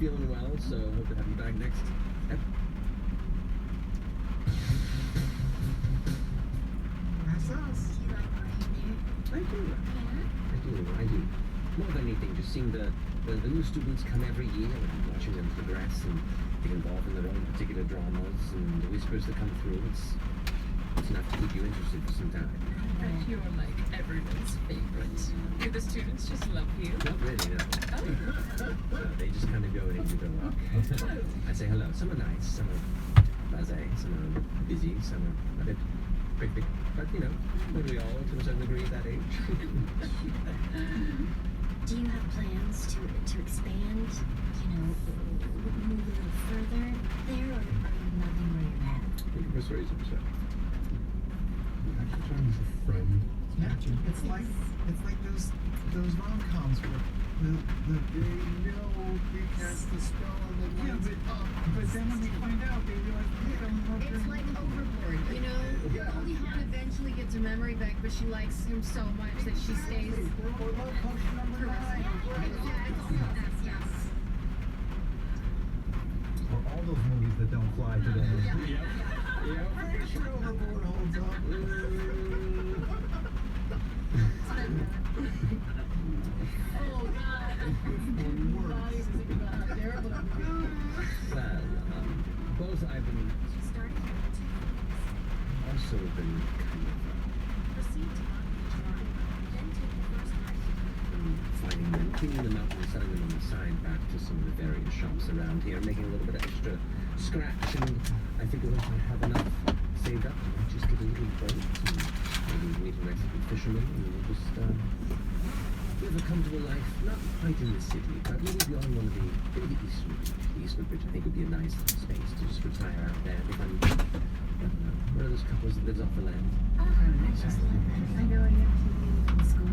feeling well, so hope to have you back next. That's us. Do you like being here? I do. More than anything, just seeing the new students come every year and watching them progress and get involved in their own particular dramas and the whispers that come through. It's enough to keep you interested for some time. I bet you're like everyone's favorite. Do the students just love you? Not really, no. Oh. No, they just kind of go in and you go up. I say hello. Some are nice, some are blasé, some are busy, some are a bit cryptic. But you know, don't we all to a certain degree at that age? Do you have plans to expand? You know, move a little further there, or nothing where you're at? You can persuade some stuff. Actually trying with a friend. Yeah, it's like those rom-coms where the they cast the spell and then lights it up. But then when they find out, they realize they don't know. It's like Overboard, you know? Goldie Hawn eventually gets her memory back, but she likes him so much that she stays. Or love potion number 9. Yes. Or all those movies that don't fly today. Yeah. Pretty sure Overboard holds up. Oh, God. Well, both I've been also been kind of finding them, cleaning them up and selling them on the side back to some of the various shops around here, making a little bit of extra scratch, and I figure once I have enough saved up, I might just get a little boat and maybe meet a Mexican fisherman and we'll just live a comfortable life, not quite in the city, but maybe beyond one of maybe the Eastwood Bridge. I think would be a nice space to just retire out there, become one of those couples that lives off the land. Oh, I just love that. I know I have TV from school.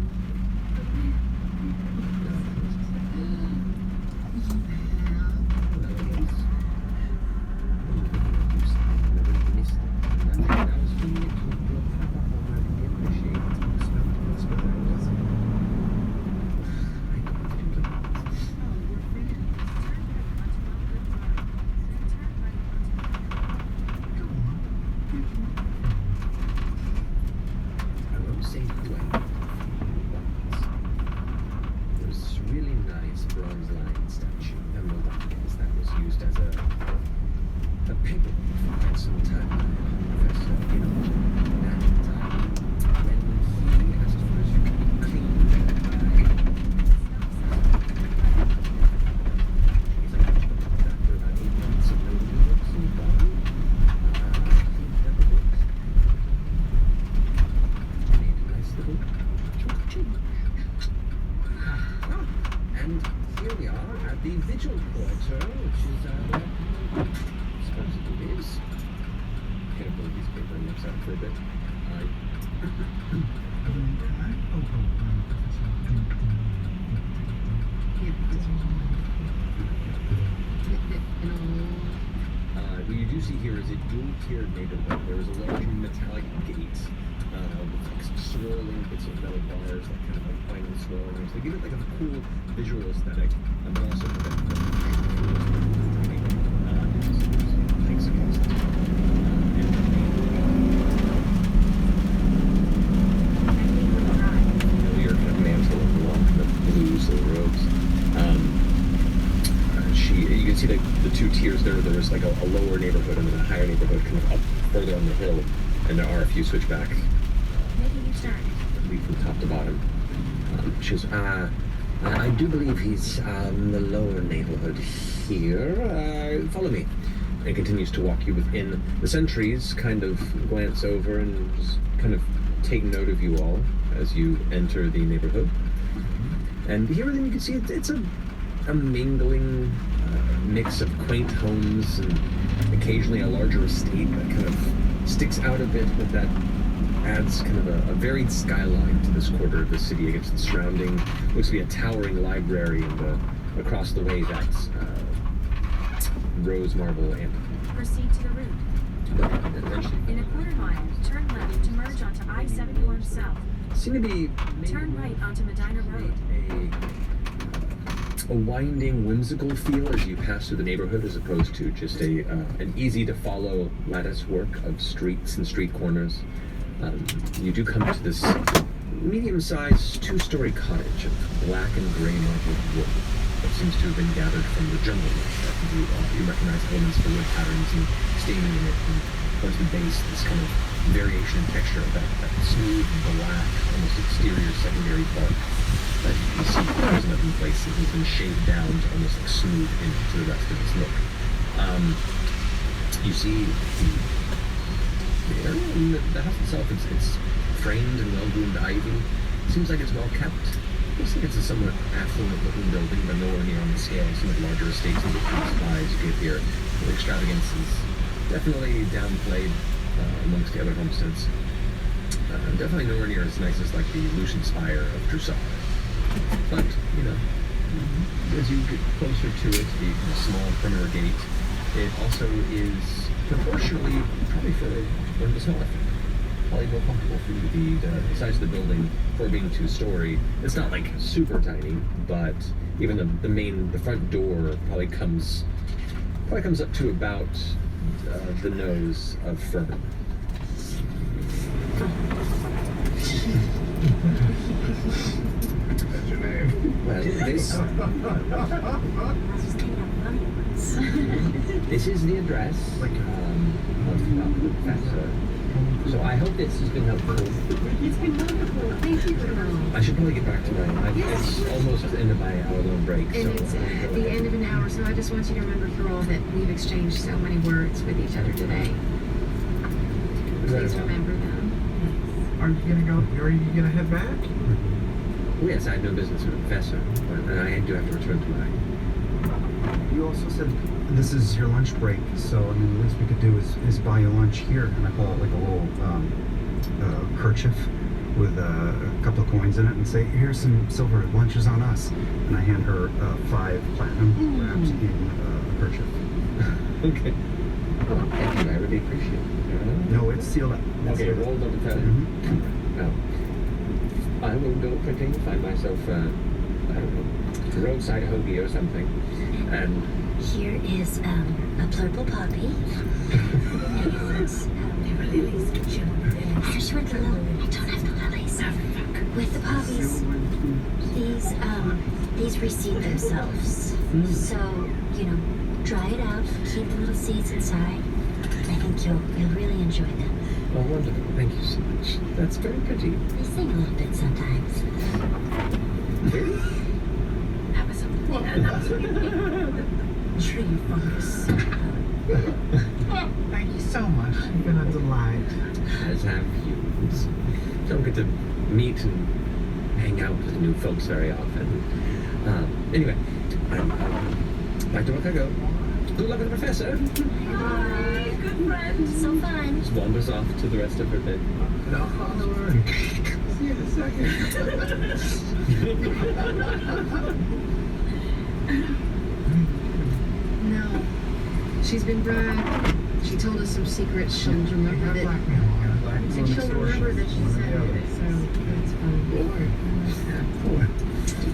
What you do see here is a dual-tiered neighborhood. There is a large metallic gate with like swirling bits of metal bars that kind of like bind and swirl. So they give it like a cool visual aesthetic, but also hikes across the top. We are kind of mantling along the blues and robes. You can see like the two tiers there. There's like a lower neighborhood and then a higher neighborhood kind of up further on the hill, and there are a few switchback. Maybe you start. Lead from top to bottom. She goes, I do believe he's in the lower neighborhood here. Follow me. And continues to walk you within. The sentries kind of glance over and just kind of take note of you all as you enter the neighborhood. And here then you can see it's a mingling mix of quaint homes and occasionally a larger estate that kind of sticks out a bit, but that adds kind of a varied skyline to this quarter of the city against the surrounding, looks to be a towering library, and across the way that's rose marble amphitheater. Proceed to the route. In a quarter mile, turn left to merge onto I-71 South. Seem to be Turn right onto Medina Road. a winding, whimsical feel as you pass through the neighborhood, as opposed to just an easy-to-follow lattice work of streets and street corners. You do come to this medium-sized two-story cottage of black and gray marbled wood that seems to have been gathered from the jungle. You recognize elements of the wood patterns and staining in it, and towards the base, this kind of variation in texture of that smooth, black, almost exterior secondary bark that you see frozen up in place and has been shaved down to almost like smooth into the rest of its look. You see the area, and the house itself, it's framed and well-groomed ivy. Seems like it's well kept. Looks like it's a somewhat affluent-looking building, but nowhere near on the scale of some of the larger estates and supplies you get here. The extravagance is definitely downplayed amongst the other homesteads. Definitely nowhere near as nice as like the Lucian Spire of Drusar. But, you know, as you get closer to it, the small perimeter gate, it also is proportionally, probably for one of the smaller, probably more comfortable for you. The size of the building, for being two-story, it's not like super tiny, but even the front door probably comes up to about the nose of Fern. That's your name. Well, this is the address of the professor. So I hope this has been helpful. It's been wonderful. Thank you, Jerome. I should probably get back to it's almost the end of my hour-long break. And So it's the end of an hour, so I just want you to remember, Carol, that we've exchanged so many words with each other today. Please remember them. Are you gonna head back? Oh, yes, I have no business with the professor, but I do have to return to my... You also said this is your lunch break, so I mean, the least we could do is buy you lunch here. And I pull out like a little kerchief with a couple of coins in it and say, here's some silver, lunch is on us. And I hand her 5 platinum wrapped in a kerchief. Okay. Well, thank you, I really appreciate it. No, it's sealed up. Okay, roll number 10. Mm-hmm. Now, I will go picking, find myself, I don't know, a roadside hoagie or something, and... Here is a purple poppy. And especially with the lilies. I don't have the lilies. With the poppies, these reseed themselves. So, you know, dry it out, keep the little seeds inside. I think you'll really enjoy them. Oh, wonderful. Thank you so much. That's very pretty. They sing a little bit sometimes. Really? That was a Tree fungus. Thank you so much. You've been a delight. As have you. Don't get to meet and hang out with new folks very often. Anyway, back to work I go. Good luck with the professor. Bye. Good friend. So fun. Just wanders off to the rest of her bed. And I'll follow her and see you in a second. No. She's been bribed. She told us some secrets. She'll remember that. And she'll remember that she said it. So that's fine.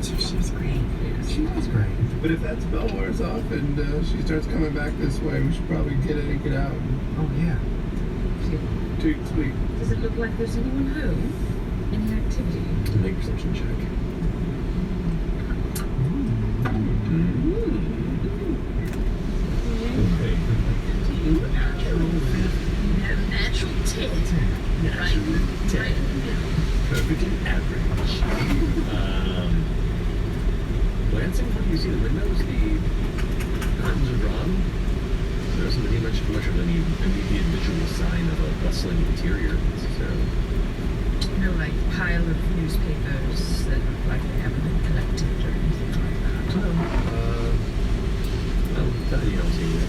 She was great. She was great. But if that spell wears off and she starts coming back this way, we should probably get in and get out. Oh, yeah. Sweet. Does it look like there's anyone home? Any activity? Make a perception check. Natural 10. Natural 10. Perfectly average. Glancing from you see the windows, the curtains are drawn. There doesn't really much of any immediate visual sign of a bustling interior necessarily. No, like pile of newspapers that look like they haven't been collected or anything like that. No, you don't see it.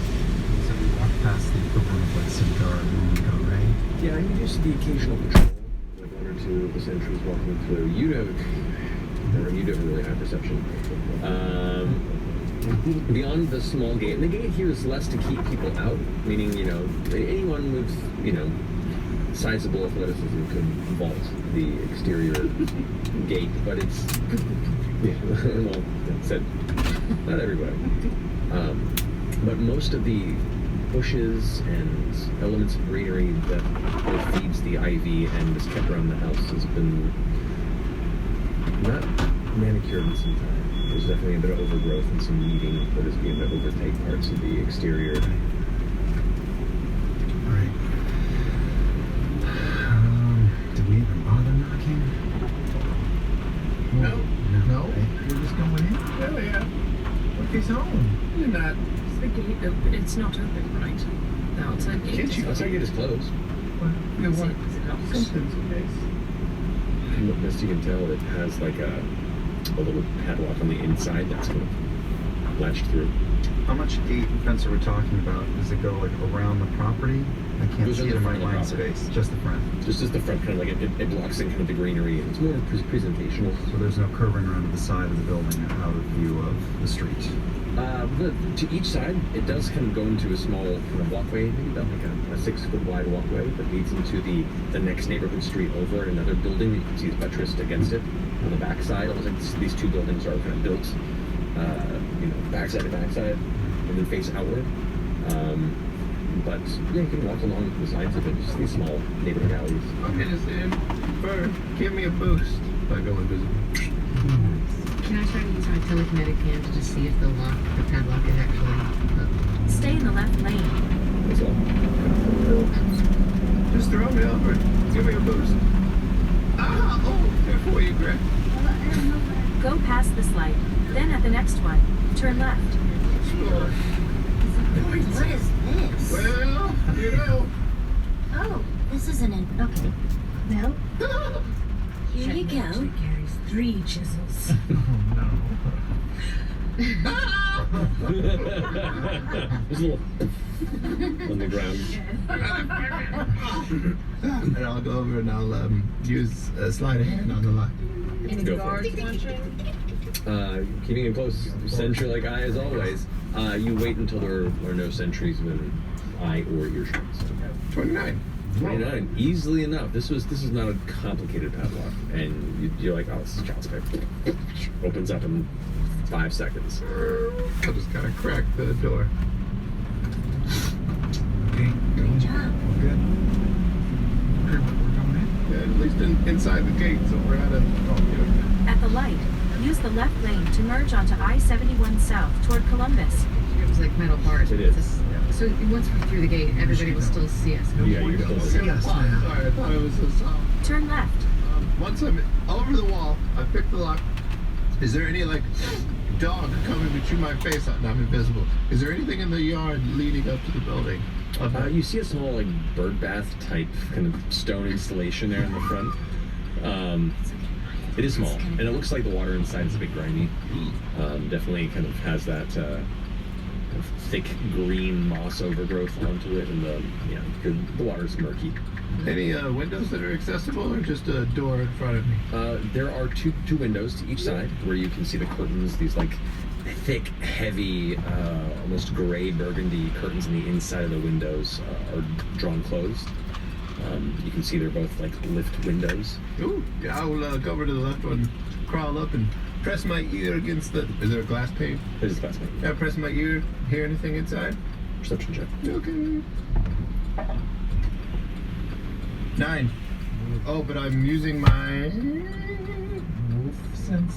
So we walk past the equivalent of like Centaur a moment ago, right? Yeah, you do see the occasional patrol, like 1 or 2 of the sentries walking through. You have a really high perception. Beyond the small gate, and the gate here is less to keep people out, meaning, you know, anyone with, you know, sizable athleticism could vault the exterior gate, but it's Yeah, well, that said, not everybody. But most of the bushes and elements of greenery that both feeds the ivy and is kept around the house has been not manicured in some time. There's definitely a bit of overgrowth and some weeding that is beginning to overtake parts of the exterior. Alright. Did we even bother knocking? No. No? Okay. We're just going in? Hell yeah. Look, he's home. You're not. Is the gate open? It's not open, right? The outside gate. Can't you- Outside gate is closed. Well, you Is want it locked? something's in case. From what best you can tell, it has like a little padlock on the inside that's kind of latched through. How much gate and fence are we talking about? Does it go like around the property? I can't Goes see in it the in my front of the mind property. space. Just the front. Just as the front, kind of like it blocks in kind of the greenery, and it's more presentational. So there's no curving around to the side of the building out of view of the street. To each side, it does kind of go into a small kind of walkway, maybe about like a 6-foot wide walkway that leads into the next neighborhood street over at another building that you can see is buttressed against it. On the back side, almost like these two buildings are kind of built, backside to backside, and then face outward. But yeah, you can walk along the sides of it, just these small neighborhood alleys. I'm innocent. Bird, give me a boost. I go invisible. Can I try to use my telekinetic hand to just see if the padlock is actually up? Stay in the left lane. That's all. Just throw me over. Give me a boost. Ah! Oh, before you grab. Go past this light. Then at the next one, turn left. Sure. What is this? Well, you know. Oh, this isn't an. Okay. Well, here you go. Actually carries 3 chisels. There's a little on the ground. And I'll go over and I'll use a sleight of hand on the line. Any Go for guards watching? Keeping a close sentry-like eye as always. You wait until there are no sentries within eye or earshot. So. 29. 29, easily enough. This is not a complicated padlock, and you're like, oh, this is child's play. Opens up in 5 seconds. I'll just kind of crack the door. Okay. Good job. We're good. Okay, we're going in. Yeah, at least inside the gate, so we're out of. At the light, use the left lane to merge onto I-71 South toward Columbus. It was like metal bars. It is. So once we're through the gate, everybody will still see us. Yeah, you're still Sorry, I thought it was a soft. Turn left. Once I'm over the wall, I pick the lock. Is there any dog coming to chew my face out? Now I'm invisible. Is there anything in the yard leading up to the building? You see a small bird bath type kind of stone installation there in the front. It is small, and it looks like the water inside is a bit grimy. Definitely kind of has that kind of thick green moss overgrowth onto it, and the water's murky. Any windows that are accessible, or just a door in front of me? There are two windows to each side where you can see the curtains. These thick, heavy, almost gray burgundy curtains on the inside of the windows are drawn closed. You can see they're both lift windows. Ooh, yeah, I'll go over to the left one, crawl up, and press my ear against the. Is there a glass pane? It is glass pane. Yeah, press my ear. Hear anything inside? Perception check. Okay. 9. Oh, but I'm using my.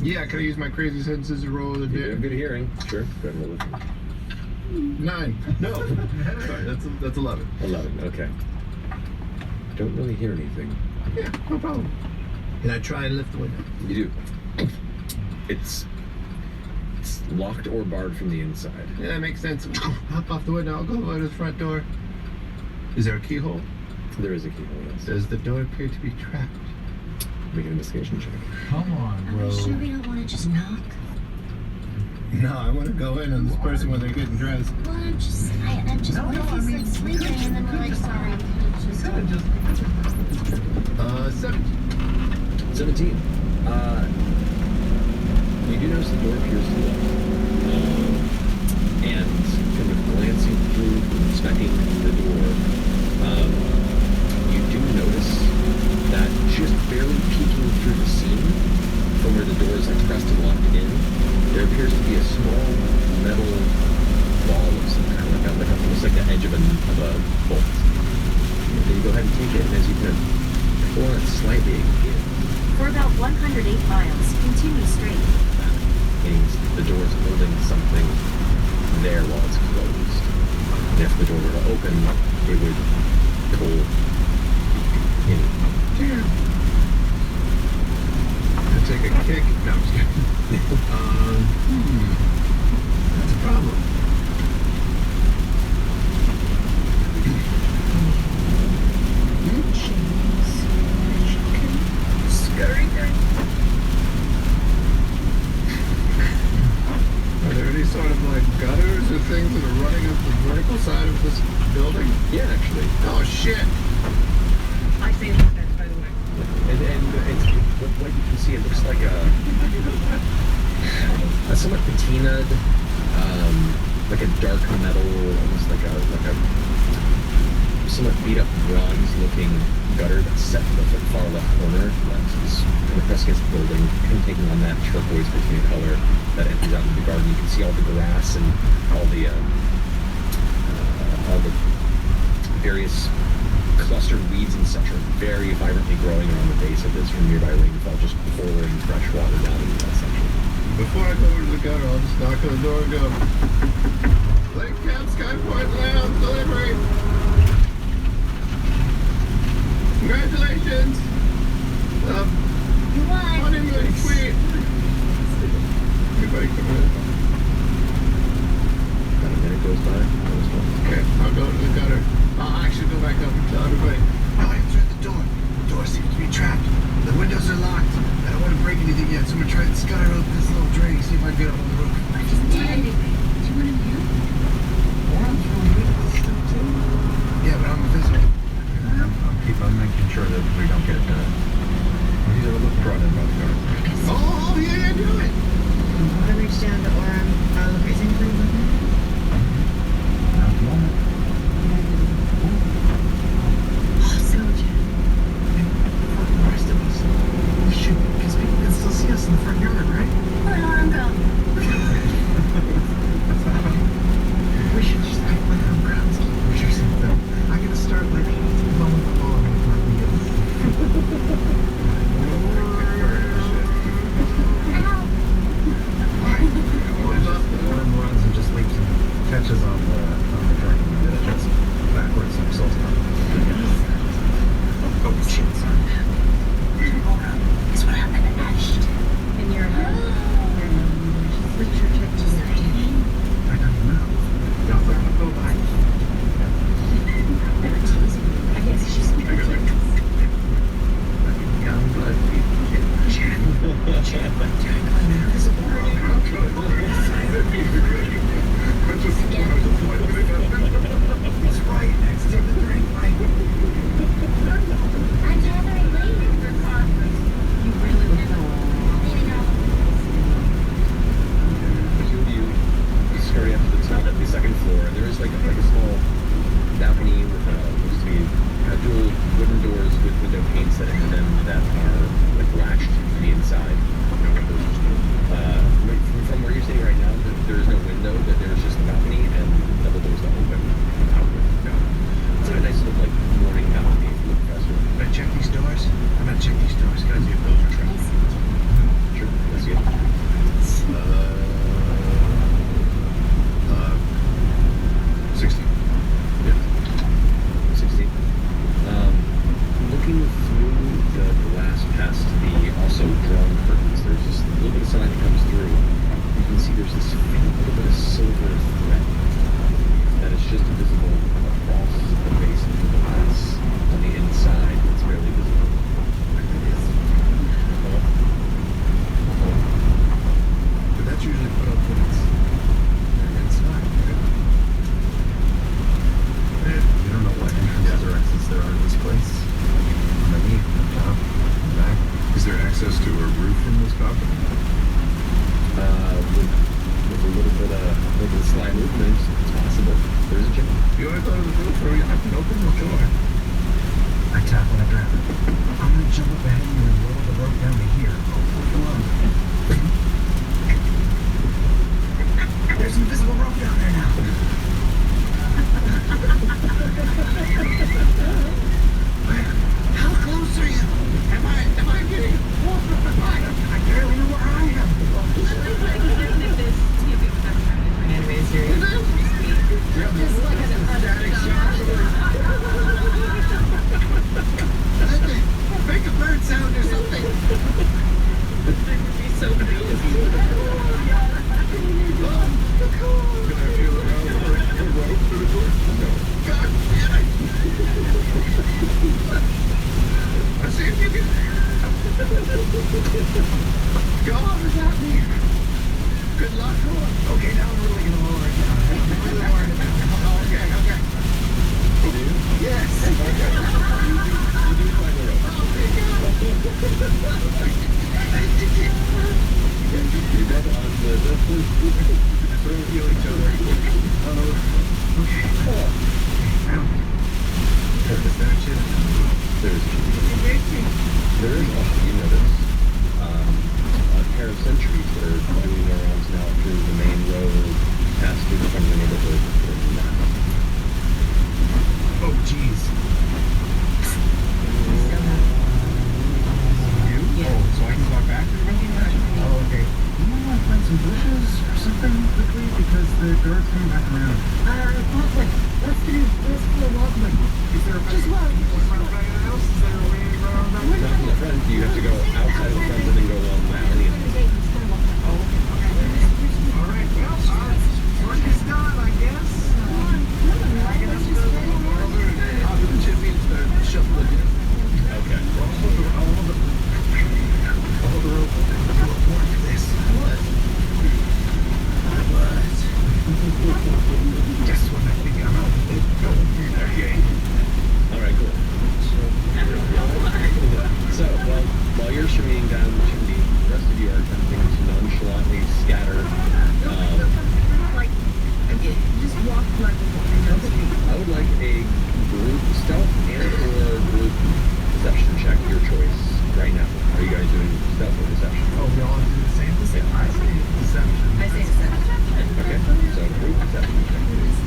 Yeah, can I use my crazy senses to roll the You have damage? good hearing. Sure. Go ahead and roll it. 9. No. Sorry, that's 11. 11. Okay. Don't really hear anything. Yeah, no problem. Can I try and lift the window? You do. It's locked or barred from the inside. Yeah, that makes sense. Hop off the window. I'll go over to the front door. Is there a keyhole? There is a keyhole. Yes. Does the door appear to be trapped? Make an investigation check. Come on, Are we sure we don't want to just knock? No, I want to go in on this person when they're getting dressed. Well, I'm just. What if he's sleeping and then we're like, sorry, just. 17. 17. You do notice the door appears to be locked. And kind of glancing through, inspecting the door, you do notice that just barely peeking through the seam from where the door is pressed and locked in small metal ball of some kind, almost like the edge of a bolt. And then you go ahead and take it, and as you kind of pull on it slightly, For about 108 miles, continue straight. meaning the door is holding something there while it's closed. And if the door were to open, it would pull in. I take a kick. No, I'm just kidding. That's a problem. Are there any sort of like gutters or things that are running up the vertical side of this building? Yeah, actually. Oh shit! I saved that, by the way. And it's what you can see. It looks like a somewhat patinaed, like a dark metal, almost like a somewhat beat up bronze-looking gutter that's set in the far left corner. That's kind of pressed against the building, kind of taking on that turquoise patina color that enters out into the garden. You can see all the grass and all the various clustered weeds and such are very vibrantly growing around the base of this from nearby rainfall, just pouring fresh water down into that section. Before I go over to the gutter, I'll just knock on the door and go, Lake Camp Skyport Lounge delivery! Congratulations! You won. Honeymoon suite! Everybody come in. About a minute goes by. Okay, I'll go to the gutter. I'll actually go back up and tell everybody. No, answer at the door. The door seems to be trapped. The windows are locked. I don't want to break anything yet, so I'm going to try and scutter up this little drain, see if I can get up on the roof. I just did. Do you want to mute? Warren's really good at this stuff, too. Yeah, but I'm a visitor. I'm making sure that we don't get these are brought in by the guard. Oh, yeah, do it! I reached down to Orem. Is anybody with me? Not at the moment. So, Jen. For the rest of us, we should, because people can still see us in the front yard, right? Where'd Arm go? We should just act like I'm groundskeepers or something. I'm gonna start like mowing the lawn with my wheels. One runs and just leaps and catches on the drain. Just backwards and so on. Oh shit! That's what happened to Ash. In your head. What's your check to your I don't know. Y'all let me go by. They were teasing me. I guess she's Young blood people get It's right next to the drink pipe. I'm gathering later for conference. You really look You scurry up to the top of the second floor, and there is like a small balcony with looks to be dual wooden doors with window panes set into them that are like latched to the inside. From where you're sitting right now, there is no window, but there's just a balcony and double doors that open outward. It's like a nice little like morning balcony if you look faster. Can I check these doors? I'm gonna check these doors. Can I see if those are trapped? Sure, let's see it. 60. Yeah. 60. Looking through the glass past the also drawn curtains, there's just a little bit of sunlight that comes through. You can see there's this faint little bit of silver thread that is just visible across the base of the glass on the inside. It's barely visible. But that's usually put up when it's inside, right? You don't know what entrances or exits there are to this place. Underneath, on top, on the back. Is there access to a roof from this property? With There's invisible rope down there now. How close are you? Am I getting? I barely know where I am. Animated series. Just like an static shock. Make a bird sound or something. It would be so pleased. Can I feel the rope through the door? No. God damn it! Let's see if you can. Go on without me. Good luck. Okay, now I'm really gonna lower it down. I'm really worried about it. Okay. You do? Yes. You do find the rope. You both on the Sort of heal each other. Okay. Now. Is that shit? There's also, you notice, a pair of sentries that are doing their rounds now through the main road, past through the front of the neighborhood. Oh, jeez. You? Yeah. Oh, so I can walk back to the road? Oh, okay. You might want to plant some bushes or something quickly because the guard's coming back around. Walkway. Let's do a walkway. Is there a Just walk. else? Is there a way around that? Not from the front, you have to go outside of the front and then go along the alley. And All right, well, work is done, I guess. I'll do the chippy instead of shuffling it. okay. I'll hold the rope more for this. Just when I think I'm out, they go in their game. Alright, cool. So, well, while you're shimmying down the chimney, the rest of you are attempting to nonchalantly scatter. Just walk like I would like a group stealth and/or group deception check, your choice, right now. Are you guys doing stealth or deception? Oh, we all do the same? I say deception. I say deception. Okay, so group deception check, please.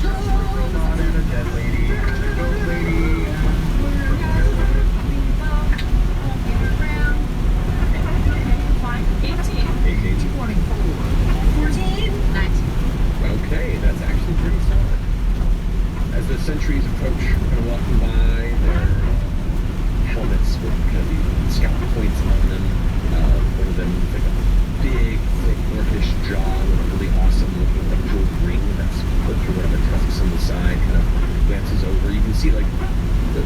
Robot and a dead lady and a goat lady. Fine. 18. 18. 14. 19. Okay, that's actually pretty solid. As the sentries approach, kind of walking by, their helmets with kind of the scout points on them. One of them with like a big, thick, orcish jaw with a really awesome looking like jeweled ring that's put through one of the tusks on the side, kind of glances over. You can see like the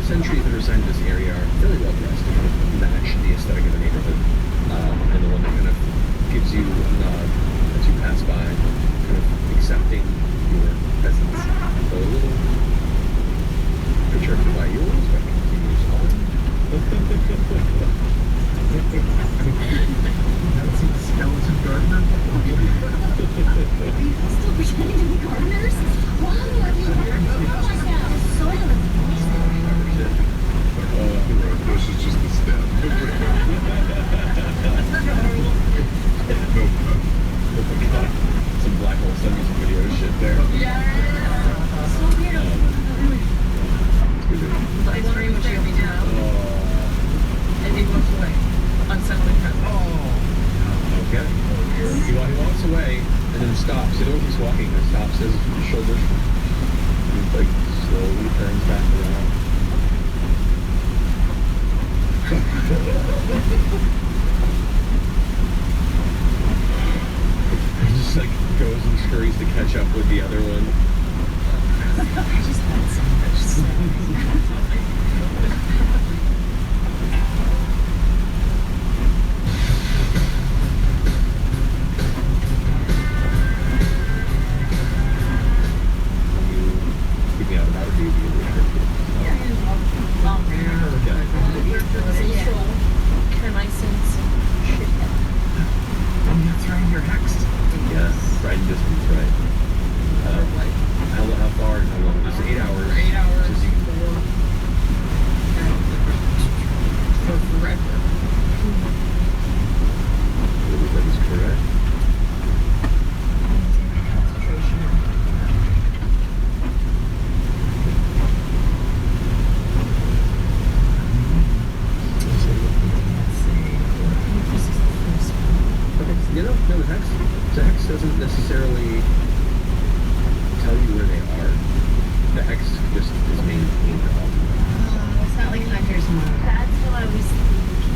sentries that are assigned to this area are fairly well dressed to kind of match the aesthetic of the neighborhood. And the one that kind of gives you a nod as you pass by, kind of accepting your presence. So a little perturbed by yours, but continues on. That's a skeleton gardener. Still pretending to be gardeners? Why are you like that? Soil and This is just a step. Some black hole studies video shit there. so weird. Ice cream would shoot me down. And he walks away. Unsettling presence. Okay. He walks away and then stops. He don't keeps walking and stops his shoulders. He like slowly turns back around. He just like goes and scurries to catch up with the other one. I just had so much stuff. Keep me out of that, or do you do it? Can I sense? Oh, that's right, you're hexed. Yes, right in distance, right? How far and how long? It's 8 hours. 8 hours. So you can For forever. that is correct. The hex doesn't necessarily tell you where they are. The hex just is maintained off. Oh, it's not like hunter's mark. That's what I was thinking.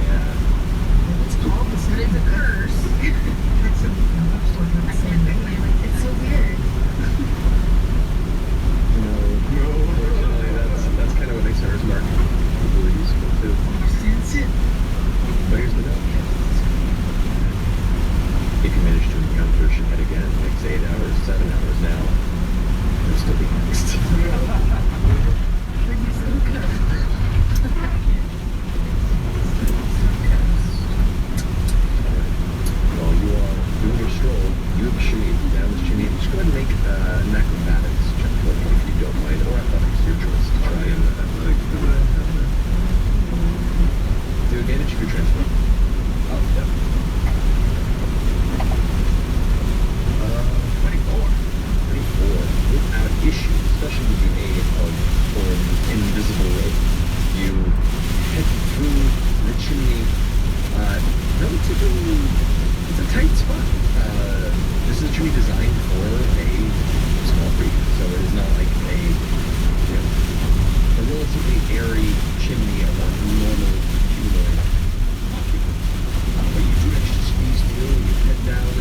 Yeah. It's called the But it's a curse. It's I can't believe it. It's so weird. No, unfortunately, that's kind of what makes ours mark really useful too. sense it. But here's the note. If you manage to encounter shithead again, like say 8 hours, 7 hours now, it'll still be next. But you still could. While you are doing your stroll, you have Shani down this chimney. Just go ahead and make an acrobatics check for me if you don't mind, or athletics, your choice to try and do advantage if you're transferring. Oh, yeah. 24. Without issue, especially with the aid of Orin's invisible rope, you head through the chimney. Relatively, it's a tight spot. This is a chimney designed for a small creature, so it is not like a relatively airy chimney of a normal humanoid occupant. But you do manage to squeeze through and you head down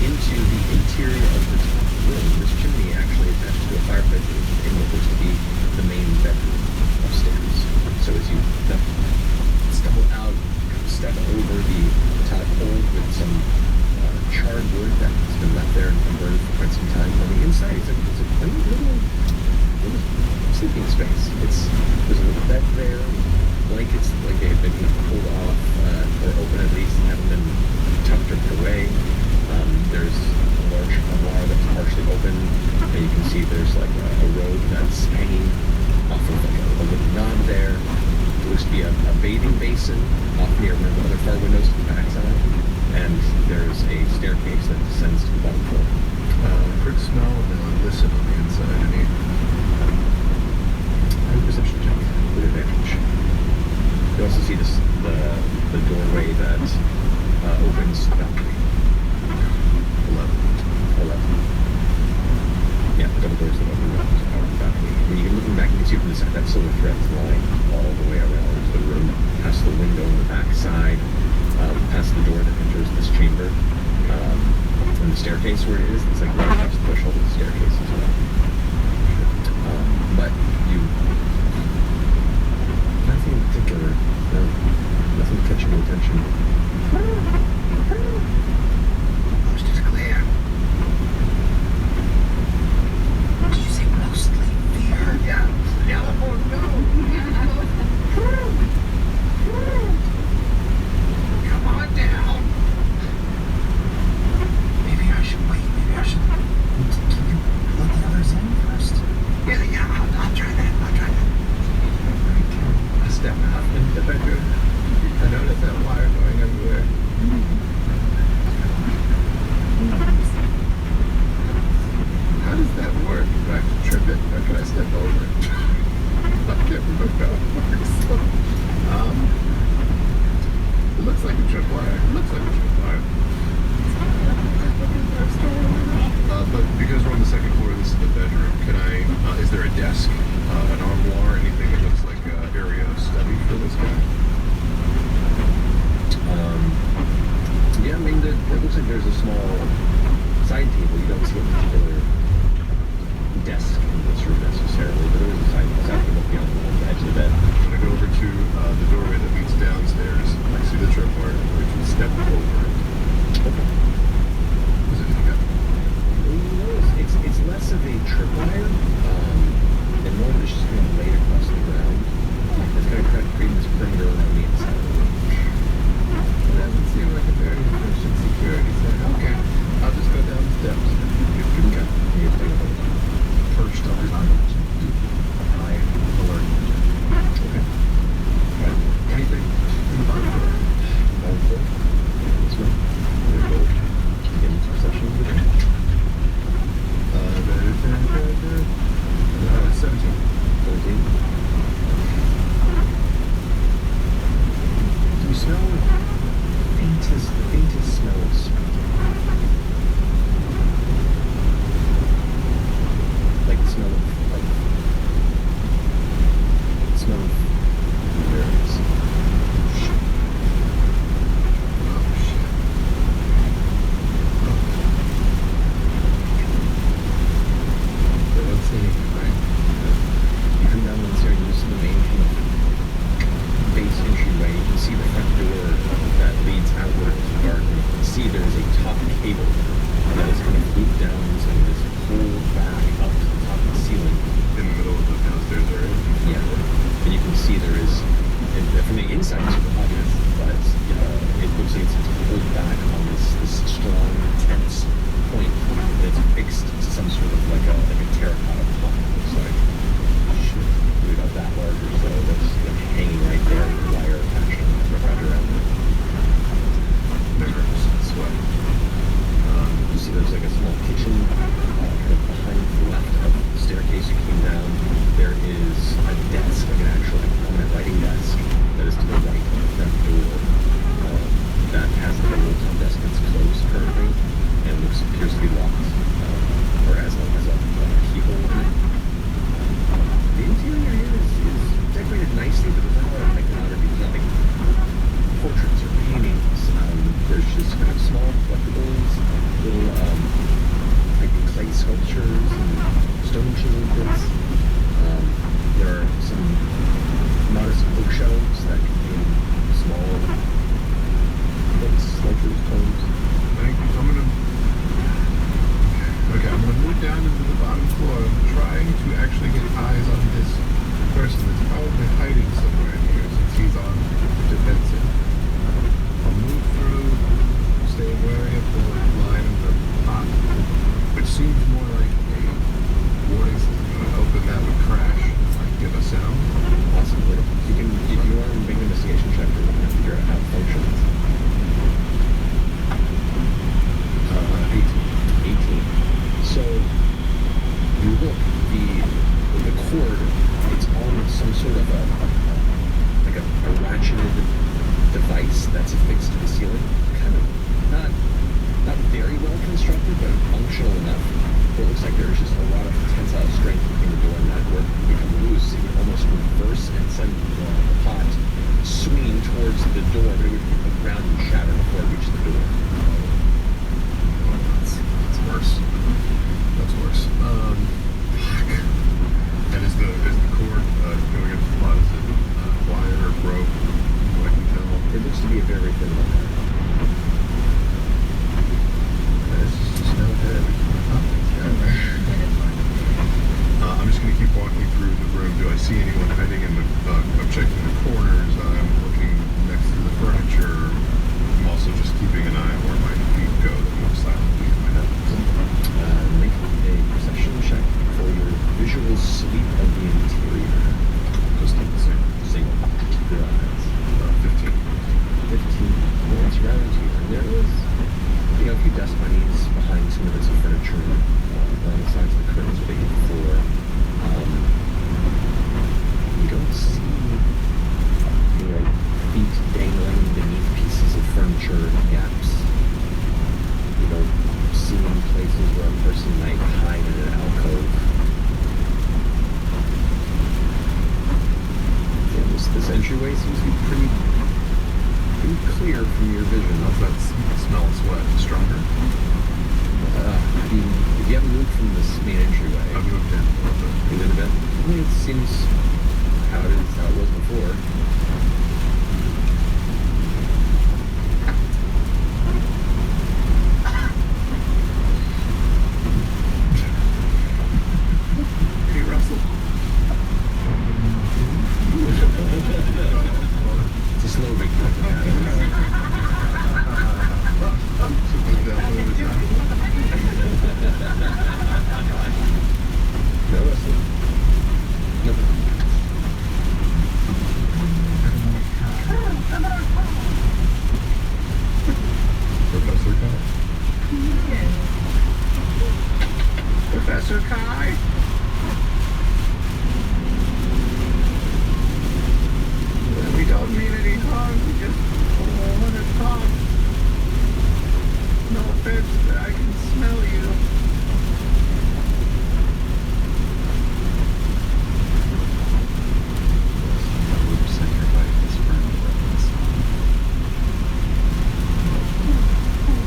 into the interior of this room. This chimney actually attached to a fireplace in what looks to be the main bedroom upstairs. So as you stumble out, step over the top hole with some charred wood that has been left there and burned for quite some time. On the inside, it's a quaint little sleeping space. There's a little bed there, blankets like they had been pulled off or open at least and haven't been tucked or put away. There's a large armoire that's partially open, and you can see there's like a robe that's hanging off of like a wooden knob there. There looks to be a bathing basin off near one of the other far windows to the backside, and there's a staircase that descends to the bottom floor. Quick smell and then listen on the inside. I mean, And perception check with advantage. You also see the doorway that opens to the balcony. 11. Yeah, the double doors that open up out of the balcony. And you can look back and you can see from the side that silver thread's lying all the way around the room, past the window on the back side, past the door that enters this chamber, and the staircase where it is. It's like right across the threshold of the staircase as well. But you, nothing in particular, no, nothing catching your attention. Most is clear. Did you say mostly fear? Yeah. Oh no. Come on down. Maybe I should wait. Maybe I should let the others in first. Yeah. I'll try that. I step out into the bedroom. I notice that wire going everywhere. How does that work? Do I have to trip it or can I step over it? I can't remember how it works. It looks like a tripwire. but because we're on the second floor, this is the bedroom. Can I? Is there a desk, an armoire, anything that looks like an area of study for this guy? Yeah, I mean, it looks like there's a small side table. You don't see a particular desk in this room necessarily, but there is a side table beyond the edge of the bed. I'm gonna go over to the doorway that leads downstairs. I see the tripwire. Which will step over it. Okay. Is it like It's less of a tripwire, and more of it's just kind of laid across the ground. It's kind of creating this perimeter around the inside of the room. It doesn't seem like a very efficient security setup. Okay, I'll just go down the steps. Okay. You have to take a perched on it? high alert. Okay. Right. Anything? Bottom floor. see there is a top cable that is kind of looped down and is pulled back up to the top of the ceiling. In the middle of the downstairs area. Yeah. And you can see there is, from the inside it's super obvious, but it looks like it's pulled back on this strong, tense point that's fixed to some sort of like a terracotta pot, it looks like. Maybe about that large or so, that's like hanging right there with the wire attached right around it. Nerves, sweat. You see there's like a small kitchen kind of behind the left of the staircase you came down. There is a desk, like an actual permanent writing desk that is to the right of the front door. That has like a little top desk that's closed currently and appears to be locked, or has a keyhole in it. The interior here is decorated nicely, but there's not a lot of iconography. There's not like portraits or paintings. There's just kind of small collectibles, little like clay sculptures and stone chiseled bits. There are some modest bookshelves that contain small books, lectures, poems. I'm gonna move down into the bottom floor. I'm trying to actually get eyes on this person that's probably hiding somewhere in here since he's on defensive. I'll move through, stay wary of the line of the pot, which seems more like a warning system. When I open that would crash, like give a sound. Possibly. You can, if you want to make an investigation check, you're going to figure out how it functions. 18. So you look, the cord, it's on some sort of a ratcheted device that's affixed to the ceiling. Kind of not very well constructed, but functional enough. It looks like there's just a lot of tensile strength between the door and that cord. It can loose, it would almost reverse and send the pot swinging towards the door, but it would hit the ground and shatter before it reached the door. That's worse. That's worse. Fuck. And is the cord going into the pot? Is it wire or rope? What I can tell. It looks to be a very thin wire. This is just no head. I'm just going to keep walking through the room. Do I see anyone hiding in the... I'm checking the corners. I'm looking next to the furniture. I'm also just keeping an eye on where my feet go that move silently in my head. Make a perception check for your visual sweep of the interior. Just keep the same. Single. Your eyes. 15. 15. Well, it's round here. And there is, a few dust bunnies behind some of bits of furniture along the sides of the curtains where they hit the floor. You don't see any feet dangling beneath pieces of furniture gaps. You don't see any places where a person might hide in an alcove. And this entryway seems to be pretty clear from your vision. How's that smell of sweat? Stronger? If you haven't moved from this main entryway, I've moved in a little bit. you live in it. I mean, it seems how it was before. Hey, Russell. It's a slow big No, Russell. Nothing. Professor Kai? Professor Kai? We don't mean any harm, we just want to talk. No offense, but I can smell you.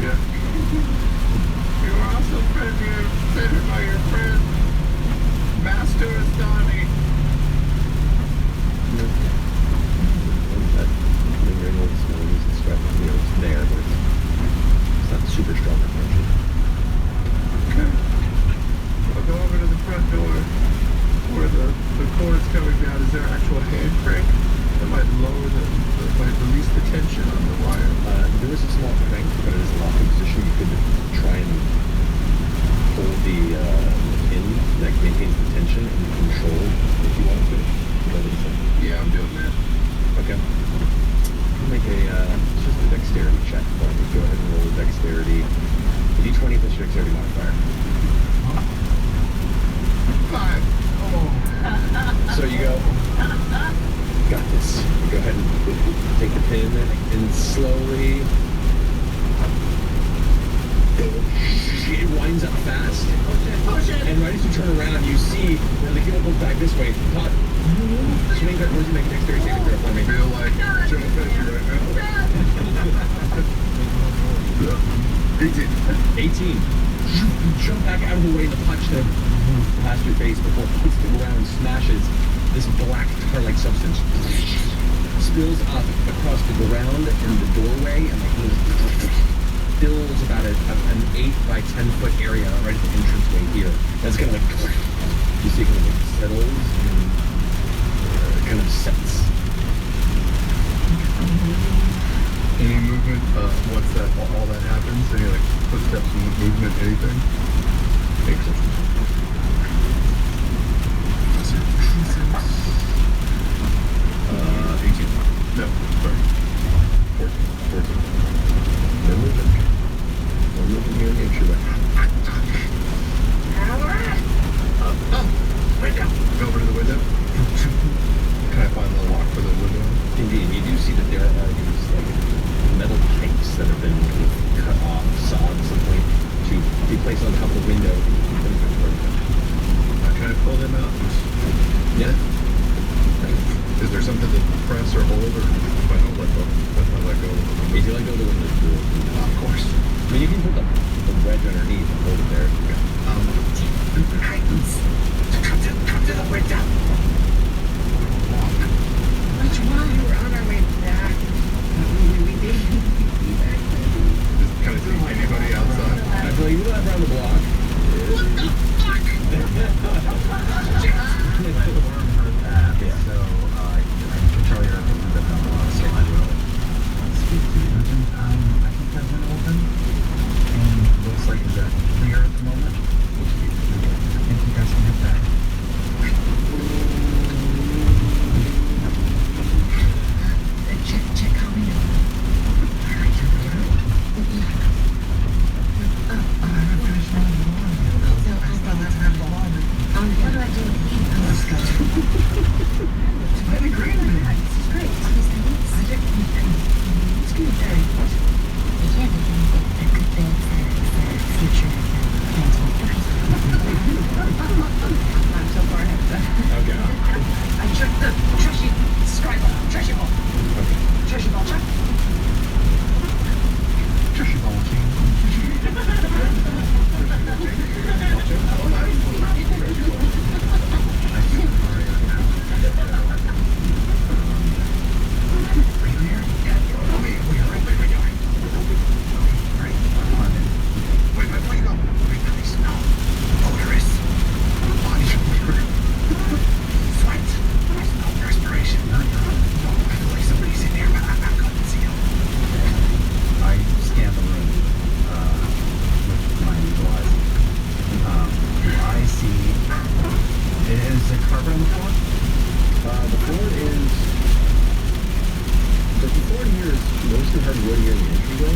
Yeah. You were also fed by your friend. super strong repulsion. Okay. I'll go over to the front door where the cord's coming down. Is there actual hand crank that might lower might release the tension on the wire? There is a small crank, but it is a locking position. You could try and hold the pin that maintains the tension and control if you want to. Yeah, I'm doing that. Okay. Make it's just a dexterity check. Go ahead and roll dexterity. The d20 plus your dexterity modifier. 5. So you go, got this. Go ahead and take the pin and slowly, it winds up fast. And right as you turn around, you see the cable goes back this way. Todd, swing that where's you make a dexterity saving throw for me? I feel like Joe Pesci right now. 18. 18. You jump back out of the way, and the punch that moves past your face before it hits the ground, smashes this black tar-like substance. Spills up across the ground and the doorway, and fills about an 8 by 10 foot area right at the entranceway here. That's kind of like, you see it kind of like settles and kind of sets. Any movement once all that happens? Any like footsteps, movement, anything? Excellent. 18. No, sorry. 14. They're moving. We're moving here in the entryway. Window. Go over to the window. Can I find the lock for the window? Indeed, you do see that there are these like metal pipes that have been kind of cut off, sawed at some point to be placed on top of the window. Can I pull them out? Yeah. Is there something to press or hold, or if I don't let go? If I let go? If you let go of the window, Of course. I mean, you can put the wedge underneath and hold it there. Titans, come to the window. Which one? We were on our way back. We did. Can I see anybody outside? I believe you left around the block. What the fuck? My worm heard that, so I can tell you're at the window now, so I will speak to you. I think that window open, and it looks like is that clear at the moment. I think you guys can hit that. Check how we know. What do I do with you? Let's go. It's great. This is great. It's good day. Yeah, but then you get a good bed for future I'm so far ahead of that. Okay. I checked the trashy scribe, trashy ball. Trashy ball check. Trashy ball team. I scanned the room with my eagle eyes. Do I see? Is there carpet on the floor? The floor is. The floor here is mostly hardwood here in the entryway.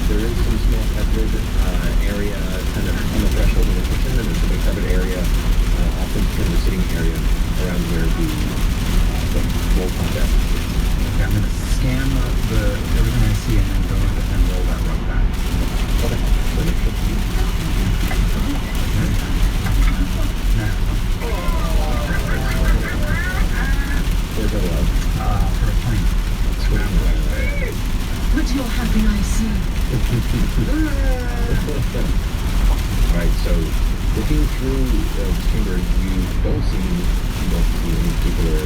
There is some small plywood area kind of on the threshold of the kitchen, and there's a covered area, often kind of a sitting area around where the roll top desk is. Okay, I'm gonna scan the everything I see and then go and roll that rug back. Okay. So make sure you Now, where's that allowed? for a plane. What do your happy eyes see? Alright, so looking through the chamber, you don't see any particular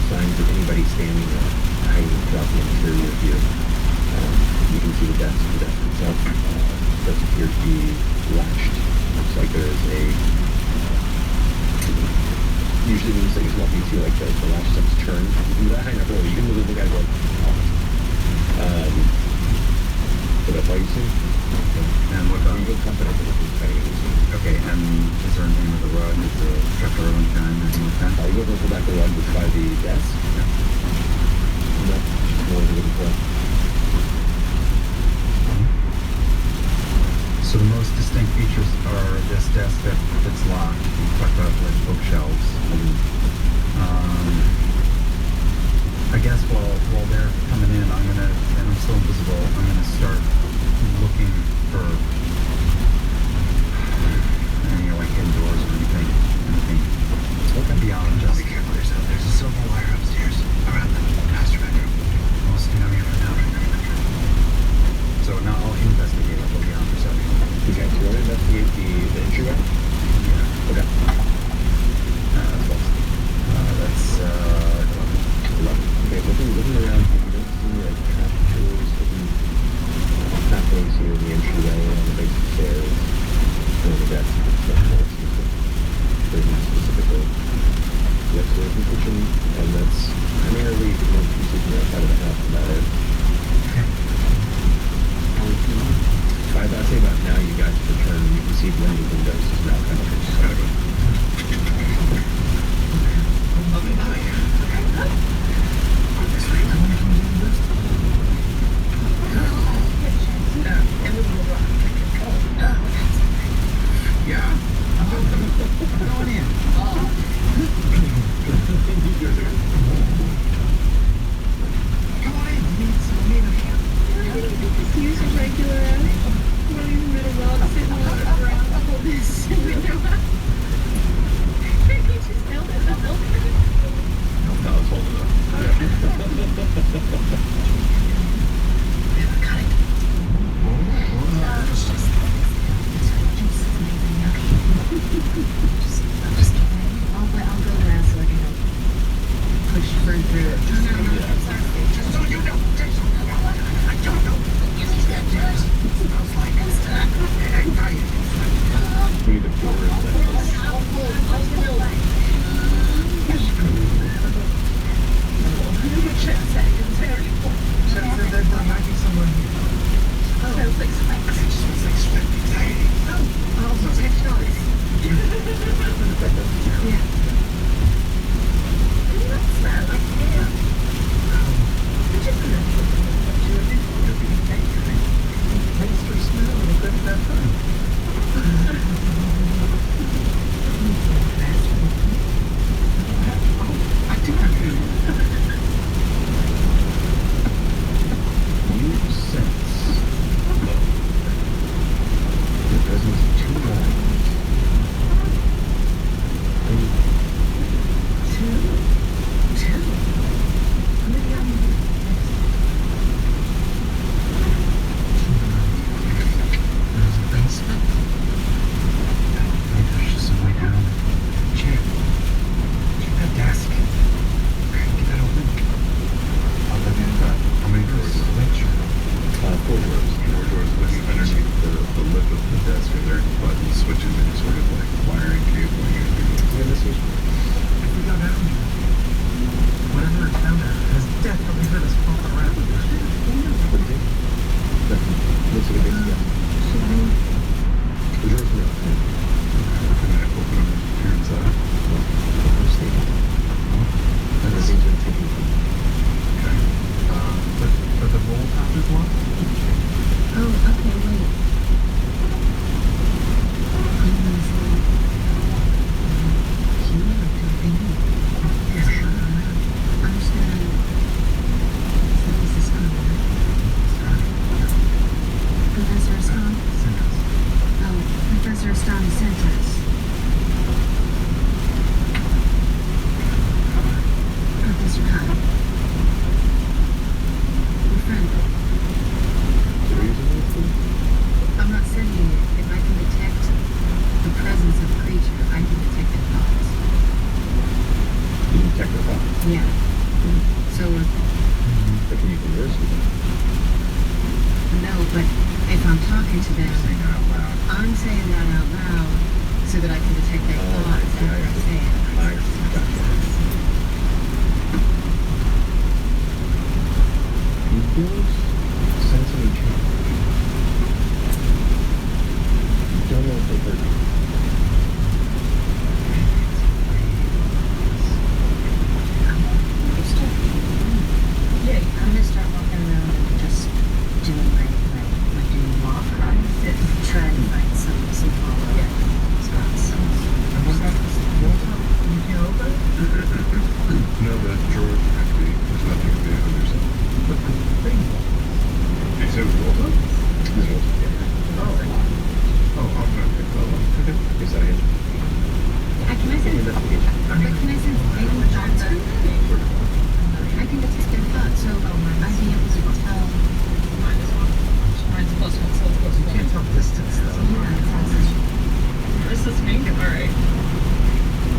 signs of anybody standing or hiding, dropping interior here. You can see the desk itself. does appear to be latched. Looks like there is a. Usually when these things come up, you see like the latch starts to turn. You can do that high enough early. You can move the guy going. So that's all you see. And what about? You feel confident that it's cutting it. Okay, and is there a name of the rug? Is there a tractor of any kind, anything like that? You go to pull back the rug that's by the desk. Yeah. No, just more than looking for. So the most distinct features are this desk that's locked. We talked about like bookshelves. I guess while they're coming in, and I'm still invisible, I'm gonna start looking for any like indoors or anything beyond just. Be careful yourself. There's a silver wire upstairs around the master bedroom. I'll stay down here for now. So now I'll investigate. I'll go beyond perception. Okay, so you want to investigate the entryway? Yeah. Okay. That's close. That's 11. Okay, looking around, you don't see like trapdoors, hidden pathways here in the entryway, on the base of the stairs, on the desk, very specifically. The upstairs and kitchen, and that's primarily the most pieces on the outside of the house, and that is. I'd say about now you guys return, you can see one of the windows is now kind of just gotta go. Yeah. I'm going in. Come on in. You need a hand. Just use a regular ass. One of these metal rods sitting on the ground. Hold this window up. He just held it up. No, it's holding up. Cut it. It's just amazing. Okay. I'm just kidding. I'll go last so I can help push burn through it. Just so you know. I don't know. It smells like anxiety. We need a door in there. There might be someone here. Smells like sweat. It just smells like sweat and anxiety. Also, take noise. Yeah. You sense the presence of two minds. There's a basement. Maybe there's just some way down. Check that desk. Get that open. How many doors? Make sure. 4 doors. 4 doors. Looking underneath the lip of the desk, are there any buttons, switches, any sort of like wiring, cabling, anything? Yeah, this is. If we go down here, whatever is down there has definitely heard us poking around. What do you think? Nothing. Looks like a big yes. The door's no. Can I open them and peer inside? Everything's been taken from you. Okay. But the roll top is locked. Oh, okay, wait. I'm gonna say, can you look to a thing? Yeah, sure. I'm just gonna. So this is Scott, right? Professor Scott? Send us. Oh, Professor Stani sent us. Professor Khan. We're friendly. The reason is I'm not sending it. If I can detect the presence of a creature, I can detect their thoughts. you detect the thought. Yeah. So, But can you converse with them? no, but if if I'm talking to them, Saying it out loud. I'm saying that out loud so that I can detect their Oh, thoughts I see, after I say it. I see. Gotcha. You don't sense any change. You don't know if they hurt you. Yeah, I'm gonna start walking around and just doing my doing walk. Try to find some hollow spots. No, the drawers are empty. There's nothing there on your side. You said it was rolled up? This was, yeah. Oh, I'm not going to Yes, I am. Can I sense? Investigation. Can I sense any thoughts? I can detect their thoughts, so I'd be able to tell. Mine's plus one, so it's plus You one. can't tell distance though. This is make it alright.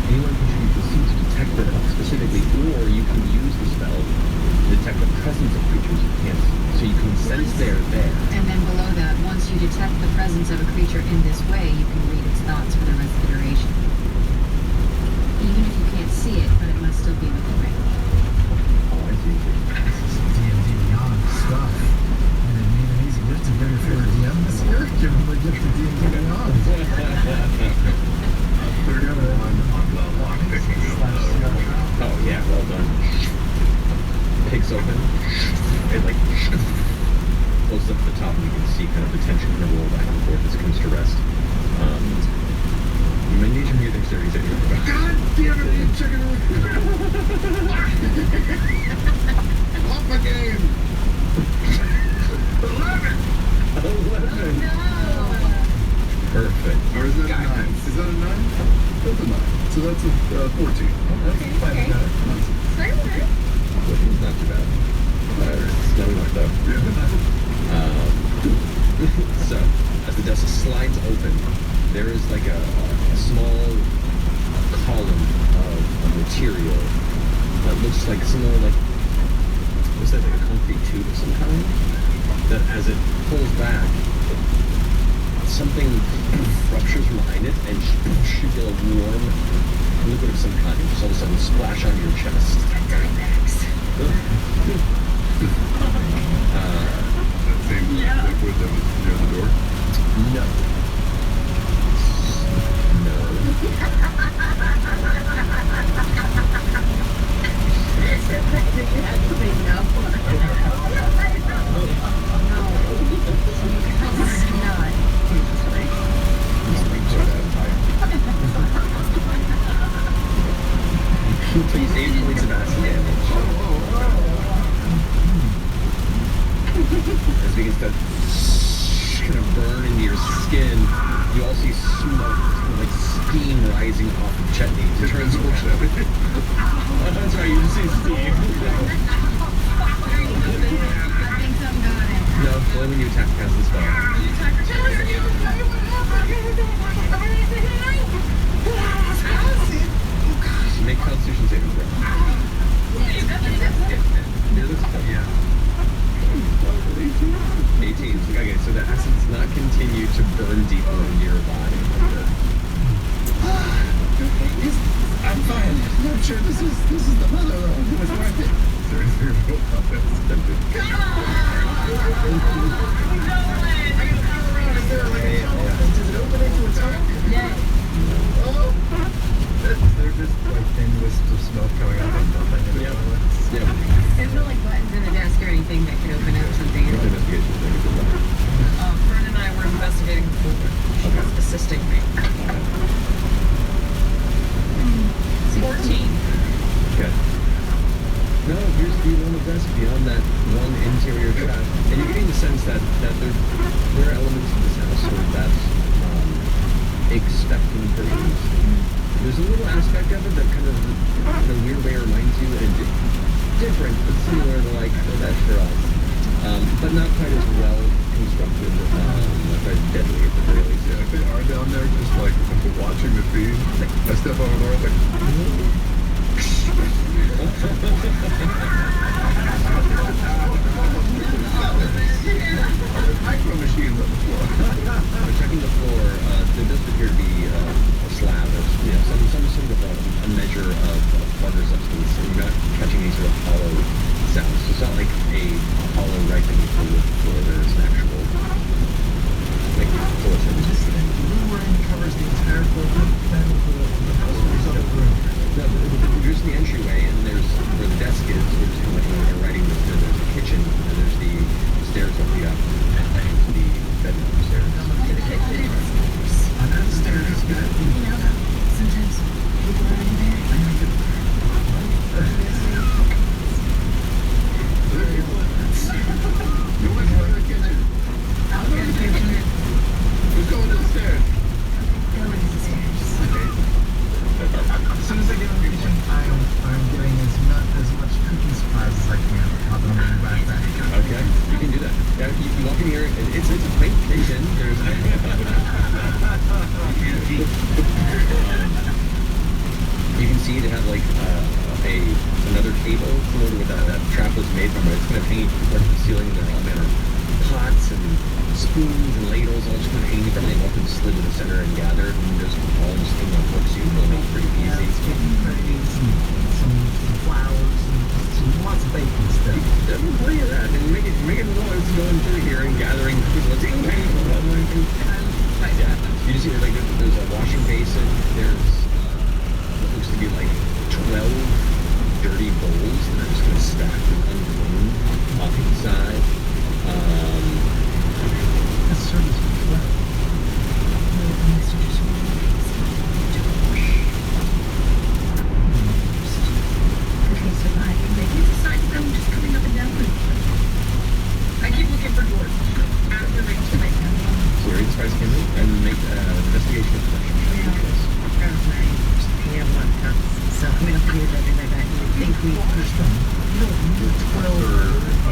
Anyone can choose to see to detect their thoughts specifically, or you can use the spell to detect the presence of creatures you can't see. So you can sense they're there. And then below that, once you detect the presence of a creature in this way, you can read its thoughts for the rest of the duration. Even if you can't see it, but it must still be within range. Oh, I see. This is D&D Beyond stuff. And it made an easy gift to bring if you're a DM this year. Give them a gift of D&D Beyond. 31 on the lock picking of the Oh yeah, well done. Picks open. It like goes up to the top, and you can see kind of the tension kind of roll back and forth as it comes to rest. You may need to hear dexterity saving throw. God damn it, you chicken! Off my game! 11! 11. Perfect. Or is that a 9? Is that a 9? That's a 9. So that's a 14. Okay. Which is not too bad. It's not enough though. So, as the desk slides open, there is like a small column of material that looks like similar, like, what's that, like a concrete tube of some kind? That as it pulls back, something ruptures behind it and should feel a warm liquid of some kind, just all of a sudden splash onto your chest. That same liquid that was near the door? No. Takes 8 points of acid damage. As it begins to kind of burn into your skin, you all see smoke, kind of like steam rising off of Chetney. It turns around. That's right, you just see steam. No, only when you attack cast the spell. Make Constitution saving throw. Yeah. 18. Okay, so the acid does not continue to burn deeper into your body. I'm fine. I'm sure this is the mother though. It was worth it. There is zero offense attempted. Is there like a tunnel? Does it open into a tunnel? Yeah. Oh! They're just like thin wisps of smoke coming out of nothing in the Yep. toilets. Yep. There's no like buttons in the desk or anything that could open up something. Make an investigation check if you'd like. Fern and I were investigating the folder. She was assisting me. 14. Okay. No, it appears to be one of the best beyond that one interior trap. And you're getting the sense that there are elements of this household that expecting persons. There's a little aspect of it that kind of in a weird way reminds you, and different, but similar to like that for us. But not quite as well constructed, not quite as deadly at the very least. Yeah, if they are down there just like watching the feed, I step over there like, micro machines on the there does appear to be a slab or some sort of a measure of harder substance, and you're not catching any sort of hollow sounds. So it's not like a hollow right beneath the wood floor. There's an actual like floor surface. The blue ring covers the entire floor plan of the house, or is that the room? No, there's the entryway, and there's where the desk is. There's kind of like a writing room. There's the kitchen, and there's the stairs up the up, and the bedroom upstairs. On that stairs is good. You know, sometimes people are in there. I'm gonna get You want to go to the kitchen? I'll go to the kitchen. Who's going to the stairs? Go into the stairs. As soon as I get in the kitchen, I'm getting as much cooking supplies as I can. I'll go in the backpack. Okay, you can do that. Yeah, you walk in here, and it's a quaint kitchen. There's you can see they have like another table similar to what that trap was made from. It's kind of hanging from the ceiling. There are all manner of pots and spoons and ladles all just kind of hanging from it. They walk to the slit in the center and gather. And there's all just things on hooks. You can really make it pretty Yeah, easy. it's cooking trays and some flowers and lots of baking stuff. Where you're at, and making noise going through here and gathering. Yeah, you just see there's a washing basin. There's what looks to be like 12 dirty bowls that are just kind of stacked and unclean off to the side. That's service for 12. Okay, so maybe decide to go just coming up and down. I keep looking for doors. After they make them. So read Spice Kindle and make an investigation of So, I mean, I'm here to everything like that. You would think we pushed them. You don't need 12 I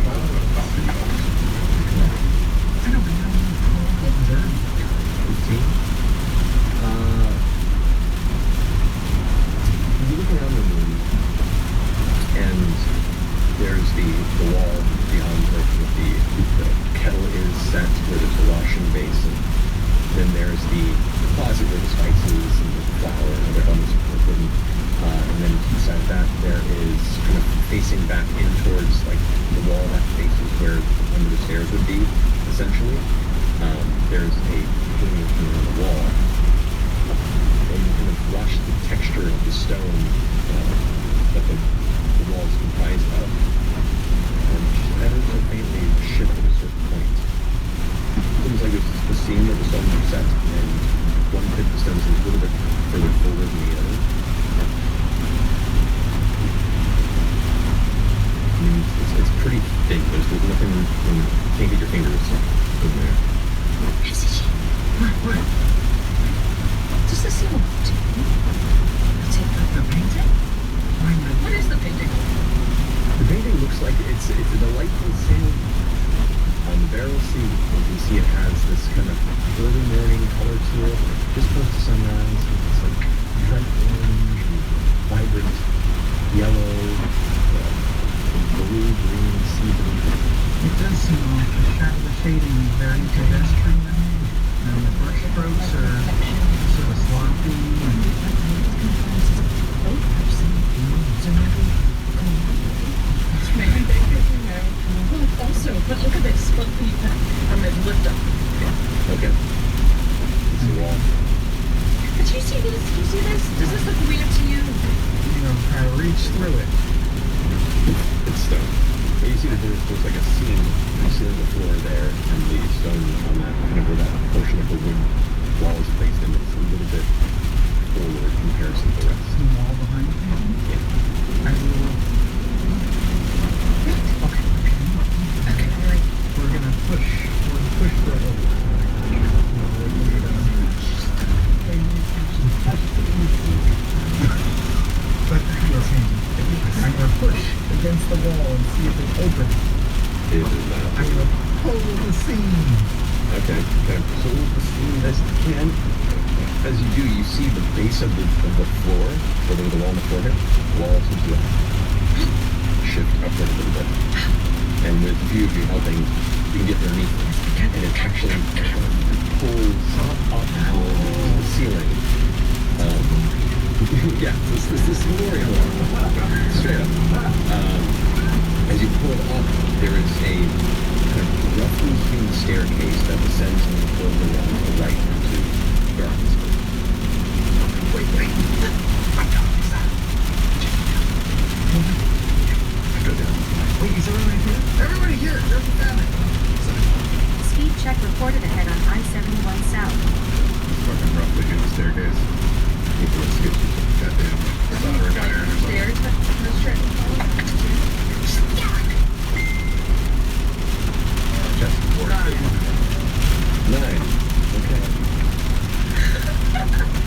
don't know. 15. You look around the room, and there's the wall beyond where the kettle is set, where there's a washing basin. Then there's the closet where the spices and the flour and other elements are put in. And then inside that, there is kind of facing back in towards like the wall that faces where under the stairs would be, essentially. There's a painting on the wall. And you kind of watch the texture of the stone that the wall is comprised of. And just ever so faintly shift at a certain point. Seems like it's the seam where the stones are set, and one pit of the stones is a little bit further forward than the other. It's pretty thin. There's nothing, you can't get your fingers in there. What? Does this seem to take The painting? What is the painting? The painting looks like it's a delightful scene. On the barrel seat, you can see it has this kind of early morning color to it, just close to sunrise. It's like bright orange and vibrant yellow, blue, green, sea blue. It does seem like the shading is very pedestrian, and the brush strokes are sort of sloppy. Maybe they could, also, but look at this. Look, I'm going to lift up. Okay. It's a wall. But you see this? You see this? Does this look weird to you? You know, kind of reach through it. It's stone. But you see that there's like a seam you see on the floor there, and the stone on that, kind of where that portion of the wood wall is placed in, it's a little bit forward in comparison to the rest. The wall behind you. Yeah. I will. Okay, all right. We're gonna push the But yes, I'm gonna push against the wall and see if it's open. It is not. I'm gonna pull the seam. Okay, kind of pull the seam as you can. As you do, you see the base of the floor, where there was a wall on the floor here. The wall seems to shift upward a little bit. And with a few of you helping, you can get underneath it. And it actually pulls up this memorial. Straight up. As you pull up, there is a kind of roughly hewn staircase that descends on the floor along the right into the gardens. Wait. I'm down. Is that? I go down. Wait, is everybody here? Everybody here! There's the family! Speed check reported ahead on I-71 South. Fucking roughly in the staircase. People let's get you some goddamn soldering iron or something. Stairs, but no strip. Chest board. 9. Okay.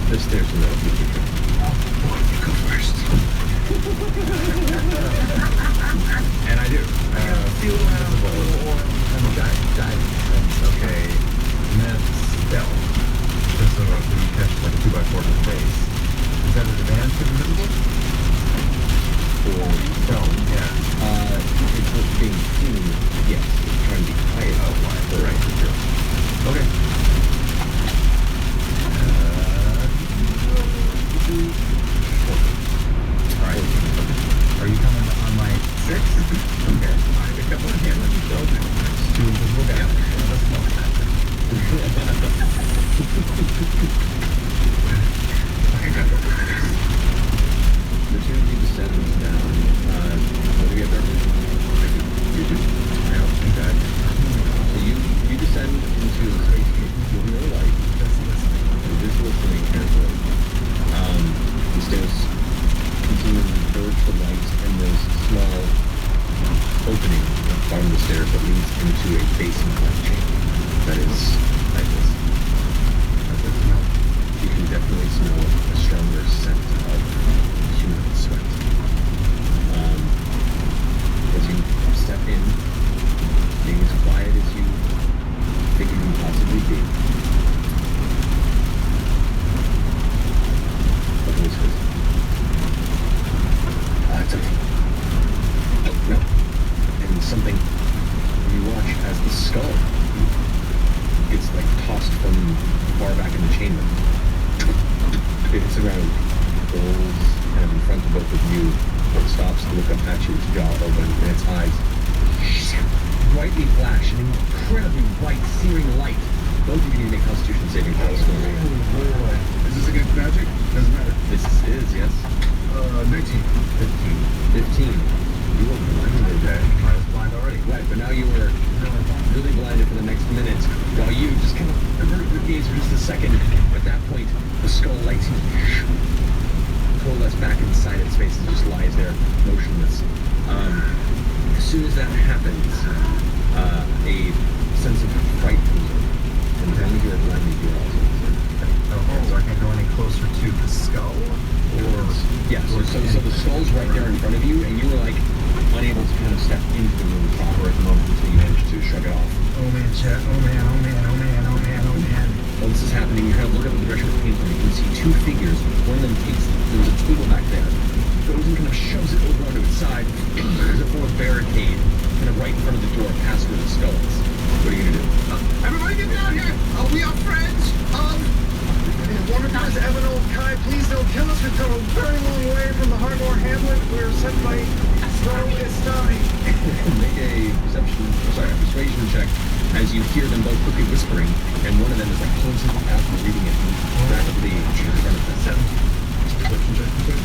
There's stairs in the future. You go first. And I do. Feel around a little oil. I'm diving. Okay. And that's stealth. Just so when you catch like a 2x4 in the face. Is that an advantage for invisible? Or Stealth, yeah. it's what's being seen, yes. It's trying to be quiet. Oh, why? Right, for sure. Okay. Alright. Are you coming on my 6? Okay. I picked up on a camera and showed it. It's 2 invisible guys. Let's go with that. I got it. The two of you descend down. What do you get there? You do. I don't think that. So you descend into the space with no light. You're just listening carefully. The stairs continue to diverge the lights, and there's a small opening at the bottom of the stairs that leads into a basin-like chamber that is like this. You can definitely smell a stronger scent of human sweat. As you step in, being as quiet as you think you can possibly be, the voice goes, it's empty. No. And something, you watch as the skull gets like tossed from far back in the chamber. It hits the ground, rolls kind of in front of both of you, but stops to look up at you, its jaw open, and its eyes brightly flash an incredibly white, searing light. Both of you need to make Constitution saving throws. Oh boy. Is this against magic? Doesn't matter. This is, yes. 19. 15. You were blinded. Okay. I was blind already. Right, but now you were really blinded for the next minute while you just kind of avert your gaze for just a second. At that point, the skull lights you coalesce back inside its face and just lies there motionless. As soon as that happens, a sense of fright comes over. And then you are blinded, you are also concerned. Okay, so I can't go any closer to the skull? Or... Yeah, so the skull's right there in front of you, and you were like unable to kind of step into the room proper at the moment until you managed to shrug it off. Oh man, chat. Oh man, oh man, oh man, oh man, oh man. While this is happening, you kind of look up at the direction of the painting, and you can see two figures. One of them there's a table back there, goes and kind of shoves it over onto its side, as if for a barricade, kind of right in front of the door, past where the skull is. What are you gonna do? Everybody get down here! We are friends! One of us, Evan Old Kai, please don't kill us. We've come a very long way from the Hardmore Hamlet. We're sent by Stroh Istani. Make a persuasion check as you hear them both quickly whispering, and one of them is like pulling something out and reading it rapidly in front of them. 7. Perception check, you said?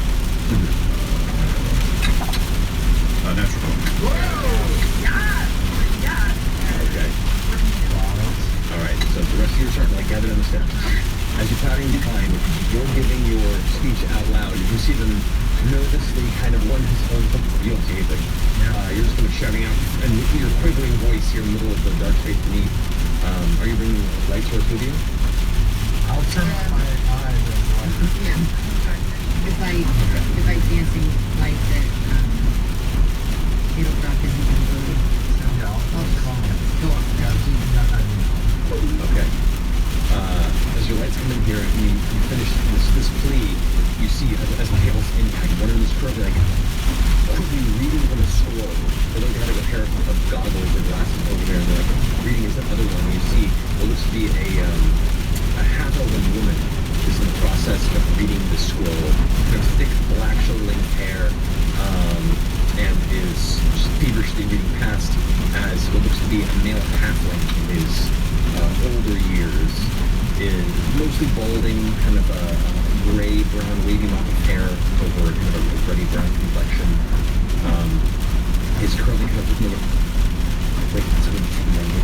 Natural. Whoa! Yeah! Okay. Alright, so the rest of you are starting to like gather on the steps. As you're chatting behind, you're giving your speech out loud. You can see them nervously kind of one his own. You don't see anything. You're just kind of shouting out, and with your quivering voice here in the middle of the dark space beneath. Are you bringing light source with you? I'll turn my eyes as well. Yeah. If I dancing like that, it'll drop his invisibility. So Yeah, I'll just go up. Okay. As your lights come in here and you finish this plea, you see as the tables impact, one of them is currently like quickly reading from a scroll. They're looking at a pair of goggles or glasses over there, and they're like reading as the other one. You see what looks to be a half-elven woman is in the process of reading the scroll. Kind of thick black shoulder-length hair, and is just feverishly reading past as what looks to be a male halfling in his older years, is mostly balding, kind of a gray-brown wavy mop of hair over kind of a ruddy brown complexion. Is currently kind of looking over. Wait, someone taking my name.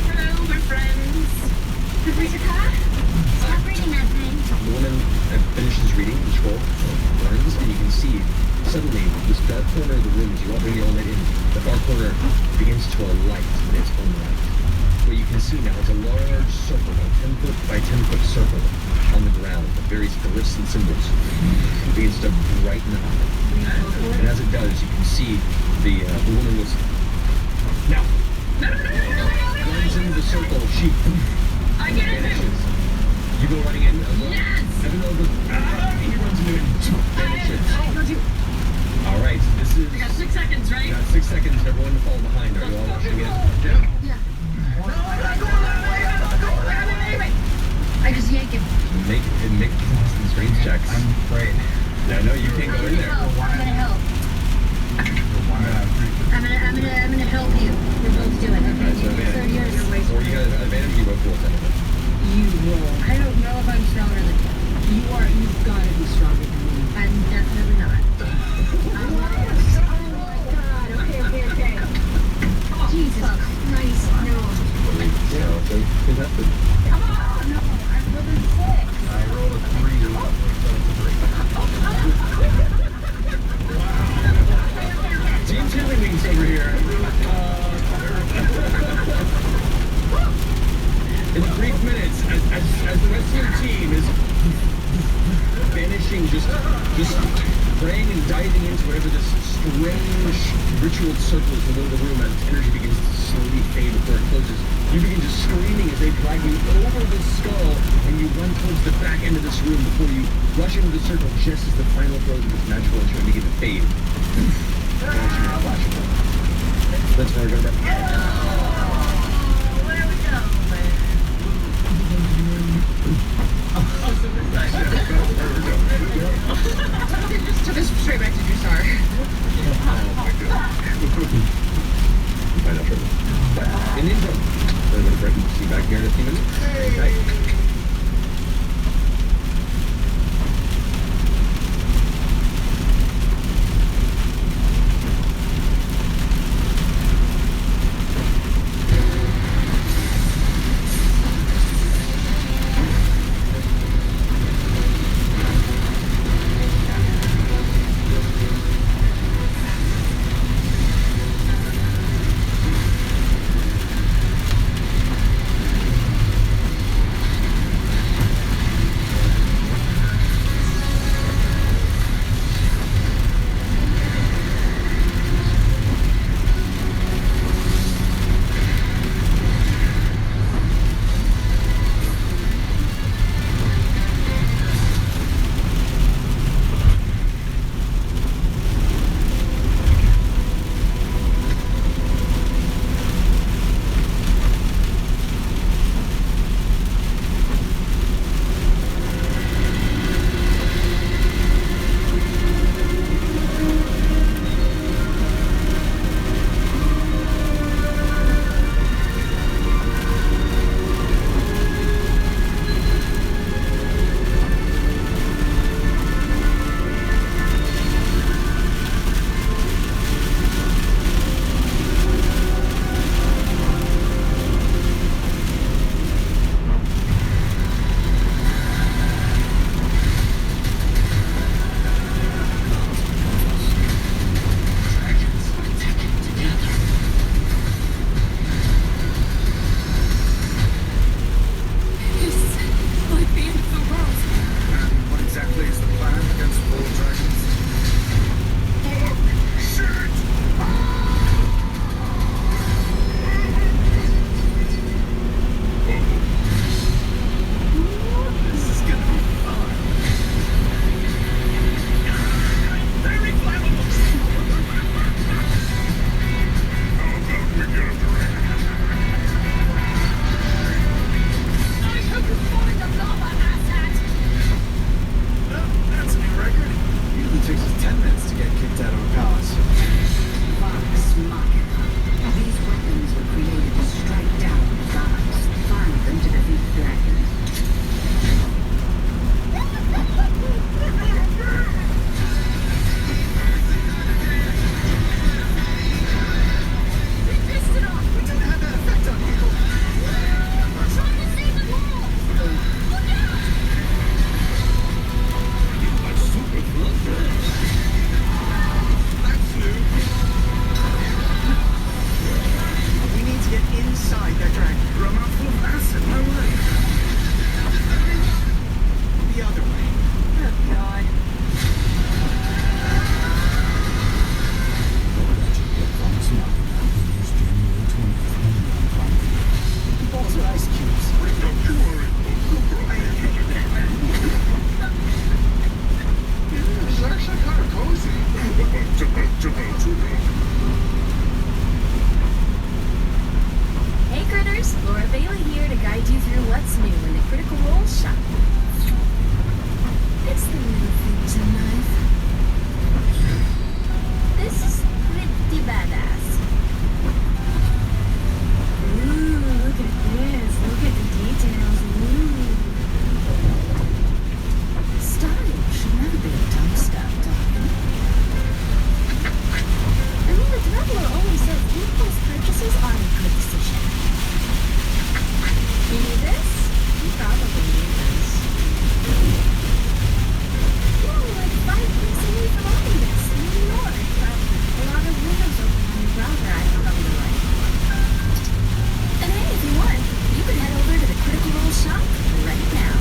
Hello, we're friends. Professor Carr? Stop reading that thing. The woman finishes reading the scroll, turns, and you can see suddenly this dark corner of the room, as you all bring your own light in, the far corner begins to alight in its own light. What you can see now is a large circle, a 10-foot by 10-foot circle on the ground with various fluorescent symbols. It begins to brighten up. And as it does, you can see the woman was now runs into the circle. She I get it. vanishes. You go running in alone. Yes. Evan over. He runs into it and vanishes. I go too. All right, this is. I got 6 seconds, right? You got 6 seconds. Everyone to fall behind. Are you all rushing in? Yeah. I just yank him. Make some strength checks. I'm afraid. I know you can't go in there. I'm gonna help. I'm gonna help you. We're both doing it. Alright, so advantage. Or you got advantage, you both roll technically. You roll. I don't know if I'm stronger than you. You've got to be stronger than me. I'm definitely not. Okay. Jesus Christ, no. Yeah, so contested. Come on, no. I rolled a 6. I rolled a 3. Team Tiddlywinks over here. In the brief minutes, as the rest of your team is vanishing, just praying and diving into whatever this strange ritual circle is within the room, as its energy begins to slowly fade before it closes, you begin just screaming as they drag you over the skull, and you run towards the back end of this room before you rush into the circle just as the final throws of this magical instrument begin to fade. That's where we're going to Where we go? It just took us straight back to Dressar. find out shortly. But in the intro, we're going to break. See you back here in a few minutes. Okay. a mouthful of acid. My life. The other way. Oh, God. Balls are ice cubes. This is actually kind of cozy. Hey, critters. Laura Bailey here to guide you through what's new in the Critical Role shop. It's the little things in life. This is pretty badass. Ooh, look at this. Look at the details. Ooh. Style should never be a dumb stuff, darling. I mean, the traveler always says impulse purchases are a good decision. You need this? You probably need this. You're only like 5 clicks away from owning this in New York. But a lot of windows open on your browser I probably like. And hey, if you want, you can head over to the Critical Role shop right now.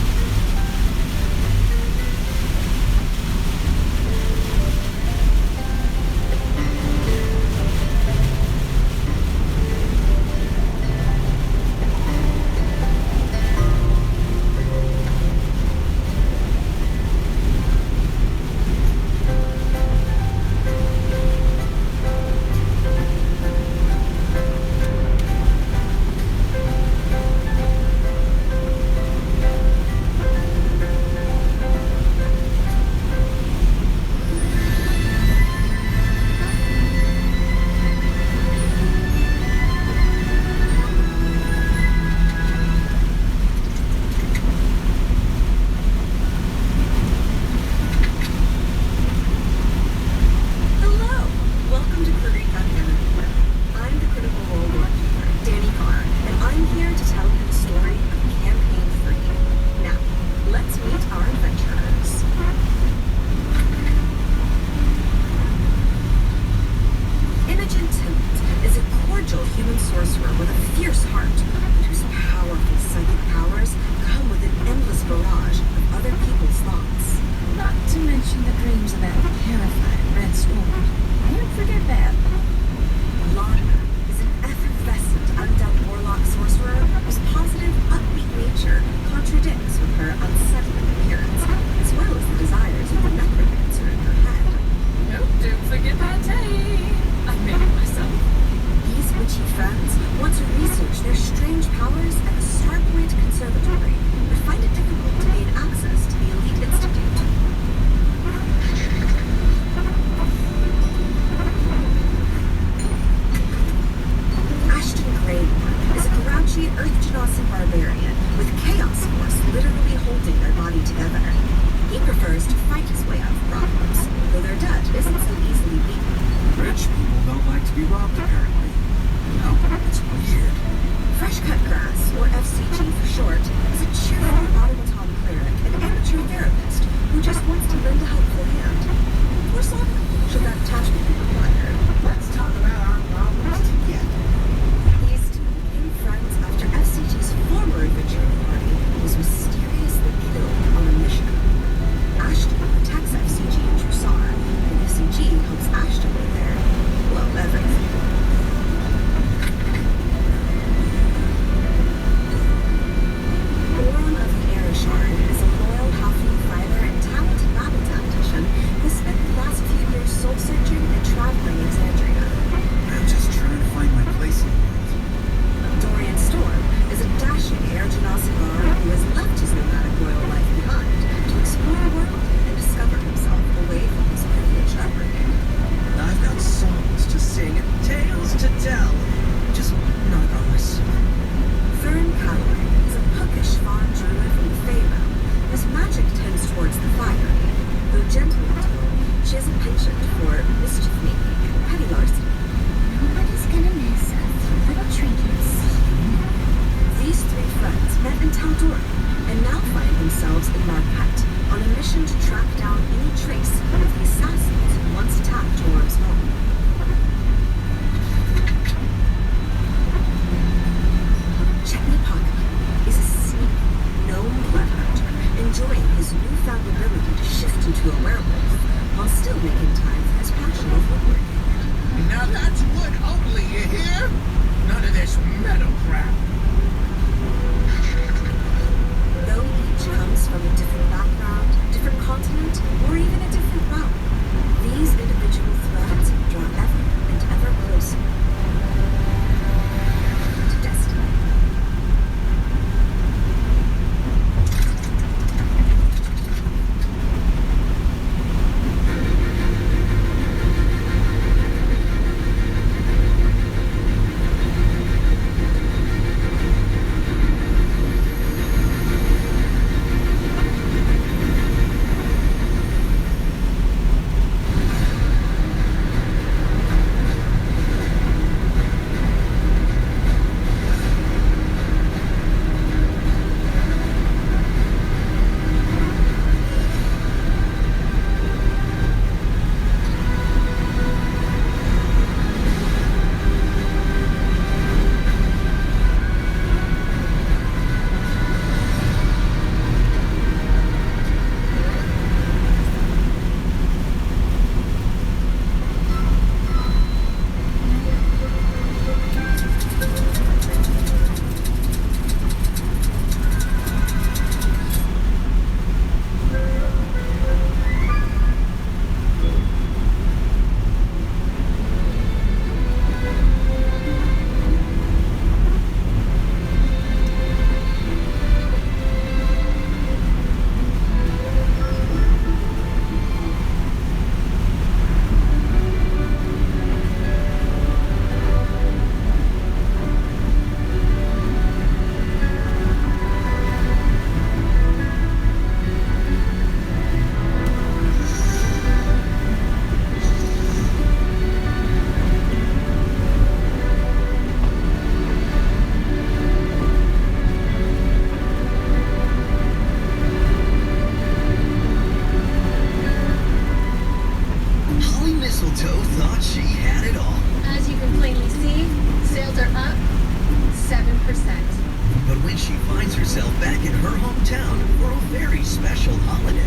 But when she finds herself back in her hometown for a very special holiday,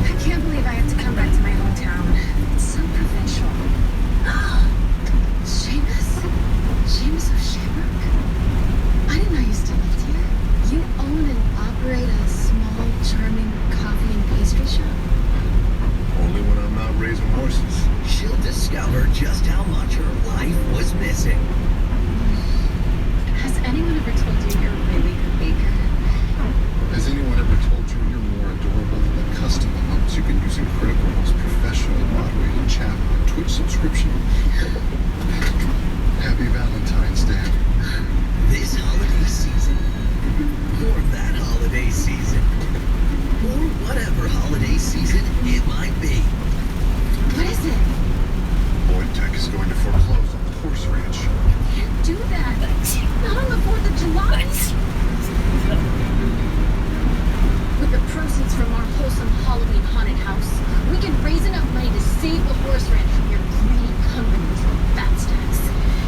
I can't believe I have to come back to my hometown. It's so provincial. Seamus? Seamus of Shamrock? I didn't know you still lived here. You own and operate a small, charming coffee and pastry shop? Only when I'm not raising horses. she'll discover just how much her life was missing. Has anyone ever told you you're really a baker? Has anyone ever told you you're more adorable than the custom amounts you can use in Critical Role's professional moderated chat on Twitch subscription? Happy Valentine's Day. This holiday season, or that holiday season, or whatever holiday season it might be. What is it? Boyd Tech is going to foreclose on the horse ranch. Can't do that. Not on the 4th of July. With the proceeds from our wholesome Halloween haunted house, we can raise enough money to save the horse ranch from your greedy companies with fat stacks.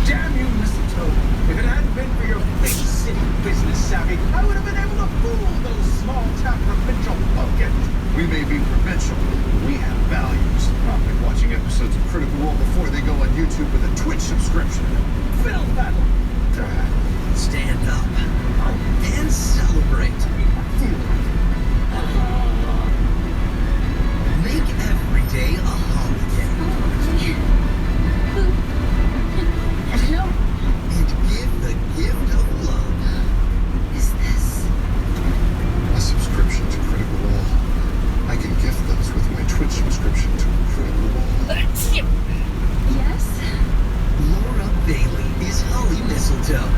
Damn you, Mistletoe! If it hadn't been for your big city business savvy, I would have been able to fool those small-town provincial pumpkins. We may be provincial, but we have values. I've been watching episodes of Critical Role before they go on YouTube with a Twitch subscription. Fiddle faddle! Stand up and celebrate. Make every day a holiday. Hello? And give the gift of love. Is this? A subscription to Critical Role. I can gift those with my Twitch subscription to Critical Role. Yes? Laura Bailey is Holly Mistletoe.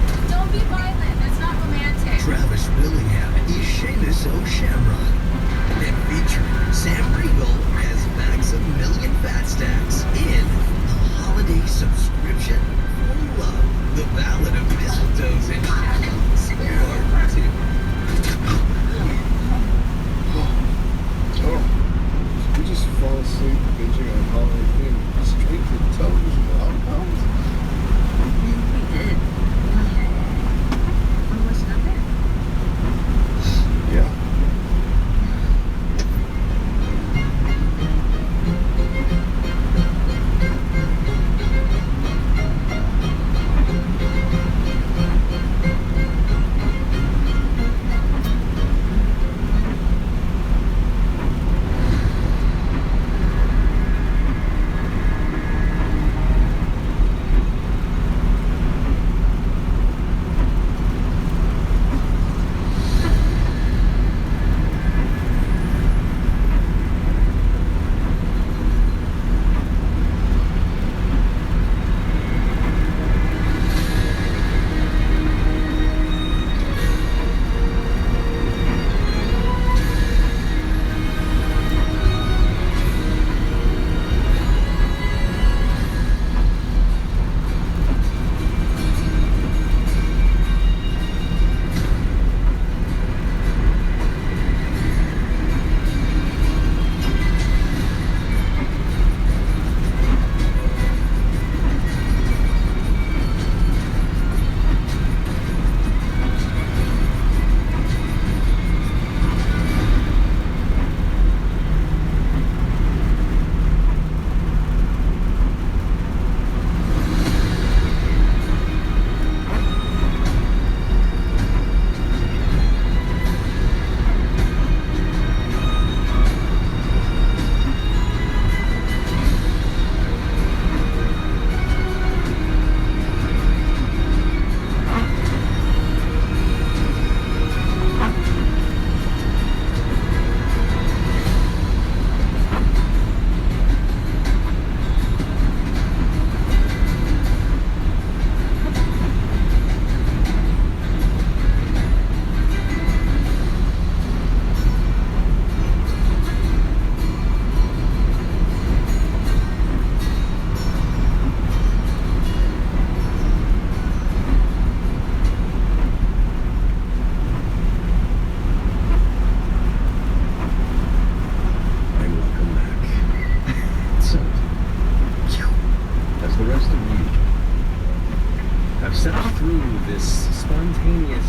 instantaneous,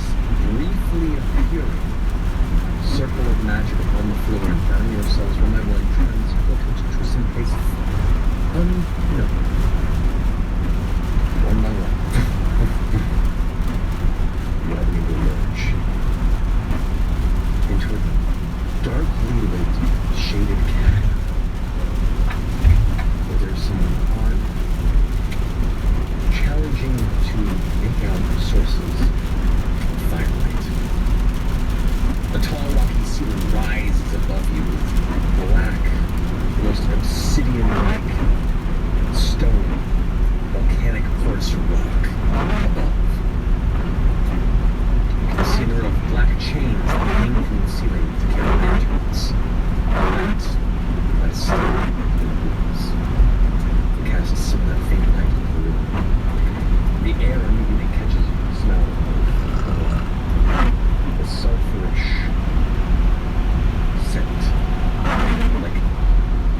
briefly appearing circle of magic upon the floor and found yourselves one by one transported to some place unknown. One by one. You have to emerge into a darkly lit, shaded cabin where there's someone on, challenging to make out the sources of firelight. A tall, rocky ceiling rises above you with black, almost obsidian-like stone, volcanic quartz rock above. You can see a number of black chains that hang from the ceiling to carry lanterns, lit by stone blues. It casts some of that faint light into the room. The air immediately catches the smell of the sulfurish scent, like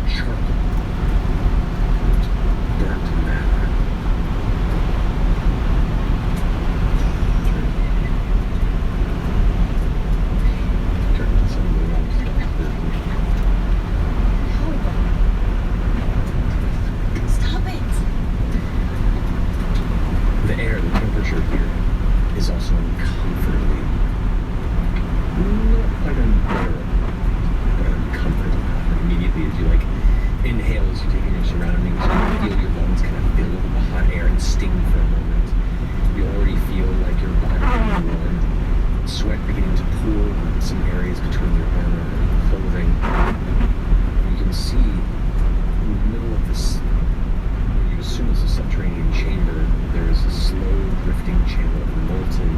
charcoal, burnt matter. Turn to some of the wrong stuff. Stop it! The air, the temperature here is also uncomfortably, not quite unbearable, but uncomfortable. Immediately as you inhale, as you take in your surroundings, you feel your lungs kind of fill with the hot air and sting for a moment. You already feel like your body being warm, sweat beginning to pool in some areas between your armor and clothing. You can see in the middle of this, what you assume is a subterranean chamber, there is a slow drifting channel of molten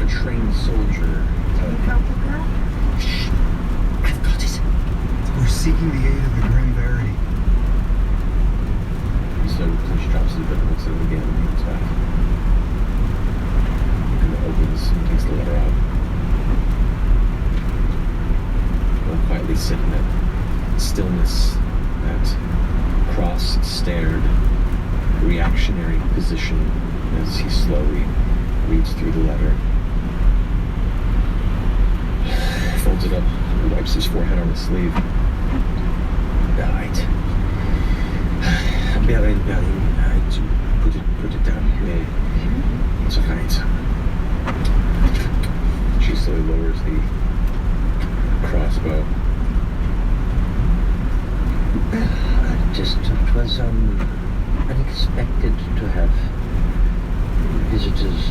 a trained soldier. Can you help with that? Shh! I've got it. We're seeking the aid of the Grim Verity. So she drops it a bit and looks at it again and hands back. And it opens and takes the letter out. We'll quietly sit in that stillness, that cross-stared, reactionary position as he slowly reads through the letter. Folds it up and wipes his forehead on his sleeve. All right. Baron, put it down. It's alright. She slowly lowers the crossbow. It was unexpected to have visitors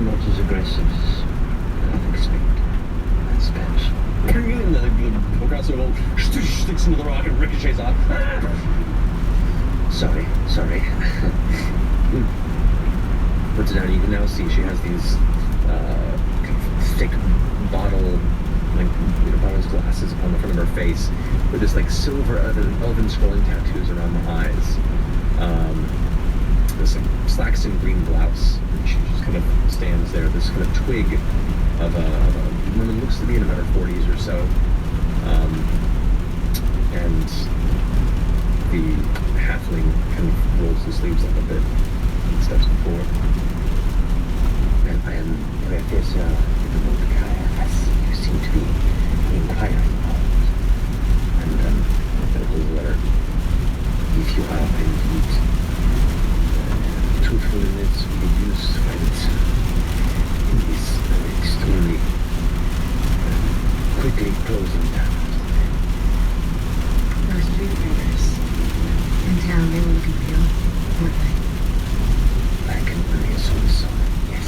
not as aggressive as unexpected, I suppose. And the crossbow sticks into the rock and ricochets off. Sorry. Puts it down. You can now see she has these kind of thick bottomless glasses on the front of her face with this like silver elven scrolling tattoos around the eyes. This like slacks and green blouse. And she just kind of stands there. This kind of twig of a woman, looks to be in about her 40s or so. And the halfling kind of rolls the sleeves up a bit and steps forward. And I am Professor Mordecai, as you seem to be inquiring about. And I'll put the letter. if you are indeed truthful in it, we use it in this extremely quickly closing down. Those street raiders in town, they were looking for you, weren't they? I can only assume so, yes.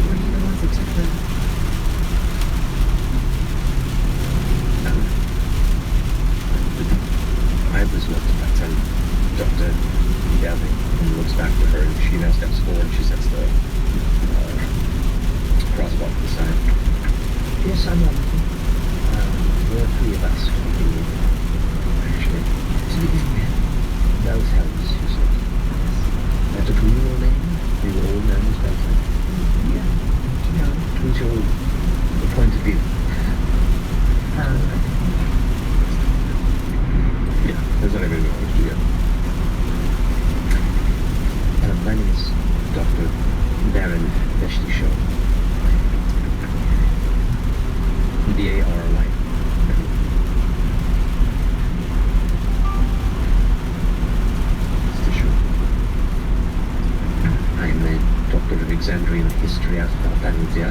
Were you the ones that took the... I was not, but Dr. Gavin looks back to her and she now steps forward and she sets the crossbow to the side. Yes, I'm one of them. There are three of us to begin with, actually. to begin with? Those helps, you said. That's a communal name? We were all known as that. Yeah. No. Who's your point of view? Yeah, there's not even knowledge to yet. My name is Dr. Baron Vestishow. B-A-R-Y. I'm a doctor of Exandrian history out of Valencia,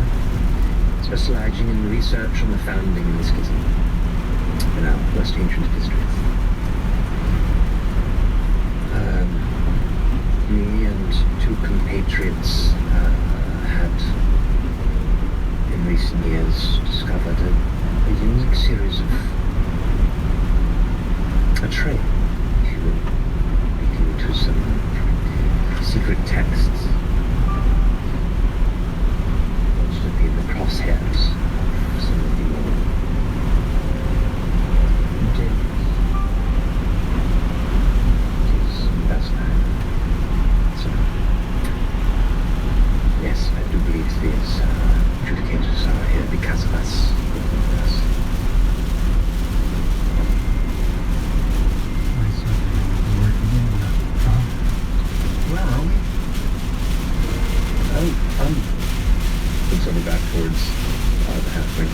specializing in research on the founding and the schism in our most ancient history. Me and two compatriots had, in recent years, discovered a unique series of a trail, if you will, leading to some secret texts. Those would be in the crosshairs of some of the dangers. It is fascinating. So, yes, I do believe these adjudicators are here because of us. Yes. Where are we? Looks over back towards the halfling.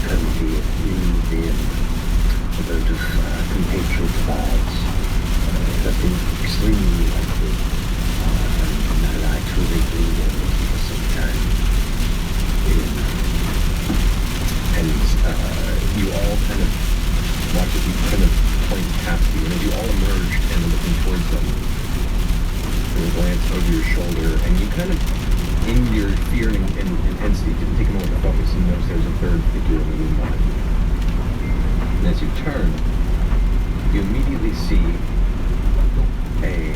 Currently in the abode of compatriot files. It has been extremely likely, and I truly agree with it for some time. And you all kind of watch as you kind of point past you, and as you all emerge and are looking towards them, you glance over your shoulder, and you kind of, in your fear and intensity, didn't take a moment to focus and notice there's a third figure in the room behind you. And as you turn, you immediately see a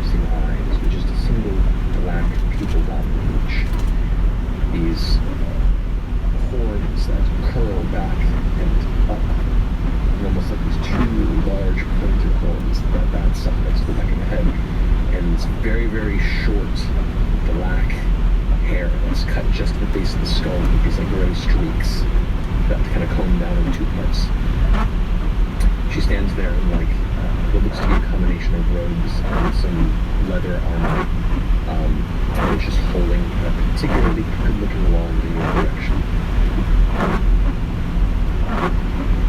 piercing eyes with just a single black pupil dot each. These horns that curl back and up, and almost like these two large pointed horns that separates the back of the head. And it's very, very short black hair that's cut just at the base of the skull with these like gray streaks that kind of comb down in two parts. She stands there in like what looks to be a combination of robes and some leather armor. And it's just holding a particularly good-looking wand in your direction.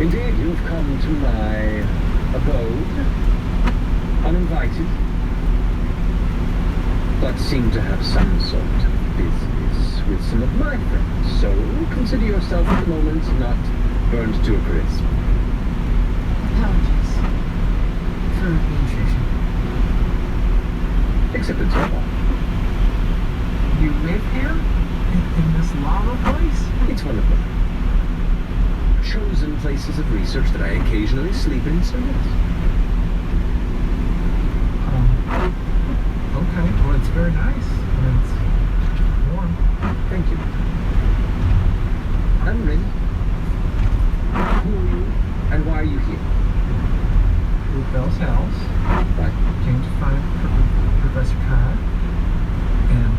Indeed, you've come to my abode, uninvited, but seem to have some sort of business with some of my friends. So consider yourself at the moment not burned to a crisp. Apologies for the intrusion. Accepted so far. You live here? In this lava place? It's one of my chosen places of research that I occasionally sleep in, so yes. Okay, well it's very nice. And it's warm. Thank you. I'm ready. Who are you, and why are you here? Bell's house. Right. Came to find Professor Kai. And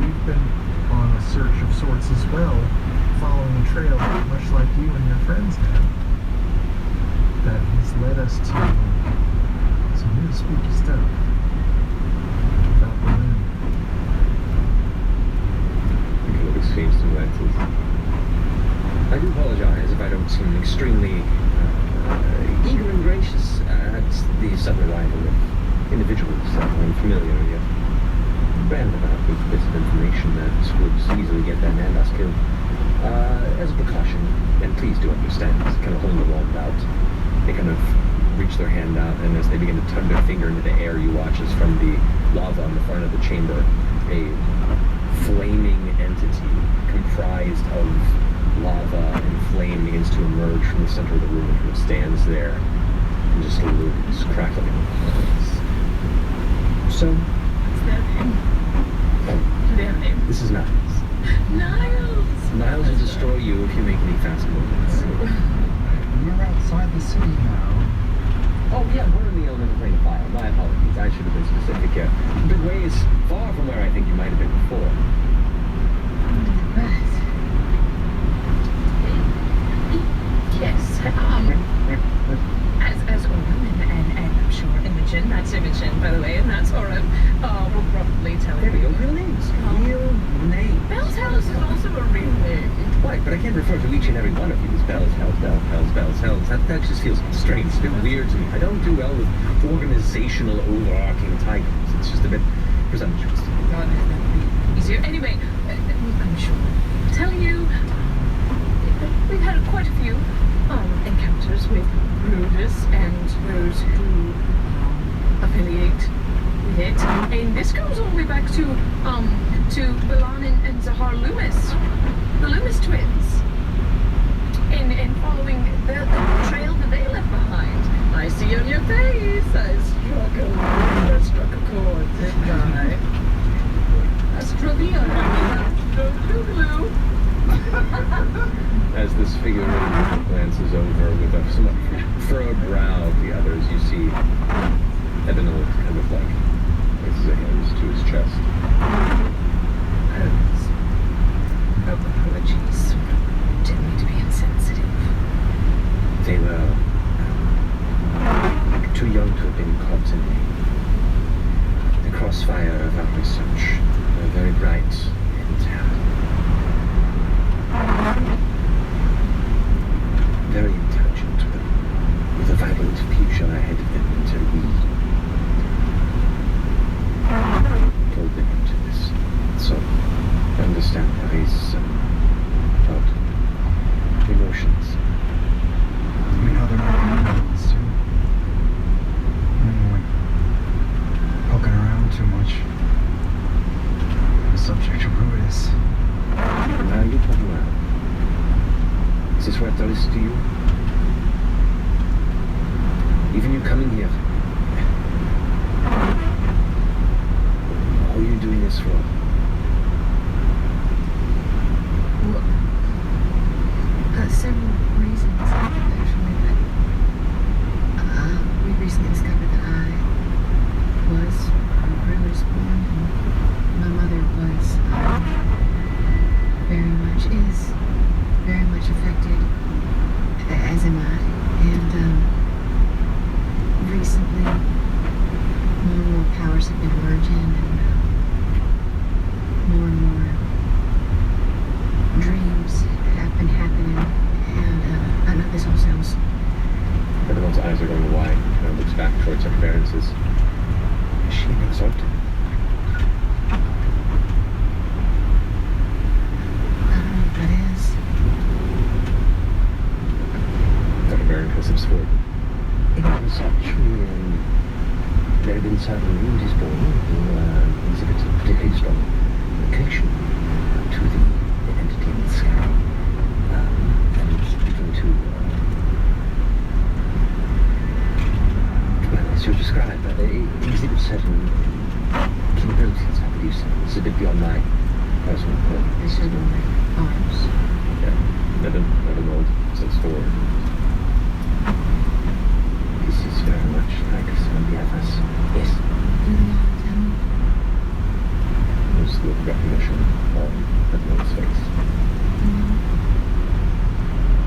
we've been on a search of sorts as well, following a trail much like you and your friends have. That has led us to some really spooky stuff about the moon. You can look exchange some glances. I do apologize if I don't seem extremely eager and gracious at the sudden arrival of individuals that are unfamiliar yet roundabout with bits of information that would easily get them and us killed. As a precaution, and please do understand, kind of holding the wand out, they kind of reach their hand out, and as they begin to tug their finger into the air, you watch as from the lava on the front of the chamber, a flaming entity comprised of lava and flame begins to emerge from the center of the room and kind of stands there and just looms, crackling. So, What's their name? Do they have a name? this is Niles. Niles! Niles will destroy you if you make any fast movements. We're outside the city now. Oh yeah, we're in the elemental plane of fire. My apologies, I should have been specific here. The way is far from where I think you might have been before. Yes. As Oren and I'm sure Imogen, that's Imogen by the way, and that's Oren, will probably tell you. There we go, real names. Real names. Bell's House is also a real name. Right, but I can't refer to each and every one of you as Bell's House, Bell's House. That just feels strange. It's a bit weird to me. I don't do well with organizational overarching titles. It's just a bit presumptuous. God, that would be easier. Anyway, I'm sure I'll tell you, we've had quite a few encounters with Rudis and those who affiliate with it. And this goes all the way back to Milan and Zahar Loomis, the Loomis twins. And following the trail that they left behind. I see on your face, I struck a chord, didn't I? I struck the iron, I struck the glue. As this figurine glances over with a somewhat furrowed brow of the others, you see Ebenil kind of like raises a hand to his chest. Apologies. Didn't mean to be insensitive. They were too young to have been caught in the crossfire of our research. They were very bright and very intelligent, but with a vibrant future ahead of them until we pulled them into this. So, I understand there is emotions. We know there might be other ones too. Like poking around too much. The subject of Rudis. Now you're talking about. Is this what that is to you? Even you coming here. this for? Well, several reasons, actually, but we recently discovered that I was a bruiser's born, and my mother was very much affected, as am I, and recently more and more powers have been emerging, and more dreams have been happening, and I know this all sounds... Everyone's eyes are going wide, kind of looks back towards Dr. Barron and says, is she an exalted? I don't know what that is. Dr. Barron kind of steps forward. It was actually there had been certain rules born who exhibited a particularly strong connection to the entity in the sky. And began to, well, as you described, they exhibit certain capabilities, I believe. It's a bit beyond my personal purview. They showed on my arms. Yeah, Nevermold steps forward. This is very much like some of the others. Yes. Do they all tell me? There's a look of recognition on Nevermold's face.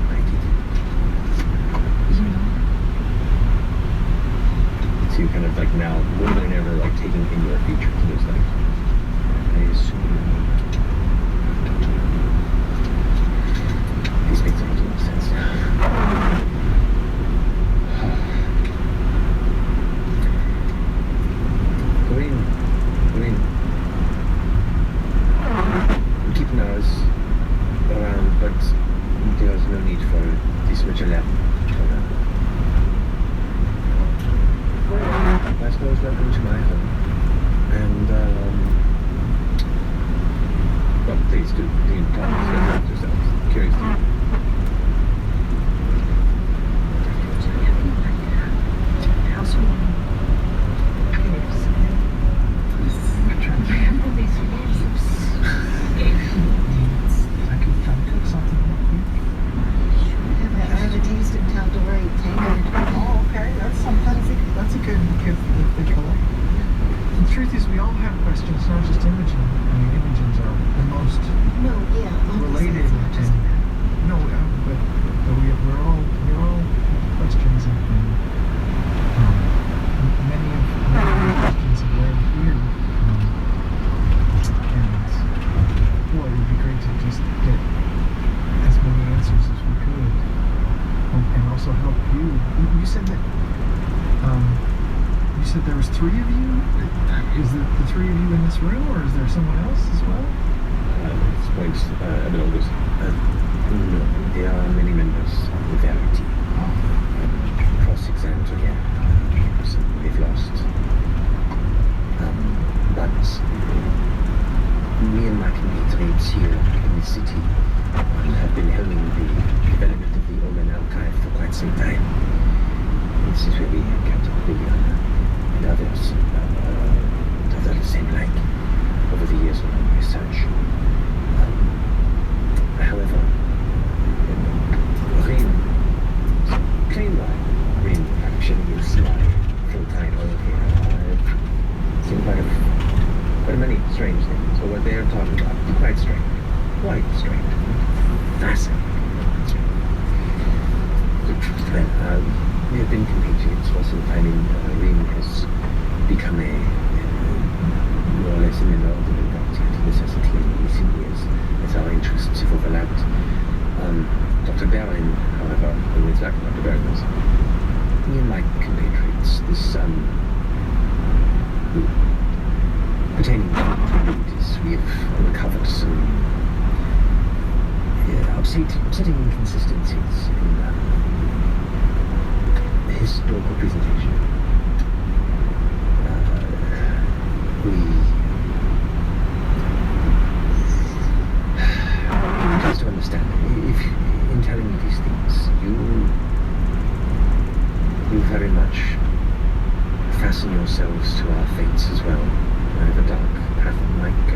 I did. You know? So you kind of like now, more than ever, like taking in your features. There's like, I assume. This makes a lot more sense now. Green. I'm keeping ours around, but there's no need for this much left for now. I suppose welcome to my home. And, well, please do continue to talk about yourselves. Curious to know. Housewarming. I can cook something real quick. I have a taste of Tal'Dorei tainted. Oh, okay. That's a good gift that they collect. The truth is, we all have questions, not just Imogen. I mean, Imogen's are the most No, yeah, obviously related, it's not just and no, but we're all have questions, and many of the questions have led here. And boy, it would be great to just get as many answers as we could, and also help you. You said that. You said there was 3 of you. Is it the 3 of you in this room, or is there someone else as well? This point, Evan goes, no, there are many members of the Verity. Cross-examined again. They've lost. But me and my compatriots here in the city have been helming the development of the Omen Archive for quite some time. This is where we encountered Liliana and others of the same like over the years of my research. However, Rin, plain Rin actually is my full-time over here. I've seen quite many strange things, but what they are talking about, quite strange. Fascinating. Well, we have been compatriots for some time, and Rin has become more or less a member of the Verity to necessity in recent years, as our interests have overlapped. Dr. Barron, however, when it's back to Dr. Barron, was me and my compatriots, this, pertaining to communities, we have uncovered some upsetting inconsistencies in historical presentation. Just to understand, if in telling me these things, you very much fasten yourselves to our fates as well. I have a dark telepath-like.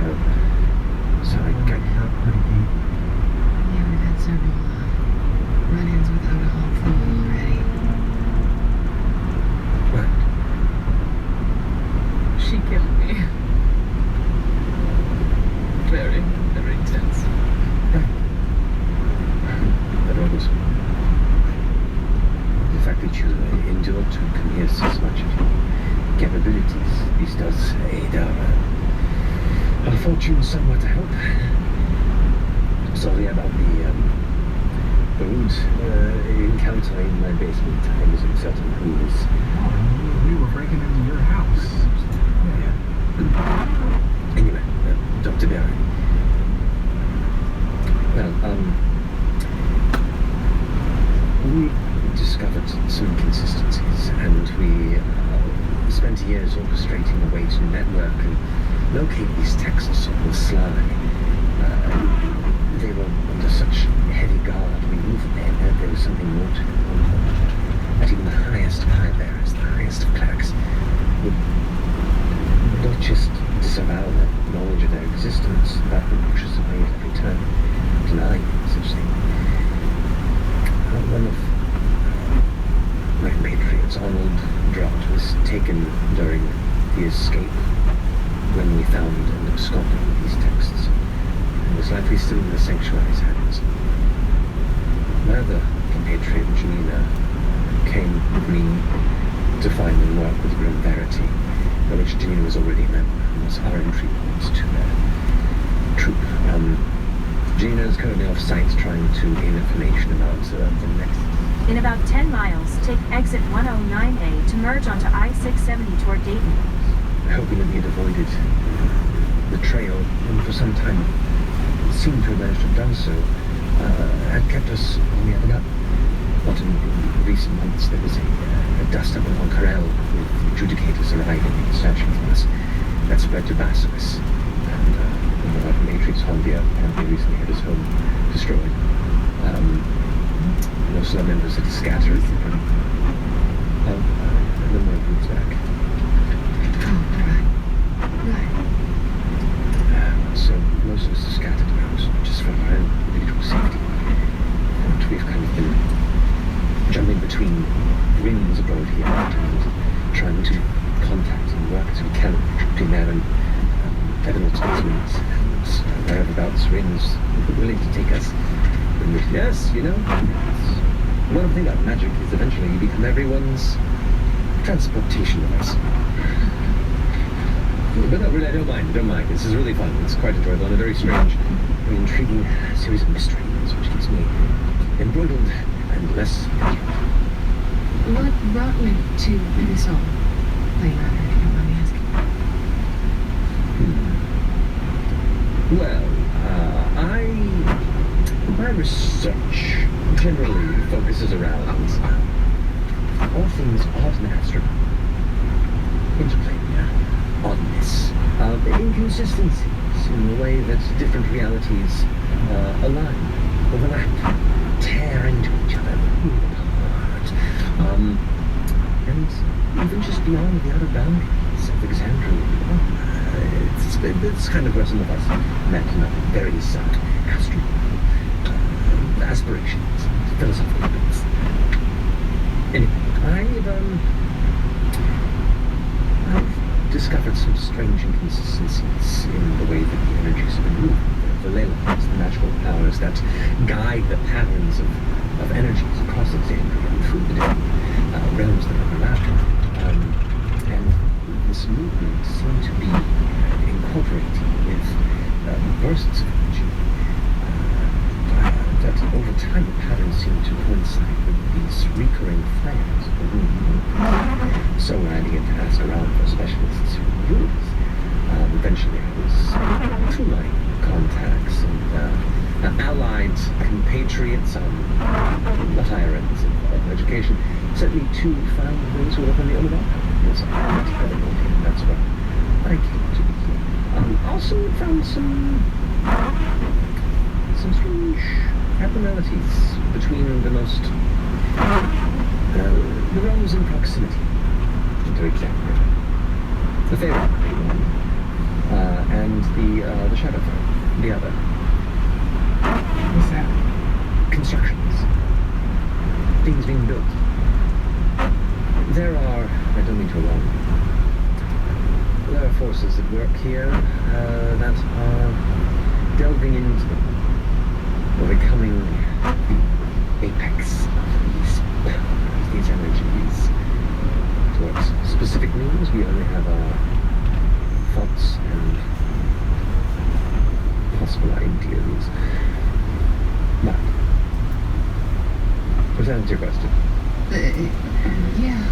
So I got pretty deep. Yeah, we've had several run-ins with alcohol fluid already. Right. She killed me. Very, very intense. But always, the fact that you endured to come here so much of your capabilities, this does aid our fortune somewhat to help. Sorry about the rude encounter in my basement. I was uncertain who was. Oh, we were breaking into your house. Yeah. Anyway, Dr. Barry. Well, we discovered some inconsistencies, and we spent years orchestrating a way to network and locate these texts on the sly. They were under such heavy guard, we knew from there was something more to them. That even the highest of high bearers, the highest of clerics, would not just disavow their knowledge of their existence, that would push us away at every turn, denying such thing. One of my compatriots, Arnold Drott, was taken during the escape when we found and absconded with these texts, and was likely still in the sanctuary's hands. My other compatriot, Janina, came with me to find and work with Grim Verity, of which Janina was already a member, and was our entry point to their troop. Janina is currently off-site trying to gain information about the next. In about 10 miles, take exit 109A to merge onto I-670 toward Dayton. Hoping that we had avoided the trail, and for some time seemed to have managed to have done so, had kept us on the up and up. But in recent months there was a dust-up on Corel with adjudicators arriving and searching for us. That spread to Basilis, and one of our compatriots, Hondia, apparently recently had his home destroyed. Most of our members had scattered from a number of groups back. Oh, right. So most of us are scattered about just for our own individual safety. And we've kind of been jumping between rings abroad here and trying to contact and work as we can between there and Evernote Spaceman's and whereabouts rings willing to take us. And yes, you know, one of the things about magic is eventually you become everyone's transportation device. But no, really, I don't mind. This is really fun. It's quite enjoyable and a very strange, very intriguing series of mysteries, which keeps me embroiled and less. What brought you to this all? Lane Runner, if you don't mind me asking. Well, my research generally focuses around all things art and astronomy. Interplay oddness, inconsistencies in the way that different realities align, overlap, tear into each other, apart, and even just beyond the outer boundaries of Exandria. It's kind of where some of us met in our various astronomical aspirations, philosophical bits. Anyway, I've discovered some strange inconsistencies in the way that the energies have been moved, the ley lines, the magical powers that guide the patterns of energies across Exandria and through the different realms that overlap. And this movement seemed to be incorporating with bursts of energy. That over time the patterns seemed to coincide with these recurring flares of the room. So when I began to ask around for specialists who knew this, eventually I was, through my contacts and allied compatriots on the higher ends of education, sent me to find those who work on the other patterns. And that's where I came to be here. Also found some strange abnormalities between the most the realms in proximity to Exandria. The favorite one and the shadow phone, the other. What's that? Constructions. Things being built. There are, I don't mean to alarm you, there are forces at work here that are delving into or becoming the apex of these powers, these energies. Towards specific means, we only have our thoughts and possible ideas. But, was that answer your question? Yeah.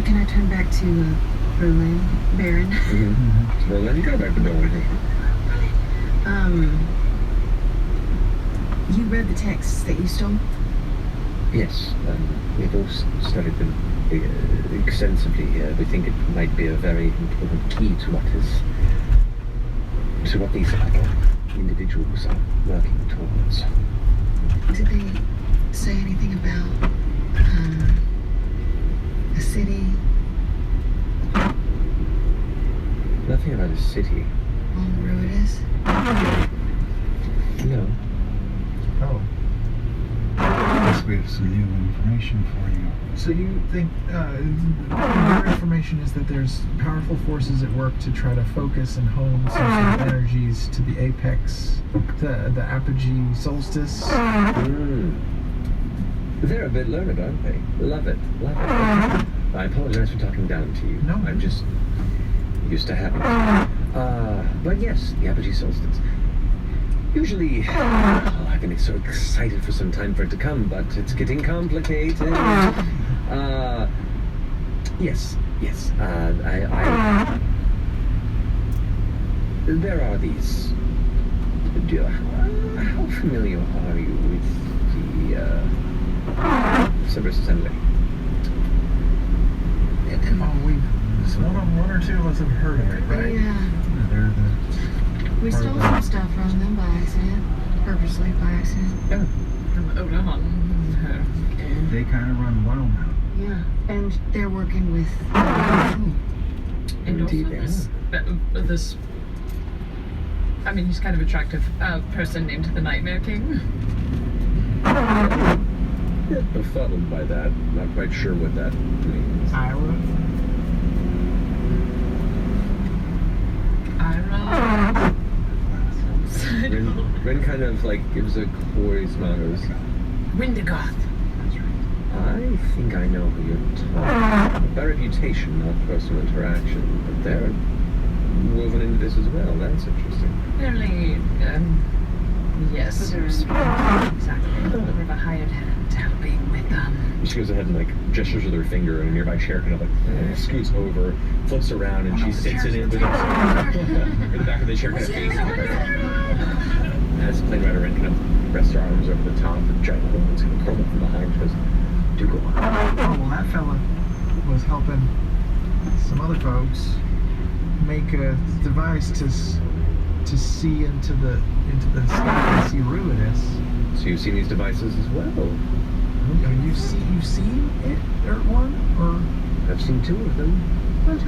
Can I turn back to Berlin, Baron? Mm-hmm. Berlin, go back to Berlin. You read the texts that you stole? Yes, we've all studied them extensively here. We think it might be a very important key to what these individuals are working towards. Did they say anything about a city? Nothing about a city. All ruinous? No. Oh. I guess we have some new information for you. So you think your information is that there's powerful forces at work to try to focus and hone some sort of energies to the apex, the apogee solstice? They're a bit learned, aren't they? Love it, love it. I apologize for talking down to you. No. I'm just used to having it. But yes, the apogee solstice. Usually, I've been so excited for some time for it to come, but it's getting complicated. Yes. There are these. How familiar are you with the Cerberus Assembly? One or two of us have heard of it, right? Yeah. They're We stole some stuff from them by accident. Purposely by accident. Yeah. From Odahan. they kind of run wild now. Yeah. And they're working with And also Indeed, this, I mean, he's kind of attractive person named the Nightmare King. Befuddled by that. Not quite sure what that means. Ira? Ren kind of like gives a coy smile. Goes, Windigoth. I think I know who you're talking about. By reputation, not personal interaction. But they're woven into this as well. That's interesting. Apparently, yes. Exactly. We have a hired hand helping with She goes ahead and like gestures with her finger, and a nearby chair kind of like scoots over, flips around, and she sits in it with her in the back of the chair, kind of facing her. As the plane rider in kind of rests her arms over the top, the giant horns kind of curl up from behind. She goes, "Do go on." Oh, well, that fella was helping some other folks make a device to see into the sky and see Ruinous. So you've seen these devices as well. You've seen it or one or? I've seen two of them. Well,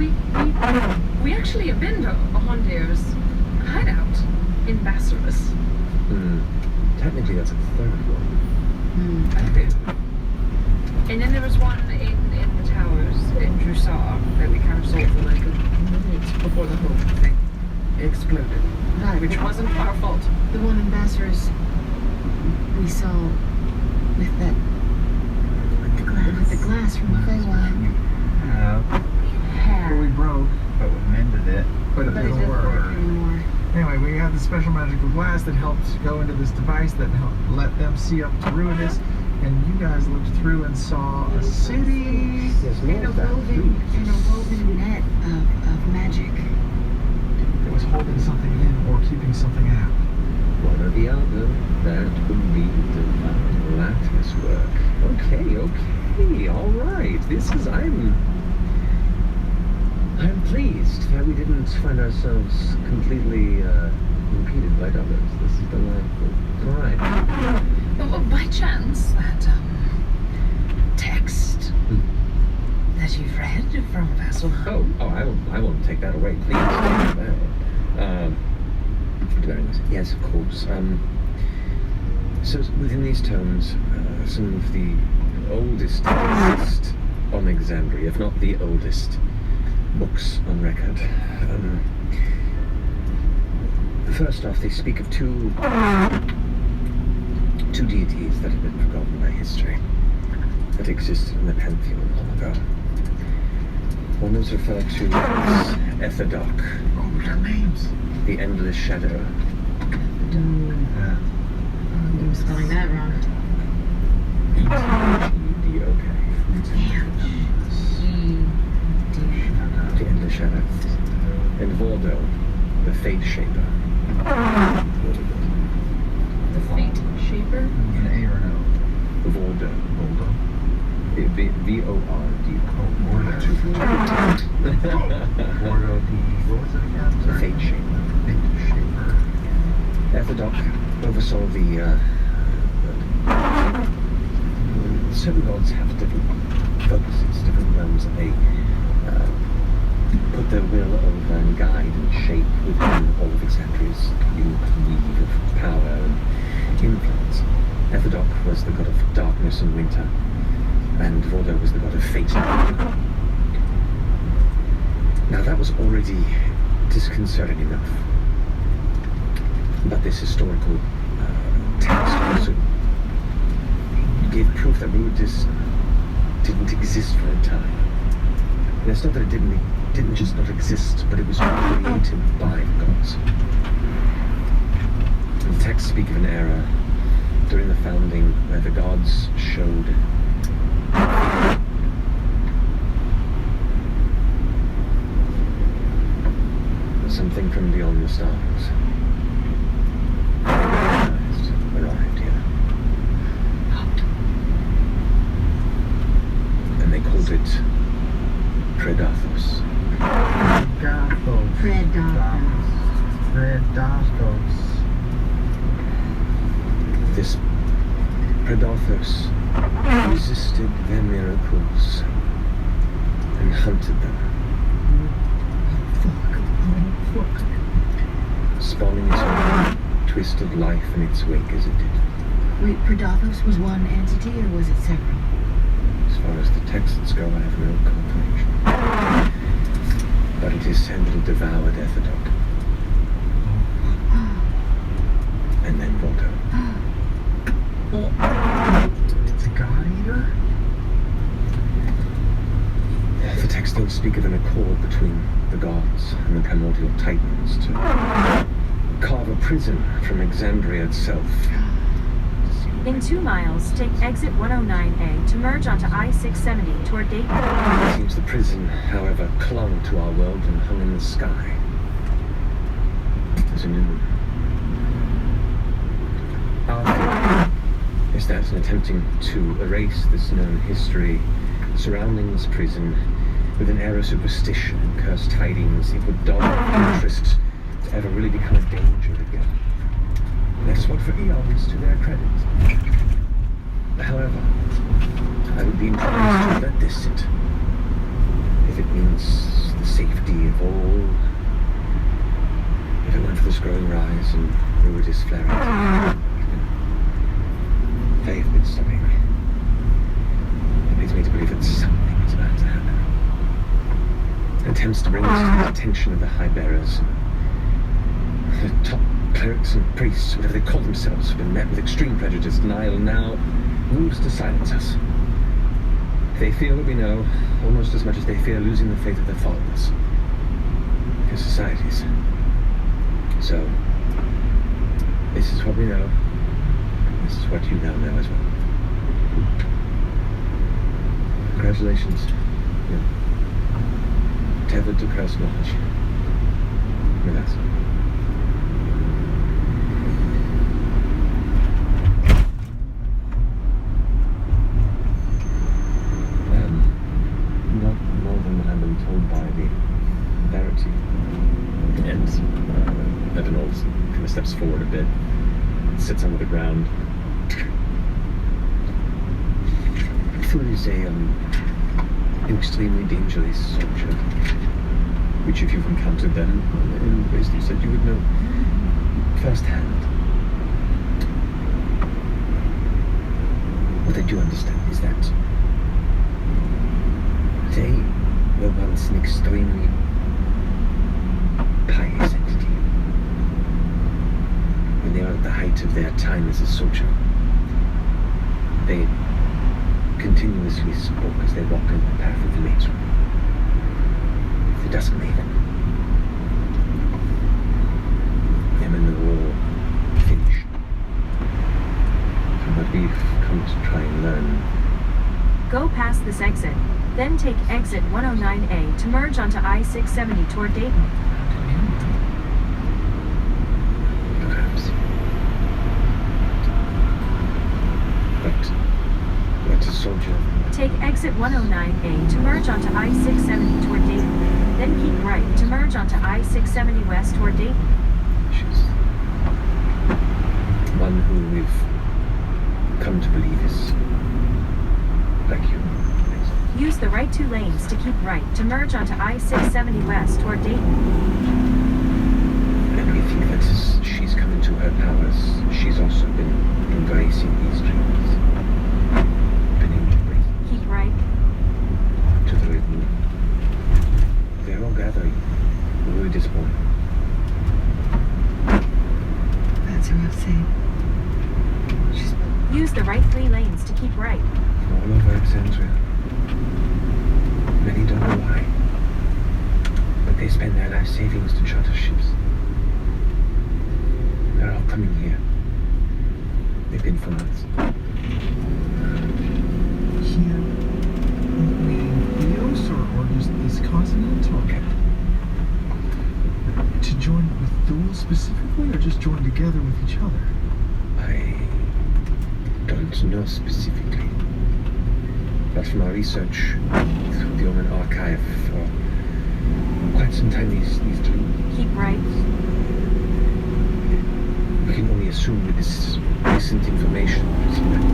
we actually have been to Hondir's hideout in Bassaris. Technically, that's a third one. And then there was one in the towers in Drusar that we kind of sold for like a minute before the whole thing exploded. Right. Which wasn't our fault. the one in Bassaris we saw with that with the glass from the Feywild. Well, we broke, but we mended it. But it But it doesn't doesn't work work. anymore. Anyway, we have the special magical glass that helps go into this device that let them see up to Ruinous, and you guys looked through and saw a city. Yes, In a woven net of magic. It was holding something in or keeping something out. One or the other. That would be divine lattice work. Okay, all right. I'm pleased that we didn't find ourselves completely impeded by others. This is delightful. All right. By chance, that text that that you've read from Westward. I won't take that away, please. Yes, of course. So within these tomes, some of the oldest exist on Exandria, if not the oldest books on record. First off, they speak of two deities that have been forgotten by history, that existed in the pantheon long ago. One is referred to as Etherdoc, Their names. the Endless Shadow. I'm spelling that wrong. E-D-O-K. The Endless Shadow. And Voldo, the Fate Shaper. The Fate Shaper? An A or an O? Voldo. Voldo. V-O-R-D. Bordo the, what was it again? The Fate Shaper. Fate Shaper. Etherdoc oversaw the certain gods have different focuses, different realms that they put their will over and guide and shape within all of Exandria's unique weave of power and influence. Etherdoc was the god of darkness and winter, and Voldo was the god of fate and winter. Now that was already disconcerting enough. But this historical text also gave proof that Rudis didn't exist for a time. And it's not that it didn't just not exist, but it was created by gods. The texts speak of an era during the founding where the gods showed something from beyond the stars. Arrived here. And they called it Predathos. Predathos. This Predathos resisted their miracles and hunted them. Spawning its own twisted life in its wake as it did. Wait, Predathos was one entity or was it several? As far as the texts go, I have no confirmation. But it is said that it devoured Etherdoc. And then Voldo. It's a god eater? The texts don't speak of an accord between the gods and the primordial titans to carve a prison from Exandria itself. In 2 miles, take exit 109A to merge onto I-670 toward Dayton. It seems the prison, however, clung to our world and hung in the sky. There's a new one. Our theory is that in attempting to erase this known history surrounding this prison with an air of superstition and cursed tidings, it would dull our interest to ever really become a danger again. That is what for eons to their credit. However, I would be inclined to let this sit. If it means the safety of all, if it went for this growing rise and Rudis flaring, they have been stopping. It leads me to believe that something is about to happen. Attempts to bring this to the attention of the High Bearers, the top clerics and priests, whatever they call themselves, have been met with extreme prejudice. Denial now moves to silence us. They fear what we know almost as much as they fear losing the faith of their followers, their societies. So, this is what we know. This is what you now know as well. Congratulations. You're tethered to cursed knowledge. With us. Not more than what I've been told by the Verity. And Evan Olsen kind of steps forward a bit, sits under the ground. Food is a an extremely dangerous soldier, which if you've encountered them in ways you said you would know firsthand. What I do understand is that they were once an extremely pious entity. When they were at the height of their time as a soldier, they continuously spoke as they walked in the path of the maid's room. The dusk maiden. And when the war finished, from what we've come to try and learn, Go past this exit, then take exit 109A to merge onto I-670 toward Dayton. perhaps. But what a soldier. Take exit 109A to merge onto I-670 toward Dayton. Then keep right to merge onto I-670 west toward Dayton. She's one who we've come to believe is like you. Use the right 2 lanes to keep right to merge onto I-670 west toward Dayton. And we think that as she's come into her powers, she's also been embracing these dreams. Been embracing Keep right. to the rhythm. They're all gathering. Word is born. That's who I've seen. Use the right 3 lanes to keep right. All over Alexandria. Many don't know why, but they spend their life savings to charter ships. They're all coming here. They've been for months. Here, in Eos or just this continent? Or to join with Thule specifically, or just join together with each other? I don't know specifically, but from our research through the Omen archive for quite some time, these dreams, Keep right. we can only assume with this recent information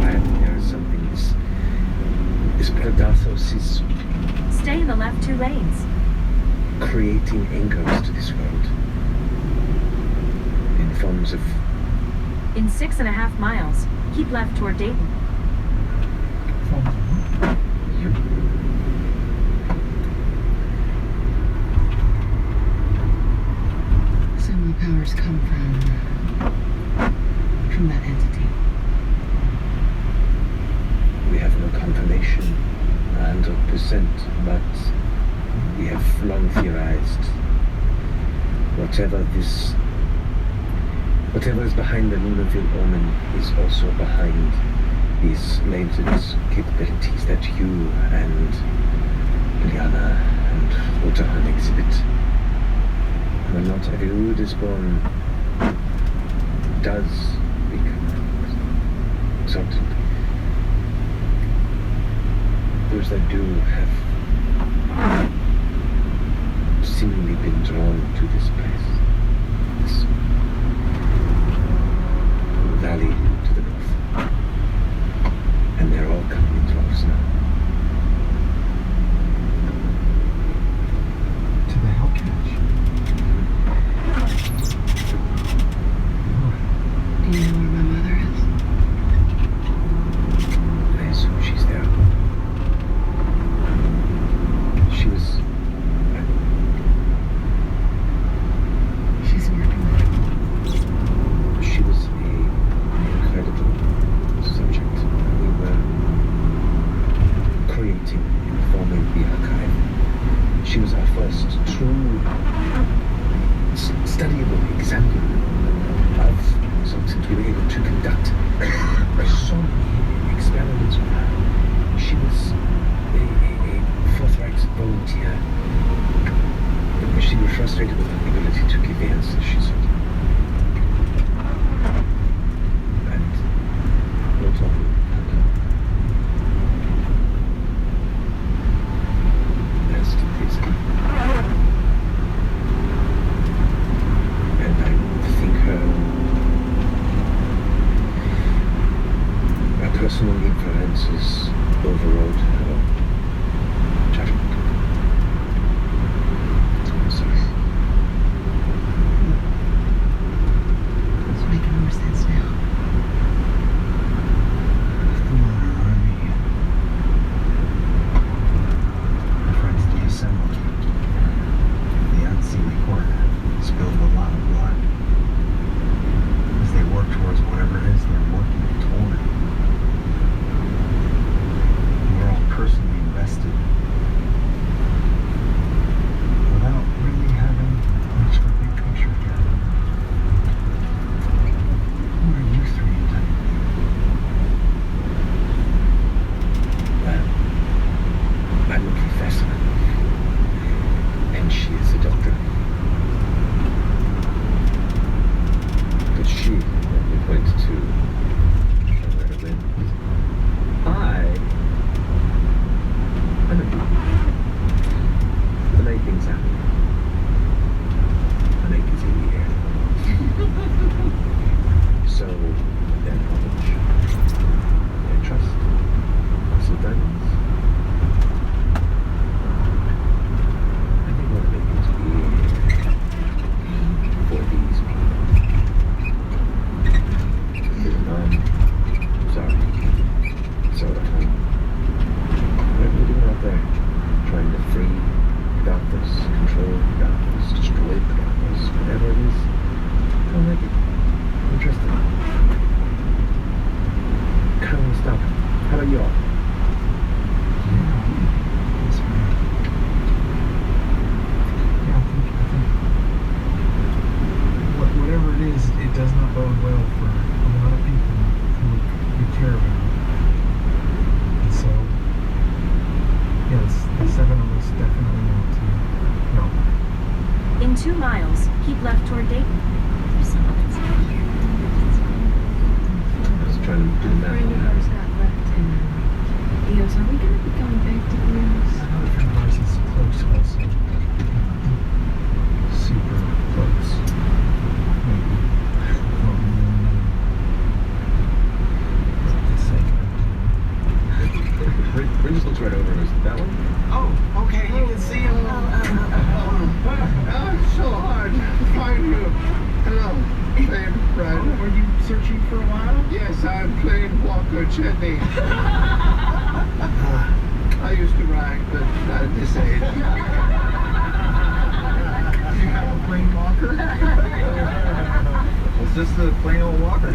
that there is something, this Predathos is Stay in the left 2 lanes. creating anchors to this world in forms of In 6.5 miles, keep left toward Dayton. you. So my powers come from that entity. We have no confirmation 100%, but we have long theorized whatever is behind the Lunaville Omen is also behind these latent capabilities that you and Liana and Otahan exhibit. When not every root is born does become exalted. Those that do have seemingly been drawn to this place. This valley to the north. And they're all coming in droves now. To the Hellcatch. Do you know where my mother is? I assume she's there. She was... She's working with me. She was an incredible subject. We were creating and forming the archive. She was our first true studyable example of something we were able to conduct so many experiments with her. She was a forthright volunteer. But she was frustrated with her ability to give answers, she said. And wrote on there's still this. And I think her personal influences overrode her charter there, trying to free darkness, control darkness, destroy darkness, whatever it is. I don't like it. Interesting. Kind of want to stop. How about you all? Whatever it is, it does not bode well for a lot of people who we care about. And so, yes, the 7 of us definitely want to know. In 2 miles, keep left toward Dayton. There's someone that's in here. I was trying to do A that. friend of ours got left in Eos. Are we going to be going back to Eos? Another friend of ours is close also. Super close. Maybe. Well, Bryn just looks right over and goes, that one? Oh, okay, you can see him. Oh, it's so hard to find you. Hello, Plane Rider. Were you searching for a while? Yes, I'm Plane Walker Chetney. I used to ride, but not at this age. You have a plane walker? It's just a plain old walker.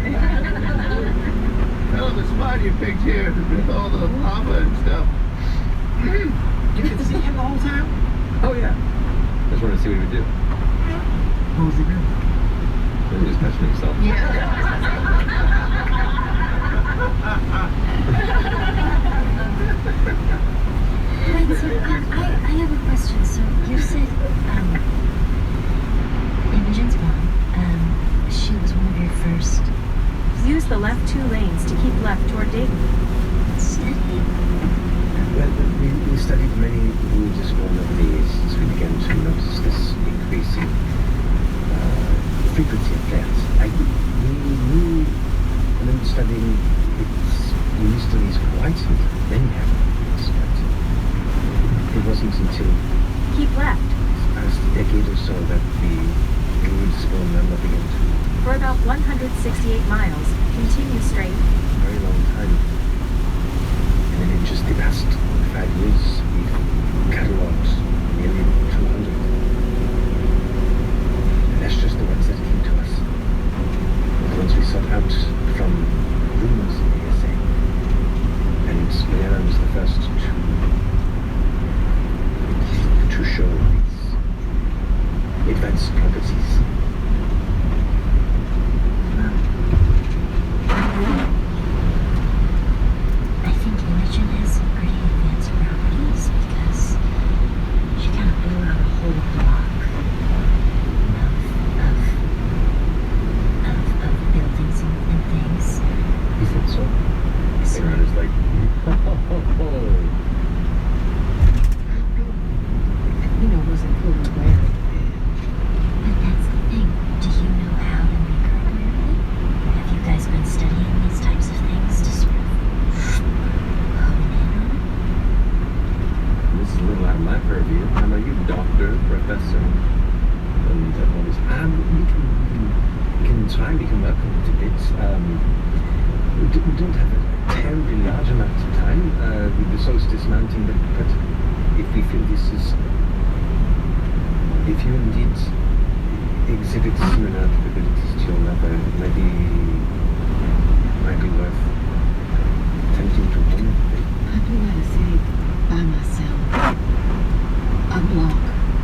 Oh, the spot you picked here with all the lava and stuff. You could see him the whole time? Oh, yeah. Just wanted to see what he would do. What was he doing? He was just touching himself. Right, so I have a question. So you said Imogen's mom, she was one of your first Use the left 2 lanes to keep left toward Dayton. study. Well, we studied many religious vulnerabilities as we began to notice this increasing frequency of flares. We knew when studying its mysteries quite many happenings, but it wasn't until Keep left. past a decade or so that the religious vulnerability began to For about 168 miles, continue straight. very long time. And then in just the past 5 years, we've catalogued nearly 200. And that's just the ones that came to us. The ones we sought out from rumors in the USA. And Mariana was the first to show these advanced properties. I think Imogen has some pretty advanced properties because she kind of blew out a whole block of buildings and things. You think so? So, Mariana's like, Wasn't fully aware of it. but that's the thing. Do you know how to make her aware of it? Have you guys been studying these types of things to sort of hone in on it? This is a little out of my purview. How about you, doctor, professor? And all this. We can try, we can work on it a bit. We don't have a terribly large amount of time with the solstice mounting, but if we feel this is, if you indeed exhibit similar capabilities to your mother, maybe might be worth attempting to hone it. I blew out a city by myself. A block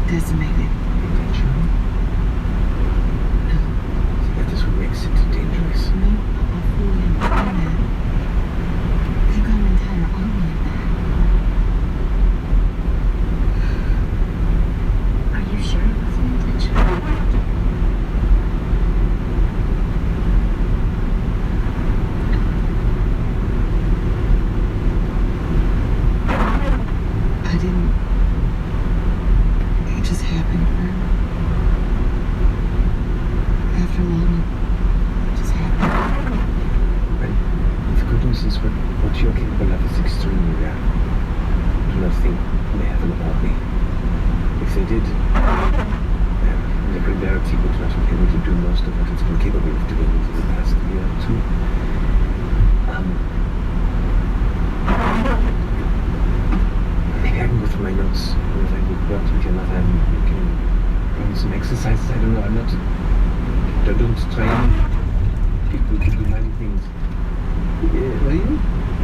decimated. Intentionally? That is what makes it dangerous. No, I fully understand that. They got an entire army of that. Are you sure it wasn't intentional? I didn't. It just happened, Fern. After long, it just happened. And the good news is what you're capable of is extremely rare. Do not think they have an army. If they did, the Grindarity would not be able to do most of what it's been capable of doing in the past year or two. exercises. I don't know. I'm not. I don't train people to do many things.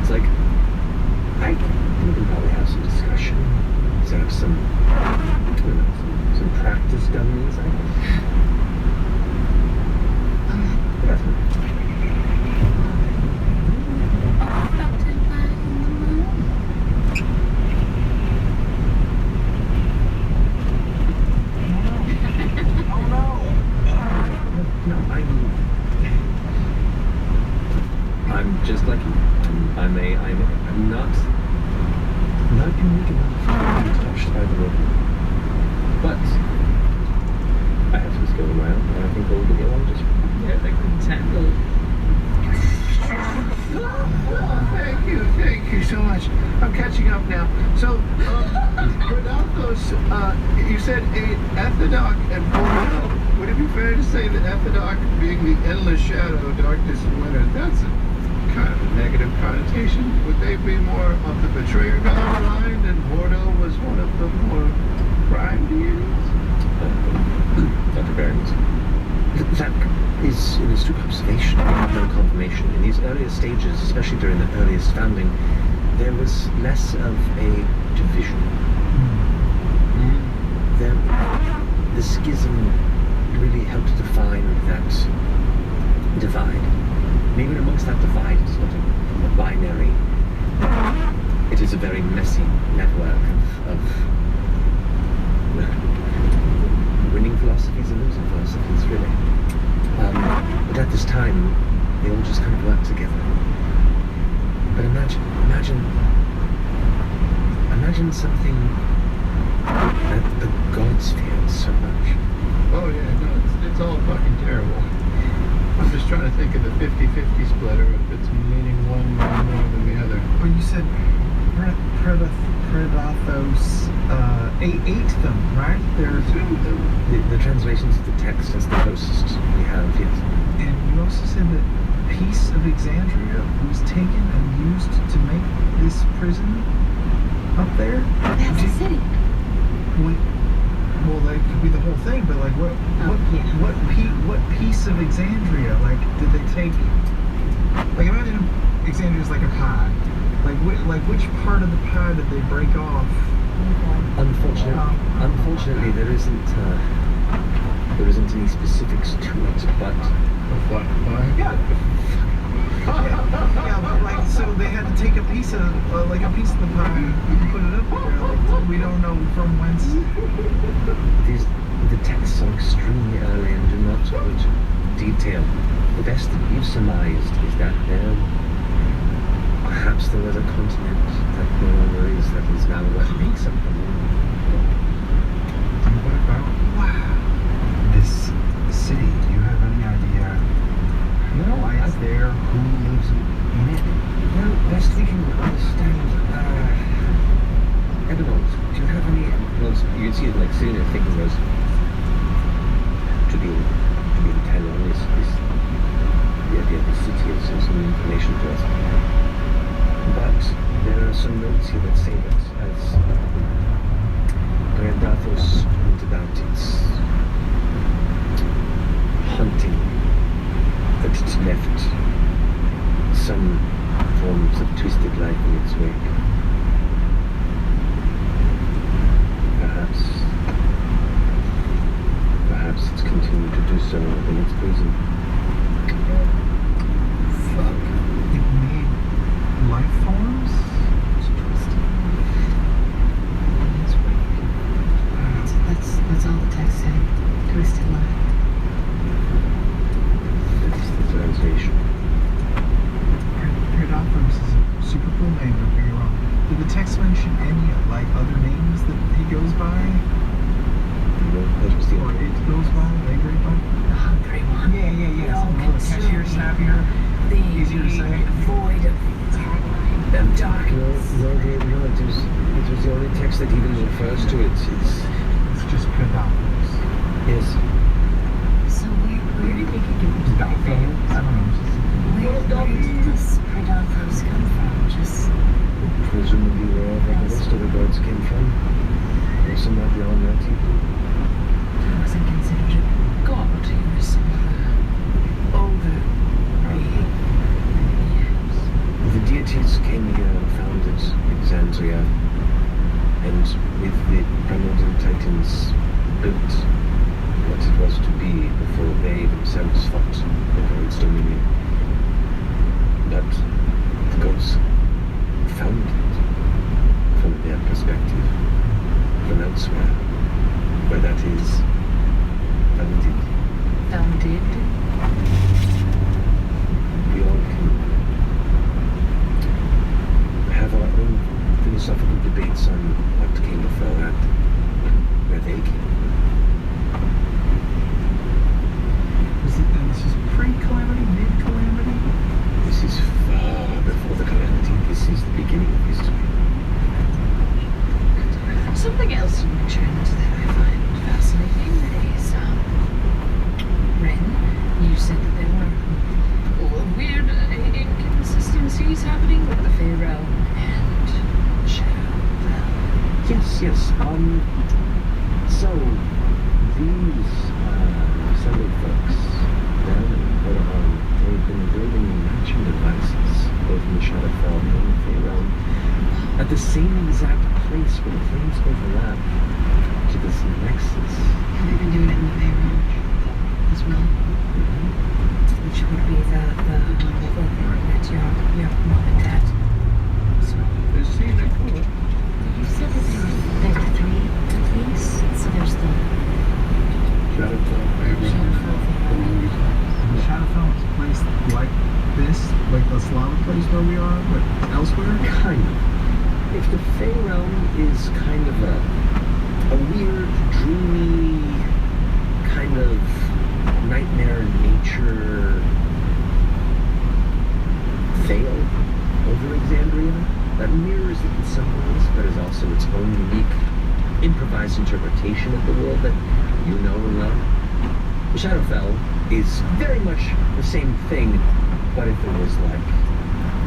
It's like I think we can probably have some discussion. Set up some, I don't know, some practice dummies. I think. I'm just like you. I'm not unique enough to be touched by the road. But I have some skill around, and I think we'll get along just Yeah, they couldn't handle. Thank you so much. I'm catching up now. So, Rodolfo's, you said Ethodoc and Bordeaux. Would it be fair to say that Ethodoc, being the endless shadow, darkness, and winter, that's a kind of a negative connotation? Would they be more of the betrayer god line, and Bordeaux was one of the more crime deities? Dr. Barons. That is an astute observation. We have no confirmation. In these earlier stages, especially during the earliest founding, there was less of a division. The schism really helped define that divide. And even amongst that divide, it's not a binary. It is a very messy network of winning philosophies and losing philosophies, really. But at this time, they all just kind of work together. But imagine something that the gods feared so much. Oh yeah, no, it's all fucking terrible. I'm just trying to think of the 50-50 split, or if it's meaning one more than the other. But you said Predathos ate them, right? There's The translations of the text as the closest we have, yes. And you also said that piece of Exandria was taken and used to make this prison up there? That's a city. Well, that could be the whole thing, but like, what piece of Exandria? Like, did they take? Like, imagine Exandria's like a pie. Like which part of the pie did they break off? Unfortunately, there isn't any specifics to it, but A flat pie? Yeah. Yeah, but like, so they had to take a piece of the pie and put it up there. Like, we don't know from whence. the texts are extremely early and do not put detail. The best that you've surmised is that perhaps there was a continent that no longer is, that is now what makes up the world. And what about this city? Do you have any idea why it's there? Who lives in it? Well, best we can understand, Emerald, do you have any, well, you can see it like sitting there thinking those to be intent on is the idea of the city is some information to us. But there are some notes here that say that as Predathos pointed out, it's hunting, that it's left some forms of twisted life in its wake. Perhaps it's continued to do so in its prison. Fuck. It made life forms? It's twisted. That's all the text said. Twisted life. That is the translation. Predathos is a super cool name, don't get me wrong. Did the text mention any, like, other names that he goes by? No, that was the Or only it goes by? They go by? The hungry one. Yeah. No, Something like catchier, snappier. Easier to say. Void of tagline. And Darkness. no, it was the only text that even refers to it. It's just Predathos. Yes. So where did they get it? Predathos? I don't know. Where did this Predathos come from? Just Presumably wherever the rest of the gods came from. Or somewhere beyond that even. wasn't considered a god. He was older being. Yes. The deities came here and founded Exandria, and with the primordial titans built what it was to be before they themselves fought over its dominion. But the gods found it from their perspective, from elsewhere, where that is founded. Founded. We all can have our own philosophical debates on what came before that, where they came from. And this is pre-calamity, mid-calamity? This is far before the calamity. This is the beginning of history. Something else you mentioned that I find fascinating is, Ren, you said that there were weird inconsistencies happening with the Fey Realm and Shadow Realm. Yes. So, these Sunday folks down in Portahon, they've been building matching devices, both in the Shadowfell and in the Fey Realm, at the same exact place where the planes overlap to this nexus. And they've been doing it in the Fey Realm as well. Which would be the thing that your mom and dad saw. Is she Nicole? You said that there were 3 at least. So there's the Shadowfell, Shadowfell is a place like this, like the Slavic place where we are, but elsewhere? Kind of. If the Fey Realm is kind of a weird, dreamy, kind of nightmare nature tale over Exandria that mirrors it in some ways, but is also its own unique, improvised interpretation of the world that you know and love. Shadowfell is very much the same thing, but if it was like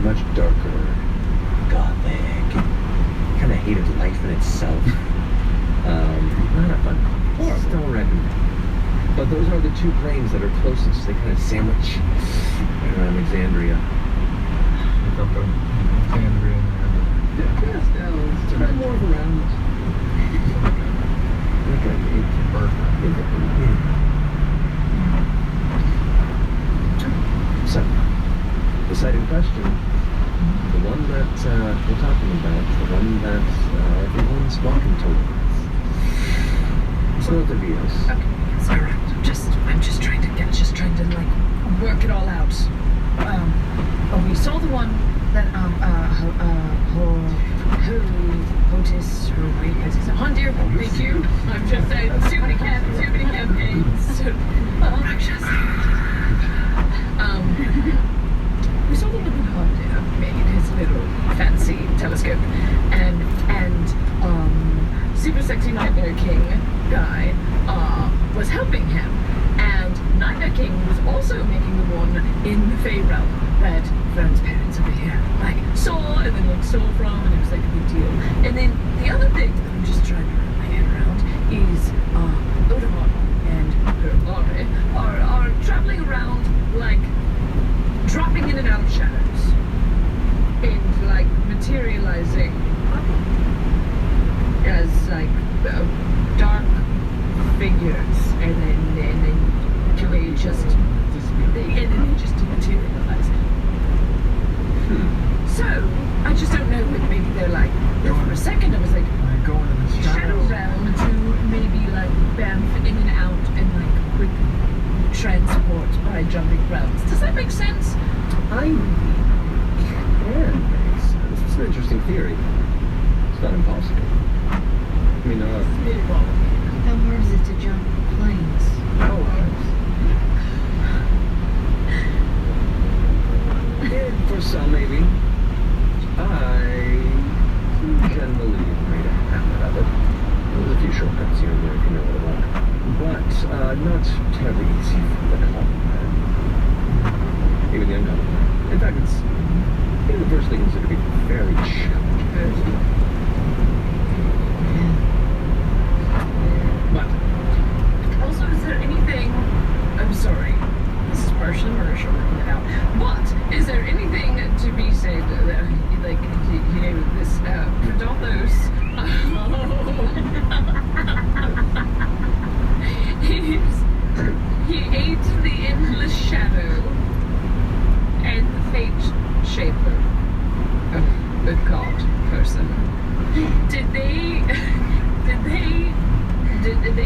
much darker, gothic, kind of hated life in itself. Not a fun. Just don't recommend. But those are the 2 planes that are closest. They kind of sandwich right around Exandria. Look up Alexandria and It's a bit more of a round. So, the site in question, the one that we're talking about, the one that everyone's walking towards. It's north of Eos. Okay, yes, all right. I'm just trying to like work it all out. We saw the one that Hondir, thank you. I'm just saying too many campaigns. Rakshas. We saw the one that Hondir made his little fancy telescope, and super sexy Nightmare King guy was helping him, and Nightmare King was also making the one in the Fey Realm that Vern's parents over here saw and then saw from, and it was like a big deal. And then the other thing that I'm just trying to wrap my head around is Odamon and her Laurie are traveling around, like dropping in and out of shadows and like materializing as like dark figures, and then they just materialize. So I just don't know if maybe they're like, for a second I was like, Going to the Shadow Realm to maybe like bamf in and out and like quick transport by jumping realms. Does that make sense? I can make sense. It's an interesting theory. It's not impossible. I mean, How hard is it to jump planes? For some, maybe. I generally made a habit of it. There's a few shortcuts here and there if you know what I want. But not terribly easy for the common man. Even the uncommon man. In fact, it's universally considered to be fairly challenging. But person. Did they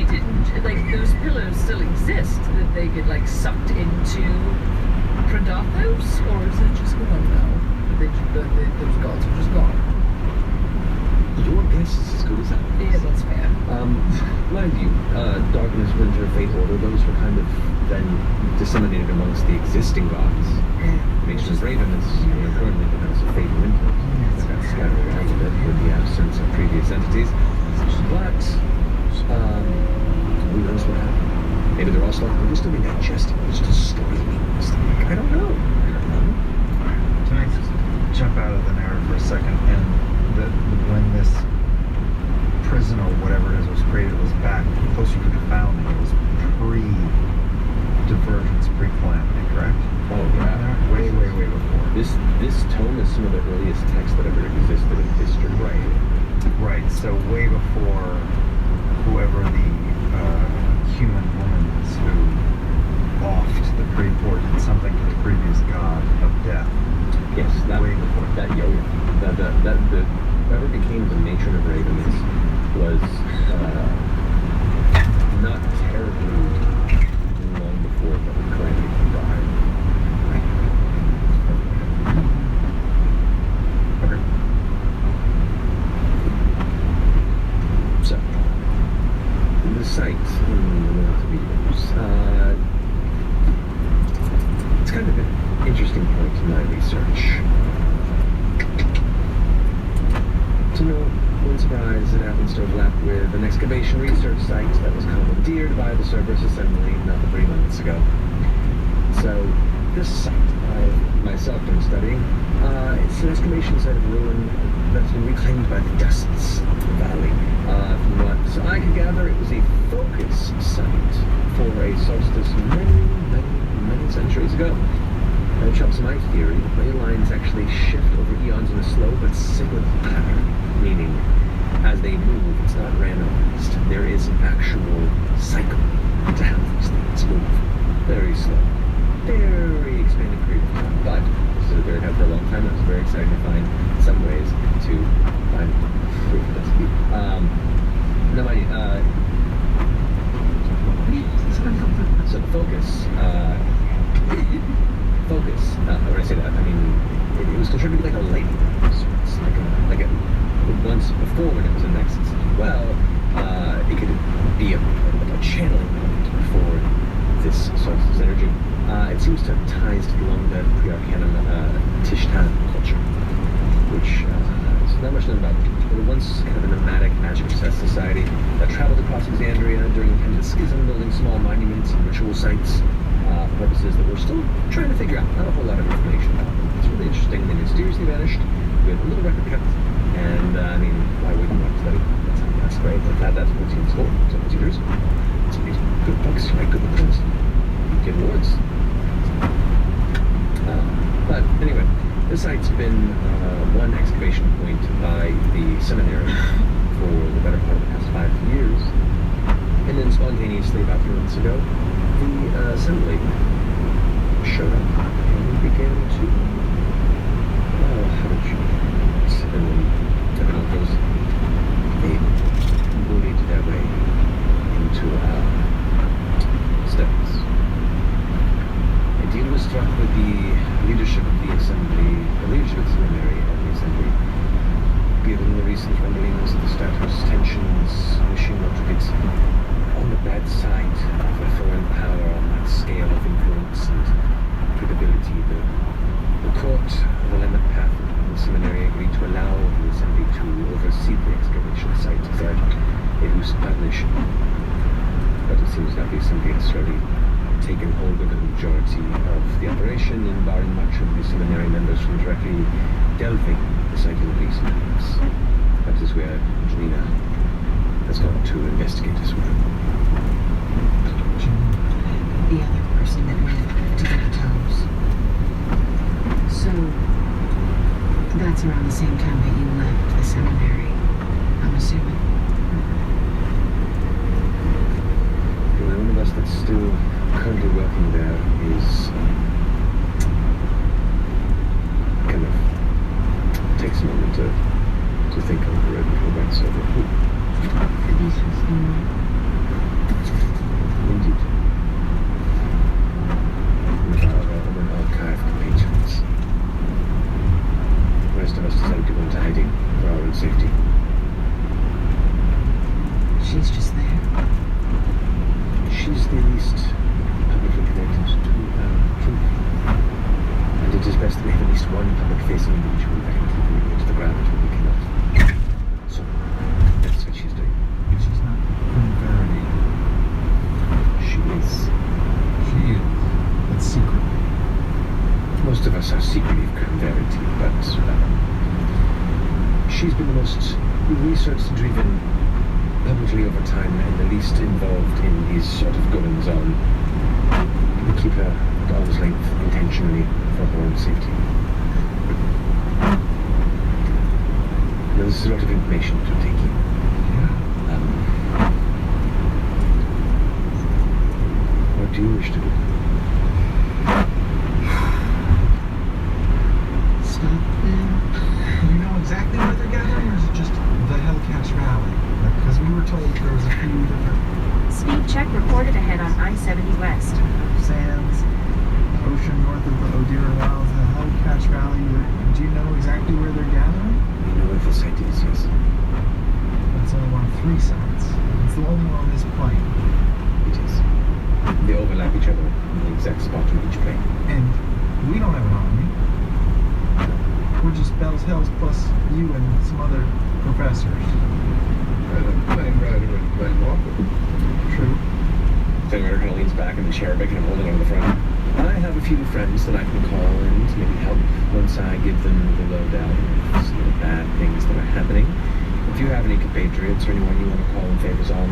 didn't, like, those pillars still exist, that they get, like, sucked into Predathos, or is it just gone now? Those gods are just gone. Your guess is as good as ours. Yeah, that's fair. Mind you, Darkness, Winter, Fate, Order, those were kind of then disseminated amongst the existing gods. Nations Raven is currently the House of Fate and Winter. That got scattered around a bit with the absence of previous entities. But, who knows what happened? Maybe they're all still, maybe still be digesting, they're still storing this thing. I don't know. Can I jump out of the narrative for a second? And when this prison or whatever it is was created, it was back closer to the founding. It was pre-divergence, pre-calamity, correct? Oh yeah. Way before. This tome is some of the earliest texts that ever existed in history. Right. So way before whoever the human woman is who offed the or did something to the previous god of death. Yes, that way before that yo-yo. That whoever became the matron of Ravens was not terribly long before the calamity died. Okay. So, the site in the North of Eos, it's kind of an interesting point in my research. To no surprise, it happens to overlap with an excavation research site that was commandeered by the Cerberus Assembly not 3 months ago. So, this site I myself am studying, it's an excavation site of ruin that's been reclaimed by the dusts of the valley. From what I could gather, it was a focus site for a solstice many centuries ago. And it helps my theory that ley lines actually shift over eons in a slow but cyclical pattern, meaning as they move, it's not randomized. There is an actual cycle to how these things move. Very slow. Very expanded period of time. But this is a very for a long time. It was very exciting to find some ways to find proof of this. So the focus, when I say that, I mean, it was contributed like a lady of sorts, like a once before when it was a nexus. Well, it could be a channeling point for this solstice energy. It seems to have ties to the long-dead pre-Arcanum Tishtan culture, which is not much known about. They were once kind of a nomadic, magic-obsessed society that traveled across Alexandria during the time of the Schism, building small monuments and ritual sites. Purposes that we're still trying to figure out. Not a whole lot of information about them. It's really interesting. They mysteriously vanished. We have a little record kept. And, I mean, why wouldn't you want to study? That's great. That's what teams for. So teachers. So these good books, write good books. You get awards. But anyway, this site's been one excavation point by the seminary for the better part of the past 5 years. And then spontaneously, about 3 months ago, the assembly showed up and began to, how did you put it? And then everyone goes, they bullied their way into our steps. A deal was struck with the leadership of the assembly, the leadership of the seminary and the assembly, given the recent rumblings of the status tensions, wishing not to get on the bad side of a foreign power on that scale of influence and credibility. The court of the Lemon Path and the seminary agreed to allow the assembly to oversee the excavation site as a loose partnership. But it seems that the assembly has already taken hold of the majority of the operation, and barring much of the seminary members from directly delving the site in recent months. That is where Angelina has gone to investigate as well. The other person that went to get the toes. So, that's around the same time that you left the seminary, I'm assuming. The only one of us that's still currently working there is kind of takes a moment to to think over it before that's over. Could be just Indeed. With our own archive compatriots. The rest of us decided to go into hiding for our own safety. she's just there. She's the least publicly connected to truth. And it is best that we have at least one public-facing individual that can keep moving into the ground when we cannot. So, that's what she's doing. She's not Queen Verity. She is. She is. But secretly. Most of us are secretly Queen Verity, but she's been the most research-driven publicly over time and the least involved in these sort of goings-on. We keep her at arm's length intentionally for her own safety. Now, this is a lot of information to take in. What do you wish to do? Stop them. Do you know exactly where they're gathering, or is it just the Hellcats rally? Because we were told there was a few different Speed check reported ahead on I-70 West. sands, the ocean north of the Odira Wilds, the Hellcats rally. Do you know exactly where they're gathering? We know where the site is, yes. It's only one of 3 sites. It's the only one on this plane. It is. They overlap each other in the exact spot on each plane. And we don't have an army. We're just Bell's Hells plus you and some other professors. Right, I'm playing rider and playing walker. True. Fenrir kind of leans back in the chair, making him holding on to the front. I have a few friends that I can call and maybe help once I give them the lowdown of some of the bad things that are happening. If you have any compatriots or anyone you want to call in favors on,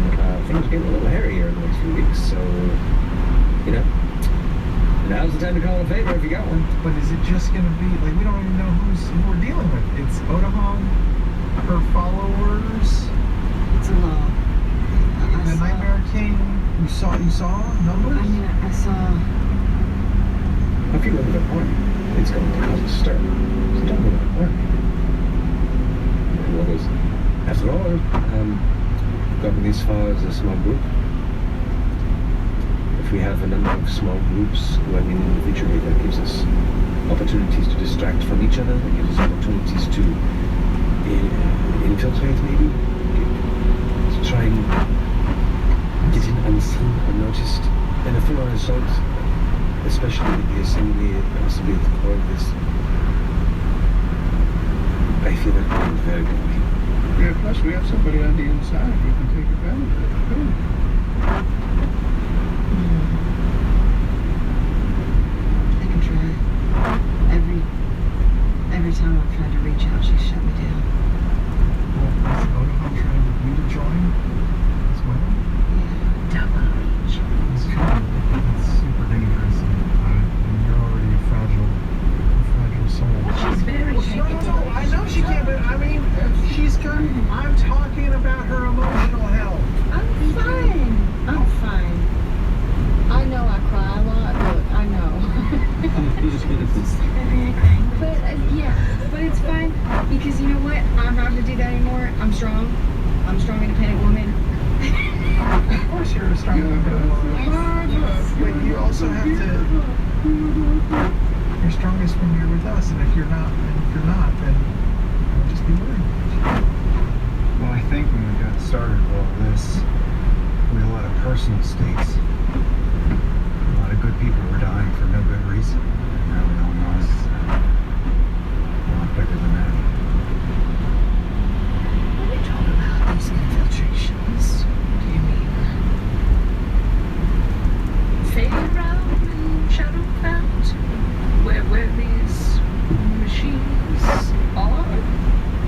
things are getting a little hairy here in the next few weeks, so, you know, now's the time to call in a favor if you got one. But is it just going to be, like, we don't even know who we're dealing with. It's Odahon, her followers, It's a law. the Nightmare King. You saw numbers? I mean, I saw. If you go to the army, it's going to cause a stir. So don't go to the army. And what was, after all, gotten this far as a small group. If we have a number of small groups working individually, that gives us opportunities to distract from each other, that gives us opportunities to infiltrate maybe, to try and get in unseen, unnoticed, and a full-on assault, especially with the assembly, possibly at the core of this. I feel that we're in a very good way. Yeah, plus we have somebody on the inside who can take advantage of it, too. I can try. Every time I've tried to reach out, she's shut me down. Well, is Odahon trying to get you to join as well? Double reach. It's super dangerous, and you're already a fragile soul. She's very capable. I know she can't, but I mean, she's got. I'm talking about her emotional health. I'm fine. I know I cry a lot, but I know. But but it's fine because you know what? I'm not gonna do that anymore. I'm strong. I'm a strong, independent woman. Of course, you're a strong but you also have to. You're strongest when you're with us, and if you're not, then I'll just be worried. Well, I think when we got started with all this, we had a lot of personal stakes. A lot of good people were dying for no good reason. Now we all know it's a lot bigger than that. When you talk about these infiltrations, do you mean Feyrealm and Shadowbound, where these machines are?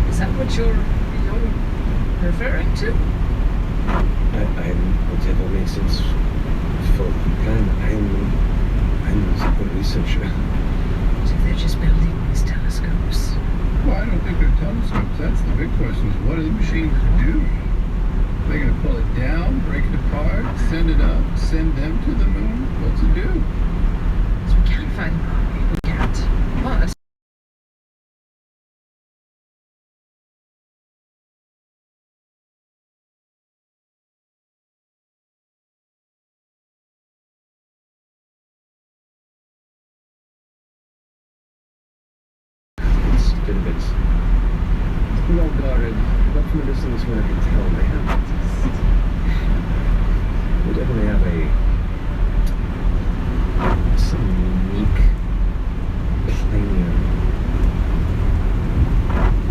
Is that what you're referring to? I'm whatever makes sense for the plan. I'm a researcher. so they're just building these telescopes? Well, I don't think they're telescopes. That's the big question, is what do the machines do? They're going to pull it down, break it apart, send it up, send them to the moon? What's it do? So we can't find them. We can't. But well guarded, but from a distance when I can tell they definitely have some unique planar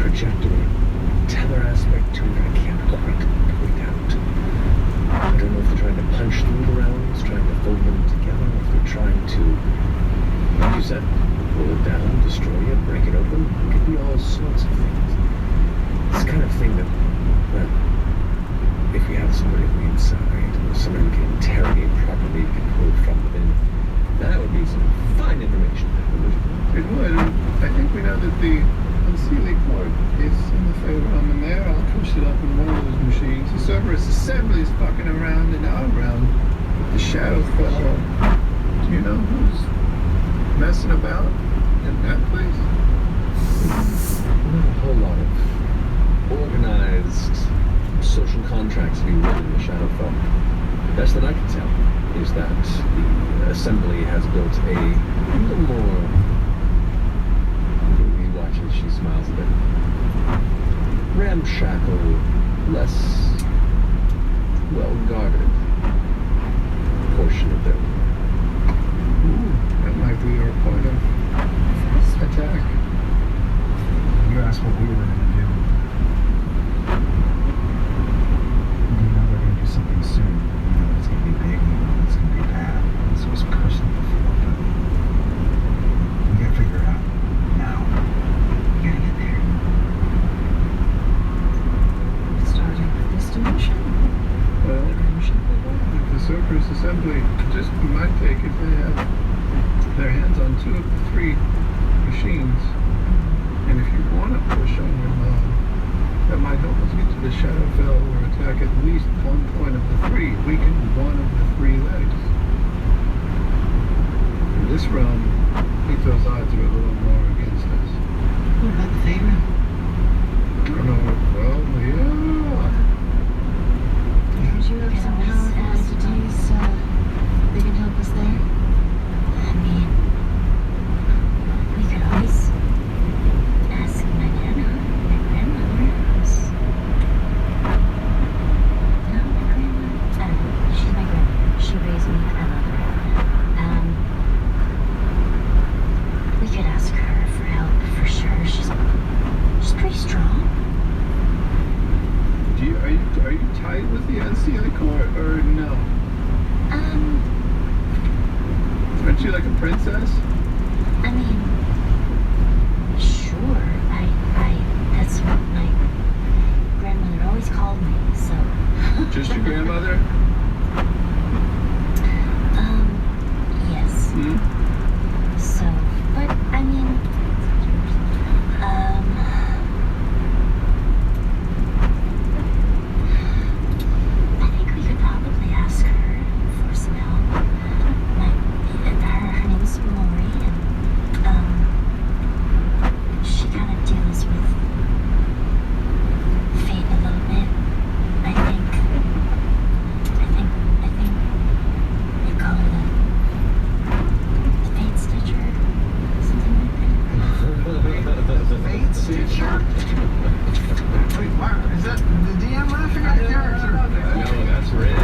trajectory, tether aspect to it I can't quite point out. I don't know if they're trying to punch through the rounds, trying to fold them together, or if they're trying to, like you said, pull it down, destroy it, break it open. It could be all sorts of things. It's the kind of thing that, well, if we have somebody on the inside, or somebody who can interrogate properly, can pull from within, that would be some fine information. It would. I think we know that the unsealing cord is in the third realm in there. I'll push it up in one of those machines. The Cerberus assembly is fucking around in our realm. The shadow fellow. Do you know who's messing about in that place? Not a whole lot of organized social contracts to be written in the Shadowfell. Best that I can tell is that the assembly has built a little more. You watch as she smiles a bit. Ramshackle, less well guarded portion of their. That might be our point of attack. You asked what we were going to do. You know they're going to do something soon. You know it's going to be big, you know it's going to be bad. This was personal before, but we got to figure it out now. We gotta get there. Starting with this dimension. Well, if the Cerberus assembly, just my take, if they have their hands on 2 of the 3 machines, and if you want to push on your mom, that might help us get to the Shadowfell or attack at least one point of the 3, weaken one of the 3 legs. In this realm, I think those odds are a little more against us. What about the Theta? I don't know. Well, yeah. Don't you have some powerful entities that can help us there? I mean, we could always ask my nana, my grandmother. No, my grandma. I don't know. She's my grandmother. She raised me. I love her. We could ask her for help for sure. She's pretty strong. Are you tied with the unsealing cord or no? Aren't you like a princess? I mean, sure. That's what my grandmother always called me, so. Just your grandmother? Yes. Hmm? So, but, I mean, I think we could probably ask her for some help. Like, her name's Maury, and, she kind of deals with fate a little bit. I think they call her the fate stitcher, something like that. Fate Stitcher? Wait, what? Is that the DM laughing at the character? No, that's red.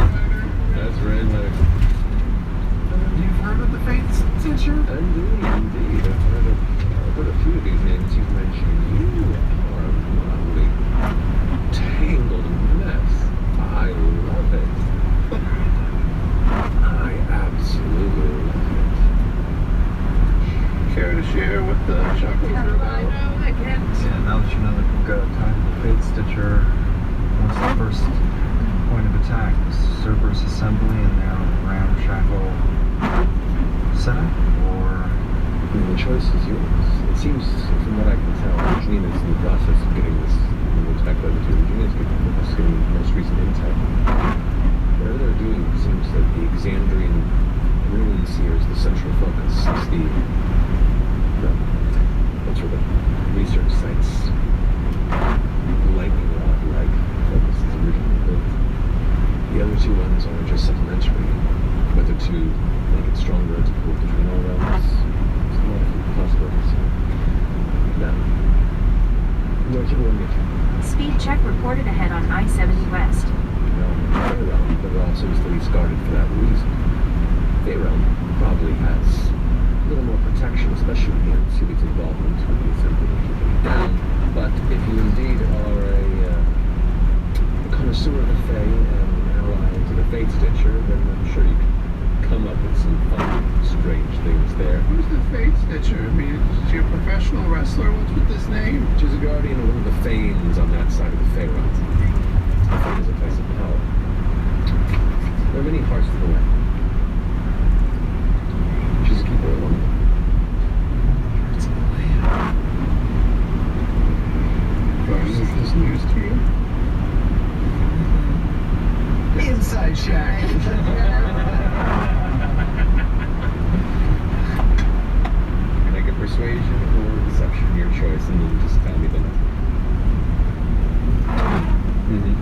That's red. You've heard of the Fate Stitcher? Indeed. I've heard a few of these names you've mentioned. You are a lovely, tangled mess. I love it. I absolutely love it. Care to share what the chakras are about? I can't. Yeah, now that you know that we've got a time to Fate Stitcher, what's the first point of attack? The Cerberus assembly and their ramshackle setup? Or I mean, the choice is yours. It seems, from what I can tell, Gina's in the process of getting this. We'll back over to Gina's getting the most recent intel. Whatever they're doing seems that the Exandrian ruins here is the central focus. It's the what's the research sites lightning rod-like focus is originally built. The other 2 ones are just supplementary, whether to make it stronger to pull between all realms. There's a lot of possibilities here. Now, whichever one you can. Check reported ahead on I-70 West. Fairrealm, but also is the least guarded for that reason. Fairrealm probably has a little more protection, especially when you see its involvement with the assembly keeping it down. But if you indeed are a connoisseur of the Fae and ally to the Fate Stitcher, then I'm sure you can come up with some fun, strange things there. Who's the Fate Stitcher? I mean, is she a professional wrestler? What's with this name? She's a guardian of one of the Fanes on that side of the Fey realm. The Fane is a place of power. There are many parts to the way. She's a keeper of one of them. Brian, is this news to you? Inside Shack. Make a persuasion or deception, your choice, and then just tell me the number. Mm-hmm.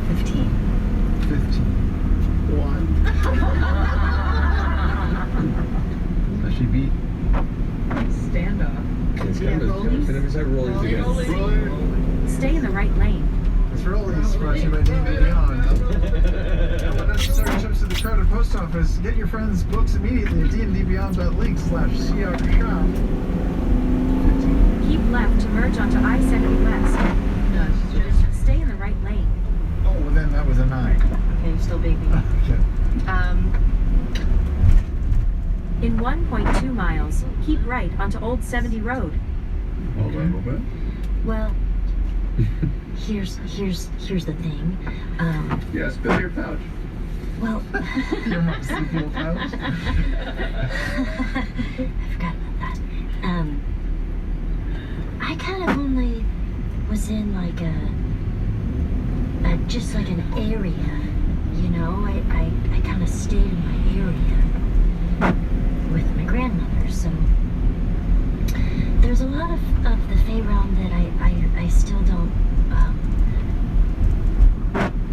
15. Does she beat? Standoff. It's kind of rollies again. Stay in the right lane. This rollies brought to you by D&D Beyond. Unnecessary trips to the crowded post office. Get your friends' books immediately at dndbeyond.link/shop. Keep left to merge onto I-70 West. Stay in the right lane. Oh, well then that was a 9. Okay, you're still baby. Okay. In 1.2 miles, keep right onto Old 70 Road. Hold on. Well, here's the thing. Yeah, spill your pouch. Well, Your marsupial pouch? I forgot about that. I kind of only was in like just like an area, you know. I kind of stayed in my area with my grandmother, so there's a lot of the Fae realm that I still don't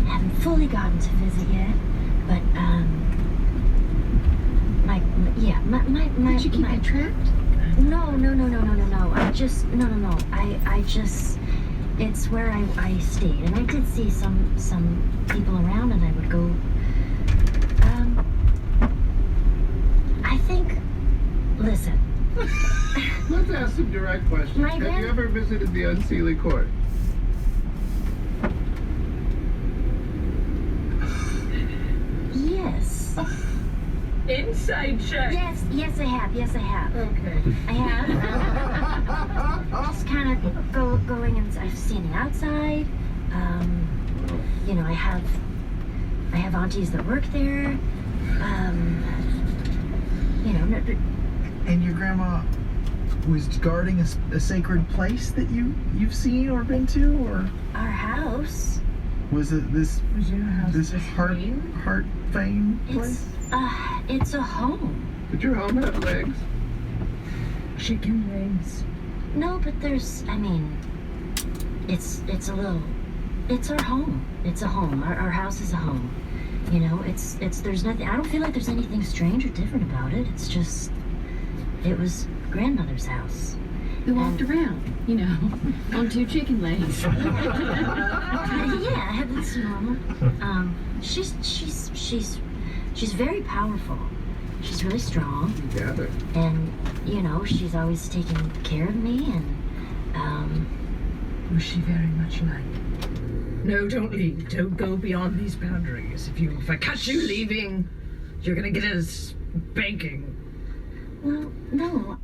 haven't fully gotten to visit yet, but my Did you keep it trapped? No. I just it's where I stayed, and I did see some people around, and I would go. I think. Listen. Let's ask some direct questions. Have you ever visited the Unseelie Court? Yes. Inside check. Yes, I have. Okay. I have. Just kind of going, and I've seen the outside. You know, I have aunties that work there. You know. And your grandma was guarding a sacred place that you've seen or been to, or Our house. was it this Was your house this this heart fame place? It's a home. Did your home have legs? Chicken legs. No, but there's. I mean, it's a little. It's our home. It's a home. Our house is a home. You know, it's. There's nothing. I don't feel like there's anything strange or different about it. It's just. It was grandmother's house. We walked around, you know, on 2 chicken legs. Yeah, that's normal. She's very powerful. She's really strong. Gather. And, you know, she's always taken care of me, and, Was she very much like? No, don't leave. Don't go beyond these boundaries. If I catch you leaving, you're gonna get a spanking. well, no.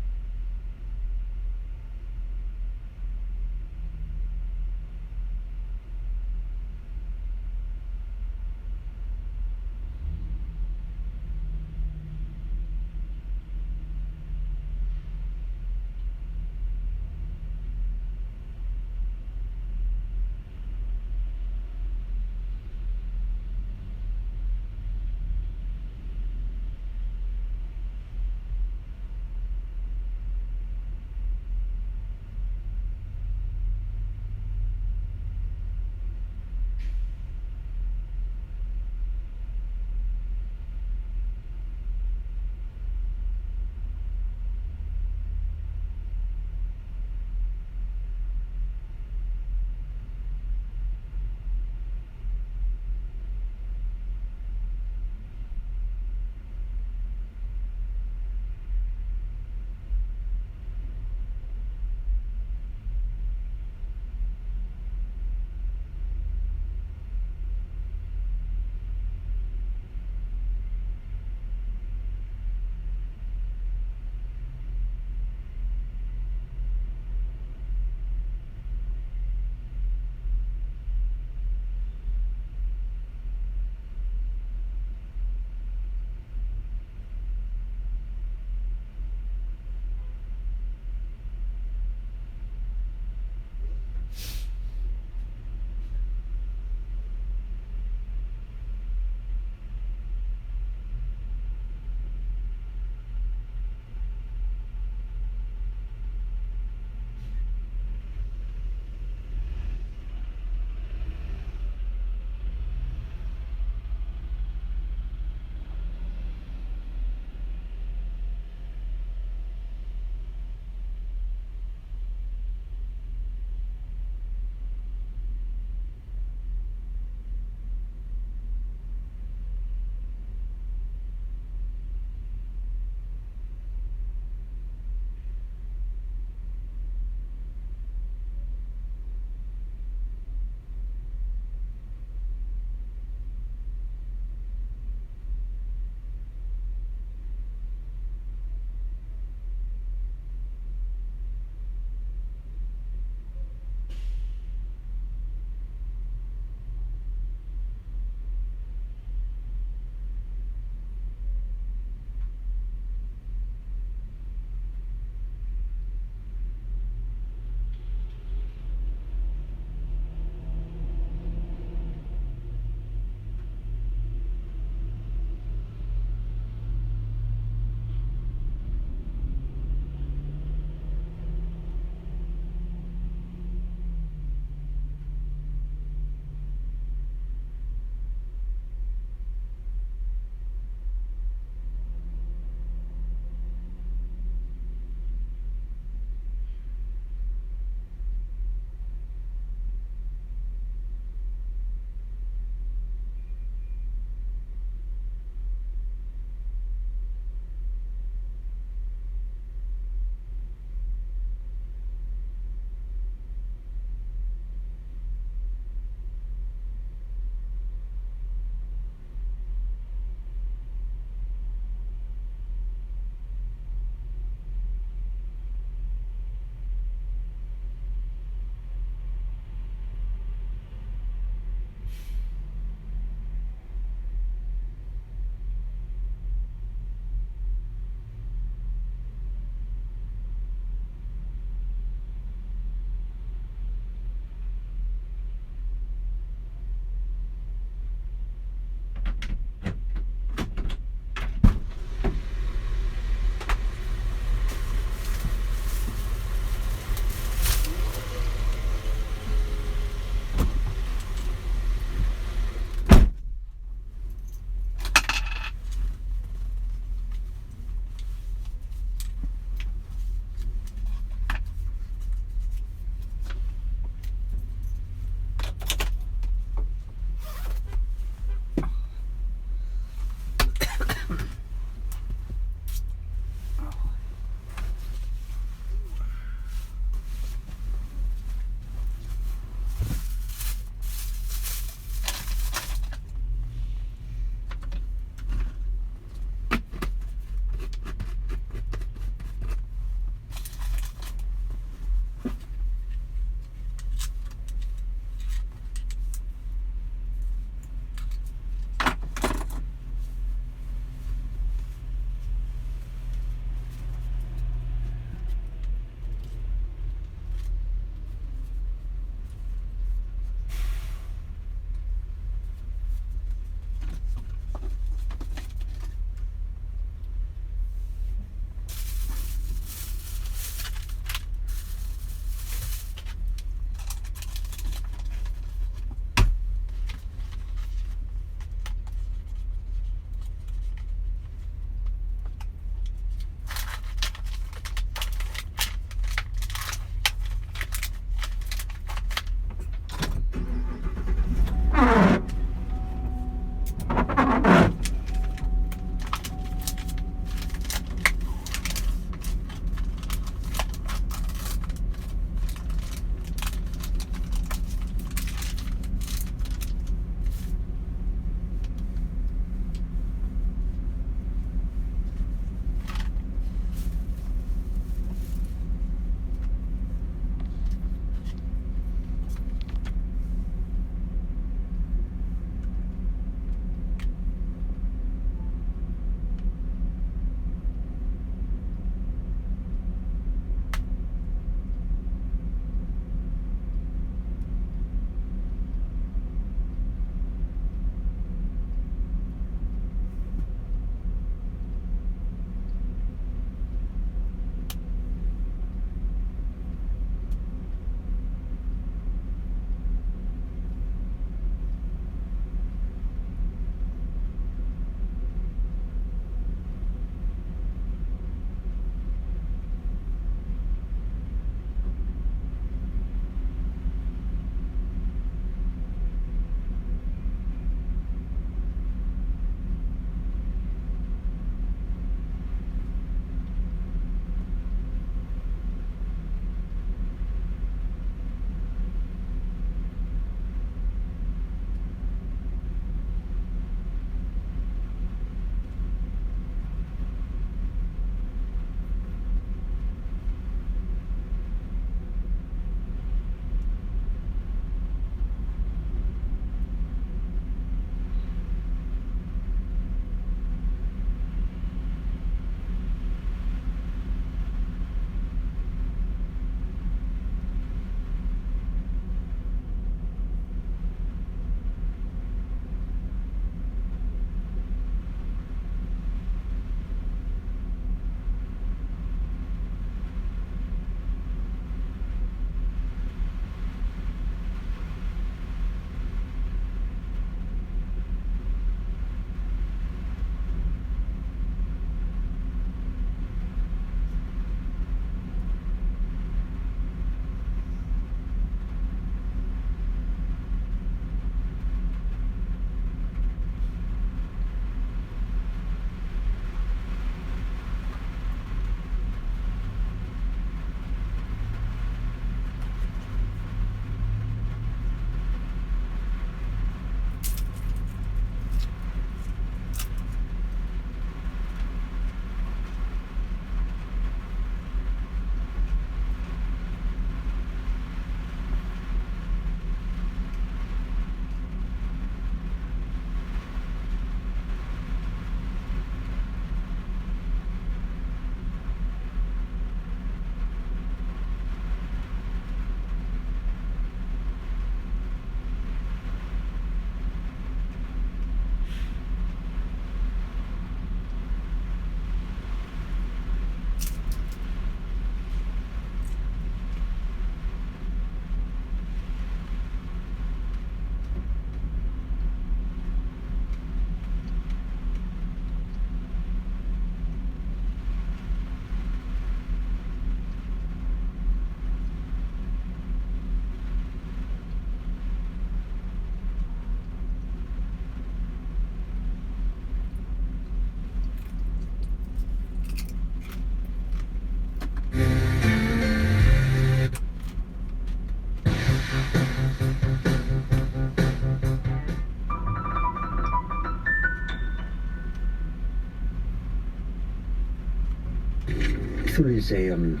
Westward is an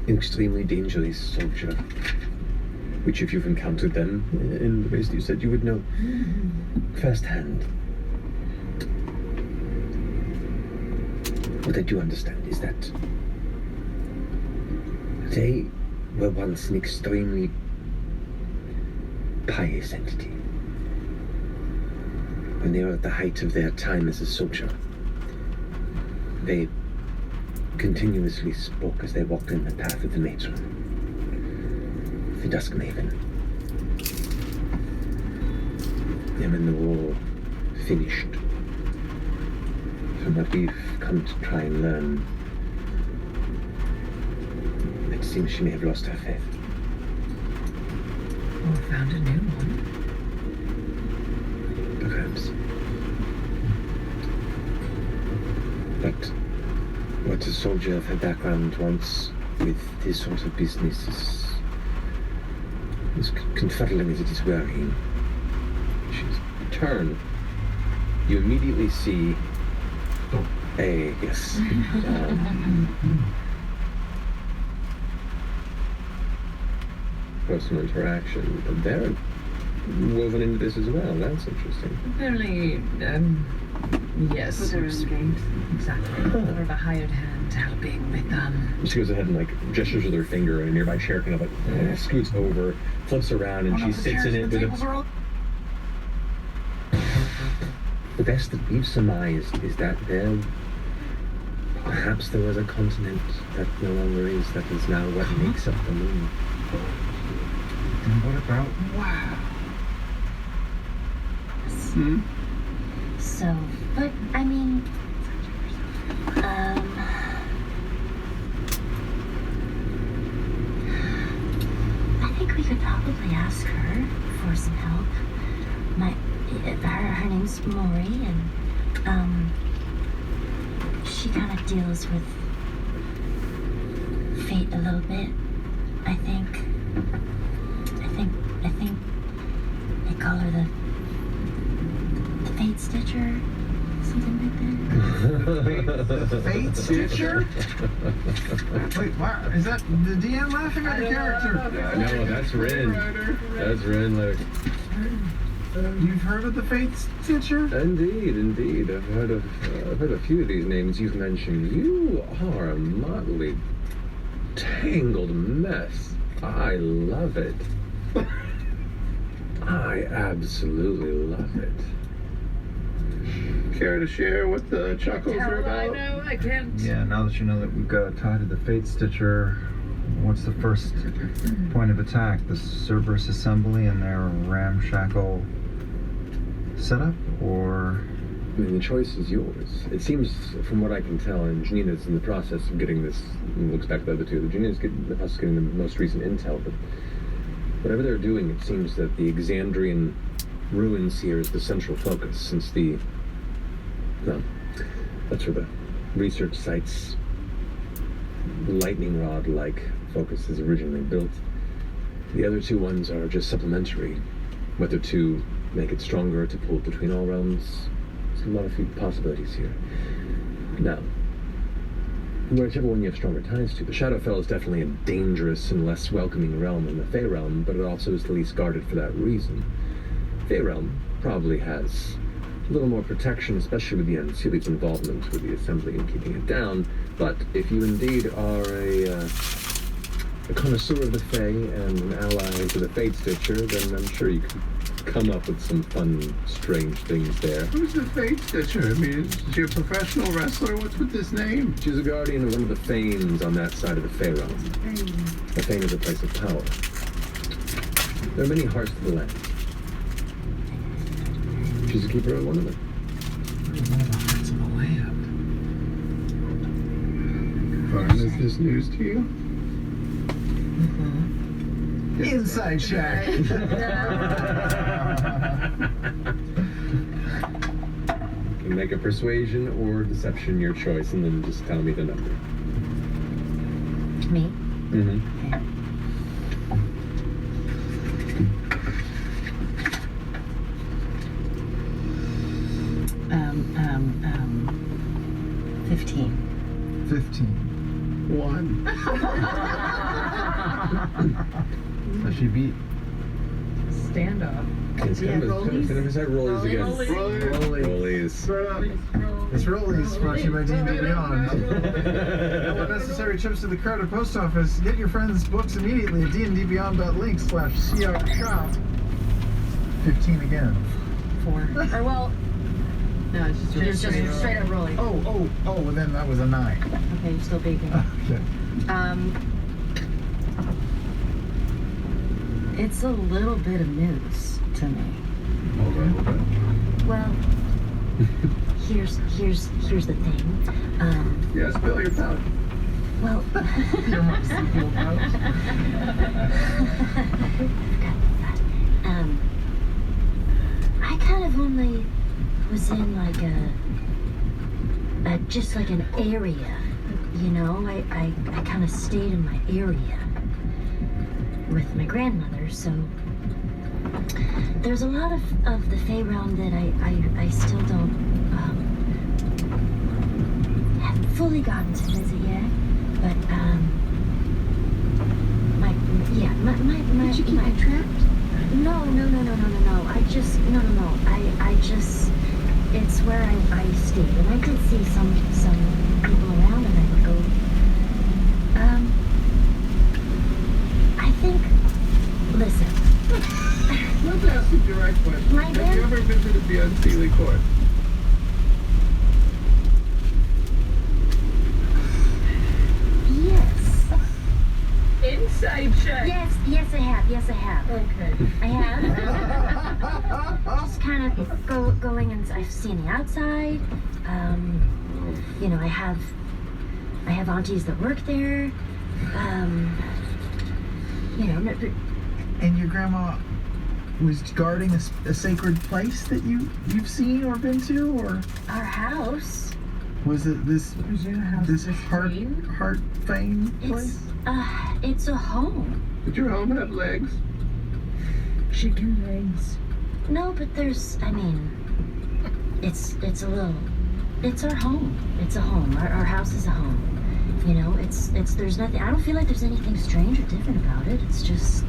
extremely dangerous soldier, which if you've encountered them in the ways that you said, you would know firsthand. What I do understand is that they were once an extremely pious entity. When they were at the height of their time as a soldier, they continuously spoke as they walked in the path of the matron, the dusk maven. And when the war finished, from what we've come to try and learn, it seems she may have lost her faith. Or found a new one. Perhaps. But what a soldier of her background wants with this sort of business is confuddling as it is worrying. She's turn. You immediately see a yes. Personal interaction. But they're woven into this as well. That's interesting. Apparently, yes. For their own gain. Exactly. More of a hired hand helping with, She goes ahead and like gestures with her finger, and a nearby chair kind of like scoots over, flips around, and she sits in it with a... The best that we've surmised is that perhaps there was a continent that no longer is, that is now what makes up the moon. And what about... Wow. So, but I mean, I think we could probably ask her for some help. Her name's Maury, and she kind of deals with fate a little bit. I think they call her the Fate Stitcher, something like that. Fate Stitcher? Wait, why, is that the DM laughing at your character? No, that's Rin. That's Rin. Like, you've heard of the Fate Stitcher? Indeed. I've heard of a few of these names you've mentioned. You are a motley, tangled mess. I love it. I absolutely love it. Care to share what the chuckles are about? I know, I can't. Yeah, now that you know that we've got a tie to the Fate Stitcher, what's the first point of attack? The Cerberus Assembly and their ramshackle setup, or... I mean, the choice is yours. It seems, from what I can tell, and Janina's in the process of getting this, and looks back at the other two, Janina's getting the most recent intel, but whatever they're doing, it seems that the Exandrian ruins here is the central focus, since that's where the research site's lightning rod-like focus is originally built. The other two ones are just supplementary, whether to make it stronger, to pull between all realms. There's a lot of possibilities here. Now, whichever one you have stronger ties to, the Shadowfell is definitely a dangerous and less welcoming realm than the Fey realm, but it also is the least guarded for that reason. Fey realm probably has a little more protection, especially with the Ancile's involvement with the Assembly and keeping it down, but if you indeed are a connoisseur of the Fey and an ally to the Fate Stitcher, then I'm sure you can come up with some fun, strange things there. Who's the Fate Stitcher? I mean, is she a professional wrestler? What's with this name? She's a guardian of one of the Fanes on that side of the Fey realm. A Fane is a place of power. There are many hearts to the land. She's a keeper of one of them. Hearts of the land. Fine, is this news to you? Inside check. You can make a persuasion or deception, your choice, and then just tell me the number. Me? Mm-hmm. 15. 15. 1. So she beat. Standoff. It's kind of rollies again. Rollies. Rollies. It's Rollies, brought to you by D&D Beyond. No unnecessary trips to the Carter Post Office. Get your friends' books immediately at dndbeyond.link/crshop. 15 again. 4. Or well, no, it's just straight up rolling. Oh, well then that was a 9. Okay, you're still baking. Okay. It's a little bit of news to me. Hold on. Well, here's the thing. Yeah, spill your pouch. Well, Your marsupial pouch. I kind of only was in like just like an area, you know. I kind of stayed in my area with my grandmother, so there's a lot of the Fey realm that I still don't haven't fully gotten to visit yet, but my Did you keep it trapped? No. I just it's where I stayed, and I did see some people around, and I would go. I think. Listen. Let's ask the direct question. My Have you ever visited the Unseelie Court? Yes. Inside check. Yes, I have. Okay. I have. Just kind of going, and I've seen the outside. You know, I have aunties that work there. You know, And your grandma was guarding a sacred place that you've seen or been to, or our house. was it this heart fame place? It's a home. Did your home have legs? Chicken legs. No, but there's. I mean, it's our home. It's a home. Our house is a home. You know, there's nothing. I don't feel like there's anything strange or different about it. It's just,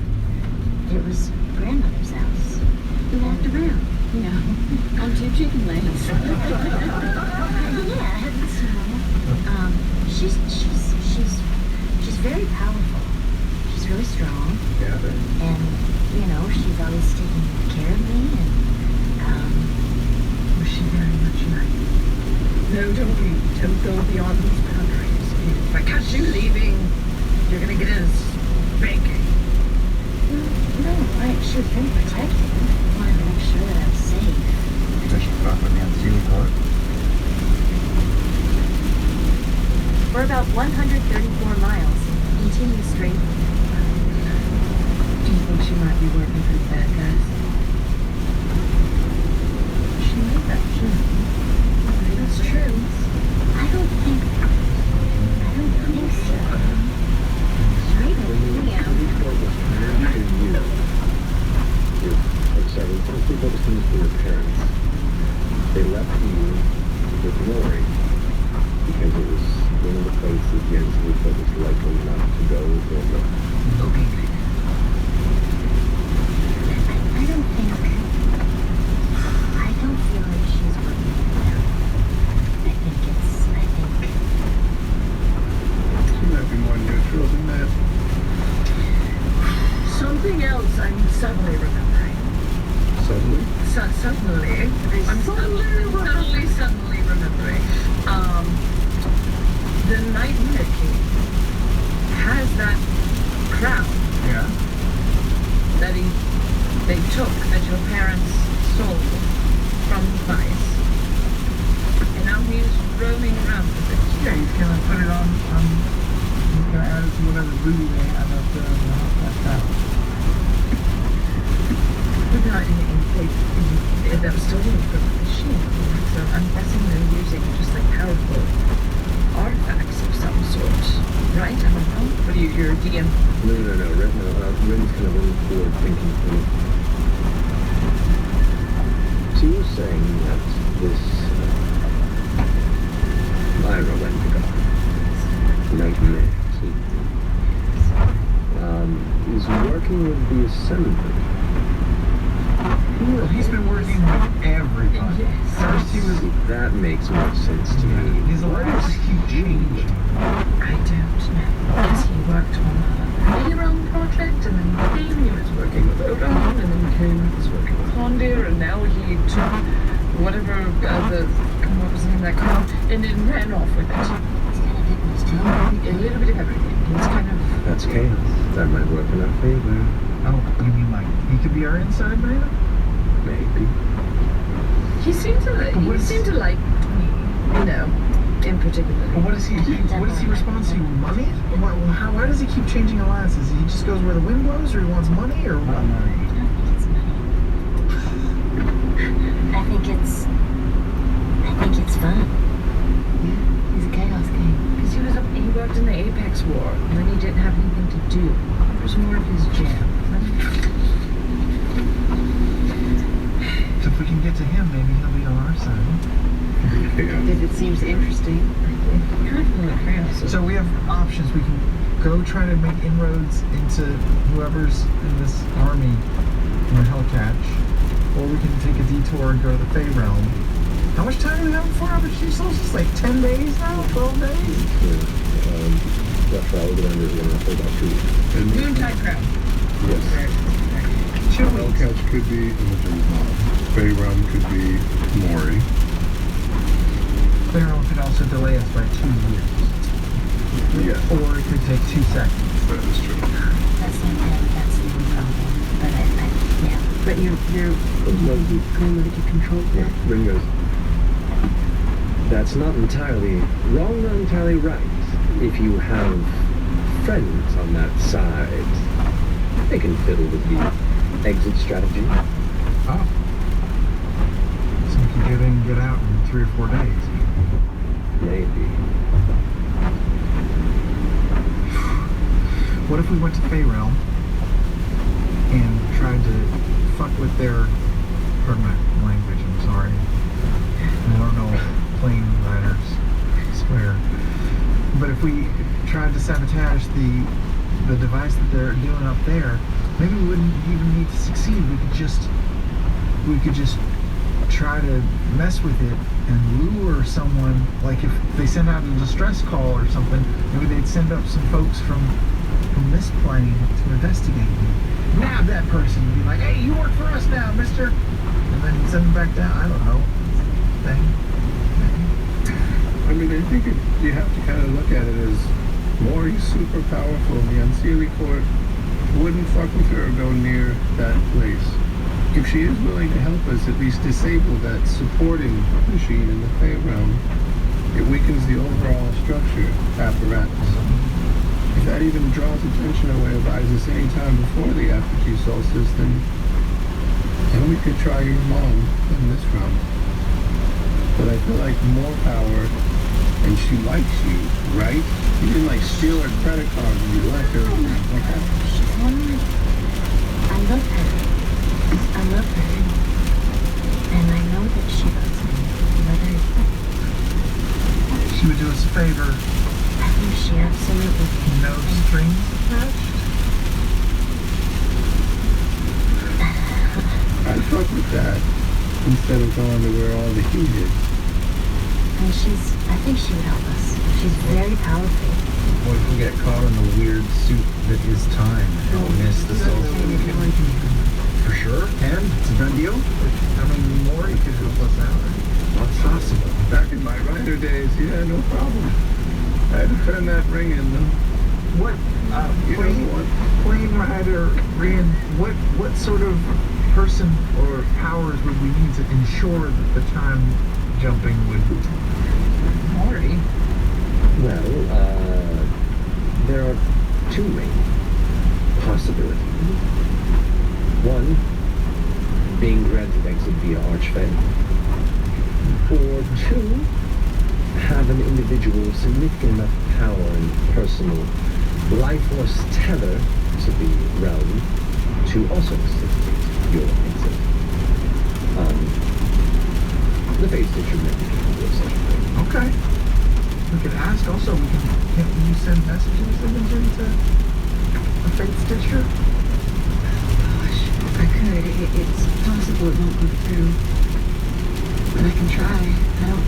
it was grandmother's house. We walked around, you know, on 2 chicken legs. Yeah, it's, she's very powerful. She's really strong. Yeah, but And, you know, she's always taking care of me, and, Was she very much like, no, don't leave. Don't go beyond these boundaries. If I catch you leaving, you're gonna get a spanking. no, she was very protective. Wanted to make sure that I was safe. So she caught with the Unseelie Court. For about 134 miles, continue straight. Do you think she might be working for the bad guys? She made that too. That's true. I don't think so. When the report was turned to you, once they focused on your parents, they left you with Lori because it was one of the places the Unseelie Court was likely not to go or look. Okay. I don't feel like she's working for them. I think she might be more neutral than that. Something else I'm suddenly remembering. Suddenly? Suddenly remembering. The Night King has that crown Yeah. that they took that your parents stole from Vice. And now he's roaming around with it. Yeah, he's gonna put it on he's gonna add it to whatever booty they have up there in that house. But not that was stolen from the machine. So I'm guessing they're using just like powerful artifacts of some sort. Right? I don't know. What are you, your DM? No. Right now, Rin's kind of leaning forward thinking through. So you were saying that this, I don't know when to go. nightmare team. He's working with the Assembly. Well, he's been working with everybody. Yes. First he was... See, that makes more sense to me. His alliances keep changing. I don't know. Because he worked on the Realm project, and then he came, he was working with Odin, and then he came, he was working with Hondir, and now he took whatever what was the name of that crown, and then ran off with it. He's kind of hitting his toe. A little bit of everything. He's kind of... That's chaos. That might work in our favor. Oh, you mean like he could be our inside man? Maybe. He seemed to like me, you know, in particular. But what is he responds to? Money? Why does he keep changing alliances? He just goes where the wind blows, or he wants money, or what? I don't think it's money. I think it's fun. Yeah, he's a chaos king. Because he worked in the Apex War, and then he didn't have anything to do. It was more of his jam. So if we can get to him, maybe he'll be on our side. If it seems interesting. So we have options. We can go try to make inroads into whoever's in this army in the Hellcatch, or we can take a detour and go to the Fey Realm. How much time do we have before Opportunity Solstice? Like 10 days now? 12 days? That's right, we're going to for about 2 weeks. Moontide Crown. Yes. 2 weeks. Hellcatch could be Imogen's mom. Fey Realm could be Maury. Fey Realm could also delay us by 2 years. Yeah, Or it could take 2 seconds. that is true. That's the only problem. But yeah. But you're going to control that. Ringo's. That's not entirely wrong, not entirely right. If you have friends on that side, they can fiddle with the exit strategy. Oh. So we can get in and get out in 3 or 4 days. Maybe. What if we went to Fey Realm and tried to fuck with their... Pardon my language, I'm sorry. I don't know plane riders swear. But if we tried to sabotage the device that they're doing up there, maybe we wouldn't even need to succeed. We could just try to mess with it and lure someone. Like if they send out a distress call or something, maybe they'd send up some folks from this plane to investigate me. Nab that person and be like, hey, you work for us now, mister. And then send them back down. I don't know. Thing. I mean, I think you have to kind of look at it as Maury's super powerful. The Unseelie Court wouldn't fuck with her or go near that place. If she is willing to help us at least disable that supporting machine in the Fey Realm, it weakens the overall structure apparatus. If that even draws attention away of Isis any time before the afterkey solstice, then we could try your mom in this realm. But I feel like more power, and she likes you, right? You didn't like steal her credit card and you like her. Okay. She's lonely. I love her. I love her. And I know that she loves me. Whether She would do us a favor. I think she absolutely can. No strings attached. I'd fuck with that instead of going to where all the heat is. And I think she would help us. She's very powerful. What if we get caught in the weird suit that is time and miss the solstice? For sure. And it's a done deal. I mean, Maury could help us out. What's possible? Back in my rider days, yeah, no problem. I had to turn that ring in though. What You know what? plane rider ran? What sort of person or powers would we need to ensure that the time jumping would? Maury. Well, there are 2 main possibilities. One, being granted exit via Archfey. Or 2, have an individual significant enough power and personal life force tether to the realm to also facilitate your exit. The face that you mentioned will such a thing. Okay. We could ask also, can you send messages into a fate stitcher? Gosh, I could. It's possible it won't go through. But I can try. I don't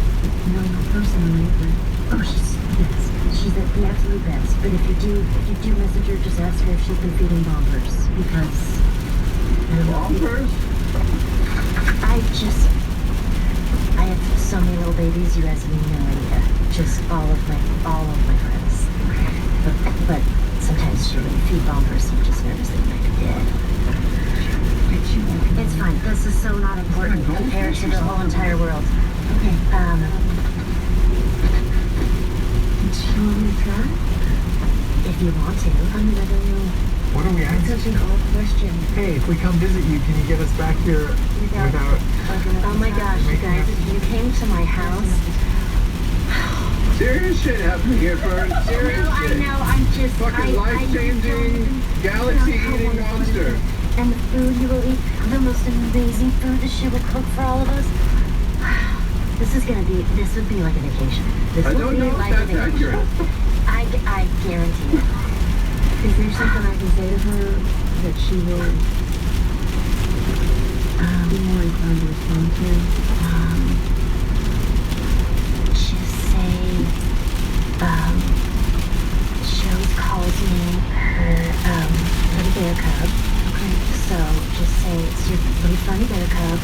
know her personally, but... Oh, she's at the absolute best. But if you do message her, just ask her if she's been feeding bombers, because Bombers? I have so many little babies, you guys have no idea. Just all of my friends. But sometimes she would feed bombers, I'm just nervous they might be dead. It's fine. This is so not important compared to the whole entire world. Okay. Do you want me to try? If you want to. I mean, I don't know. What are we It's asking? such an odd question. Hey, if we come visit you, can you get us back here without... Oh my gosh, you guys, if you came to my house. Serious shit happening here, Fern. Serious I shit. know, I'm just... Fucking life-changing, galaxy-eating monster. And the food you will eat, the most amazing food that she would cook for all of us. This would be like a vacation. This I would don't be know if like a that's vacation. accurate. I guarantee it. Is there something I can say to her that she will be more inclined to respond to? Just say, she always calls me her little bear cub. Okay. So just say it's your little funny bear cub,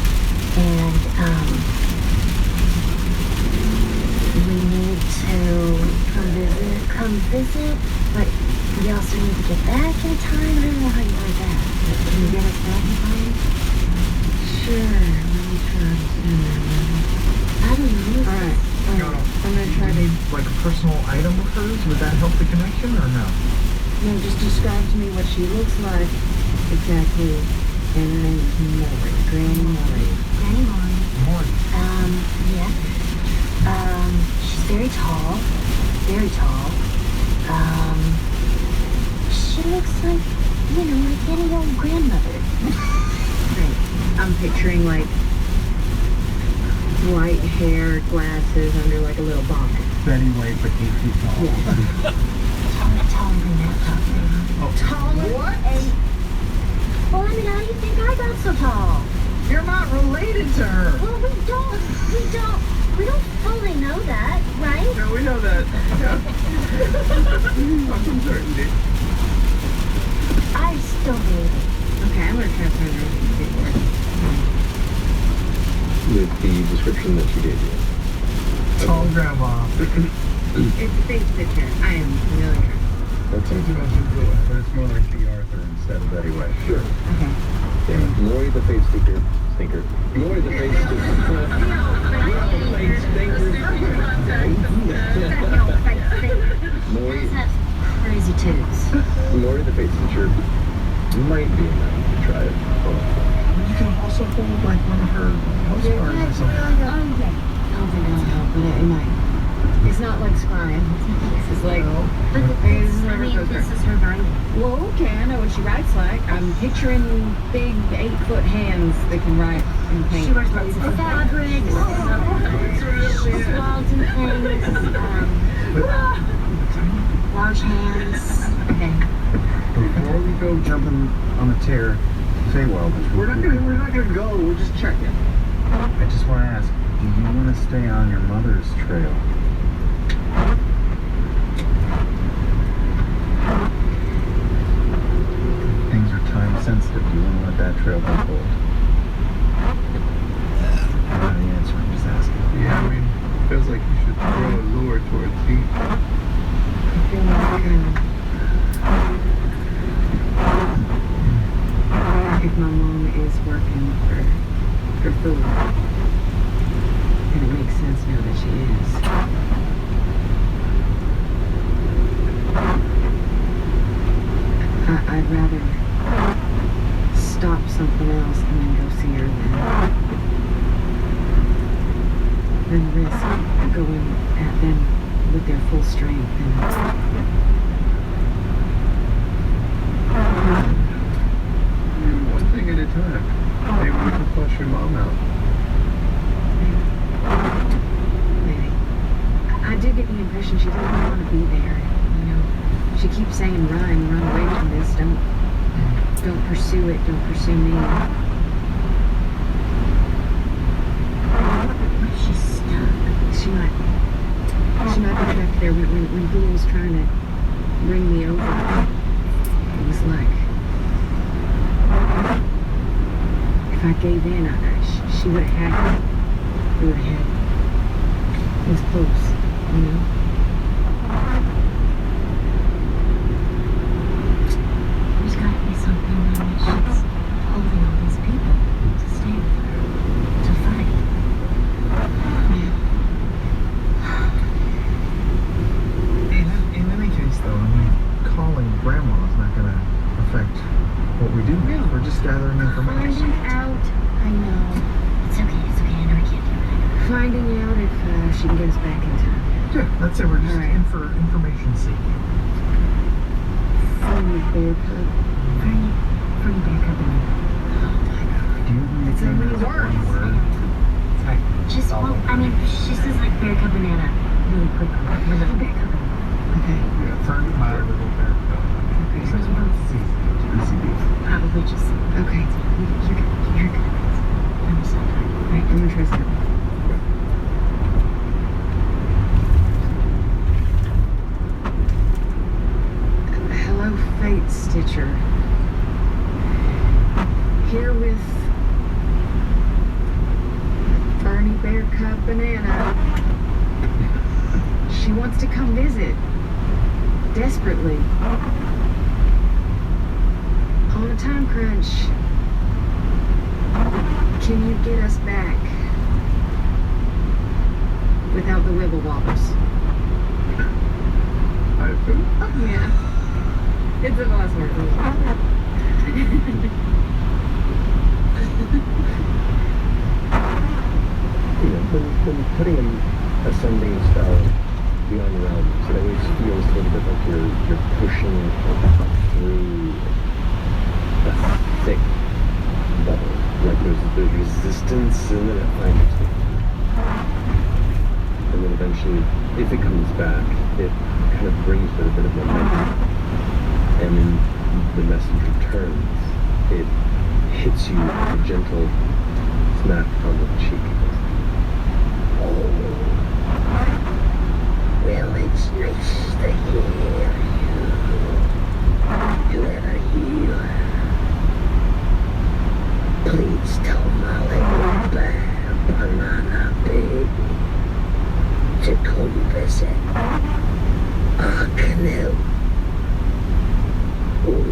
and we need to come visit, but we also need to get back in time. I don't know how you like that. But can you get us back in time? Sure, let me try to send that. I don't know. Alright, I'm gonna try to... Like a personal item of hers? Would that help the connection or no? No, just describe to me what she looks like exactly, and her name is Maury, Granny Maury. Granny Maury. Morning. Yeah. She's very tall. Very tall. She looks like, like any old grandmother. Right. I'm picturing like white hair, glasses under like a little bonnet. Betty White, but 8 feet tall. Yeah. Taller than that, probably. Oh. Taller? What? Well, I mean, how do you think I got so tall? You're not related to her. Well, we don't fully know that, right? No, we know that. Yeah. With some certainty. I still believe it. Okay, I'm gonna try to find her on the keyboard. With the description that she gave you. Tall grandma. It's a big picture. I am familiar. That's it. But it's more like the Arthur instead of Betty White. Sure. Okay. Yeah. Lori the face stinker. Lori the face Lori has crazy tubes. Lori the face stitcher might be enough to try it. You can also hold like one of her postcards or something. Oh, yeah. I don't think that'll help, but it might. It's not like scrying. This is like... But this is her writing. Well, okay, I know what she writes like. I'm picturing big 8-foot hands that can write and paint. She wears lots of fabrics, swirls and things, large hands. Okay. Before we go jumping on a tear, Feywild, We're not gonna go. We're just checking. I just want to ask, do you want to stay on your mother's trail? Things are time sensitive. Do you want to let that trail go cold? I don't know the answer. I'm just asking. Yeah, I mean, it feels like you should throw a lure towards heat. I feel like if my mom is working for food, and it makes sense now that she is. I'd rather stop something else and then go see her than risk going at them with their full strength. One thing at a time. Maybe we can flush your mom out. Maybe. did get the impression she didn't want to be there. You know, she keeps saying, run away from this. Don't pursue it. Don't pursue me. What if she's stuck? She might be trapped there. When Blue was trying to bring me over, it was like, if I gave in, she would have had me. We would have had it. It was close, you know? There's gotta be something that she's holding all these people to stay with her, to fight. In any case, though, I mean, calling Grandma is not going to affect what we do. No. We're just gathering information. Finding out, I know. It's okay, I know I can't do it. Finding out if she can get us back in time. Yeah, that's it. We're just All right. in for information seeking. Funny bear cub. Funny bear cub. Do you It's so many there's words. one word? Just, well, I mean, she says like bear cub banana really quick. We're little bear cub banana. Okay. Yeah, turn my little bear. Okay. Easy beef. Probably just, Okay. you're good. I'm so tired. Alright, I'm gonna try something. Hello, Fate Stitcher. Here with Fernie Bear Cub Banana. She wants to come visit. Desperately. On a time crunch. Can you get us back? Without the wibble wobbles. I think. Yeah. It's a last word. You know, when putting an ascending spell beyond realms, it always feels a little bit like you're pushing through a thick bubble. Like there's resistance, and then it finds its way. And then eventually, if it comes back, it kind of brings with a bit of momentum. And when the message returns, it hits you with a gentle smack on the cheek. Oh, well, it's nice to hear you ever heal. Please tell my little bear banana baby to come visit our canoe. Oh,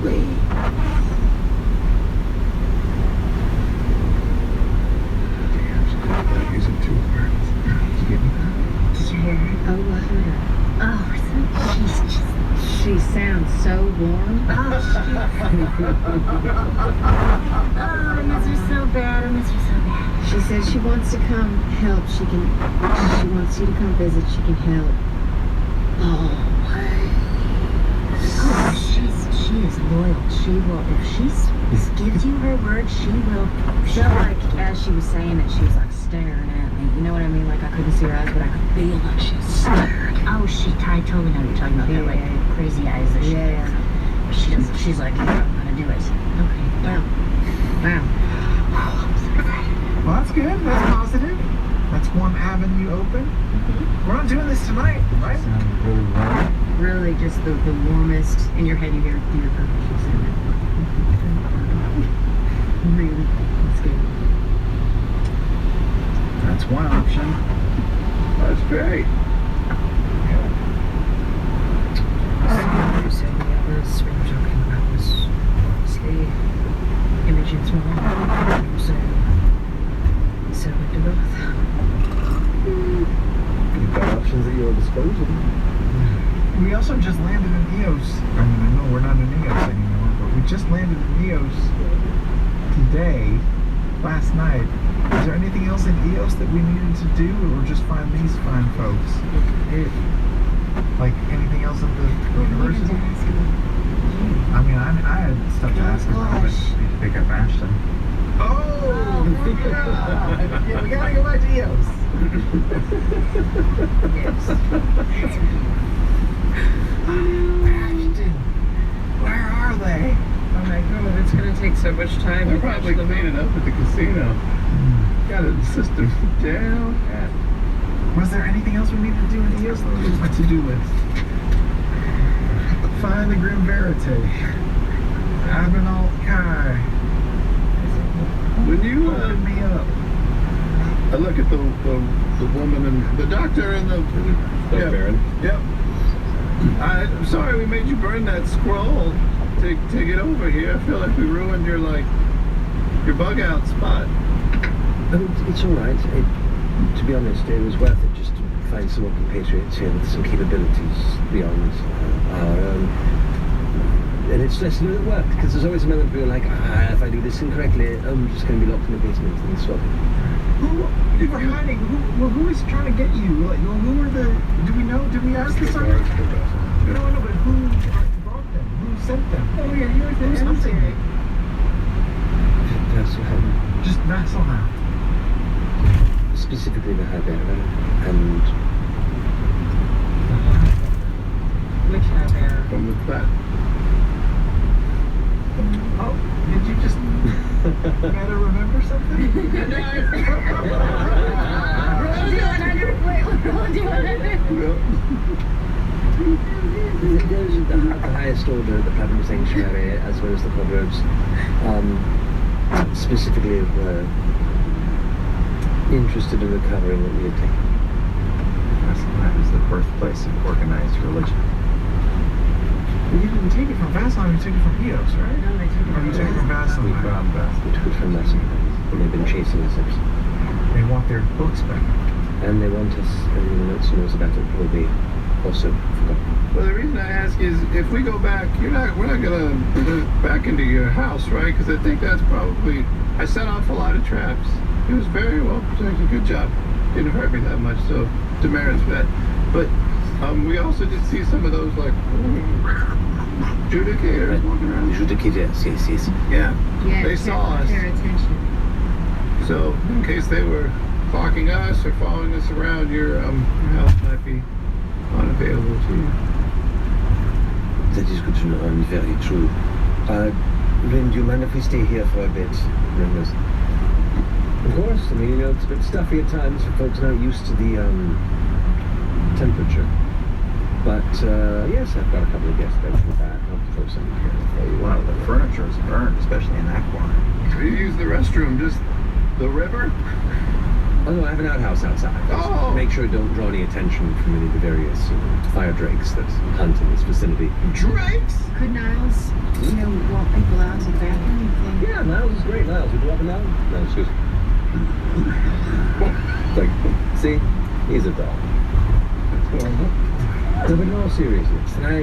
wait. Using 2 words. Did you get me that? Did you hear her? Oh, I heard her. Oh, she's just, She sounds so warm. oh, I miss her so bad. She says she wants to come help. She wants you to come visit. She can help. Oh, she is loyal. She will, if she gives you her word, she will. Felt like as she was saying it, she was like staring at me. You know what I mean? Like I couldn't see her eyes, but I could feel like she was staring. Oh, I totally know what you're talking about. They're like crazy eyes that she has. But she doesn't, she's like, yeah, I'm gonna do it. Okay. Wow. Oh, I'm so excited. Well, that's good. That's positive. That's one avenue open. We're not doing this tonight, right? Sounds really warm. Really, just the warmest. In your head, you hear dear purple. She said it. Really, it's good. That's one option. That's great. So the others we were talking about was obviously Imogen's mom. So we do both. You've got options at your disposal. We also just landed in Eos. I mean, I know we're not in Eos anymore, but we just landed in Eos today, last night. Is there anything else in Eos that we needed to do, or just find these fine folks? Like anything else at the university? I mean, I had stuff to ask about, but Need to pick up Ashton. oh, yeah, we gotta go back to Eos. Yes. Ashton, where are they? Oh my god, it's gonna take so much time They're to catch probably them. cleaning up at the casino. Got a system down pat. Was there anything else we needed to do in the Look my to-do list. Find the Grim Verite. Admiral Kai. When you Open me up. I look at the woman and the doctor and the Dr. Baron. Yep. I'm sorry we made you burn that scroll to get over here. I feel like we ruined your bug out spot. It's all right. To be honest, it was worth it just to find some more compatriots here with some capabilities beyond our own. And it's just it worked, because there's always a moment where you're like, if I do this incorrectly, I'm just going to be locked in the basement and swap. You were hiding. Who was trying to get you? Like, who were the? Do we know? Did we ask this already? No, but who brought them? Who sent them? Oh yeah, you were Who's the hunting emissary. them? Just Vasselhound. Specifically the Hibera and Which Hibera? From the plat. Oh, did you just gotta remember something? there's the highest order, the Platinum Sanctuary, as well as the Cobwebs, specifically were interested in recovering what we had taken. Vasselheim is the birthplace of organized religion. You didn't take it from Vasselheim, you took it from Eos, right? No, they took it Or you took it from We Vasselheim. found We took it from Vasselheim, and they've been chasing us ever since. They want their books back. And they want us, and anyone else who knows about it will be also forgotten. Well, the reason I ask is, if we go back, we're not gonna go back into your house, right? Because I think that's probably. I set off a lot of traps. It was very well protected. Good job. Didn't hurt me that much, so demerits for that. But we also did see some of those judicators walking around. Judicators, yes. Yeah. Yeah, They saw us. Their attention. So in case they were clocking us or following us around, your house might be unavailable to you. That is good to know, and very true. Rin, do you mind if we stay here for a bit? Rin goes, of course. I mean, it's a bit stuffy at times for folks not used to the temperature. But yes, I've got a couple of guest beds in the back. I'll throw some here for you. a lot of the furniture is burned, especially in that corner. You use the restroom, just the river? Oh no, I have an outhouse outside. Just Oh. make sure I don't draw any attention from any of the various fire drakes that hunt in this vicinity. Drakes? Could Niles, walk people out to the bathroom, you think? Yeah, Niles is great. Niles, would you up and down? Niles goes, like, see, he's a dog. No, but in all seriousness, and I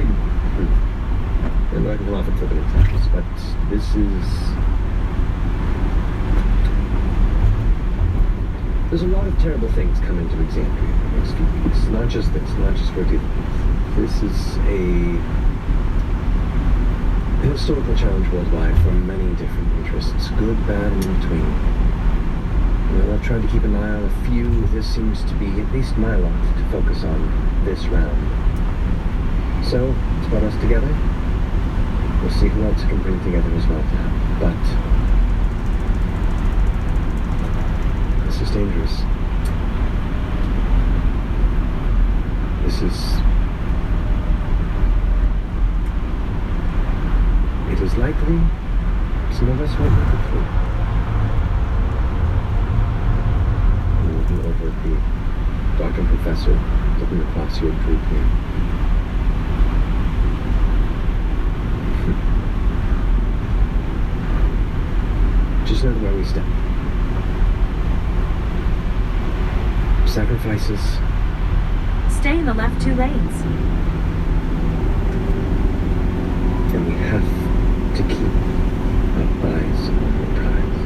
can often flip it at times, but this is. There's a lot of terrible things coming to Exandria in the next few weeks. Not just this, not just we're dealing with. This is a historical challenge worldwide from many different interests, good, bad, and in between. Well, I've tried to keep an eye on a few. This seems to be at least my lot to focus on this round. So, it's brought us together. We'll see who else can bring together as well to help. But this is dangerous. This is. It is likely some of us won't make it through. I'm looking over at the doctor and professor, looking across your group here. Just know where we step. Sacrifices. Stay in the left 2 lanes. And we have to keep our eyes on the prize.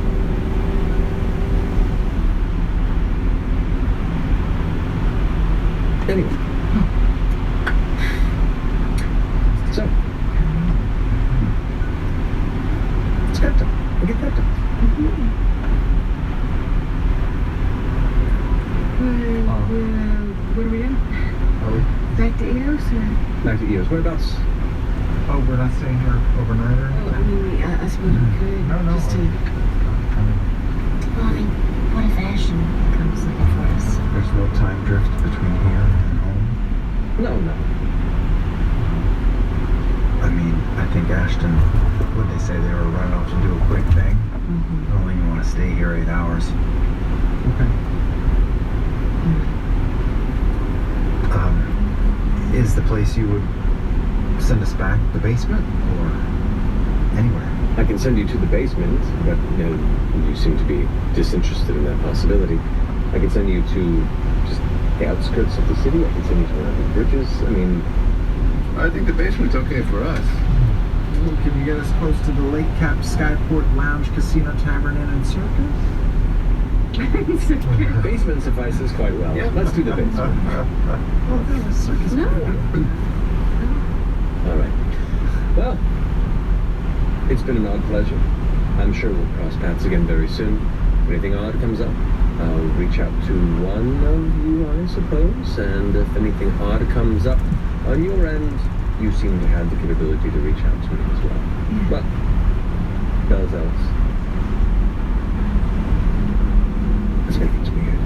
Anyway. So. It's got done. We'll get that done. EOS or? Back to EOS. Whereabouts? Oh, we're not staying here overnight or Oh, anything? I mean, I suppose we could. No. Just to. I mean, Well, I mean, what if Ashton comes looking for us? There's no time drift between here and home. No. I mean, I think Ashton, what'd they say? They were running off to do a quick thing. Mm-hmm. I don't even want to stay here 8 hours. okay. Is the place you would send us back the basement or anywhere? I can send you to the basement, but you seem to be disinterested in that possibility. I can send you to just the outskirts of the city. I can send you to one of the bridges. I mean, I think the basement's okay for us. Well, can you get us close to the Lake Cap Skyport Lounge Casino Tavern Inn and Circus? the basement suffices quite well. Yeah. Let's do the basement. Oh, that was Circus. No. All right. Well, it's been an odd pleasure. I'm sure we'll cross paths again very soon. If anything odd comes up, I'll reach out to one of you, I suppose. And if anything odd comes up on your end, you seem to have the capability to reach out to me as well. Yeah. But, bells else. Let's make things weird.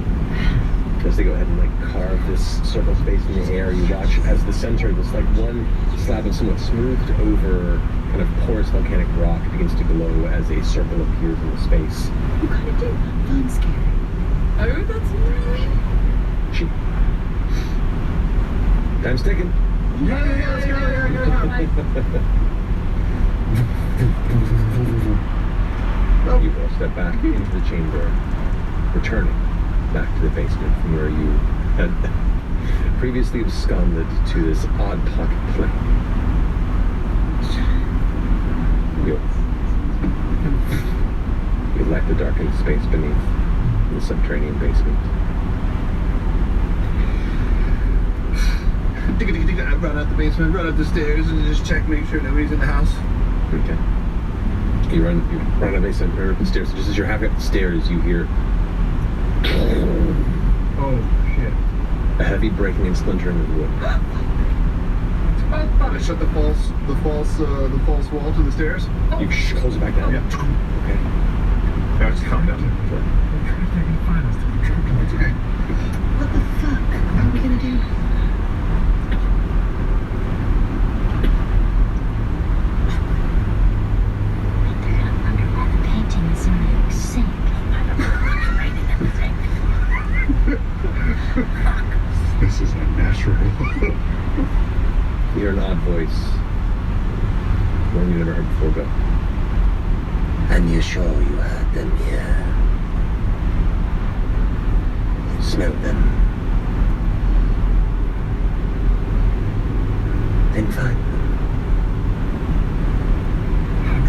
As they go ahead and carve this circle space in the air, you watch as the center, this one slab of somewhat smoothed over kind of porous volcanic rock begins to glow as a circle appears in the space. You kind of did. Fun scary. Oh, that's really. Time's ticking. Yeah, let's go. You all step back into the chamber, returning back to the basement from where you had previously absconded to this odd pocket plane. You like the darkened space beneath the subterranean basement. I run out the basement, run up the stairs, and just check, make sure nobody's in the house. Okay. You run up the basement, run up the stairs. Just as you're halfway up the stairs, you hear Oh, shit. a heavy breaking and splintering of wood. I shut the false wall to the stairs. You close it back down? Yeah. Okay. Now just calm down. They're gonna find us. It's okay. What the fuck are we gonna do? I wonder why the painting is in the sink. This is unnatural. You hear an odd voice. One you never heard before go. And you're sure you heard them here? Smelled them? Then find them.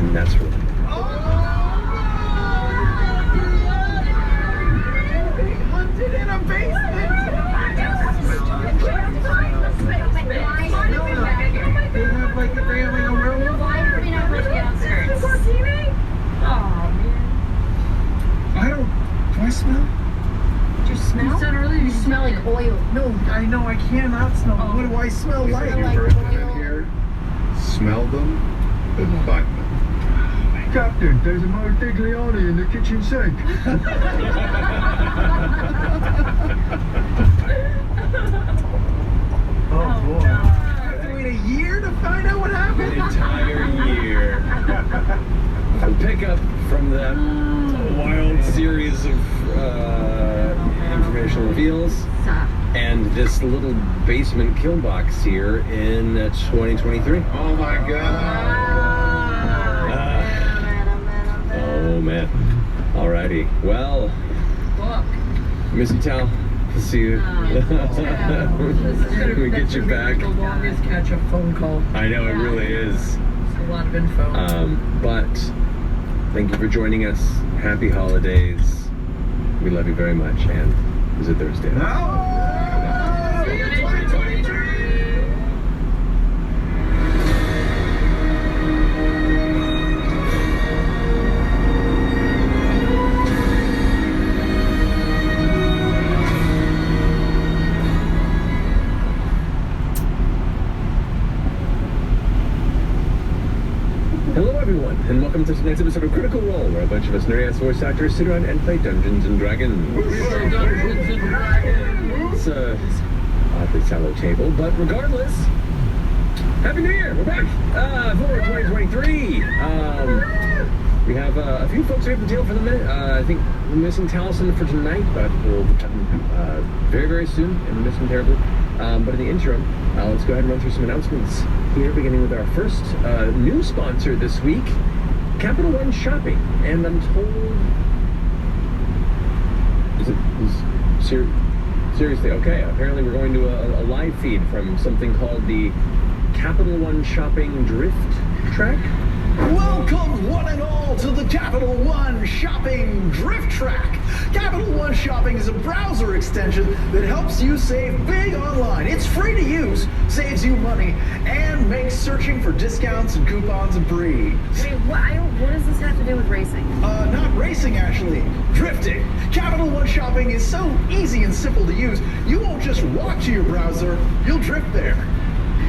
And that's what. Hunted in a basement! They have like a werewolf. Why are we not with the outskirts? I don't. Do I smell? Did you smell? You said earlier You smell like oil. No, I know I cannot smell. What do I smell like? smell like First in oil. here, smell them, then find them. Captain, there's a Martiglione in the kitchen sink. Oh boy. I have to wait a year to find out what happened? An entire year. We'll pick up from that wild series of informational reveals and this little basement kill box here in 2023. Oh my god. Oh man. Alrighty. Well, Fuck. Missy Tal, see you. We get you back. The longest catch-up phone call. I know it really is. It's a lot of info. But thank you for joining us. Happy holidays. We love you very much, and is it Thursday? everyone, and welcome to tonight's episode of Critical Role, where a bunch of us nerdy-ass voice actors sit around and play Dungeons and Dragons. It's a oddly shallow table, but regardless, Happy New Year! We're back for 2023. We have a few folks we have to deal for the minute. I think we're missing Taliesin for tonight, but we'll have him very, very soon, and we're missing terribly. But in the interim, let's go ahead and run through some announcements here, beginning with our first new sponsor this week, Capital One Shopping. And I'm told... Seriously, okay, apparently we're going to a live feed from something called the Capital One Shopping Drift Track. Welcome, one and all, to the Capital One Shopping Drift Track. Capital One Shopping is a browser extension that helps you save big online. It's free to use, saves you money, and makes searching for discounts and coupons a breeze. Wait, what does this have to do with racing? Not racing, actually. Drifting. Capital One Shopping is so easy and simple to use, you won't just walk to your browser, you'll drift there.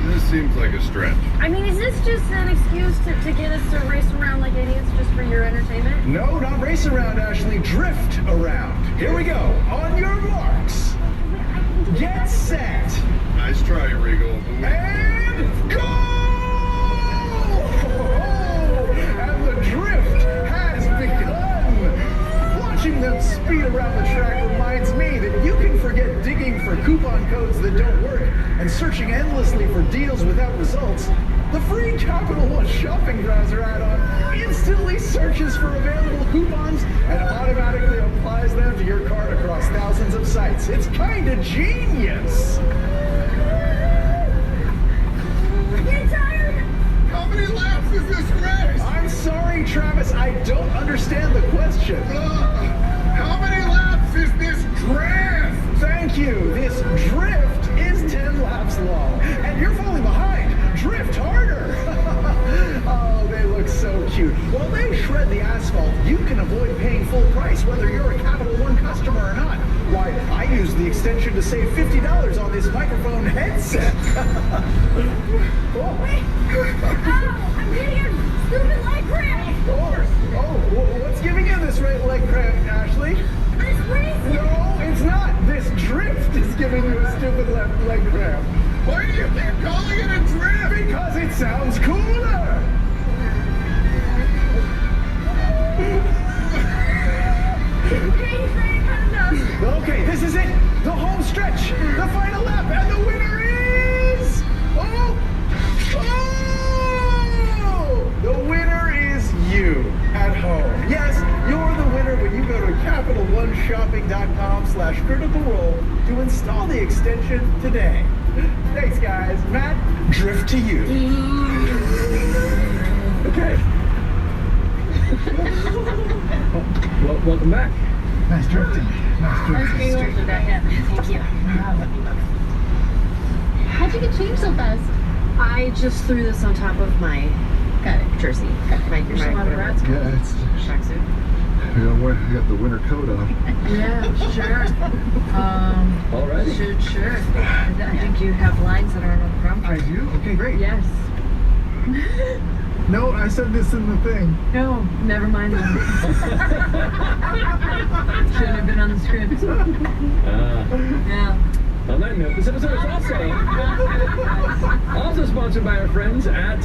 This seems like a stretch. I mean, is this just an excuse to get us to race around like idiots just for your entertainment? No, not race around, Ashley. Drift around. Here we go. On your marks. Get set. Nice try, Regal. And go! And the drift has begun. Watching them speed around the track reminds me that you can forget digging for coupon codes that don't work and searching endlessly for deals without results. The free Capital One shopping browser add-on instantly searches for available coupons and automatically applies them to your cart across thousands of sites. It's kinda genius! Get tired? How many laps is this race? I'm sorry, Travis, I don't understand the question. How many laps is this drift? Thank you. This drift is 10 laps long, and you're falling behind. Drift harder. Oh, they look so cute. While they shred the asphalt, you can avoid paying full price whether you're a Capital One customer or not. Why, I use the extension to save $50 on this microphone headset. Ow! I'm getting a stupid leg cramp! What's giving you this leg cramp, Ashley? This racing! No, it's not. This drift is giving you a stupid leg cramp. Why do you keep calling it a drift? Because it sounds cooler. Okay, this is it. The home stretch. The final lap. And the winner is... The winner is you at home. Yes, you're the winner when you go to CapitalOneShopping.com/criticalrole to install the extension today. Thanks, guys. Matt, drift to you. Okay. Well, welcome back. Nice drifting. Nice drifting. Thank you. How'd you get changed so fast? I just threw this on top of my jersey. My You're still out of rats. Yeah, it's... tracksuit. You got the winter coat on. Yeah, sure. Alrighty. Sure. I think you have lines that aren't on the prompt. I do? Okay, great. Yes. No, I said this in the thing. No, never mind then. Shouldn't have been on the script. Yeah. On that note, this episode is also sponsored by our friends at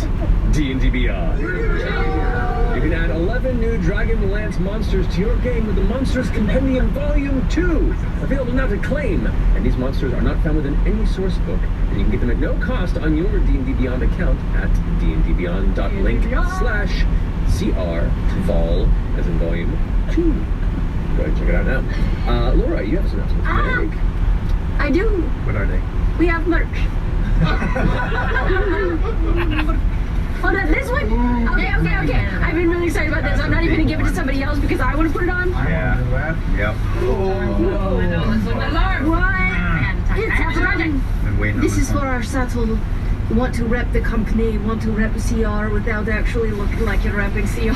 D&D Beyond. You can add 11 new Dragonlance monsters to your game with the Monsters Compendium Volume 2, available now to claim. And these monsters are not found within any source book, and you can get them at no cost on your D&D Beyond account at dndbeyond.link/CR-Vol, as in Volume 2. Go ahead and check it out now. Laura, you have some announcements to make. I do. What are they? We have merch. Hold on, this one? Okay. I've been really excited about this. I'm not even going to give it to somebody else because I want to put it on. Yeah. Yep. What? It's happening. Been waiting on This this is for one. our subtle. Want to rep the company, want to rep CR without actually looking like you're repping CR.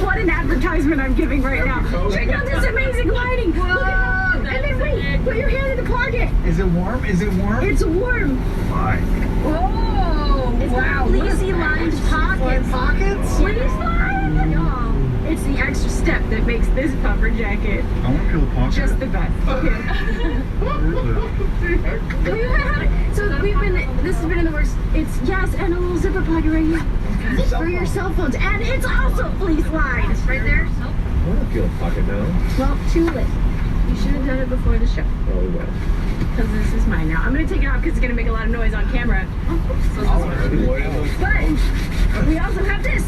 What an advertisement I'm giving right now. Check out this amazing lighting. Look at that. And then wait, put your hand in the pocket. Is it warm? Is it warm? It's warm. Why? Oh, wow. Lazy lined pockets. Pockets? jacket. I want to peel the pocket. Just the best. So this has been in the works. It's, yes, and a little zipper pocket right here. For your cell phones. And it's also fleece lined. It's right there. I want to feel a pocket now. Well, too late. You should have done it before the show. Oh, well. Because this is mine now. I'm going to take it off because it's going to make a lot of noise on camera. But we also have this.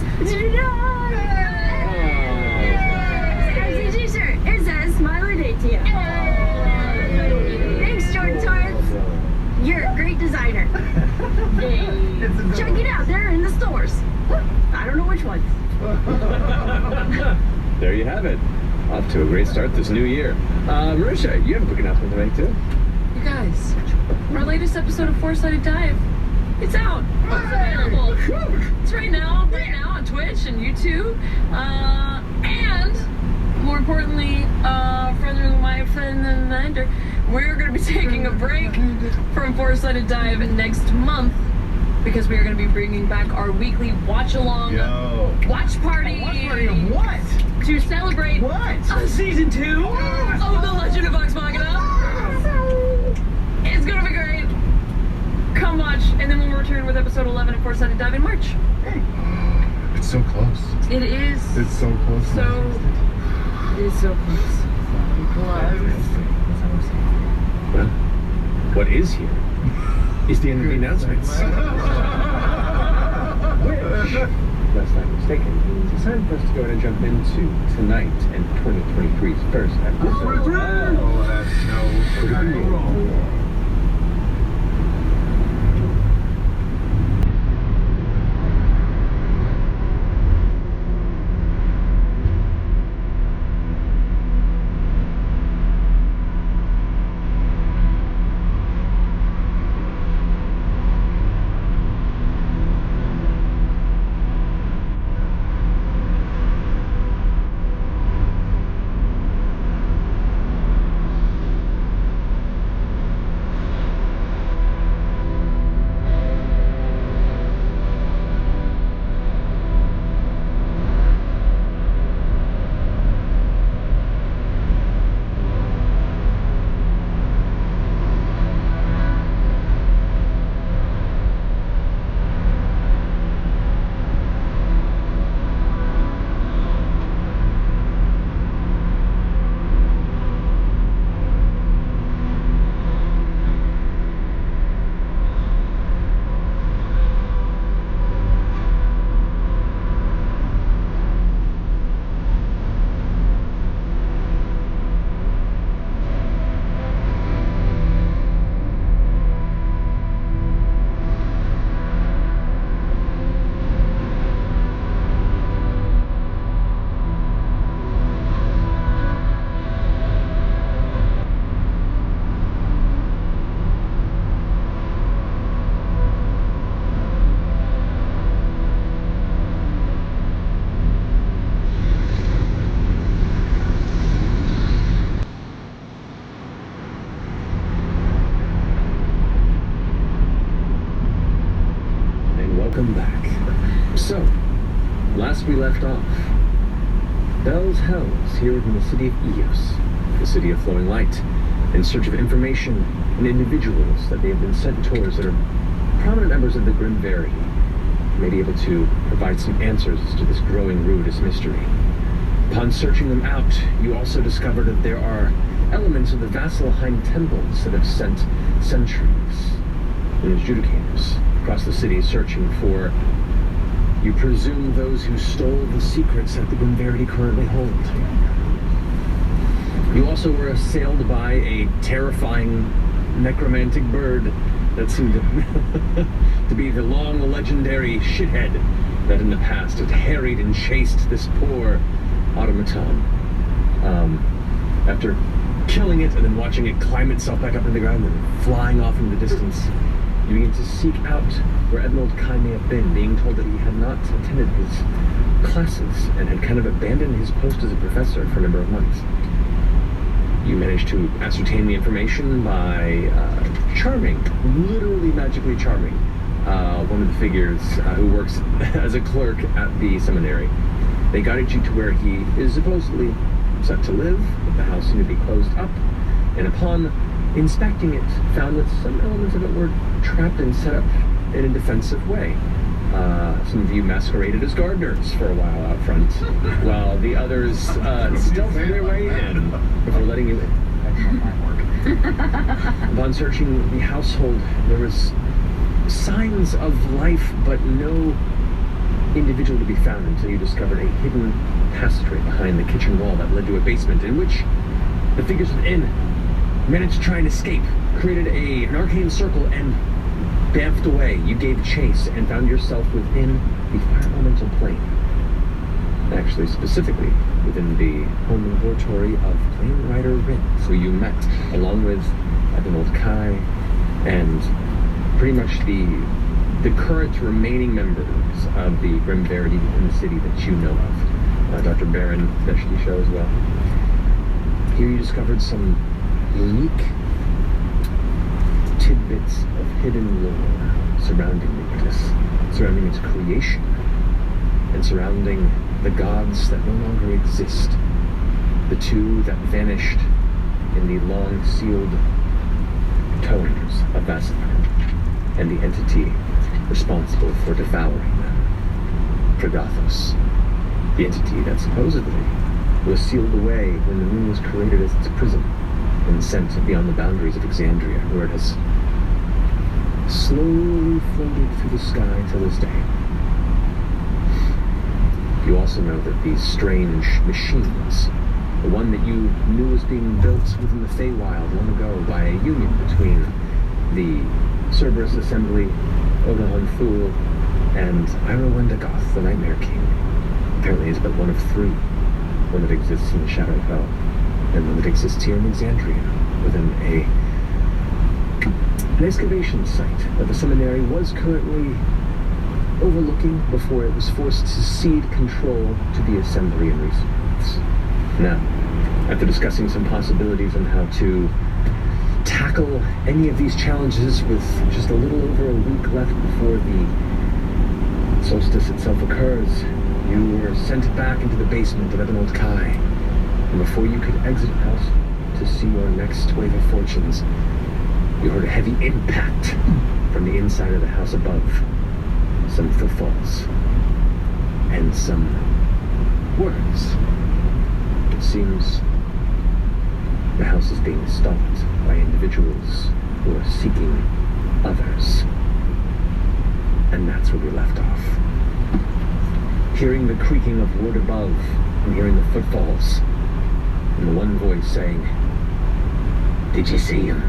MCG shirt. It says smiley day to you. Thanks, Jordan Torrance. You're a great designer. Check it out. They're in the stores. I don't know which ones. There you have it. Off to a great start this new year. Marisha, you have a quick announcement to make, too. You guys, our latest episode of Four-Sided Dive, it's out. It's available. It's right now on Twitch and YouTube. And more importantly, furthering my friend, we're going to be taking a break from Four-Sided Dive next month because we are going to be bringing back our weekly watch-along watch party. Watch party of what? To celebrate season 2 of The Legend of Vox Machina. It's gonna be great. Come watch, and then we'll return with episode 11 of Four-Sided Dive in March. It's so close. It is. It's so close. It is so close. Well, what is here is the end of the announcements. Lest I'm mistaken, it's time for us to go ahead and jump into tonight and 2023's first episode. Oh, that's no. Welcome back. So, last we left off, Bell's Hells here in the city of Eos, the city of flowing light, in search of information and individuals that they have been sent towards that are prominent members of the Grim Verity, may be able to provide some answers to this growing ruinous mystery. Upon searching them out, you also discovered that there are elements of the Vasselheim temples that have sent sentries and adjudicators across the city searching for, you presume, those who stole the secrets that the Grim Verity currently hold. You also were assailed by a terrifying necromantic bird that seemed to be the long legendary shithead that in the past had harried and chased this poor automaton. After killing it and then watching it climb itself back up in the ground and flying off in the distance, you begin to seek out where Edmund Kai may have been, being told that he had not attended his classes and had kind of abandoned his post as a professor for a number of months. You managed to ascertain the information by charming, literally magically charming, one of the figures who works as a clerk at the seminary. They guided you to where he is supposedly set to live, but the house seemed to be closed up, and upon inspecting it, found that some elements of it were trapped and set up in a defensive way. Some of you masqueraded as gardeners for a while out front, while the others stealthed their way in before letting you in. Upon searching the household, there was signs of life, but no individual to be found until you discovered a hidden passageway behind the kitchen wall that led to a basement in which the figures within managed to try and escape, created an arcane circle, and bamfed away. You gave chase and found yourself within the fire elemental plane. Actually, specifically within the home laboratory of Plane Rider Rin, who you met, along with Ebenhold Kai and pretty much the current remaining members of the Grim Verity in the city that you know of. Dr. Baron Veshti as well. Here you discovered some unique tidbits of hidden lore surrounding Nicholas, surrounding its creation, and surrounding the gods that no longer exist, the two that vanished in the long sealed tomes of Vassifar, and the entity responsible for devouring them, Pregathos, the entity that supposedly was sealed away when the moon was created as its prison and sent beyond the boundaries of Exandria, where it has slowly floated through the sky till this day. You also know that these strange machines, the one that you knew was being built within the Feywild long ago by a union between the Cerberus Assembly, Odahan Thul, and Ira Wendigoth, the Nightmare King, apparently is but one of three. One that exists in the Shadow of Hell, and one that exists here in Exandria, within an excavation site that the seminary was currently overlooking before it was forced to cede control to the Assembly in recent months. Now, after discussing some possibilities on how to tackle any of these challenges with just a little over a week left before the solstice itself occurs, you were sent back into the basement of Ebenhold Kai, and before you could exit out to see your next wave of fortunes, you heard a heavy impact from the inside of the house above. Some footfalls, and some words. It seems the house is being stalked by individuals who are seeking others. And that's where we left off. Hearing the creaking of wood above, and hearing the footfalls, and the one voice saying, "Did you see him?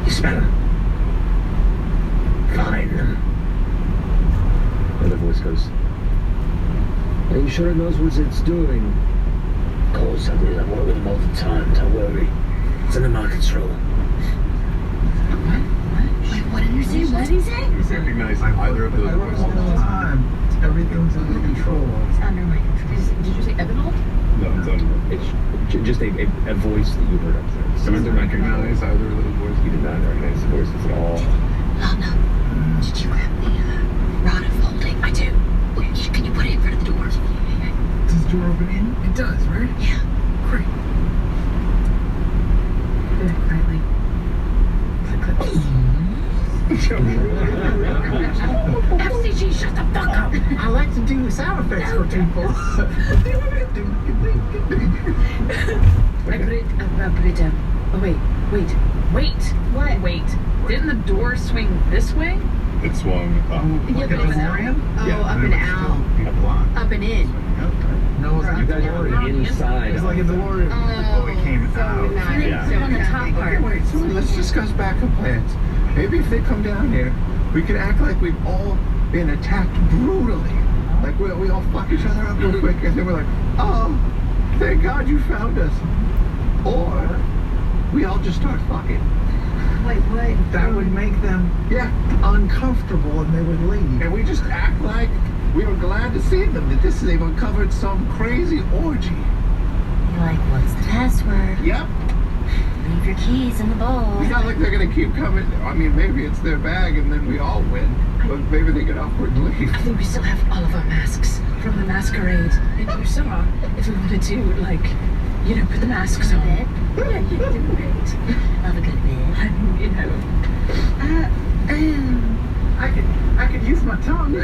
You smell him? Find them." The other voice goes, "Are you sure it knows what it's doing?" "Of course I do. I work with him all the time. Don't worry. It's in the market's rule." Wait, what did you say? What did he say? You recognize either of those I work voices? all the time. Everything's under control. It's under my control. Did you say Ebenhold? No, it's under. It's just a voice that you heard up there. Some of you recognize either of those voices? You did not recognize the voices at all. Lana, did you grab the rod of holding? I do. Wait, can you put it in front of the door? Does the door open in? It does, right? Yeah. Great. Very quietly. FCG, shut the fuck up! I like to do sound effects for people. I put it down. Oh, wait. What? Wait. Didn't the door swing this way? It swung up. Yeah, but it's DeLorean? Oh, Yeah, up and out. A block. Up and in. No, it's like You guys a were DeLorean. inside. It's like a DeLoreon. Oh, it came so out. not Yeah. on the top part. Wait, so let's discuss backup plans. Maybe if they come down here, we could act like we've all been attacked brutally. Like we all fuck each other up real quick, and then we're like, "Oh, thank God you found us." Or we all just start fucking. Wait, what? That would make them Yeah, uncomfortable and they would leave. and we just act like we were glad to see them. That they've uncovered some crazy orgy. You're like, what's the password? Yep. Leave your keys in the bowl. It's not like they're gonna keep coming. I mean, maybe it's their bag and then we all win. But maybe they get awkward and leave. I think we still have all of our masks from the masquerade. If you saw, if we wanted to, like, you know, put the masks on. Bit. Yeah, you do it. Love a good bit. You know. I could use my tongue. No!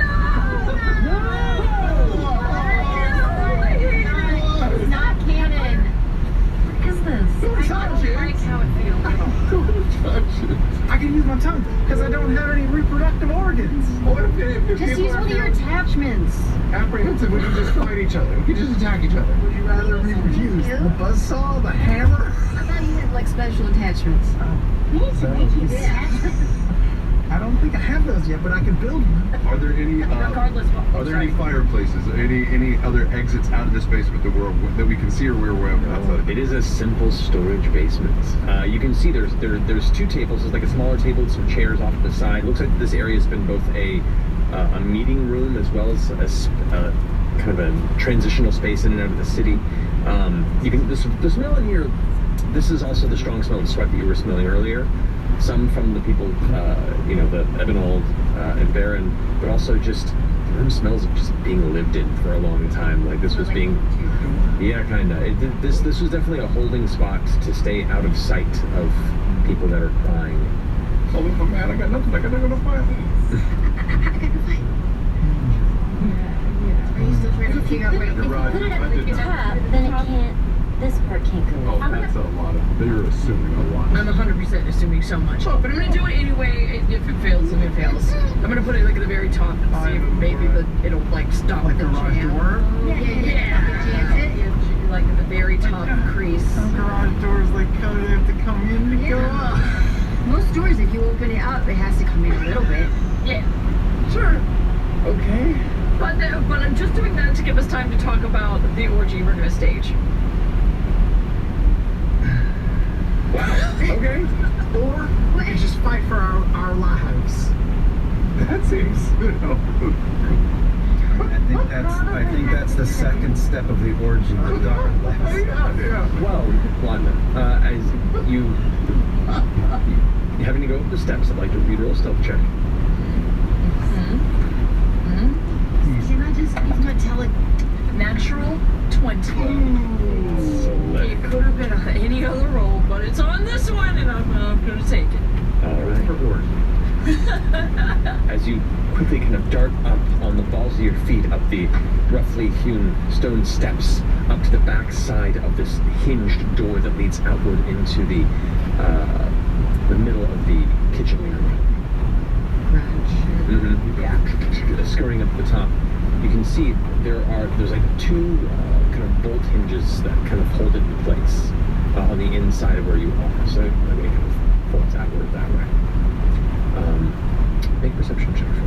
It's not canon. What is this? Don't touch it. Like how it feels. Don't touch it. I can use my tongue because I don't have any reproductive organs. What if Just people use are one of your feeling attachments. apprehensive? We can just fight each other. We can just attack each other. Would you rather me use the buzzsaw, the hammer? I thought you had like special attachments. I don't think I have those yet, but I can build one. Are there any Regardless, are there any fireplaces? Any other exits out of this basement that we can see, or where we're outside? It is a simple storage basement. You can see there's two tables. There's like a smaller table with some chairs off to the side. Looks like this area has been both a meeting room as well as a kind of a transitional space in and out of the city. You can the smell in here. This is also the strong smell of sweat that you were smelling earlier. Some from the people, you know, the Ebenold and Baron, but also just the room smells of just being lived in for a long time. Like this was being, yeah, kind of. This was definitely a holding spot to stay out of sight of people that are crying. Oh, man, I got nothing. I got nothing to fight. Are you still trying to figure out where to If you put it at the top, then it can't. This part can't go. Oh, that's a lot of. They're assuming a lot. I'm 100% assuming so much, but I'm gonna do it anyway. If it fails, then it fails. I'm gonna put it like at the very top and see if maybe it'll like stop Like the garage jam. door? Yeah. Like at the very top crease. Some garage doors, like, they have to come in to go up. Most doors, if you open it up, it has to come in a little bit. Yeah. Sure. Okay. But I'm just doing that to give us time to talk about the orgy we're gonna stage. Wow. Okay. Or we can just fight for our lives. That seems. I think that's the second step of the orgy that Dr. left. Yeah. Well, one, as you having to go up the steps, I'd like to reroll a stealth check. Can I just use my Natural 20. Select. It could have been on any other roll, but it's on this one, and I'm gonna take it. All right. As you quickly kind of dart up on the balls of your feet up the roughly hewn stone steps up to the back side of this hinged door that leads outward into the middle of the kitchen area. Yeah. Scurrying up the top, you can see there's like two kind of bolt hinges that kind of hold it in place on the inside of where you are. So it kind of folds outward that way. Make a perception check for me.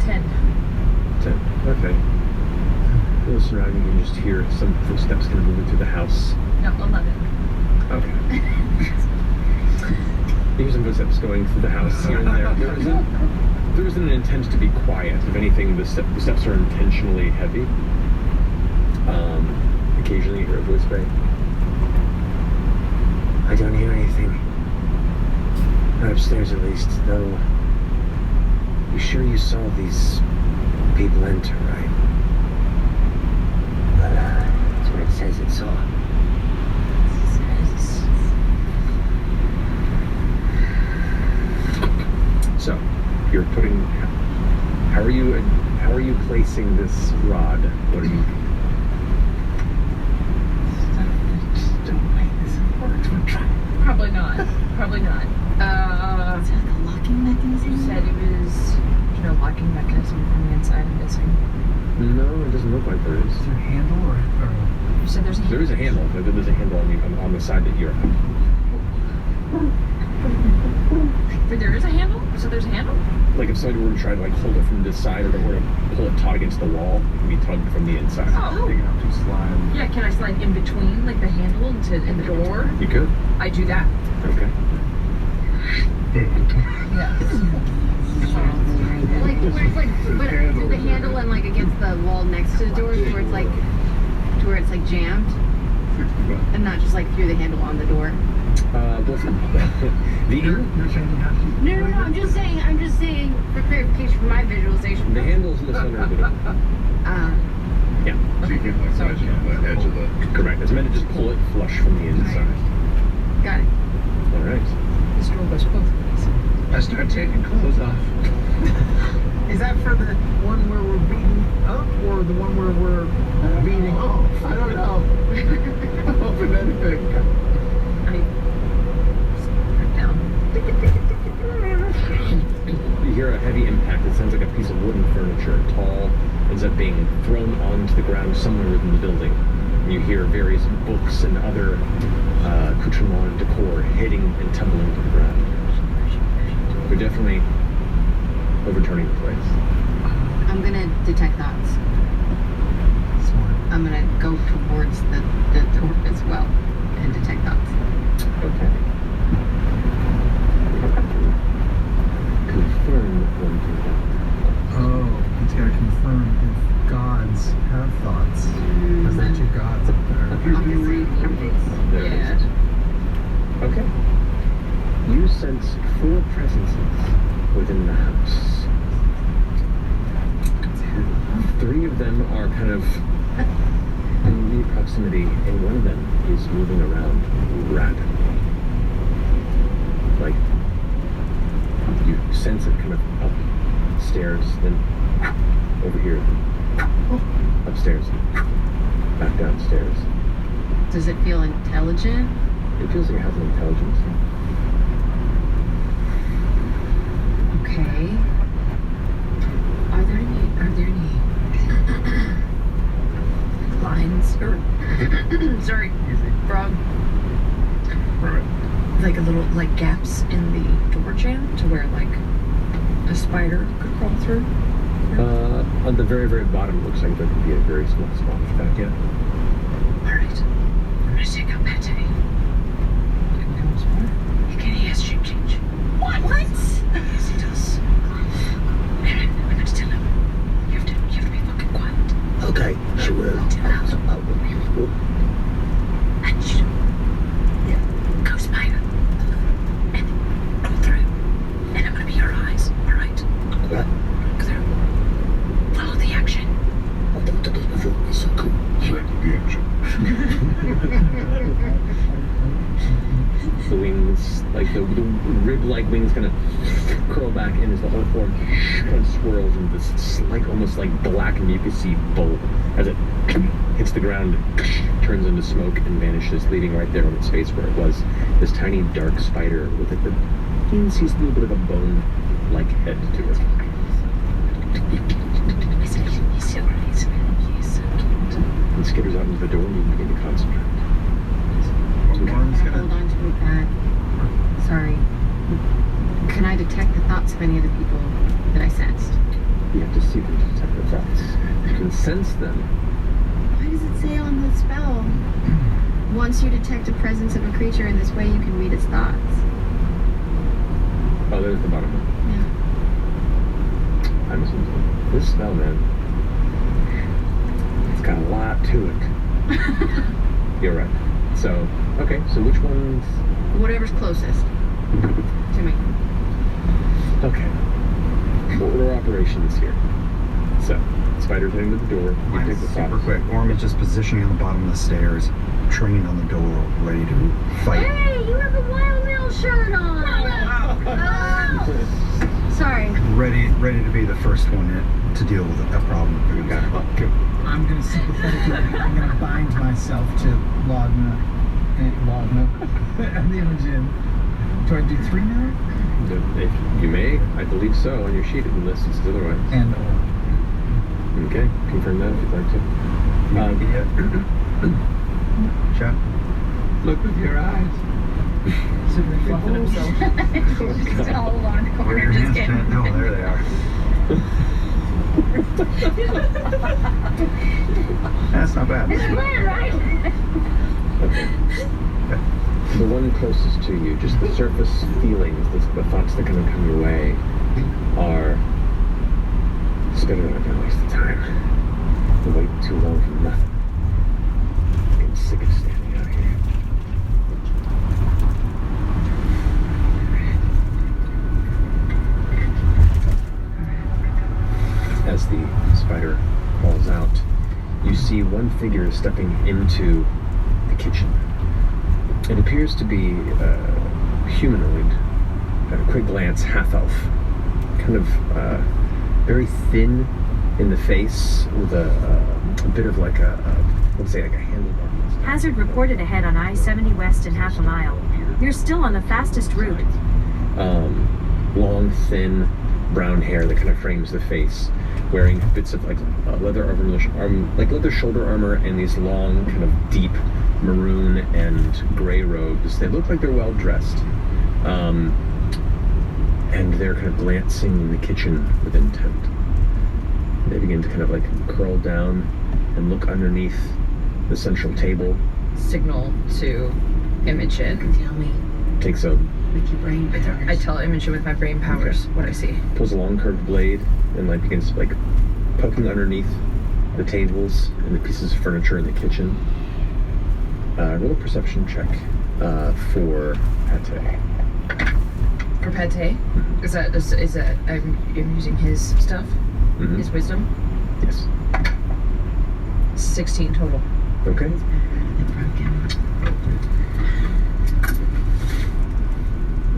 Ten. Okay. Listen around, you can just hear some footsteps kind of moving through the house. No, 11. Okay. You hear some footsteps going through the house here and there. There isn't an intent to be quiet. If anything, the steps are intentionally heavy. Occasionally you hear a voice say, I don't hear anything. Not upstairs at least, though. You sure you saw these people enter, right? But, that's what it says it saw. So, you're putting. How are you placing this rod? What are you? Probably not. Probably not. Is that like a locking mechanism? You said it was. There's no locking mechanism from the inside, I'm guessing. No, it doesn't look like there is. Is there a handle or You said there's a There is a handle. There's a handle on the side that you're at. There is a handle? So there's a handle? Like if somebody were to try to like hold it from this side or to pull it taut against the wall, it can be tugged from the inside. Oh. Big enough to slide. Yeah, can I slide in between, like the handle and the door? You could. I do that. Okay. Yeah. Like where it's like, but through the handle and like against the wall next to the doors, where it's like, to where it's like jammed, and not just like through the handle on the door. No, I'm just saying for clarification for my visualization. The handle's in the center of the door. Yeah. So you can like touch it on the edge of the. Correct. It's meant to just pull it flush from the inside. Got it. All right. This door goes both ways. I start taking clothes off. Is that for the one where we're beating up, or the one where we're beating off? I don't know. I'm hoping anything. You hear a heavy impact. It sounds like a piece of wooden furniture, tall, ends up being thrown onto the ground somewhere within the building. You hear various books and other accoutrement and decor hitting and tumbling to the ground. They're definitely overturning the place. I'm gonna detect thoughts. Smart. I'm gonna go towards the door as well and detect thoughts. Okay. Confirm one thing. Oh, he's got to confirm if gods have thoughts. Because there are two gods up there. There it is. Okay. You sense 4 presences within the house. 3 of them are kind of in immediate proximity, and one of them is moving around rapidly. Like, you sense it kind of upstairs, then over here, upstairs, back downstairs. Does it feel intelligent? It feels like it has an intelligence. Okay. Are there any lines or sorry, frog? Right. Like a little like gaps in the door jamb to where like a spider could crawl through? On the very, very bottom, it looks like there could be a very small spot. Back in. Alright. I'm gonna take out Pate. He has shape change. What? Yes, he does. Aaron, I'm going to tell him. You have to be fucking quiet. Okay, I will. And you. Yeah. Go spider. And crawl through. And I'm going to be your eyes. Alright? What? Go through. Follow the action. I've done this before, it's so cool. The action. The wings, like the rib-like wings, kind of curl back in as the whole form kind of swirls into this like almost like black mucousy bowl as it hits the ground, turns into smoke and vanishes, leaving right there in its face where it was this tiny dark spider with like the teensy little bit of a bone-like head to it. And skitters out into the door and you begin to concentrate. Hold on to that. Sorry. Can I detect the thoughts of any of the people that I sensed? You have to see them to detect the thoughts. You can sense them. Why does it say on the spell? Once you detect the presence of a creature in this way, you can read its thoughts. Oh, there's the bottom one. Yeah. I misunderstood. This spell, man, it's got a lot to it. You're right. So, okay, so which one's... Whatever's closest to me. Okay. Order operations here. So, spider's heading to the door. You Mine's take the super thoughts. quick. Orm is just positioning on the bottom of the stairs, trained on the door, ready to fight. Hey, you have a Wild Mill shirt on! Sorry. Ready to be the first one to deal with a problem. I'm going to sympathetically, I'm going to bind myself to Laudna and the Imogen. Do I do 3 now? If you may, I believe so, on your sheet, unless it says otherwise. And Okay, confirm that if you'd like to. Chat. Look with your eyes. Super fluffing himself. Just all along the corner, Your just hands kidding. can't. No, there they are. That's not bad. It's weird, right? Okay. The one closest to you, just the surface feelings, the thoughts that kind of come your way, are spinning around and waste of time. We wait too long for nothing. I'm getting sick of standing out here. As the spider crawls out, you see one figure stepping into the kitchen. It appears to be humanoid, at a quick glance, half-elf. Kind of very thin in the face, with a bit of like let's say like a handlebar. Hazard reported ahead on I-70 West in half a mile. You're still on the fastest route. Long, thin, brown hair that kind of frames the face, wearing bits of like leather leather shoulder armor and these long, kind of deep maroon and gray robes. They look like they're well dressed, and they're kind of glancing in the kitchen with intent. They begin to kind of like curl down and look underneath the central table. Signal to Imogen. Tell me Takes a with your brain powers. I tell Imogen with my brain powers what I see. pulls a long curved blade and like begins like poking underneath the tables and the pieces of furniture in the kitchen. Roll a perception check for Pate. For Pate? Is that I'm using his stuff? Mm-hmm. His wisdom? Yes. 16 total. Okay.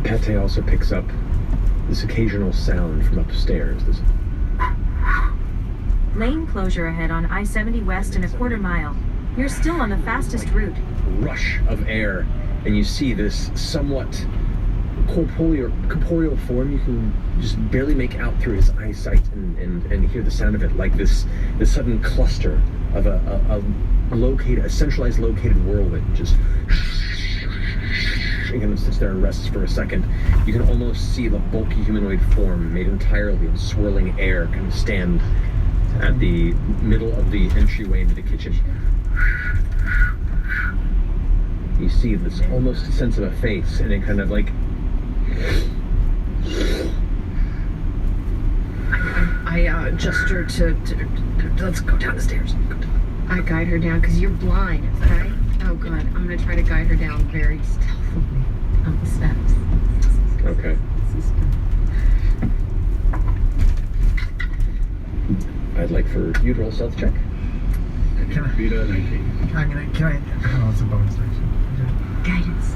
Pate also picks up this occasional sound from upstairs. This Lane closure ahead on I-70 West in a quarter mile. You're still on the fastest route. rush of air, and you see this somewhat corporeal form. You can just barely make out through his eyesight and hear the sound of it, like this sudden cluster of a centralized located whirlwind just and kind of sits there and rests for a second. You can almost see the bulky humanoid form made entirely of swirling air kind of stand at the middle of the entryway into the kitchen. You see this almost sense of a face, and it kind of like I gesture to let's go down the stairs. I guide her down because you're blind, okay? Oh god, I'm gonna try to guide her down very stealthily up the steps. Okay. I'd like for you to roll stealth check. Can I? Beat a 19. I don't know, it's a bonus action. Guidance.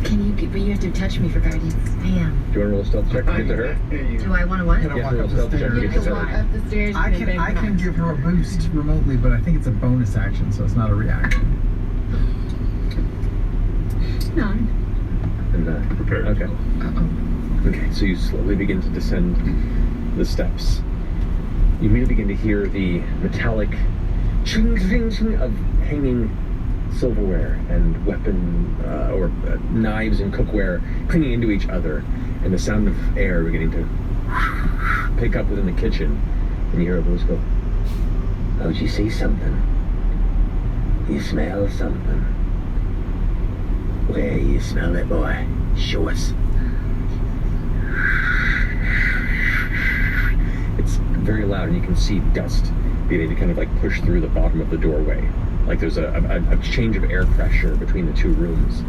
Can you but you have to touch me for guidance. Damn. Do you want to roll a stealth check to get to her? Do I want to what? Can I Yeah, walk roll up the stealth check to stairs? get to her. Up the stairs. I can give her a boost remotely, but I think it's a bonus action, so it's not a reaction. 9. And Prepare. okay. Uh-oh. Okay, so you slowly begin to descend the steps. You immediately begin to hear the metallic ching ching ching of hanging silverware and weapon or knives and cookware clinging into each other, and the sound of air beginning to pick up within the kitchen. And you hear a voice go, Don't you see something? You smell something? Where you smell it, boy? Show us. it's very loud, and you can see dust beginning to kind of like push through the bottom of the doorway. Like there's a change of air pressure between the two rooms.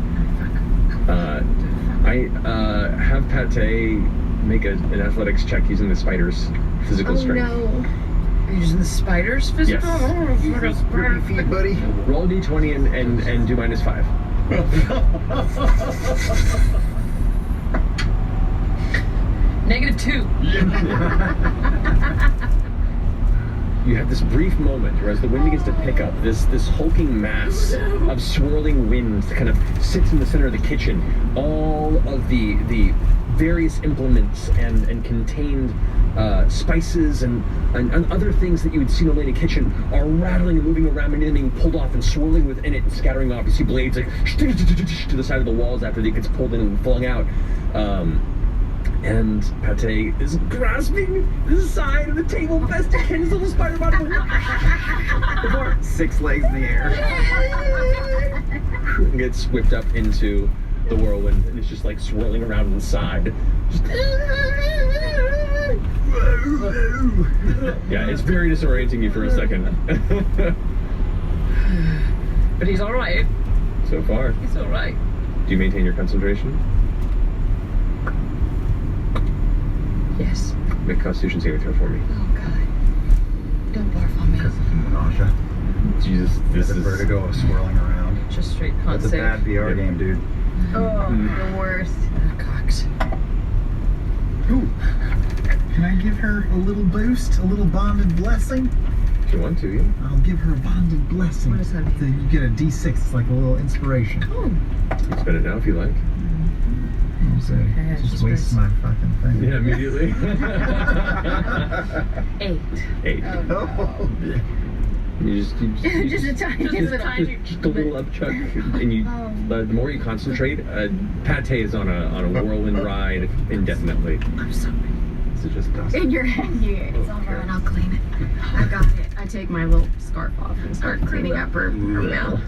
I have Pate make an athletics check using the spider's physical strength. No. Are you using the spider's physical? Yes. Grippy feet, buddy. Roll a d20 and do -5. -2. You have this brief moment where, as the wind begins to pick up, this hulking mass of swirling wind kind of sits in the center of the kitchen. All of the various implements and contained spices and other things that you would see normally in a kitchen are rattling and moving around and being pulled off and swirling within it and scattering off. You see blades like to the side of the walls after it gets pulled in and flung out. And Pate is grasping the side of the table best it can, his little spider body before 6 legs in the air. gets whipped up into the whirlwind and is just like swirling around on the side. Just Yeah, it's very disorienting you for a second. But he's all right. So far. He's all right. Do you maintain your concentration? Yes. Make a Constitution saving throw for me. Oh God. Don't barf on me. Because of the nausea. Jesus, this The is vertigo of swirling around. Just straight con That's a save. bad VR game, dude. Oh, the worst. Cocks. Ooh. Can I give her a little boost? A little bonded blessing? If you want to, yeah. I'll give her a bonded blessing. What does that mean? So you get a D6. It's like a little inspiration. Oh. You can spend it now if you like. I'll say, Okay, just just waste my fucking thing. Yeah, immediately. 8. 8. Oh, You just Just a tiny bit. just a little upchuck, and you. The more you concentrate, Pate is on a whirlwind ride indefinitely. I'm sorry. This is just dust. In your head, it's over and I'll clean it. I got it. I take my little scarf off and start cleaning up her mouth.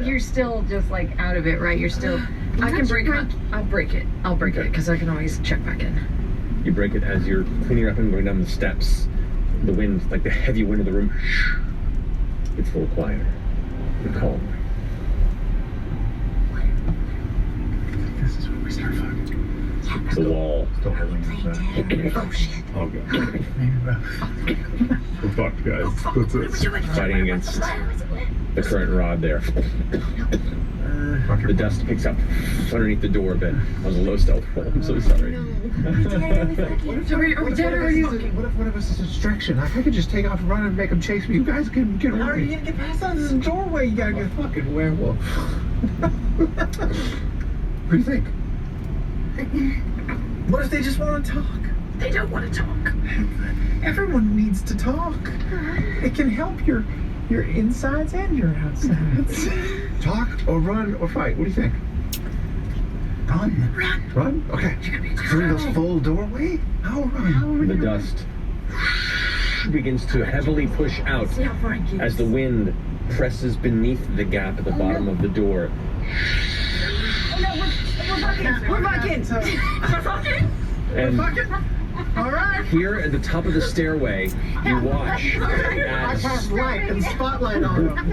You're still just like out of it, right? You're still. I can break it. I'll break it. I'll break it because I can always check back in. You break it as you're cleaning up and going down the steps. The wind, like the heavy wind of the room, it's a little quieter and calm. this is where we start fucking. The wall. Still holding it. Oh shit. Oh god. Maybe both. We're fucked, guys. That's it. Fighting against the current rod there. The dust picks up underneath the door a bit. That was a low stealth roll. I'm so sorry. Are we dead or are we fucking? What if it's a distraction? Like, I could just take off and run and make them chase me. You guys can get How are you away. gonna get past that? This is a doorway. You gotta get Fucking werewolf. What do you think? What if they just want to talk? They don't want to talk. Everyone needs to talk. It can help your insides and your outsides. Talk or run or fight? What do you think? Run. Run? Okay. Through this full doorway? I'll run. The dust begins to heavily push out See how far I get. as the wind presses beneath the gap at the bottom of the door. We're Vikings. We're fucking. And All right. here at the top of the stairway, you watch I as cast light and spotlight on them.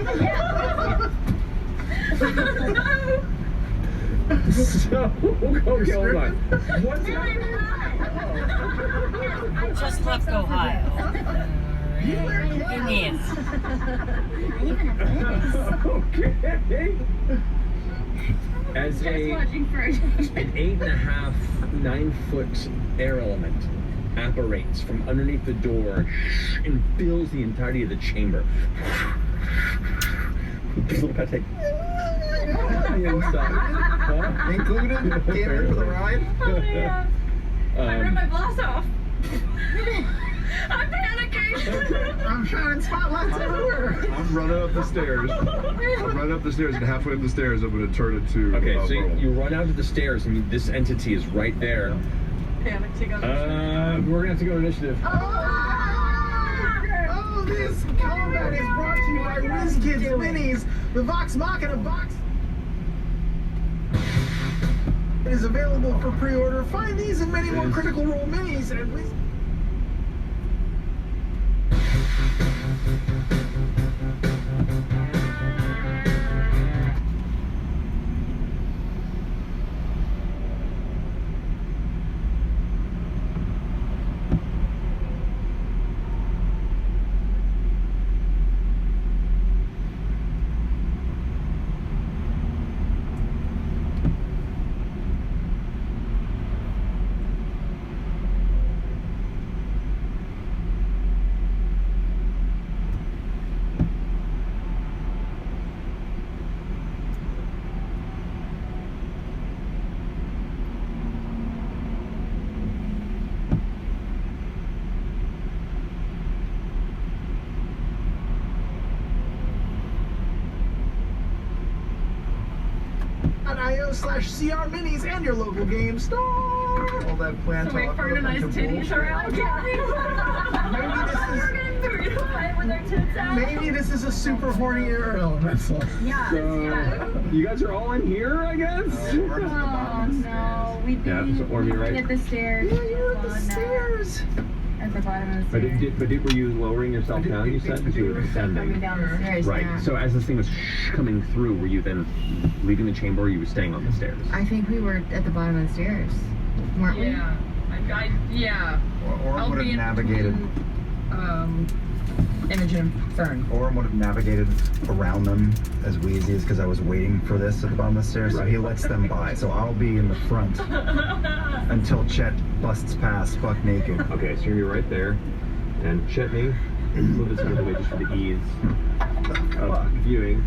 So, okay, hold on. Just left Ohio. Yes. Okay. As an 8.5, 9-foot air element apparates from underneath the door and fills the entirety of the chamber. Little Pate. The inside. Huh? Included? Came in for the ride? Oh yeah. I ripped Um, my blouse off. I'm panicking. I'm shining spotlights everywhere. I'm running up the stairs. I'm running up the stairs, and halfway up the stairs, I'm going to turn it to. okay, so Merle. you run out to the stairs, and this entity is right there. We're gonna have to go to initiative. Oh, this combat is brought to you by WizKids Minis, the Vox Machina box. It is available for pre-order. Find these and many more Critical Role minis at Wiz. .io/CR Minis and your local game store. All that plant So we talk. fertilize titties around. Maybe this is a super horny air element. Yeah. You guys are all in here, I guess? Oh no, we'd be Yeah, so Ormy, right? at the stairs. Yeah, you're at the stairs. at the bottom of the But, stairs. were you lowering yourself down, you said? Because you were Coming descending. down the stairs. Right. Yeah. So as this thing was coming through, were you then leaving the chamber or you were staying on the stairs? I think we were at the bottom of the stairs, weren't we? Yeah. Yeah. Orin would have navigated. Imogen Fern. Orin would have navigated around them as wheezy as because I was waiting for this at the bottom of the stairs, so he lets them by. So I'll be in the front until Chet busts past buck naked. Okay, so you're right there. And Chetney, move this out of the way just for the ease of viewing.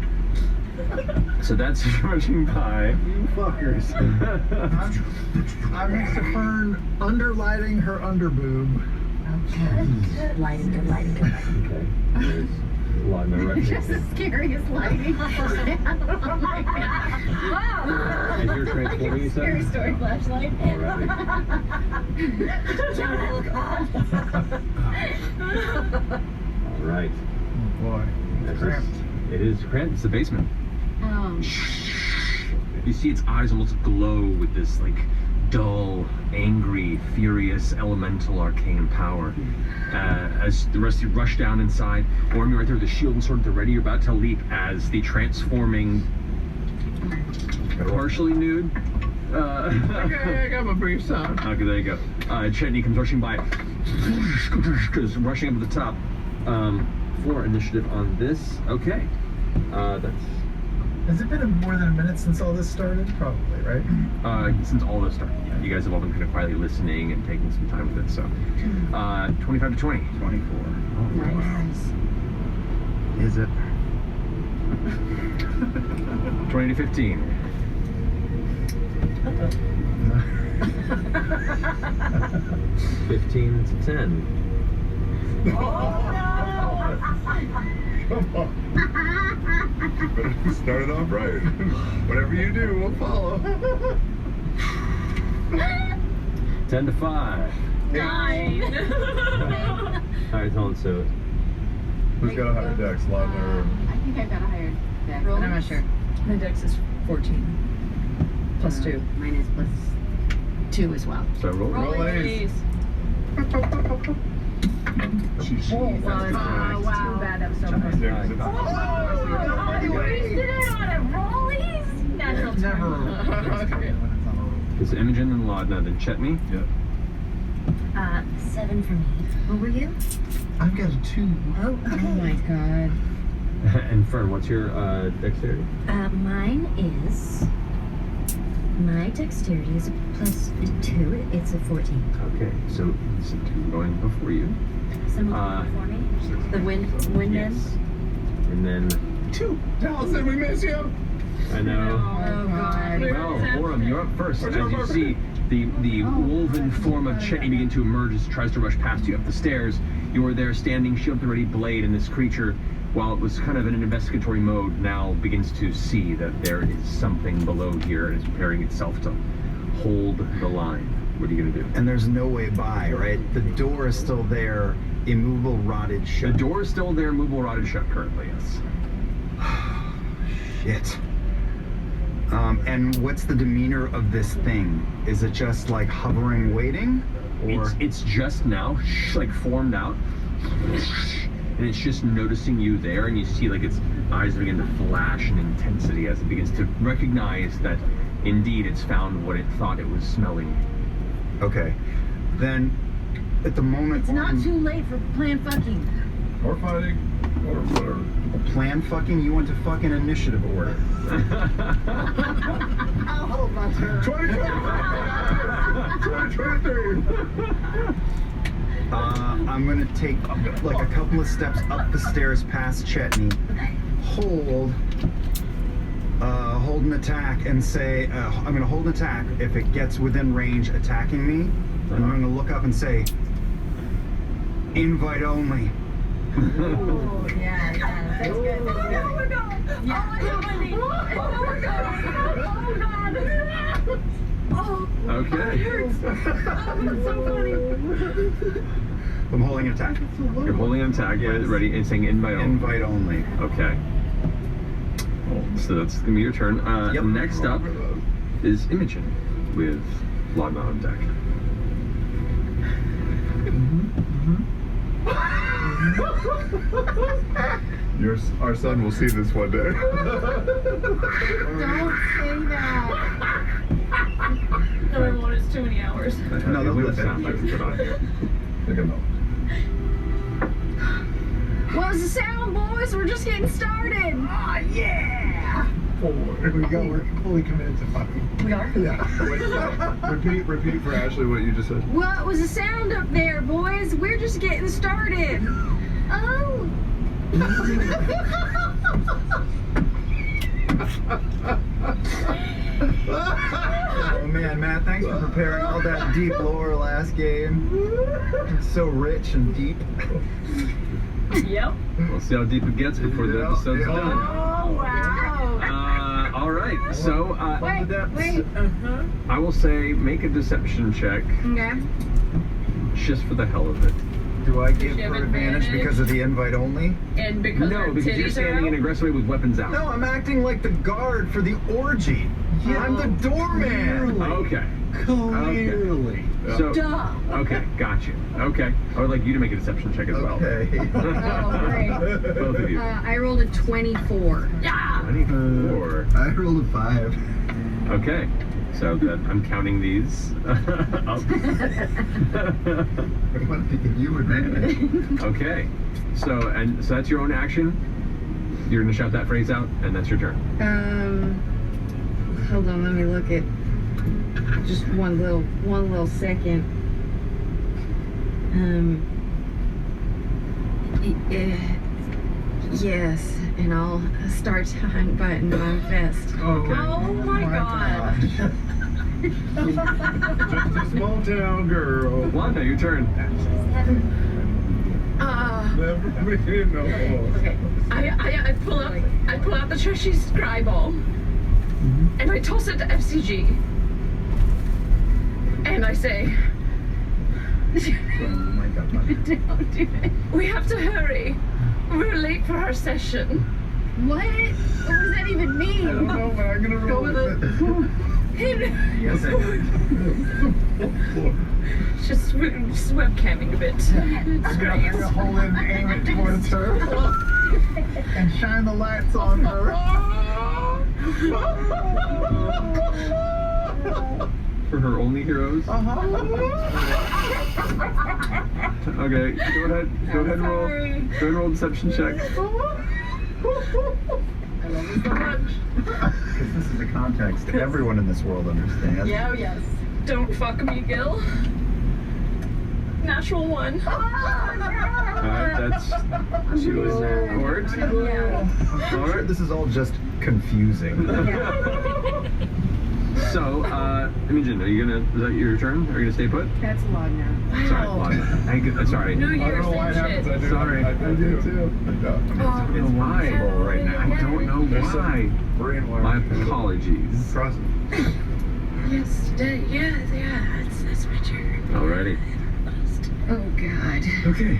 So that's rushing by. You fuckers. I'm next to Fern, underlighting her underboob. Good lighting, good lighting, good lighting. Okay. There's a lot of no Just the scariest lighting. Oh my god. As you're transforming, you said? Scary story flashlight. All right. Oh boy. It's cramped. It is cramped. It's the basement. Oh. You see its eyes almost glow with this like dull, angry, furious, elemental, arcane power. As the rest of you rush down inside, Orm, you're right there with the shield and sword at the ready. You're about to leap as the transforming, partially nude. Okay, I got my briefs on. Okay, there you go. Chetney comes rushing by, rushing up to the top. For initiative on this. Okay. That's. Has it been more than a minute since all this started? Probably, right? Since all this started, yeah. You guys have all been kind of quietly listening and taking some time with it, so. 25 to 20. 24. Oh, Nice. Is it? 20 to 15. 15 to 10. Come on. Better start it off right. Whatever you do, we'll follow. 10 to 5. 9. Alright, Helen, so. Who's got a higher dex, Lana or... I think I've got a higher deck, but I'm not sure. My dex is 14. Plus 2. Mine is plus 2 as well. So roll. Roll A's. Wow. Too bad that was so close. You wasted it on a rollies? Natural Never. It's Imogen and Laudna, then Chetney. Yep. 7 for me. What were you? I've got a 2. Oh, okay. Oh my god. And Fern, what's your dexterity? Mine is. My dexterity is a plus 2. It's a 14. Okay, so it's going before you. Someone before me? The wind Yes. And then 2. Allison, we miss you. I know. Oh god. Well, Orem, you're up first as you see the woven form of Chetney begin to emerge as it tries to rush past you up the stairs. You are there standing, shield at the ready, blade, and this creature, while it was kind of in an investigatory mode, now begins to see that there is something below here and is preparing itself to hold the line. What are you going to do? And there's no way by, right? The door is still there, immovable, rotted shut. The door is still there, movable, rotted shut currently, yes. Shit. And what's the demeanor of this thing? Is it just like hovering, waiting? Or It's just now, like formed out, and it's just noticing you there, and you see like its eyes begin to flash in intensity as it begins to recognize that indeed it's found what it thought it was smelling. okay. Then at the moment It's not too late for plan fucking. Or fighting. Or whatever. plan fucking, you went to fucking initiative order. I'll hold my turn. 2023. I'm gonna take like a couple of steps up the stairs past Chetney, hold an attack and say, I'm gonna hold an attack. If it gets within range attacking me, I'm gonna look up and say, invite only. Oh, yeah, that's good, that's good. Oh my god! Yeah. Oh my god! Oh god! Oh, Okay. it hurts. Oh, that's so funny. I'm holding an attack. You're holding an attack, ready, and saying invite only. Invite only. Okay. So that's gonna be your turn. Yep. Next up is Imogen with Laudna on deck. Our son will see this one day. Don't say that. Number one is too many hours. No, we they'll have sound bites put on here. Take a note. What's the sound, boys? We're just getting started. Oh, yeah! We're fully committed to fucking. We are? Yeah. Repeat for Ashley what you just said. What was the sound up there, boys? We're just getting started. Oh. Oh man, Matt, thanks for preparing all that deep lore last game. It's so rich and deep. Yep. We'll see how deep it gets before the episode's done. Oh, wow. All right. So, Wait. I will say make a deception check Okay. just for the hell of it. Do I give you have her advantage advantage? because of the invite only? And because No, our because you're titties are standing in out? aggressive way with weapons out. No, I'm acting like the guard for the orgy. I'm the doorman. Okay. Clearly. So, Duh. okay, got you. Okay. I would like you to make a deception check as well. Okay. Oh, great. Both of you. I rolled a 24. Yeah! 24. I rolled a 5. Okay. So that I'm counting these up. I want to give you advantage. Okay. So that's your own action. You're gonna shout that phrase out, and that's your turn. Hold on, let me look at just one little second. Yes, and I'll start to unbutton my vest. Okay. Oh my god. Just a small town girl. Wanda, your turn. Never been no more. I pull out the trashy scry ball and I toss it to FCG. And I say, Oh my god. Don't do it. we have to hurry. We're late for our session. What? What does that even mean? I don't know, but I'm gonna roll with it. Yes, I do. Just webcamming a bit. I'm gonna hold it and aim it towards her. And shine the lights on her. For her only heroes. Okay, go ahead and roll. Go ahead and roll deception check. I love you so much. Because this is a context everyone in this world understands. Yeah, oh yes. Don't fuck me, Gil. Natural 1. Alright, that's Court. I'm sure this is all just confusing. So, Imogen, is that your turn? Are you gonna stay put? That's a lot now. Sorry, sorry. New I Year's don't know why it happens. I do. Sorry. I do too. I don't know why. Right now. I don't know why. Brain wire. My apologies. Cross it. Yesterday, yeah, that's my turn. Alrighty. Oh god. Okay.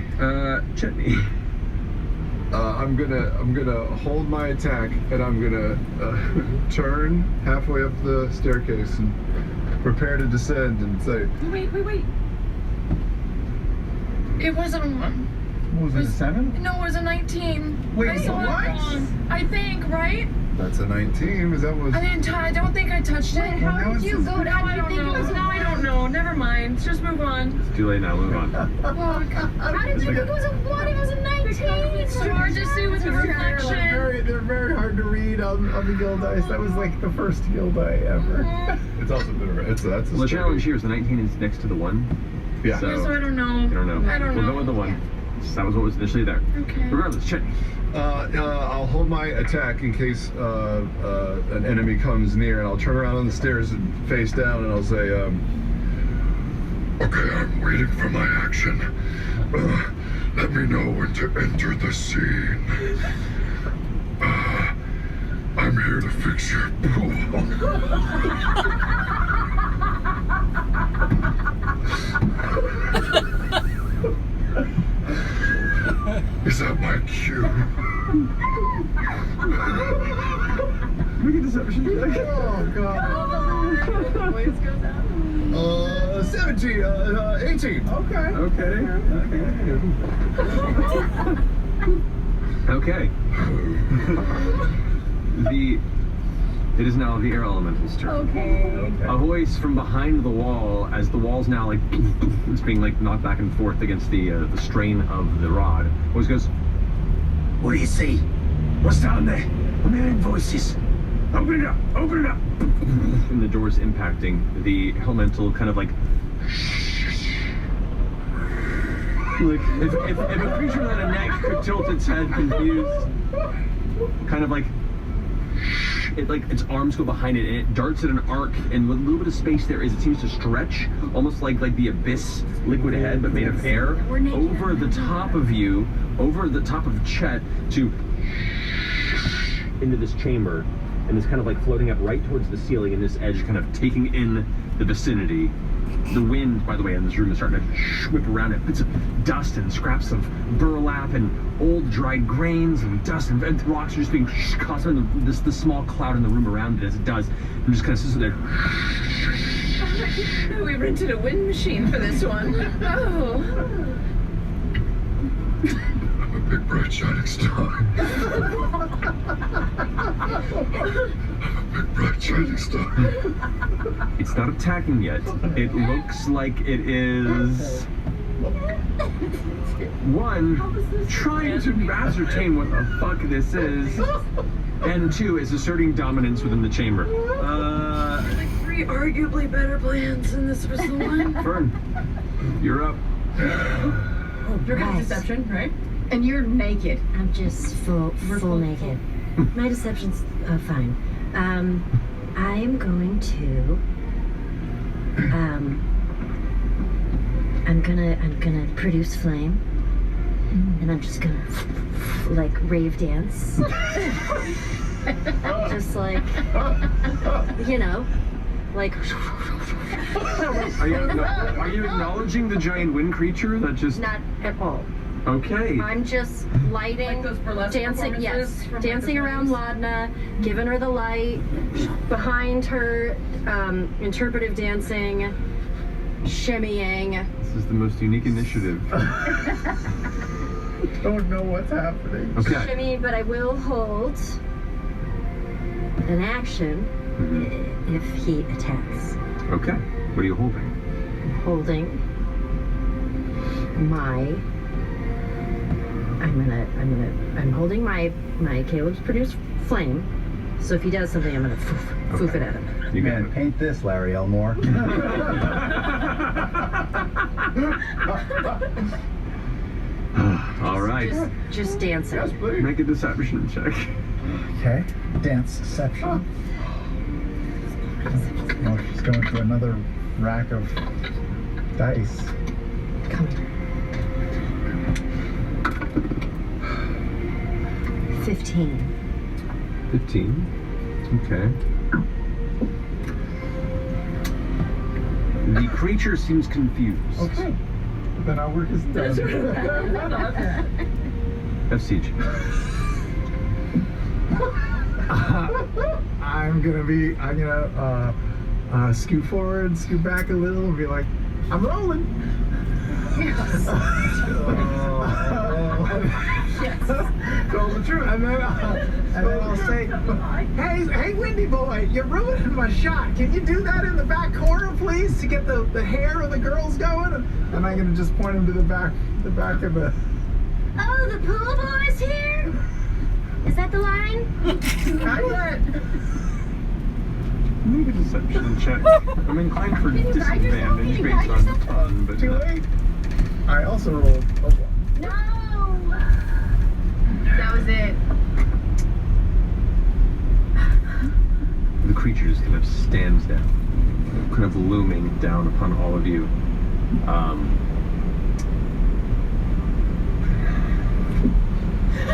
Chetney. I'm gonna hold my attack, and I'm gonna turn halfway up the staircase and prepare to descend and say, Wait. It wasn't a 1. What was it, a 7? No, it was a 19. Wait, I saw it what? wrong. I think, right? "That's a 19." Is that what? I don't think I touched it. How did you go down? I don't know. Now I don't know. Never mind. Just move on. It's too late now. Move on. How did you think it was a 1? It was a 19. It's so hard to see with the reflection. They're very hard to read on the guild dice. That was like the first guild die ever. It's also been. That's a. Well, the challenge here is the 19 is next to the 1. Yeah. So, So I don't know. I don't know. I don't We'll know. go with the 1. That was what was initially there. Okay. Regardless, Chetney. I'll hold my attack in case an enemy comes near, and I'll turn around on the stairs and face down, and I'll say, "Okay, I'm waiting for my action. Let me know when to enter the scene. I'm here to fix your pool." Is that my cue? Make a deception check. Oh god. Voice goes out. 17, 18. Okay. It is now the air elemental's turn. Okay. A voice from behind the wall, as the wall's now like it's being like knocked back and forth against the strain of the rod. Voice goes, What do you see? What's down there? I'm hearing voices. Open it up! Open it up! and the door's impacting. The elemental kind of like if a creature without a neck could tilt its head confused, kind of like its arms go behind it and it darts at an arc, and with a little bit of space there is, it seems to stretch almost like the abyss liquid head but made of air over the top of you, over the top of Chet, to into this chamber, and it's kind of like floating up right towards the ceiling, and this edge kind of taking in the vicinity. The wind, by the way, in this room is starting to whip around it. Bits of dust and scraps of burlap and old dried grains and dust and rocks are just being caught in the small cloud in the room around it as it does. And just kind of sits there. We rented a wind machine for this one. Oh. I'm a big bright shining star. Bright shining star. It's not attacking yet. It looks like it is one, trying to ascertain what the fuck this is, and two, is asserting dominance within the chamber. Like 3 arguably better plans, and this was the one. Fern, you're up. You're gonna deception, right? And you're naked. I'm just full naked. My deception's fine. I'm going to. I'm gonna produce flame, and I'm just gonna like rave dance, just like like. Are you acknowledging the giant wind creature that just? Not at all. Okay. I'm just lighting, dancing, yes, from dancing around Ladna, giving her the light, behind her, interpretive dancing, shimmying. This is the most unique initiative. Don't know what's happening. Okay. Shimmy, but I will hold an action if he attacks. Okay. What are you holding? I'm holding my. I'm holding my Caleb's produced flame. So if he does something, I'm gonna foof it at him. You can paint this, Larry Elmore. All right. Just dancing. Yes, please. Make a deception check. Okay, dance deception. Oh, she's going through another rack of dice. Come here. 15. 15. Okay. The creature seems confused. Okay. Then our work is done. Have siege. I'm gonna scoot forward, scoot back a little, and be like, I'm rolling. Yes. Tell the truth. And then I'll say, hey, Windy boy, you're ruining my shot. Can you do that in the back corner, please, to get the hair of the girls going? And I'm gonna just point him to the back of the. Oh, the pool boy's here? Is that the line? Not yet. Make a deception check. I'm inclined for disadvantage based on ton, but Too late. I also rolled a 1. No! That was it. The creature just kind of stands down, kind of looming down upon all of you.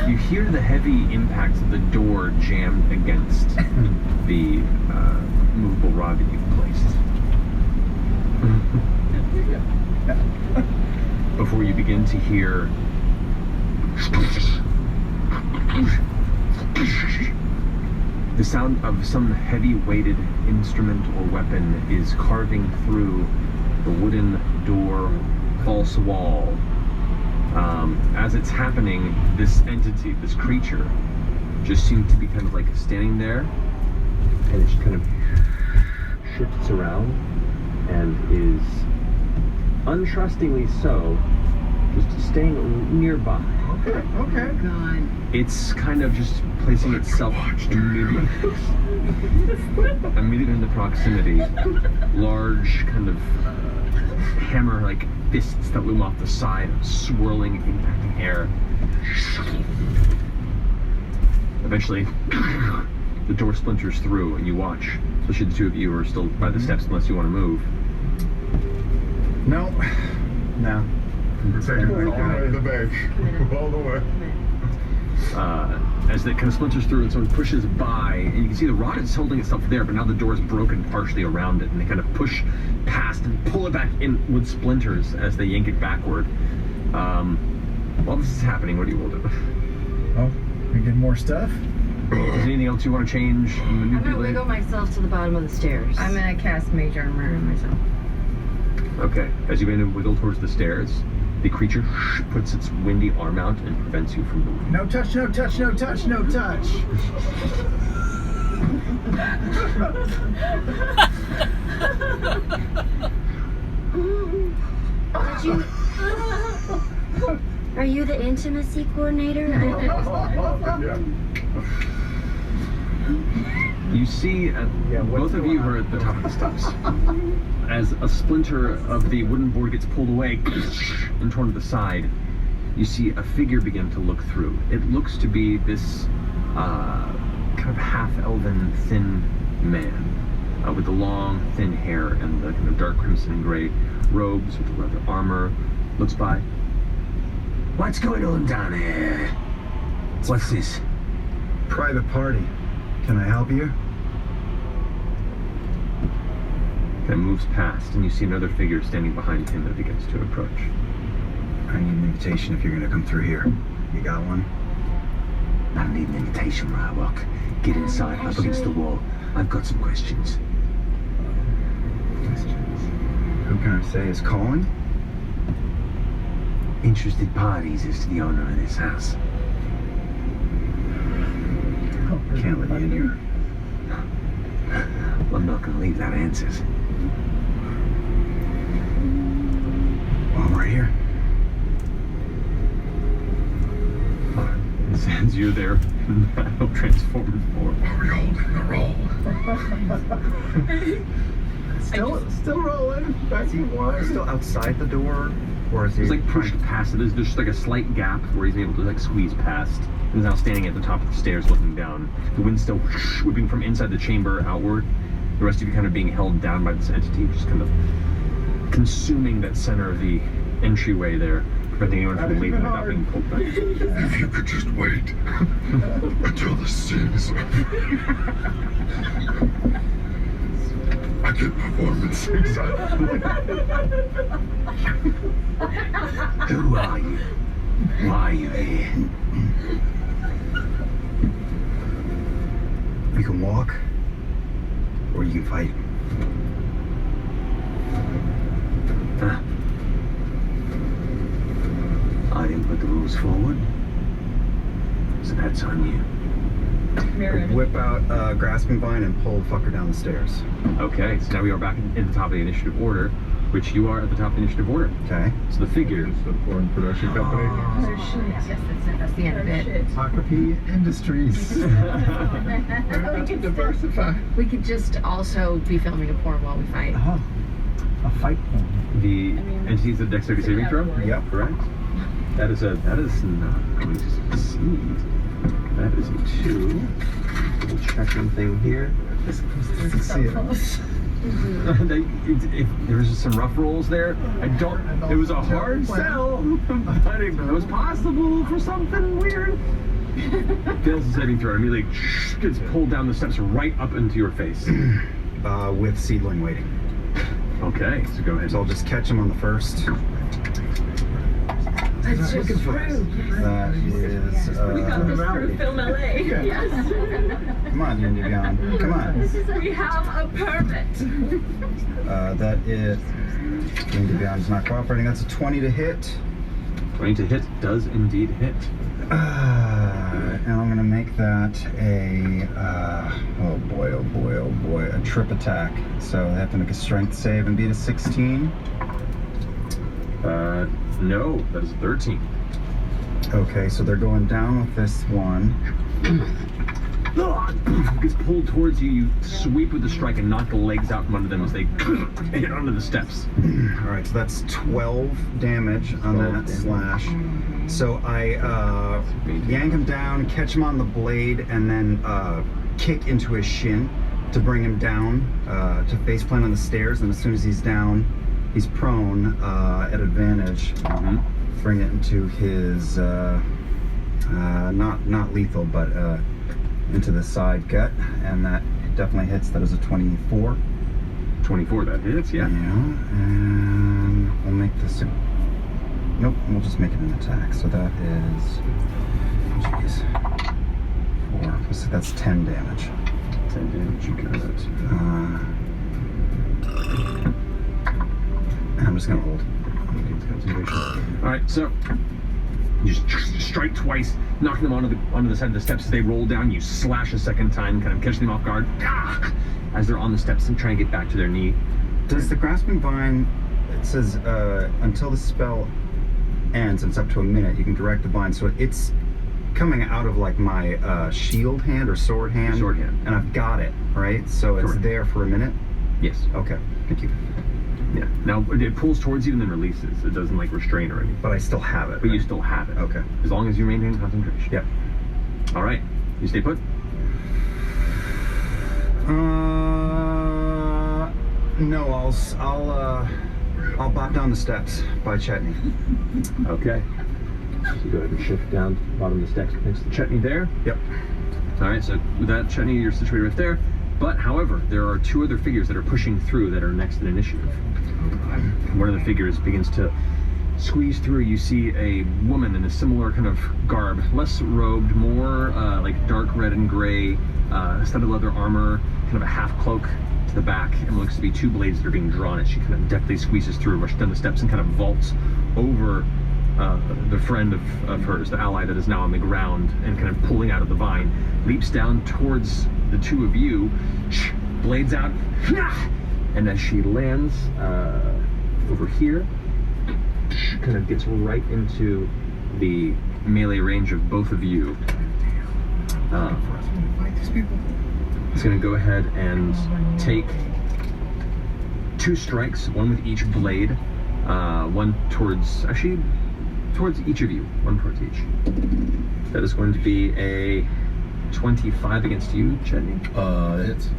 You hear the heavy impact of the door jammed against the movable rod that you've placed. Before you begin to hear The sound of some heavy-weighted instrument or weapon is carving through the wooden door false wall. As it's happening, this entity, this creature, just seems to be kind of like standing there, and it just kind of shifts around and is untrustingly so just staying nearby. Okay. God. It's kind of just placing itself immediately in the proximity. Large kind of hammer-like fists that loom off the side, swirling, impacting air. Eventually, the door splinters through and you watch, especially the two of you are still by the steps unless you want to move. No. Protect all the way to the bank. All the way. As it kind of splinters through and someone pushes by, and you can see the rod is holding itself there, but now the door is broken partially around it, and they kind of push past and pull it back in with splinters as they yank it backward. While this is happening, what do you will do? Oh, we get more stuff? Is there anything else you want to change? I'm gonna wiggle myself to the bottom of the stairs. I'm gonna cast Mage Armor on myself. Okay, as you begin to wiggle towards the stairs, the creature puts its windy arm out and prevents you from moving. No touch, no touch, no touch, no touch. Did you? Are you the intimacy coordinator? You see, both of you are at the top of the steps. As a splinter of the wooden board gets pulled away and torn to the side, you see a figure begin to look through. It looks to be this kind of half-elven, thin man with the long, thin hair and the kind of dark crimson and gray robes with the leather armor. Looks by. What's going on down here? What's this? Private party. Can I help you? Kind of moves past, and you see another figure standing behind him that begins to approach. I need an invitation if you're gonna come through here. You got one? I don't need an invitation, Rywalk. Get inside, up against the wall. I've got some questions. Who can I say is calling? Interested parties as to the owner of this house. Can't let you in here. I'm not gonna leave without answers. Well, I'm right here. As you're there, battle transformed form. Are we holding the roll? Still rolling. Back to one. Still outside the door, or is he? He's like pushed past it. There's just like a slight gap where he's able to like squeeze past. He's now standing at the top of the stairs looking down. The wind's still whipping from inside the chamber outward. The rest of you kind of being held down by this entity, just kind of consuming that center of the entryway there, preventing anyone from leaving without being pulled back. If you could just wait until the scene is over. I get performance anxiety. Who are you? Why are you here? You can walk, or you can fight. Huh. I didn't put the rules forward, so that's on you. Whip out grasping vine and pull the fucker down the stairs. Okay, so now we are back in the top of the initiative order, which you are at the top of the initiative order. Okay. So the figure. The foreign production company. That's the end of it. Akapi Industries. To diversify. We could just also be filming a porn while we fight. Oh, a fight porn. The entity's a dexterity saving throw? Yep. Correct. That is not going to succeed. That is a 2. We'll check something here. This close to see it. If there was some rough rolls there, it was a hard sell, but it was possible for something weird. Fails the saving throw, immediately gets pulled down the steps right up into your face. With seedling waiting. Okay, so go ahead. So I'll just catch him on the first. It's just looking for us. true. That is. We got this through Film LA. Yes. Come on, Indy Beyond. Come on. We have a permit. That is. Indy Beyond's not cooperating. That's a 20 to hit. 20 to hit does indeed hit. And I'm gonna make that a. Oh boy! A trip attack. So they have to make a strength save and beat a 16. No, that is 13. Okay, so they're going down with this one. Gets pulled towards you. You sweep with the strike and knock the legs out from under them as they hit onto the steps. All right, so that's 12 damage on that slash. So I yank him down, catch him on the blade, and then kick into his shin to bring him down to face plant on the stairs. And as soon as he's down, he's prone at advantage. Bring it into his not lethal, but into the side gut, and that definitely hits. That is a 24. 24, that hits, yeah. And we'll make this. Nope, we'll just make it an attack. So that is. Jeez. 4. So that's 10 damage. 10 damage, you got it. I'm just gonna hold. Alright, so you just strike twice, knock them onto the side of the steps as they roll down. You slash a second time, kind of catch them off guard as they're on the steps and trying to get back to their knee. Does the grasping vine? It says until the spell ends, it's up to a minute. You can direct the vine, so it's coming out of like my shield hand or sword hand. Sword hand, and I've got it right. So it's there for a minute. Yes. Okay. Thank you. Yeah. Now it pulls towards you and then releases. It doesn't like restrain or anything. But I still have it. But you still have it. Okay. As long as you maintain concentration. Yep. All right. You stay put. No. I'll bop down the steps by Chetney. Okay. So go ahead and shift down to the bottom of the steps next to Chetney there. Yep. All right. So with that, Chetney, you're situated right there. But, however, there are 2 other figures that are pushing through that are next in initiative. One of the figures begins to squeeze through. You see a woman in a similar kind of garb, less robed, more like dark red and gray, studded leather armor, kind of a half cloak to the back, and looks to be 2 blades that are being drawn as she kind of deftly squeezes through, rushes down the steps, and kind of vaults over the friend of hers, the ally that is now on the ground and kind of pulling out of the vine, leaps down towards the 2 of you, blades out, and as she lands over here, she kind of gets right into the melee range of both of you. He's going to go ahead and take 2 strikes, one with each blade, one towards each of you, one towards each. That is going to be a 25 against you, Chetney. That hits.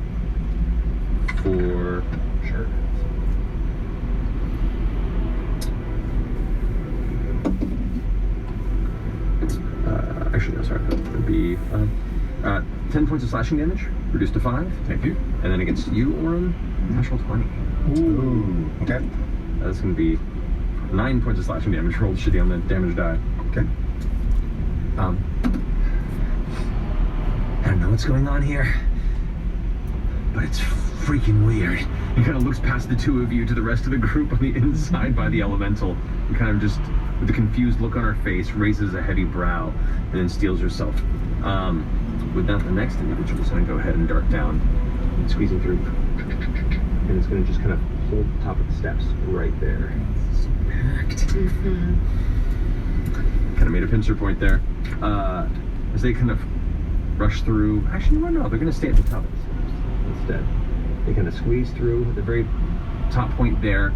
For sure. Actually, no, sorry. That would be 10 points of slashing damage, reduced to 5. Thank you. And then against you, Oren, natural 20. Ooh. Okay. That's going to be 9 points of slashing damage rolled shitty on the damage die. Okay. I don't know what's going on here, but it's freaking weird. He kind of looks past the 2 of you to the rest of the group on the inside by the elemental, and kind of just, with a confused look on her face, raises a heavy brow, and then steels herself. With that, the next individual is going to go ahead and dart down, and squeezing through, and it's going to just kind of hold the top of the steps right there. Kind of made a pincer point there. As they kind of rush through, actually, no, they're going to stay at the top of the steps instead. They kind of squeeze through at the very top point there,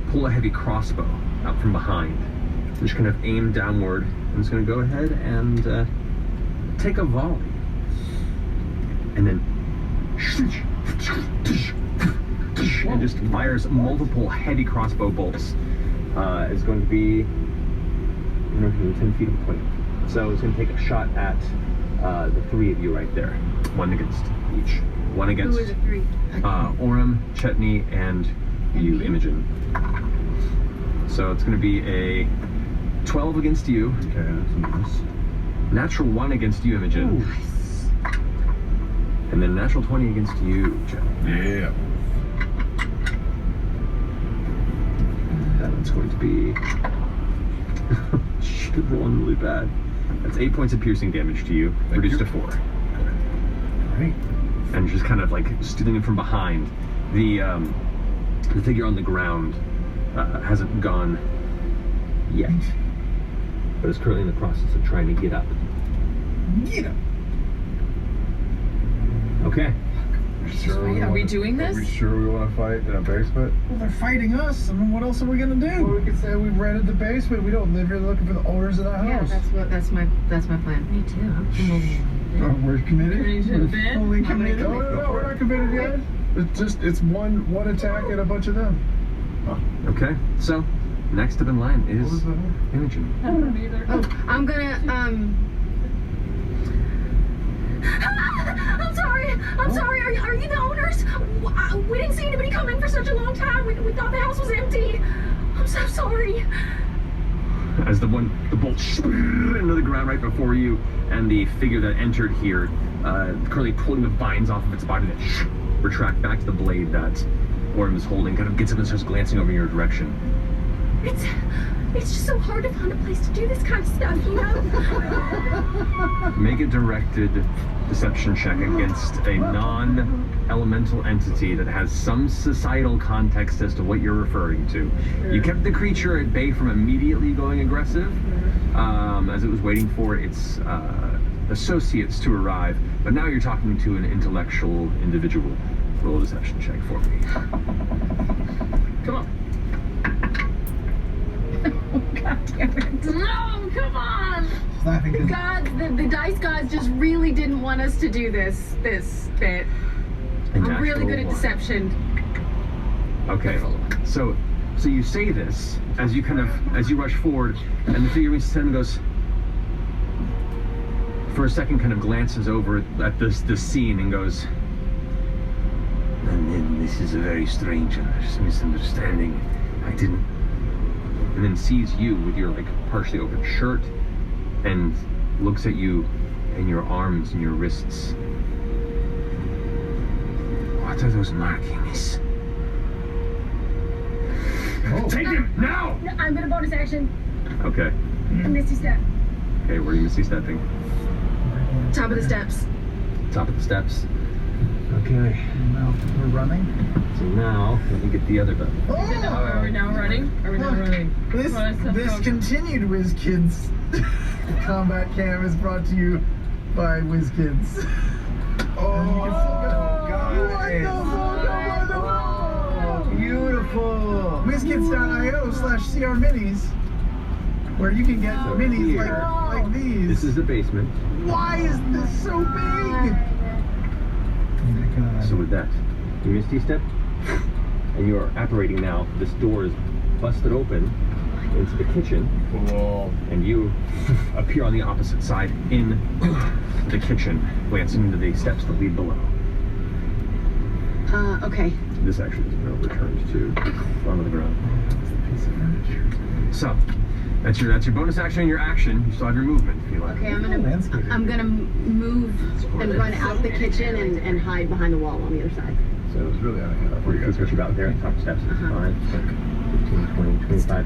pull a heavy crossbow out from behind, and just kind of aim downward. I'm just going to go ahead and take a volley. And then and just fires multiple heavy crossbow bolts. It's going to be 10 feet in point. So it's going to take a shot at the 3 of you right there. 1 against each. 1 against Who are the 3? Orem, Chetney, and you, Imogen. So it's going to be a 12 against you. Okay, that's a miss. Natural 1 against you, Imogen. Nice. And then natural 20 against you, Jen. Yeah. That one's going to be... Shit, rolling really bad. That's 8 points of piercing damage to you, reduced to 4. Great. And just kind of like stealing it from behind. The figure on the ground hasn't gone yet, but is currently in the process of trying to get up. Get him. Okay. Are we doing this? Are we sure we want to fight in a basement? Well, they're fighting us. I mean, what else are we gonna do? Well, we could say we rented the basement. We don't live here looking for the owners of the Yeah, house. that's my plan. Me too. I'm committed. Oh, we're committed? Ready to the bed? Fully No, committed. no, we're not committed yet. It's one attack and a bunch of them. Okay. So, next up in line What was is that? Imogen. I don't know either. Oh, I'm gonna I'm sorry. Are you the owners? We didn't see anybody come in for such a long time. We thought the house was empty. I'm so sorry. As the bolt into the ground right before you, and the figure that entered here, currently pulling the vines off of its body that retract back to the blade that Orm is holding, kind of gets up and starts glancing over in your direction. It's just so hard to find a place to do this kind of stuff, you know? Make a directed deception check against a non-elemental entity that has some societal context as to what you're referring to. You kept the creature at bay from immediately going aggressive, as it was waiting for its associates to arrive, but now you're talking to an intellectual individual. Roll a deception check for me. Come on. God damn it. No, come on. God, the dice gods just really didn't want us to do this bit. I'm really good at deception. Okay, so you say this as you rush forward, and the figure reaches him and goes, for a second, kind of glances over at this scene and goes, And then this is a very strange misunderstanding. I didn't. and then sees you with your like partially open shirt, and looks at you and your arms and your wrists. What are those markings? Oh. Take him now! No, I'm gonna bonus action. Okay. Misty step. Okay, where are you misty stepping? Top of the steps. Top of the steps. Okay. Now we're running. So now let me get the other button. Are we now running? Are we now running? This continued WizKids combat cam is brought to you by WizKids. Beautiful. WizKids.io/CR minis, where you can get minis here. like these. This is the basement. Why is this so big? So with that, you misty step, and you're apparating now. This door is busted open into the kitchen, and you appear on the opposite side in the kitchen, glancing into the steps that lead below. Okay. This actually is now returned to onto the ground. So that's your bonus action and your action. You still have your movement if you like. Okay, I'm gonna move and run out the kitchen and hide behind the wall on the other side. So it's really out of hand. Where you guys are about there, top steps is 5, 15, 20, 25,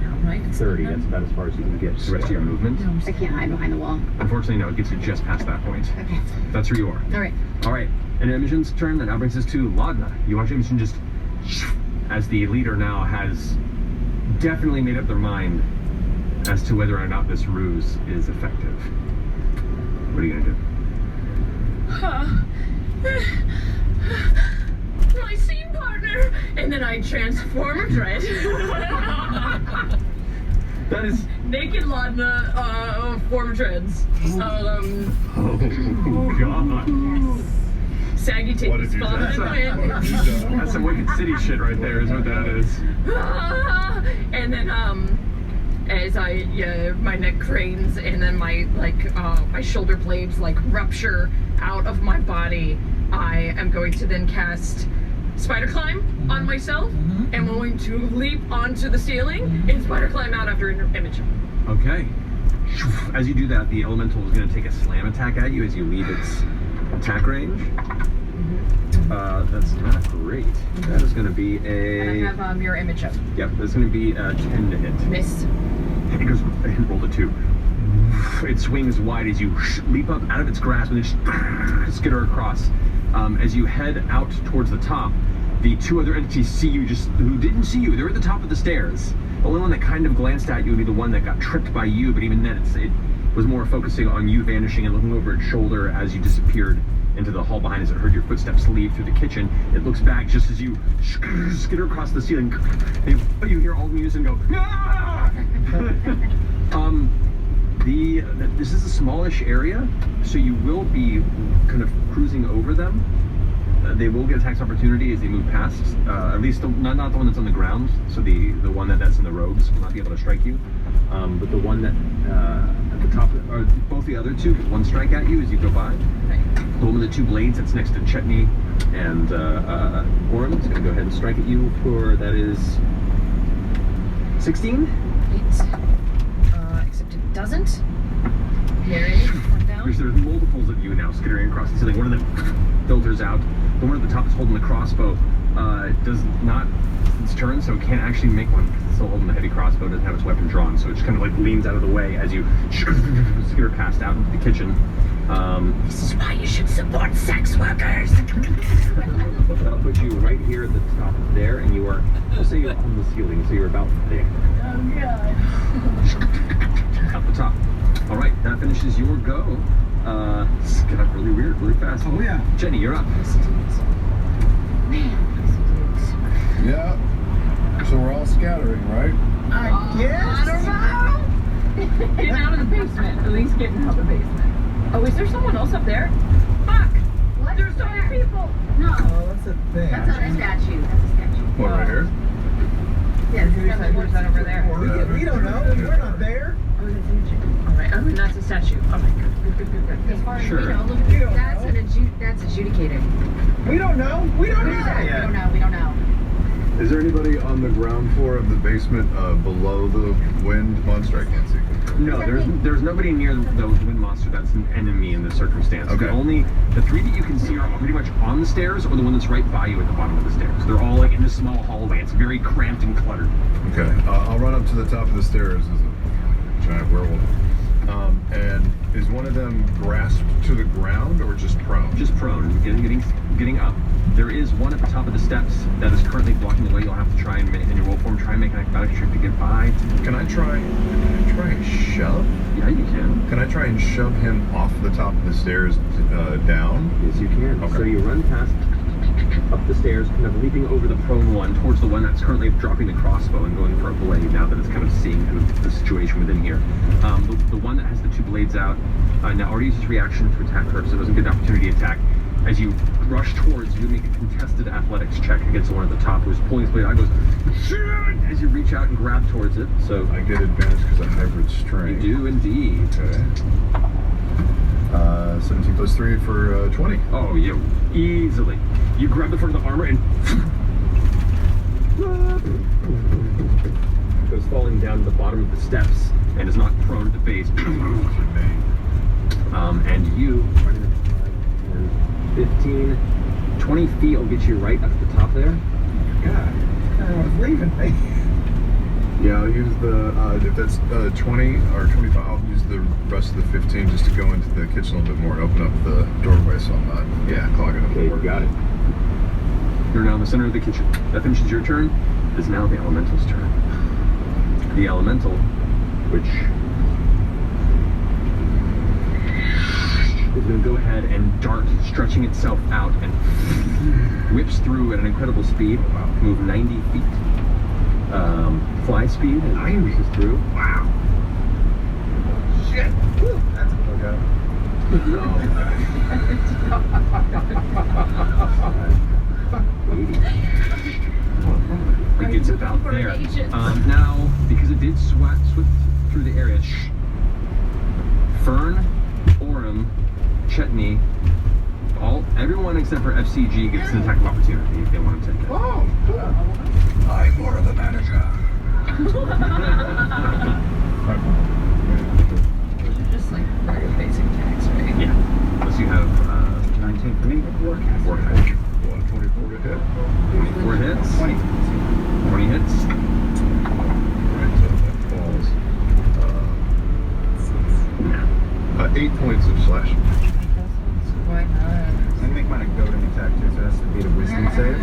30. That's about as far as you can get the rest of your movement. I can't hide behind the wall. Unfortunately, no, it gets you just past that point. Okay. That's where you are. All right. All right. And Imogen's turn. That now brings us to Laudna. You watch Imogen just, as the leader now has definitely made up their mind as to whether or not this ruse is effective. What are you gonna do? My scene partner, and then I transform a dread. That is naked Laudna, form dreads. Oh God. Saggy titties, father and wind. That's some Wicked City shit right there, is what that is. And then, as my neck cranes, and then my shoulder blades rupture out of my body, I am going to then cast Spider Climb on myself, and I'm going to leap onto the ceiling and Spider Climb out after Imogen. Okay. As you do that, the elemental is going to take a slam attack at you as you leave its attack range. That's not great. That is going to be a... And I have mirror image up. Yep, that's going to be a 10 to hit. Miss. It goes and rolled a 2. It swings wide as you leap up out of its grasp and then skitter across. As you head out towards the top, the two other entities see you who didn't see you. They're at the top of the stairs. The only one that kind of glanced at you would be the one that got tripped by you, but even then it was more focusing on you vanishing and looking over its shoulder as you disappeared into the hall behind as it heard your footsteps leave through the kitchen. It looks back just as you skitter across the ceiling. And you hear all the music and go, ah! This is a smallish area, so you will be kind of cruising over them. They will get attacks opportunity as they move past. At least not the one that's on the ground. So the one that's in the robes will not be able to strike you. But the one that at the top, or both the other two, get one strike at you as you go by. Right. The one with the 2 blades that's next to Chetney and Oren is going to go ahead and strike at you for, that is 16. 8. Except it doesn't. There it is. One down. There's multiples of you now skittering across the ceiling. One of them filters out. The one at the top is holding the crossbow. Does not, its turn, so it can't actually make one because it's still holding the heavy crossbow, doesn't have its weapon drawn, so it just kind of like leans out of the way as you skitter past out into the kitchen. This is why you should support sex workers. That'll put you right here at the top there, and you are, we'll say you're on the ceiling, so you're about there. Oh god. At the top. Alright, that finishes your go. This got up really weird, really fast. Oh yeah. Jenny, you're up. Yeah. So we're all scattering, right? I guess. I don't know. Getting out of the basement. At least getting out of the basement. Oh, is there someone else up there? Fuck! What? There's so many people! No. Oh, that's a thing. That's not a statue. That's a statue. What, right here? Yeah, Who's that over there? We don't know. We're not there. Oh, that's a statue. Alright, oh, and that's a statue. Okay, good. As far as Sure. we know, look We don't at know. That's adjudicated. We don't know. We don't know. that. We don't know. Is there anybody on the ground floor of the basement below the wind monster? I can't see. No, there's nobody near the wind monster that's an enemy in this circumstance. Okay. The 3 that you can see are pretty much on the stairs, or the one that's right by you at the bottom of the stairs. They're all like in this small hallway. It's very cramped and cluttered. Okay. I'll run up to the top of the stairs as a giant werewolf. And is one of them grasped to the ground or just prone? Just prone, getting up. There is one at the top of the steps that is currently blocking the way. You'll have to try and in your wolf form, try and make an acrobatics check to get by. Can I try and shove? Yeah, you can. Can I try and shove him off the top of the stairs down? Yes, you can. Okay. So you run past, up the stairs, kind of leaping over the prone one towards the one that's currently dropping the crossbow and going for a blade now that it's kind of seeing kind of the situation within here. The one that has the 2 blades out now already uses reaction to attack her, so it doesn't get an opportunity attack. As you rush towards, you make a contested athletics check against the one at the top who's pulling his blade out. Goes as you reach out and grab towards it. So I get advantage because of hybrid strength. you do indeed. Okay. 17 plus 3 for 20. Oh, yeah, easily. You grab the front of the armor and goes falling down to the bottom of the steps and is knocked prone at the base. And you, 15, 20 feet will get you right up at the top there. God, I was leaving. Yeah, I'll use the, if that's 20 or 25, I'll use the rest of the 15 just to go into the kitchen a little bit more and open up the doorway so I'm not, clogging up the Okay, door. you got it. You're now in the center of the kitchen. That finishes your turn. It is now the elemental's turn. The elemental, which is going to go ahead and dart, stretching itself out and whips through at an incredible speed. Move 90 feet. Fly speed as it pushes through. Wow. Shit. Whew, that's a look out. It gets about there. Now, because it did sweat through the area, Fern, Orem, Chetney, everyone except for FCG gets an attack of opportunity if they want to take it. Oh, cool. I'm more of a manager. hits. 20. 20 hits. Right, so that falls. 8 points of slashing. Why not? And make mine a goading attack too, so it has to beat a wisdom save.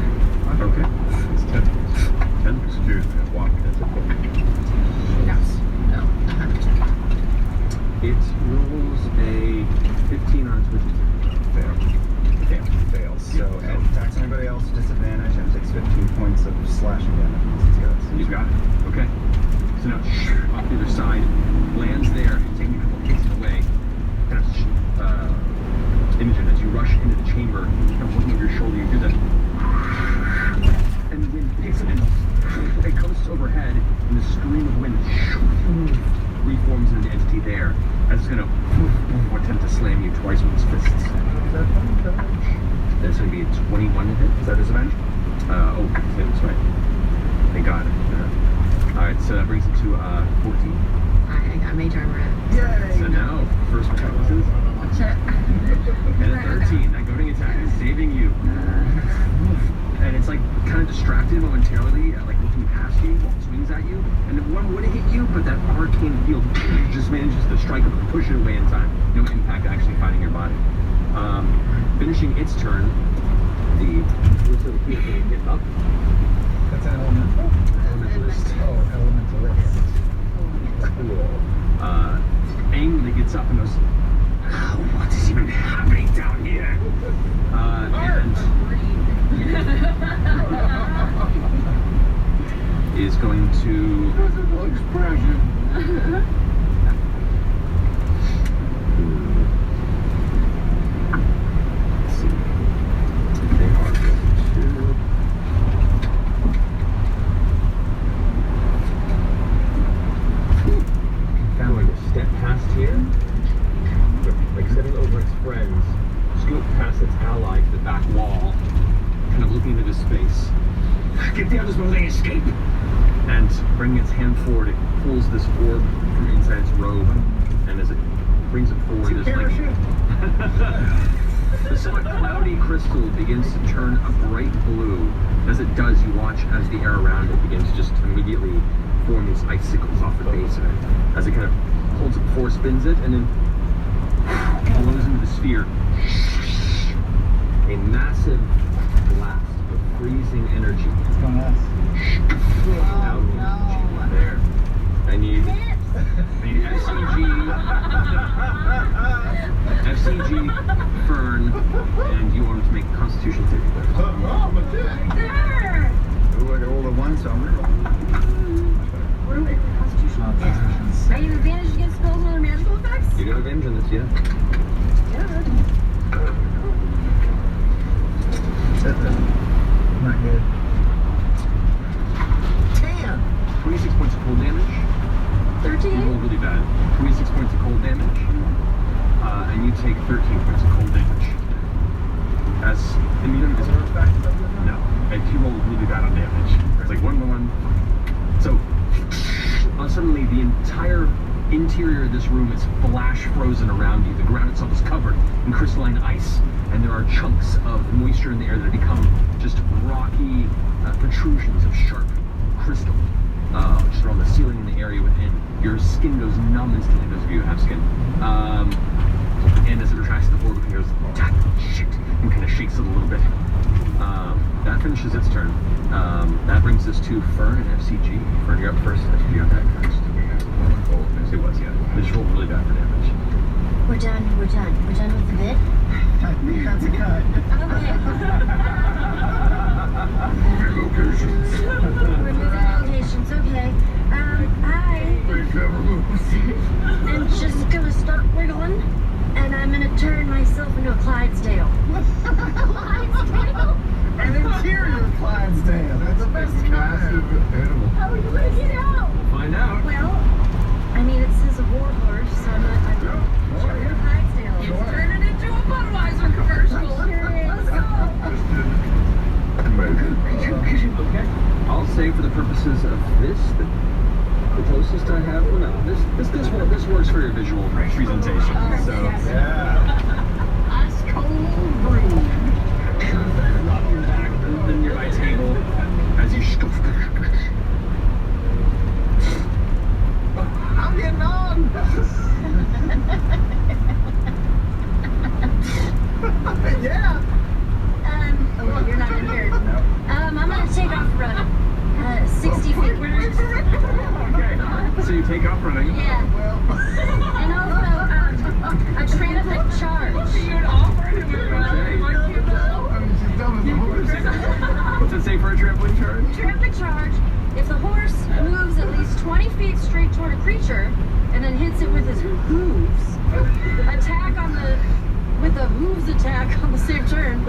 Okay. It's 10 points. 10. Excuse me, I'm walking. That's a point. No. It rolls a 15 on its wisdom. Fail. Fail. Fails. So attacks anybody else, disadvantage, and takes 15 points of slashing damage. It's got You got it. Okay. So now, off the other side, lands there, taking a couple paces away. Kind of, Imogen, as you rush into the chamber, kind of looking over your shoulder, you do that. And the wind picks it, and it comes overhead, and the stream of wind reforms into an entity there, as it's going to attempt to slam you twice with its fists. That's going to be a 21 to hit. Is that disadvantage? That's right. Thank God. Alright, so that brings it to 14. I got mage armor up. Yay! So now, first weaknesses. And a 13. That goading attack is saving you. And it's like kind of distracted momentarily, like looking past you while it swings at you. And if one would have hit you, but that arcane field just manages to strike it and push it away in time. No impact actually finding your body. Finishing its turn, the wizard will get up. That's an elemental? Elementalist. Oh, elementalist. Cool. Angrily gets up and goes, what is even happening down here? And is going to Physical expression. Let's see. They are going to going to step past here, like stepping over its friends, scoot past its ally to the back wall, kind of looking into this space. Get down this building, escape! And bringing its hand forward, it pulls this orb from inside its robe, and as it brings it forward, this like the somewhat cloudy crystal begins to turn a bright blue. As it does, you watch as the air around it begins just immediately form these icicles off the base of it. As it kind of holds it before, spins it, and then blows into the sphere. A massive blast of freezing energy. It's going us. Out there. I need FCG, Fern, and you want to make a Constitution saving throw. Ooh, I rolled a 1, so I'm rerolling. What are we? Constitutional advantage. I have advantage against spells and other magical effects? You have advantage on this, yeah? Not good. 26 points of cold damage. 13? You rolled really bad. 26 points of cold damage. And you take 13 points of cold damage. As immune is no. And he rolled really bad on damage. It's like 1, 1, 1. So suddenly the entire interior of this room is flash frozen around you. The ground itself is covered in crystalline ice, and there are chunks of moisture in the air that have become just rocky protrusions of sharp crystal. Just around the ceiling and the area within. Your skin goes numb instantly, those of you who have skin. And as it retracts the orb, it goes, shit, and kind of shakes it a little bit. That finishes its turn. That brings us to Fern and FCG. Fern, you're up first. FCG up first. It was, yeah. They just rolled really bad for damage. We're done with the bit? I think that's a cut. Remove locations, okay. I'm just gonna start wiggling, and I'm gonna turn myself into a Clydesdale. Clydesdale? An interior Clydesdale. That's the best kind. Animal. How are you gonna get out? We'll find out. Well, I mean, it says a war horse, so I'm a Clydesdale. It's turning into a Budweiser commercial. Let's go. Okay. I'll say for the purposes of this, the closest I have. Well, no, this works for your visual presentation. So Ice cold brew. the nearby table, you take off running. Yeah. And also, a traffic charge. You'd offer to Okay. She's dumb as a horse. What's it say for a trampoline charge? Traffic charge. If the horse moves at least 20 feet straight toward a creature and then hits it with his hooves, with a hooves attack on the same turn,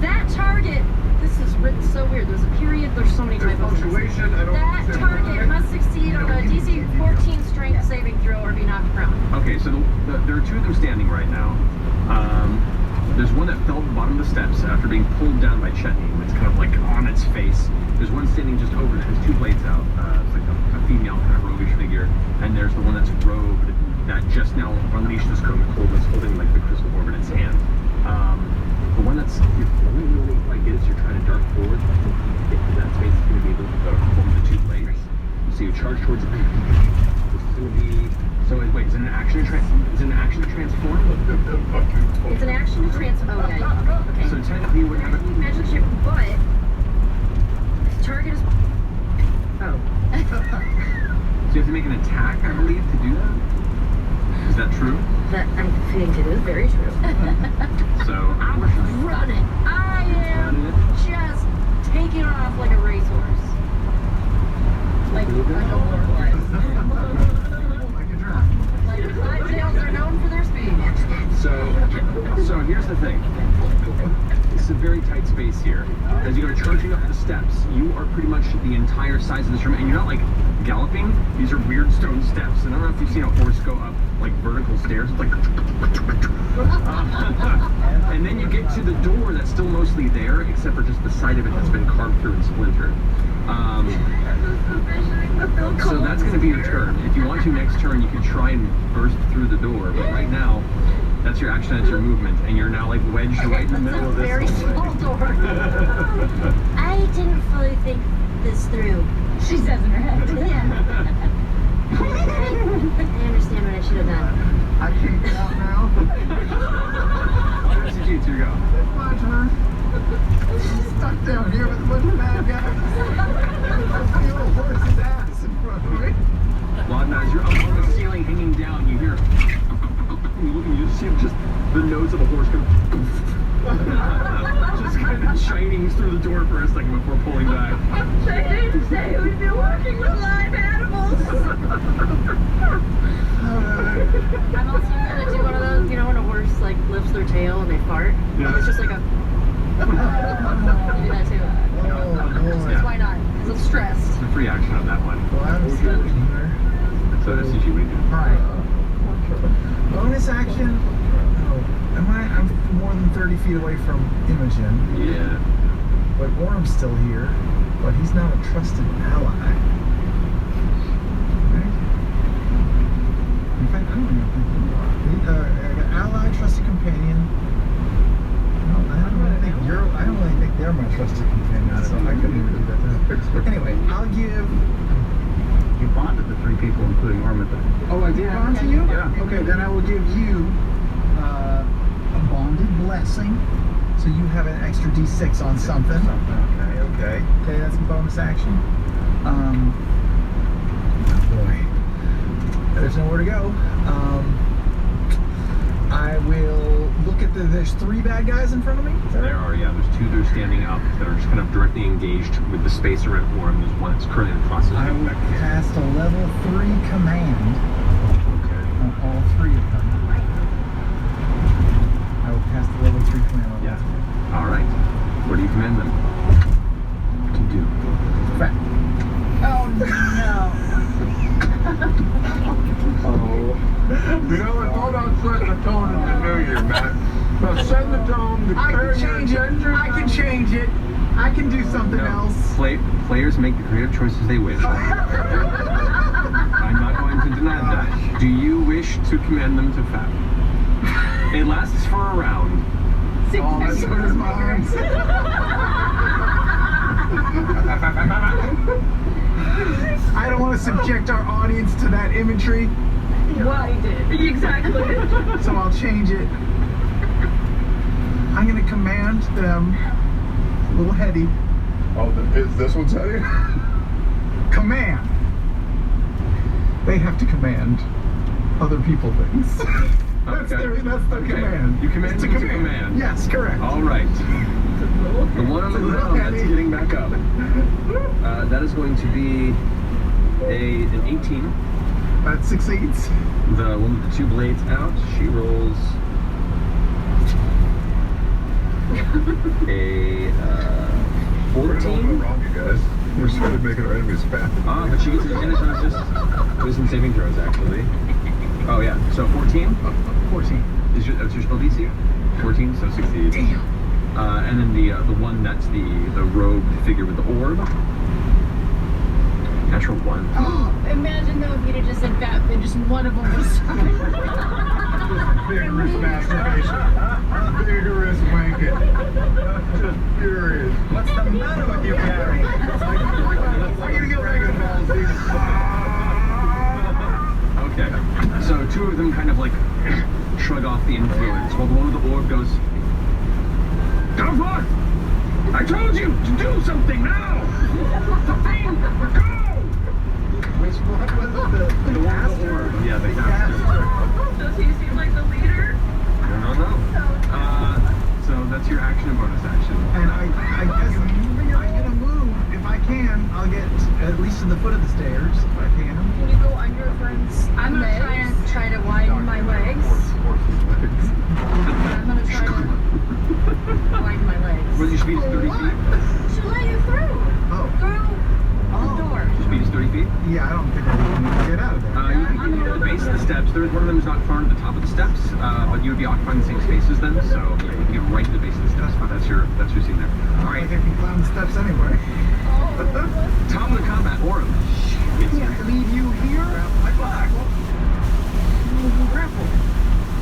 that target, this is written so weird, there's a period, there's so many typos. Punctuation, I don't That target must succeed on a DC 14 strength saving throw or be knocked prone. Okay, so there are two of them standing right now. There's one that fell at the bottom of the steps after being pulled down by Chetney. It's kind of like on its face. There's one standing just over it, has two blades out. It's like a female kind of roguish figure. And there's the one that's robed that just now unleashed this cone cold that's holding like the crystal orb in its hand. The one that's the only really quite get is you're trying to dart forward. Get to that space is going to be the one with the two blades. So you charge towards it. This is going to be. So wait, is it an action to transform? It's an action to transform. Oh yeah. Okay. So technically, you would have it. Magic ship, but if the target is. Oh. So you have to make an attack, I believe, to do that. Is that true? That I think it is very true. So I'm running. I am just taking off like a racehorse. Like I don't work like. Like five tails are known for their speed. So here's the thing. It's a very tight space here. As you go charging up the steps, you are pretty much the entire size of this room, and you're not like galloping. These are weird stone steps. And I don't know if you've seen a horse go up like vertical stairs. It's like, and then you get to the door that's still mostly there, except for just the side of it that's been carved through and splintered. So that's going to be your turn. If you want to next turn, you can try and burst through the door, but right now, that's your action, that's your movement, and you're now like wedged right in the middle of this. Very small door. I didn't fully think this through. She says in her head. Yeah. I understand what I should have done. I can't get out now. Why don't you go? It's my turn. I'm stuck down here with a bunch of bad guys. I feel a horse's ass in front of me. Well, now as you're up on the ceiling hanging down, you hear. You look and you just see just the nose of a horse go. Just kind of shining through the door for a second before pulling back. They didn't say we'd be working with live animals. I'm also gonna do one of those, you know, when a horse like lifts their tail and they fart. Yeah. It's just like a. Do that too. Because why not? Because I'm stressed. It's a free action on that one. Well, I'm stuck in here. So that's what you would do. Alright. Bonus action. Oh, I'm more than 30 feet away from Imogen. Yeah. But Orm's still here. But he's not a trusted ally. Right? In fact, I don't even think you are. An ally, trusted companion. I don't really think they're my trusted companion, so I couldn't even do that. Anyway, I'll give. You bonded the three people, including Armithur. Oh, I did bond to you? Yeah. Okay, then I will give you a bonded blessing. So you have an extra D6 on something. Okay, that's a bonus action. Oh boy. There's nowhere to go. I will look at there's three bad guys in front of me? There are, yeah. There's two that are standing up that are just kind of directly engaged with the space around Orm. There's one that's currently in the process. I will cast a level 3 command on all three of them. I will cast a level 3 command on all three. Alright. What do you command them to do? Crap. Oh no! You know what? Hold on, setting the tone in the new year, Matt. Now set the tone, the I can change it. I can change it. I can do something else. Players make the creative choices they wish. I'm not going to deny that. Do you wish to command them to fap? It lasts for a round. Oh, that's so does my arms. I don't want to subject our audience to that imagery. Well, exactly. So I'll change it. I'm going to command them. It's a little heady. Oh, is this one's heady? Command. they have to command other people things. That's Okay. their command. You command It's a them to command. Yes, correct. All right. The one on the ground that's getting back up. That is going to be an 18. That's 6 8s. The one with the 2 blades out, she rolls a 14. Wrong, you guys. We're trying to make it our enemy's path. But she gets advantage on just wisdom saving throws, actually. Oh, yeah. So 14? 14. That's your spell DC? 14, so 60. Damn. And then the one that's the rogue figure with the orb. Natural 1. Oh, imagine though if you'd have just said that, then just one of them was. Vigorous masturbation. Vigorous wanking. Just furious. What's the matter with you, Gary? We're gonna get Dragon Ball Z. Okay. So 2 of them kind of like shrug off the influence, while the one with the orb goes, "Go forth! I told you to do something now! The thing, go!" Which one was it? The one with the orb. Yeah, the caster. Does he seem like the leader? I don't know. So that's your action and bonus action. And I guess I'm gonna move if I can. I'll get at least to the foot of the stairs if I can. Can you go under a friend's I'm gonna try to widen my legs. I'm gonna try to widen my legs. What, your speed is 30 feet? Should let you through. Oh. Through the door. Your speed is 30 feet? Yeah, I don't think I can get out of there. You can get to the base of the steps. One of them is not far to the top of the steps, but you would be occupying the same space as them, so yeah, you can get right to the base of the steps. That's your scene there. All right. I can climb the steps anyway. Top of the combat, Orum. Can't leave you here. My back. Grapple.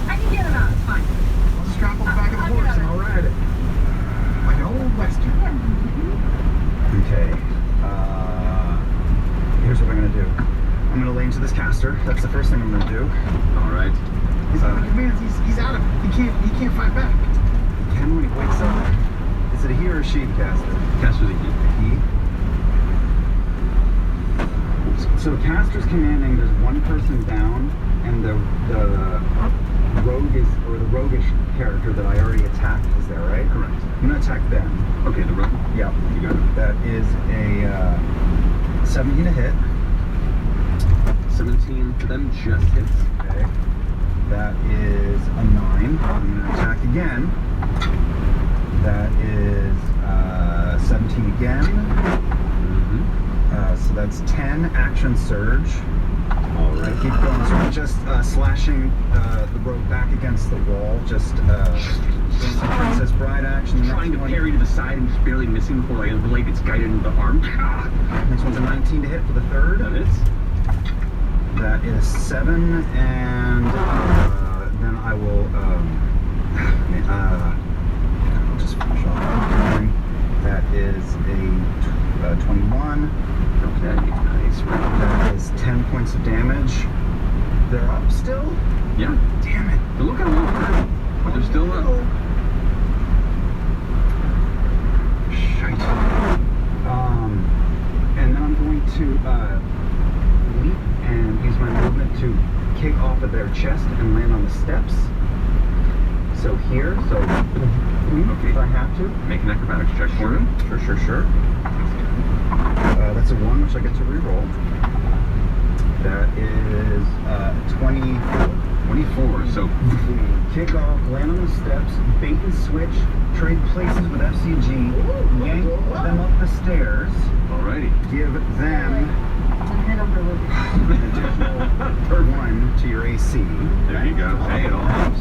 I can get him out. It's fine. I'll just strap on the back of the horse and I'll ride it. Like an old western. Okay. Here's what I'm gonna do. I'm gonna lay into this caster. That's the first thing I'm gonna do. All right. He's got the commands. He's out of it. He can't fight back. He can when he wakes up. Is it a he or a she, the caster? Caster's a he. He. So caster's commanding. There's one person down, and the rogue is, or the roguish character that I already attacked is there, right? Correct. I'm gonna attack them. Okay, the rogue. Yep. You got it. That is a 17 to hit. 17 for them just hits. Okay. That is a 9. I'm gonna attack again. That is 17 again. So that's 10 action surge. All right. Keep going. So I'm just slashing the rogue back against the wall. Just Princess Bride action. Trying to parry to the side and just barely missing before like, the blade gets guided into the arm. Next one's a 19 to hit for the third. That is. That is 7, and then I will I'll just finish off. That is a 21. Okay, nice. That is 10 points of damage. They're up still? Yeah. Damn it. They're looking a little hurt, but they're still up. Shite. And then I'm going to leap and use my movement to kick off of their chest and land on the steps. So here, Okay. if I have to. Make an acrobatics check for him. Sure. That's a 1, which I get to reroll. That is 24. 24, so Kick off, land on the steps, bait and switch, trade places with FCG, yank them up the stairs, alrighty. give them an additional 1 to your AC. There you go. Hey, it all helps.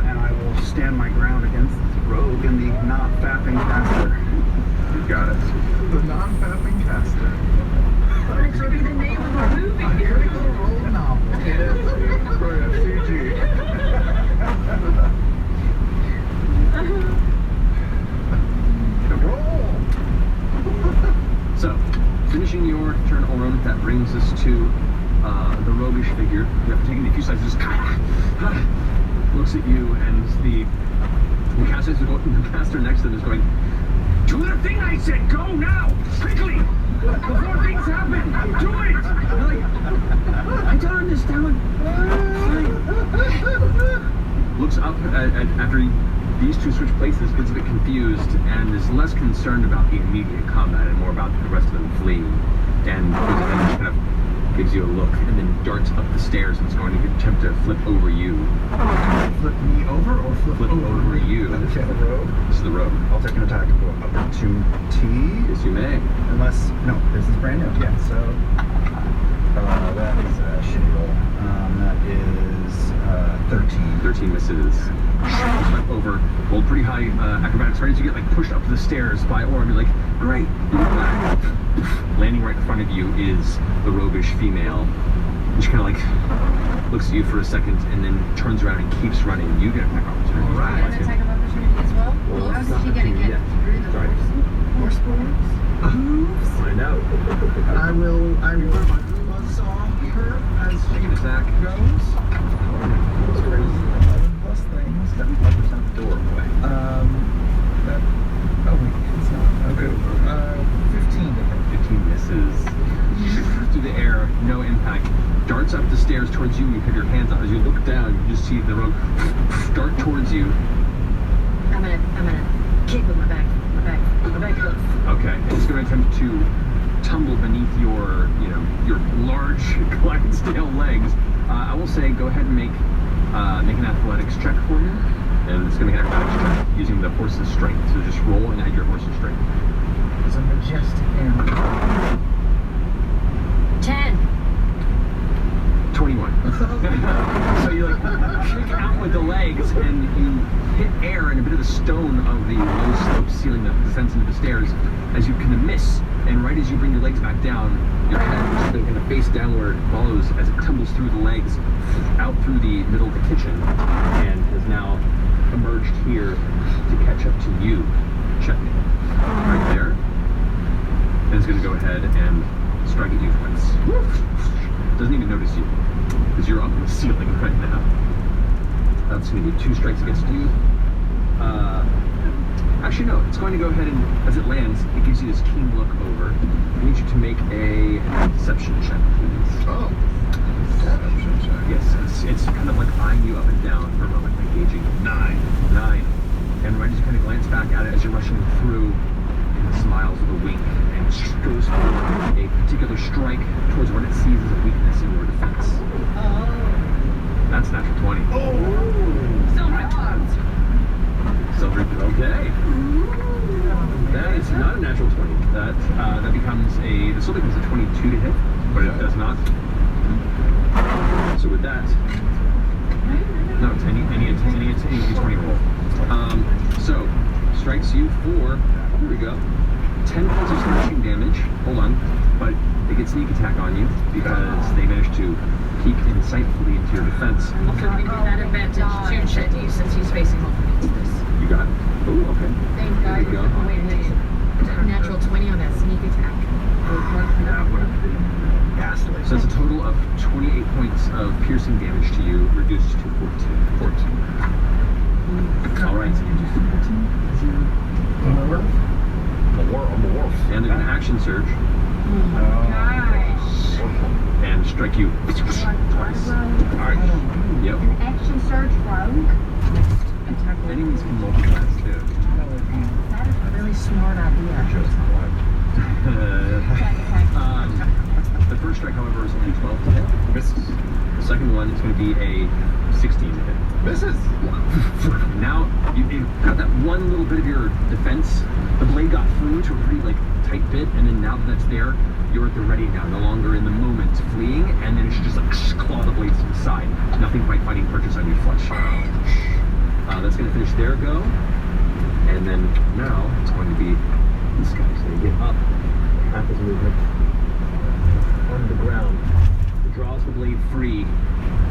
And I will stand my ground against the rogue and the not fapping caster. You got it. The non-fapping caster. That should be the name of the movie. A critical role novel. It is for FCG. So, finishing your turn, Orum, that brings us to the roguish figure. You have taken a few steps, just looks at you, and the caster next to them is going, "Do the thing I said! Go now! Quickly! Before things happen! Do it!" And like, after these two switch places, gets a bit confused and is less concerned about the immediate combat and more about the rest of them fleeing. And then just kind of gives you a look and then darts up the stairs and is going to attempt to flip over you. Flip me over or flip over you. Okay. The rogue. This is the rogue. I'll take an attack and go up to T. Yes, you may. Unless, no, this is brand new. Yeah, so that is a shitty roll. That is 13. 13 misses. Flip over, rolled pretty high acrobatics. Right as you get like pushed up the stairs by Orm, you're like, great. You look back. Landing right in front of you is the roguish female. And she kind of like looks at you for a second and then turns around and keeps running. You get an attack opportunity. An attack of opportunity as well? How is she gonna get through the horse hooves? Find out. I will buzzsaw her as she attack goes. That's crazy. 11 plus things. 75% door away. That. Oh wait, it's not. Okay. 15 to hit. 15 misses. Through the air, no impact. Darts up the stairs towards you. You have your hands out. As you look down, you just see the rogue dart towards you. I'm gonna kick with my back foot. Okay, it's going to attempt to tumble beneath your large Clydesdale legs. I will say, go ahead and make an athletics check for me, and it's going to make an athletics check using the horse's strength. So just roll and add your horse's strength. It's a majestic animal. 10. 21. So you like kick out with the legs and you hit air and a bit of the stone of the low slope ceiling that descends into the stairs as you kind of miss, and right as you bring your legs back down, your head, which has been kind of face downward, follows as it tumbles through the legs out through the middle of the kitchen and has now emerged here to catch up to you. Checkmate. Right there. And it's going to go ahead and strike at you twice. Doesn't even notice you because you're up in the ceiling right now. That's going to be 2 strikes against you. Actually, no. It's going to go ahead and, as it lands, it gives you this keen look over. I need you to make a deception check, please. Oh. Deception check. Yes, it's kind of like eyeing you up and down for a moment, like gauging. 9. And right as you kind of glance back at it as you're rushing through, it smiles with a wink and goes for a particular strike towards what it sees as a weakness in your defense. Oh. That's natural 20. Oh! Silver, okay. That is not a natural 20. That becomes this still becomes a 22 to hit, but it does not. So with that, no, it's any 20 roll. So strikes you for, here we go, 10 points of slashing damage. Hold on, but they get sneak attack on you because they managed to peek insightfully into your defense. I'm also going to give that advantage to Chetty since he's facing off against this. You got it. Oh, okay. Thank God. There you go. Wait. Natural 20 on that sneak attack. That would have been ghastly. So it's a total of 28 points of piercing damage to you, reduced to 14. All right. I'm a wolf. And they're going to action surge Gosh. and strike you twice. All right. Yep. An action surge rogue. Enemies can multi-class too. That is a really smart idea. The first strike, however, is only 12 to hit. Misses. The second one is going to be a 16 to hit. Misses. Now, you've got that one little bit of your defense. The blade got through to a pretty tight bit, and then now that that's there, you're at the ready now, no longer in the moment fleeing, and then it's just claw the blades to the side. Nothing quite finding purchase on your flesh. That's going to finish their go, and then now it's going to be this guy's going to get up, half his movement, onto the ground. He draws the blade free,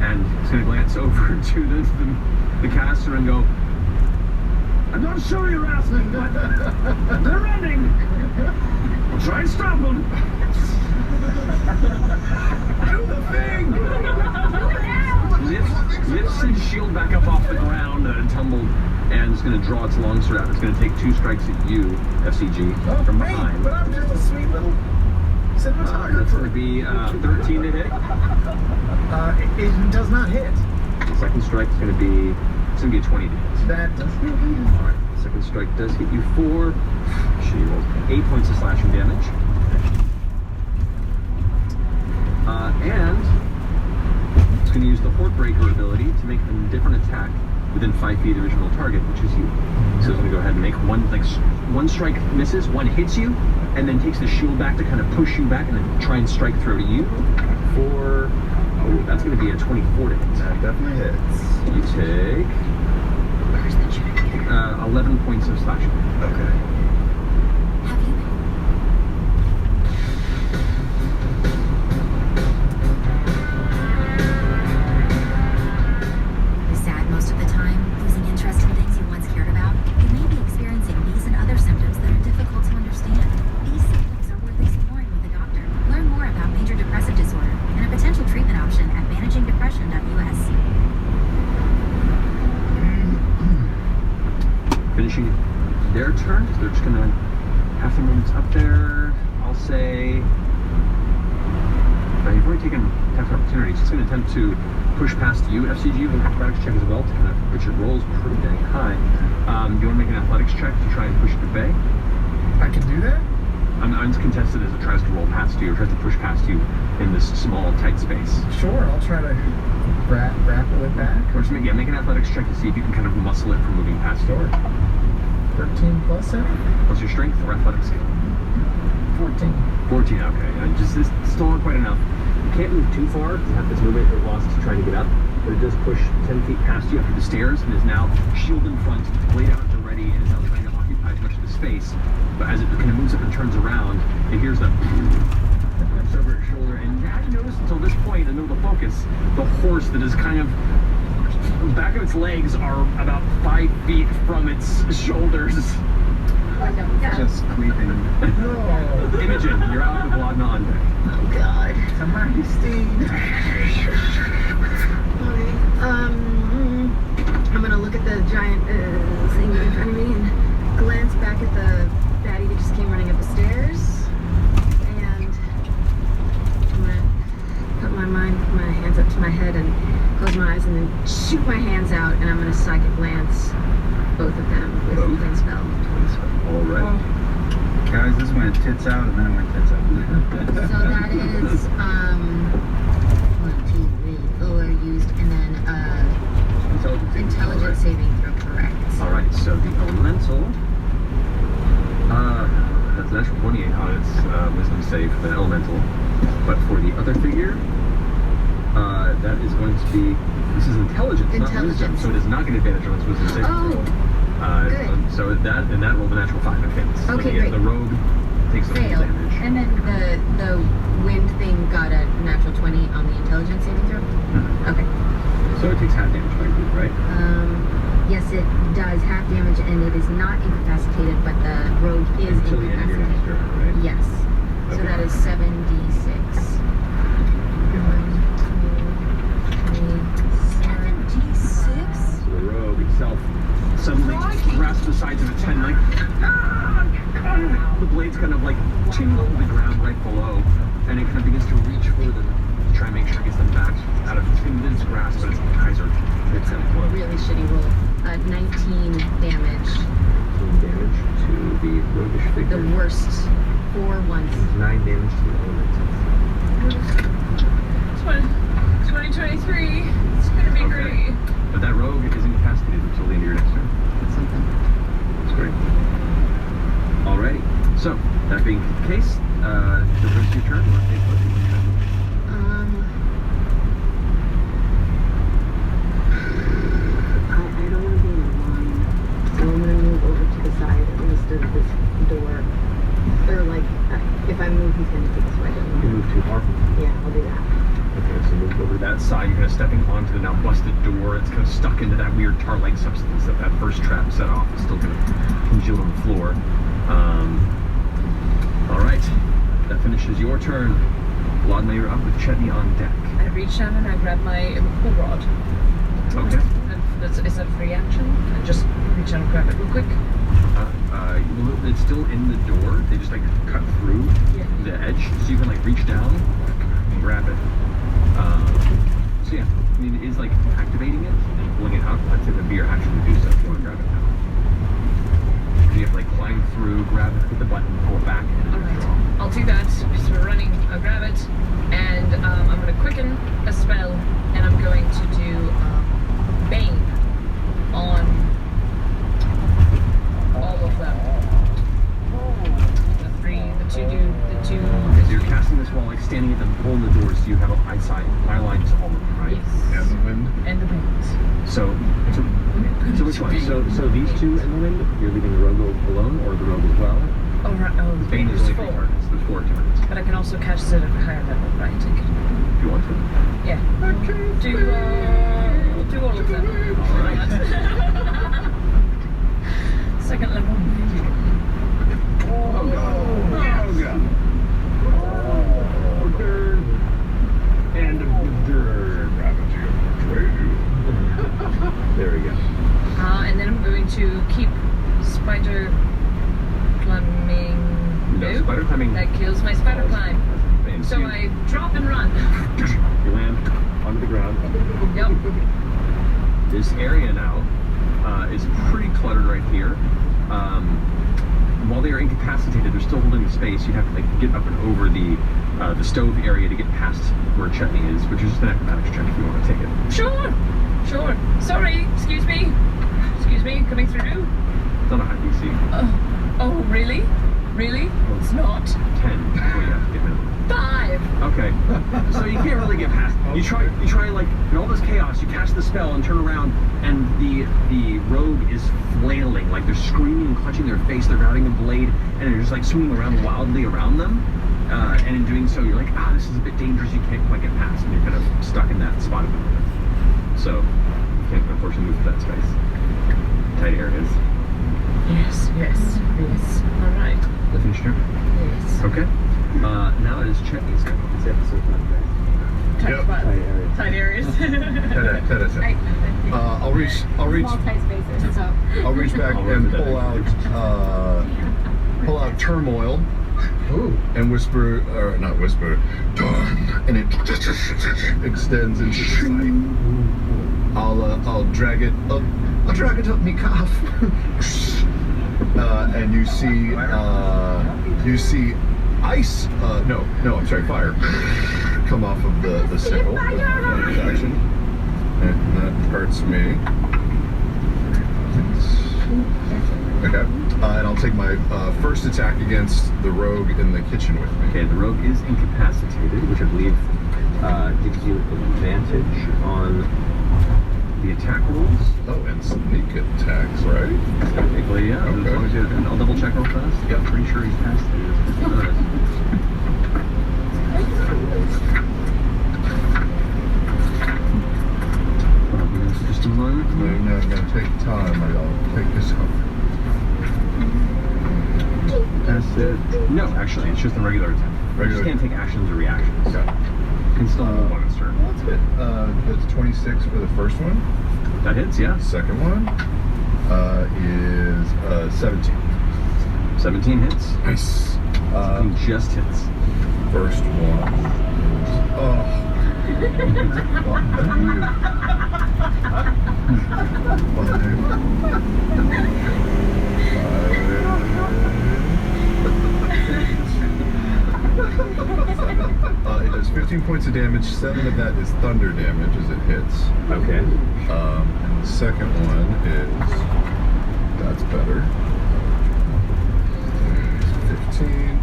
and he's going to glance over to the caster and go, "I'm not sure you're asking, but they're running. I'll try and stop them." Do the thing! Lifts his shield back up off the ground and tumbled, and it's going to draw its long sword out. It's going to take 2 strikes at you, FCG, from behind. But I'm just a sweet little cinematographer. That's going to be 13 to hit. It does not hit. The second strike is going to be a 20 to hit. That does hit me. Alright, second strike does hit you for. She rolls 8 points of slashing damage. And it's going to use the Heartbreaker ability to make a different attack within 5 feet of the original target, which is you. So it's going to go ahead and make one strike misses, one hits you, and then takes the shield back to kind of push you back and then try and strike through to you for. Oh, that's going to be a 24 to hit. That definitely hits. You take 11 points of slashing. Okay. Sad most of the time, losing interest in things you once cared about. You may be experiencing these and other symptoms that are difficult to understand. These symptoms are worth exploring with a doctor. Learn more about major depressive disorder and a potential treatment option at managingdepression.us. Finishing their turn, so they're just gonna have their movements up there. I'll say. You've already taken attack opportunity. So it's going to attempt to push past you, FCG, with an acrobatics check as well to kind of, which it rolls pretty dang high. Do you want to make an athletics check to try and push it to bay? I can do that? Uncontested as it tries to roll past you or tries to push past you in this small, tight space. Sure, I'll try to grapple it back. Or just make an athletics check to see if you can kind of muscle it from moving past you. 13 plus 7? What's your strength or athletics skill? 14. 14, okay. It's still not quite enough. You can't move too far to have this movement it lost trying to get up, but it does push 10 feet past you up to the stairs and is now shield in front, laid out at the ready, and is now trying to occupy as much of the space. But as it kind of moves up and turns around, it hears that over its shoulder, and you hadn't noticed until this point, in the middle of the focus, the horse that is kind of the back of its legs are about 5 feet from its shoulders. Just squeezing. No. Imogen, you're out with Laudna on deck. Oh God. To Majesty. Okay. I'm gonna look at the giant thing in front of me and glance back at the baddie that just came running up the stairs. And I'm gonna put my hands up to my head and close my eyes and then shoot my hands out, and I'm gonna psychic glance both of them with a twin spell. All right. Guys, this went tits out and then it went tits out. So that is 1, 2, 3, 4 used, and then intelligence saving throw, correct. All right, so the elemental, that's an extra 28 on its wisdom save for the elemental, but for the other figure, that is going to be, this is intelligence, not wisdom, so it is not going to advantage on its wisdom saving throw. Good. So that rolled a natural 5 and fails. So Okay, the great. rogue takes the full Failed. damage. And then the wind thing got a natural 20 on the intelligence saving throw? Okay. So it takes half damage by group, right? Yes, it does half damage, and it is not incapacitated, but the rogue is Until the end of your next incapacitated. turn, right? Yes. So Okay. that is 7d6. 76? So the rogue itself suddenly grasps the sides of its head and the blades kind of like tingle to the ground right below, and it kind of begins to reach for them to try and make sure it gets them back out of its grasp, but its eyes are That's a really shitty roll. 19 damage. 19 damage to the roguish figure. The worst. 4 ones. 9 damage to the element. 2023. It's gonna be great. But that rogue is incapacitated until the end of your next turn. That's something. That's great. Alrighty. So, that being the case, the rest of your turn, or take what you want to try. I don't want to be in a line, so I'm going to move over to the side at least of this door. Or like, if I move, he's going to take us right You in. move too far from it. Yeah, I'll do that. Okay, so move over to that side. You're kind of stepping onto the now busted door. It's kind of stuck into that weird tar-like substance that first trap set off. It's still kind of congealed on the floor. All right, that finishes your turn. Laudna, you're up with Chetney on deck. I reach down and I grab my immovable rod. Okay. And is that a free action? I just reach down and grab it real quick. It's still in the door. They just like cut through the edge, so you can like reach down and grab it. So yeah, I mean, it is like activating it and pulling it out. I'd say the beer actually do so if you want to grab it now. You have to like climb through, grab it, hit the button, pull it back, and Alright, I'll do that. So we're running, I'll grab it, and I'm going to quicken a spell, and I'm going to do Bane on all of them. The two. Okay, so you're casting this while like standing at the hole in the door, so you have an eye line to all of them, right? Yes. And the wind. And the Banes. So which one? So these two in the wind, you're leaving the rogue alone, or the rogue as well? Oh, right. Oh, Bane is there's only 3 4. targets. There's 4 targets. But I can also catch it at a higher level, right? If you want to. Yeah. Do all of them. All right. Second level. Oh god. Oh god. Oh, dirt. And dirt. There we go. And then I'm going to keep spider climbing. No, spider climbing. That kills my spider climb. So I drop and run. You land onto the ground. Yep. This area now is pretty cluttered right here. While they are incapacitated, they're still holding the space. You have to like get up and over the stove area to get past where Chetney is, which is just an acrobatics check if you want to take it. Sure. Sorry. Excuse me, coming through. It's not a high DC. Oh, really? Well, it's not. 10 is what you have to get in. 5. Okay, so you can't really get past. You try like in all this chaos. You cast the spell and turn around, and the rogue is flailing, like they're screaming and clutching their face. They're grabbing a blade, and they're just like swinging around wildly around them. And in doing so, you're like, this is a bit dangerous. You can't quite get past, and you're kind of stuck in that spot of the moment. So you can't unfortunately move to that space. Tight areas. Yes. All right. The finished turn. Yes. Okay. Now it is Chetney's turn. It's the episode time, Yep. Tight areas. I'll reach Multi spaces. So. I'll reach back and pull out turmoil. Ooh. And whisper, or not whisper, done, and it extends into the side. I'll drag it up. I'll drag it up me calf. And you see ice. No, I'm sorry, fire. Come off of the sickle. Action. And that hurts me. Okay. And I'll take my first attack against the rogue in the kitchen with me. Okay, the rogue is incapacitated, which I believe gives you advantage on the attack rolls. Oh, and sneak attacks, right? Technically, yeah. Okay. As long as you, and I'll double check real fast. Yeah, pretty sure he's passed it. Just a moment. No, I'm going to take time. I'll take this off. Pass it. No, actually, it's just a regular attack. You just can't take actions or reactions. Okay. You can still move on its turn. Well, that's good. That's 26 for the first one. That hits, yeah. Second one is 17. 17 hits. Nice. He just hits. First one. Oh. It does 15 points of damage. 7 of that is thunder damage as it hits. Okay. And the second one is, that's better. 15.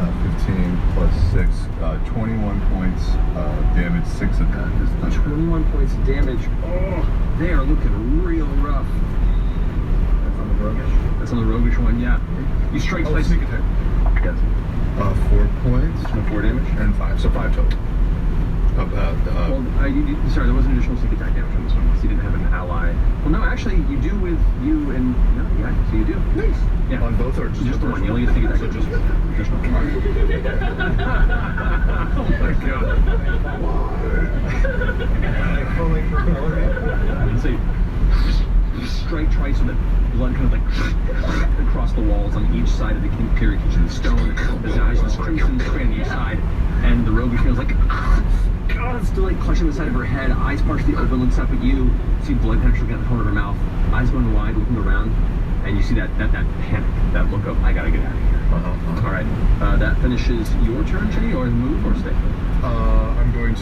15 plus 6, 21 points damage. 6 of that is thunder. 21 points of damage. Oh, they are looking real rough. That's on the roguish? That's on the roguish one, yeah. You strike twice. Sneak attack. Yes. 4 points. 4 damage? And 5, so 5 total. Sorry, there was an additional sneak attack damage on this one, because you didn't have an ally. Well, no, actually, you do with you and... No, yeah, so you do. Nice. Yeah. On both or just the one? You only get sneak attack damage. Just one. Oh my god. So you strike twice with it. Blood kind of like across the walls on each side of the period kitchen. The stone, the eyes just crimson straight on each side, and the rogue feels like God, it's still like clutching the side of her head, eyes partially open, looks up at you, see blood penetrating out the corner of her mouth, eyes going wide, looking around, and you see that panic, that look of, I gotta get out of here. All right, that finishes your turn, Jenny, or move or stay? I'm gonna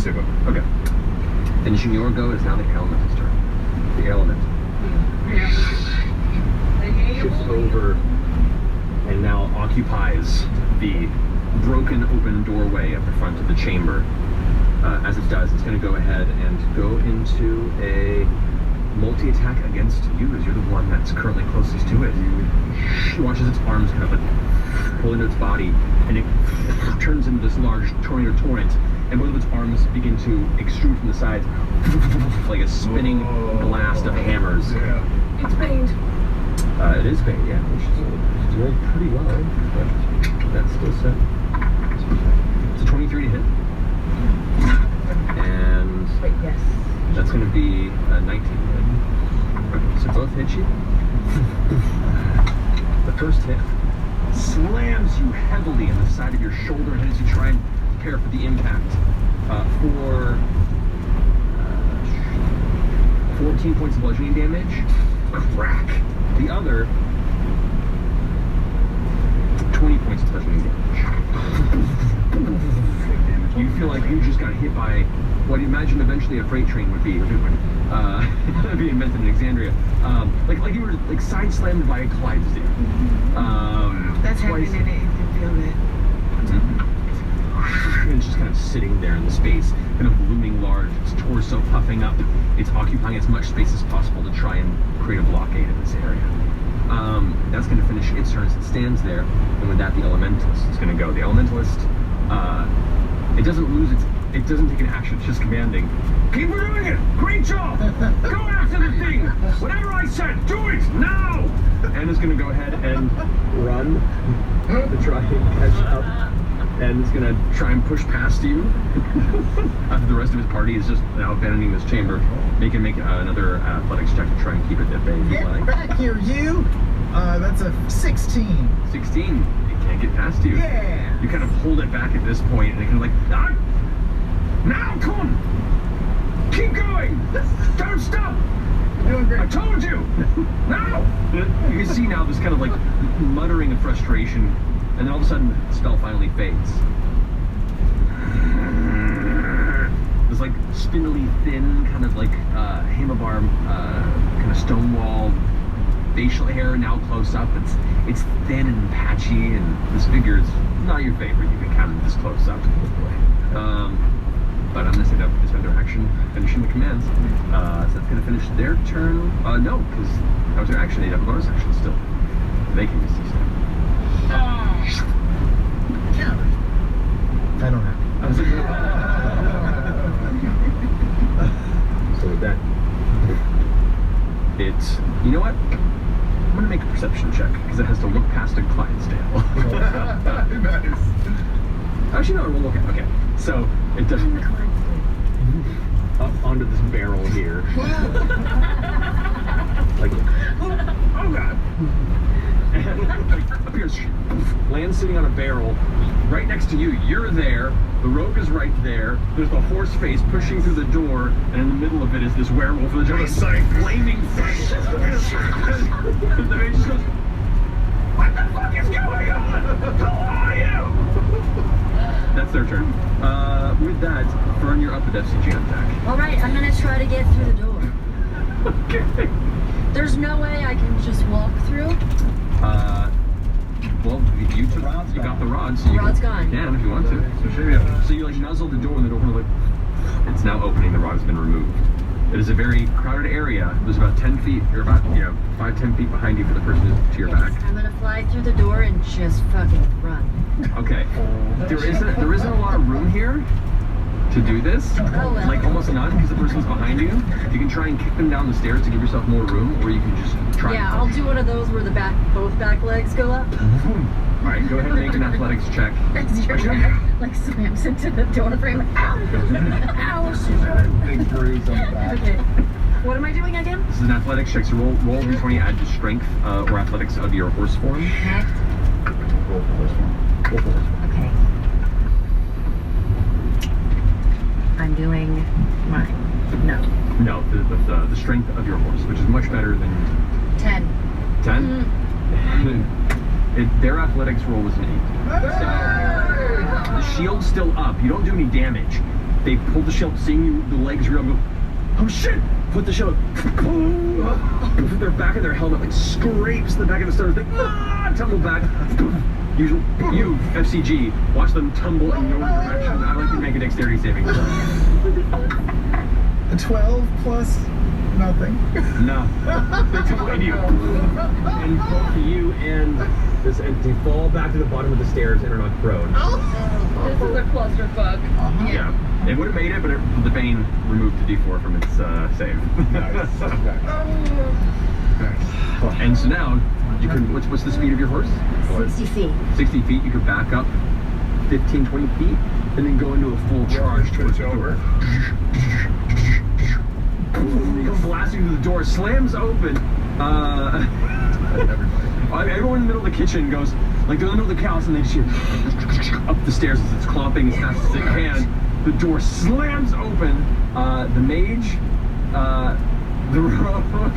stay put. Okay. Finishing your go is now the element's turn. The element shifts over and now occupies the broken open doorway at the front of the chamber. As it does, it's going to go ahead and go into a multi-attack against you, as you're the one that's currently closest to it. She watches its arms kind of like pull into its body, and it turns into this large tornado torrent, and both of its arms begin to extrude from the sides like a spinning blast of hammers. Yeah. It's pained. It is pain, yeah. She's rolled pretty well, but that's still set. It's a 23 to hit. And Yes. that's going to be a 19 to hit. So both hit you. The first hit slams you heavily in the side of your shoulder as you try and prepare for the impact for 14 points of bludgeoning damage. Crack. The other 20 points of bludgeoning damage. You feel like you just got hit by what you imagine eventually a freight train would be if it would be invented in Alexandria. Like you were like side slammed by a Clydesdale. That's twice. happening, and you can feel it. And it's just kind of sitting there in the space, kind of looming large, its torso puffing up. It's occupying as much space as possible to try and create a blockade in this area. That's going to finish its turn as it stands there, and with that, the Elementalist is going to go. The Elementalist, it doesn't take an action, it's just commanding. Keep doing it! Great job! Go after the thing! Whatever I said, do it now! And it's going to go ahead and run to try and catch up. And it's gonna try and push past you after the rest of his party is just now abandoning this chamber. Make another athletics check to try and keep it at bay. Get back here, you! That's a 16. 16. It can't get past you. Yeah! You kind of hold it back at this point, and it kind of like, ah! Now come! Keep going! Don't stop! You're doing great. I told you! Now! You can see now this kind of like muttering of frustration. And then all of a sudden, the spell finally fades. This like spindly, thin, kind of like handlebar, kind of stonewall facial hair now close up. It's thin and patchy, and this figure is not your favorite. You can count it this close up. But I'm gonna say that is their action, finishing the commands. So that's gonna finish their turn. No, because that was their action. They'd have a bonus action still. They can use this now. I don't have So with that, you know what? I'm gonna make a perception check because it has to look past a Clydesdale. Nice. Actually, no, we'll look at. Okay, so it does up onto this barrel here. Like, oh god! And like, appears, lands sitting on a barrel right next to you. You're there. The rogue is right there. There's the horse face pushing through the door, and in the middle of it is this werewolf with a giant flaming face. The man just goes, "What the fuck is going on? Who are you?" That's their turn. With that, Fern, you're up with FCG attack. All right, I'm gonna try to get through the door. Okay. There's no way I can just walk through. Well, you got the rod, so you Rod's gone. can if you want to. So you like nuzzle the door, and the door like it's now opening. The rod has been removed. It is a very crowded area. There's about 10 feet, or about 5-10 feet behind you for the person to your back. I'm gonna fly through the door and just fucking run. Okay. There isn't a lot of room here to do this. Oh, well. Like almost none, because the person's behind you. You can try and kick them down the stairs to give yourself more room, or you can just try. Yeah, I'll do one of those where both back legs go up. All right, go ahead and make an athletics check. As your like slams into the door frame. Ow! Ow! big bruise on the back. Okay. What am I doing again? This is an athletics check, so roll d20, add your strength or athletics of your horse form. Okay. Roll for horse form. Roll for horse form. Okay. athletics roll was an 8. So the shield's still up. You don't do any damage. They pull the shield, seeing you, the legs real, go, oh shit! Put the shield, put their back of their helmet, like scrapes the back of the stairs, they tumble back. You, FCG, watch them tumble in your direction. I'd like to make a dexterity saving throw. A 12 plus nothing. No. They tumble into you. And both you and this entity fall back to the bottom of the stairs and are not prone. This is a clusterfuck. Yeah. It would have made it, but the Bane removed the D4 from its save. Nice. And so now, you can, what's the speed of your horse? 60 feet. 60 feet, you could back up 15, 20 feet, and then go into a full charge towards the door. You go blasting through the door, slams open. Everyone in the middle of the kitchen goes, like they're in the middle of the house, and they just hear up the stairs as it's clomping as fast as it can. The door slams open. The mage, the rogue,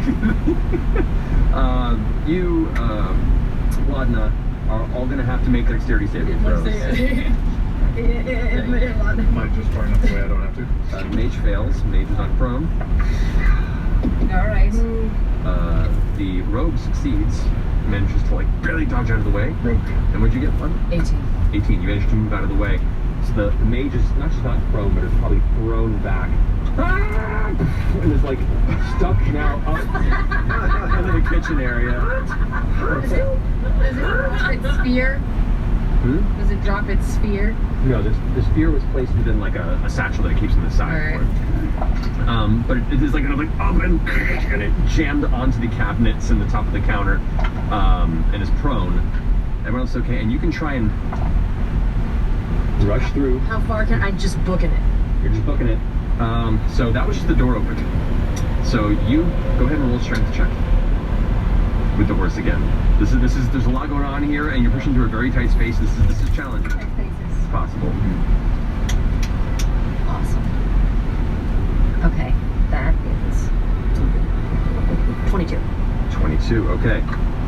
you, Ladna, are all going to have to make dexterity saving throws. Might just far enough away I don't have to. Mage fails. Mage is not prone. Alright. The rogue succeeds. Manages to like barely dodge out of the way. Rogue. And what'd you get, Ladna? 18. 18. You managed to move out of the way. So the mage is not just not prone, but is probably thrown back. And is like stuck now up into the kitchen area. Does it drop its spear? Does it drop its spear? No, the spear was placed within like a satchel that it keeps on the side. Right. But it is like kind of like up and it jammed onto the cabinets and the top of the counter, and is prone. Everyone else okay, and you can try and rush through. How far can I just booking it? You're just booking it. So that was just the door open. So you go ahead and roll a strength check with the horse again. This is there's a lot going on here, and you're pushing through a very tight space. This is challenging. Tight spaces. It's possible. Awesome. Okay, that is 22. 22. Okay,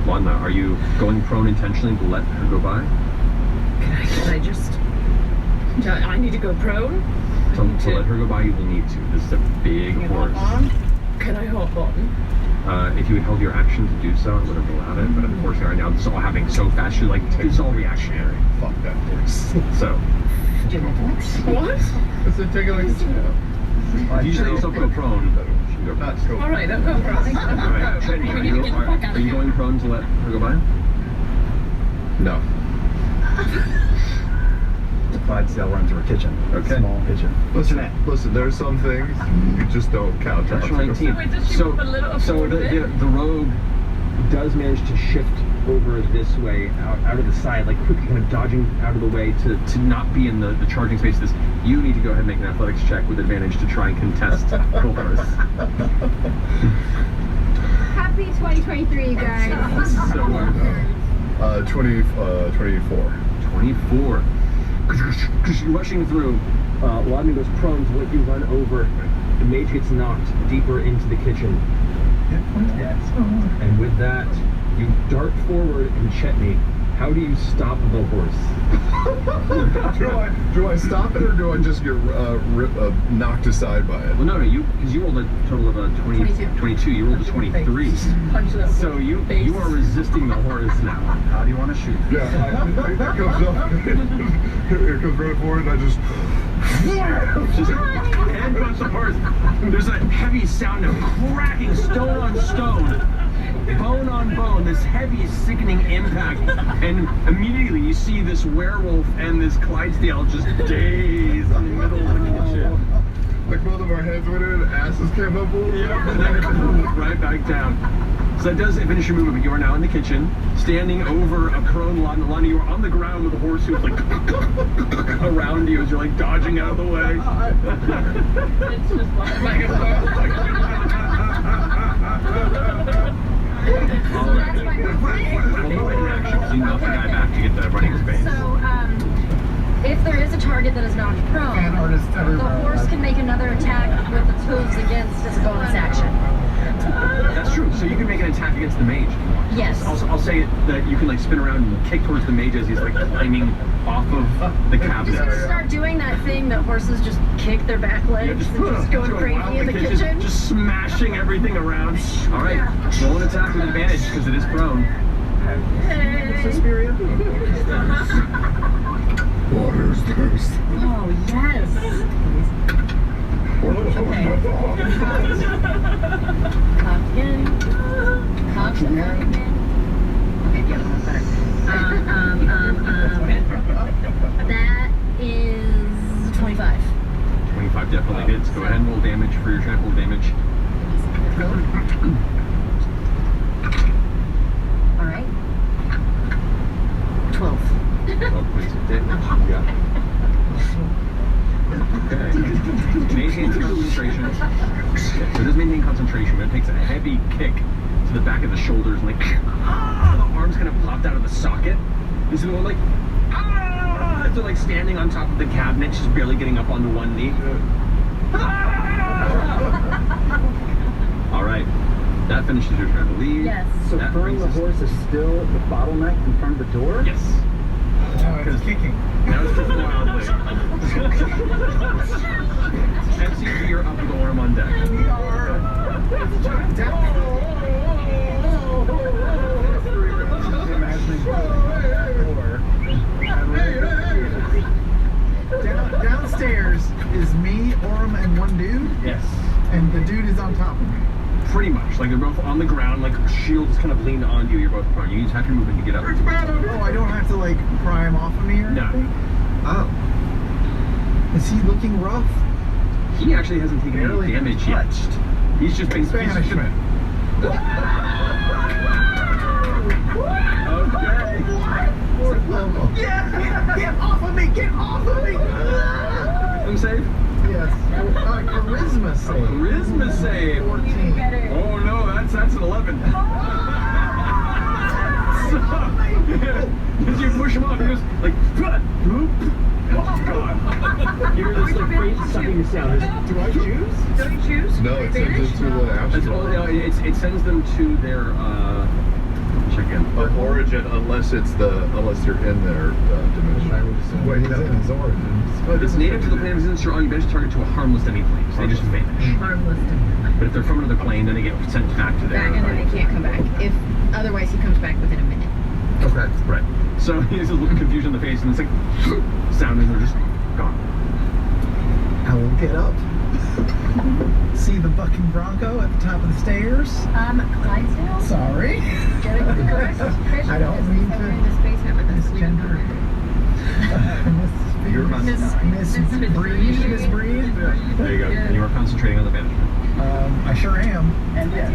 Ladna, are you going prone intentionally to let her go by? Can I just? I need to go prone. To let her go by, you will need to. This is a big horse. Can I hop on? If you had held your action to do so, I would have allowed it, but unfortunately right now this is all happening so fast, you're like, it's all reactionary. Fuck that horse. So. What? It's a take it like If you say yourself go prone, you can go prone. Alright, I'll go prone. Alright, Chetney, are you going prone to let her go by? No. I'd say I'll run through a kitchen. Okay. Small kitchen. Listen, there are some things you just don't count. Natural 19. So the rogue does manage to shift over this way, out of the side, like quickly kind of dodging out of the way to not be in the charging space. You need to go ahead and make an athletics check with advantage to try and contest Golgars. Happy 2023, you guys. So 24. 24. You're rushing through. Ladna goes prone to let you run over. The mage gets knocked deeper into the kitchen. And with that, you dart forward, and Chetney, how do you stop the horse? do I stop it, or do I just get knocked aside by it? Well, no, because you rolled a total of a 22. You rolled a 23. So you are resisting the horse now. How do you want to shoot? Yeah, it comes up. It comes right forward, and I just headbutt the horse. There's a heavy sound of cracking stone on stone. Bone on bone, this heavy, sickening impact, and immediately you see this werewolf and this Clydesdale just dazed in the middle of the kitchen. Like both of our heads went in and asses came up. Yeah, and then right back down. So that does finish your movement, but you are now in the kitchen, standing over a prone Ladna. You are on the ground with a horse who's like around you as you're like dodging out of the way. It's just back and forth. All right. Well, go ahead and action. You knock the guy back to get the running space. So, if there is a target that is not prone, the horse can make another attack with its hooves against as a bonus action. That's true. So you can make an attack against the mage. Yes. I'll say that you can like spin around and kick towards the mage as he's like climbing off of the cabinet. Just start doing that thing that horses just kick their back legs and just going crazy in the kitchen. Just smashing everything around. All right, roll an attack with advantage because it is prone. Suspiria? Water's thirst. Oh, yes. Okay. Cock in. Cock in. Okay, yeah, that's better. That is 25. 25 definitely hits. Go ahead and roll damage for your trample damage. Alright. 12. 12 points of damage. Yeah. Okay. Maintain concentration. Okay, so it does maintain concentration, but it takes a heavy kick to the back of the shoulders, and like, the arms kind of popped out of the socket. This is the one like, so like standing on top of the cabinet, just barely getting up onto one knee. All right, that finishes your turn, I believe. Yes. So that throwing the brings us- horse is still the bottleneck in front of the door? Yes. Now it's kicking. Now it's kicking wildly. MCP, you're up with Orm on deck. We are down. Imagining downstairs is me, Orm, and one dude, Yes. and the dude is on top of me. Pretty much. Like they're both on the ground, like shields kind of leaned on you. You're both prone. You just have to move in to get up. Oh, I don't have to like pry him off of me or No. anything? Oh. Is he looking rough? He actually hasn't taken any Barely damage yet. touched. He's just been Banishment. Okay. Yeah! Get off of me! Get off of me! Wisdom save? Yes. Charisma save. Charisma save. 14. Oh no, that's an 11. So, as you push him off, he goes like, God. You hear this like crazy sucking sound. Do I choose? Don't you choose? No, it sends it to the It's, astral. no, it sends them to their check in. Of origin, unless you're in their dimension. Wait, that's in his origin. If it's native to the plane of existence, you're on, you banish target to a harmless any plane. So they just vanish. Harmless. But if they're from another plane, then they get sent back to their. Back and then they can't come back. If otherwise, he comes back within a minute. Okay. Right. So he has a look of confusion on the face, and it's like sound, and they're just gone. I will get up. See the bucking bronco at the top of the stairs. Clydesdale? Sorry. Get it correct? I don't mean to We're in this basement with this misgender. Miss Breed. Miss Breed. There you go. And you are concentrating on the banishment. I sure am. And yeah.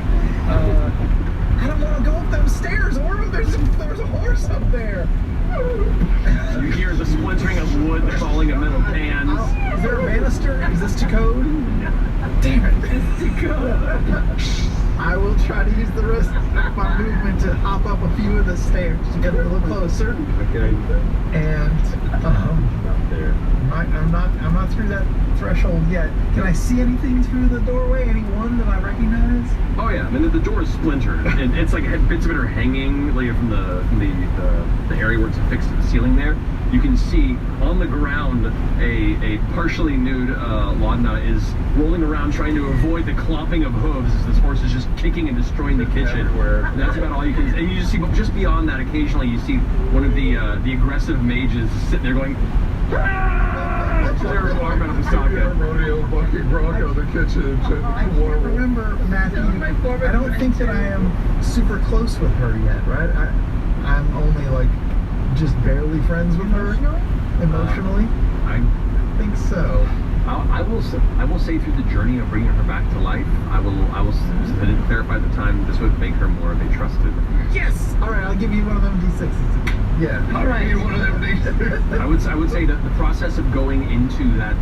I don't want to go up those stairs, Orm. There's a horse up there. You hear the splintering of wood, the falling of metal pans. Is there a banister? Is this to code? Damn it. It's to go. I will try to use the rest of my movement to hop up a few of the stairs to get a little closer. Okay. And Up there. I'm not through that threshold yet. Can I see anything through the doorway? Anyone that I recognize? Oh yeah, I mean the door is splintered, and it's like bits of it are hanging like from the area where it's affixed to the ceiling there. You can see on the ground a partially nude Laudna is rolling around trying to avoid the clomping of hooves as this horse is just kicking and destroying the kitchen. And that's about all you can. And you just see, but just beyond that, occasionally you see one of the aggressive mages sitting there going. Their arm out of the socket. Rodeo bucking bronco in the kitchen. I can't remember, Matthew. I don't think that I am super close with her yet, right? I'm only like just barely friends with her emotionally. I think so. I will say through the journey of bringing her back to life, I will verify the time. This would make her more of a trusted. Yes. All right, I'll give you one of them D6s. Yeah. All right. One of them D6s. I would say that the process of going into that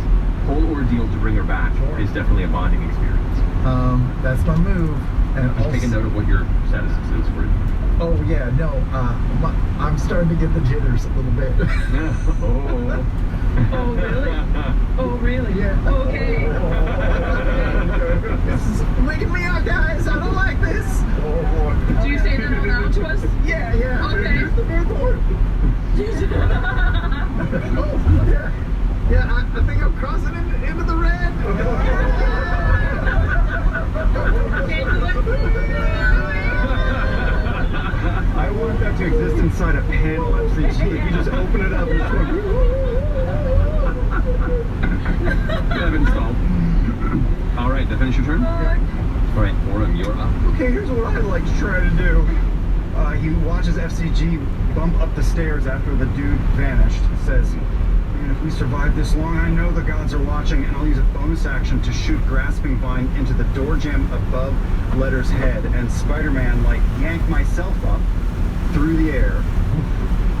whole ordeal to bring her back is definitely a bonding experience. That's my move. And Just take a note of what your status is for it. Oh yeah, no. I'm starting to get the jitters a little bit. Oh really? Oh really? Yeah. Okay. This is making me out, guys. I don't like this. Oh boy. Do you say that out loud to us? Yeah, yeah. Okay. Here's the fourth one. Oh, yeah. Yeah, I think I'm crossing into the red. Can't do it. I want that to exist inside a panel. So you just open it up and it's going. Have it installed. All right, to finish your turn. All right, Orim, you're up. Okay, here's what I'd like to try to do. He watches FCG bump up the stairs after the dude vanished. Says, "Man, if we survive this long, I know the gods are watching, and I'll use a bonus action to shoot Grasping Vine into the door jamb above Letter's head, and Spider-Man, like, yank myself up through the air,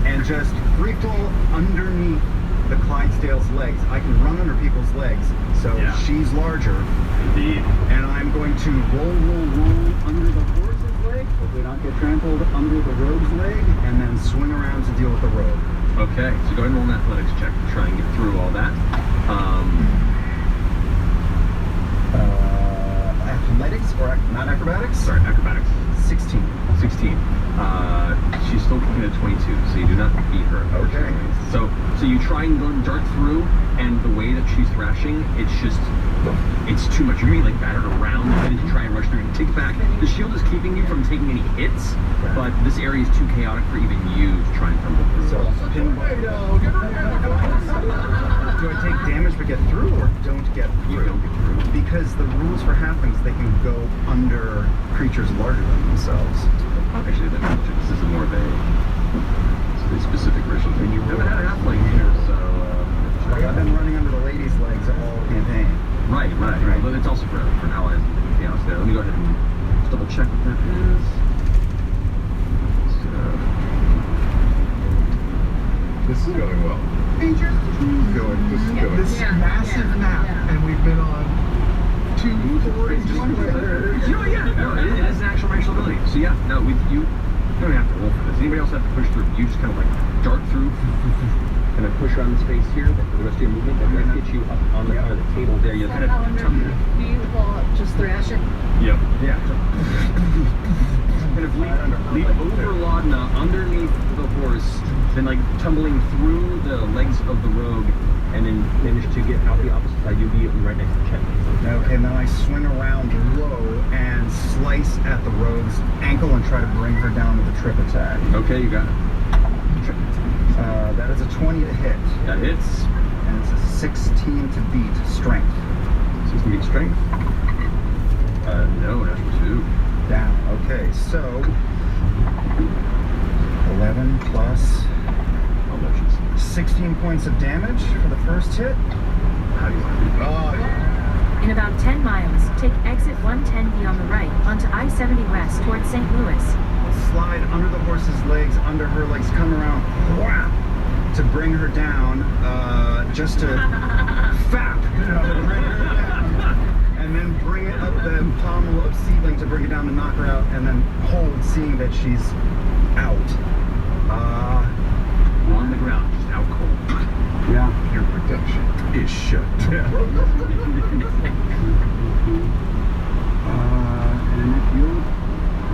and just free fall underneath the Clydesdale's legs. I can run under people's legs, so Yeah. she's larger. Indeed. And I'm going to roll under the horse's leg, hopefully not get trampled under the rogue's leg, and then swing around to deal with the rogue. Okay, so go ahead and roll an athletics check to try and get through all that. Athletics or not acrobatics? Sorry, acrobatics. 16. 16. She's still kicking at 22, so you do not beat her, unfortunately. Okay. So you try and go and dart through, and the way that she's thrashing, it's too much. You're being like battered around, and you try and rush through and take back. The shield is keeping you from taking any hits, but this area is too chaotic for even you to try and tumble through. So, do I take damage but get through, or don't get through? You don't get through. Because the rules for halflings, they can go under creatures larger than themselves. Actually, this is more of a specific ritual thing. You haven't had a halfling here, so... I've been running under the ladies' legs all campaign. Right. But it's also for allies and chaos there. Let me go ahead and just double check what that is. This is going well. This is going. This massive map, and we've been on 2 forwards. No, it is an actual racial ability. So yeah, no, you don't have to roll for this. Anybody else have to push through? You just kind of like dart through, kind of push around the space here for the rest of your movement. That will get you up on the kind of the table there. You kind of You will just thrash it. Yep. Yeah. Kind of leap over Laudna underneath the horse, then like tumbling through the legs of the rogue, and then manage to get out the opposite side. You'll be right next to Chet. Okay, and then I swing around low and slice at the rogue's ankle and try to bring her down with a trip attack. Okay, you got it. That is a 20 to hit. That hits. And it's a 16 to beat. Strength. 16 to beat strength. No, natural 2. Down. Okay, so 11 plus 16 points of damage for the first hit. How do you want to do that? In about 10 miles, take exit 110B on the right onto I-70 West towards St. Louis. I'll slide under the horse's legs, under her legs, come around to bring her down, just to fap, bring her down, and then bring it up the pommel of Seedling to bring it down to knock her out, and then hold, seeing that she's out. On the ground, just out cold. Yeah. Your protection is shut down. And if you're...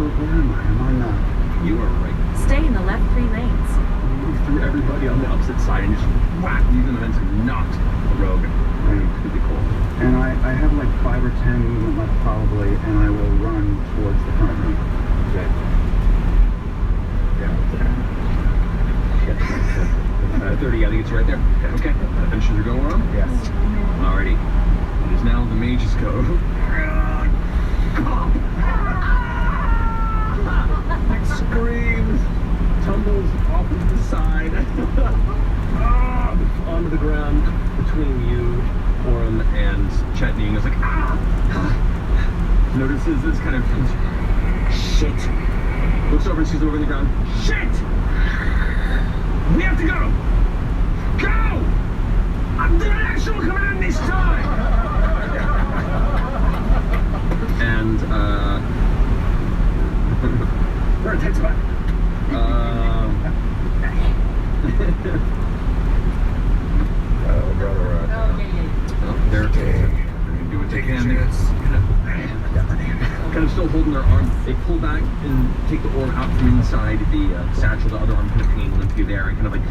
Where am I not? You are right. Stay in the left 3 lanes. Move through everybody on the opposite side and just whack, using events and knocked the rogue. Completely cold. And I have like 5 or 10 movement left probably, and I will run towards the front. Okay. Yeah. 30, I think it's right there. Okay. That finishes your go around? Yes. Alrighty. It is now the mage's go. Screams, tumbles off of the side, onto the ground between you, Orim, and Chetney, and goes like, notices this kind of shit. Looks over and sees them over the ground. Shit! We have to go! Go! I'm the actual command this time! And, we're a tight spot. Oh, brother. Well, they're going to do what they can. still holding their arm. They pull back and take the orb out from inside the satchel. The other arm kind of hanging limply there and kind of like,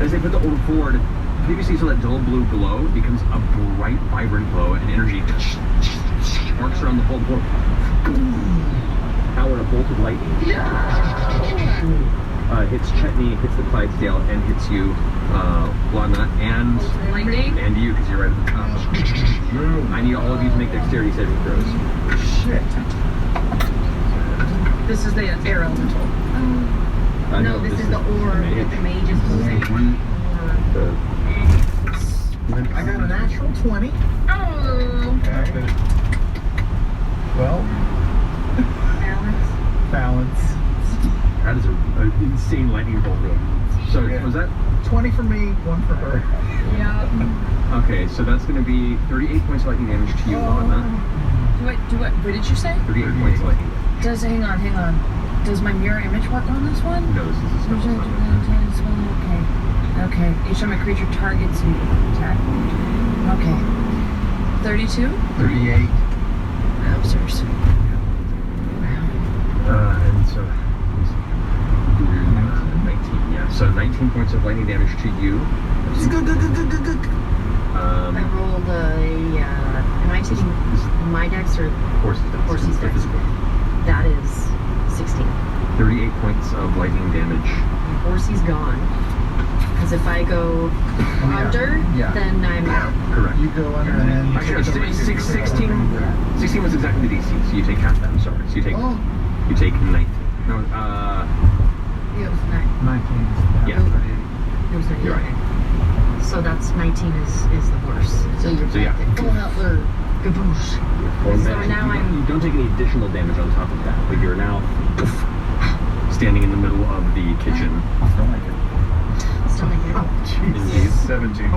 as they put the orb forward, previously you saw that dull blue glow. It becomes a bright, vibrant glow, and energy arcs around the whole board. Now we're in a bolt of lightning. Hits Chetney, hits the Clydesdale, and hits you, Lana, and you, because you're right at the top. I need all of you to make dexterity saving throws. Shit. This is the air elemental. No, this is the orb that the mage is holding. I got a natural 20. Oh. Okay. Well. Balance. That is an insane lightning bolt roll. So was that 20 for me, 1 for her? Yeah. okay? So that's going to be 38 points of lightning damage to you, Lana. Do what? What did you say? 38 points of lightning damage. Hang on. Does my mirror image work on this one? No, this is a spell. Okay. Each time a creature targets you, attack. Okay. 32? 38. Wowzers. And so 19, yeah. So 19 points of lightning damage to you. I rolled am I taking my dex or Horsey's dex? That is 16. 38 points of lightning damage. Horsey's gone. Because if I go under, then I'm out. Correct. You go under and then... Actually, 16 was exactly the DC, so you take half that, I'm sorry. So you take 19. No, It was 9. 19. Yeah. It was 38. You're right. So that's 19 is the horse. So you're So, yeah. full outler gaboosh. So now You don't take any additional damage on top of that, but you're now standing in the middle of the kitchen. Still like it. Indeed. 17.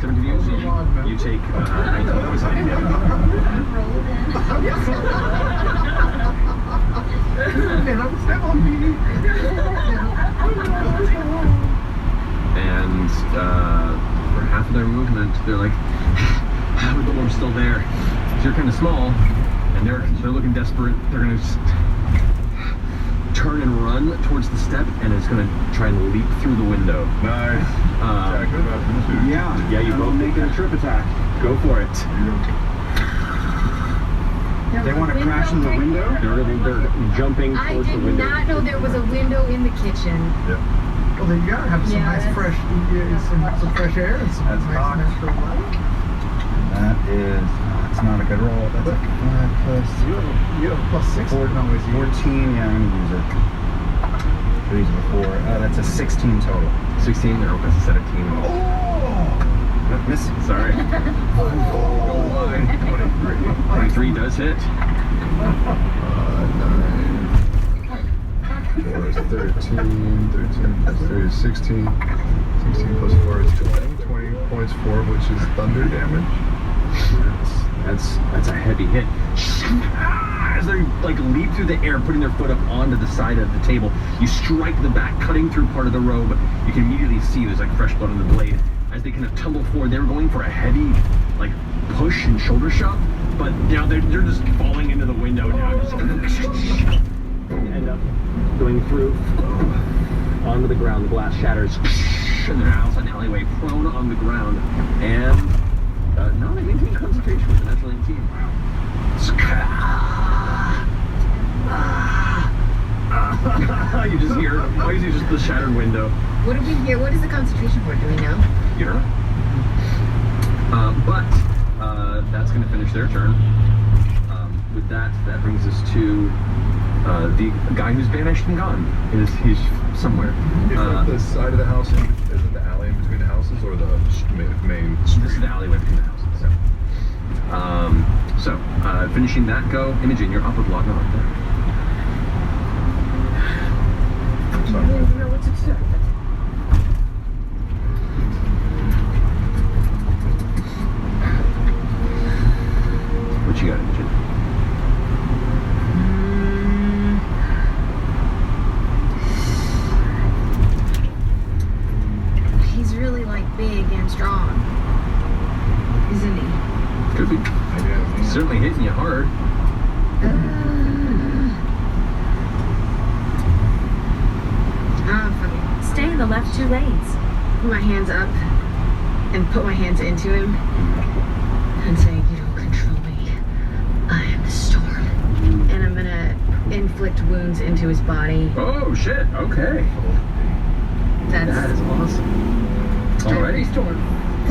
17 you take 19 points of lightning damage. And for half of their movement, they're like, the orb's still there. So you're kind of small, and they're looking desperate. They're gonna just turn and run towards the step, and it's gonna try and leap through the window. Nice. Yeah, you both make a trip attack. Go for it. They want to crash in the window? They're jumping I towards the did window. not know there was a window in the kitchen. Well, then you gotta have some nice fresh, some fresh air and some nice natural light. That is, it's not a good roll. That's a 5 plus... You have plus 6. 14, yeah, I'm gonna use it. Three's before. That's a 16 total. 16, there was a 17. Oh! Miss. Sorry. 23 does hit. 4 is 13, 13 plus 3 is 16, 16 plus 4 is 20, 20 points 4, which is thunder damage. That's a heavy hit. As they like leap through the air, putting their foot up onto the side of the table, you strike the back, cutting through part of the robe. You can immediately see there's like fresh blood on the blade. As they kind of tumble forward, they were going for a heavy like push and shoulder shove, but now they're just falling into the window now. Just end up going through onto the ground. The glass shatters, and they're outside the alleyway, prone on the ground. And no, they maintain concentration with a natural 19. Wow. You just hear, obviously, just the shattered window. What do we hear? What is the concentration for? Do we know? You don't know. But that's going to finish their turn. With that brings us to the guy who's vanished and gone. He's somewhere. Is that the side of the house? Is it the alley in between the houses or the main street? This is the alleyway between the houses. So, finishing that go, Imogen, you're up with Logna right there. I don't even know what to do. What you got, Imogen? He's really like big and strong, isn't he? Could be. I guess. the left 2 lanes. Put my hands up and put my hands into him and say, "You don't control me. I am the storm." And I'm gonna inflict wounds into his body. Oh shit! Okay. That is awesome. Alrighty. Storm.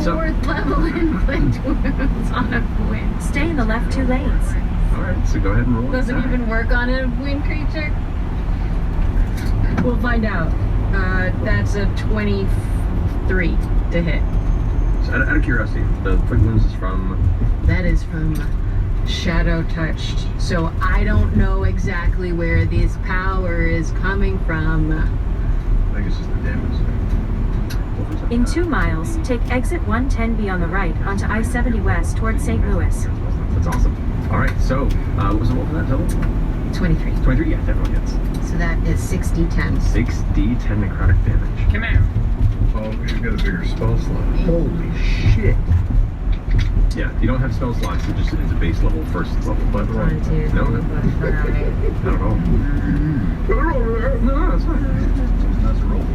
So, 4th level inflict wounds on a wind. Stay in the left 2 lanes. all right. So go ahead and roll. Doesn't attack. even work on a wind creature. We'll find out. That's a 23 to hit. So out of curiosity, the quick wounds is from. That is from Shadow Touched. So I don't know exactly where this power is coming from. I think it's just the damage. In 2 miles, take exit 110B on the right onto I-70 West towards St. Louis. That's awesome. All right. So what was the roll for that total? 23. 23. Yeah, definitely hits. So that is 6d10. 6d10 necrotic damage. Come here. Oh, you've got a bigger spell slot. Holy shit. Yeah, you don't have spell slots, it's just it's a base level, first level, but 1, 2, 3, no, 4, 5. not at all. Put it over there. No, it's fine. That's a roll.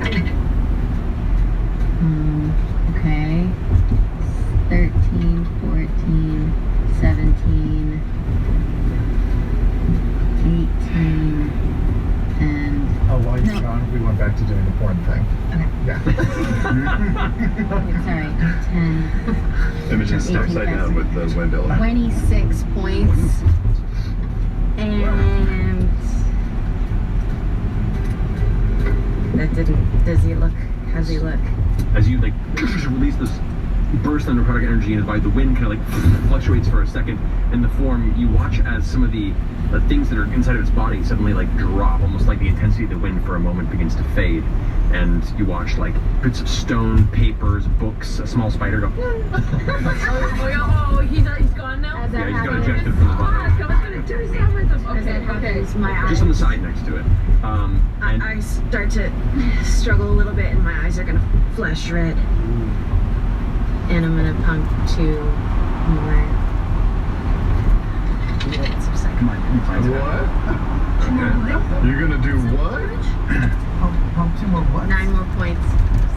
Okay. 13, 14, 17, 18, and... Oh, while you're gone, we went back to doing the porn thing. Okay. Yeah. Sorry, 10, Imogen's 18 upside down with the window. 26 points. And... That didn't... Does he look... How's he look? As you like release this burst of necrotic energy in his body, the wind kind of like fluctuates for a second, and the form, you watch as some of the things that are inside of its body suddenly like drop, almost like the intensity of the wind for a moment begins to fade, and you watch like bits of stone, papers, books, a small spider go. Oh, he's gone now? As that Yeah, he's got happens, ejected from the body. I was gonna do something with him. as that happens, my eyes... Just on the side next to it. And I start to struggle a little bit, and my eyes are gonna flash red. And I'm gonna puncture more. Come on, What? You're gonna do what? Pump 2 more what? 9 more points.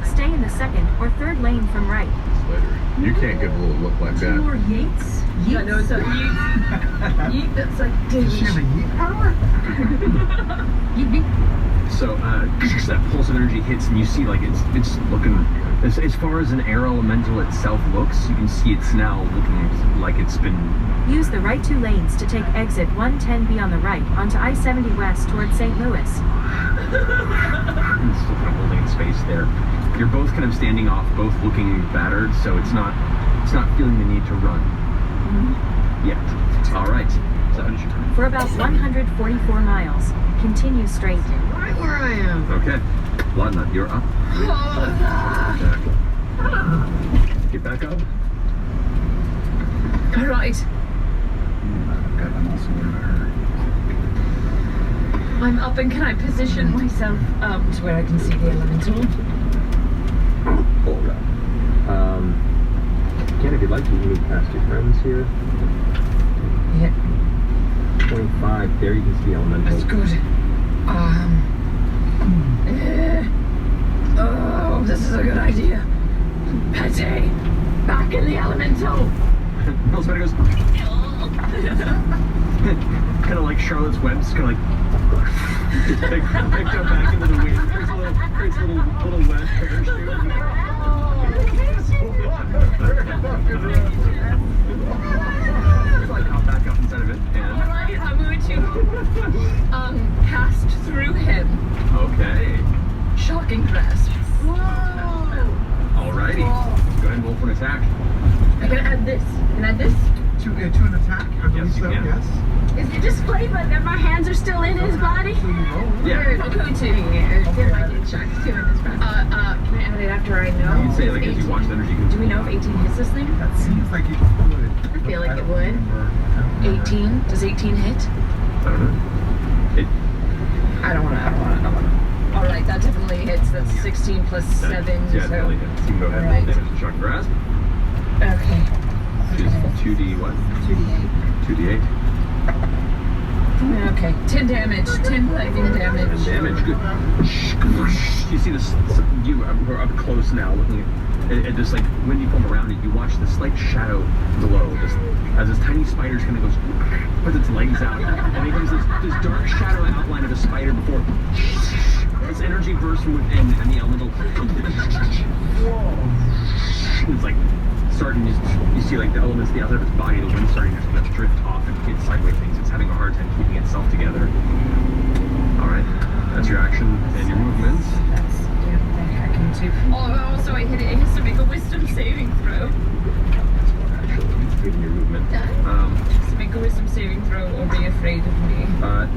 Stay in the 2nd or 3rd lane from right. Later. You can't give a little look like 2 that. more yeets? Yeah, no, it's a yeet. Yeet, that's like Does she have a yeet power? yeet. so that pulse of energy hits, and you see like it's looking as far as an air elemental itself looks. You can see it's now looking like it's been. Use the right 2 lanes to take exit 110B on the right onto I-70 West towards St. Louis. It's still kind of holding its space there. You're both kind of standing off, both looking battered, so it's not feeling the need to run yet. All right. So finish your turn. For about 144 miles, continue straight. Right where I am. Okay. Bloodnut, you're up. Get back up. All right. God, I'm also worried about her. I'm up, and can I position myself to where I can see the elemental? Hold up. Again, if you'd like, you can move past your friends here. Yeah. 25, there you can see the elemental. That's good. Oh, this is a good idea. Pate, back in the elemental. Little spider goes. Kind of like Charlotte's Webs, kind of like picked up back into the wind. Creates a little web parachute. It's like hop back up inside of it, and Alright, I'm going to cast through him. okay. Shocking grasp. Alrighty. Go ahead and roll for an attack. I can add this. Can I add this? To an attack? I believe Yes, you so, can. yes. Is it just flavor that my hands are still in his body? So you roll. Yeah. Or going to do I get shocked too in this process? Can I add it after I know? You'd say like as you watch the energy. Do we know if 18 hits this thing? That seems like it would. I feel like but it don't would. remember. 18? Does 18 hit? I don't know. I don't want to. All right, that definitely hits. That's 16 plus 7. Yeah, so. definitely hits. You can go ahead and Alright. roll damage to shock grasp. Okay. Which is 2d what? 2d8. Okay. 10 damage. 10 lightning damage. Damage, good. you see this, we're up close now looking at this like windy foam around it. You watch the slight shadow glow as this tiny spider kind of goes, puts its legs out, and it becomes this dark shadow outline of a spider before this energy bursts from within, and the elemental, it's like starting, you see like the elements, the outside of its body, the wind starting to kind of drift off and hit sideways things. It's having a hard time keeping itself together. Alright, that's your action and your movements. That's the thing I can do. Oh, also it has to make a wisdom saving throw. That's what actually, given your movement. Has to make a wisdom saving throw or be afraid of me.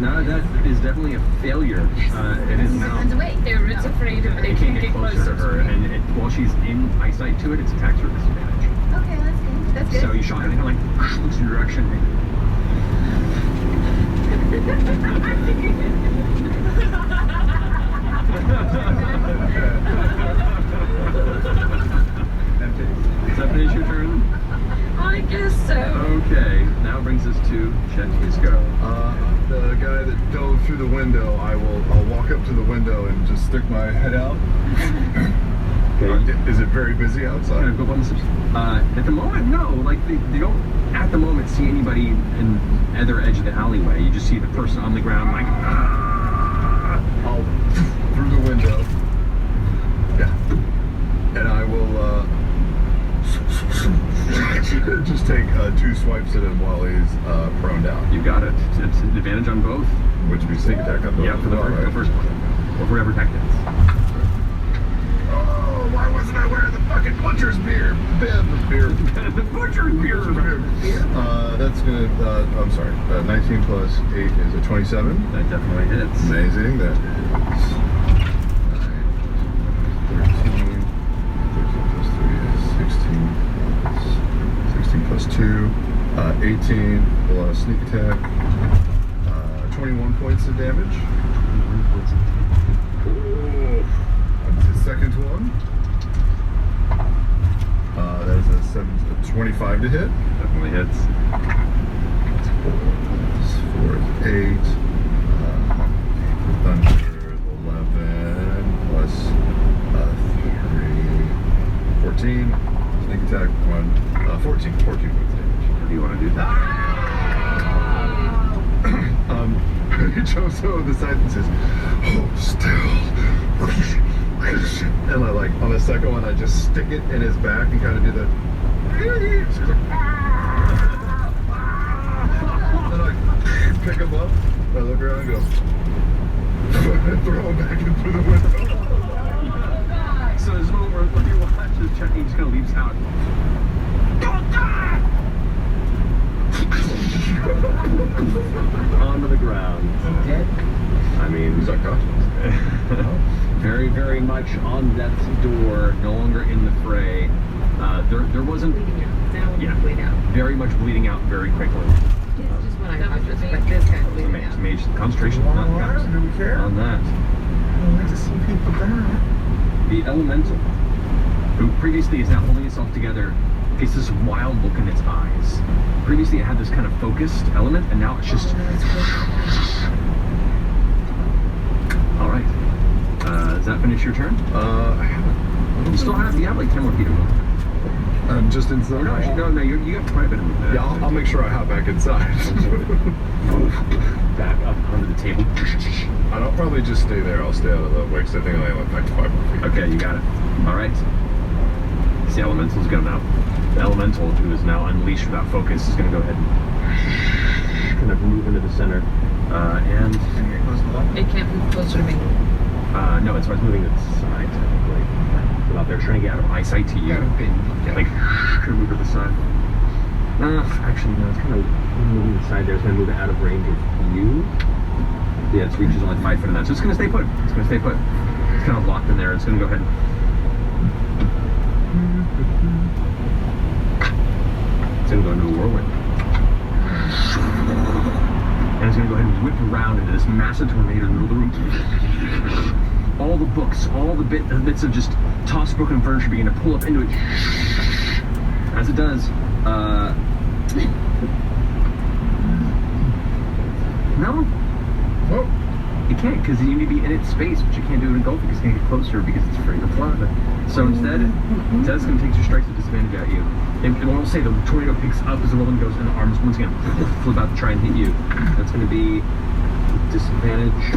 No, that is definitely a failure. It is now. It's afraid of it. It can't get closer to her, and while she's in eyesight to it, its attacks are disadvantage. Okay, that's good. That's good. So you shot it and it like looks in your direction. Does that finish your turn? I guess so. Okay, now brings us to Chet. Please go. The guy that dove through the window, I'll walk up to the window and just stick my head out. Okay. Is it very busy outside? Kind of go up on the steps. At the moment, no. Like they don't at the moment see anybody in the other edge of the alleyway. You just see the person on the ground like I'll through the window. Yeah. And I will just take 2 swipes at him while he's prone down. You got it. It's an advantage on both. Which would be sneak attack on both. Yeah, for the first one. Or for whatever attack it is. Oh, why wasn't I wearing the fucking butcher's beer? The butcher's beer. That's gonna, I'm sorry, 19 plus 8 is a 27. That definitely hits. Amazing. That is 13 plus 3 is 16 plus 2, 18 plus sneak attack, 21 points of damage. 21 points of damage. That's his second one. That is a 25 to hit. Definitely hits. That's 4 is 8. Thunder 11 plus 3, 14. Sneak attack 1, 14 points of damage. How do you want to do that? He jumps over the side and says, "Hold still." And I like on the second one, I just stick it in his back and kind of do the. And I pick him up. I look around and go, and throw him back in through the window. So there's a moment where you watch this Chet, he just kind of leaps out. Onto the ground. Dead? I mean, he's unconscious. Very, very much on death's door, no longer in the fray. There wasn't. Bleeding out. Now yeah. Bleed out. Very much bleeding out very quickly. It's just when I got this, but this kind of bleeding out. Mage concentration on that. Do we care? On that. I like to see people die. The elemental, who previously is now holding itself together, gets this wild look in its eyes. Previously it had this kind of focused element, and now it's just... Alright. Does that finish your turn? I haven't. You still have, you have like 10 more feet of movement. I'm just inside. No, you have quite a bit of movement. Yeah, I'll make sure I hop back inside. Back up onto the table. I'll probably just stay there. I'll stay out of the way, because I think I only went back to 5 more feet. Okay, you got it. Alright. The elemental's gonna now. The elemental, who is now unleashed without focus, is gonna go ahead and kind of move into the center. And It can't move closer to me. no, it's moving to the side, technically. Without there trying to get out of eyesight to you. Like, kind of move to the side. Actually, no, it's kind of moving to the side there. It's going to move it out of range of you. Yeah, its reach is only 5 foot in that. So it's going to stay put. It's going to stay put. It's kind of locked in there. It's going to go ahead. It's going to go into a whirlwind. And it's going to go ahead and whip around into this massive tornado in the middle of the room. All the books, all the bits of just tossed broken furniture begin to pull up into it. As it does, no. Oh. You can't, because you need to be in its space, but you can't do it in golf because you can't get closer because it's afraid of fly. So instead, it's going to take 2 strikes with disadvantage at you. And we'll say the tornado picks up as the whirlwind goes, and the arms once again flip out to try and hit you. That's going to be disadvantage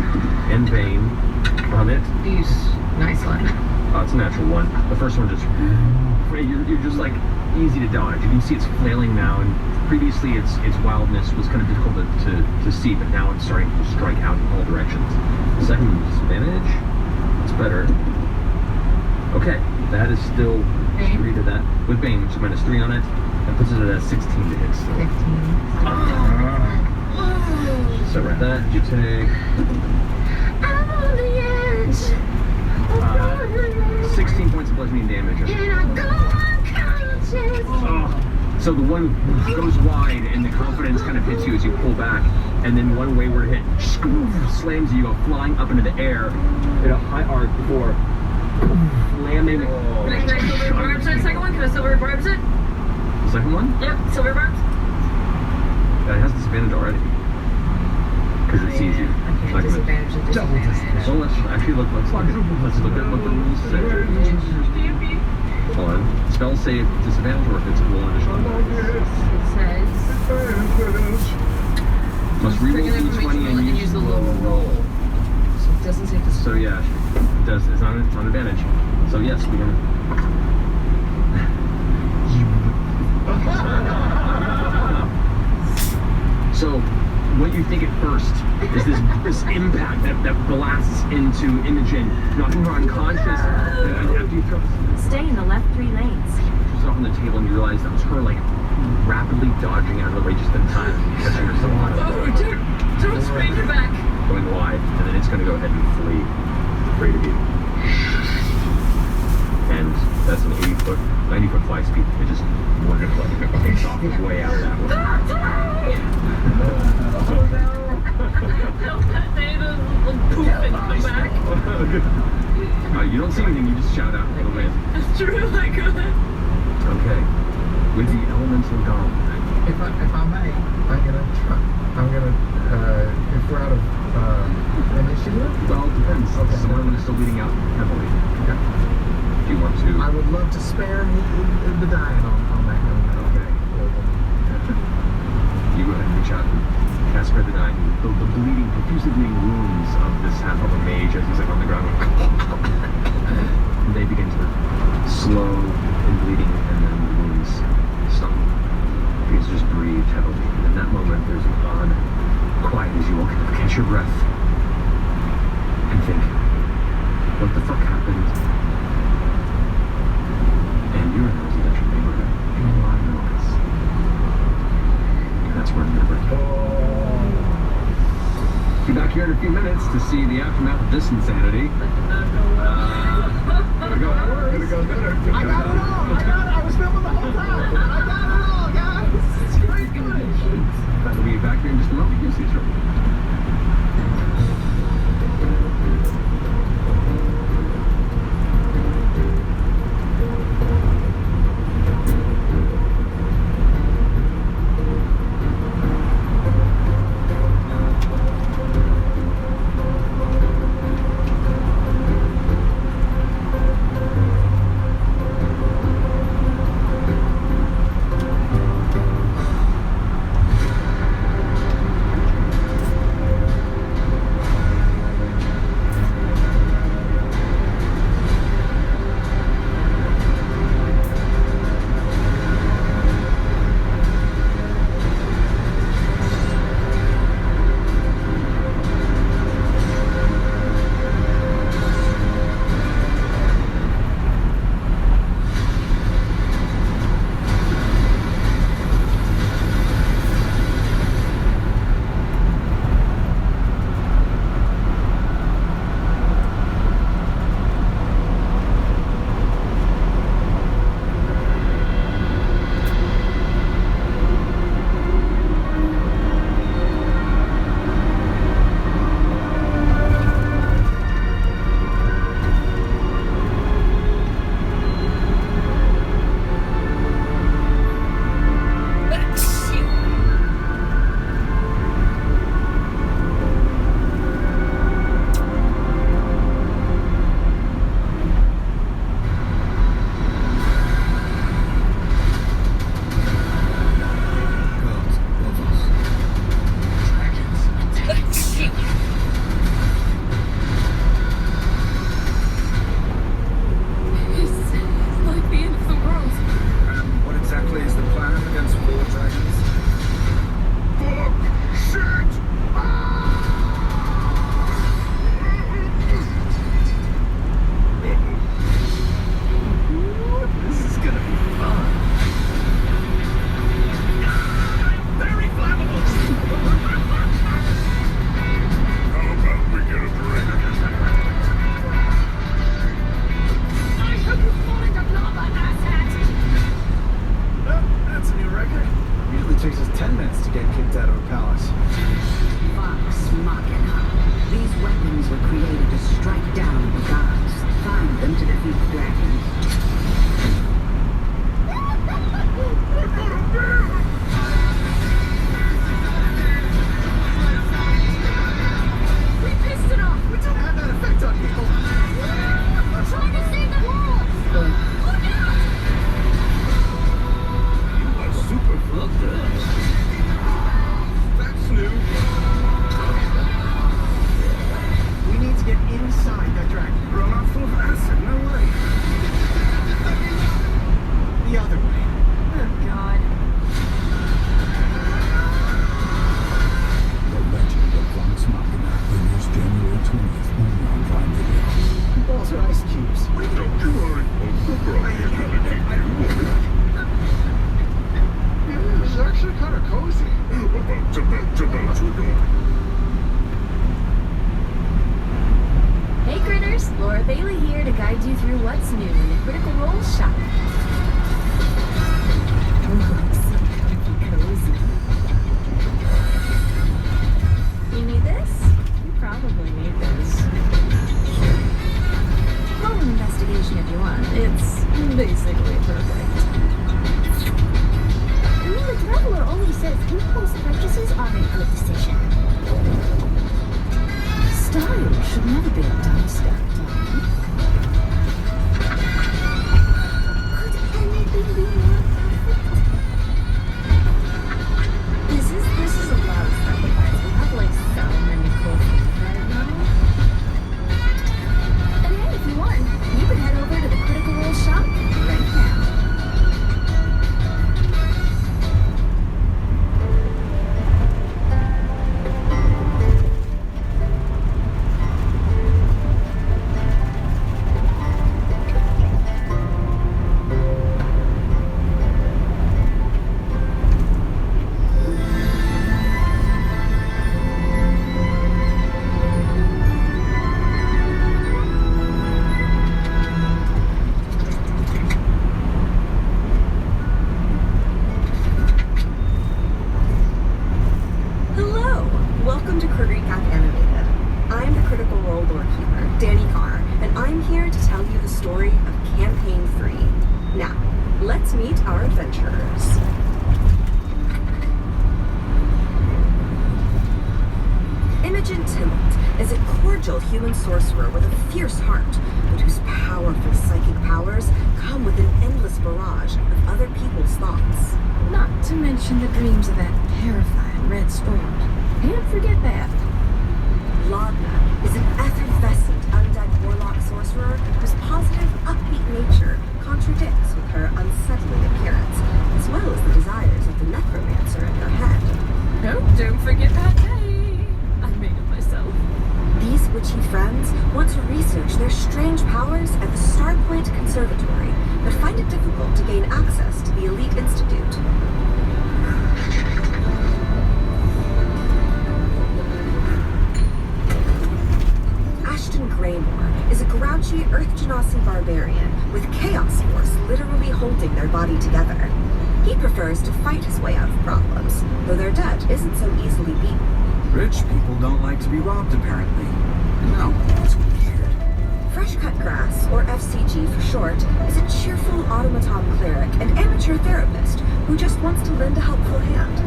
and Bane on it. Nice one. It's a natural 1. The first one just you're just like easy to dodge. You can see it's flailing now, and previously its wildness was kind of difficult to see, but now it's starting to strike out in all directions. The second one, disadvantage. It's better. Okay, that is still 3 to that with Bane, which is -3 on it. That puts it at a 16 to hit still. 15. So right that you take. I'm on the edge. 16 points of bludgeoning damage. So the one goes wide and the confidence kind of hits you as you pull back, and then one wayward hit slams you, go flying up into the air in a high arc before landing. Can I silver barbs it? Second one? Can I silver barbs it? The second one? Yep, silver barbs. It has disadvantage already. Because it sees you. Disadvantage and disadvantage. So let's actually let's look at what the rules say. Hold on. Spell save disadvantage, or if it's roll additional bonus. It says Must reroll d20 and use the lower roll. So it doesn't say So yeah, it does. It's on advantage. So yes, we can. So what you think at first is this impact that blasts into Imogen, knocking her unconscious. And after you throw Stay in the left 3 lanes. she's off on the table, and you realize that was her like rapidly dodging out of the way just in time, catching herself on it. Don't sprain your back. Going wide, and then it's going to go ahead and flee, afraid of you. And that's an 90-foot fly speed. It just takes off way out that way. Poof and come back. You don't see anything, you just shout out for the wind. That's true, I could. Okay. With the elemental golem. If I may, I'm gonna if we're out of initiative. Well, it depends. Okay. Some of them is still bleeding out heavily. Okay. Do you want to? I would love to spare the dying on that note. Okay. You go ahead and reach out and cast Spare the Dying. The bleeding, profusely bleeding wounds of this half of a mage as he's like on the ground. And they begin to slow and bleeding, and then the wounds stop. You just breathe heavily. And in that moment, there's an odd quiet as you all catch your breath and think, what the fuck happened? And you're in a residential neighborhood. A lot of noise. And that's where I'm going to break. Be back here in a few minutes to see the aftermath of this insanity. Gonna go better. I got it all. I was filming the whole time. I got it all, guys. It's very good. We'll be back here in just a moment. You'll see it shortly. guide you through what's new in the Critical Role shop. Oh, so comfy cozy. You need this? You probably need this. Roll an investigation if you want. It's basically perfect. Remember, Traveler always says impulse purchases are a good decision. Style should never be a dowstep, darling. Could anything be more perfect? This is a lot of sacrifice. We have like so many cool things right now. And hey, if you want, you could head over to the Critical Role shop right now. Human sorcerer with a fierce heart, but whose powerful psychic powers come with an endless barrage of other people's thoughts. Not to mention the dreams of that terrifying red storm. Can't forget that. Laudna is an effervescent undead warlock sorcerer whose positive, upbeat nature contradicts with her unsettling appearance, as well as the desires of the necromancer in her head. Oh, don't forget that day. I made it myself. These witchy friends want to research their strange powers at the Starpoint Conservatory, but find it difficult to gain access to the Elite Institute. Ashton Greymore is a grouchy Earth Genasi barbarian with Chaos Force literally holding their body together. He prefers to fight his way out of problems, though their debt isn't so easily beaten. Rich people don't like to be robbed, apparently. No, it's weird. Fresh Cut Grass, or FCG for short, is a cheerful automaton cleric and amateur therapist who just wants to lend a helpful hand.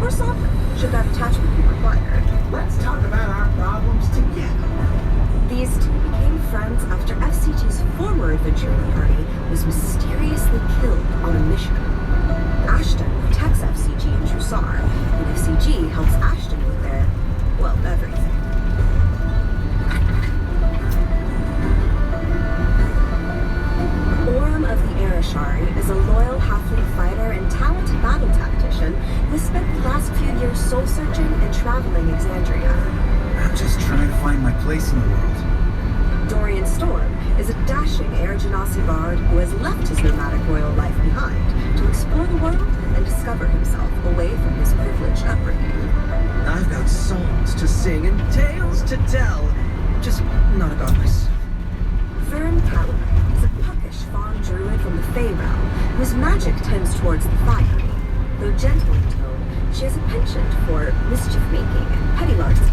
Or soften, should that attachment be required. Let's talk about our problems together. These two became friends after FCG's former adventuring party was mysteriously killed on a mission. Ashton protects FCG in Trussar, and FCG helps Ashton with their, well, everything. Orem of the Arashari is a loyal halfling fighter and talented battle tactician who has spent the last few years soul-searching and traveling Exandria. I'm just trying to find my place in the world. Dorian Storm is a dashing Air Genasi bard who has left his nomadic royal life behind to explore the world and discover himself away from his privileged upbringing. I've got songs to sing and tales to tell, just not a goddess. Vern Calloway is a puckish fawn druid from the Fey realm whose magic tends towards the fiery. Though gentle in tone, she has a penchant for mischief-making and petty larceny.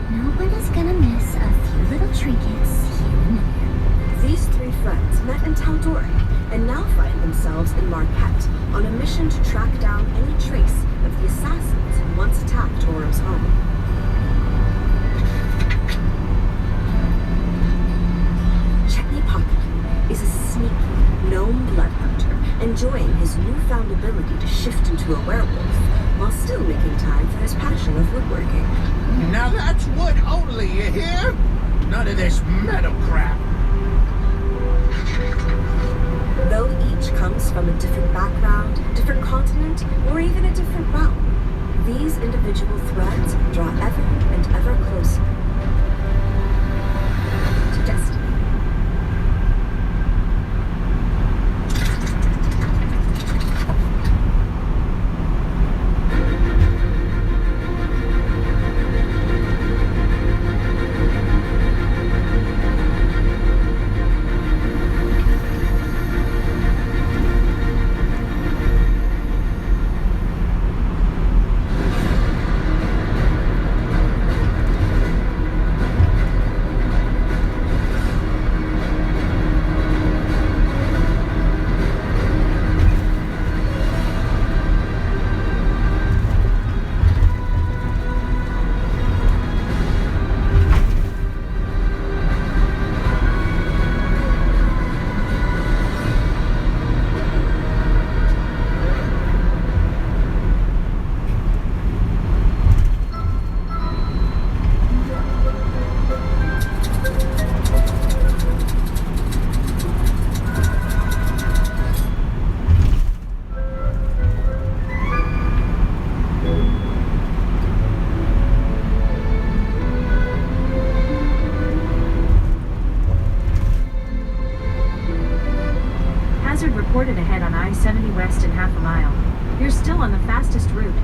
Nobody's gonna miss a few little trinkets here and there. These three friends met in Tal'Dorei and now find themselves in Marquette on a mission to track down any trace of the assassins who once attacked Orem's home. Chetney Pocket is a sneaky, gnome blood hunter, enjoying his newfound ability to shift into a werewolf, while still making time for his passion of woodworking. Now that's wood only, you hear? None of this metal crap. Though each comes from a different background, different continent, or even a different realm, these individual threads draw ever and ever closer to destiny. Hazard reported ahead on I-70 West in half a mile. You're still on the fastest route.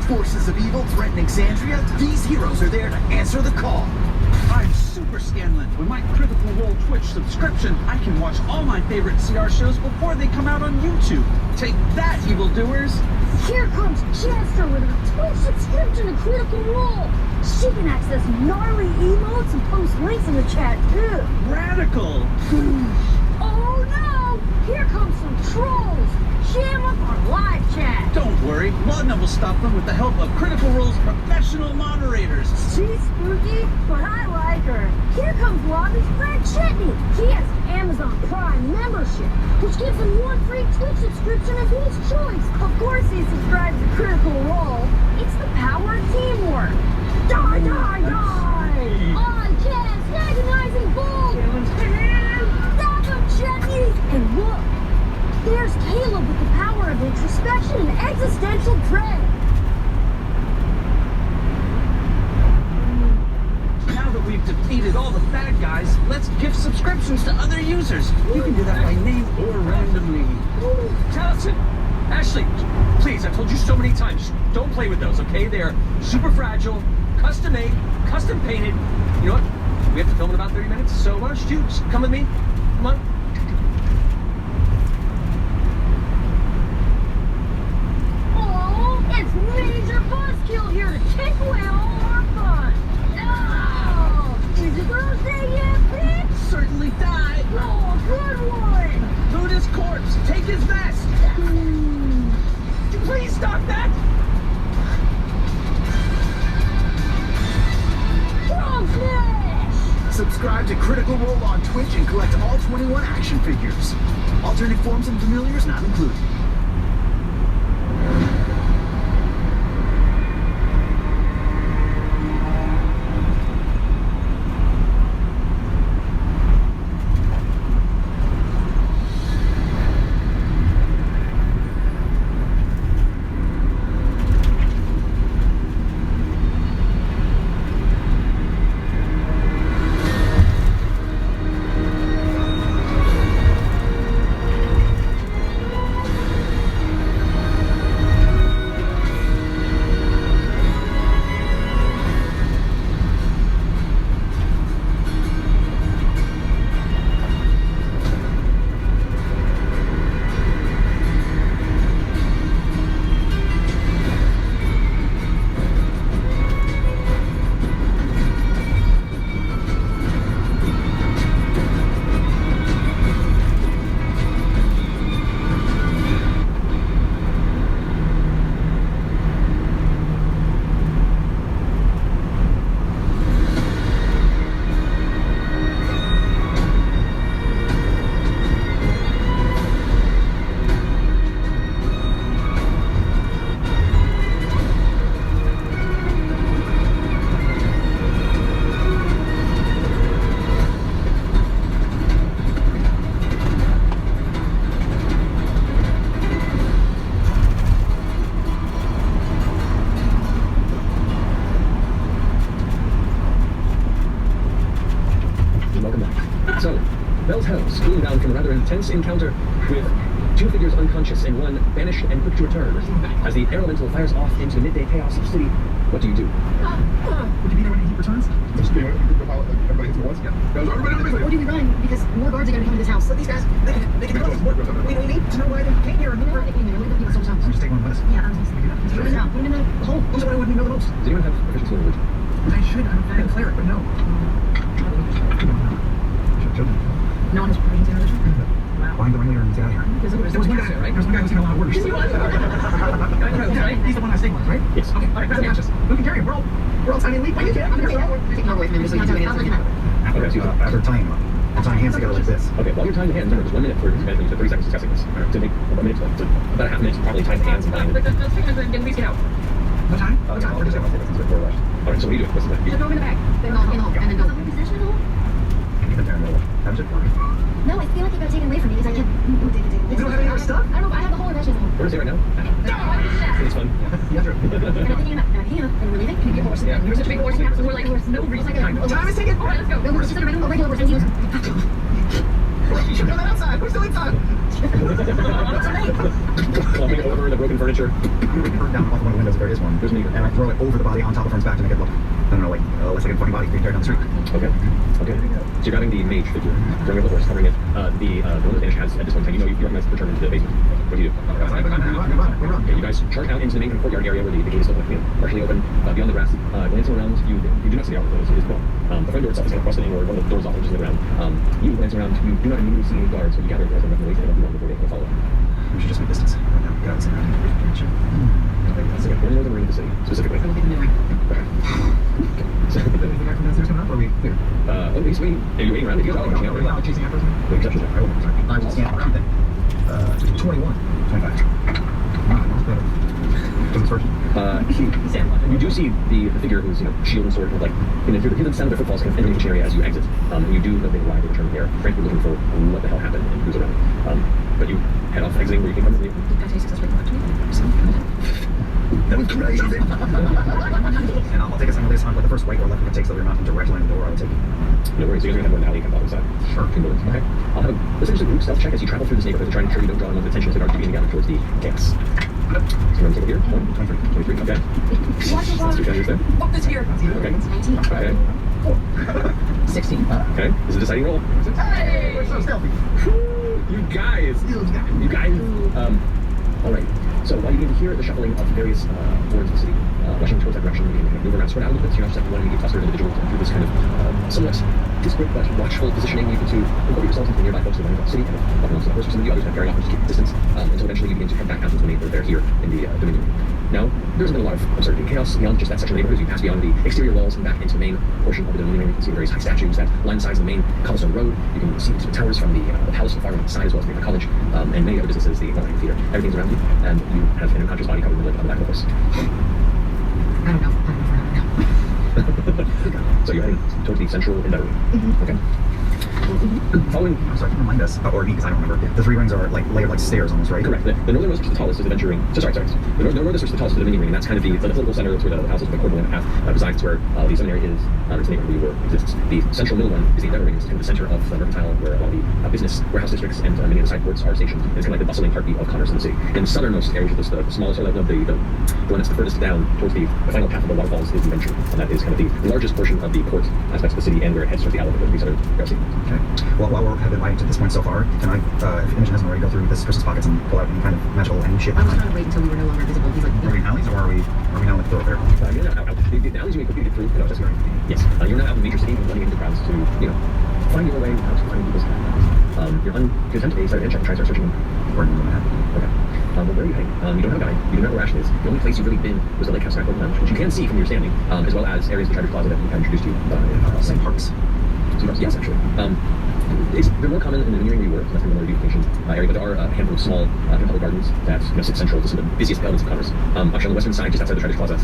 Forces of evil threaten Exandria, these heroes are there to answer the call. I'm Super Scanlan. With my Critical Role Twitch subscription, I can watch all my favorite CR shows before they come out on YouTube. Take that, evildoers! Here comes Chester with her Twitch subscription to Critical Role. She can access gnarly emotes and post links in the chat too. Radical! Oh no! Here comes some trolls. Jam up our live chat. Don't worry, Laudna will stop them with the help of Critical Role's professional moderators. She's spooky, but I like her. Here comes Laudna's friend Chetney. He has Amazon Prime membership, which gives him one free Twitch subscription of his choice. Of course he subscribes to Critical Role. It's the power of teamwork. Die, die, die! On cast, agonizing bull! Stop him, Chetney! And look! There's Caleb with the power of introspection and existential dread. Now that we've defeated all the bad guys, let's gift subscriptions to other users. You can do that by name or randomly. Taliesin! Ashley, please, I've told you so many times, just don't play with those, okay? They're super fragile, custom made, custom painted. You know what? We have to film in about 30 minutes, so why don't you just come with me? Come on. It's Major Buzzkill here to take away all our fun. Oh, is it Thursday yet, bitch? Certainly die. Oh, good one. Loot his corpse. Take his vest. Please stop that. Frog Smash. Subscribe to Critical Role on Twitch and collect all 21 action figures. Alternate forms and familiars not included. Intense encounter with two figures unconscious and one banished and quick to return. As the air elemental fires off into the midday chaos of the city, what do you do? Would you be there when he returns? Just be everybody hits it once? Yeah. Or do we run? Because more guards are going to come to this house. So these guys, they can close. We need to know why they came here. Remember, they came here. We've been people so So just take one with us? Yeah, I'm just put them in the hole. Who's the one who wouldn't know the most? Does anyone have proficiency in the wood? I should. I'm a cleric, but no. No one has proficiency in religion? Find the ringleader and get out of here. There was one guy, right? There was one guy who's seen a lot of worse. He's the one I stayed with, right? Yes. Okay, all right, that's unconscious. Who can carry him? We're all tiny and weak. Why you can't? I'm here. Take him away from him so you can do it. After tying him up. I'm tying hands together like this. Okay, while you're tying the hands, remember, there's 1 minute for management. You said 30 seconds discussing this. To make a minute, to about a half a minute to probably tie the hands and bind it. Let's take it and please get out. What time? What time? Alright, so what are you doing? What's the Just go in the back. Then I'll and then go. Possession at all? Even there, I'm just worried. No, I feel like it got taken away from me because I kept. You don't have any other stuff? I don't know. I have the whole of Ashley's home. Where is it right now? It's fun. Yeah, true. And I'm picking him up. And I'm picking him up. And we're leaving. And your horse. Yeah. You're such a big horse. And we're like, no reason. Time is ticking. All right, let's go. No, we're just a regular horse. And he was. You should go that outside. We're still inside. Clumping over the broken furniture. Burn down off one of the windows if there is one. There's an eager. And I throw it over the body on top of Fern's back to make it look. I don't know, like, looks like a fucking body being carried down the street. Okay. Okay. So you're grabbing the mage figure, throwing over the horse, covering it. The one that has at this point in time, you know you recognize the return into the basement. What do you do? Okay, you guys charge out into the main courtyard area where the gate is still partially open. Beyond the grass, glancing around, you do not see the outlet. It is gone. The front door itself is kind of rusting, or one of the doors off, which is in the ground. You glance around, you do not immediately see any guards, so you gather you guys are roughly waiting before they can follow up. We should just make distance right now. Get out of the center. That's okay. We're in the northern ring of the city, specifically. Okay. So, Is the guy from downstairs coming up, or are we clear? he's waiting. Are you waiting around? He's out. We're not chasing after us. Wait, perception check. I will scan for something. 21. 25. That's better. What's first? You do see the figure who's, shield and sword, kind of like, hear the sound of their footfalls kind of entering each area as you exit. And you do know they arrive at the turn here, frankly looking for what the hell happened and who's around. But you head off exiting where you came from. That tastes successfully to me. That was crazy. And I'll take a second this time, but the first right or left it takes that you're not directly in the door, I will take it. No worries, so you're going to have one alley come out side. Sure. Okay. I'll have essentially a group stealth check as you travel through this neighborhood to try and ensure you don't draw anyone's attention as the guards begin to gather towards the chaos. So we're going to take it here. 23. Okay. That's 2 failures there. Fuck this here. Okay. 19. Okay. 16. Okay. This is a deciding roll. Hey! We're so stealthy. You guys. All right. So while you begin to hear the shuffling of various wards of the city, rushing towards that direction, you begin to kind of move around, spread out a little bit, so you're not just like one immediate cluster of individuals, and through this kind of somewhat disparate but watchful positioning, you can to incorporate yourselves into the nearby folks who are running about the city, kind of walking along the horse, or some of the others kind of carrying off and just keep distance, until eventually you begin to head back out into the neighborhood there here in the Dominion. Now, there's been a lot of absurdity and chaos beyond just that section of the neighborhood. As you pass beyond the exterior walls and back into the main portion of the Dominion, you can see various high statues that line the sides of the main cobblestone road. You can see the towers from the palace on the far right side, as well as the college, and many other businesses, the theater. Everything's around you, and you have an unconscious body covered in blood on the back of the horse. I don't know. So you're heading towards the central endeavor. Okay. Following, I'm sorry, can you remind us, or me, because I don't remember. The 3 rings are like layered like stairs almost, right? Correct. The northernmost, which is the tallest, is the venture ring. The northernmost, which is the tallest, is the Dominion ring, and that's kind of the political center. That's where the houses of the quarter and a half resides, where the seminary is. It's the neighborhood where it exists. The central middle one is the endeavor ring. It's kind of the center of the mercantile, where all the business warehouse districts and many of the side ports are stationed. It's kind of like the bustling heartbeat of commerce in the city. And the southernmost area, which is the smallest, or the one that's the furthest down towards the final path of the waterfalls, is the venture, and that is kind of the largest portion of the port aspects of the city, and where it heads towards the outlet of the southern galaxy. Okay. Well, while we have been lighting to this point so far, can I, if Imogen hasn't already, go through this person's pockets and pull out any kind of magical any shit? I was trying to wait until we were no longer visible. He's like, are we in alleys, or are we now in the thoroughfare? You're not out. The alleys you may quickly get through, just hearing. Yes. You're not out in the major city and running into crowds to, find your way out to find people's paths. You're uncontent a side of try to start searching for a new path. Okay. Well, where are you heading? You don't have a guide. You do not know where Ashton is. The only place you've really been was the Lake House Skyport Lounge, which you can see from your standing, as well as areas of the Trader's Plaza that we kind of introduced you. St. Parks. Yes, actually. They're more common in the near where you were, less than the beautification area, but there are a handful of small public gardens that sit central to some of the busiest elements of commerce. Actually, on the western side, just outside the Trader's Plaza,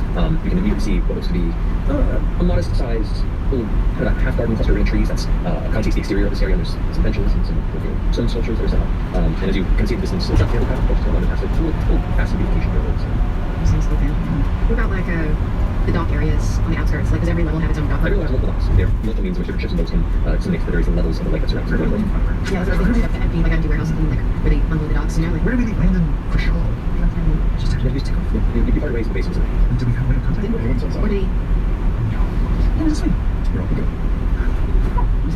you can immediately see what looks to be a modest-sized little kind of half-garden cluster of trees. That's contains the exterior of this area. And there's some benches and some stone sculptures that are set up. And as you can see at the distance, it's not the other path, but just a little past the beautification area. what about like the dock areas on the outskirts? Like, does every level have its own dock? Every level has multiple docks. They're multiple means in which different ships and boats can disseminate to the various levels of the lake that surrounds it. Yeah, so they have the empty, like empty warehouses and like where they unload the docks. You know, like where do we land in Prashal? Just take off. You'd be part of ways to the base of the city. Do we have a way of contacting them? Or do they? Yeah, it's sweet. You're all good.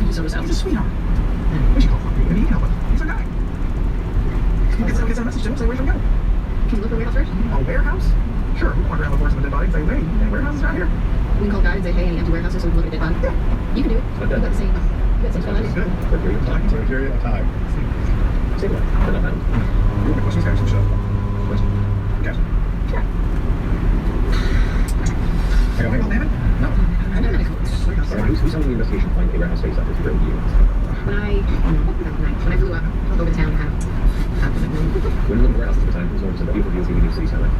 He's a sweetheart. We should call him. Maybe he can help us. He's our guy. Get a message to him. Say, where should we go? Can you look for a warehouse first? A warehouse? Sure. We can walk around the forest of a dead body and say, hey, any warehouses around here? We can call guide and say, hey, any empty warehouses so we can look at a dead body. Yeah. You can do it. You got the same. You got the same That's good. For a period of time. For a period of time. Same way. They're not found. You have questions, guys? Question? Guys? Sure. I got a David? No. Alright, who's on the investigation find a warehouse space after 3 years? when I flew up over the town, kind of. When you live in the warehouse at the time, it was one of the beautiful views of the Union City skyline.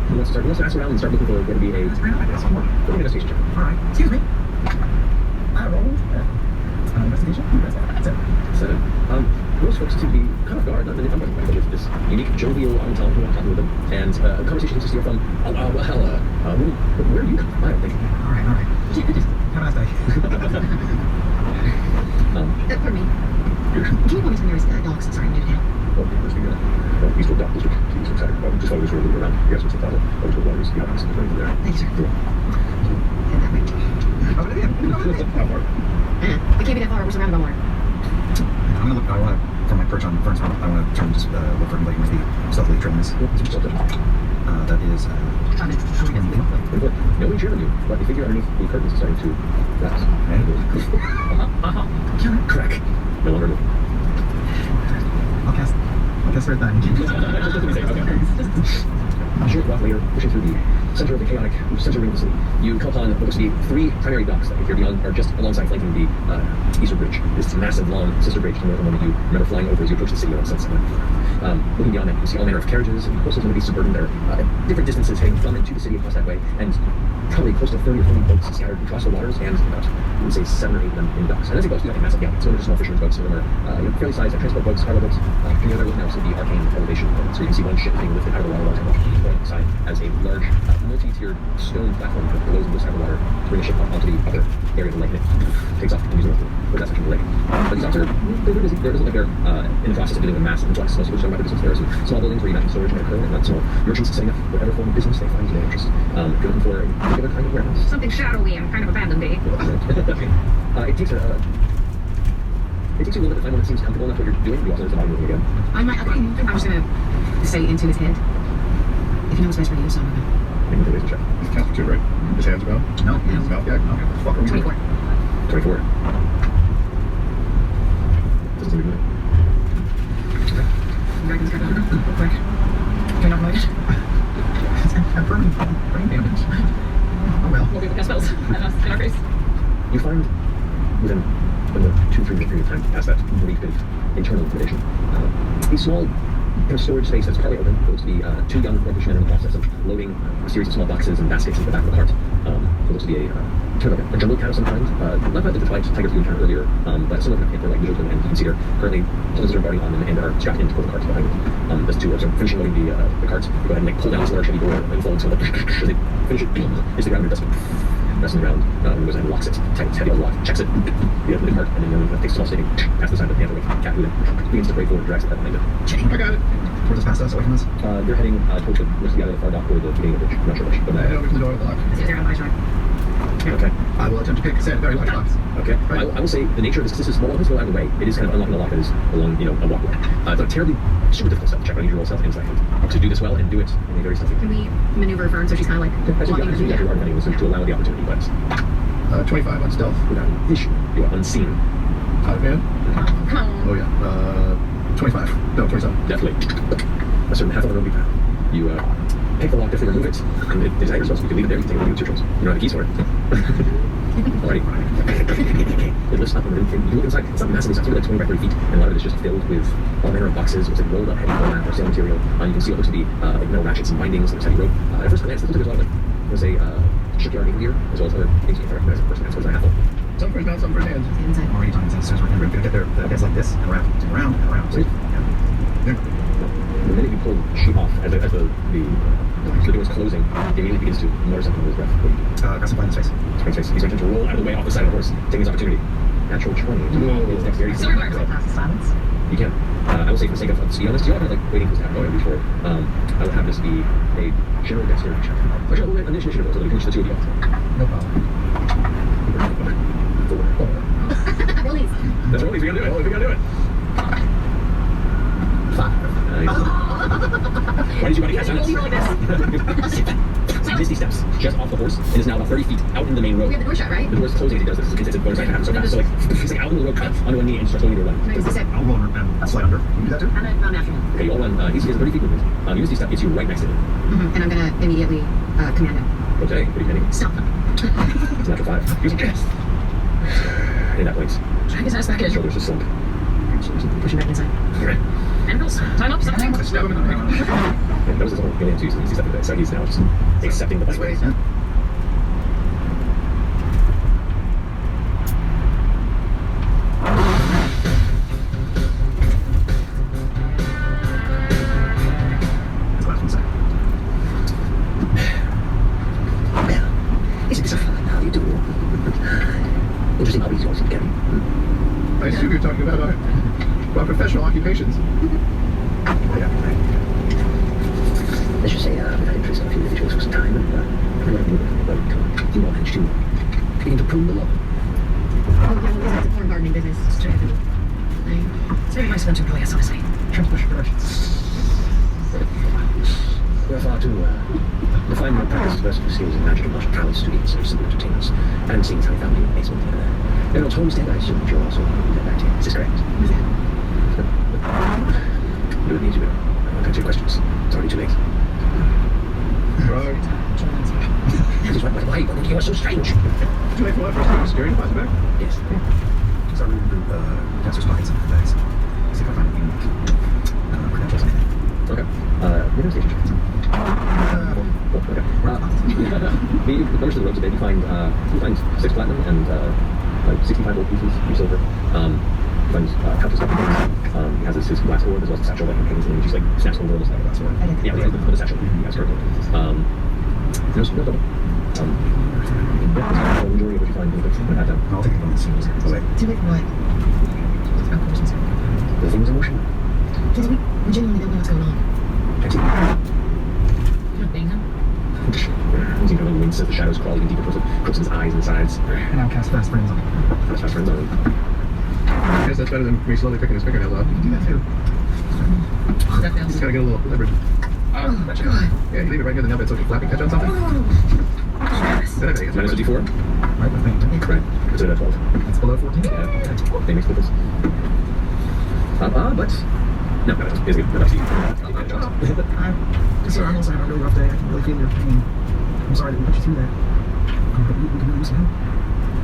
Who wants to ask around and start looking for where to be a investigation check? All right. Excuse me. I rolled investigation. That's it. 7. Most folks seem to be kind of guard, not really unwilling, but with this unique, jovial, talking with them, and conversation seems to steer from, where do you come from? I don't think. All right. Have a nice day. Pardon me. Can you point me to the nearest docks? Sorry, I'm new to town. Eastward Dock District, Eastward side. Just follow this road around. You guys will take that over to the waters, the office, and from there. Thank you, sir. You're welcome. How far? It can't be that far. Where's the roundabout water? I'm gonna look. I want to, from my perch on Fern's Farm, I want to try and just look for anybody who might be stealthily trailing this. That is. Nobody cheering you, but you figure underneath the curtains is starting to rise. Crack. No longer move. I'll cast right then. A short walk later, pushing through the center of the chaotic center ring of the city, you come upon what looks to be 3 primary docks that appear beyond, or just alongside flanking the Eastward Bridge. This massive, long sister bridge, the one that you remember flying over as you approach the city on Sunset. Looking beyond that, you can see all manner of carriages and hostels going to be suburban that are at different distances heading from into the city across that way, and probably close to 30 or 40 boats scattered across the waters, and about, I would say, 7 or 8 of them in docks. And as they boats do nothing massive, some of them are small fishermen's boats, some of them are fairly sized transport boats, cargo boats. And the other looking out to the arcane elevation, so you can see one ship being lifted out of the water alongside as a large multi-tiered stone platform below the side of the water to bring a ship up onto the upper area of the lake, and it takes off and continues northward towards that section of the lake. But these docks are they're busy. There doesn't look like they're in the process of dealing with mass influx. Most of which are about the business. There are some small buildings where you imagine storage might occur, and small merchants setting up whatever form of business they find of interest. If you're looking for a particular kind of warehouse. Something shadowy and kind of abandoned, eh? It takes you a little bit to find one that seems comfortable enough what you're doing. You also there's a lot of moving again. I'm just gonna say into his head. If you know what's best for you, so I'm gonna. Make a laser check. He's cast for 2, right? His hands are bound? No. His mouth, yeah. Okay. Fuck are we 24. 24. Doesn't seem to be moving. Dragon's got real quick. Can I not notice? I'm brain damage. Oh well. We'll be able to cast spells in our face. You find within the 2-3 minute period of time past that brief bit of internal intimidation, a small kind of storage space that's partly open. It looks to be 2 young bushmen in the process of loading a series of small boxes and baskets into the back of the cart. It looks to be kind of a jungle cat of some kind. Not quite the white tiger you encountered earlier, but some of them are like visuals, and you can see they're currently pulling their body on them and are strapped into the cart behind them. As the 2 are finishing loading the cart, you go ahead and like pull down this large heavy door and fold so as they finish it, hits the ground and dustbin. Resting around, and goes ahead and locks it. It's heavy on the lock, checks it, the cart, and then takes a small stating past the side of the panther cat, who then begins to pray forward, drags it behind it. I got it. Towards us, past us, away from us. They're heading towards the other far dock or the beginning of the bridge. I'm not sure which. But I open the door of the lock. Is there on my side? Okay. I will attempt to pick a very large box. Okay. Right. I will say the nature of this is small. It's out of the way. It is kind of unlocking a lock that is along, a walkway. It's not terribly super difficult stuff to check. I need to roll stealth insight to do this well and do it in a very stealthy way. Can we maneuver Fern so she's kind of like walking through the hard running to allow the opportunity, but 25 on stealth. Without an issue. You are unseen. Out of hand? Oh yeah. 25. No, 27. Definitely. A certain half of the road be found. You pick the lock, definitely remove it, and it is at your choice. You can leave it there, you can take it with your choice. You don't have the keys for it. Alrighty. It lifts up, and you look inside. It's not massively sized, like 20 by 30 feet, and a lot of it is just filled with all manner of boxes. It's like rolled up heavy format or sail material. You can see what looks to be like metal ratchets and bindings, and there's heavy rope. At first glance, it looks like there's a lot of like, there's a shipyard naval gear, as well as other things you can recognize at first glance. What's that half Some for his mouth, some for his hands. Inside. Already talking sense. We're going to get there. The heads like this, and around, and around, and around. Sweet. The minute you pull the sheet off, as the door is closing, he immediately begins to mutter something under his breath. Got some blind in his face. Spring face. He's going to roll out of the way off the side of the horse, taking his opportunity. Natural 20. His dexterity. Silence. You can. I will say for the sake of speed on this, you all have like waiting for this to happen before. I will have this be a general dexterity check. Actually, I'll an initiative roll so that we finish the 2 of you. No problem. Rollies. That's rollies. We gotta do it. We gotta do it. 5. Why did you want to cast on Misty steps just off the horse and is now about 30 feet out in the main road. We have the door shut, right? The door is closing as he does this. It's a bonus action happens so fast. So he's like out in the road, cut onto one knee and starts holding your run. I'll roll and slide under. You do that too? I'm gonna run after him. Okay, you all run. He has a 30 feet movement. Misty step gets you right next to him. And I'm gonna immediately command him. Okay, what are you hitting? Stop. It's a natural 5. Use a cast. In that place, Drag his ass back in. Shoulders just slump. Push him back inside. Okay. Ankles, time up, something. Stab him in the neck. Yeah, that was his whole game too, so he's accepted that. So he's now just accepting the bite. Wait. Is it so fun? How do you do? Interesting hobbies you all seem to carry. I assume you're talking about our professional occupations. Yeah. Let's just say we've had interest in a few individuals for some time, and you all managed to begin to prune the law. Oh, yeah, well, it's a corn gardening business. It's true. It's very nice of them to employ us, honestly. Shrimp bush productions. We're far too refined and practiced versatile skills in magic and martial prowess to be so simple entertainers. And seeing as how we found you in the basement they're not homestead, I assume you're also back here. Is this correct? Who's that? You don't need to go. I'll answer your questions. It's already too late. Right. This is why you are so strange. Too late for what? First time scary deposit back? Yes. So I'm going to Professor's pockets and bags. See if I find any credentials. Okay. Negotiation checks. Okay. The numbers of the roads today, you find 6 platinum and 65 gold pieces, 3 silver. You find countless other things. He has his glass orb as well as a satchel that contains them. He just like snaps one of those out of that sword. Yeah, with a satchel. He has her gold pieces. There's no double. The majority of what you find in the book, that down. I'll take the bonus. Okay. Too late for what? Of course. The things in motion. Because we genuinely don't know what's going on. I see. You're not being them. You see kind of wince as the shadows crawl even deeper towards the crooks in his eyes and sides. And I'll cast Fast Friends on it. Fast friends on him. I guess that's better than me slowly picking his fingernails off. You can do that too. That He's fails. gotta get a little leverage. Oh, God. Yeah, you leave it right near the nail bed so it can flap and catch on something. Then I think it's Minus 54. Right with me. Correct. It's a 12. It's below 14? Yeah. They make snippets. But no, it's good. But I see. I'm sorry, I'm also having a really rough day. I can really feel your pain. I'm sorry that we put you through that. We can really use some help.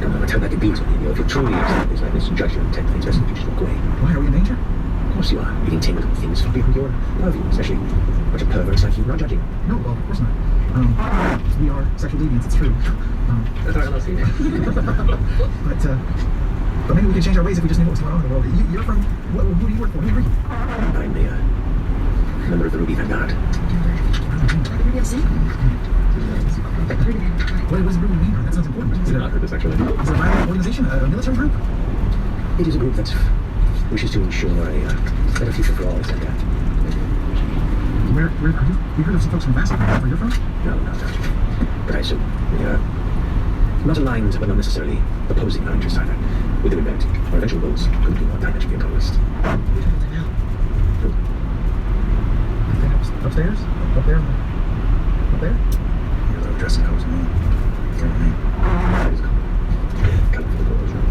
No matter how that could be to me, if you're truly upset, it's like this judge your intent, it's best if you just walk away. Why are we in danger? Of course you are. You're being tamed with things far beyond your purview, especially a bunch of perverts like you. We're not judging. No, well, of course not. We are sexual deviants, it's true. That's what I love seeing. But maybe we could change our ways if we just knew what was going on in the world. You're from, who do you work for? Who are you? I'm the member of the Ruby Vanguard. What does Ruby mean? That sounds important. I've not heard this actually. Is it a violent organization? A military group? It is a group that wishes to ensure a better future for all its intact. Where are you? We heard of some folks from Vassal. Where you're from? No, not that. But I assume we are not aligned, but not necessarily opposing our interests either. With the humanity, our eventual goals couldn't be more diametrically opposed. Upstairs? Up there? Up there? You're a little dressing cozy, man. You're what I mean. That is coming from the corporation.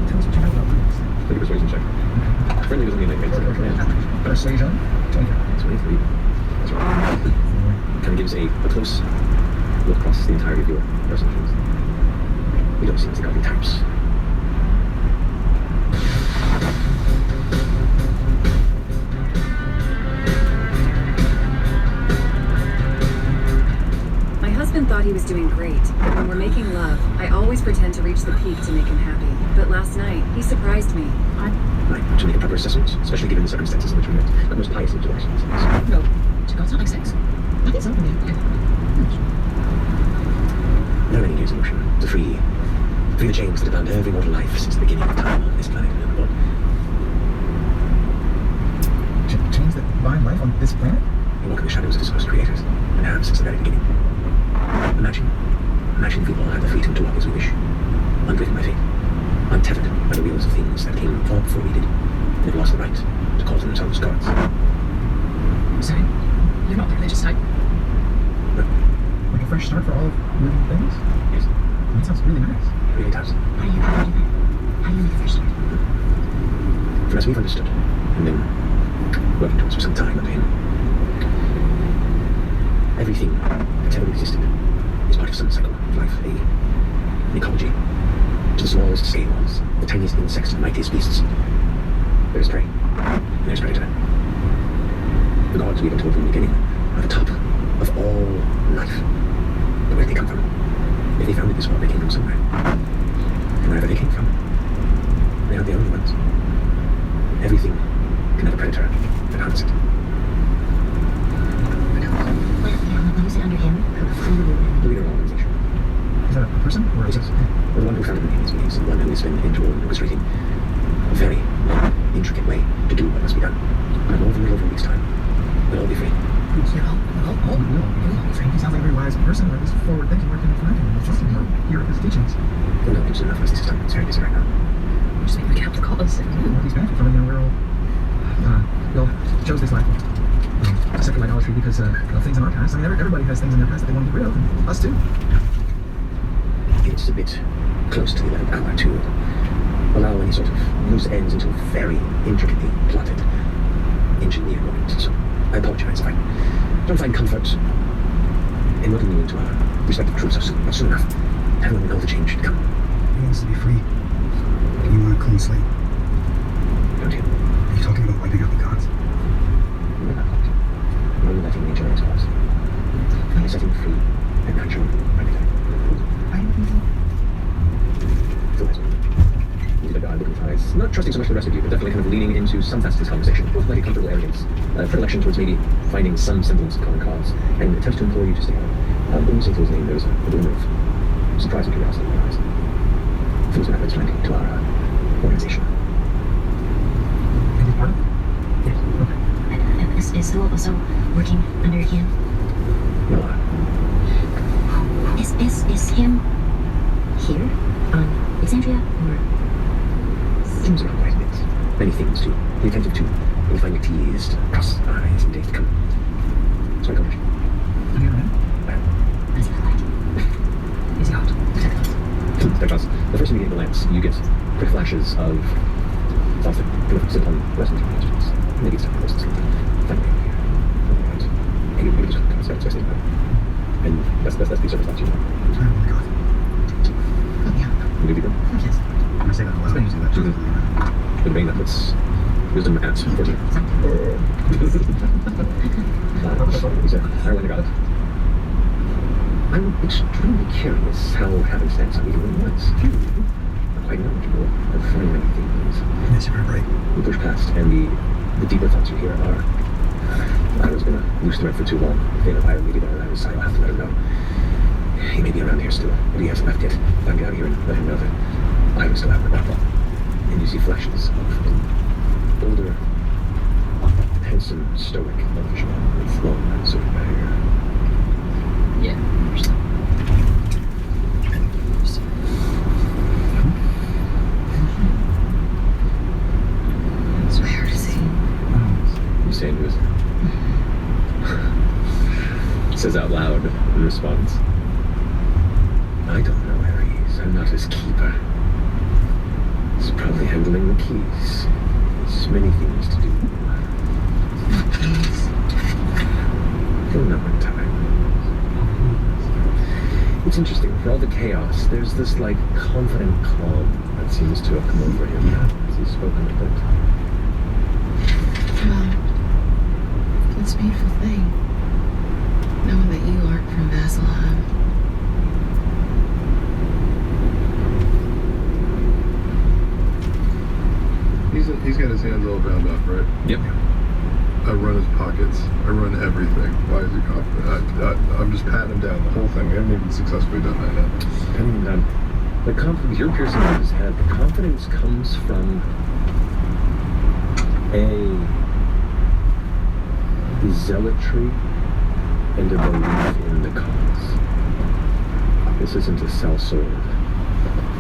Tell us what you know about rooms. Make a persuasion check. Friendly doesn't mean anything. It's a command. Persuasion? 23. That's right. Kind of gives a close look across the entirety of your personages. We don't seem to think of the types. My husband thought he was doing great. When we're making love, I always pretend to reach the peak to make him happy. But last night, he surprised me. Right, to make a proper assessment, especially given the circumstances in which we met. Not most pious interactions. No, to God's not like sex. I think something there. There are many years in motion to free the chains that have bound every mortal life since the beginning of time on this planet. Chains that bind life on this planet? You walk in the shadows of his first creators, and have since the very beginning. Imagine if we all had the freedom to walk as we wish, undriven by fate, untethered by the wheels of things that came far before we did, and have lost the right to call themselves gods. So, you're not the religious type. No. Like a fresh start for all of living things? Yes. That sounds really nice. It really does. How do you do that? How do you make a fresh start? For as we've understood, and been working towards for some time, Pain, everything that's ever existed is part of some cycle of life, an ecology, To the smallest scales, the tiniest insects to the mightiest beasts. There's prey, and there's predator. The gods we even told from the beginning are the top of all life. But where did they come from? If they founded this world, they came from somewhere. And wherever they came from, they are the only ones. Everything can have a predator that hunts it. What is it under him? The leader of the organization. Is that a person? Or It is. The one who founded these beliefs, the one who has been orchestrating a very long, intricate way to do what must be done. But in over a little week's time, we'll all be free. We'll be free. He sounds like a very wise person, or at least forward-thinking. Where can we find him? We'll trust him or hear his teachings. We'll know him soon enough for us to time. It's very busy right now. Just maybe we can have to call us. Well, he's benefit from it. You know, we all chose this life. Except for idolatry because of things in our past. I mean, everybody has things in their past that they want to get rid of, and us too. It's a bit close to the 11th hour to allow any sort of loose ends into a very intricately plotted, engineered moment. So I apologize if I don't find comfort in welcoming you into our respective troops so soon enough. Everyone will know the change should come. He wants to be free. You want a clean slate. Don't you? Are you talking about wiping out the gods? We're not going to. We're only letting nature its course. We're setting free and natural everything. He's like, looking with eyes, not trusting so much the rest of you, but definitely kind of leaning into some facets of this conversation, both like a comfortable arrogance, predilection towards maybe finding some semblance of common cause, and attempts to implore you to stay on. When you say Phil's name, there was a glimmer of surprise and curiosity in your eyes. Phil's been representing to our organization. And he's part of it? Yes. Is Phil also working under him? No. Is him here on Alexandria or? Things around quite a bit. Many things to be attentive to. You'll find your T's to cross our eyes in days to come. It's my coverage. Have you ever met him? What does he look like? Is he hot? Because the first time you get the lamps, you get quick flashes of something kind of sit on Western questions. Maybe it's time for us to something. Family here. Maybe just kind of start about it. And that's the surface thoughts you know. Oh my god. Oh, yeah. Maybe then. Yes. I'm going to say that aloud. Let's do that. The vein that puts wisdom at 14. He's I went and got it. I'm extremely curious how happenstance on either one was. You are quite knowledgeable of very many things. Yes, you're very bright. We push past, and the deeper thoughts you hear are, I was going to loose thread for too long. If they know I may be there, and I was I'll have to let him know. He may be around here still, but he hasn't left yet. I'll get out here and let him know that I will still have my back. And you see flashes of an older, handsome, stoic individual with long, silver hair. Yeah, So where is he? You say into his says out loud in response, I don't know where he is. I'm not his keeper. He's probably handling the keys. There's many things to do. He'll know in time. It's interesting, for all the chaos, there's this like confident calm that seems to have come over him as he's spoken a bit. Well, it's a beautiful thing, knowing that you aren't from Vasselheim. He's got his hands all bound up, right? Yep. I run his pockets. I run everything. Why is he confident? I'm just patting him down the whole thing. We haven't even successfully done that yet. Patting him down. The confidence, you're piercing in his head. The confidence comes from a zealotry and a belief in the cause. This isn't a sellsword.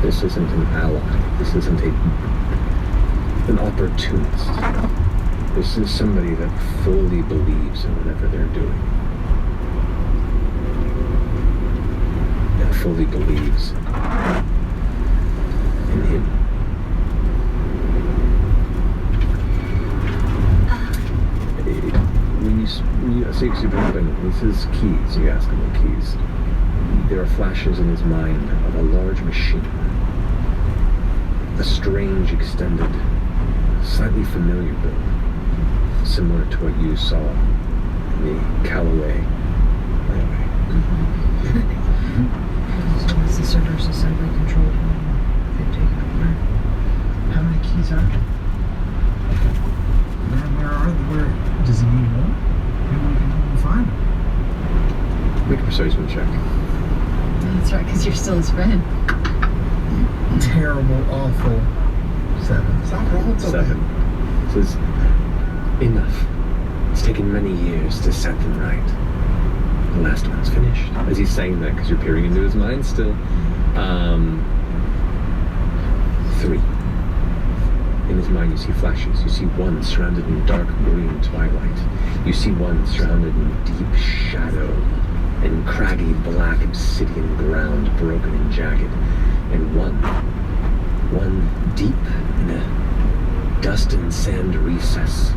This isn't an ally. This isn't an opportunist. This is somebody that fully believes in whatever they're doing. That fully believes in him. When you say this is keys, you ask him what keys. There are flashes in his mind of a large machine a strange, extended, slightly familiar build, similar to what you saw in the Callaway Railway. So it's the server's assembly control room. They've taken over. How many keys are there? Where does he need more? Maybe we can find them. Make a persuasion check. That's right, because you're still his friend. Terrible, awful. 7. It says, enough. It's taken many years to set them right. The last one's finished. As he's saying that, because you're peering into his mind still. 3. In his mind, you see flashes. You see one surrounded in dark green twilight. You see one surrounded in deep shadow and craggy black obsidian ground, broken and jagged. And one deep in a dust and sand recess.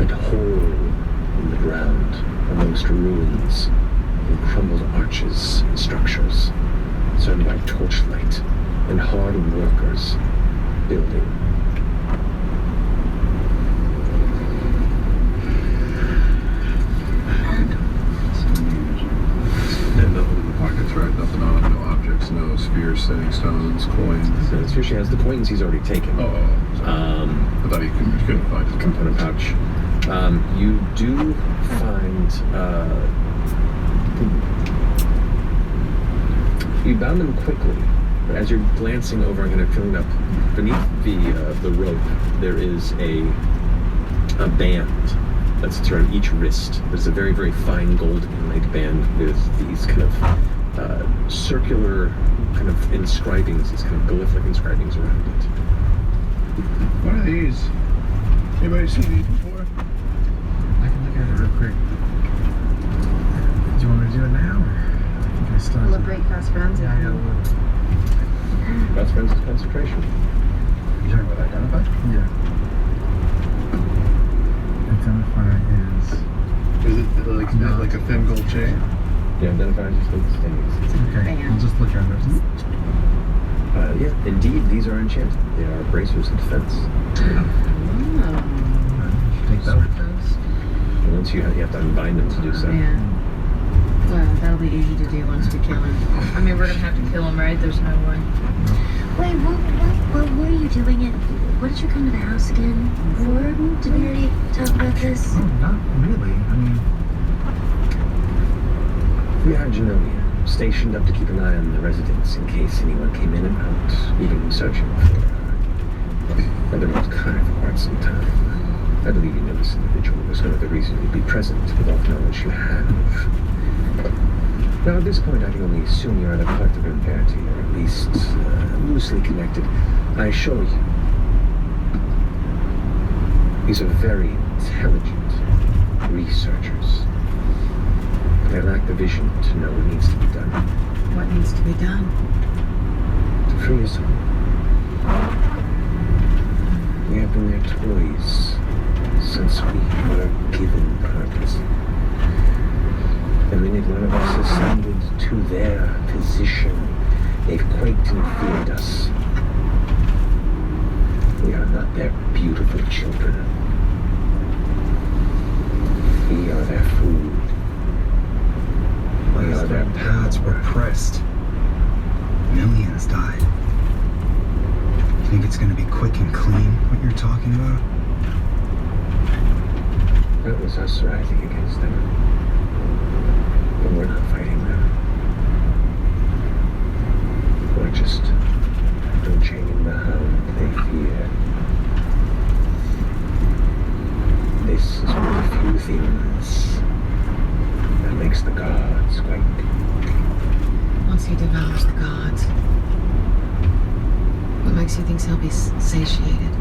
A hole in the ground amongst ruins and crumbled arches and structures, surrounded by torchlight and hard workers building. And nothing in the pockets, right? Nothing on them, no objects, no spheres, setting stones, coins. So it's here she has the coins he's already taken. I thought you couldn't find it. Component pouch. You do find you bound them quickly. But as you're glancing over and kind of feeling up beneath the rope, there is a band that's around each wrist. There's a very, very fine gold inlaid band with these kind of circular kind of inscribings, these kind of glyphic inscribings around it. What are these? Anybody seen these before? I can look at it real quick. Do you want me to do it now? Or I think I started. Will it break fast friends? Yeah, a little. Fast friends is concentration. You talking about identify? Yeah. Identify Is it like a thin gold chain? Yeah, identify just like stains. Okay, I'll just look at it. Yeah, indeed, these are enchanted. They are bracers of defense. Take that. And once you have to unbind them to do so. Yeah. Well, that'll be easy to do once we kill him. I mean, we're gonna have to kill him, right? There's no way. Wait, what were you doing it? What did you come to the house again for? Did we already talk about this? Oh, not really. I mean, We had Genonia stationed up to keep an eye on the residents in case anyone came in and out, even searching for her. I've been on kind for quite some time. I believe you know this individual. There's no other reason you'd be present with all the knowledge you have. Now, at this point, I can only assume you're either collective or parity, or at least loosely connected. I assure you, these are very intelligent researchers. They lack the vision to know what needs to be done. What needs to be done? To free us all. We have been their toys since we were given purpose. The minute one of us ascended to their position, they've quaked and feared us. We are not their beautiful children. We are their food. We are their Gods were pressed. Millions died. You think it's gonna be quick and clean, what you're talking about? That was us rising against them. But we're not fighting them. We're just unchaining the hound they fear. This is one of the few things that makes the gods quake. Once he devours the gods, what makes you think he'll be satiated?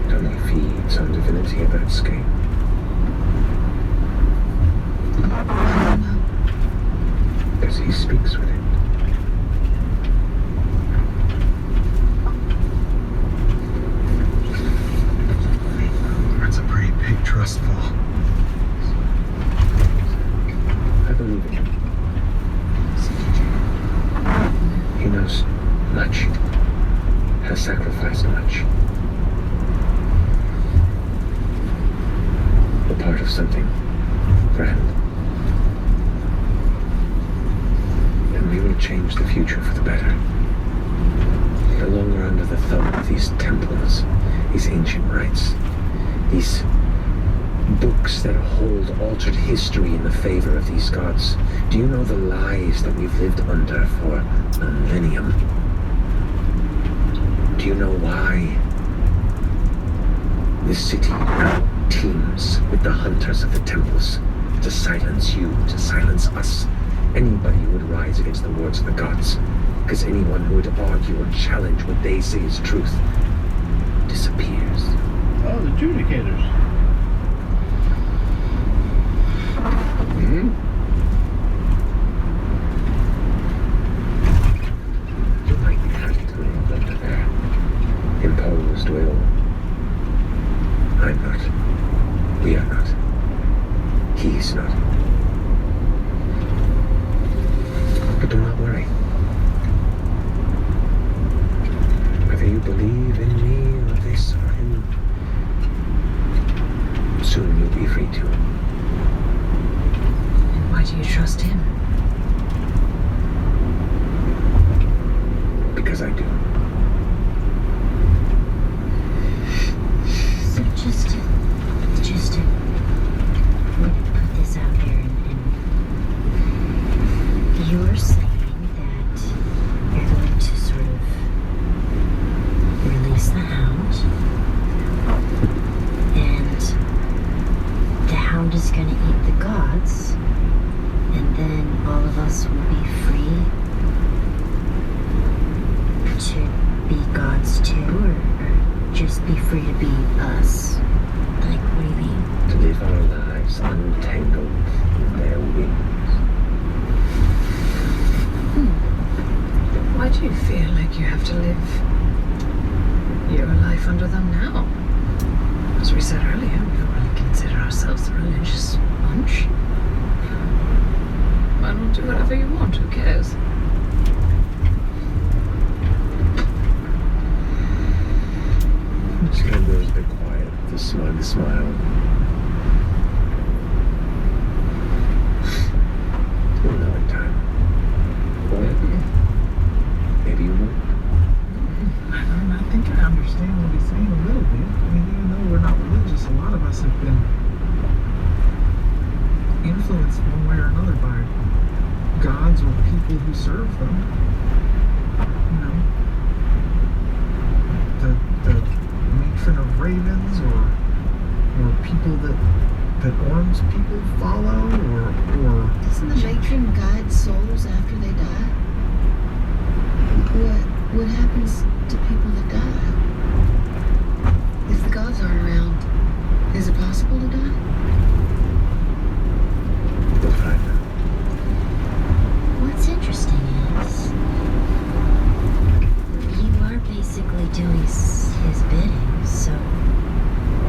It only feeds on divinity of that scale. As he speaks with it. That's a pretty big trust fall. I believe in him. He knows much something, friend. And we will change the future for the better. No longer under the thumb of these temples, these ancient rites, these books that hold altered history in the favor of these gods. Do you know the lies that we've lived under for a millennium? Do you know why this city now teems with the hunters of the temples to silence you, to silence us, anybody who would rise against the words of the gods? Because anyone who would argue or challenge what they say is truth disappears. Oh, the adjudicators. Mm-hmm. You might be happy to live under their imposed will. I'm not. We are not. He's not. But do not worry. Whether you believe in me or this or him, soon you'll be free to. Why do you trust him? Because I do. So just to put this out there, and you're saying that you're going to sort of release the hound, and the hound is going to eat the gods, and then all of us will be free to be gods too, or just be free to be us? Like, what do you mean? To live our lives untangled in their wings. Why do you feel like you have to live your life under them now? As we said earlier, we don't really consider ourselves a religious bunch. Why not do whatever you want? Who cares? Skin goes a bit quiet, the smile. You'll know in time. Or maybe you won't. I think I understand what he's saying a little bit. I mean, even though we're not religious, a lot of us have been influenced one way or another by gods or people who serve them. You know, the matron of ravens, or people that Orm's people follow, or Doesn't the matron guide souls after they die? What happens to people that die? If the gods aren't around, is it possible to die? We'll find out. What's interesting is you are basically doing his bidding, so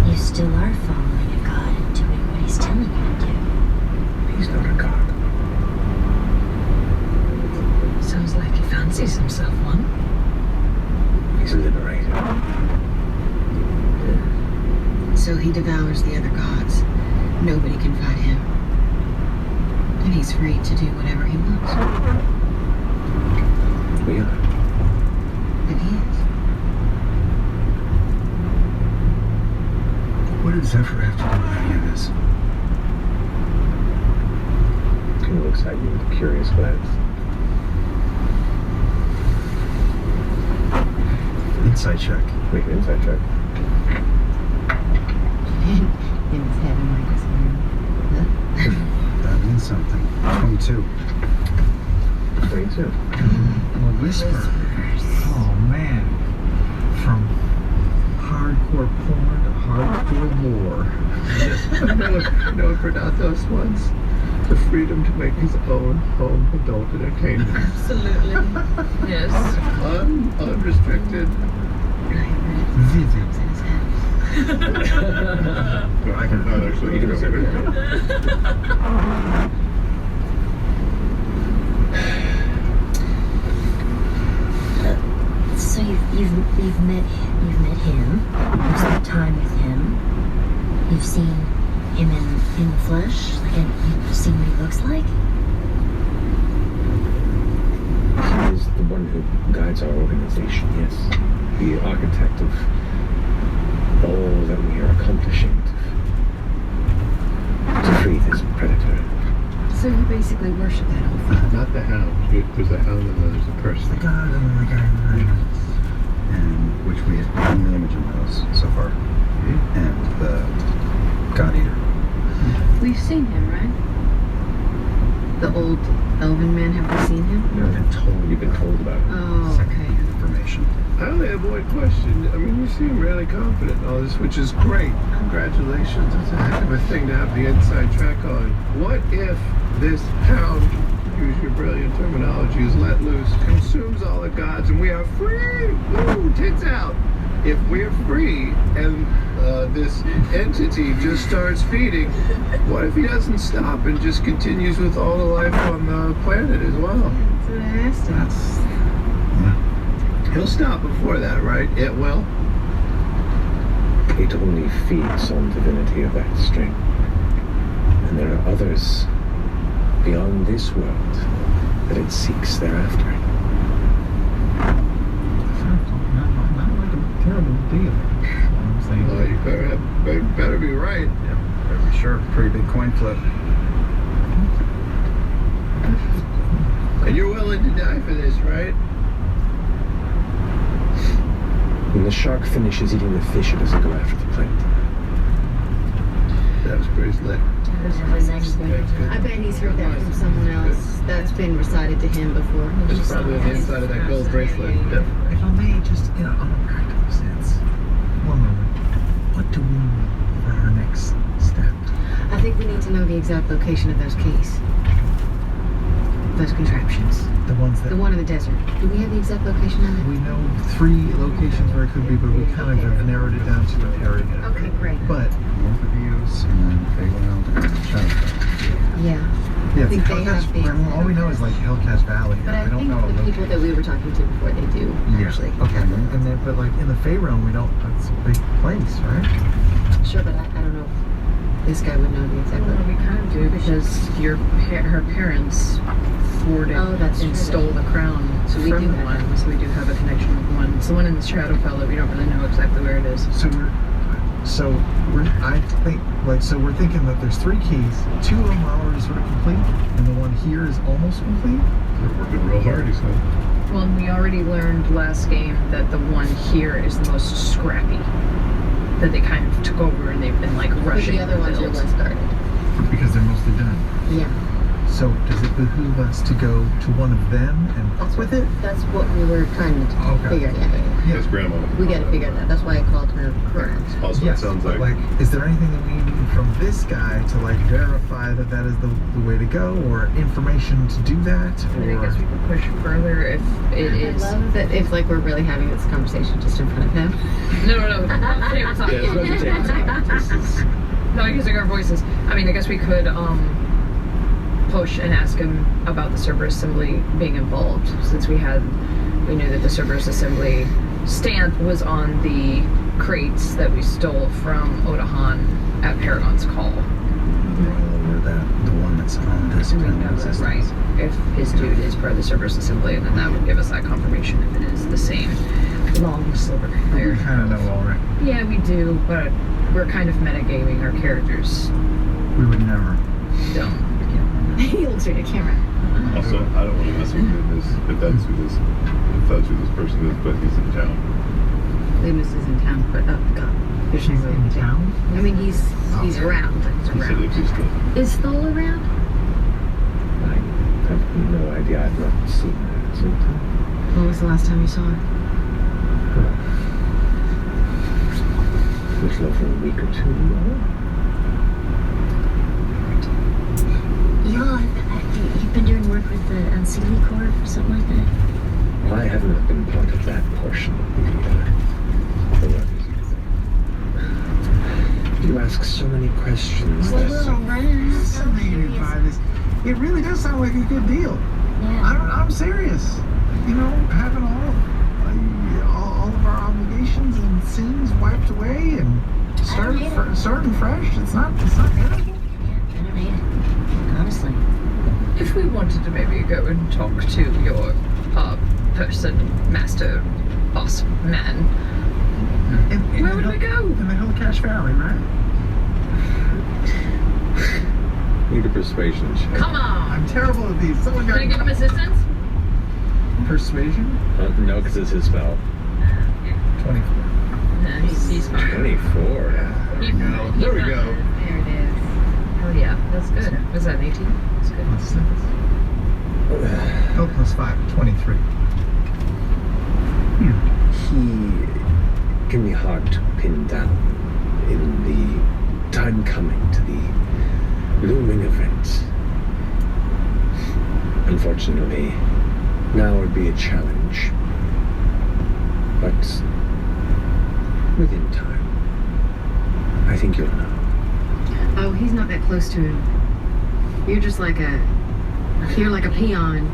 you still are following a god and doing what he's telling you to do. He's not a god. Sounds like he fancies himself one. He's a liberator. So he devours the other gods. Nobody can fight him. And he's free to do whatever he wants. We are. And he is. What does Zephyr have to do with any of this? He looks at you with a curious glance. Insight check. Make an insight check. It's having like this That means something. 22. 22. a whisper. Oh man, from hardcore porn to hardcore lore. Noah Granatos wants the freedom to make his own home adult entertainment. Absolutely. Yes. Unrestricted. Vivid. I can not actually. You can say So you've met him. You've spent time with him. You've seen him in the flesh? Like, you've seen what he looks like? He is the one who guides our organization, yes. The architect of all that we are accomplishing to free this predator. So you basically worship that old father? Not the hound. There's a hound and then there's a person. The god and then the guy in the ring. And which we have only image of those so far. And the God Eater. We've seen him, right? The old elven man, have we seen him? You've been told about it. Oh, okay. Information. I only have one question. I mean, you seem really confident in all this, which is great. Congratulations. It's a heck of a thing to have the inside track on. What if this hound, use your brilliant terminology, is let loose, consumes all the gods, and we are free? Woo, tits out. If we're free and this entity just starts feeding, what if he doesn't stop and just continues with all the life on the planet as well? That's what I asked him. He'll stop before that, right? It will? It only feeds on divinity of that string. And there are others beyond this world that it seeks thereafter. Not like a terrible deal. I'm saying. Oh, you better be right. Yeah, for sure. Pretty big coin flip. And you're willing to die for this, right? When the shark finishes eating the fish, it doesn't go after the plankton. That was pretty slick. I bet he's heard that from someone else. That's been recited to him before. It's probably on the inside of that gold bracelet. Yep. If I may, just on a practical sense, one moment. What do we need for our next step? I think we need to know the exact location of those keys. Those contraptions. The ones that The one in the desert. Do we have the exact location of it? we know 3 locations where it could be, but we kind of have narrowed it down to an area. Okay, great. But North of Eos and then Feywild and Shadowfell. Yeah. yeah, I think they Hellcatch- have the well, all we know is like Hellcatch Valley. But I we don't think know a the people that we were talking to before, they do, Yeah. actually. Okay. And then, but like in the Fey realm, we don't. That's a big place, right? Sure, but I don't know if this guy would know the exact Well, we kind of do because her parents forded Oh, that's and true. stole the crown So we from do the have one. So we do have a connection with one. It's the one in the Shadowfell that we don't really know exactly where it is. So we're thinking that there's 3 keys. 2 of them are already sort of complete, and the one here is almost complete. They're working real hard, he said. Well, and we already learned last game that the one here is the most scrappy. That they kind of took over and they've been like But rushing the other ones are build. less guarded. Because they're mostly done. Yeah. So does it behoove us to go to one of them and fuck with it? That's what we were trying to figure out. Yeah. His grandma. We gotta figure that out. That's why I called her parents. Also, Yes, it sounds but, like is there anything that we need from this guy to like verify that that is the way to go, or information to do that, And I or guess we could push further if it is. I love that if like we're really having this conversation just in front of him. No. Tabletop. Yeah, it's not the tabletop. This is... No, using our voices. I mean, I guess we could push and ask him about the Cerberus Assembly being involved, since we knew that the Cerberus Assembly stamp was on the crates that we stole from Odahan at Paragon's Call. Or the one that's on this So we planet know that, existence. right? If his dude is part of the Cerberus Assembly, and then that would give us that confirmation if it is the same long silver we hair. kind of know already? Yeah, we do, but we're kind of metagaming our characters. We would never. Don't. He looks right at camera. Also, I don't want to mess with this if that's who this person is, but he's in town. Loomis is in town, but oh god. She's in town? I mean, he's around. He said if he's still. Is Thole around? I have no idea. I've not seen her since. When was the last time you saw her? It was over a week or 2 ago. Y'all, you've been doing work with the Unseelie Corps or something like that? Well, I haven't been part of that portion of the work. You ask so many questions. Well, that- I'm Fascinated by this. It really does sound like a good deal. I'm serious. You know, having all of our obligations and sins wiped away and starting fresh. It's not terrible. Honestly. If we wanted to maybe go and talk to your master, boss, man, where would we go? In the Hillcash Valley, right? Need a persuasion check. Come on! I'm terrible at these. Someone got. Can I give him assistance? Persuasion? No, because it's his spell. 24. He's fine. 24. There we go. There it is. Oh yeah, that's good. Was that an 18? That's good. Oh, plus 5, 23. He can be hard to pin down in the time coming to the looming event. Unfortunately, now would be a challenge. But within time, I think you'll know. Oh, he's not that close to him. You're just like you're like a peon.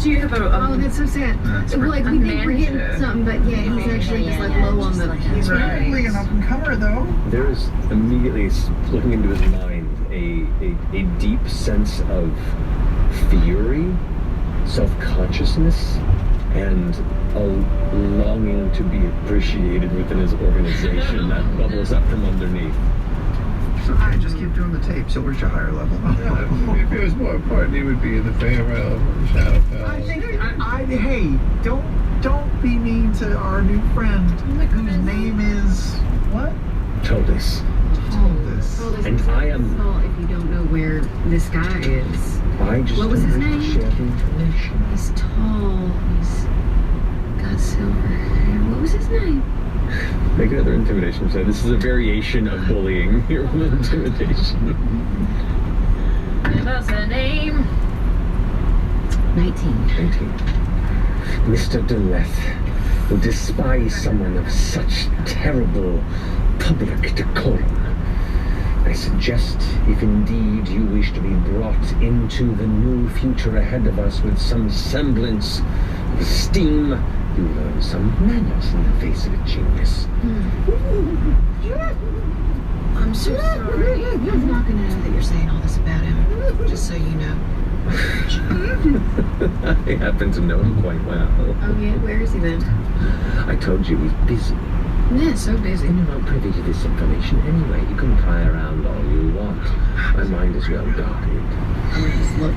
Do you have oh, that's so sad. Well, like, we think we're getting something, but yeah, he's actually just like low on the... He's probably an up-and-comer, though. There's immediately, looking into his mind, a deep sense of fury, self-consciousness, and a longing to be appreciated within his organization that bubbles up from underneath. It's okay, just keep doing the tapes. You'll reach a higher level. Yeah, if it was more important, he would be in the Fey realm, Shadowfell. I think, hey, don't be mean to our new friend, whose name is, what? Toldis. Toldis. And I am... If you don't know where this guy is. I just what was his name? Information. He's tall. He's got silver hair. What was his name? Make another intimidation check. This is a variation of bullying. Here with intimidation. Give us a name. 19. 19. Mr. Deleth will despise someone of such terrible public decorum. I suggest, if indeed you wish to be brought into the new future ahead of us with some semblance of esteem, you learn some manners in the face of a genius. I'm so sorry. I'm not gonna know that you're saying all this about him. Just so you know. I happen to know him quite well. Oh yeah? Where is he then? I told you he's busy. Yeah, so busy. And you're not privy to this information anyway. You can pry around all you want. My mind is well guarded. I'm gonna just look.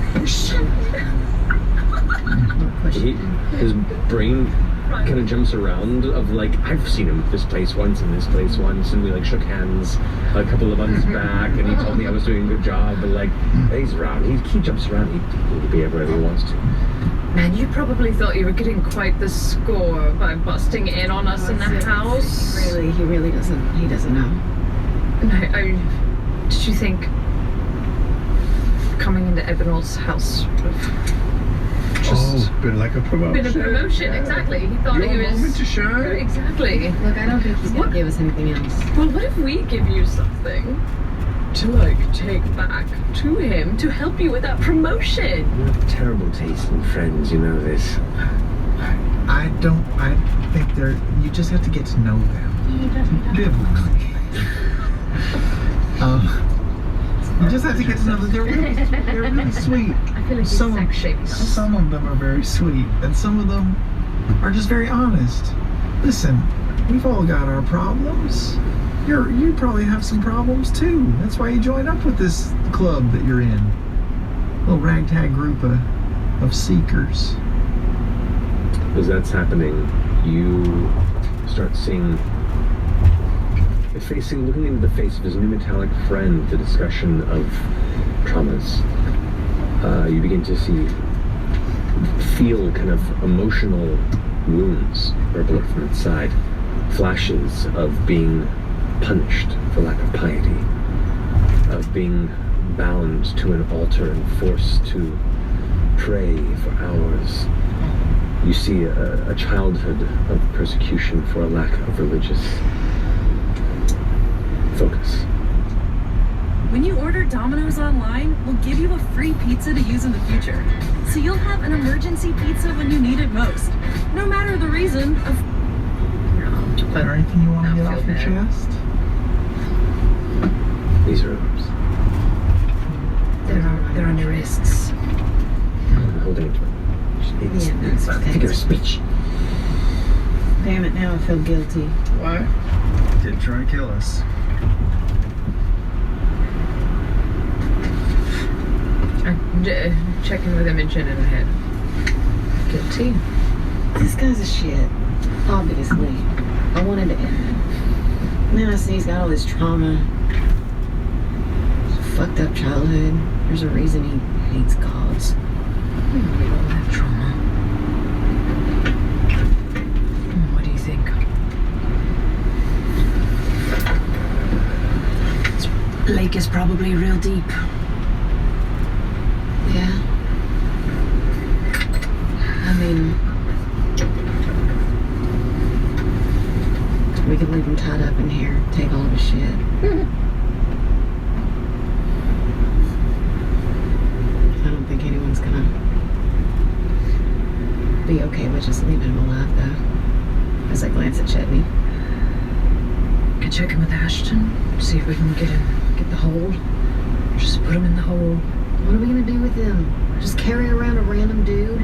His brain kind of jumps around of like, I've seen him this place once and this place once, and we like shook hands a couple of months back, and he told me I was doing a good job, but like, he's around. He jumps around. He can be wherever he wants to. Man, you probably thought you were getting quite the score by busting in on us in the house. Really, he doesn't know. Did you think coming into Ebenhol's house just been like a promotion? Been a promotion, exactly. He thought Your he was... moment to shine? Exactly. Look, I don't think he's gonna give us anything else. Well, what if we give you something to, like, take back to him to help you with that promotion? You have terrible taste in friends, you know this. I think you just have to get to know them. Biblically. You just have to get to know them. They're really sweet. I feel like he's sex-shaming us. Some of them are very sweet, and some of them are just very honest. Listen, we've all got our problems. You probably have some problems too. That's why you joined up with this club that you're in. A little ragtag group of seekers. As that's happening, you start seeing, looking into the face of his new metallic friend, the discussion of traumas. You begin to feel kind of emotional wounds bubble up from inside, flashes of being punished for lack of piety, of being bound to an altar and forced to pray for hours. You see a childhood of persecution for a lack of religious focus. When you order Domino's online, we'll give you a free pizza to use in the future. So you'll have an emergency pizza when you need it most. No matter the reason of... Is there anything you want to get off your chest? These are arms. They're on your wrists. I'm holding it. It's a figure of speech. Damn it, now I feel guilty. Why? Did try to kill us. Checking with Imogen in the head. Guilty. This guy's a shit. Obviously. I wanted to end him. And then I see he's got all this trauma. Fucked up childhood. There's a reason he hates gods. We all have trauma. What do you think? This lake is probably real deep. Yeah. I mean, we could leave him tied up in here, take all of his shit. I don't think anyone's gonna be okay with just leaving him alive, though. As I glance at Chetney. Could check in with Ashton, see if we can get the hold. Just put him in the hole. What are we gonna do with him? Just carry around a random dude?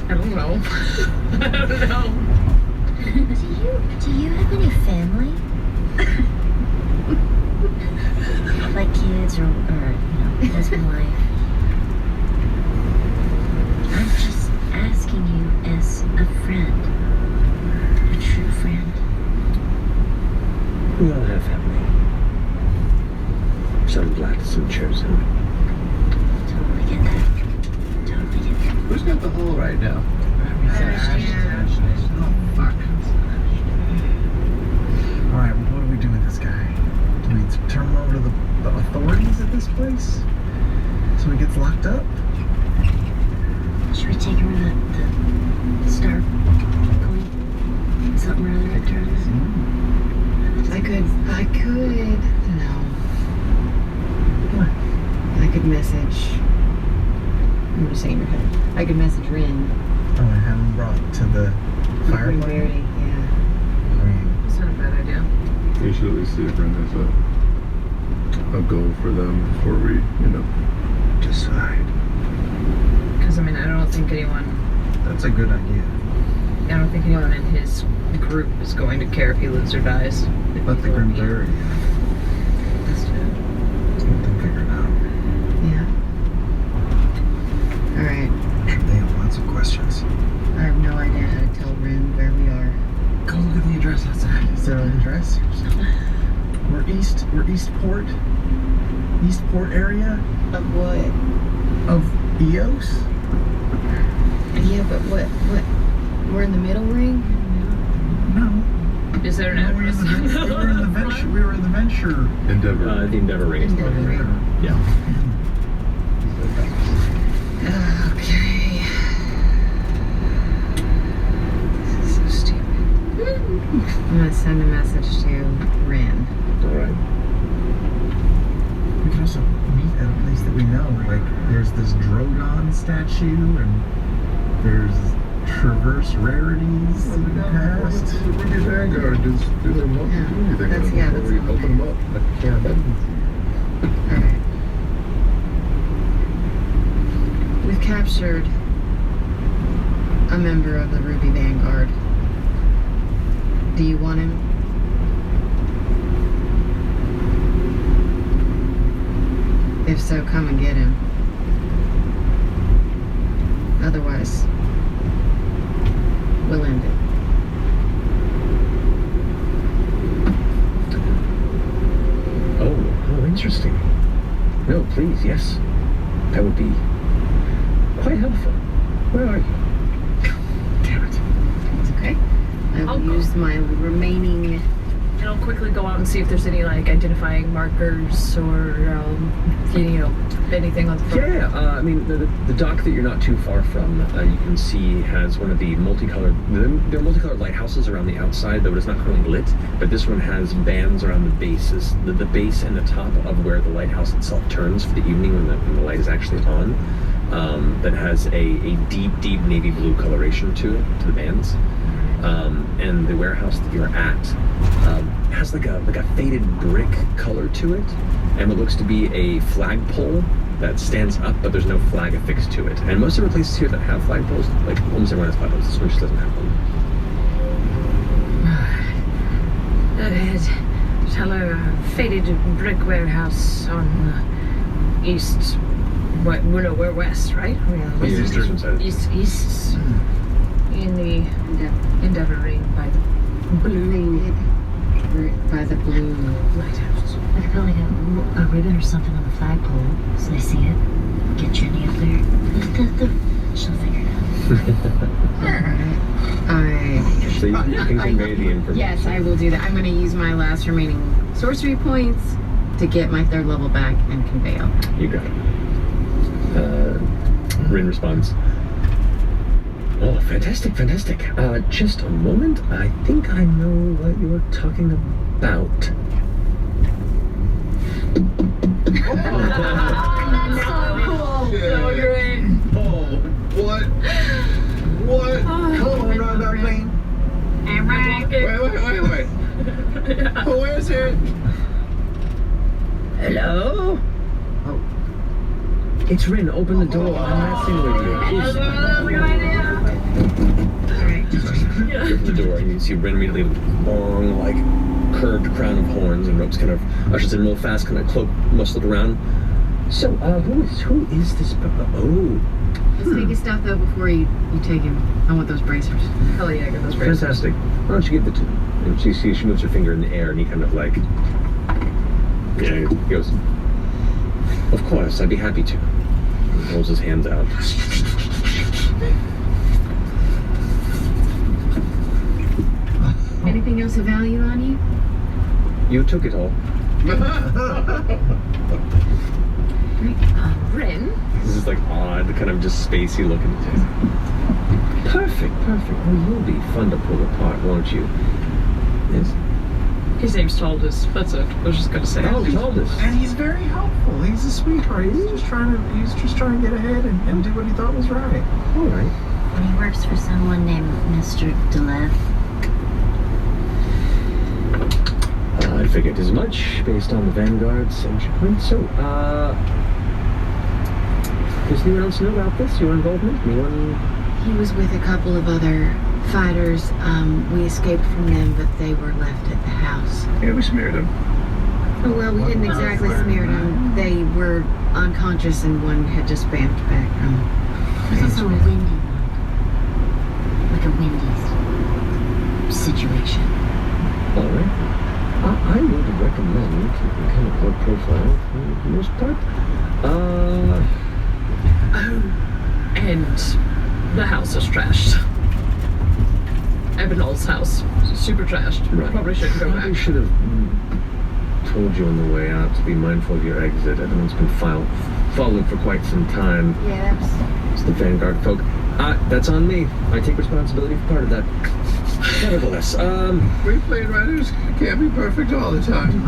I don't know. I don't know. Do you have any family? Like kids or husband, wife? I'm just asking you as a friend. A true friend. We all have family. Some black, some chosen. Totally get that. Totally get that. Who's got the hole right now? Oh, fuck. Alright, well, what do we do with this guy? Do we turn him over to the authorities at this place? So he gets locked up? Should we take him to the star point? Something or other at Turner's? I could. No. I could message. I'm gonna say in your head. I could message Rin. Oh, and have him brought to the fire plant? Yeah. I mean, It's not a bad idea. We should at least see if Ren has a goal for them before we, decide. Because, I mean, I don't think anyone That's a good idea. in his group is going to care if he lives or dies. Let the Grim bury you. Let's do it. Let them figure it out. Yeah. Alright. They have lots of questions. I have no idea how to tell Rin where we are. Go look at the address outside. Is there an address? We're Eastport. Eastport area? Of what? Of EOS? Yeah, but what? We're in the middle ring? No. Is there an address? We were in the Venture. Endeavor. The Endeavor ring. Yeah. Okay. This is so stupid. I'm gonna send a message to Rin. Alright. We can also meet at a place that we know. Like, there's this Drogon statue, and there's Traverse Rarities in the past. The Ruby Vanguard do their want to do anything with them before we open them up like a can of beans. Alright. We've captured a member of the Ruby Vanguard. Do you want him? If so, come and get him. Otherwise, we'll end it. Oh, interesting. No, please, yes. That would be quite helpful. Where are you? Damn it. It's okay. I will use my remaining... And I'll quickly go out and see if there's any, like, identifying markers or, anything on the front. Yeah. I mean, the dock that you're not too far from, you can see has one of the multicolored. There are multicolored lighthouses around the outside, though it is not currently lit. But this one has bands around the bases, the base and the top of where the lighthouse itself turns for the evening when the light is actually on. That has a deep navy blue coloration to it, to the bands. And the warehouse that you're at has has like a faded brick color to it, and what looks to be a flagpole that stands up, but there's no flag affixed to it. And most of the places here that have flagpoles, like almost everyone has flagpoles, this one just doesn't have one. Tell her faded brick warehouse on east. We're west, right? East. In the Endeavor Ring by the blue lighthouse. We could put like a ribbon or something on the flagpole so they see it. Get Jenny up there. She'll figure it out. So you can convey the information. Yes, I will do that. I'm going to use my last remaining sorcery points to get my 3rd level back and convey all. You got it. Rin responds, oh, fantastic. Just a moment. I think I know what you're talking about. That's so cool. So great. Oh, what? What? Come on, Roundup Lane. Wait. Who is it? Hello? Oh. It's Rin, open the door. I'm messing with you. You open the door and you see Rin immediately long, like, curved crown of horns and ropes kind of ushers in real fast, kind of cloak muscled around. So, who is this? Oh. Let's take his stuff though before you take him. I want those bracers. Hell yeah, get those bracers. Fantastic. Why don't you give it to him? And she moves her finger in the air and he kind of like, yeah, he goes, of course, I'd be happy to. He holds his hands out. Anything else of value on you? You took it all. Rin? This is like odd, kind of just spacey looking. Perfect. Well, you'll be fun to pull apart, won't you? Yes. His name's Taldus. That's it. I was just gonna say. Oh, Taldus. And he's very helpful. He's a sweetheart. He's just trying to get ahead and do what he thought was right. All right. And he works for someone named Mr. Delev. I figured as much based on the Vanguard's entry point. So, does anyone else know about this? Your involvement? Anyone? He was with a couple of other fighters. We escaped from them, but they were left at the house. Yeah, we smeared them. Oh, well, we didn't exactly smear them. They were unconscious and one had just bamfed back. There's also a windy one. Like a Wendy's situation. All right. I would recommend keeping kind of low profile for the most part. And the house is trashed. Ebenol's house. Super trashed. Right. Probably shouldn't go Probably back. should have told you on the way out to be mindful of your exit. Everyone's been following for quite some time. Yeah, It's the Vanguard folk. That's on me. I take responsibility for part of that. Nevertheless, Replay writers can't be perfect all the time.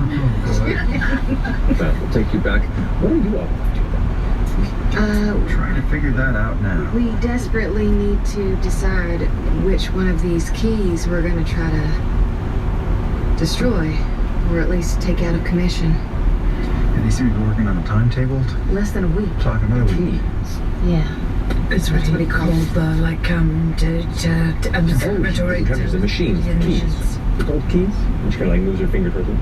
Well, we'll take you back. What are you up to then? Trying to figure that out now. We desperately need to decide which one of these keys we're going to try to destroy, or at least take out of commission. And they seem to be working on a timetable. Less than a week. Talking about a week. Yeah. It's what he called the observatory. The machines, the keys. The gold keys? And she kind of like moves her finger towards them.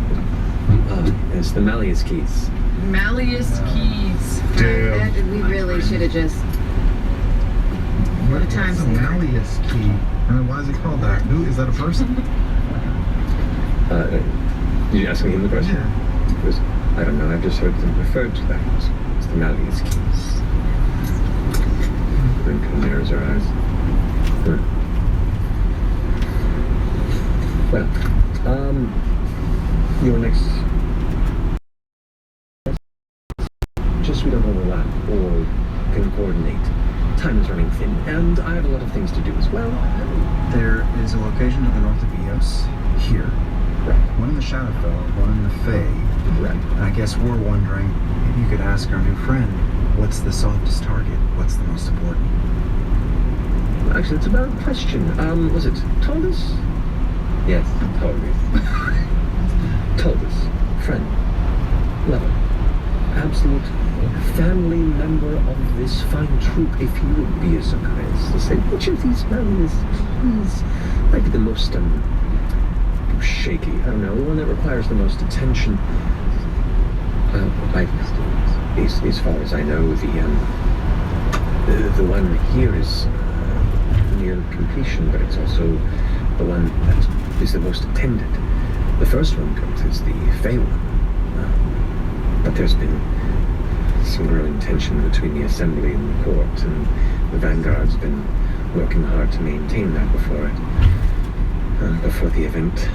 It's the Malleus keys. Malleus keys. We really should have just... What a time saver. Malleus key. I mean, why is it called that? Who is that a person? Did you ask me him the question? Yeah. Because, I don't know, I've just heard them referred to that. It's the Malleus keys. Then kind of narrows her eyes. Well, your next... Just we don't overlap or can coordinate. Time is running thin, and I have a lot of things to do as well. There is a location to the north of Eos, here. Right. One in the Shadowfell, one in the Fae. Right. And I guess we're wondering, maybe you could ask our new friend, what's the softest target? What's the most important? Actually, it's a valid question. Was it Thomas? Yes, Thomas. friend, lover, absolute family member of this fine troop, if you would be so kind as to say which of these men is might be the most shaky. I don't know, the one that requires the most attention. As far as I know, the one here is near completion, but it's also the one that is the most attended. The first one is the Fey one, but there's been some growing tension between the Assembly and the Court, and the Vanguard's been working hard to maintain that before the event.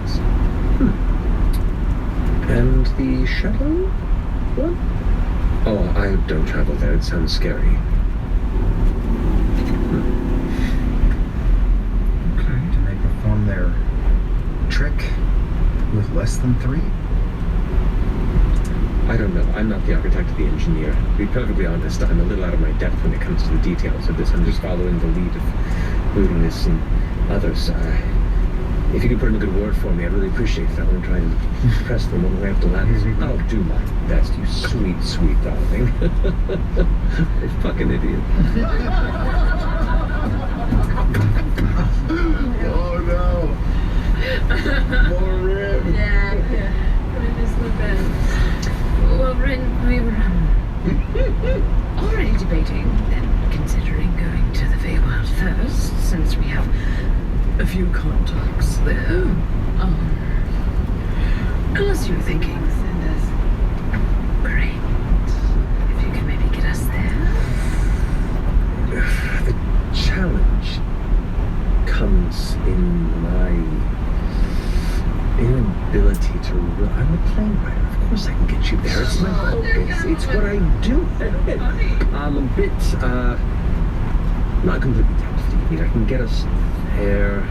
So, And the Shadow one? Oh, I don't travel there. It sounds scary. Okay, do they perform their trick with less than 3? I don't know. I'm not the architect or the engineer. To be perfectly honest, I'm a little out of my depth when it comes to the details of this. I'm just following the lead of Wilderness and others. If you could put in a good word for me, I'd really appreciate it. I want to try and impress them on the way up the ladder. I'll do my best, you sweet, sweet darling. You fucking idiot. Oh no! More rib! Yeah. Rin is the best. Well, Rin, we were already debating and considering going to the Feywild first, since we have a few contacts there. Unless you were thinking, send us. Great. If you could maybe get us there. The challenge comes in my inability to... I'm a plane rider. Of course I can get you there. It's my focus. It's what I do. I'm a bit, not completely tapped. I can get us there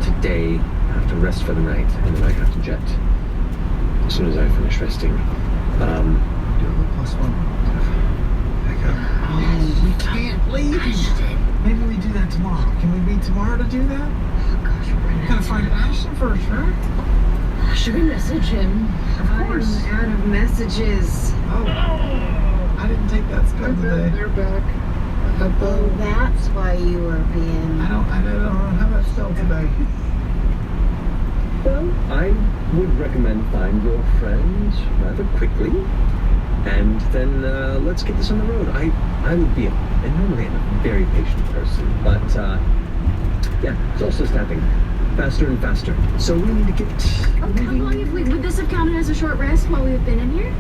today, have to rest for the night, and then I have to jet as soon as I finish resting. Do a +1. Oh, we can't leave. Maybe we do that tomorrow. Can we meet tomorrow to do that? Oh gosh, we're gonna Gotta find Ashton first, right? Should we message him? Of course. I'm out of messages. Oh, I didn't take that spell today. They're back. Oh, that's why you were being... I don't have that spell today. Well, I would recommend find your friend rather quickly, and then let's get this on the road. I would be, and normally I'm a very patient person, but yeah, it's also snapping faster and faster. So we need to get How long have we... Would this have counted as a short rest while we've been in here?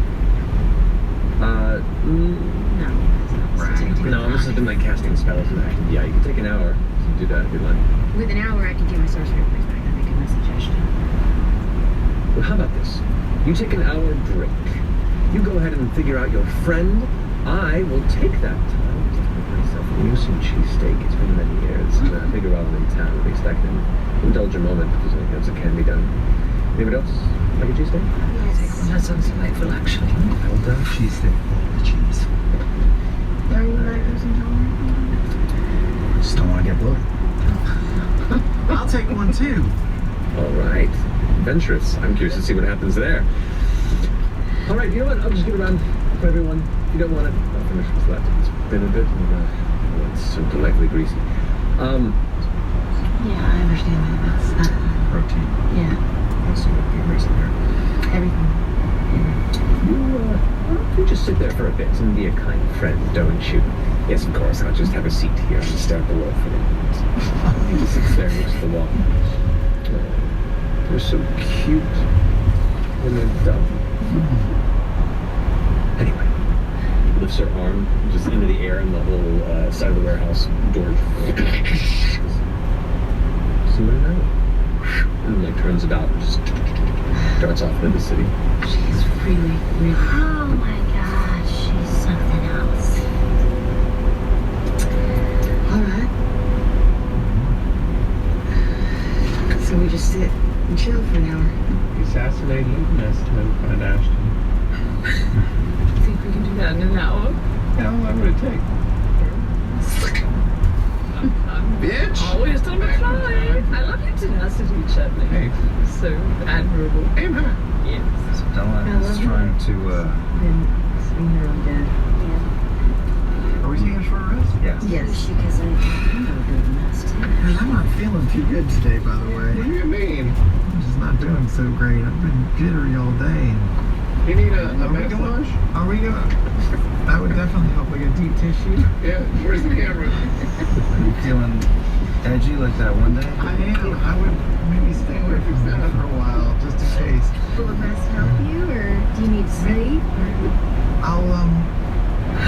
No, this has been like casting spells and acting. Yeah, you can take an hour to do that if you'd like. With an hour, I could do my sorcery quiz, but I gotta make a suggestion. Well, how about this? You take an hour break. You go ahead and figure out your friend. I will take that time to make myself a Newsom cheesesteak. It's been many years. And I figure while I'm in town, at least I can indulge a moment if there's anything else that can be done. Anybody else like a cheesesteak? Yes. That sounds delightful, actually. Well done, cheesesteak. All the cheese. Are you lactose intolerant? Just don't want to get bloated. I'll take one too. All right. Adventurous. I'm curious to see what happens there. All right, you know what? I'll just get around for everyone. If you don't want it, I'll finish what's left. It's been a bit, and it's so delightfully greasy. Yeah, I understand that. That's Protein. yeah, Also, the reason there. everything. You just sit there for a bit and be a kind friend, don't you? Yes, of course. I'll just have a seat here and stare at the wall for a minute. He just sits there next to the wall. They're so cute when they're dumb. Anyway, lifts her arm just into the air and the whole side of the warehouse door. See what I know? And like turns about and just darts off into the city. She's really, really... Oh my gosh, she's something else. Alright. So we just sit and chill for an hour. Assassinate Luminous to find Ashton. Think we can do that in an hour? How long would it take? Bitch! Always on a try. I love your tenacity, Chutney. Hey, so admirable. Amen. Yes. So Della is trying to. Been seeing her own dad. Are we taking a short rest? Yes. Yes. Because I'm doing this too. I'm not feeling too good today, by the way. What do you mean? I'm just not doing so great. I've been jittery all day. You need a massage? Are we going? That would definitely help. Like a deep tissue. Yeah. Where's the camera? Are you feeling edgy like that one day? I am. I would maybe stay away from that for a while, just in case. Will the mess help you, or do you need sleep? I'll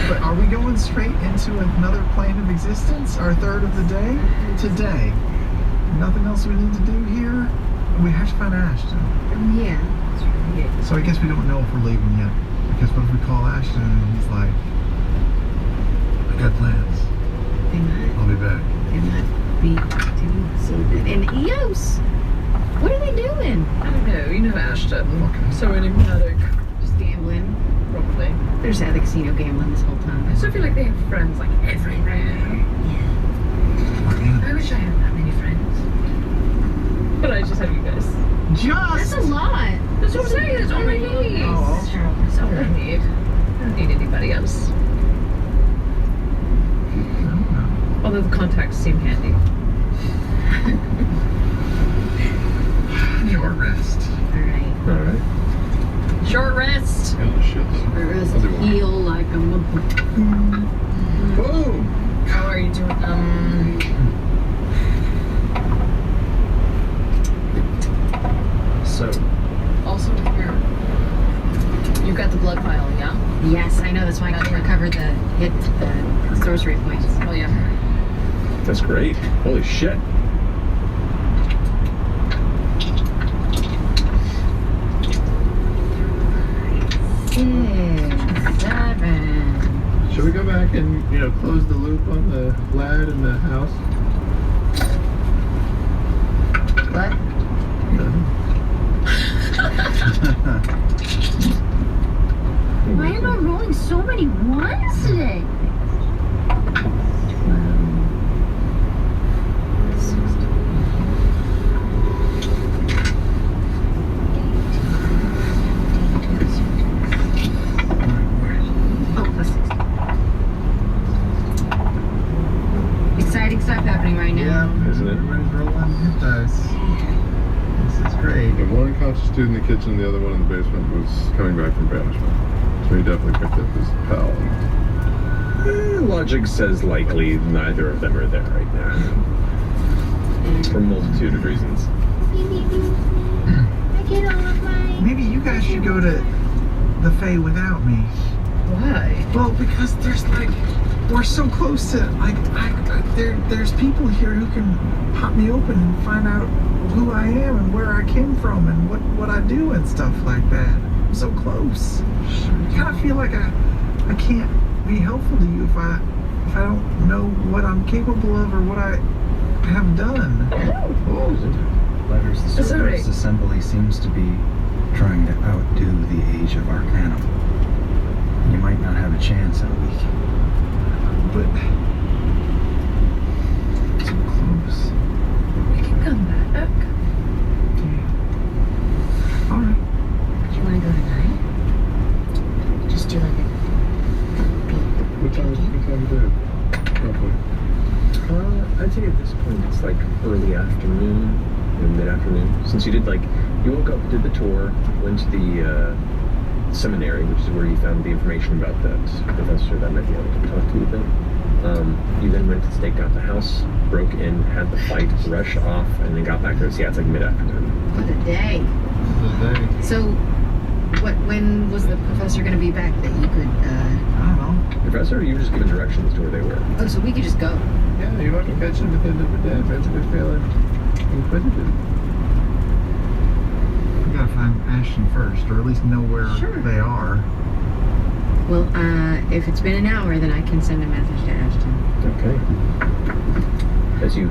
But are we going straight into another plane of existence? Our third of the day? Today. Nothing else we need to do here? We have to find Ashton. Yeah. So I guess we don't know if we're leaving yet. Because what if we call Ashton and he's like, I got plans. They might. I'll be back. They might be doing something. And Eos! What are they doing? I don't know. You know Ashton. So enigmatic. Just gambling. Probably. They're just at the casino gambling this whole time. I still feel like they have friends like everywhere. I wish I had that many friends. But I just have you guys. That's a lot. That's what I'm saying. That's all I need. Oh. That's all I need. I don't need anybody else. Although the contacts seem handy. Short rest. Alright. Short rest. Rest heal like a Boom! How are you doing? So. Also here. You got the blood vial, yeah? Yes, I know. That's why I got to recover the sorcery points. Oh yeah. That's great. Holy shit. Should we go back and, close the loop on the lad in the house? What? Why am I rolling so many ones today? Exciting stuff happening right now. Yeah, Isn't it? Everybody's rolling hit dice. This is great. The one unconscious dude in the kitchen, the other one in the basement was coming back from banishment. So he definitely picked up his pal. Logic says likely neither of them are there right now. For a multitude of reasons. I get all of my... Maybe you guys should go to the Fae without me. Why? Well, because we're so close to, there's people here who can pop me open and find out who I am and where I came from and what I do and stuff like that. I'm so close. I kind of feel like I can't be helpful to you if I don't know what I'm capable of or what I have done. Letters, the Sorcerer's Assembly seems to be trying to outdo the Age of Arcanum. You might not have a chance in a week. But so close. We can come back. Alright. Do you want to go tonight? Just do like a... What time do you? Roughly. I'd say at this point it's like early afternoon, mid-afternoon. Since you did you woke up, did the tour, went to the seminary, which is where you found the information about that professor that might be able to talk to you then. You then went to stake out the house, broke in, had the fight, rush off, and then got back there. So yeah, it's like mid-afternoon. What a day. So, when was the professor going to be back that you could, I don't know. Professor, you were just given directions to where they were. Oh, so we could just go. Yeah, you want to catch him at the end of the day. That's a good feeling. Inquisitive. We gotta find Ashton first, or at least know where they are. Well, if it's been an hour, then I can send a message to Ashton. Okay. As you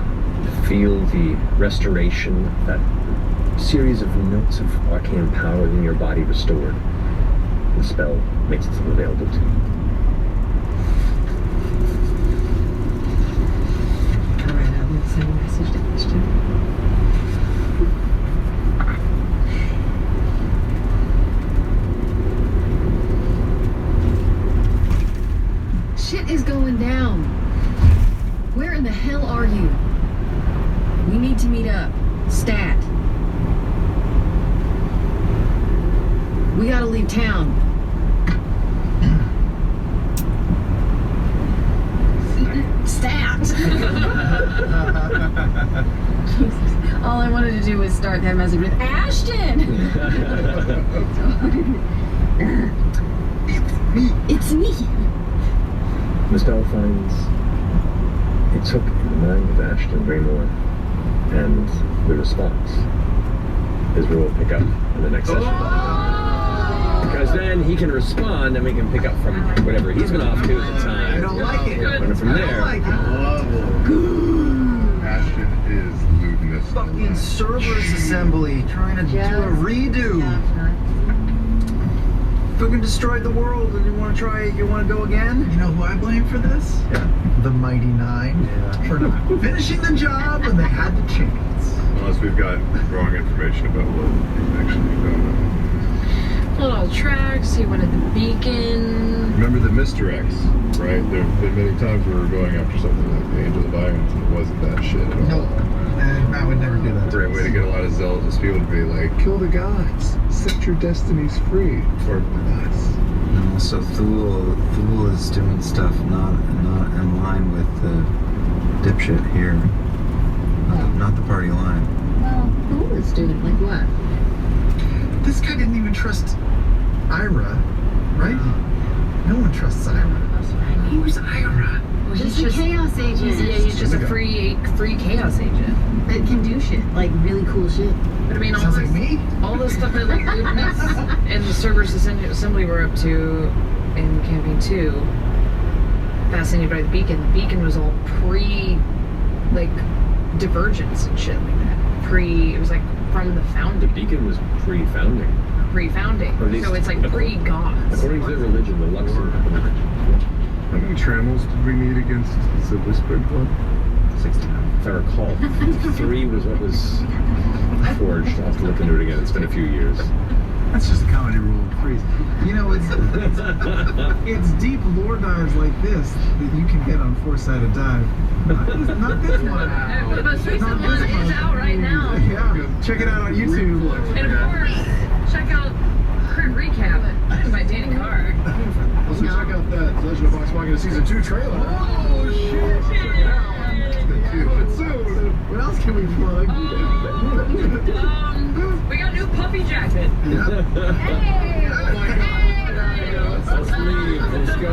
feel the restoration, that series of notes of arcane power in your body restored, the spell makes itself available to you. Alright, I will send a message to Ashton. you? We need to meet up. Stat. We gotta leave town. Stat! Jesus. All I wanted to do was start that message with Ashton! It's me! Michelle finds it's hooked in the mind of Ashton Raymore, and the response is where we'll pick up in the next session. Because then he can respond and we can pick up from whatever he's been off to at the time. I don't like it. And from there, Ashton is lewdness. Fucking servers assembly trying to do a redo. Fucking destroyed the world, and you want to try it? You want to go again? You know who I blame for this? Yeah. The Mighty Nine. For not finishing the job when they had the chance. Unless we've got wrong information about what actually going on. Little tracks, he wanted the beacon. Remember the misdirects, right? There have been many times where we were going after something like the Angel of Irons, and it wasn't that shit at all. No, Matt would never do that. It's a great way to get a lot of zealous people to be like, kill the gods, set your destinies free, or us. And also, Thule is doing stuff not in line with the dipshit here. Not the party line. Well, who is doing like what? This guy didn't even trust Ira, right? No one trusts Ira. Who's Ira? Well, he's just a chaos agent. He's just a free chaos agent that can do shit, like really cool shit. But I mean, Sounds like me. all the stuff that like Lewdness and the servers assembly were up to in campaign 2, fascinated by the beacon. The beacon was all like divergence and shit like that. It was like from the founding. the beacon was pre-founding. Pre-founding. Or at least So it's like pre-gods. According to their religion, the Luxor. How many trammels did we need against the Whispered Club? 69. If I recall, 3 was what was forged. I'll have to look into it again. It's been a few years. That's just a comedy rule of threes. You know, it's deep lore dives like this that you can get on Four-Sided Dive. Not this one. The most recent one is out right now. Yeah, check it out on YouTube. And of course, check out Current Recap by Danny Carr. Also, check out that Legend of Vox Machina Season 2 trailer. Oh, shit. Check it out. What else can we plug? We got a new puffy jacket. Hey! Let's leave. Let's go.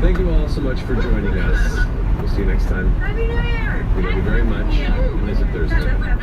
Thank you all so much for joining us. We'll see you next time. Happy New Year! We love you very much. And it's a Thursday. Good night.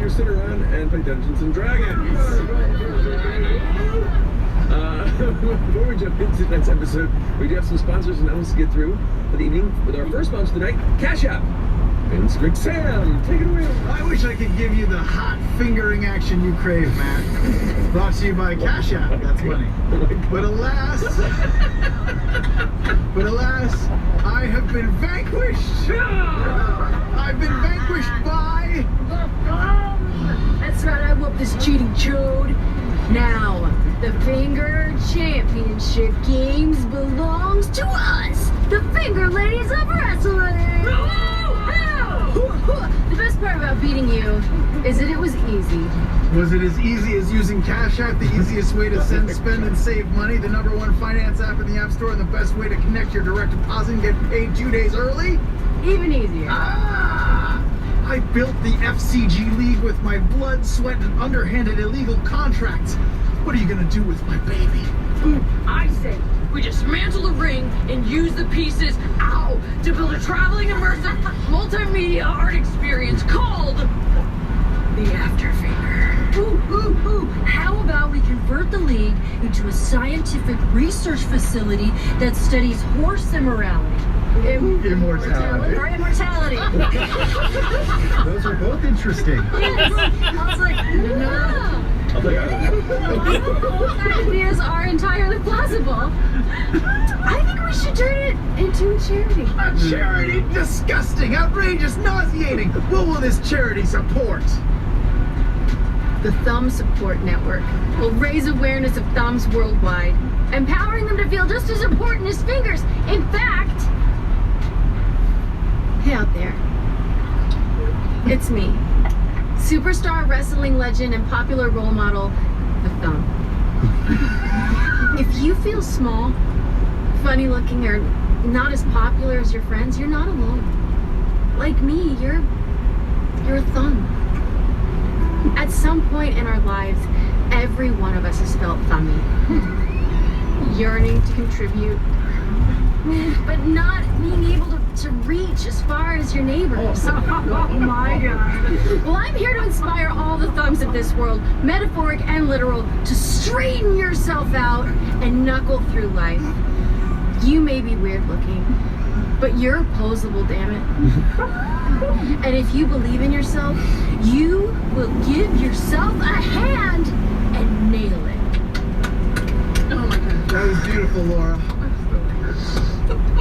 Sit around and play Dungeons and Dragons. Before we jump into tonight's episode, we do have some sponsors and announcements to get through for the evening with our first sponsor tonight, Cash App. Vince McSam, take it away. I wish I could give you the hot fingering action you crave, Matt. Brought to you by Cash App. That's funny. But alas, I have been vanquished. I've been vanquished by That's right, I whooped this cheating chode. Now, the Finger Championship Games belongs to us, the Finger Ladies of Wrestling. The best part about beating you is that it was easy. Was it as easy as using Cash App, the easiest way to send, spend, and save money, the #1 finance app in the App Store, and the best way to connect your direct deposit and get paid 2 days early? Even easier. I built the FCG League with my blood, sweat, and underhanded illegal contracts. What are you gonna do with my baby? I say we dismantle the ring and use the pieces, to build a traveling immersive multimedia art experience called the Afterfinger. How about we can convert the League into a scientific research facility that studies horse immorality. Immortality. Or immortality. Those are both interesting. Yes. I was like, no. I'll take either. Both ideas are entirely plausible. I think we should turn it into a charity. A charity? Disgusting, outrageous, nauseating. What will this charity support? The Thumb Support Network will raise awareness of thumbs worldwide, empowering them to feel just as important as fingers. In fact, hey out there, it's me, superstar wrestling legend and popular role model, the Thumb. If you feel small, funny looking, or not as popular as your friends, you're not alone. Like me, you're a thumb. At some point in our lives, every one of us has felt thummy. Yearning to contribute, but not being able to reach as far as your neighbors. Oh my God. Well, I'm here to inspire all the thumbs of this world, metaphoric and literal, to straighten yourself out and knuckle through life. You may be weird looking, but you're posable, damn it. And if you believe in yourself, you will give yourself a hand and nail it. Oh my God. That was beautiful, Laura.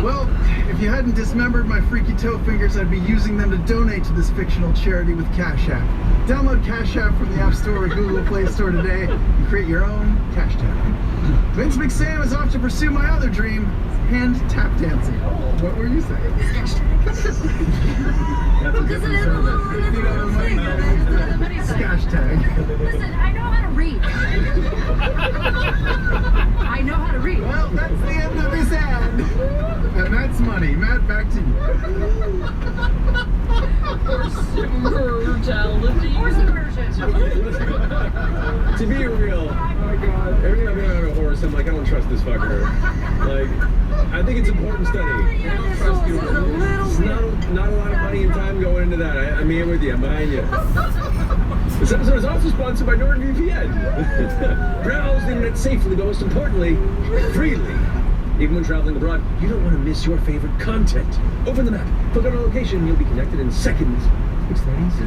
Well, if you hadn't dismembered my freaky toe fingers, I'd be using them to donate to this fictional charity with Cash App. Download Cash App from the App Store or Google Play Store today and create your own Cash Tap. Vince McSam is off to pursue my other dream, hand tap dancing. What were you saying? Because it is a little thing. Cash tag. Listen, I know how to read. I know how to read. Well, that's the end of this ad. And that's money. Matt, back to you. Brutality. Horse immersion. To be real, every time I've been on a horse, I'm like, I don't trust this fucker. Like, I think it's important study. I don't trust you. It's not a lot of money and time going into that. I'm here with you. I'm behind you. This episode is also sponsored by NordVPN. Browse the internet safely, but most importantly, freely. Even when traveling abroad, you don't want to miss your favorite content. Open the map, click on a location, and you'll be connected in seconds. It's that easy.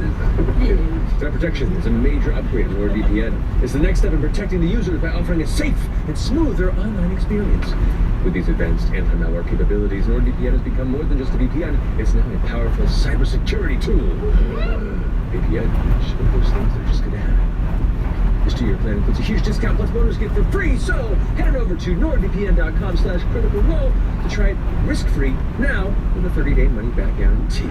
Threat protection is a major upgrade in NordVPN. It's the next step in protecting the users by offering a safe and smoother online experience. With these advanced anti-malware capabilities, NordVPN has become more than just a VPN. It's now a powerful cybersecurity tool. VPN is one of those things that are just going to happen. This 2-year plan includes a huge discount plus bonus gift for free, so head on over to nordvpn.com/criticalrole to try it risk-free now with a 30-day money-back guarantee.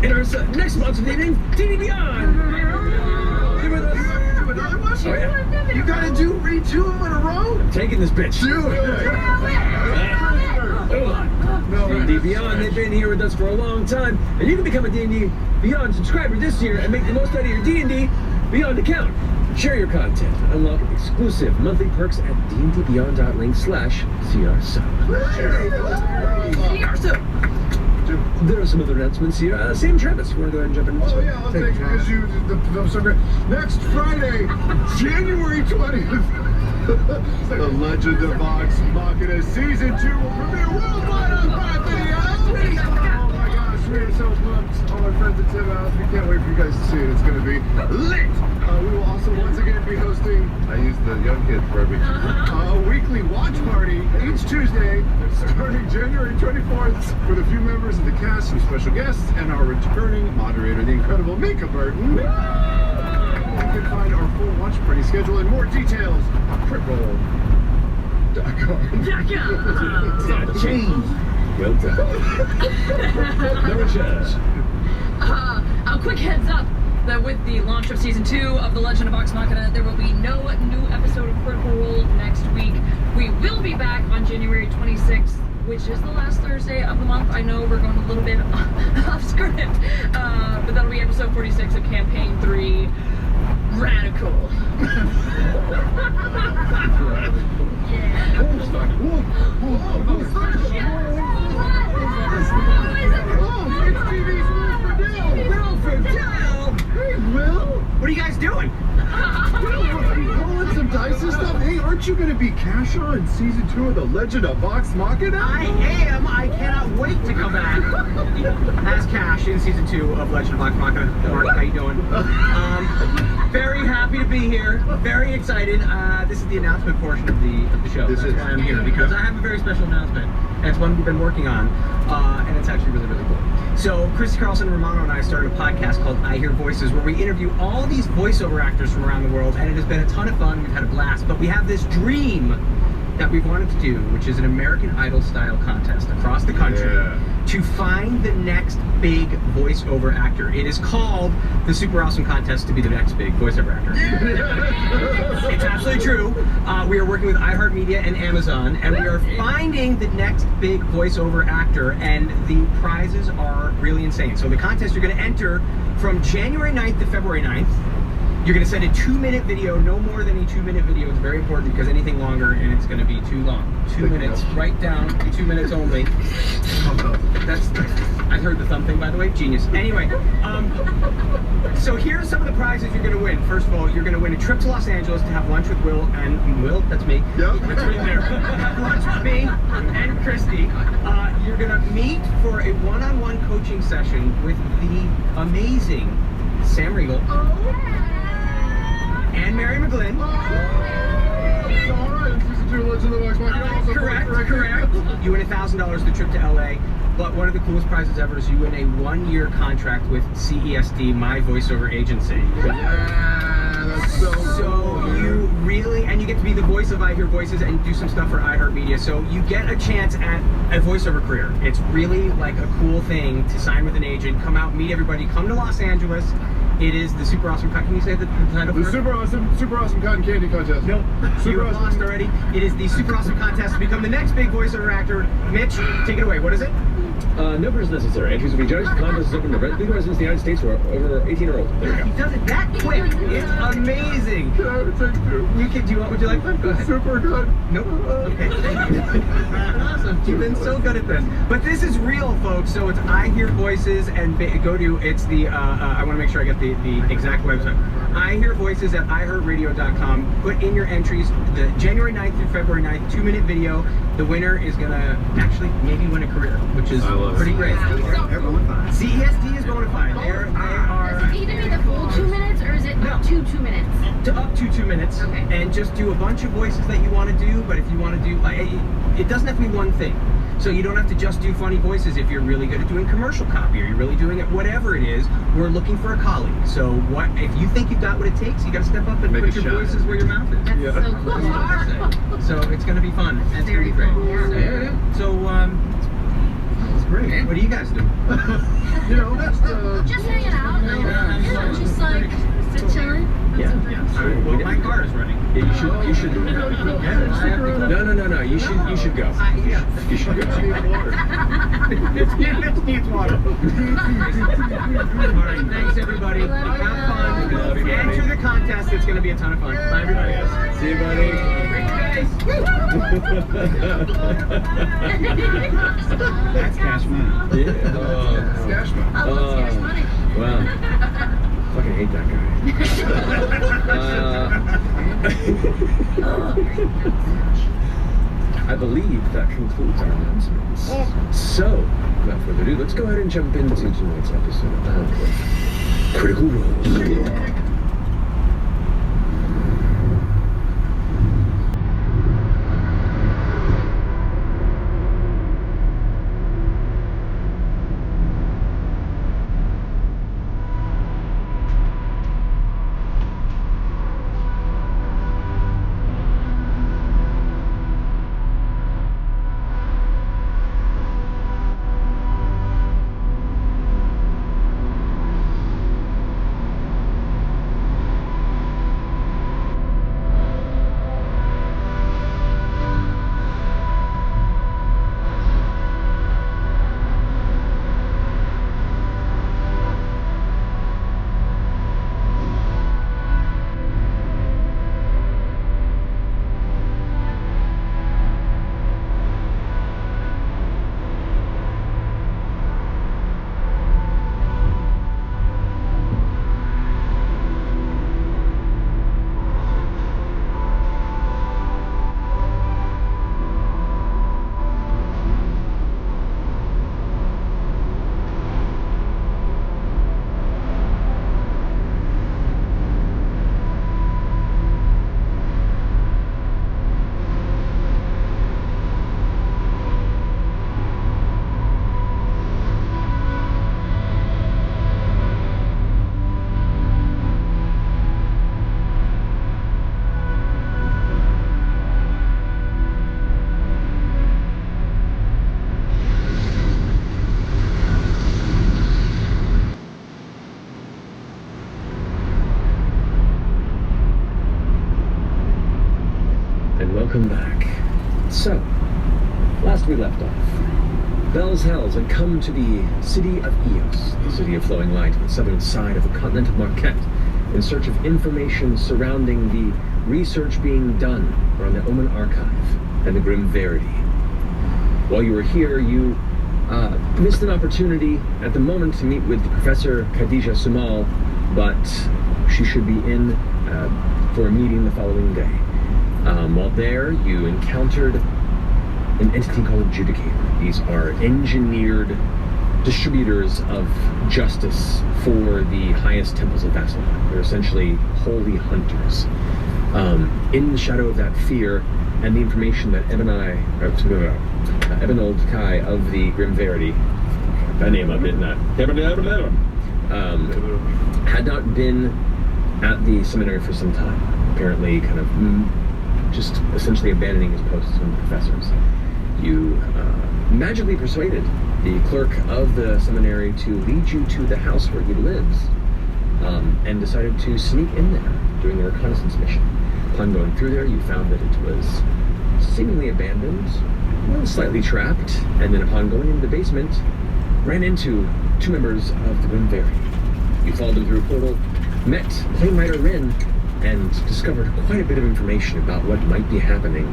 In our next sponsor of the evening, D&D Beyond. You with us? Do another one? Oh, yeah. You gotta read 2 of them in a row? I'm taking this bitch. Do it. D&D Beyond, they've been here with us for a long time, and you can become a D&D Beyond subscriber this year and make the most out of your D&D Beyond account. Share your content, unlock exclusive monthly perks at dndbeyond.link/CRSub. There are some other announcements here. Same Travis, you want to go ahead and jump in? Oh yeah, I'll take it because I'm so great. Next Friday, January 20th. The Legend of Vox Machina Season 2 will premiere worldwide on Prime Video! Oh my gosh, we are so pumped. All our friends at Tim House, we can't wait for you guys to see it. It's going to be lit! We will also once again be hosting, I use the young kids for everything, a weekly watch party each Tuesday starting January 24th with a few members of the cast, some special guests, and our returning moderator, the incredible Mika Burton. You can find our full watch party schedule and more details on critroll.com. Well done. Never change. A quick heads up that with the launch of Season 2 of The Legend of Vox Machina, there will be no new episode of Critical Role next week. We will be back on January 26th, which is the last Thursday of the month. I know we're going a little bit off script, but that'll be episode 46 of Campaign 3. Radical. Hey, Will! What are you guys doing? Aren't you going to be Kasha in season 2 of The Legend of Vox Machina? I am. I cannot wait to come back as Cash in season 2 of Legend of Vox Machina. Mark, how you doing? Very happy to be here. Very excited. This is the announcement portion of the show. That's why I'm here, because I have a very special announcement. And it's one we've been working on, and it's actually really, really cool. So Christy Carlson, Romano, and I started a podcast called I Hear Voices, where we interview all these voiceover actors from around the world, and it has been a ton of fun. We've had a blast, but we have this dream that we've wanted to do, which is an American Idol style contest across the country to find the next big voiceover actor. It is called the Super Awesome Contest to be the next big voiceover actor. It's absolutely true. We are working with iHeartMedia and Amazon, and we are finding the next big voiceover actor, and the prizes are really insane. So the contest, you're going to enter from January 9th to February 9th. You're going to send a 2-minute video, no more than a 2-minute video. It's very important because anything longer and it's going to be too long. 2 minutes, write down 2 minutes only. That's I heard the thumb thing, by the way. Genius. Anyway, so here are some of the prizes you're going to win. First of all, you're going to win a trip to Los Angeles to have lunch with Will, that's me. Yep. That's right there. Have lunch with me and Christy. You're going to meet for a one-on-one coaching session with the amazing Sam Riegel. And Mary McGlynn. Correct. You win $1,000 the trip to LA. But one of the coolest prizes ever is you win a 1-year contract with CESD, my voiceover agency. Yeah, that's so you really, and you get to be the voice of I Hear Voices and do some stuff for iHeartMedia. So you get a chance at a voiceover career. It's really like a cool thing to sign with an agent, come out, meet everybody, come to Los Angeles. It is the Super Awesome Cotton. Can you say the title? The Super Awesome Cotton Candy Contest. No, you have lost already. It is the Super Awesome Contest to become the next big voiceover actor. Mitch, take it away. What is it? No person necessary. Entries will be judged. The contest is open to legal residents of the United States who are over 18 or older. There we go. He does it that quick. It's amazing. Can I have a take two? You can do what? Would you like one? Go ahead. Super good. Nope. Okay. Thank you. Awesome. You've been so good at this. But this is real, folks. So it's I Hear Voices, and go to it's the. I want to make sure I get the exact website. I Hear Voices at iHeartRadio.com. Put in your entries. The January 9th through February 9th, 2-minute video. The winner is gonna actually maybe win a career, which is pretty great. They're bona fide. CESD is bona fide. They are. Does it need to be the full 2 minutes, or is it up to 2 minutes? Up to 2 minutes. Okay. And just do a bunch of voices that you want to do. But if you want to do, like, it doesn't have to be one thing. So you don't have to just do funny voices if you're really good at doing commercial copy, or you're really doing it, whatever it is. We're looking for a colleague. So what if you think you've got what it takes? You got to step up and put your voices where your mouth is. That's so cool. So it's going to be fun. And it's going to be great. Yeah. So it's great. What do you guys do? You know, just hanging out. Yeah, just like chilling. Yeah. Well, my car is running. Yeah, you should. No. You should go. You should go. It needs water. All right. Thanks, everybody. Have fun. Enter the contest. It's going to be a ton of fun. Bye, everybody. See you, buddy. That's cash money. Yeah. Cash money. Cash money. Wow. Fucking hate that guy. I believe that concludes our announcements. So, without further ado, let's go ahead and jump into tonight's episode of Critical Role. Welcome back. So, last we left off, Bell's Hells had come to the city of Eos, the city of flowing light on the southern side of the continent of Marquette, in search of information surrounding the research being done around the Omen Archive and the Grim Verity. While you were here, you missed an opportunity at the moment to meet with Professor Khadija Sumal, but she should be in for a meeting the following day. While there, you encountered an entity called Judicator. These are engineered distributors of justice for the highest temples of Vasselheim. They're essentially holy hunters. In the shadow of that fear and the information that Ebenold Kai of the Grim Verity, that name up, didn't I? Had not been at the seminary for some time. Apparently kind of just essentially abandoning his post as one of the professors. You magically persuaded the clerk of the seminary to lead you to the house where he lives, and decided to sneak in there during the reconnaissance mission. Upon going through there, you found that it was seemingly abandoned, slightly trapped, and then upon going into the basement, ran into two members of the Grim Verity. You followed them through a portal, met Plane Rider Rin, and discovered quite a bit of information about what might be happening,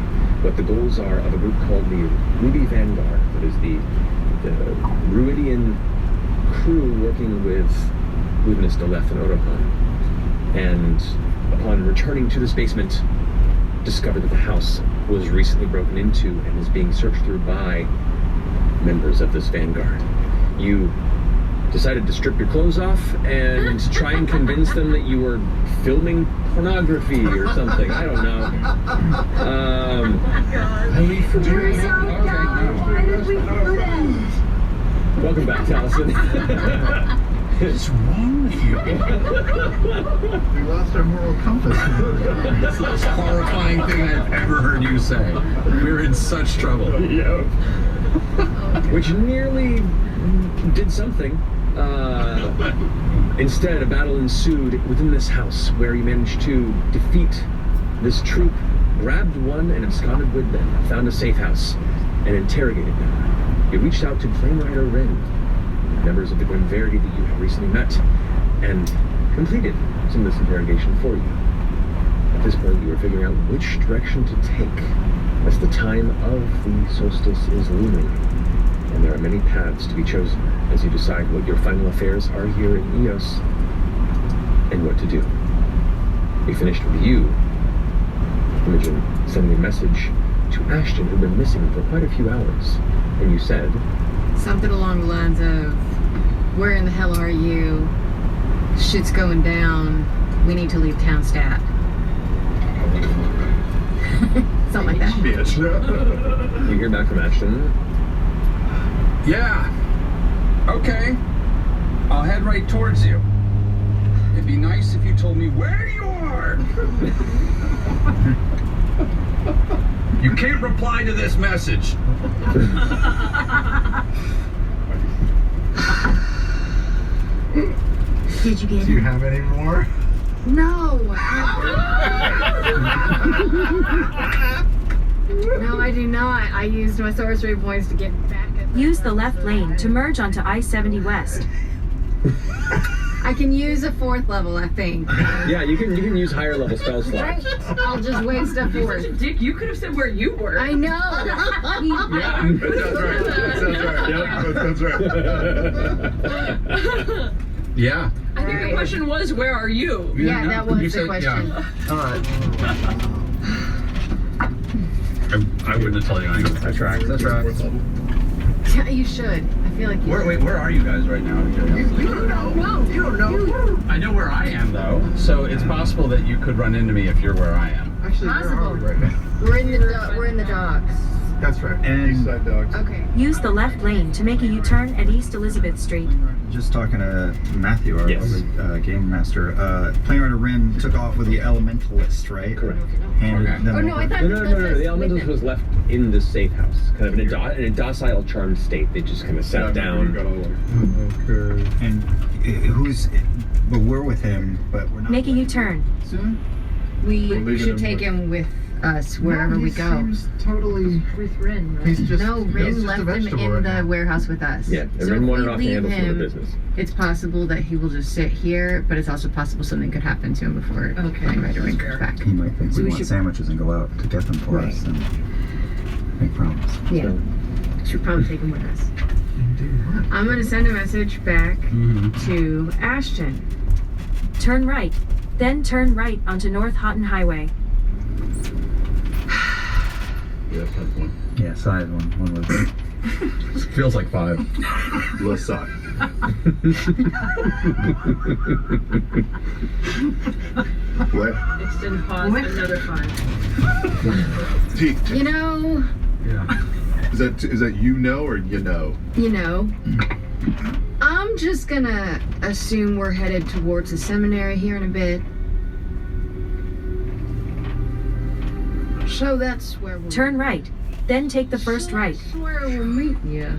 what the goals are of a group called the Ruby Vanguard, that is the Ruidian crew working with Luminous Doleth and Orohan. And upon returning to this basement, discovered that the house was recently broken into and is being searched through by members of this Vanguard. You decided to strip your clothes off and try and convince them that you were filming pornography or something. I don't know. Welcome back, Taliesin. What's wrong with you? We lost our moral compass. It's the most horrifying thing I've ever heard you say. We're in such trouble. Yep. Which nearly did something. Instead, a battle ensued within this house where you managed to defeat this troop, grabbed one and absconded with them, found a safe house, and interrogated them. You reached out to Plane Rider Rin, members of the Grim Verity that you have recently met, and completed some of this interrogation for you. At this point, you were figuring out which direction to take, as the time of the solstice is looming, and there are many paths to be chosen as you decide what your final affairs are here in Eos and what to do. We finished with you, Imogen, sending a message to Ashton, who'd been missing for quite a few hours, and you said something along the lines of, where in the hell are you? Shit's going down. We need to leave town stat. Something like that. Bitch. You hear back from Ashton. Yeah. Okay. I'll head right towards you. It'd be nice if you told me where you are. You can't reply to this message. Did you get Do you have any more? No. No, I do not. I used my sorcery points to get back at Use the left lane to merge onto I-70 West. I can use a 4th level, I think. Yeah, you can use higher level spell slots. I'll just waste a 4th. Dick, you could have said where you were. I know. Yeah, that sounds right. Yeah. I think the question was, where are you? Yeah, that was You the said, question. yeah. All right. I wouldn't have told you anything. That tracks. That tracks. Yeah, you should. I feel like you should. Where are you guys right now? You don't know. You don't know. I know where I am though, so it's possible that you could run into me if you're where I am. Actually, where are we right now? We're in the docks. That's right. And East side dogs. Okay. Use the left lane to make a U-turn at East Elizabeth Street. Just talking to Matthew, our lovely game master. Plane Rider Rin took off with the Elementalist, right? Correct. Handed them no, I over. thought No. The Elementalist was left in the safe house, kind of in a docile, charmed state. They just kind of sat down. Okay. And but we're with him, but we're not. Make a U-turn. Soon? We leaving should him take with- him with us wherever we go. Seems totally. With Rin, right? He's just. No, he's Rin just a left him vegetable in right the now. warehouse with us. Yeah, and So Rin if wandered we off to handle leave some of the him, business. it's possible that he will just sit here, but it's also possible something could happen to him before Red Ring comes back. He might think So we we want should- sandwiches and go out to get them for us and make problems. Yeah. Should probably take him with us. I'm gonna send a message back to Ashton. Turn right, then turn right onto North Houghton Highway. Yeah, that's one. Yeah, side one was. Feels like 5. Left side. What? Extend pause, another 5. You know, Is that you know or you know? I'm just gonna assume we're headed towards the seminary here in a bit. So that's where we'll Turn right, then take the first right. That's where we'll meet you.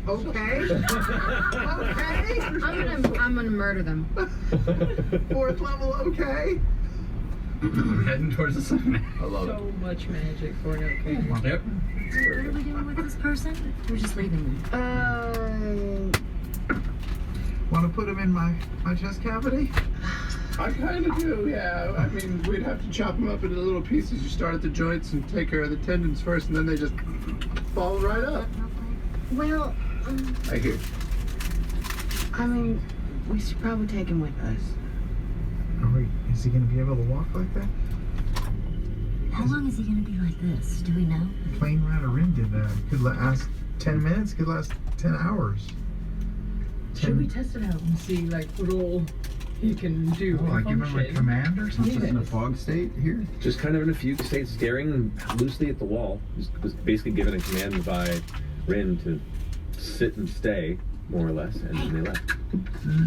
Okay. Okay. I'm gonna murder them. 4th level, okay. We're heading towards the seminary. I love it. So much magic for an okay. Yep. What are we doing with this person? We're just leaving them. Want to put him in my chest cavity? I kind of do, yeah. I mean, we'd have to chop them up into little pieces. You start at the joints and take care of the tendons first, and then they just fall right up. Well, I hear. I mean, we should probably take him with us. Oh, wait, is he gonna be able to walk like that? How long is he going to be like this? Do we know? Plain Rider Rin did that. Could last 10 minutes. Could last 10 hours. Should we test it out and see like what all he can do? Oh, like give him a function? command or something? Just in a fog state here. Just kind of in a fugue state, staring loosely at the wall. Was basically given a command by Rin to sit and stay, more or less, and then they left.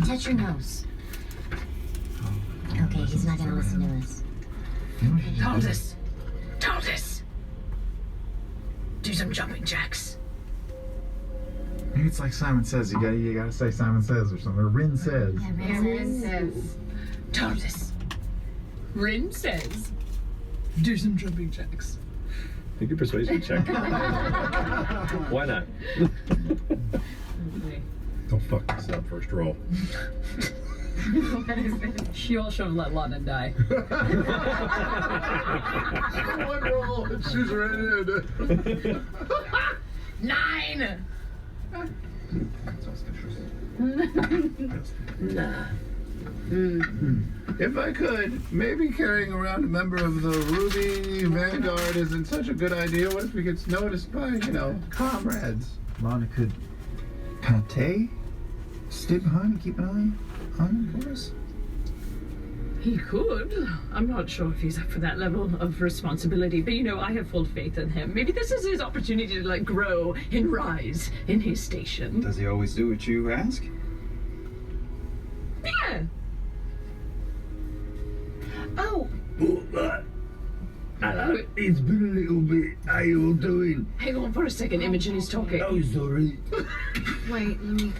Touch your nose. Okay, he's not going to listen to us. Taldus! Taldus! Do some jumping jacks. Maybe it's like Simon Says. You gotta say Simon Says or something. Or Rin Says. Rin says. Taldus. Rin says, do some jumping jacks. Make a persuasion check. Why not? Don't fuck this up first roll. She also let Lana die. One roll, and she's right in. 9! Nah. If I could, maybe carrying around a member of the Ruby Vanguard isn't such a good idea. What if we get noticed by, comrades? Lana could pate, stay behind and keep an eye on him for us. He could. I'm not sure if he's up for that level of responsibility, but I have full faith in him. Maybe this is his opportunity to grow and rise in his station. Does he always do what you ask? Yeah. Oh. It's been a little bit. How you all doing? Hang on for a second, Imogen is talking. Oh, sorry. Wait, let me.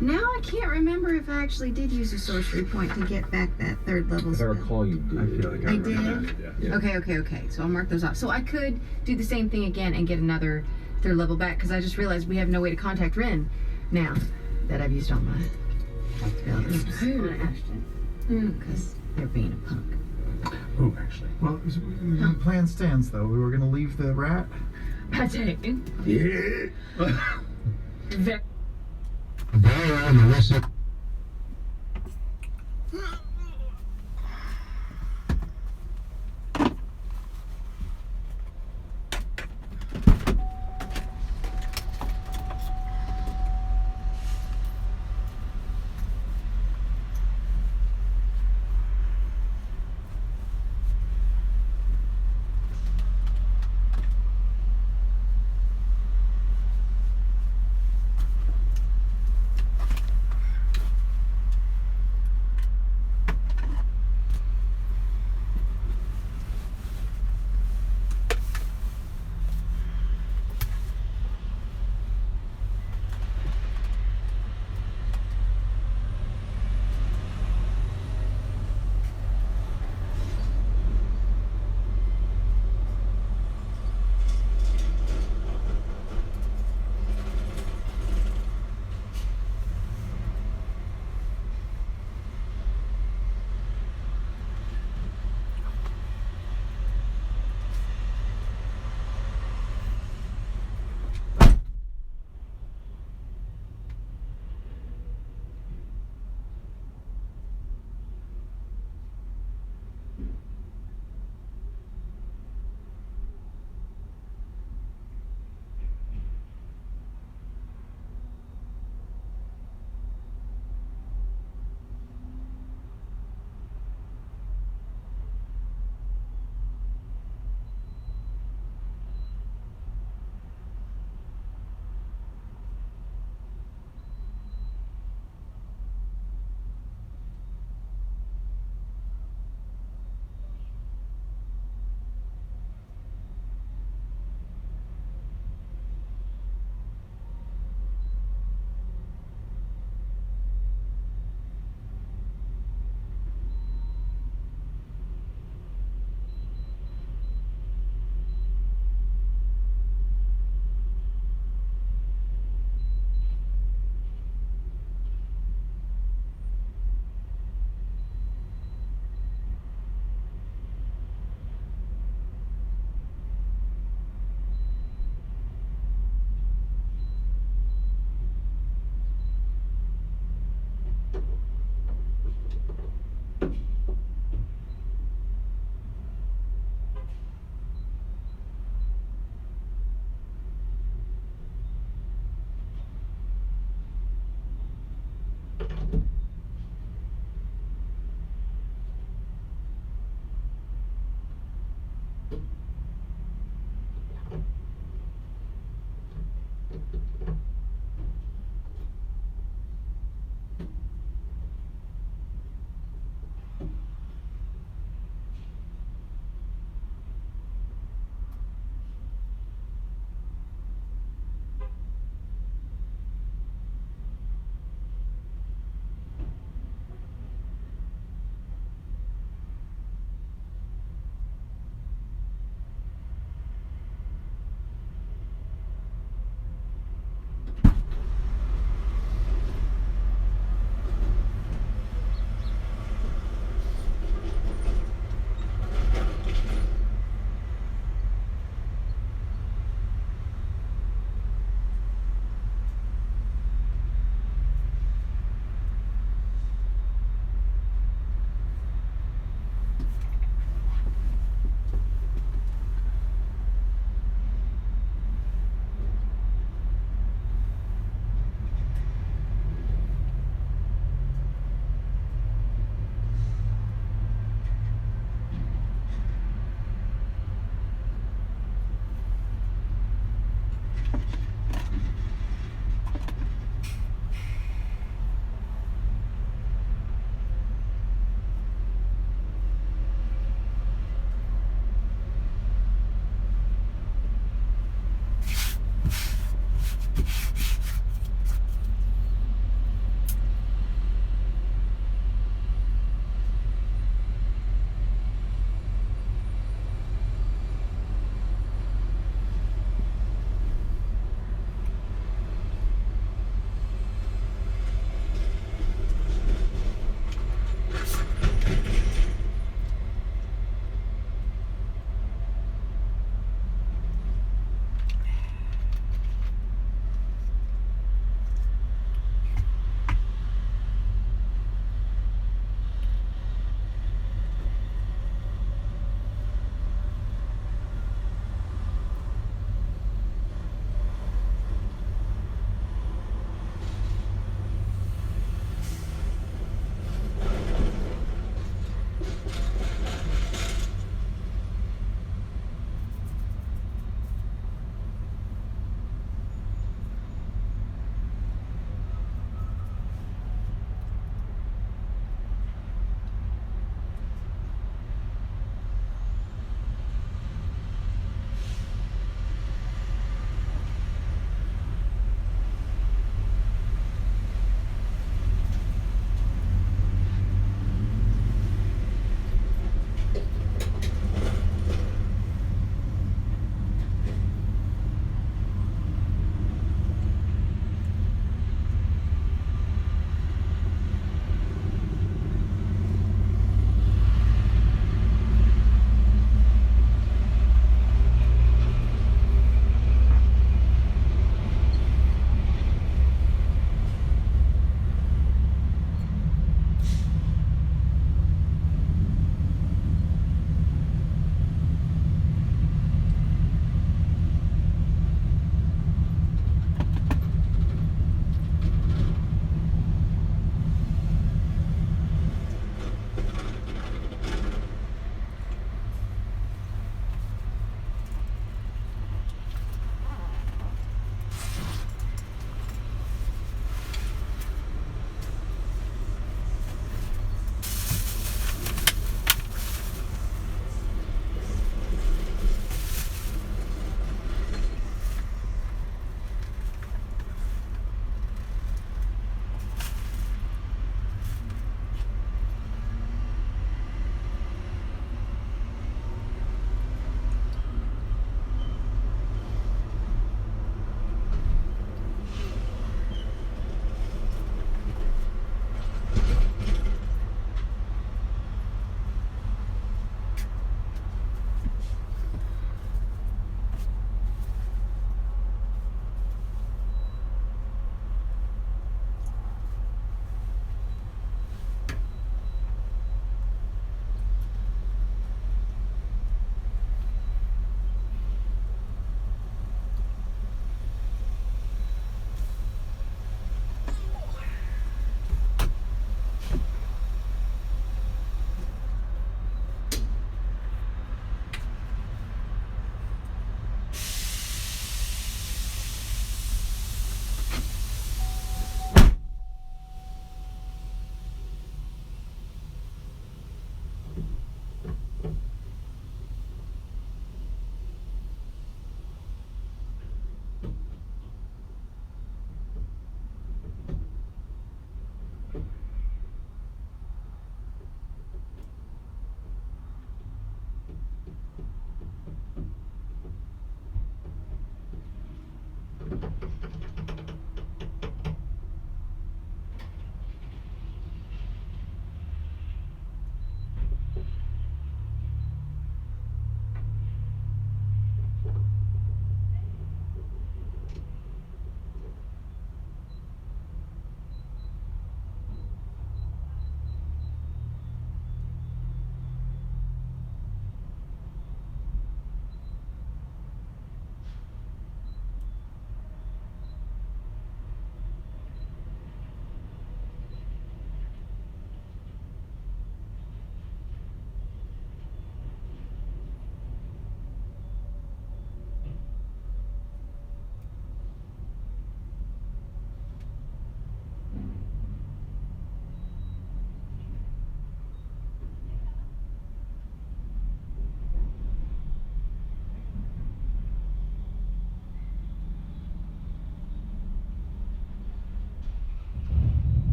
Now I can't remember if I actually did use a sorcery point to get back that 3rd level If I spell. recall, you did. I feel like I remember did? that. Yeah. Okay. So I'll mark those off. So I could do the same thing again and get another 3rd level back because I just realized we have no way to contact Rin now that I've used all my spells. Because they're being a punk. Ooh, actually. Well, the plan stands though. We were gonna leave the rat. Pate. Yeah.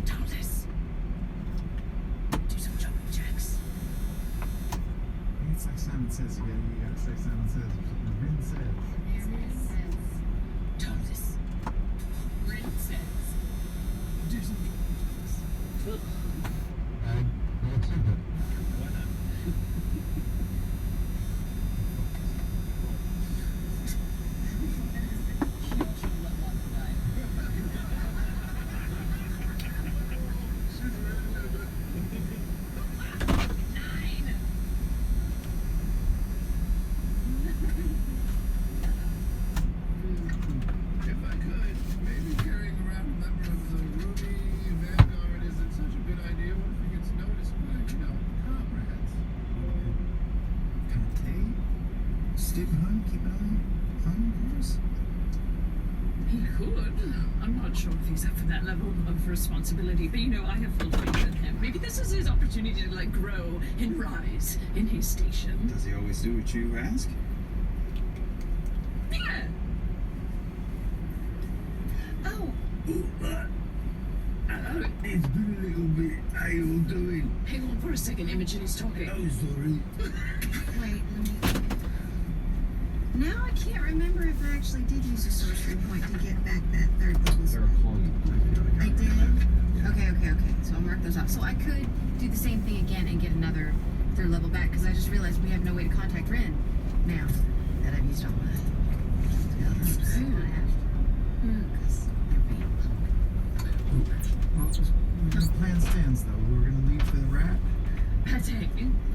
Thomas. Do some jumping jacks. It's like Simon Says. You gotta say Simon Says. Rin says. Thomas. Rin says. Do some jumping jacks. Why not? If I could, maybe carrying around a member of the Ruby Vanguard isn't such a good idea. What if he gets noticed by, comrades? Can it take? Stay behind, keep an eye on course. He could. I'm not sure if he's up for that level of responsibility, but I have full faith in him. Maybe this is his opportunity to grow and rise in his station. Does he always do what you ask? Yeah. Oh. It's been a little bit. How you all doing? Hang on for a second, Imogen is talking. Oh, sorry. Wait, now I can't remember if I actually did use a sorcery point to get back that third level spell. I did? Okay. So I'll mark those off. So I could do the same thing again and get another third level back, because I just realized we have no way to contact Rin now that I've used all my spells. Well, the plan stands, though. We're gonna leave for the rat. Pate.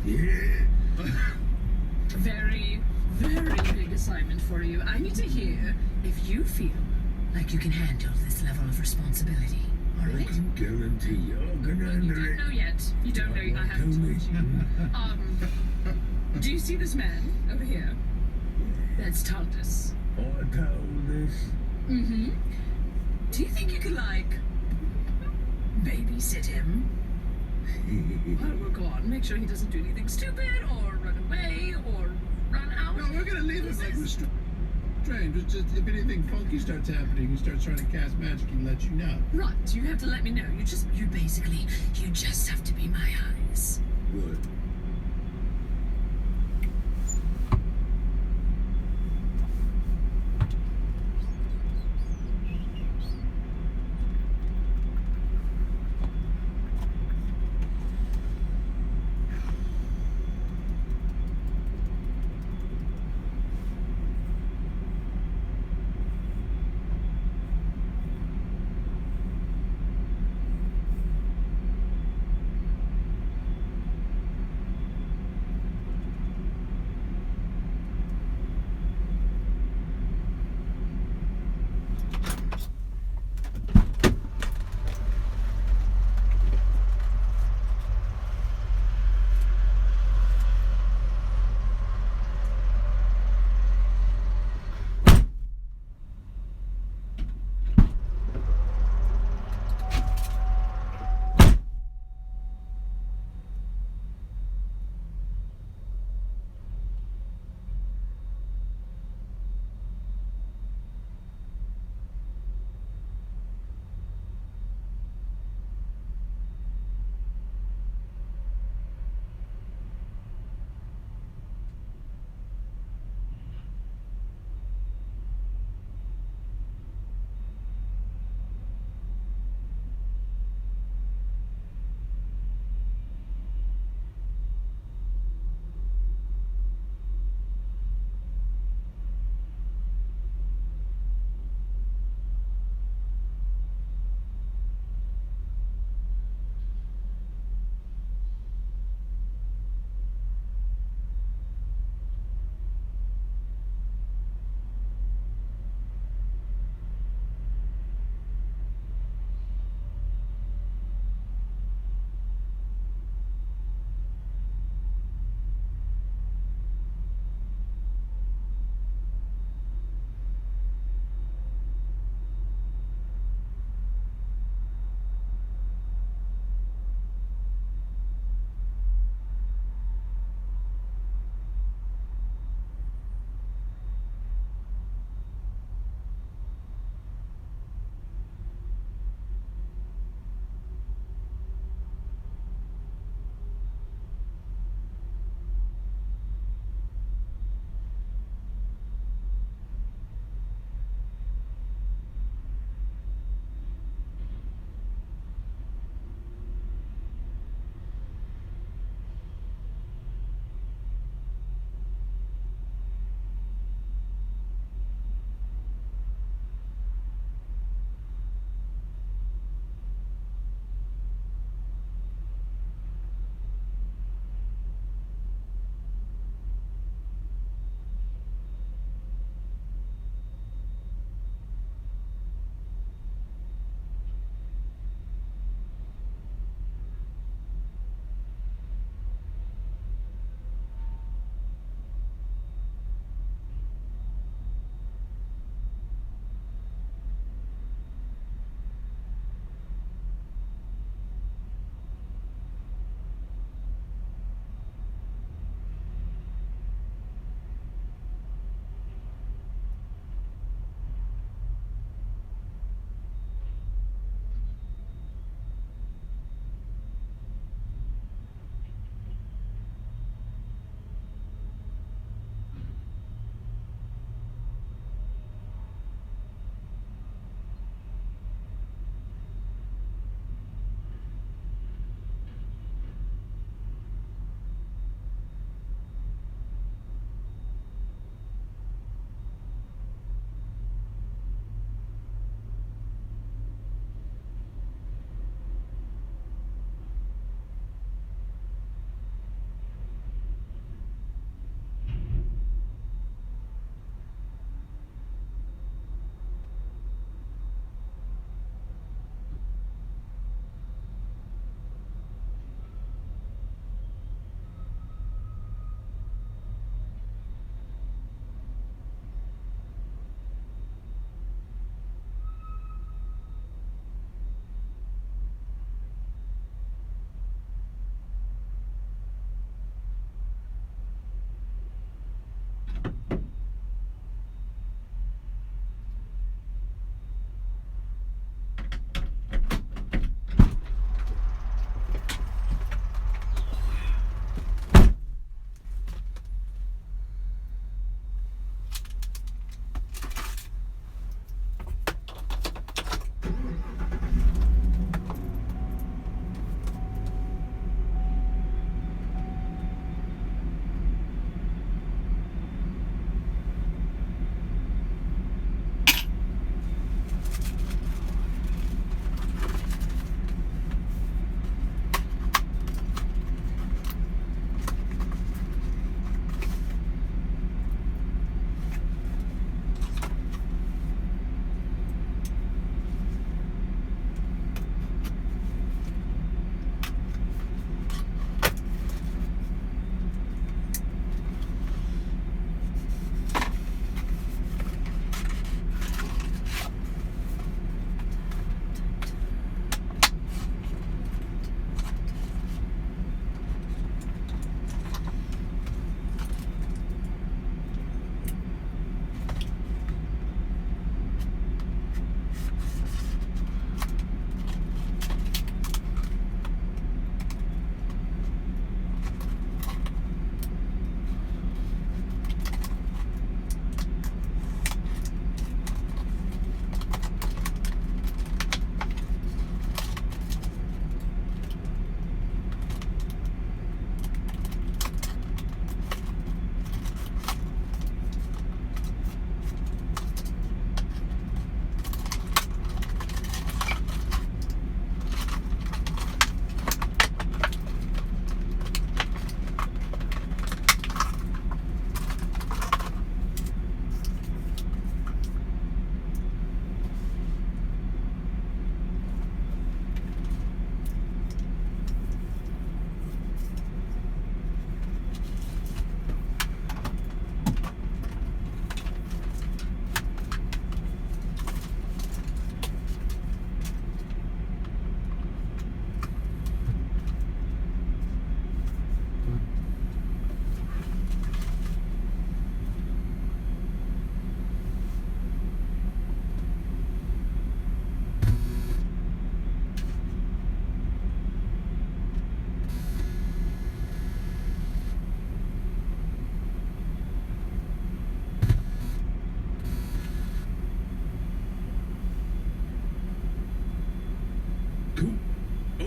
Yeah. Very, very big assignment for you. I need to hear if you feel like you can handle this level of responsibility. All I right? can guarantee you're gonna You handle don't it. know yet. You don't know. I haven't told you. Do you see this man over here? That's Taldus. I told this. Mm-hmm. Do you think you could, babysit him? Well, go on. Make sure he doesn't do anything stupid or run away or run out. No, we're gonna leave it like we're strange. Just if anything funky starts happening, he starts trying to cast magic, he'll let you know. Right. You have to let me know. You just have to be my eyes. Good.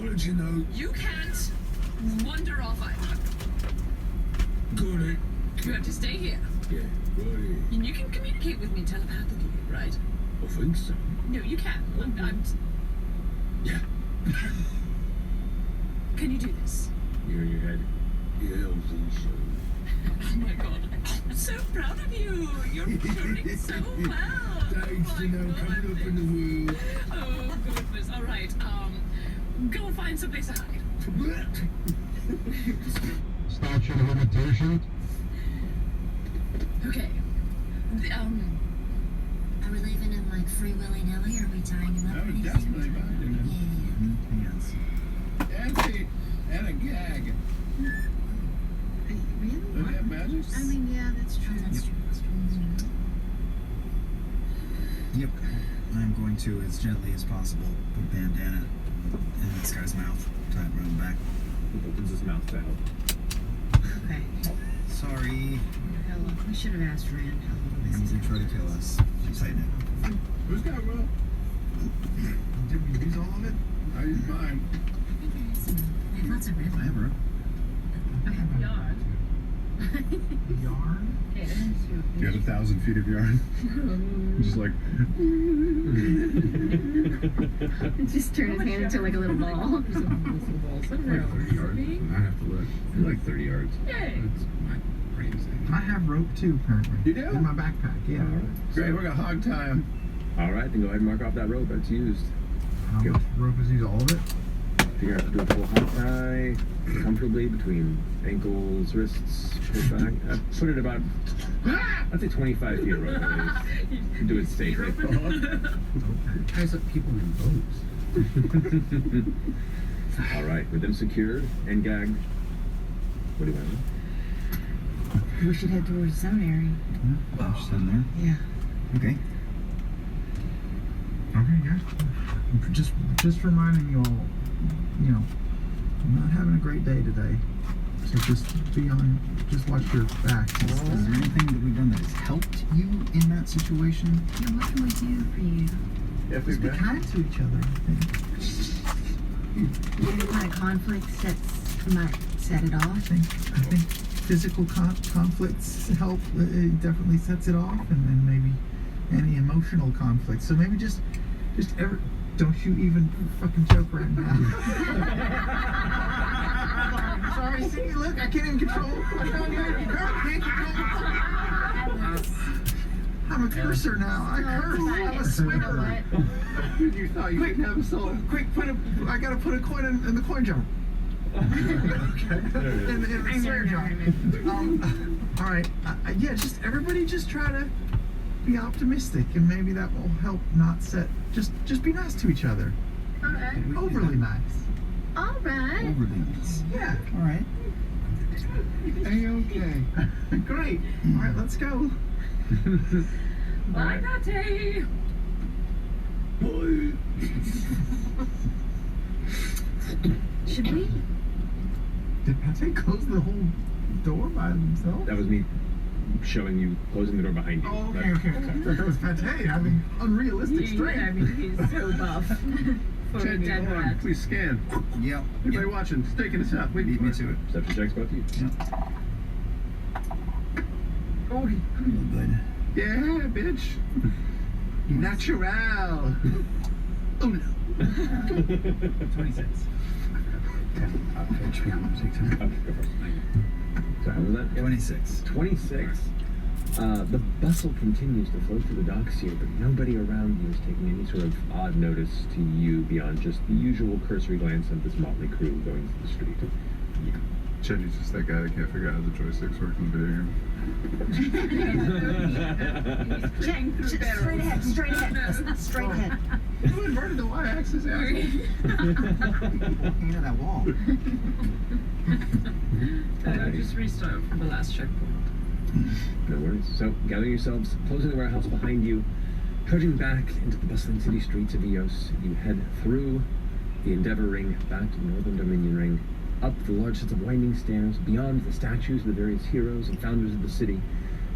let you know. You can't wander off either. Got it. You have to stay here. Yeah, right. And you can communicate with me telepathically, right? I think so. No, you can. Yeah. Can you do this? You're in your head. Yeah, I think so. Oh my god. I'm so proud of you. You're doing so well. Thanks, you know, coming up in the world. Oh, goodness. All right. Go and find someplace to hide. Start your limitation. Okay. Are we leaving him like free willy nilly, or are we tying him up? I would definitely mind him. Yeah. And a gag. Really? Does he have magic? I mean, yeah, that's true. That's true. Yep. I'm going to, as gently as possible, put bandana in this guy's mouth, tie it around the back. He opens his mouth to help. Okay. Sorry. Hello. We should have asked Rand how long He's this gonna try to kill us. Tighten it. Who's got rope? Did we use all of it? I used mine. We have lots of river. I have rope. Yarn. Yarn? Okay. Do you have 1,000 feet of yarn? Just like. Just turn his hand into like a little ball. Like 30 yards. I have to look. You're like 30 yards. Yay. That's my brain saying. I have rope too, apparently. You do? In my backpack, yeah. All right. Great, we're gonna hog tie him. All right, then go ahead and mark off that rope that's used. How Go. much rope is used? All of it? Figure out to do a full hot tie comfortably between ankles, wrists, pull back. Put it about, I'd say 25 feet of rope. You can do it safely. Ties up people in boats. All right, with them secured and gagged, what do you want to do? We should head towards the seminary. Yeah, just in there. Yeah. Okay. Okay, guys. Just reminding you all, you know, I'm not having a great day today. So just watch your backs. Is there anything that we've done that has helped you in that situation? Yeah, what can we do for you? Yeah, Just be kind to each other, I think. Any kind of conflict might set it I off. think physical conflicts help. It definitely sets it off, and then maybe any emotional conflict. So maybe just don't you even fucking joke right now. Sorry, see, look, I can't even control. I can't control. I'm a cursor now. I curse. I'm a swearer. You thought you didn't have a soul. Quick, I gotta put a coin in the coin jar. Okay. In the swear jar. All right. Yeah, just everybody just try to be optimistic, and maybe that will help not set. Just be nice to each other. All right. Overly nice. All right. Overly nice. Yeah. All right. A-okay. Great. All right, let's go. Bye, Pate. Should we? Did Pate close the whole door by himself? That was me showing you, closing the door behind you. Oh, okay. I thought that was Pate having unrealistic strength. I mean, he's so buff. For a Chad, dead hold on. rat. Please scan. Yep. Everybody watching, staking us out. Wait Beat me to it. Perception checks, both of you. Oh, Good. Yeah, bitch. Natural. Oh no. 26. HP, I'm gonna take 10. Okay, go first. So how was that? Yeah. 26. 26. The bustle continues to flow through the docks here, but nobody around you is taking any sort of odd notice to you beyond just the usual cursory glance of this motley crew going through the street. Yeah. Chetty's just that guy that can't figure out how the joysticks work in the video game. Straight ahead. Who inverted the y-axis? Walking into that wall. Just restart from the last checkpoint. No worries. So, gather yourselves, closing the warehouse behind you, trudging back into the bustling city streets of Eos, you head through the Endeavor Ring, back to the Northern Dominion Ring, up the large sets of winding stairs, beyond the statues of the various heroes and founders of the city,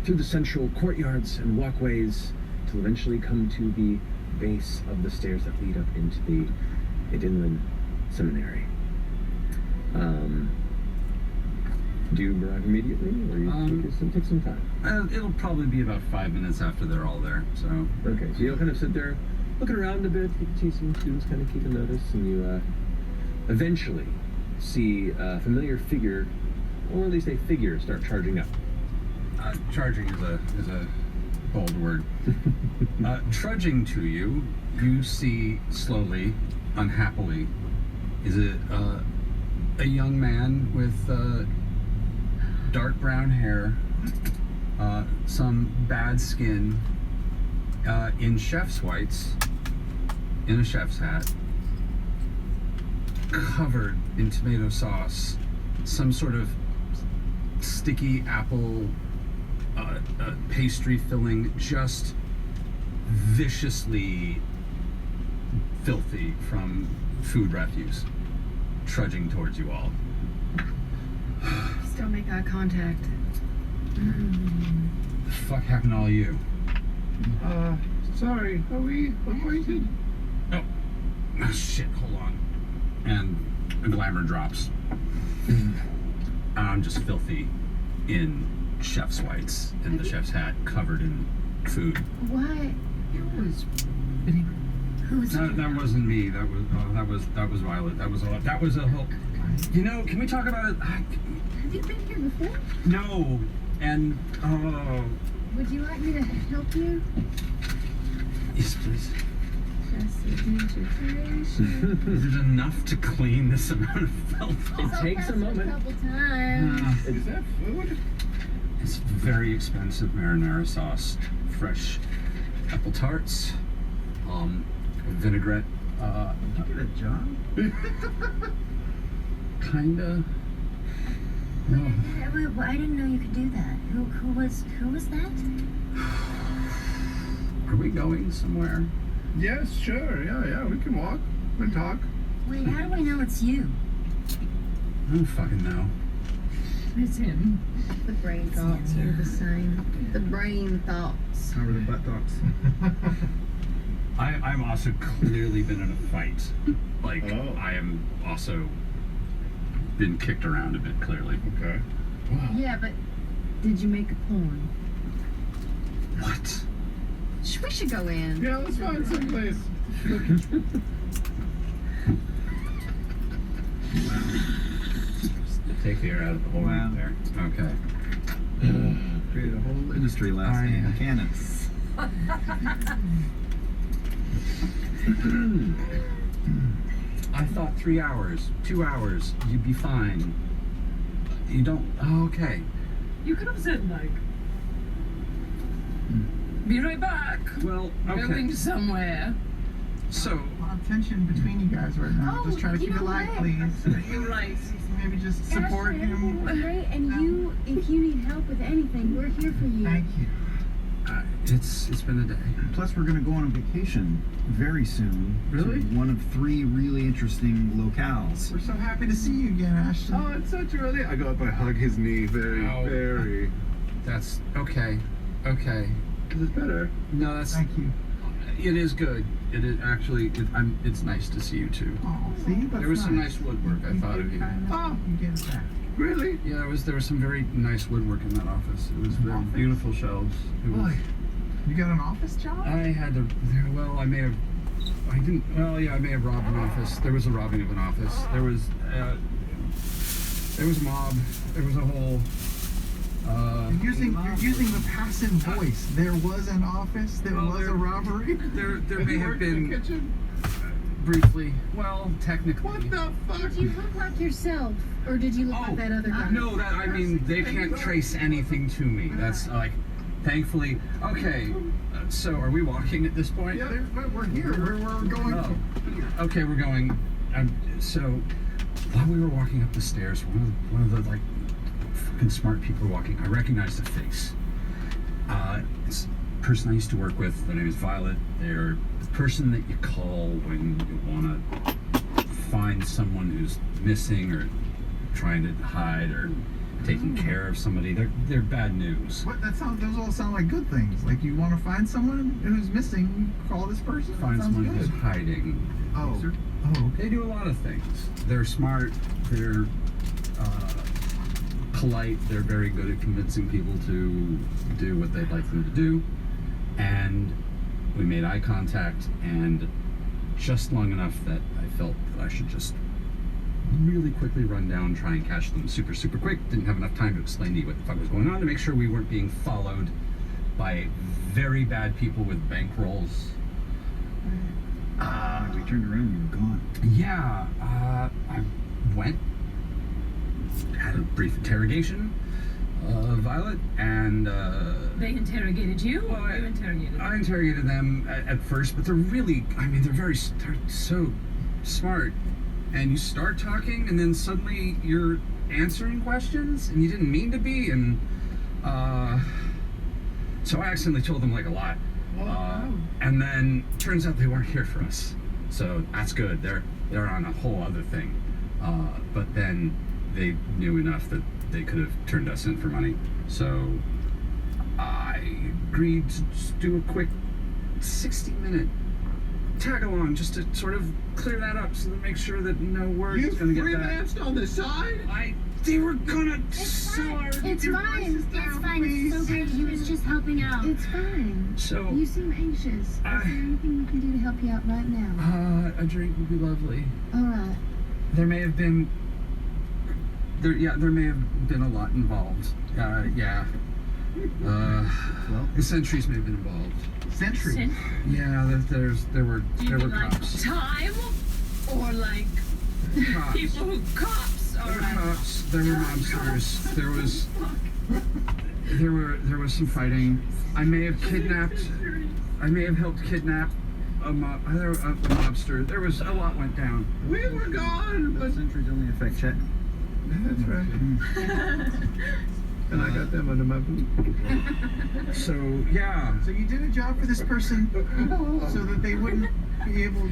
through the central courtyards and walkways, till eventually come to the base of the stairs that lead up into the inland seminary. Do you arrive immediately, or you take some time? It'll probably be about 5 minutes after they're all there, so... Okay, so you'll kind of sit there, looking around a bit, you can see some students kind of keep a notice, and you eventually see a familiar figure, or at least a figure, start charging up. Charging is a bold word. Trudging to you, you see slowly, unhappily, is it a young man with dark brown hair, some bad skin, in chef's whites, in a chef's hat, covered in tomato sauce, some sort of sticky apple pastry filling, just viciously filthy from food refuse, trudging towards you all. Just don't make eye contact. The fuck happened to all you? Sorry, are we acquainted? Oh shit, hold on. And a glamour drops. I'm just filthy in chef's whites and the chef's hat, covered in food. What? Who was it? That wasn't me. That was Violet. That was a whole. You know, can we talk about it? Have you been here before? No. And Would you like me to help you? yes, please. Just Is it enough to clean this amount of filth? It takes a moment. A couple times. Is that food? It's very expensive marinara sauce, fresh apple tarts, vinaigrette. Did you get a job? Kinda. Wait, I didn't know you could do that. Who was that? Are we going somewhere? Yes, sure. Yeah, we can walk and talk. Wait, how do we know it's you? I don't fucking know. It's him. The brain thoughts are the same. The brain thoughts. How were the butt thoughts? I'm also clearly been in a fight. Like, I am also been kicked around a bit, clearly. Okay. Wow. Yeah, but did you make a porn? What? We should go in. Yeah, let's find someplace. Take the air out of the hole Wow. there. Okay. Created a whole industry last name, mechanics. I thought 3 hours, 2 hours, you'd be fine. You don't. Oh, okay. You could have said, like, be right back. Well, okay. Going somewhere. So. A lot of tension between you guys right now. Just try to keep it light, please. You're right. Maybe just support him. Right? And you, if you need help with anything, we're here for you. Thank you. It's been a day. Plus, we're going to go on a vacation very soon. Really? To one of 3 really interesting locales. We're so happy to see you again, Ashton. Oh, it's such a relief. I go up and hug his knee very. That's okay. Okay. Is it better? No, that's. Thank you. It is good. It is actually. It's nice to see you too. Oh, see? That's There was some nice woodwork. I thought of you. Oh, you get it back. Really? Yeah, there was some very nice woodwork in that office. It was very beautiful shelves. It was, Boy, you got an office job? I had to. Well, I may have. I didn't. Well, yeah, I may have robbed an office. There was a robbing of an office. There was a mob. There was a whole. You're using the passive voice. There was an office. There was a robbery. There may have been. Briefly. Well, technically. What the fuck? Did you look like yourself, or did you look like that other guy? No, that I mean they can't trace anything to me. That's like, thankfully. Okay, so are we walking at this point? Yeah, we're here. We're going. Oh. Okay, we're going. So while we were walking up the stairs, one of the like fucking smart people walking, I recognized the face. It's a person I used to work with. Their name is Violet. They're the person that you call when you want to find someone who's missing or trying to hide or taking care of somebody. They're bad news. What? Those all sound like good things. Like you want to find someone who's missing, call this person. Find Sounds someone good. who's hiding. Oh. These are- Oh. They do a lot of things. They're smart. They're polite. They're very good at convincing people to do what they'd like them to do. And we made eye contact, and just long enough that I felt that I should just really quickly run down, try and catch them super, super quick. Didn't have enough time to explain to you what the fuck was going on, to make sure we weren't being followed by very bad people with bankrolls. We turned around and you were gone. Yeah, I went, had a brief interrogation of Violet, and They interrogated you? Or you interrogated them? I interrogated them at first, but they're really, they're so smart. And you start talking, and then suddenly you're answering questions, and you didn't mean to be, and so I accidentally told them like a lot. And then turns out they weren't here for us, so that's good. They're on a whole other thing. But then they knew enough that they could have turned us in for money. So I agreed to just do a quick 60-minute tag along, just to sort of clear that up, so to make sure that no word is going to get back. freelanced on the side? They were gonna It's fine. It's fine. It's so great. He was just helping out. It's fine. So You seem anxious. Is there anything we can do to help you out right now? a drink would be lovely. All right. There may have been a lot involved. The sentries may have been involved. Sentries? Yeah, there were Like cops. time? Or like Cops. people who cops? Or There were cops. There were mobsters. There was some fighting. I may have helped kidnap a mobster. There was a lot went down. We were gone, but Sentries only affect Chet. that's right. And I got them under my boot. So yeah. So you did a job for this person so that they wouldn't be able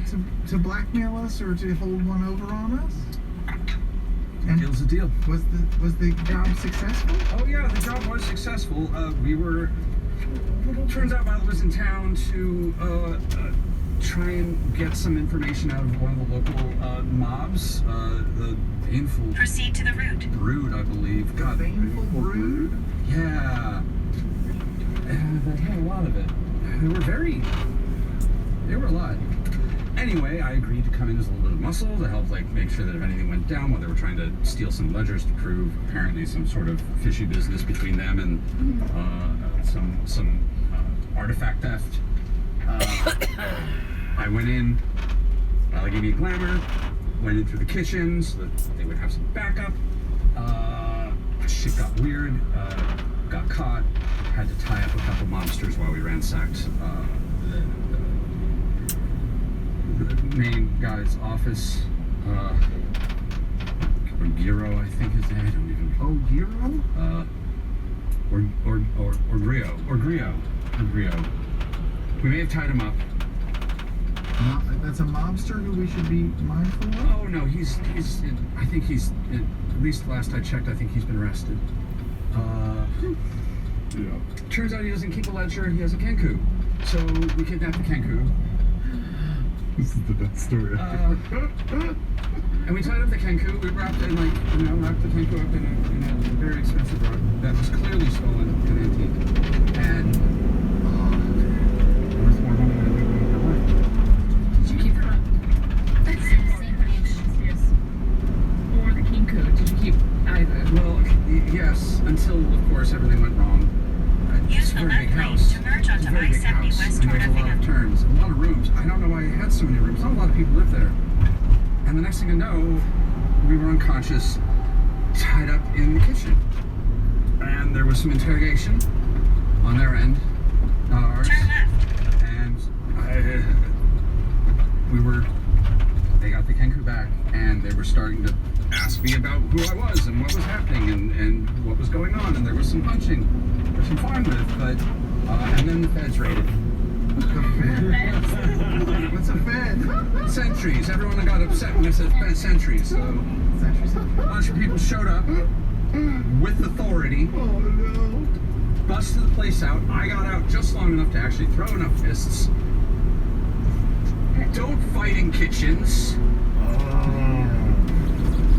to blackmail us or to hold one over on us? And Deal's a deal. Was the job successful? Oh yeah, the job was successful. Turns out Violet was in town to try and get some information out of one of the local mobs. The Baneful. Proceed to the route. Brood, I believe. God. Baneful Brood? Yeah. They had a lot of it. They were a lot. Anyway, I agreed to come in as a little bit of muscle to help, make sure that if anything went down while they were trying to steal some ledgers to prove apparently some sort of fishy business between them and some artifact theft. I went in. They gave me a glamour. Went in through the kitchen so that they would have some backup. Shit got weird. Got caught. Had to tie up a couple monsters while we ransacked the main guy's office. Giro, I think his name. I don't even. Oh, Giro? Or Grio. We may have tied him up. That's a mobster who we should be mindful of? Oh no, he's. I think he's. At least last I checked, I think he's been arrested. Turns out he doesn't keep a ledger. He has a Kenku. So we kidnapped the Kenku. This is the best story. And we tied up the Kenku. We wrapped the Kenku up in a very expensive rug that was clearly stolen and antique. And worth more money than we would in real life. Did you keep her up? Yes. Or the Kenku? Did you keep either? Well, yes, until of course everything went wrong. It's a very big house. to merge onto It's a very big I-70 house, and Westward there's a lot of turns, a lot of rooms. I don't know why it had so many rooms. Not a lot of people live there. And the next thing I know, we were unconscious, tied up in the kitchen. And there was some interrogation on their end, not ours. Turn left. And they got the Kenku back, and they were starting to ask me about who I was and what was happening and what was going on. And there was some punching, which I'm fine with, but and then the feds raided. What's a fed? Sentries. Everyone got upset when I said sentries. So a bunch of people showed up, with authority. Oh no. Busted the place out. I got out just long enough to actually throw enough fists. Don't fight in kitchens.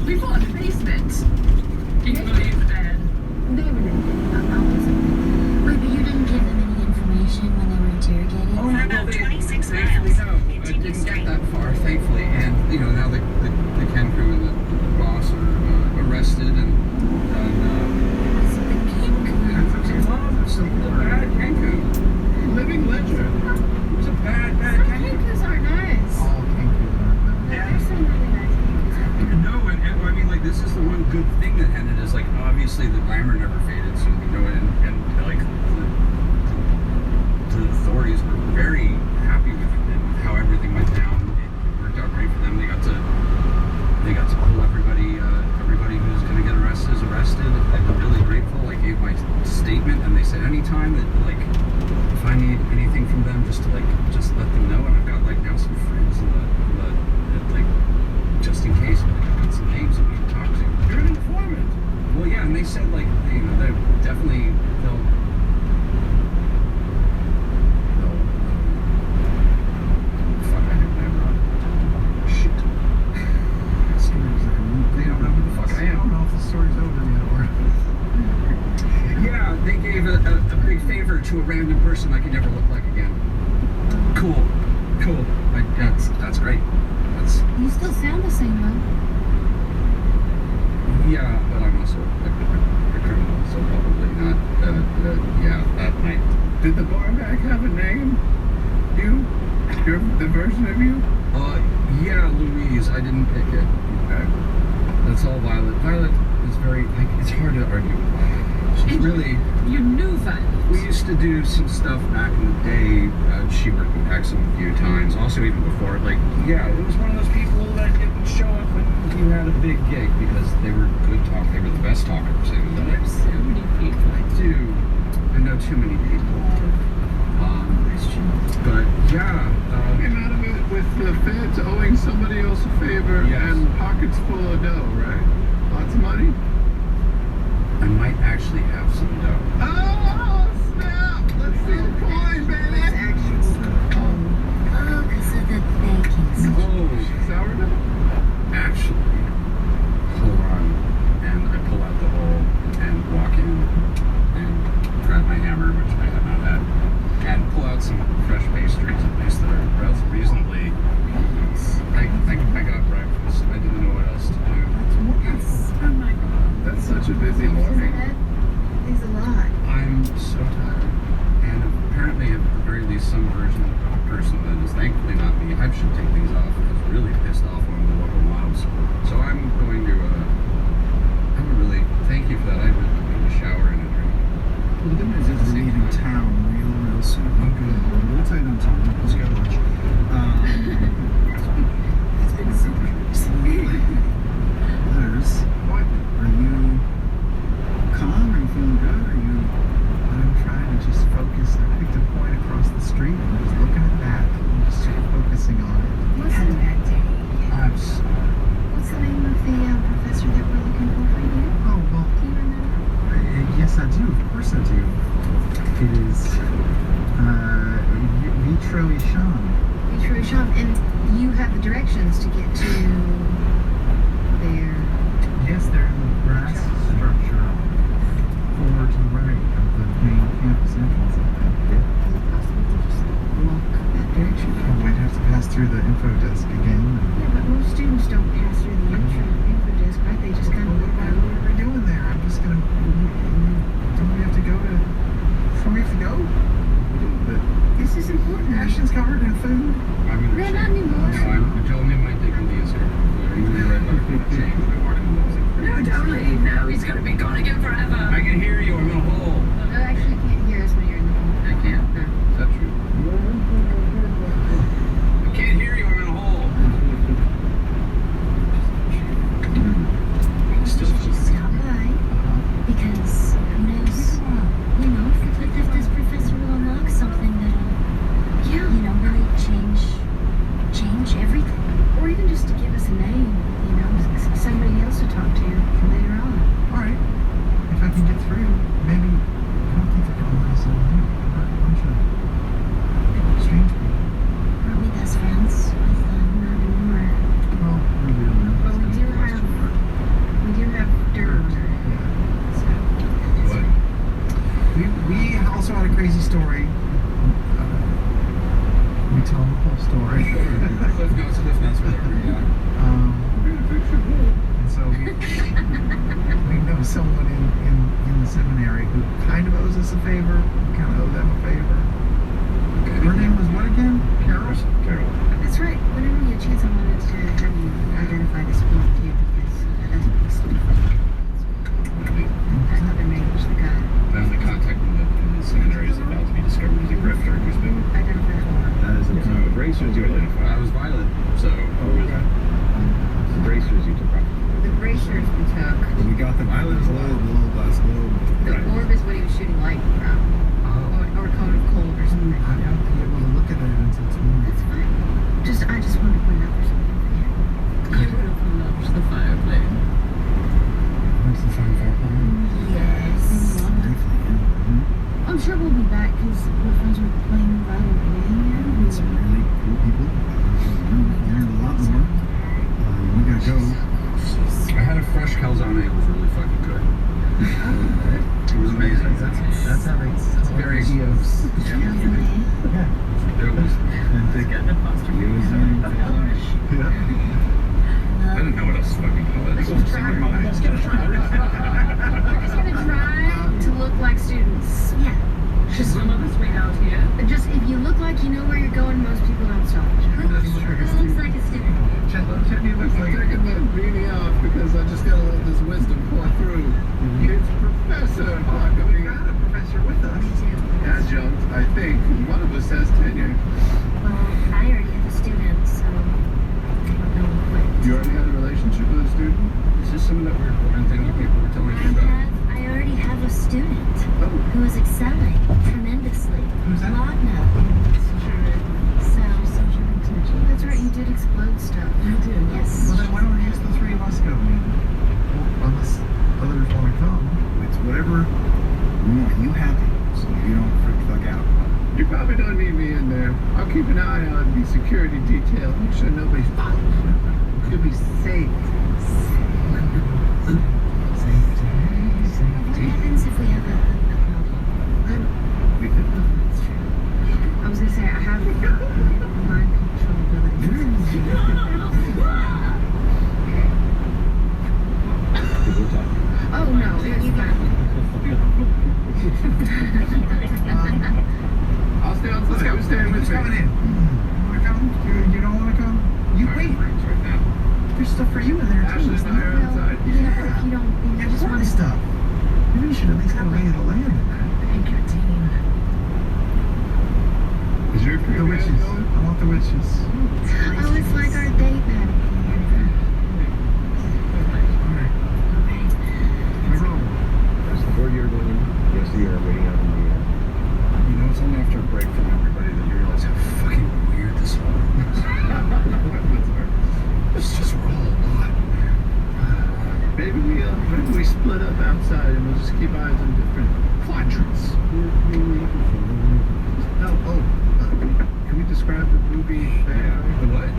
We fought in the basement. Can you believe that? They were Wait, but you didn't give them any information when they were interrogated? Oh, no, thankfully, no. I didn't get that far, thankfully. And, you know, now the Ken crew and the boss are arrested and it's a bad Ken crew. Living legend. It's a bad Ken crew. All Kenkus aren't bad. There's some really nice Kenkos. No, and I mean, like, this is the one good thing that ended is, like, obviously the glamour never faded, so, you know, and like, the authorities were very happy with it and how everything went down. It worked out great for them. They got to pull everybody who was going to get arrested is arrested. They were really grateful. I gave my statement, and they said anytime that, like, if I need anything from them, just let them know. And I've got, like, now some friends in the like, just in case, but I've got some names that we can talk to. You're an informant. Well, yeah, and they said, like, you know, they'll fuck, I didn't know. Shit. They don't know who the fuck I am. I don't know if the story's over yet or... Yeah, they gave a big favor to a random person I could never look like again. Cool. That's great. You still sound the same though. Yeah, but I'm also a criminal, so probably not. Yeah, that night. Did the barback have a name? The version of you? Yeah, Louise. I didn't pick it. Okay. That's all Violet. Violet is very, like, it's hard to argue with Violet. She's really... You knew Violet. We used to do some stuff back in the day. She worked with Hexam a few times. Also, even before, like, yeah, it was one of those people that didn't show up when you had a big gig because they were good talkers. They were the best talkers. I know so many people. I do. I know too many people. But, yeah. Came out of it with the feds owing somebody else a favor and pockets full of dough, right? Lots of money? I might actually have some dough. Oh, snap! Let's see the coin, baby! It's actual. Oh, because of the baking. Oh, sourdough? Actually, hold on. And I pull out the hole and walk in and grab my hammer, which I have not had, and pull out some fresh pastries, at least that are reasonably. I got breakfast. I didn't know what else to do. Oh my God. That's such a busy morning. It's a lot. I'm so tired. And apparently, at the very least, some version of a person that is thankfully not me, I should take these off, is really pissed off one of the local mobs. So I'm going to, I would really thank you for that. I would need a shower and a drink. Well, the good news is we're leaving town real soon. I'm good. We'll tell you on time. Let's go to lunch. It's been so Letters. What? Are you calm? Are you feeling good? Are you... I'm trying to just focus. I picked a point across the street and I was looking at that and just sort of focusing on it. What's the bad day? What's the name of the professor that we're looking for you? Oh, well... Do you remember? Yes, I do. Of course I do. It is... Vitro Isham. Vitro Isham. And you have the directions to get to there. Yes, they're in the brass structure forward to the right of the main campus entrance, I think. Is it possible to just walk that direction? I might have to pass through the info desk again. Yeah, but most students don't pass through the info desk, right? They just kind of look What are we doing there? I'm just gonna... Don't we have to go to... Don't we have to go? But this is important. Ashton's covered in food. I'm in We're not anymore. No, I'm telling him my dignity is here. Even the red light change. I want him to lose it. No, don't leave. No, he's going to be gone again forever. I can hear you. I'm in a hole. No, actually, you can't hear us when you're in the hole. I can't. No. Is that true? I can't hear you. I'm in a hole. Still because we're friends with playing Violet Wing. Meet some really cool people. Learned a lot more. We gotta go. I had a fresh calzone. It was really fucking good. It was amazing. That's how they. That's very EOS. Yeah. It was. Yeah. I didn't know what else to fucking call it. We're just gonna try to look like students. Yeah. Just some of us way out here. Just if you look like you know where you're going, most people don't stop. Who looks like a student? Jenny looks like taking that beanie off because I just gotta let this wisdom pour through. It's Professor Huckabee. We got a professor with us. Adjunct, I think. One of us has tenure. Well, I already have a student, so I don't know what. You already had a relationship with a student? Is this some of that weird woman thing you people were telling me about? I already have a student Oh. who is excelling tremendously. Who's that? Lagna. So, that's right, you did explode stuff. I did. Yes. Well, then why don't just the three of us go? Well, unless others want to come. It's whatever we want you happy, so you don't freak the fuck out. You probably don't need me in there. I'll keep an eye on the security detail. Make sure nobody's following you. Could be safe. What happens if we have a problem? We could. That's true. I was gonna say, I have mind control abilities. Oh no, it's fine. I'll stay outside. Let's go. Who's staying with Who's me? coming in? Want to come? You don't want to come? You wait. Right now. There's stuff for you in there too. Ashley isn't and I there? are outside. Yeah, but if you don't, you just want Important to stuff. Maybe you should at least get a lay of the land in that. pick your team. Is your crew The witches. going? I want the witches. Oh, it's like our date night. Alright. Alright. Let's go. Before you're going, the rest of you are waiting out in the You know, it's only after a break from everybody that you realize how fucking weird this all is. It's just we're all a lot. Maybe we split up outside and we'll just keep eyes on different quadrants. Can we describe the Ruby Vanguard? The what?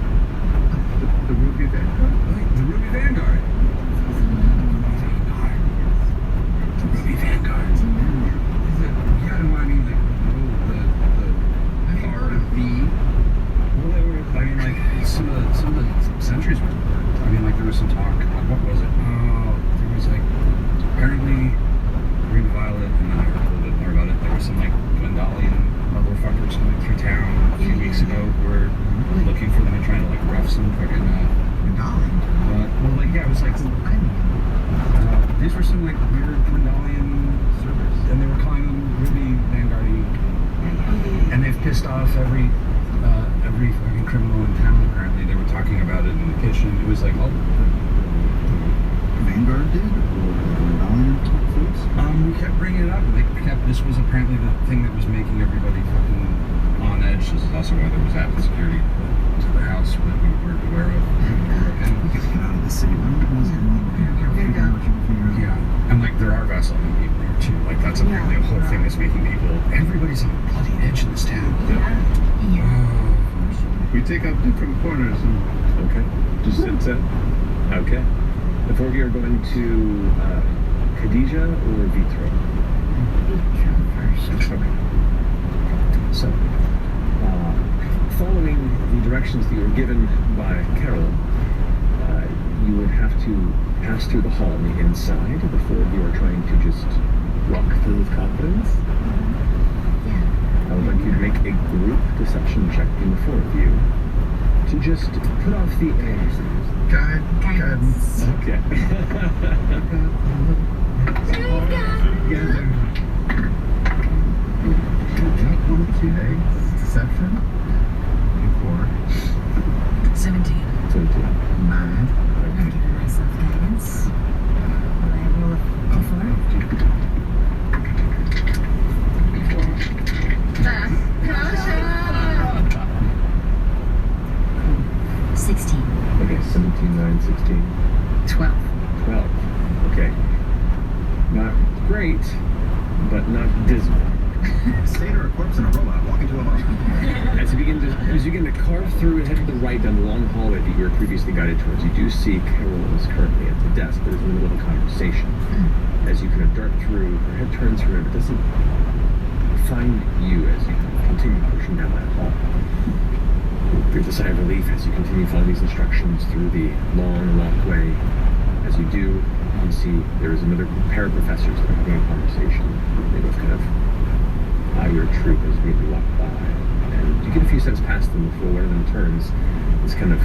The Ruby Vanguard? The Ruby Vanguard. The Ruby Vanguard. Yeah, no, I mean, like, the R, V. Well, they were, I mean, like, some of the centuries were. I mean, like, there was some talk, what was it? Oh, there was, like, apparently, Green Violet, and then I heard a little bit more about it. There was some, like, Gwendolian motherfuckers coming through town a few weeks ago who were looking for them and trying to, like, rough some fucking, Gwendolian? well, like, yeah, it was, like, these were some, like, weird Gwendolian servers, and they were calling them Ruby Vanguard-y, and they've pissed off every fucking criminal in town, apparently. They were talking about it in the kitchen. It was like, oh. Vanguard did? Or Gwendolian folks? We kept bringing it up. This was apparently the thing that was making everybody fucking on edge. This is also why there was added security to the house that we weren't aware of. We could get out of the city. Yeah, and like there are vessel people here too. Like that's apparently a whole thing that's making people. Everybody's on a bloody edge in this town. We take up different corners and Okay. Just sit set. Okay. The four of you are going to Khadijah or Vitro? Vitro first. Okay. So, following the directions that you were given by Carol, you would have to pass through the hall on the inside before you are trying to just walk through with confidence. I would like you to make a group deception check in the four of you to just put off the air. Guidance. Okay. Together. Deception. 4. 17. 17. 9. I'm giving myself guidance. Will I roll a d4? 16. Okay, 17, 9, 16. 12. 12. Okay. Not great, but not dismal. State or a corpse and a robot walk into a home. As you begin to carve through and head to the right down the long hallway that you were previously guided towards, you do see Carol is currently at the desk, but is in the middle of a conversation. As you kind of dart through, her head turns from it, but doesn't find you as you continue pushing down that hall. Breathe a sigh of relief as you continue following these instructions through the long walkway. As you do, you can see there is another pair of professors that are having a conversation. They both kind of eye your troop as you walk by. And you get a few steps past them before one of them turns. This kind of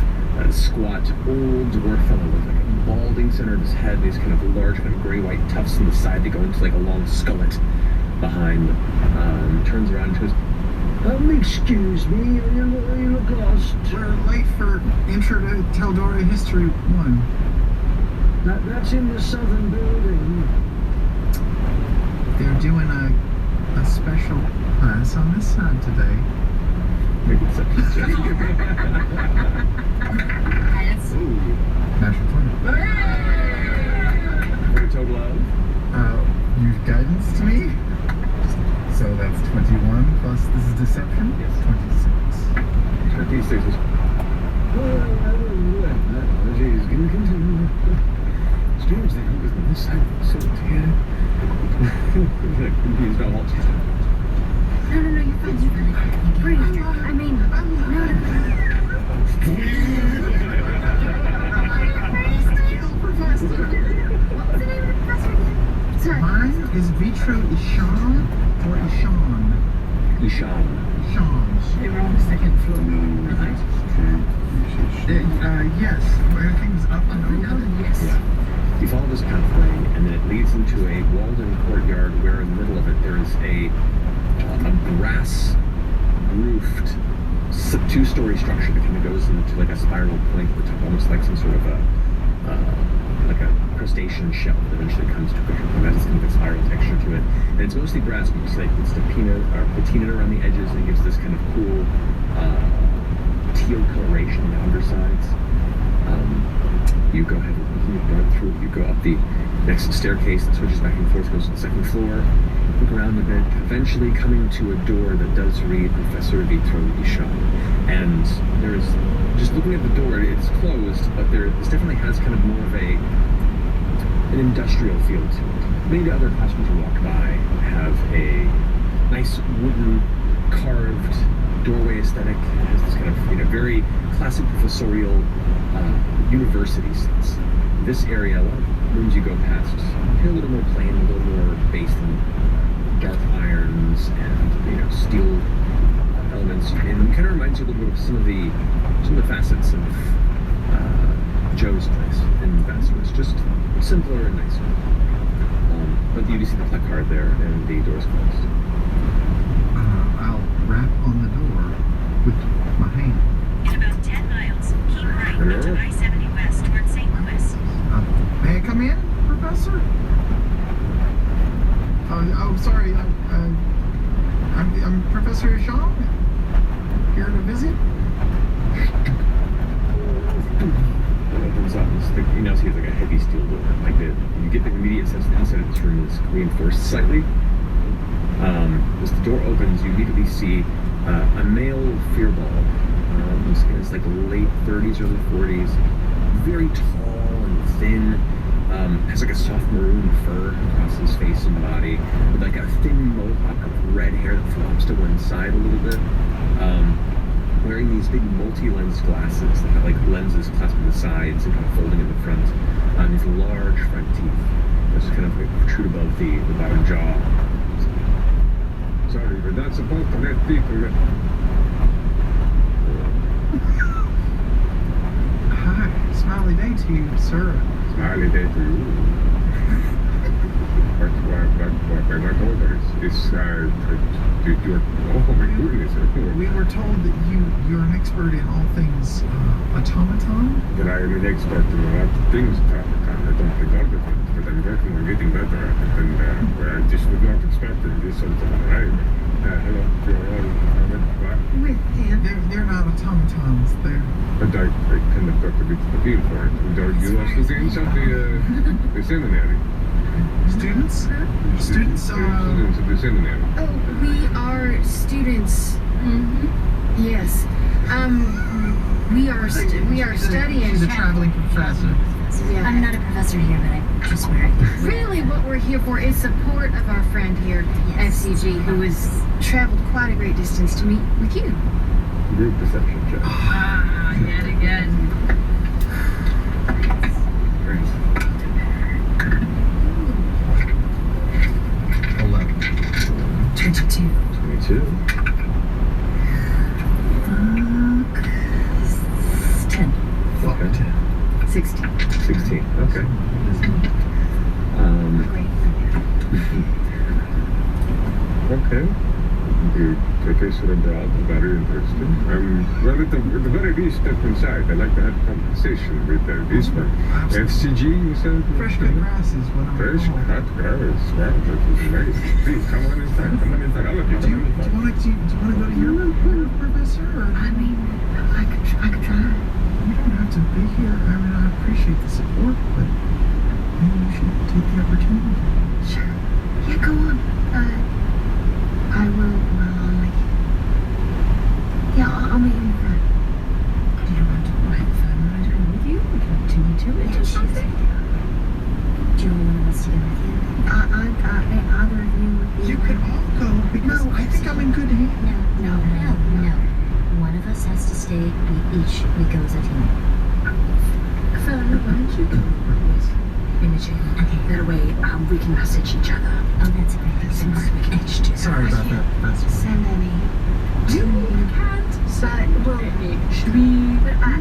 squat, old dwarf fellow with like a balding center of his head, these kind of large, kind of gray-white tufts on the side that go into like a long skullet behind. Turns around and goes, excuse me, you look lost. We're late for Intro to Teldora History 1. That's in the southern building. They're doing a special class on this side today. Maybe it's a pizza. Natural 20. For a total of? Use guidance to me. So that's 21 plus this is deception? Yes. 26. 26 is... She's gonna continue. Strange that he was on this side of the facility. Confused about what she's doing. No, you're fine. Breathe. I mean, no. What was the name of the professor again? Sorry. Mine is Vitro Ishan or Ishan? Ishan. They were on the second floor, right? Yes. Everything's up and over. Yes. Yeah. You follow this pathway, and then it leads into a walled-in courtyard where in the middle of it there is a brass-roofed two-story structure that kind of goes into like a spiral point at the top, almost like some sort of like a crustacean shell that eventually comes to a point that has kind of a spiral texture to it. And it's mostly brass, but you see like it's patinaed around the edges, and it gives this kind of cool teal coloration on the undersides. You go ahead and dart through. You go up the next staircase that switches back and forth, goes to the second floor. Look around a bit, eventually coming to a door that does read Professor Vitro Ishan. And there is, just looking at the door, it's closed, but this definitely has kind of more of an industrial feel to it. Many of the other classrooms you walk by have a nice wooden carved doorway aesthetic. It has this kind of very classic professorial university sense. This area, a lot of rooms you go past, you're a little more plain, a little more based in dark irons and steel elements, and it kind of reminds you a little bit of some of the facets of Joe's place in Vassar. It's just simpler and nicer. But you do see the placard there, and the door's closed. I'll rap on the door with my hand. In about 10 miles, keep right onto I-70 West towards St. Louis. May I come in, Professor? Sorry. I'm Professor Ishan. Here to visit. It opens up. You now see it's like a heavy steel door. Like you get the immediate sense that inside of this room is reinforced slightly. As the door opens, you immediately see a male fearball. It's like late 30s, early 40s. Very tall and thin. Has like a soft maroon fur across his face and body, with like a thin mohawk of red hair that flops to one side a little bit. Wearing these big multi-lens glasses that have like lenses clasped at the sides and kind of folding in the front. These large front teeth that just kind of like protrude above the bottom jaw. Sorry, we're not supposed to let people. Hi, smiley day to you, sir. Smiley day to you. But my orders is oh my goodness. We were told that you're an expert in all things automaton. That I am an expert in a lot of things automaton. I don't think all the things, but I'm working on getting better at it, and I just would not expect it this sort of time. Hello, you're all With him. They're not automatons, they're... But I kind of got a bit of a feel for it. And you also the inside the seminary. Students? Students, Students of the seminary. Oh, we are students. Yes. We are studying. She's a traveling professor. Yeah. I'm not a professor here, but I just wear it. Really, what we're here for is support of our friend here, FCG, who has traveled quite a great distance to meet with you. Group perception check. Ah, yet again. 11. 22. 22. 10. Okay. 16. 16. Okay. Okay. The professor abroad, very interesting. Well, at the very least, step inside. I'd like to have a conversation with this one. FCG, you said? Fresh cut grass is what I'm Fresh cut grass. Wow, that is amazing. Please, come on inside. Come on inside. All of you. Do you want to go to your room, Professor? Or? I mean, I could try. You don't have to be here. I mean, I appreciate the support, but maybe you should take the opportunity. Sure. Yeah, go on. I will. I'll meet you in front. Do you want to ride the phone ride with you? We can continue to it. Do you want one of us to go with you? Either of you would be. You could all go because I think I'm in good hands. No. One of us has to stay. We go as a team. Fine, why don't you go in the chain? Okay. That way, we can message each other. Oh, that's a great thing. Since we can each do. Sorry about that. That's Send any. You can't. But should we? But I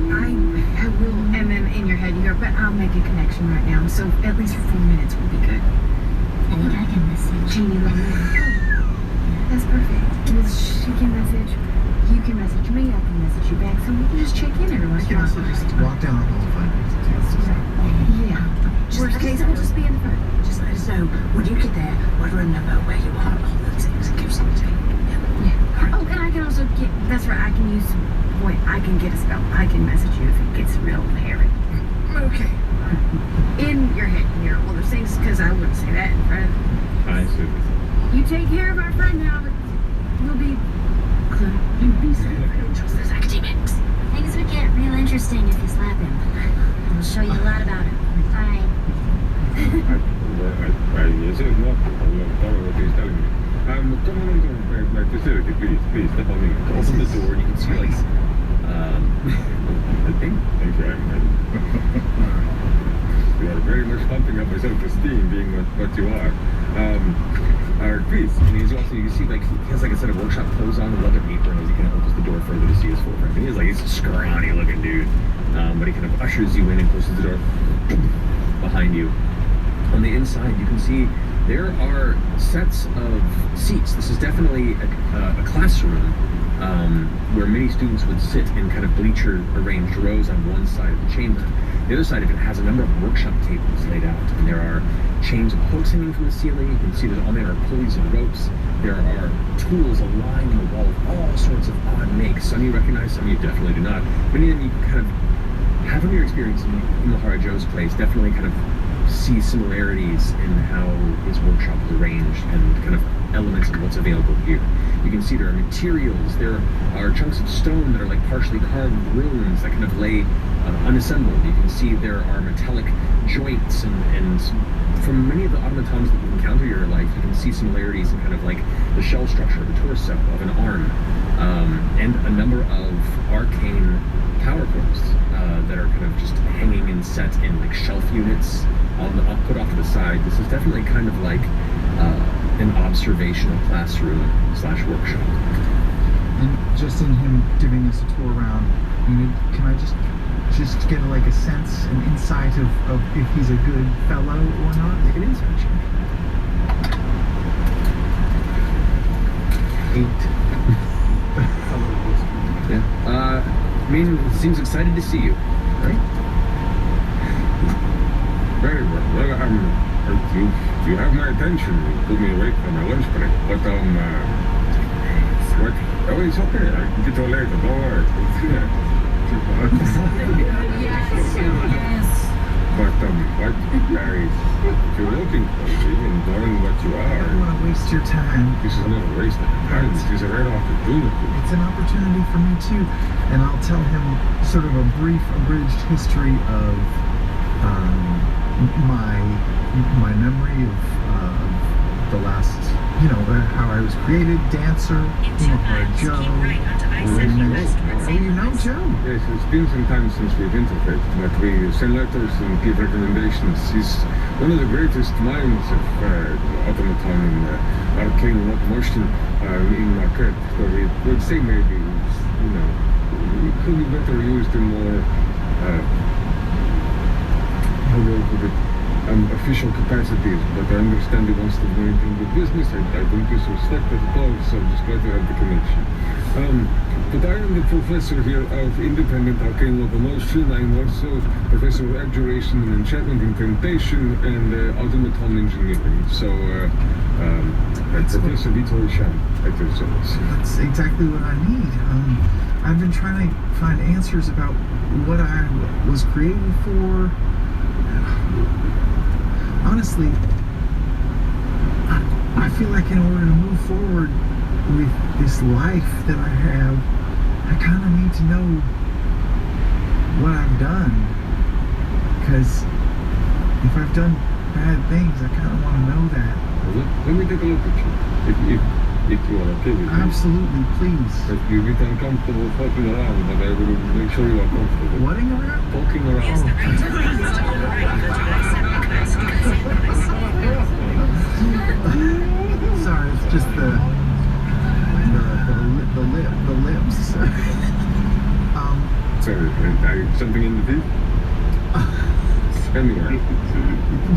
will. And then in your head, you go. But I'll make a connection right now. So at least for 4 minutes will be good. I think I can message. Jeannie will. That's perfect. She can message. You can message me. I can message you back. So we can just check in every once You in a can also while. just walk down the hall and find me. Yeah. Worst case, we'll just be in front. Just let us know when you get there. Whether or not where you are, all those things. It gives something. Yeah. Oh, and I can also get. That's right. I can use. Boy, I can get a spell. I can message you if it gets real hairy. Okay. In your head, here, all those things, because I wouldn't say that in front of. I see. You take care of our friend now, but we'll be. You be safe. Trust those academics. Things would get real interesting if you slap him. I'll show you a lot about him. Bye. Yes, it's not. I'm following what he's telling me. Come on into my facility, please, step on in. Open the door and you can see like I think you are very much pumping up my self-esteem being what you are. Please. And he's also, you see, like, he has like a set of workshop clothes on, a leather apron as he kind of opens the door further to see his full frame. He's a scrawny looking dude. But he kind of ushers you in and closes the door behind you. On the inside, you can see there are sets of seats. This is definitely a classroom where many students would sit in kind of bleacher arranged rows on one side of the chamber. The other side of it has a number of workshop tables laid out, and there are chains of hooks hanging from the ceiling. You can see there's all manner of pulleys and ropes. There are tools aligned in the wall of all sorts of odd makes. Some you recognize, some you definitely do not. Many of them you kind of have from your experience in Imahara Joe's place, definitely kind of see similarities in how his workshop is arranged and kind of elements of what's available here. You can see there are materials, there are chunks of stone that are like partially carved runes that kind of lay unassembled. You can see there are metallic joints and from many of the automatons that you encounter in your life, you can see similarities in kind of like the shell structure of a torso, of an arm, and a number of arcane power cores that are kind of just hanging and set in like shelf units put off to the side. This is definitely kind of like an observational classroom / workshop. And just in him giving us a tour around, can I just get like a sense, an insight of if he's a good fellow or not? Make an insight check. 8. Yeah. Seems excited to see you, right? Very well. Well, you have my attention. You put me away from my lunch break. But what? Oh, it's okay. I can get to it later. Don't worry. Yes. But what? If you're looking closely and knowing what you I don't are, want to waste your time. this is not a waste of time. This is a rare opportunity. It's an opportunity for me too. And I'll tell him sort of a brief, abridged history of my memory of the last, how I was created, dancer, Joe. Oh, you know Joe? Yes, it's been some time since we've interfaced, but we send letters and give recommendations. He's one of the greatest minds of automaton and arcane locomotion in Marquette. So we would say maybe, it could be better used in more, how do I put it, official capacities, but I understand he wants to do anything with business. I don't disrespect it at all, so I'm just glad to have the connection. But I am the professor here of independent arcane locomotion. I'm also professor of abjuration and enchantment incantation and automaton engineering. So, Professor Vitor Shan at your service. That's exactly what I need. I've been trying to find answers about what I was created for. Honestly, I feel like in order to move forward with this life that I have, I kind of need to know what I've done. Because if I've done bad things, I kind of want to know that. Let me take a look at you. If you are okay with it. Absolutely, please. If you get uncomfortable poking around, but I will make sure you are comfortable. Whatting around? Poking around. Sorry, it's just the lips. Sorry, something in the teeth? Anyway.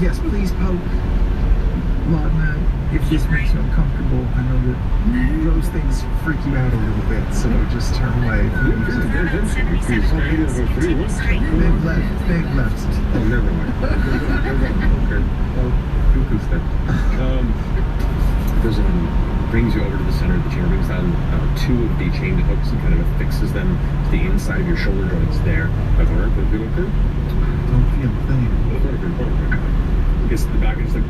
Yes, please poke. Laudna, if this makes you uncomfortable, I know that those things freak you out a little bit, so just turn away. They've left. Oh, never mind. Okay. Well, you can step. Goes and brings you over to the center of the chamber, brings down two of the chained hooks and kind of affixes them to the inside of your shoulder joints there. That's all right? Does it feel okay? Don't feel a thing. I guess the back is like,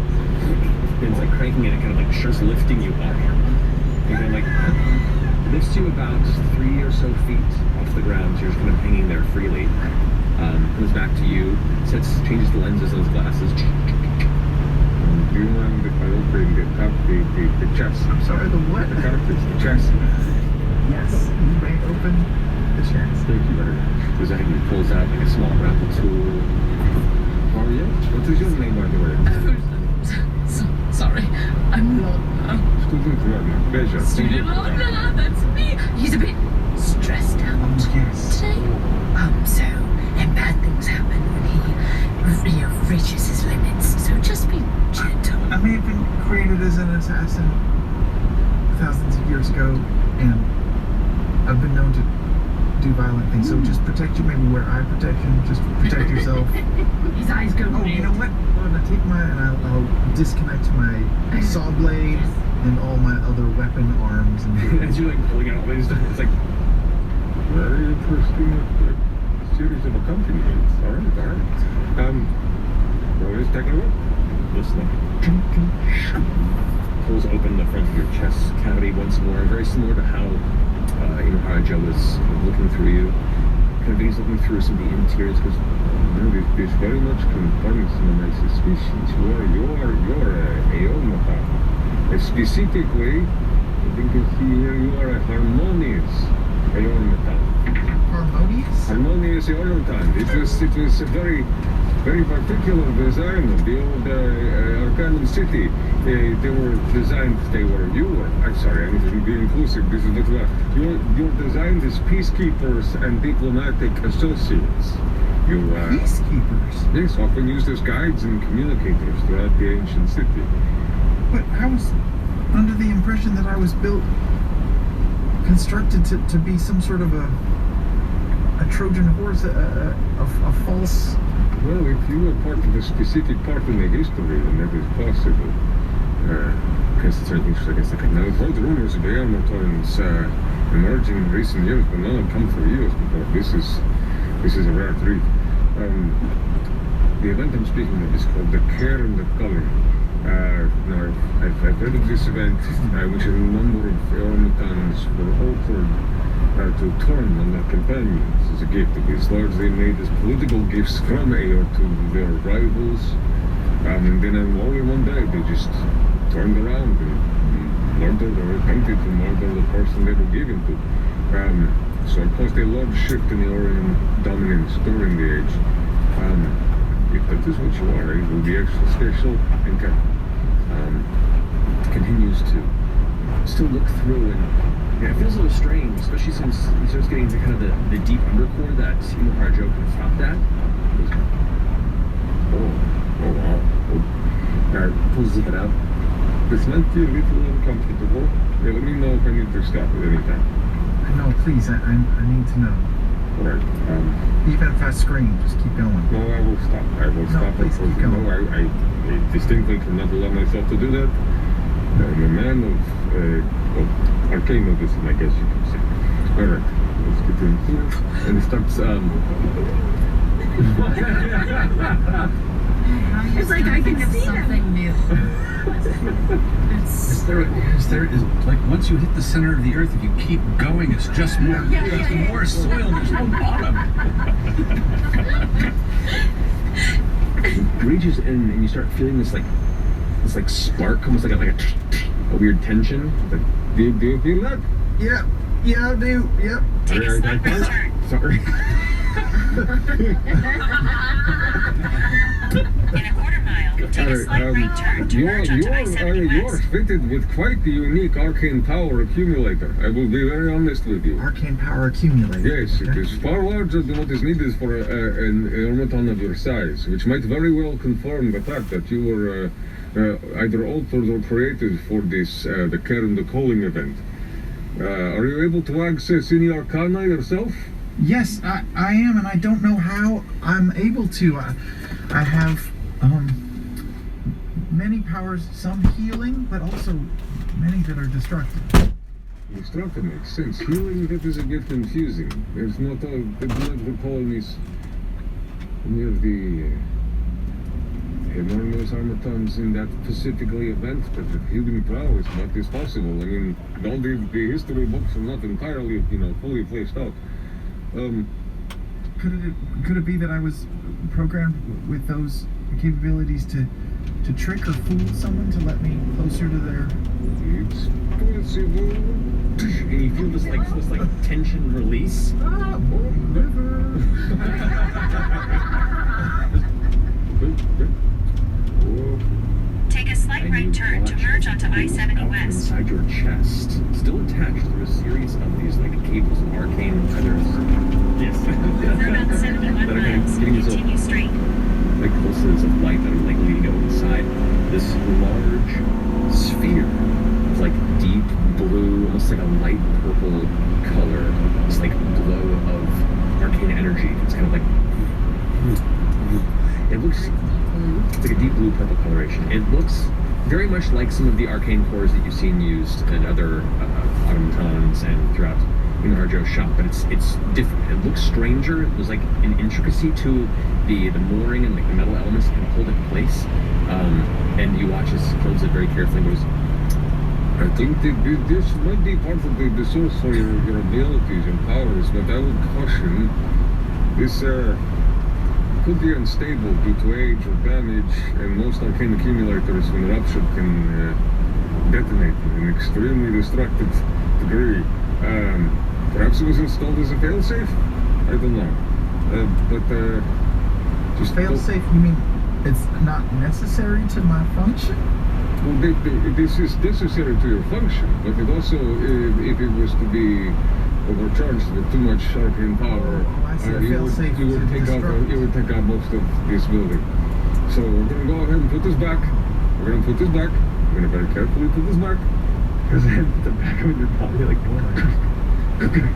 it's like cranking and it kind of like starts lifting you up. And kind of like lifts you about 3 or so feet off the ground, so you're just kind of hanging there freely. Comes back to you, changes the lenses of his glasses. Do you mind if I open the chest? I'm sorry, the what? The cartridge, the chest. Yes, you may open the chest. Thank you very much. Goes ahead and pulls out like a small grapple tool. Oh yes? What is your name, by the way? Sorry, I'm Laudna. Student Laudna, pleasure. Student Laudna, that's me. He's a bit stressed out today. And bad things happen when he, reaches his limits. So just be gentle. I may have been created as an assassin thousands of years ago, and I've been known to do violent things. So just protect you. Maybe wear eye protection. Just protect yourself. His eyes go red. Oh, you know what? Well, I take I'll disconnect my saw blade and all my other weapon arms. And as you're like pulling out all these stuff, it's like very interesting series of accompaniments. All right. Always taking a look. Listening. Pulls open the front of your chest cavity once more, very similar to how Joe was looking through you. Kind of he's looking through some of the interiors because this very much confirms some of my suspicions. You're a automaton. Specifically, I think you see here you are a harmonious automaton. Harmonious? Harmonious automaton. It was a very, very particular design of the old Arcanum City. They were designed, I'm sorry, I need to be inclusive, this is not right. You're designed as peacekeepers and diplomatic associates. Peacekeepers? Yes, often used as guides and communicators throughout the ancient city. But I was under the impression that I was constructed to be some sort of a Trojan horse, a false... Well, if you were part of a specific part in the history, then that is possible. Because certain things, I guess, like now we've heard rumors of the automatons emerging in recent years, but none have come for years before. This is a rare treat. The event I'm speaking of is called the Care and the Calling. Now, I've heard of this event, which a number of Ormatans were offered to turn on their companions as a gift. It is largely made as political gifts from Aor to their rivals. And then only one day they just turned around and murdered or attempted to murder the person they were given to. So it caused a large shift in the Orion dominance during the age. If that is what you are, it will be extra special and continues to still look through, and it feels a little strange, especially since it starts getting into kind of the deep undercore that hrrr can stop that. Oh wow. Pulls it out. This might be a little uncomfortable. Let me know if I need to stop at any time. No, please, I need to know. Alright. Even if I scream, just keep going. No, I will stop. I will stop. Please keep going. No, I distinctly cannot allow myself to do that. I'm a man of arcane medicine, I guess you could say. Alright, let's get in here. And it starts, It's like I can see something new. Is there like once you hit the center of the earth, if you keep going, it's just more, more soil. There's no bottom. It reaches in, and you start feeling this spark, almost like a weird tension. Like, do you feel that? Yeah, I do. Yep. Sorry. In a quarter mile, take a slight right turn to merge onto I-70 You are West. fitted with quite the unique arcane power accumulator. I will be very honest with you. Arcane power accumulator. Yes, it is far larger than what is needed for an Ormatan of your size, which might very well confirm the fact that you were either altered or created for this, the Care and the Calling event. Are you able to access any arcana yourself? Yes, I am, and I don't know how I'm able to. I have many powers, some healing, but also many that are destructive. Destructive makes sense. Healing, that is a bit confusing. There's not all, they do not recall any of the enormous Ormatans in that specifically event, but the healing prowess, what is possible? I mean, all the history books are not entirely, fully fleshed out. Could it be that I was programmed with those capabilities to trick or fool someone to let me closer to their... It's possible. And you feel this tension release. Take a slight right turn to merge onto I-70 West. Inside your chest, still attached through a series of these cables of arcane feathers. Yes. For about 71 miles, continue straight. Pulses of light that are leading out inside this large sphere of deep blue, almost like a light purple color. This glow of arcane energy. It's kind of it looks, it's like a deep blue purple coloration. It looks very much like some of the arcane cores that you've seen used in other automatons and throughout hrrr's shop, but it's different. It looks stranger. There's an intricacy to the mooring and the metal elements that kind of hold it in place. And you watch as he holds it very carefully and goes, I think that this might be part of the source for your abilities and powers, but I would caution this could be unstable due to age or damage, and most arcane accumulators, when ruptured, can detonate in an extremely destructive degree. Perhaps it was installed as a failsafe? I don't know. Just failsafe, you mean it's not necessary to my function? Well, this is necessary to your function, but it also, if it was to be overcharged with too much arcane power, you would take out most of this building. So we're going to go ahead and put this back. We're going to very carefully put this back. Because the back of your body, okay.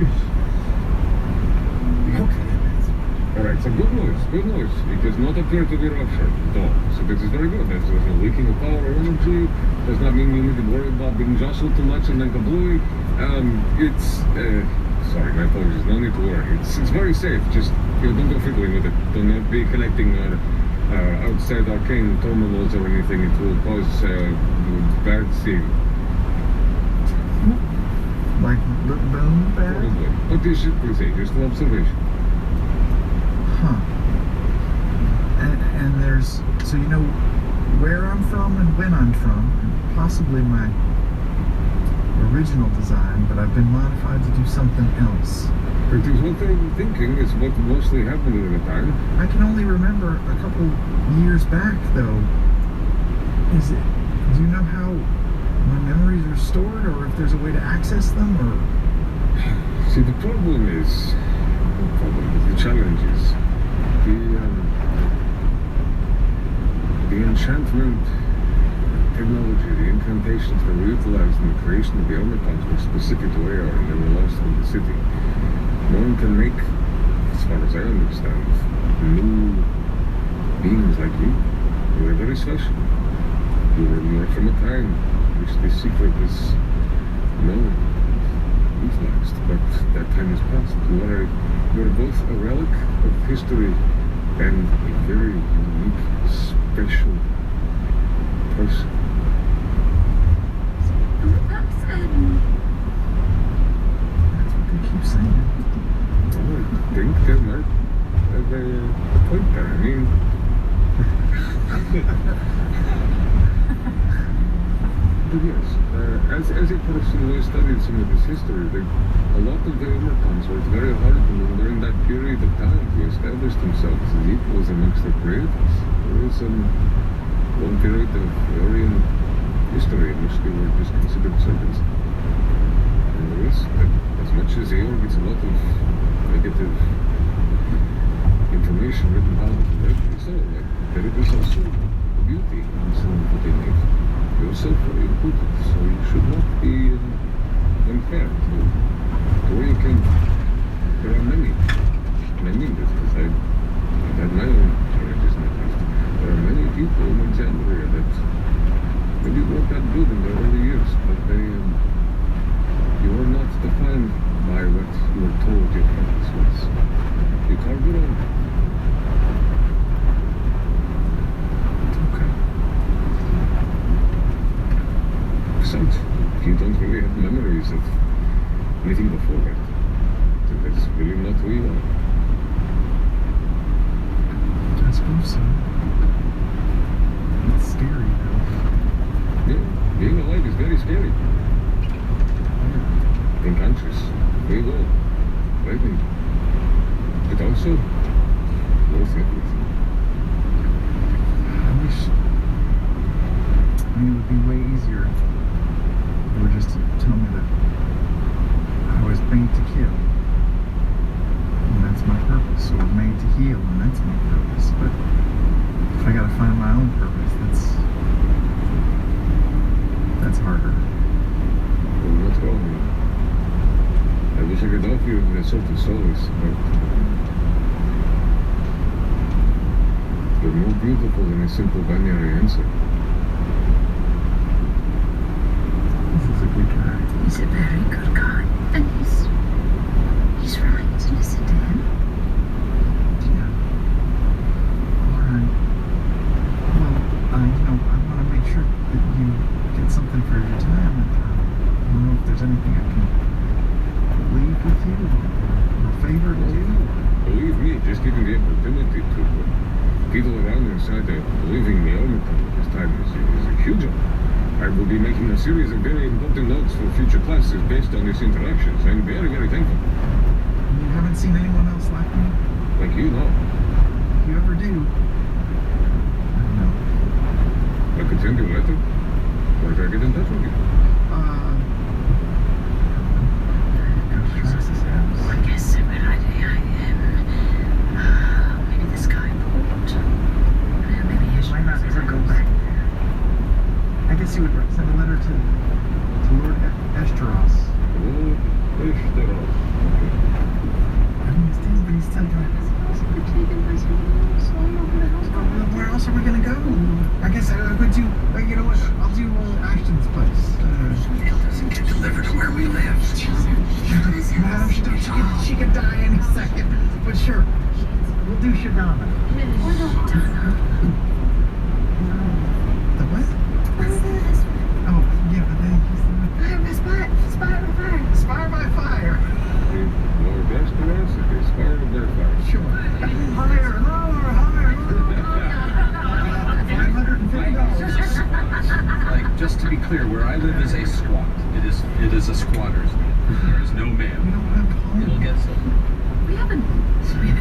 Alright, so good news. It does not appear to be ruptured at all. So this is very good. There's no leaking of power or energy. Does not mean you need to worry about being jostled too much and then kablooey. Sorry, my apologies. No need to worry. It's very safe. Just don't go fiddling with it. Do not be connecting outside arcane terminals or anything, it will cause bad seal. Like boom bad? Probably. But this should be just an observation. Huh. And there's, so you know where I'm from and when I'm from, and possibly my original design, but I've been modified to do something else. It is what I'm thinking is what mostly happened at the time. I can only remember a couple years back, though. Do you know how my memories are stored, or if there's a way to access them, or? See, the challenge is the enchantment technology, the incantations that were utilized in the creation of the automatons were specific to AR, and they were lost in the city. No one can make, as far as I understand, new beings like you. You are very special. You are from a time in which this secret is known, utilized, but that time is past. You are both a relic of history and a very unique, special person. That's what they keep saying. I think there might have a point there. I mean, but yes, as a person who has studied some of this history, a lot of the automatons worked very hard during that period of time to establish themselves as equals amongst their creators. There was some long period of Aryan history in which they were just considered servants. And there is, as much as AO gets a lot of negative information written down, rightly so, there is also beauty in some of what they make. Yourself very important, so you should not be unfair to where you came from. There are many because I've had my own challenges in the past. There are many people in Alexandria that maybe weren't that good in their early years, but you are not defined by what you were told your purpose was. You carved your own. Okay. Besides, you don't really have memories of anything before that. So that's really not who you are. I suppose so. It's scary, though. Yeah, being alive is very scary. Being anxious, very low, frightening, but also worth everything. I wish. I mean, it would be way easier if they were just to tell me that I was made to kill, and that's my purpose, or made to heal, and that's my purpose. But if I gotta find my own purpose, that's harder. Well, what's wrong? I wish I could offer you a sort of solace, but you're more beautiful than a simple binary answer. This is a good guy. He's a very good guy. And he's right to listen to him. Yeah. Alright. Well, I want to make sure that you get something for your time, and I don't know if there's anything I can leave with you, or favor to do. Believe me, just giving the opportunity to people around inside the living the automaton at this time is a huge honor. I will be making a series of very important notes for future classes based on these interactions. I'm very, very thankful. You haven't seen anyone else like me? Like you, no. If you ever do, I don't know. I could send you a letter. Or if I get in touch with you. I guess when maybe this guy bought. Maybe he might not ever go back. I guess you would send a letter to Lord Esteros. Lord Esteros. I don't understand, but he's telling me. Where else are we gonna go? I guess I could do. You know what? I'll do Ashton's place. Mail doesn't get delivered to where we live. Madam, she could die any second. But sure, we'll do Shadana. clear, where I live is a squat. It is a squatter's net. There is no mail. We don't have home. It'll get sold. We haven't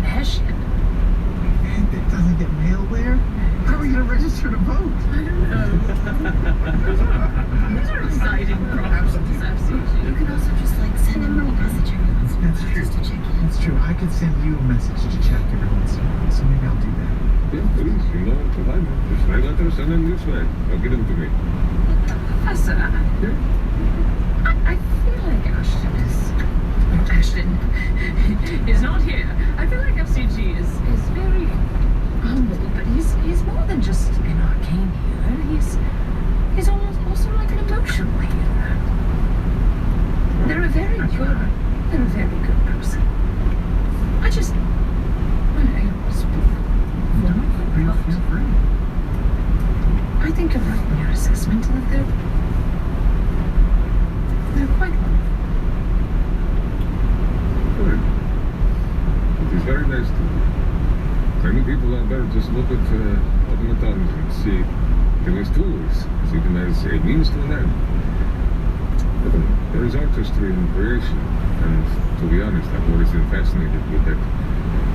had shit. It doesn't get mail there? How are we going to register to vote? I don't know. Those are exciting problems. Absolutely. You can also just like send him a message every once in a That's while true. just to check in. That's true. I could send you a message to check every once in a while, so maybe I'll do that. Yeah, please, you know, if I know. Just write letters, send them this way. I'll get them to me. Professor, I feel like Ashton is not here. I feel like FCG is very humble, but he's more than just an arcane healer. He's almost also like an emotional healer. They're a very good person. I just Feel free. I think you're right in your assessment that they're quite wonderful. Good. It is very nice to you. Many people out there just look at automatons and see them as tools, see them as a means to an end. But there is artistry in creation, and to be honest, I've always been fascinated with that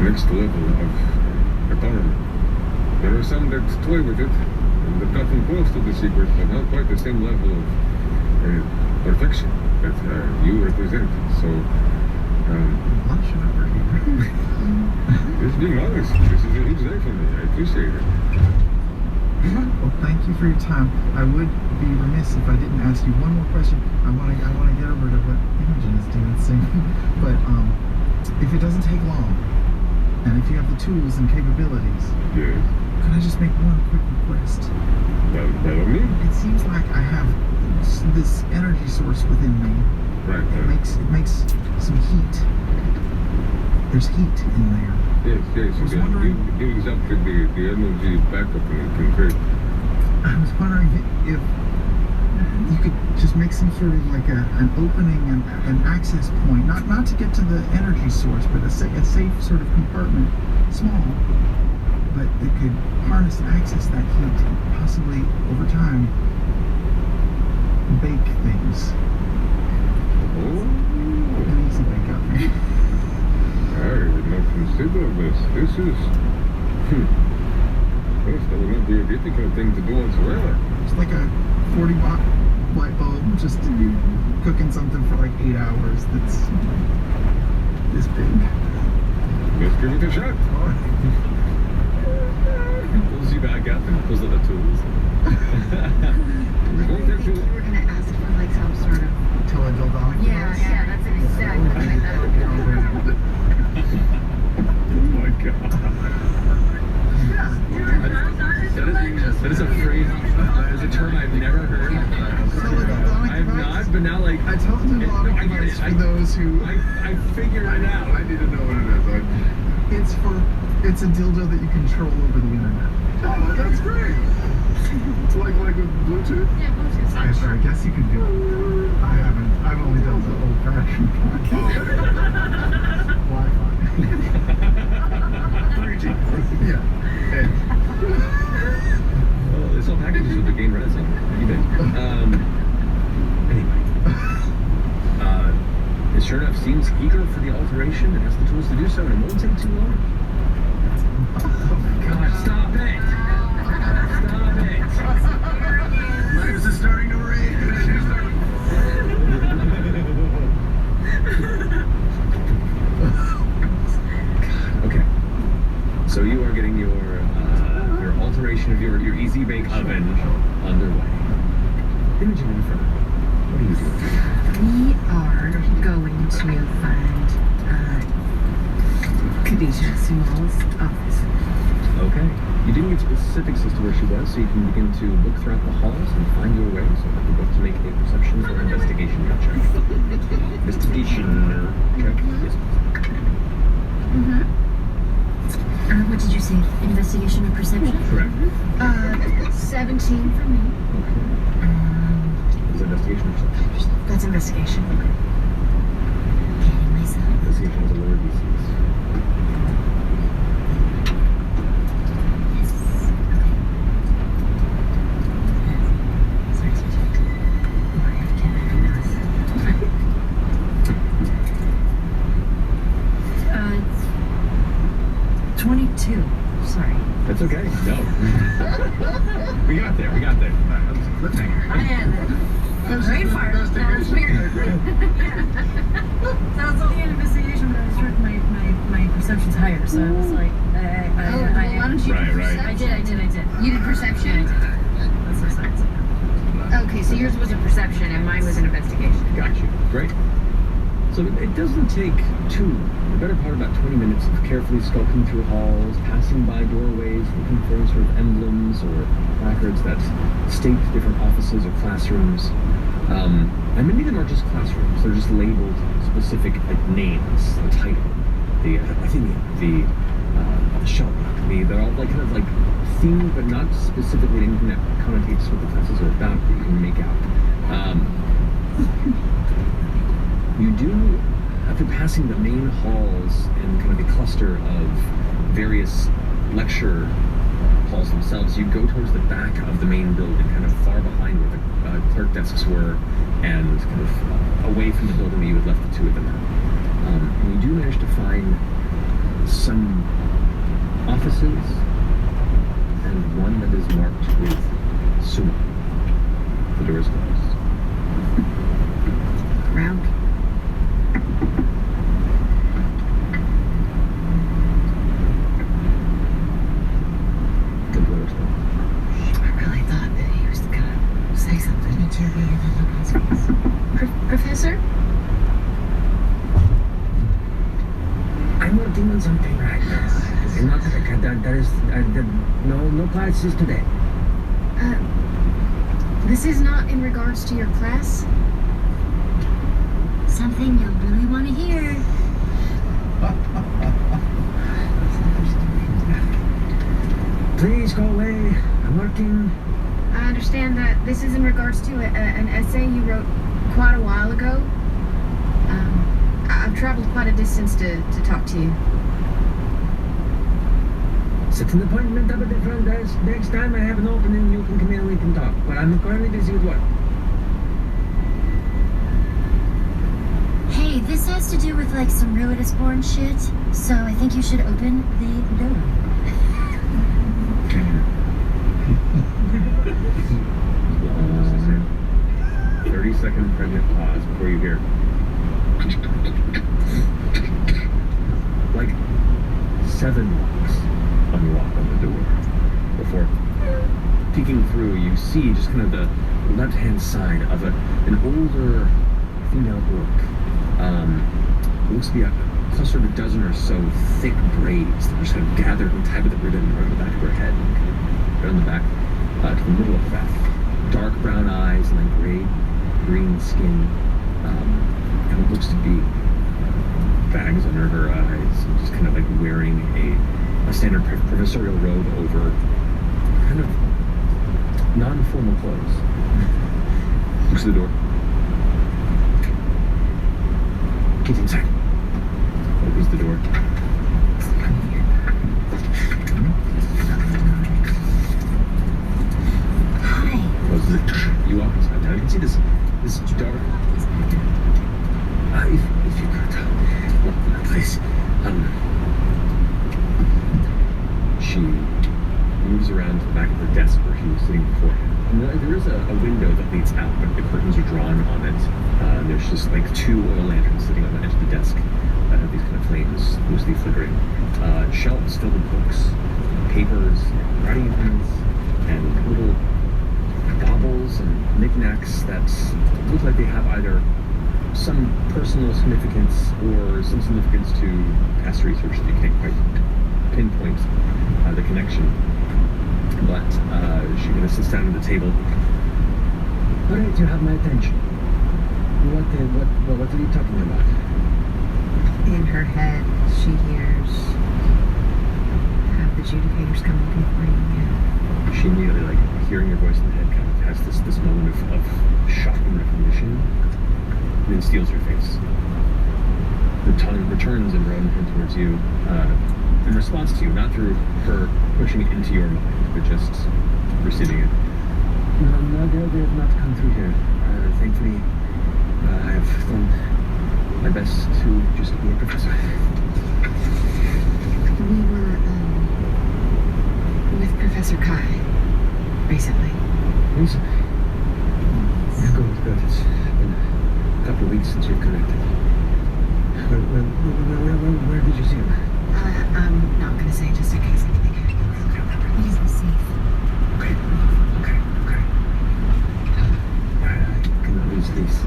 next level of autonomy. There are some that toy with it, and that gotten close to the secret, but not quite the same level of perfection that you represent. So, Lunch over here. just being honest, this is a huge day for me. I appreciate it. Well, thank you for your time. I would be remiss if I didn't ask you one more question. I want to get over to what Imogen is doing soon. But if it doesn't take long, and if you have the tools and capabilities, yes. Could I just make one quick request? By all means. It seems like I have this energy source within me. Right. It makes some heat. The's heat in there. Yes. I was wondering. Give exactly the energy backup and it can create. I was wondering if you could just make some sort of like an opening and an access point, not to get to the energy source, but a safe sort of compartment, small, but that could harness and access that heat, possibly over time bake things. Oh. An easy bake oven. I did not consider this. This is. Yes, that would not be a difficult thing to do whatsoever. It's like a 40-watt light bulb, just cooking something for like 8 hours that's this big. Let's give it a shot. He pulls you back up and pulls out the tools. We don't have to. You were gonna ask for like some sort of teledildonic. yeah, that's exactly what I thought it would be. Oh my god. That is a phrase, that is a term I've never heard. I have not, but now like... I teledildonic device for those who... I figured it out. I need to know what it is. It's a dildo that you control over the internet. Oh, that's great. It's like with Bluetooth? Yeah, Bluetooth. I guess you can do it. I've only done the old-fashioned Wi-Fi. 3G. Yeah. Well, they sell packages with the game res on eBay. Anyway. It sure enough seems eager for the alteration and has the tools to do so, and it won't take too long. Oh my god, stop it! Stop it! Lives is starting to rain. Okay. So you are getting your alteration of your easy bake oven underway. Imogen in front. What are you doing? We are going to find Khadija Sumal's office. Okay. You didn't get specifics as to where she was, so you can begin to look throughout the halls and find your way. So you both to make a perception or investigation check. Investigation check. Yes. What did you say? Investigation or perception? Correct. 17 for me. Is that investigation or perception? That's investigation. Getting myself. Investigation is a lower DCs. Yes. Okay. It's okay. No. We got there. That was a cliffhanger. I had it. Great fire. That was weird. Sounds like the investigation, but I was trying, my perception's higher, so I was like, Why don't you do perception? I did. You did perception? That's my science. Okay, so yours was a perception and mine was an investigation. Got you. Great. So it doesn't take the better part of about 20 minutes of carefully skulking through halls, passing by doorways, looking for sort of emblems or placards that state different offices or classrooms. And many of them are just classrooms. They're just labeled specific names, the title, the shop. They're all like kind of like themed, but not specifically anything that connotates what the classes are about that you can make out. You do, after passing the main halls and kind of the cluster of various lecture halls themselves, you go towards the back of the main building, kind of far behind where the clerk desks were, and kind of away from the building that you had left the two of them at. And you do manage to find some offices, and one that is marked with Sumo. The door is closed. Round. The door is closed. I really thought that he was gonna say something into me and then look at his face. Professor? I'm working on something right now. I'm not there is no classes today. This is not in regards to your class? Something you'll really want to hear. Please go away. I'm working. I understand that this is in regards to an essay you wrote quite a while ago. I've traveled quite a distance to talk to you. Set an appointment up at the front desk. Next time I have an opening, you can come in and we can talk. But I'm currently busy with work. Hey, this has to do with like some Ruidus-born shit, so I think you should open the door. 30-second pregnant pause before you hear. Like 7 locks unlock on the door. Before peeking through, you see just kind of the left-hand side of an older female orc. Looks to be a cluster of a dozen or so thick braids that are just kind of gathered and tied with a ribbon around the back of her head, right on the back to the middle of her back. Dark brown eyes and then green skin, and what looks to be bags under her eyes, and just kind of like wearing a standard professorial robe over kind of non-formal clothes. Looks at the door. Get inside. Opens the door. Hi. Closes it. You walk inside. Now you can see this dark. If you could, please. She moves around to the back of the desk where she was sitting beforehand. And there is a window that leads out, but the curtains are drawn on it. There's just like 2 oil lanterns sitting on the edge of the desk that have these kind of flames loosely flickering. Shelves filled with books, papers, writing pens, and little baubles and knickknacks that look like they have either some personal significance or some significance to past research that you can't quite pinpoint the connection. But she kind of sits down at the table. All right, you have my attention. What are you talking about? In her head, she hears, have the adjudicators come looking for you again. She immediately, like, hearing your voice in the head, kind of has this moment of shock and recognition, and then steals her face. The tongue returns in her own head towards you, in response to you, not through her pushing it into your mind, but just receiving it. No, they have not come through here. Thankfully, I've done my best to just be a professor. We Professor Kai recently. Recently? Yeah, good. It's been a couple of weeks since we've connected. Where did you see him? I'm not gonna say just in case anything happens. Please be safe. Okay. I can always at least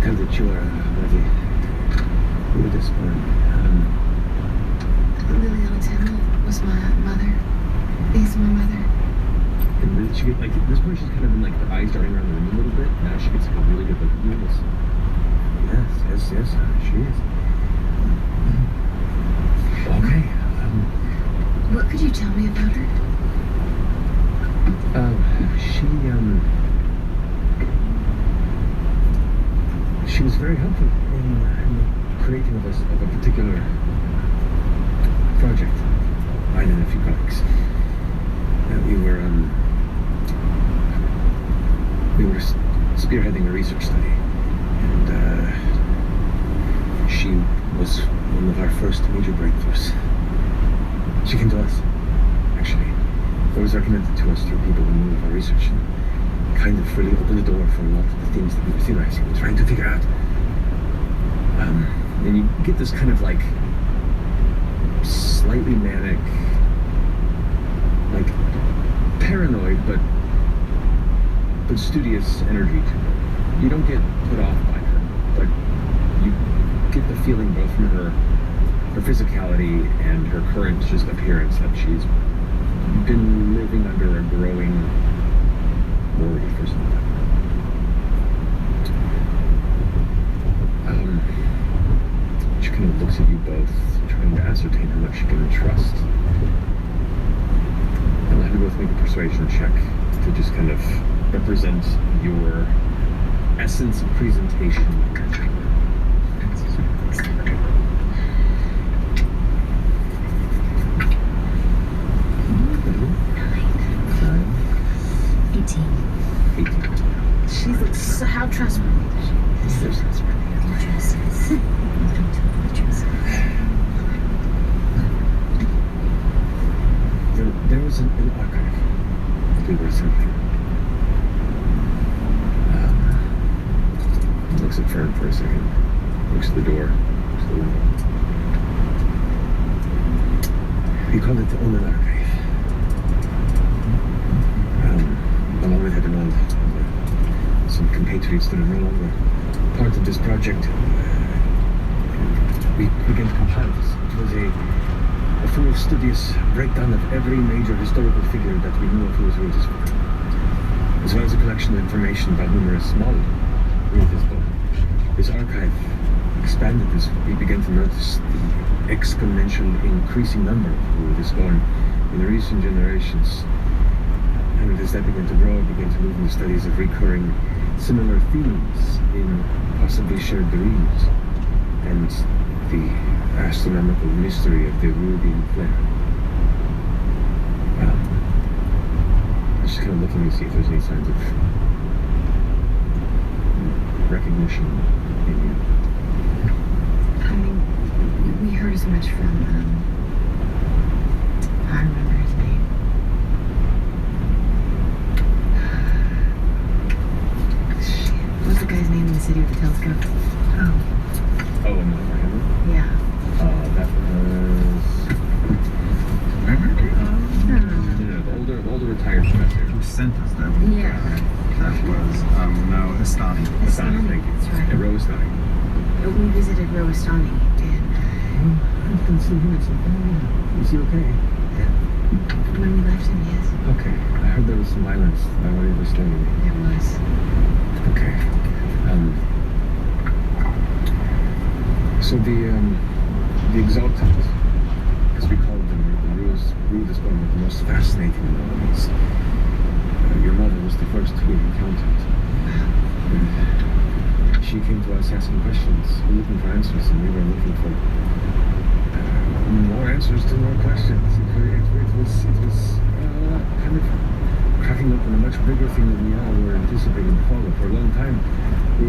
tell that you are ready. You were this born. Liliana Temple was my mother. Is my mother. And then she get, like, at this point she's kind of been like her eyes darting around the room a little bit. Now she gets like a really good look at you. Yes, she is. Okay. What could you tell me about her? She was very helpful in the creating of a particular project. I and a few colleagues. We were spearheading a research study, and she was one of our first major breakthroughs. She came to us, actually. It was recommended to us through people who knew of our research, and kind of really opened the door for a lot of the things that we were theorizing and trying to figure out. And you get this kind of like slightly manic, like paranoid but studious energy to her. You don't get put off by her, but you get the feeling both from her physicality and her current just appearance that she's been living under a growing worry for some time. She kind of looks at you both, trying to ascertain how much she can trust. I'll have you both make a persuasion check to just kind of represent your essence of presentation. She looks so how trustworthy does she? She's so trustworthy. There was an archive we were something. Looks at Fern for a second. Looks at the door. Looks at the window. We call it the Omen Archive. Along with Ebenald, some compatriots that are no longer part of this project, we began to compile this. It was a full studious breakdown of every major historical figure that we knew of who was ruled this book, as well as a collection of information about numerous small ruled this book. This archive expanded as we began to notice the exponential increasing number of who this born in the recent generations. And as that began to grow, I began to move into studies of recurring similar themes in possibly shared dreams and the astronomical mystery of the Rubian flare. I'm just kind of looking to see if there's any signs of recognition in you. I mean, we heard as much from, I remember his name. What's the guy's name in the city with the telescope? Oh, and Hammer? Yeah. That was... No, the older retired professor. Who sent us that? Yeah. That was, no, Estani. Estani, thank you. That's right. Yeah, Estani. We visited Rowestani, and I've been seeing him at some point. Is he okay? when we left him, yes. Okay. I heard there was some violence while he was staying. There was. Okay. So the Exalted, as we called them, the ruled this one with the most fascinating anomalies. Your mother was the first we encountered. She came to us asking questions, looking for answers, and we were looking for more answers to more questions. It was kind of cracking up on a much bigger thing than we all were anticipating to follow. For a long time,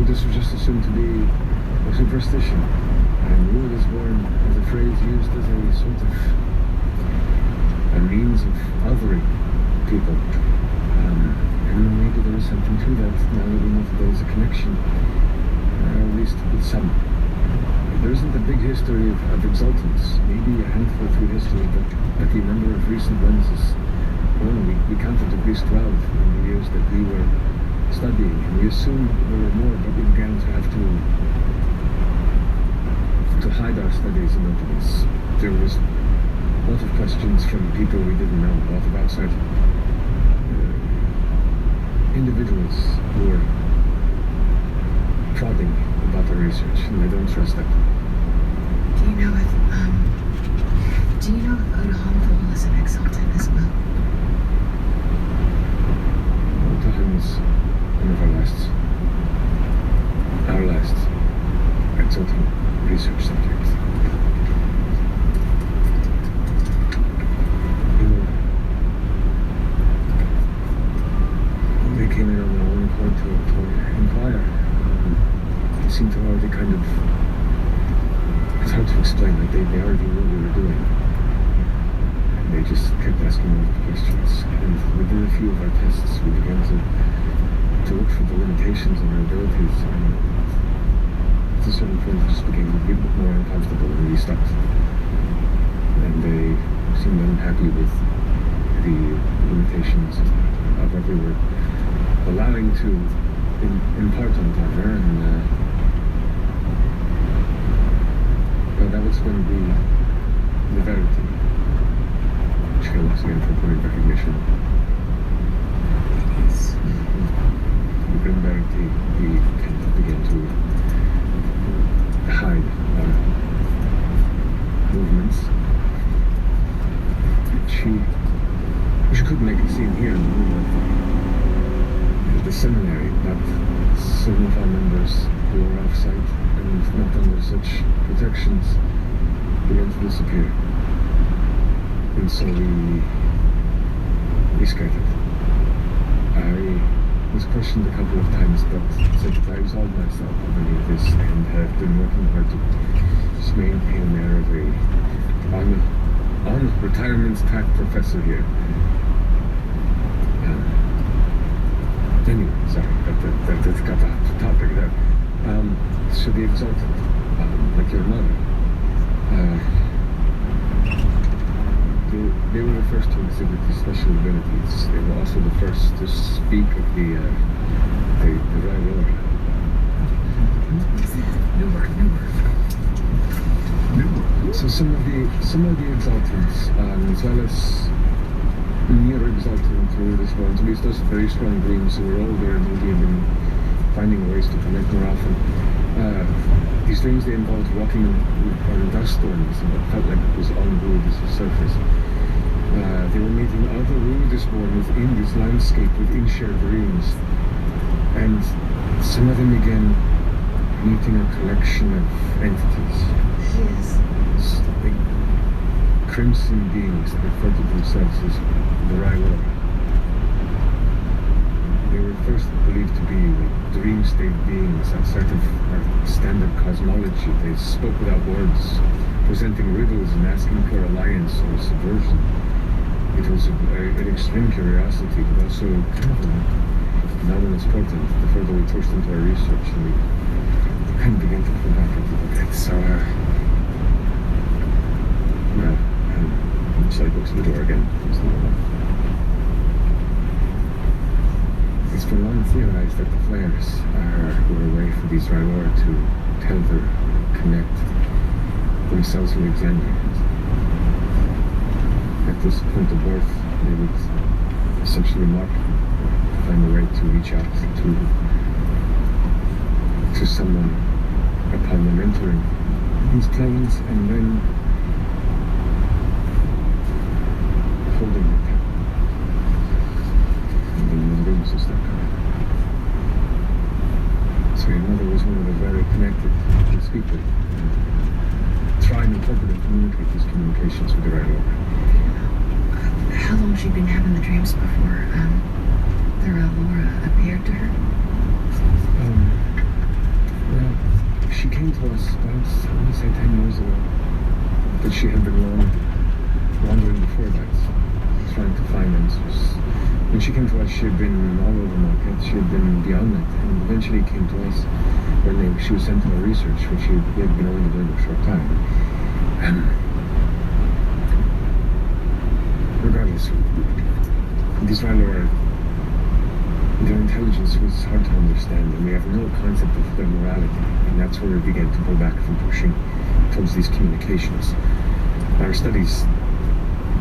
this was just assumed to be a superstition. And rule is born as a phrase used as a sort of a means of othering people. And maybe there is something to that now that we know that there is a connection, at least with some. There isn't a big history of exultants, maybe a handful through history, but at the number of recent ones is, well, we counted at least 12 in the years that we were studying, and we assumed there were more, but we began to have to hide our studies a little bit. There was a lot of questions from people we didn't know, a lot of outside individuals who were prodding about the research, and I don't trust that. Do you know if Odahomthal is an exultant as well? Otahan is one of our last exultant research subjects. They came in on their own accord to inquire. They seemed to already kind of, it's hard to explain, like they already knew what we were doing. And they just kept asking a lot of questions. And within a few of our tests, we began to look for the limitations in our abilities. And at a certain point, it just became a bit more uncomfortable, and we stopped. And they seemed unhappy with the limitations of what we were allowing to impart on her, and well, that was when the Verity, which once again for point recognition. Yes. The Grim Verity, we kind of began to hide our movements. She couldn't make a scene here in the room at the seminary, but some of our members who were off-site and not under such protections began to disappear. And so we scattered. I was questioned a couple of times, but said that I resolved myself of any of this and have been working hard to just maintain an air of a on retirement track professor here. Anyway, sorry, that got off the topic there. So the exalted, like your mother, they were the first to exhibit the special abilities. They were also the first to speak of the Rylora. So some of the exaltants, as well as near exaltant through this one, at least those very strong dreams who were older and maybe have been finding ways to connect more often. These dreams, they involved walking on dust storms and what felt like it was on Ruidus' surface. They were meeting other Ruidusborn within this landscape, within shared dreams. And some of them began meeting a collection of entities. Yes. Like crimson beings that refer to themselves as the Rylora. They were first believed to be dream state beings outside of our standard cosmology. They spoke without words, presenting riddles and asking for alliance or subversion. It was an extreme curiosity, but also kind of an ominous portent the further we pushed into our research, and we kind of began to pull back a little bit. So, so I go to the door again. It's been long theorized that the flares were a way for these Rylora to tether, connect themselves with Xandrians. At this point of birth, they would essentially find a way to reach out to someone upon them entering these planes, and then holding it. And then the dreams will start coming. So your mother was one of the very connected to speak with, and try and interpret and communicate these communications with the Rylora. How long has she been having the dreams before the Rylora appeared to her? Well, she came to us about, I want to say 10 years ago, but she had been wandering before that, trying to find answers. When she came to us, she had been all over the market. She had been beyond that, and eventually came to us when she was sent to her research, which she had been only doing for a short time. Regardless, these Valor, their intelligence was hard to understand, and we have no concept of their morality, and that's where we began to pull back from pushing towards these communications. Our studies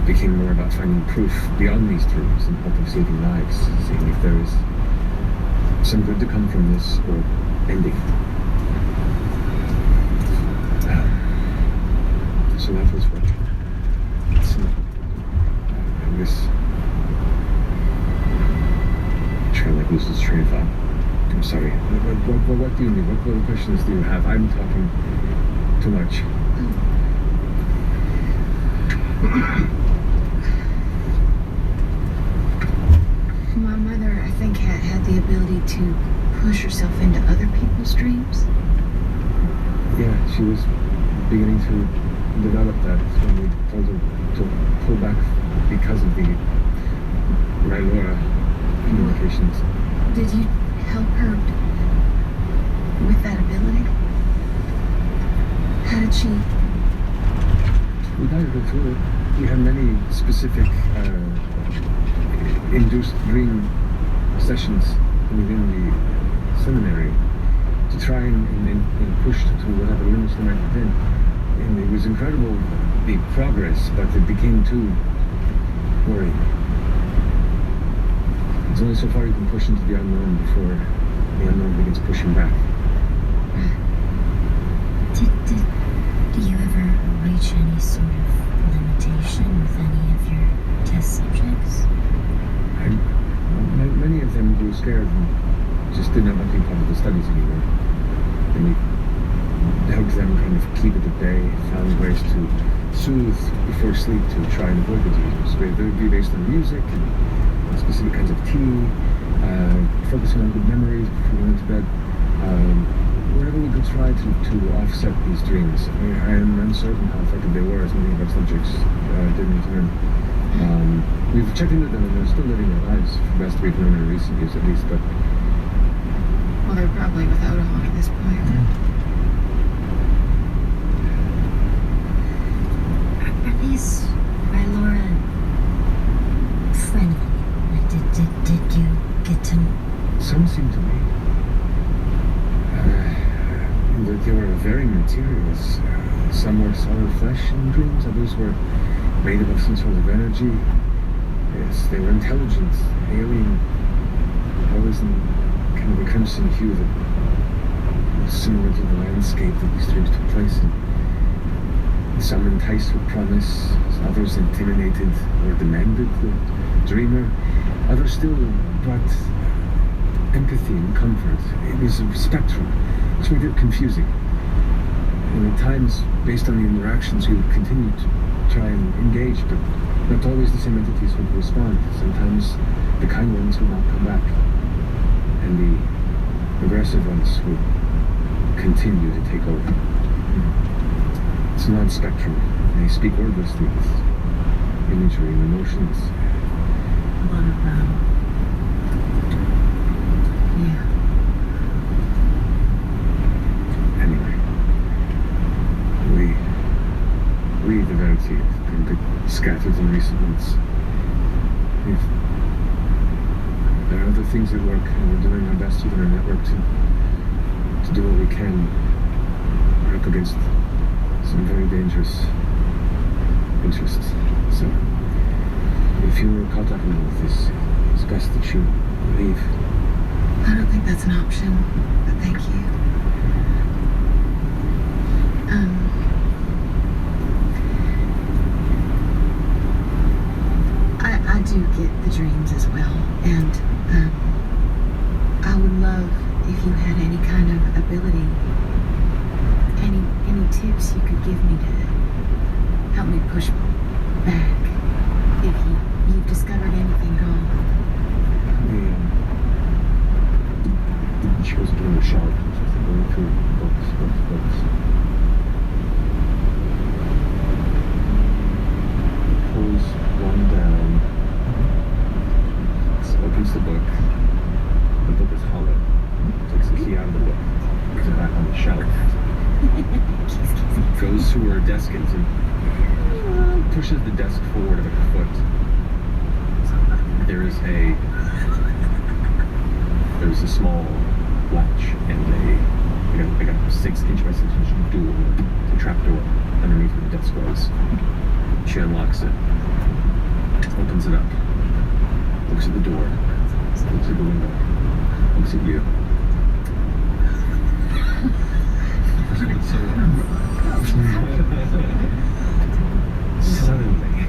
became more about finding proof beyond these dreams in hope of saving lives, seeing if there is some good to come from this or ending. So that was what I guess trying to lose this train of thought. I'm sorry. What do you need? What little questions do you have? I'm talking too much. My mother, I think, had the ability to push herself into other people's dreams. Yeah, she was beginning to develop that when we told her to pull back because of the Rylora communications. Did you help her with that ability? How did she? We guided her through it. We had many specific induced dream sessions within the seminary to try and push to whatever limits there might have been. And it was incredible, the progress, but it became too worrying. There's only so far you can push into the unknown before the unknown begins pushing back. Do you ever reach any sort of limitation with any of your test subjects? Many of them grew scared and just did not want to be part of the studies anymore. And we helped them kind of keep it at bay, found ways to soothe before sleep to try and avoid the dreams. They would be based on music and specific kinds of tea, focusing on good memories before going to bed. Whatever we could try to offset these dreams. I am uncertain how effective they were, as many of our subjects didn't return. We've checked into them and they're still living their lives, for the best we've known in recent years at least, but... Well, they're probably without a home at this point. Are these Rylora friendly? Like, did you get to... Some seem to be. They were very materials. Some were solid flesh in dreams, others were made up of some sort of energy. Yes, they were intelligent, alien, always in kind of a crimson hue that was similar to the landscape that these dreams took place in. Some enticed with promise, others intimidated or demanded the dreamer. Others still brought empathy and comfort. It was a spectrum, which made it confusing. And at times, based on the interactions, we would continue to try and engage, but not always the same entities would respond. Sometimes the kind ones would not come back, and the aggressive ones would continue to take over. It's a non-spectrum. They speak wordlessly with imagery and emotions. A lot of yeah. Anyway, we the Verity, have been scattered in recent months. There are other things at work, and we're doing our best within our network to do what we can. We're up against some very dangerous interests. So, if you were caught up in all of this, it's best that you leave. I don't think that's an option, but thank you. I do get the dreams as well, and I would love if you had any kind of ability, any tips you could give me to help me push back if you've discovered anything at all. She was doing a shelf, going through books. Pulls one down. opens the book. The book is hollow. Takes the key out of the book, puts it back on the shelf. Goes to where her desk is and pushes the desk forward about a foot. There's a small latch and like a 6-inch by 6-inch door, a trap door underneath where the desk was. She unlocks it, opens it up, looks at the door, looks at the window, looks at you. Suddenly,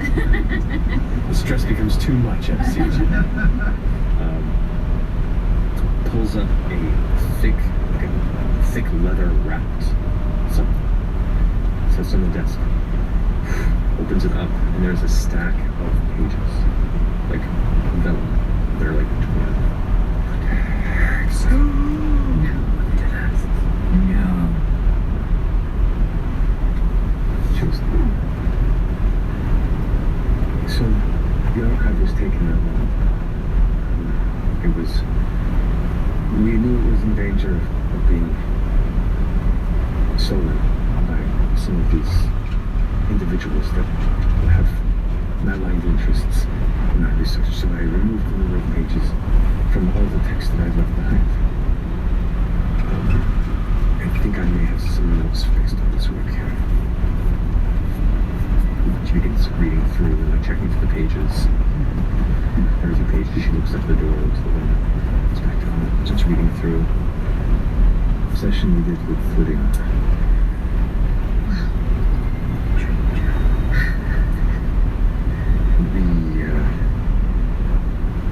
the stress becomes too much at CG. Pulls up a thick leather wrapped something. Sits on the desk. Opens it up, and there's a stack of pages, like vellum. They're like 12. No. She was. So the archive was taken that long. It was. We knew it was in danger of being stolen by some of these individuals that have aligned interests in our research, so I removed the number of pages from all the text that I'd left behind. I think I may have some notes based on this work here. She begins reading through and like checking through the pages. There's a page, she looks up the door, looks at the window, looks back down, starts reading through. Session we did with pudding.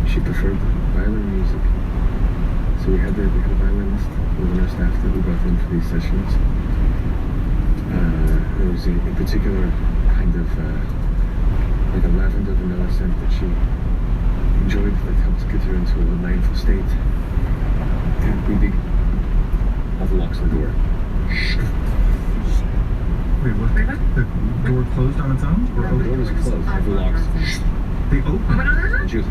She preferred violin music, so we had a violinist within our staff that we brought in for these sessions. There was a particular kind of like a lavender vanilla scent that she enjoyed that helped get her into a mindful state. And we big all the locks on the door. Wait, what? The door closed on its own? The door was closed, all the locks. They opened. And she was,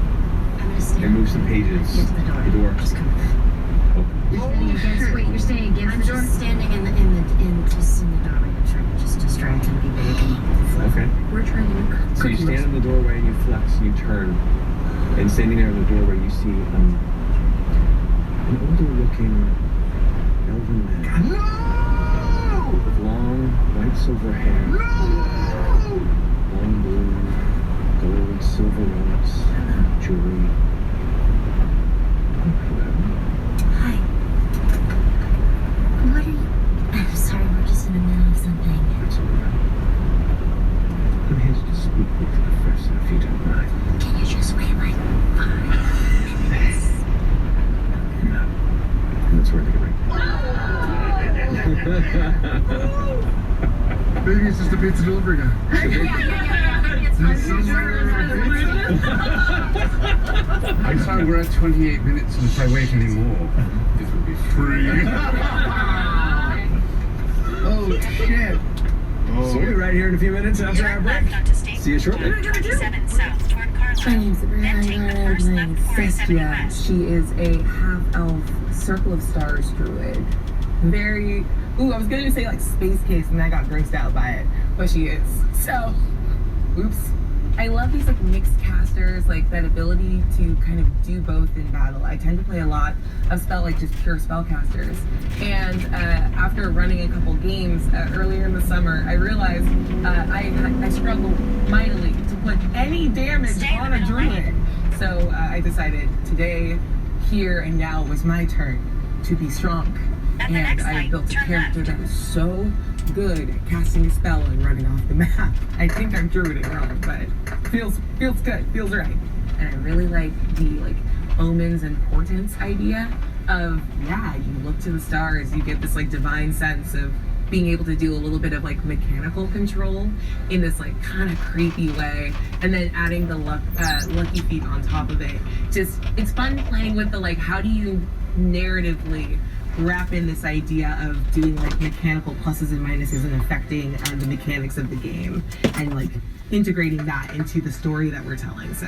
and moved some pages. The door just open. You're standing against the door? I'm standing in the doorway. I'm just trying to be big. Okay. We're trying to So you stand in the doorway and you flex and you turn. And standing there in the doorway you see an older looking elven man. No! With long white silver hair. No! Long blue, gold, silver ropes, jewelry. Hi. What are you? I'm sorry, we're just in the middle of something. That's all right. I'm here to speak with the professor if you don't mind. Can you just wait like 5 minutes? No. And that's where they get Maybe it's just a pizza delivery guy. I saw we're at 28 minutes, and if I wait any more, it will be free. Oh shit! So we'll be right here in a few minutes after our break. See you shortly. My name's Sabrina. I'm playing Cestia. She is a half-elf Circle of Stars druid. Very... Ooh, I was going to say like Space Case, and I got grossed out by it. But she is. So, oops. I love these like mixed casters, like that ability to kind of do both in battle. I tend to play a lot of just pure spellcasters. And after running a couple games earlier in the summer, I realized I struggle mightily to put any damage on a druid. So I decided today, here and now was my turn to be strong. And I built a character that was so good at casting a spell and running off the map. I think I'm druid it wrong, but feels good, feels right. And I really like the omens and portents idea of, you look to the stars, you get this divine sense of being able to do a little bit of mechanical control in this kind of creepy way, and then adding the lucky feet on top of it. Just, it's fun playing with the how do you narratively wrap in this idea of doing mechanical pluses and minuses and affecting the mechanics of the game, and integrating that into the story that we're telling. So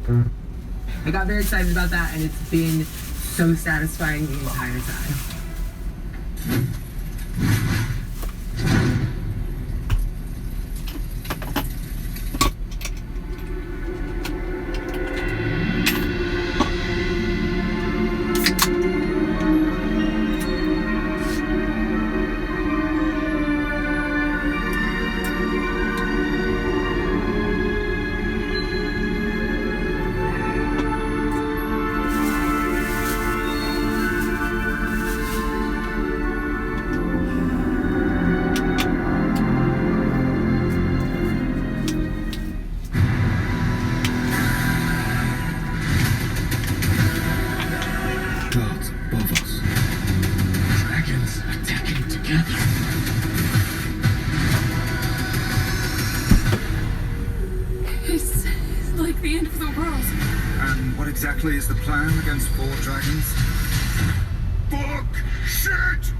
I got very excited about that, and it's been so satisfying the entire time. Gods above us. Dragons attacking together. It's like the end of the world. And what exactly is the plan against 4 dragons? Fuck! Shit!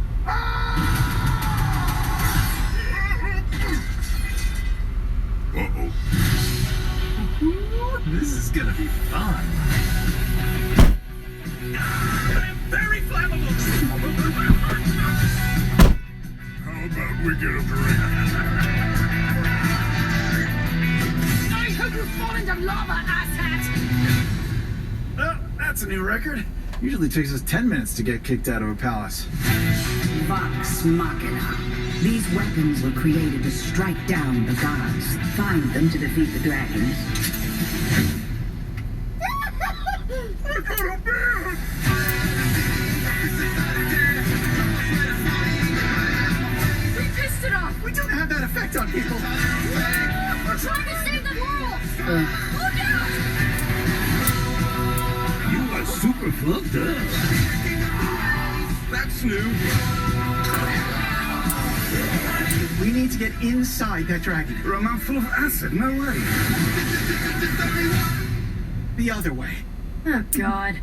Uh-oh. This is gonna be fun. I'm very flammable. How about we get a drink? I hope you fall into lava, asshat! Oh, that's a new record. Usually takes us 10 minutes to get kicked out of a palace. Vox Machina. These weapons were created to strike down the gods. Find them to defeat the dragons. I got a beard! We pissed it off! We don't have that effect on people. We're trying to save the world! Look out! You are super fucked up. That's new. We need to get inside that dragon. You're a mouthful of acid, no way. The other way. Oh, God.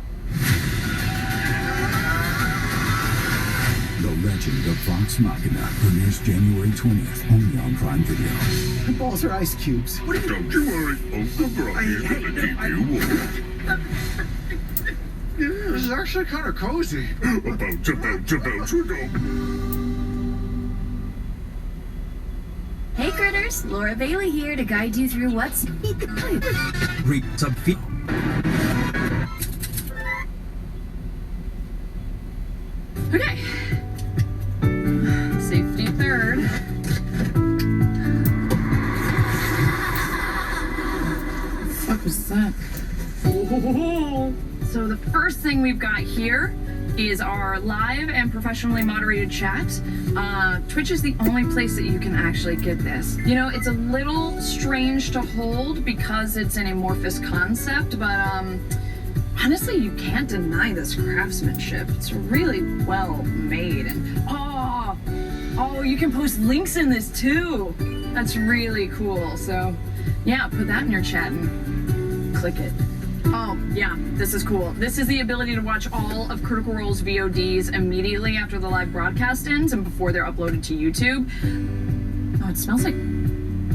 The Legend of Vox Machina premieres January 20th, only on Prime Video. The balls are ice cubes. What are you... Don't you worry, Uncle Groggy is gonna keep you warm. This is actually kind of cozy. About to go. Hey critters, Laura Bailey here to guide you through what's beneath the pipe. Read sub feet. Okay. Safety third. What was that? Oh. So the first thing we've got here is our live and professionally moderated chat. Twitch is the only place that you can actually get this. You know, it's a little strange to hold because it's an amorphous concept, but honestly, you can't deny this craftsmanship. It's really well made, and oh, you can post links in this too. That's really cool. So yeah, put that in your chat and click it. Oh, yeah, this is cool. This is the ability to watch all of Critical Role's VODs immediately after the live broadcast ends and before they're uploaded to YouTube. Oh, it smells like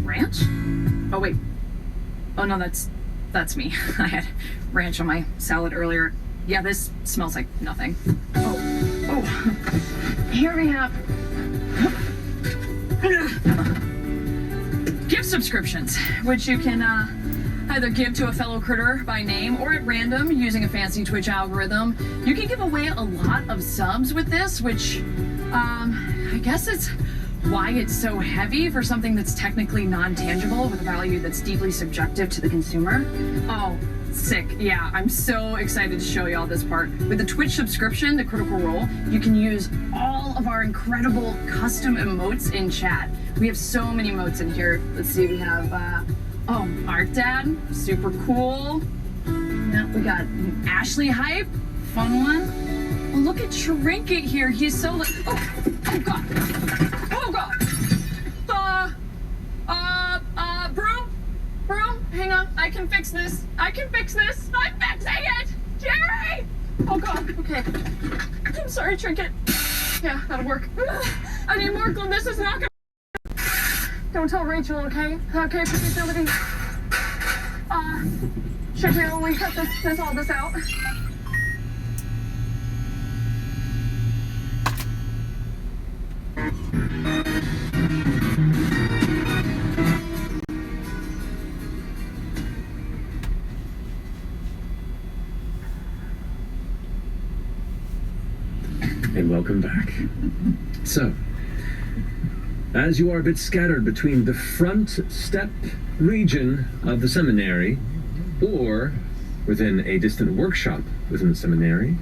ranch? Oh, wait. Oh, no, that's me. I had ranch on my salad earlier. Yeah, this smells like nothing. Oh. Here we have gift subscriptions, which you can either give to a fellow critter by name or at random using a fancy Twitch algorithm. You can give away a lot of subs with this, which I guess it's why it's so heavy for something that's technically non-tangible with a value that's deeply subjective to the consumer. Oh, sick. Yeah, I'm so excited to show y'all this part. With the Twitch subscription to Critical Role, you can use all of our incredible custom emotes in chat. We have so many emotes in here. Let's see, we have Art Dad, super cool. Yeah, we got Ashley Hype, fun one. Oh, look at Trinket here. He's so oh god. Oh god. Broom, hang on. I can fix this. I'm fixing it. Jerry! Oh god, okay. I'm sorry, Trinket. Yeah, that'll work. I need more glue. This is not gonna. Don't tell Rachel, okay? Okay, put this over. Should we only cut all this out? And welcome back. So, as you are a bit scattered between the front step region of the seminary, or within a distant workshop within the seminary,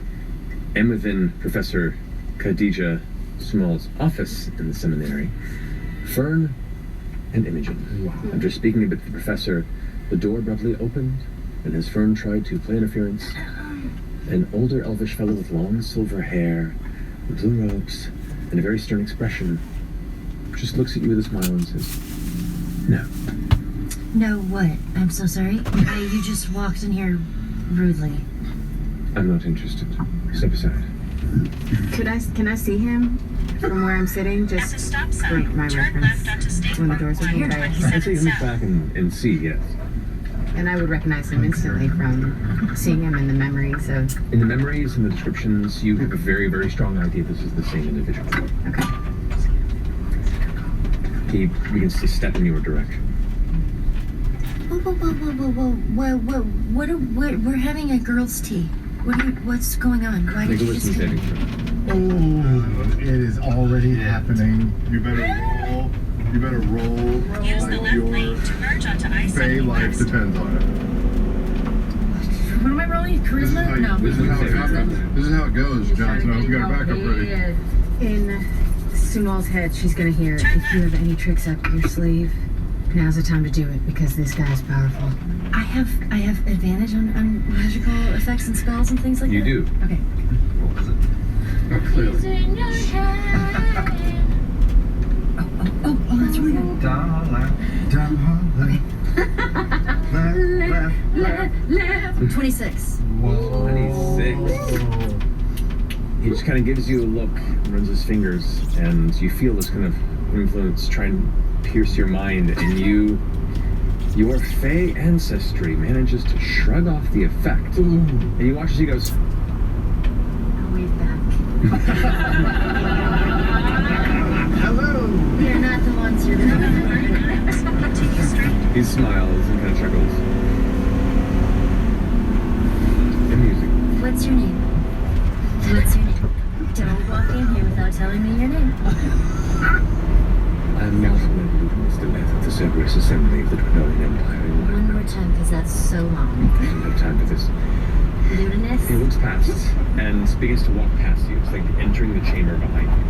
and within Professor Khadija Small's office in the seminary, Fern and Imogen. After speaking a bit to the professor, the door abruptly opened, and as Fern tried to play interference, an older elvish fellow with long silver hair, blue robes, and a very stern expression just looks at you with a smile and says, "No." No, what? I'm so sorry. You just walked in here rudely. I'm not interested. Step aside. Can I see him from where I'm sitting? Just for my reference. When the doors open, would I? I see him back and see, yes. And I would recognize him instantly from seeing him in the memories of... In the memories and the descriptions, you have a very, very strong idea this is the same individual. Okay. He begins to step in your direction. Whoa. We're having a girls' tea. What's going on? Why Make did a you just wisdom come? saving throw. Oh, it is already happening. You better roll. You better roll. Use the left lane to merge onto I-70 Faye life West. depends on it. What am I rolling? Charisma? No. This is how it happens. This is how it goes, Jon Snow. You got a backup ready. In Sumal's head, she's gonna hear, if you have any tricks up your sleeve, now's the time to do it, because this guy's powerful. I have advantage on magical effects and spells and things like that. You do. Okay. What was it? Oh, clearly. Oh, that's really good. Darling. Left. 26. Whoa. 26. He just kind of gives you a look, runs his fingers, and you feel this kind of influence try and pierce your mind, and your Fey ancestry manages to shrug off the effect. And you watch as he goes, I'll wave back. Hello. They're not the ones you're Continue straight. he smiles and kind of chuckles. Amusing. What's your name? What's your name? Don't walk in here without telling me your name. I'm Malcolm Ludinus, the Leth of the Cerberus Assembly of the Dwelling Empire in One more time, because that's so long. I don't have time for this. Ludinus? He looks past and begins to walk past you. It's like entering the chamber behind you.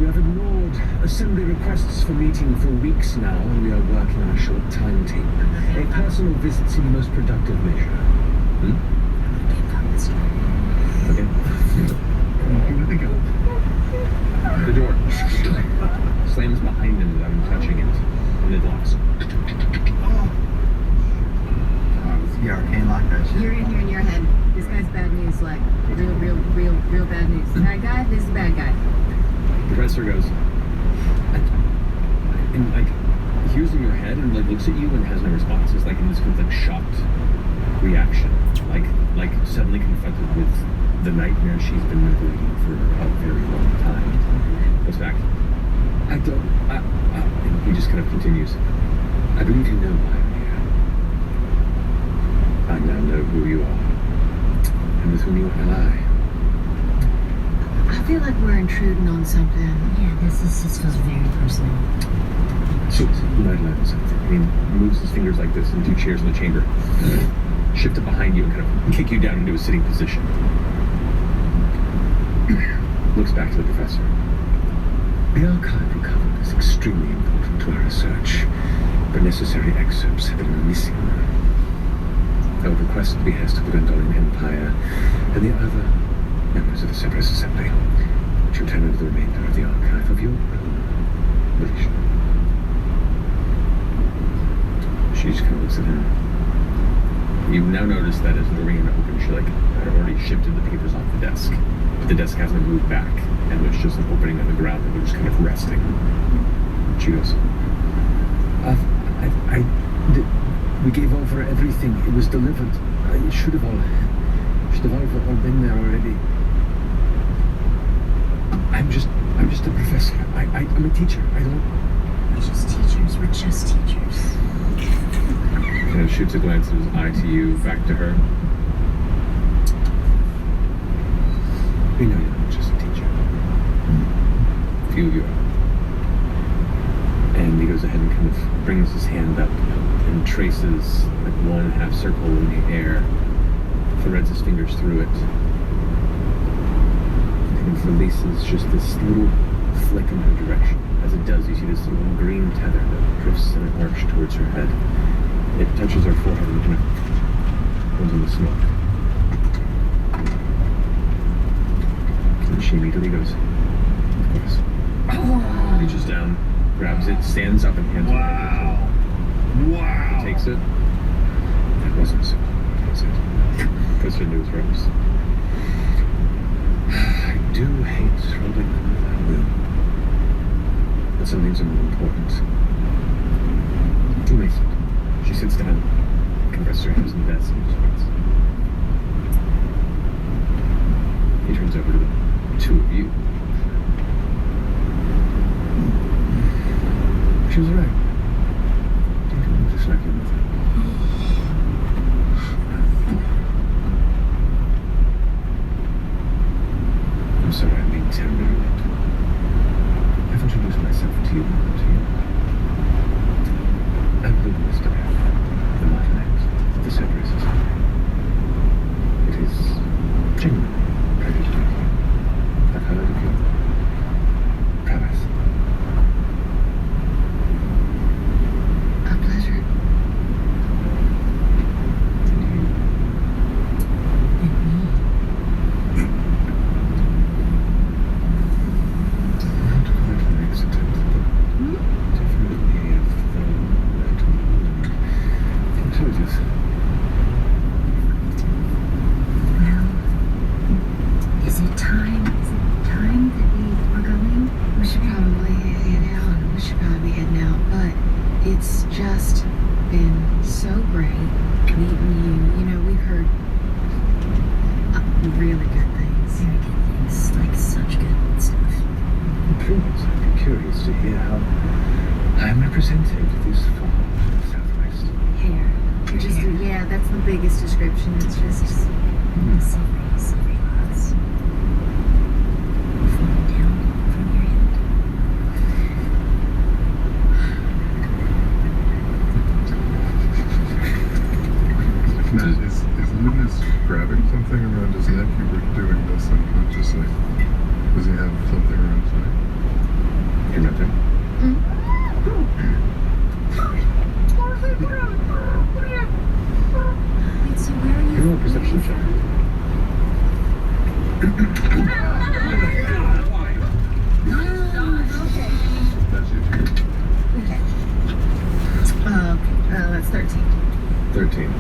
We have ignored assembly requests for meeting for weeks now, and we are working on a short timetable. A personal visit seems the most productive measure. Okay. The door slams behind him without him touching it, and it locks. The arcane lock that shit. You're in here in your head. This guy's bad news, like real bad news. Bad guy, this is bad guy. The professor goes, and like, hears in your head and like looks at you and has no response. It's like in this kind of like shocked reaction, like suddenly confronted with the nightmare she's been avoiding for a very long time. Goes back. And he just kind of continues. I believe you know why I'm here. I now know who you are, and with whom you ally. I feel like we're intruding on something. Yeah, this feels very personal. So you might learn something. And he moves his fingers like this, and two chairs in the chamber shift it behind you and kind of kick you down into a sitting position. Looks back to the professor. The archive recovered is extremely important to our research, but necessary excerpts have been missing. I would request the behest of the Dwelling Empire and the other members of the Cerberus Assembly to return into the remainder of the archive of your own volition. She just kind of looks at him. You now notice that as the door opened, she had already shifted the papers off the desk. But the desk hasn't moved back, and there's just an opening on the ground where they're just kind of resting. She goes, We gave over everything. It was delivered. It should have all been there already. I'm just a professor. I'm a teacher. We're just teachers. We're just teachers. Kind of shoots a glance of his eye to you, back to her. We know you're not just a teacher. Few you are. And he goes ahead and kind of brings his hand up and traces like one half circle in the air, threads his fingers through it, and kind of releases just this little flick in her direction. As it does, you see this little green tether that drifts in an arch towards her head. It touches her forehead and kind of goes in the smoke. And she immediately goes, of course. Reaches down, grabs it, stands up, and hands it over to him. Wow. He takes it. That wasn't so. Was it? Puts it into his robes. I do hate rubbing them without will. But some things are more important. You may sit. She sits down, can rest her hands on the desk, and just waits. He turns over to the two of you. She was right. You look just like your mother. I'm sorry, I'm being terribly rude. I've introduced myself to you, not to you. I'm Luminous Dire, the Martinet of the Cerberus Society. It is genuinely a pleasure to meet you. I've heard of your prowess. A pleasure. Not quite an accident, but definitely a intuitive. Well, is it time? Is it time that we are going? We should probably head out. We should probably be heading out. But it's just been so great meeting you. You know, we've heard really good things. Very good things. Like such good stuff. Please, I'd be curious to hear how I'm represented this far southwest. Hair. Just yeah, that's the biggest description. It's just silvery locks flowing down from your head. Now, is Luminous grabbing something around his neck? You were doing this unconsciously. Does he have something around his neck? You're not there? Wait, so where are you? Roll a perception check. That's you. Okay. That's 13. 13.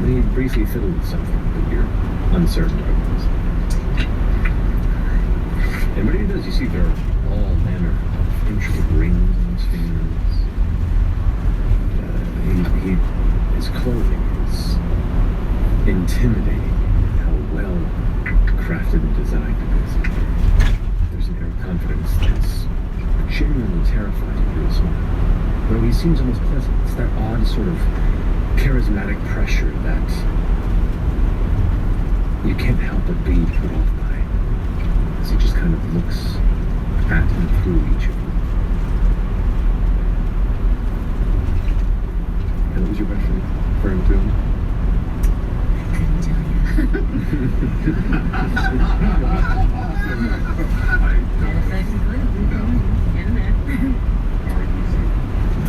They briefly fiddle with something, but you're uncertain what it was. And what he does, you see there are all manner of intricate rings on his fingers. His clothing is intimidating how well crafted and designed it is. There's an air of confidence that's genuinely terrifying to a smile. Though he seems almost pleasant. It's that odd sort of charismatic pressure that you can't help but be put off by. As he just kind of looks at and through each of you. And what was your question referring to?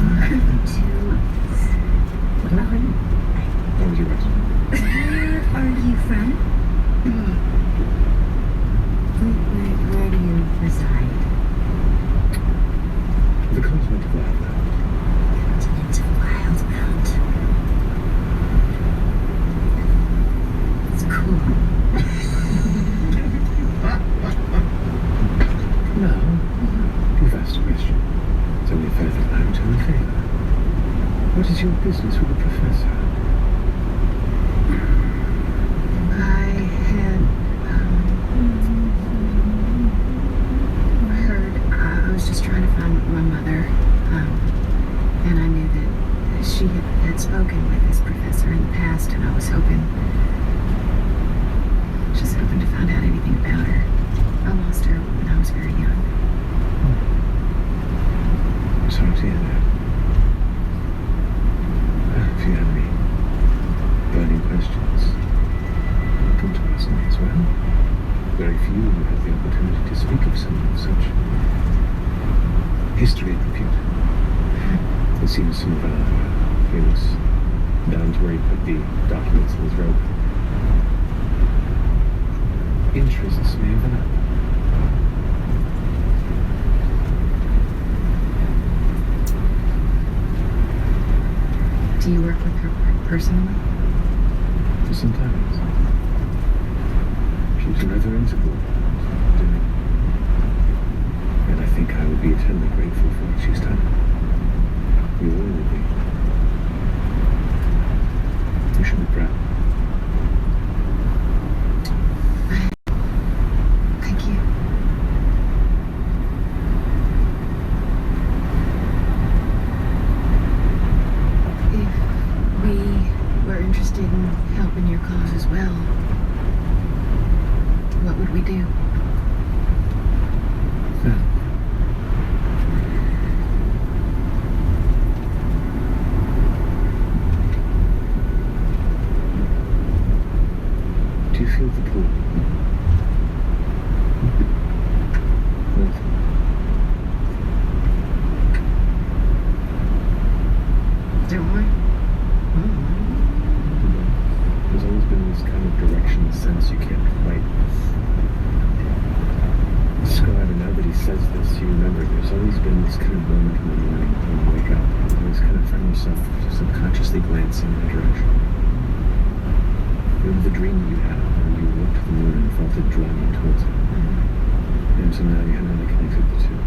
I couldn't tell you. What was your question? Where are you from? Where do you reside? The continent of Wildbound. Continent of Wildbound. It's cool. What is your business with the professor? I had heard, I was just trying to find my mother, and I knew that she had spoken with this professor in the past, and I was just hoping to find out anything about her. I lost her when I was very young. I'm sorry to hear that. If you have any burning questions, come to ask me as well. Very few who have the opportunity to speak of someone of such history and repute. It seems some of our famous, down to where he put the documents in his robe, interests may overlap. Do you work with her personally? For some time. She's rather integral to me. And I think I will be eternally grateful for what she's done. We all will be. You should be proud. Thank you. If we were interested in helping your cause as well, what would we do? Do you feel the pull? Don't worry. There's always been this kind of direction sense you can't quite describe, and now that he says this, you remember there's always been this kind of moment in the morning when you wake up. You always kind of find yourself subconsciously glancing in that direction. Remember the dream you had when you looked at the moon and felt it drawing you towards it. And so now you have really connected the two.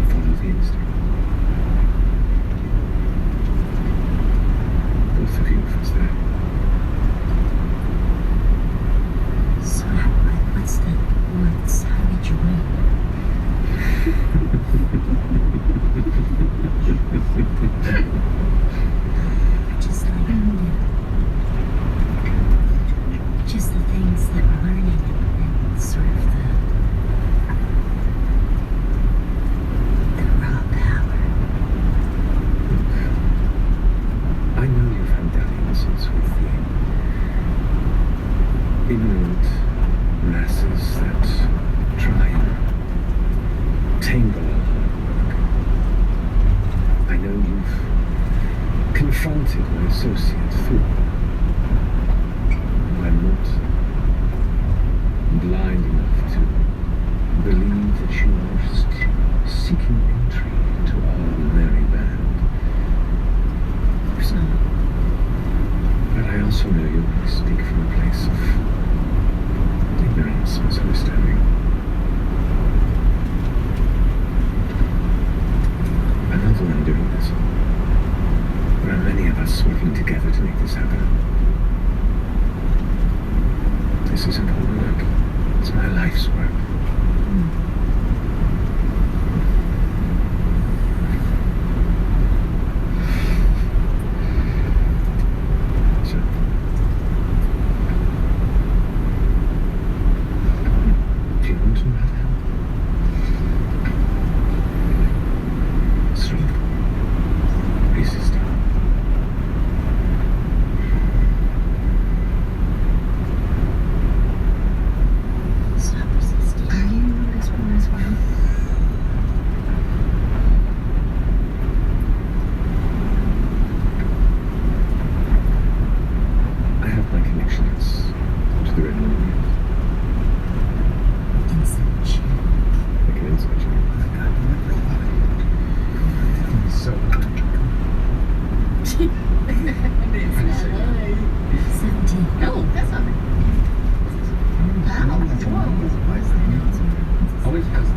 Follow the instinct. Both of you, if it's there. So, how did you win? Just the things that we're learning and sort of the raw power. I know you've had that innocence with the ignorant masses that try and tangle our hard work. I know you've confronted my associate through. I'm not blind enough to believe that you are just seeking entry into our merry band. It's not. But I also know you only speak from a place of ignorance, misunderstanding. I'm not the one doing this. There are many of us working together to make this happen.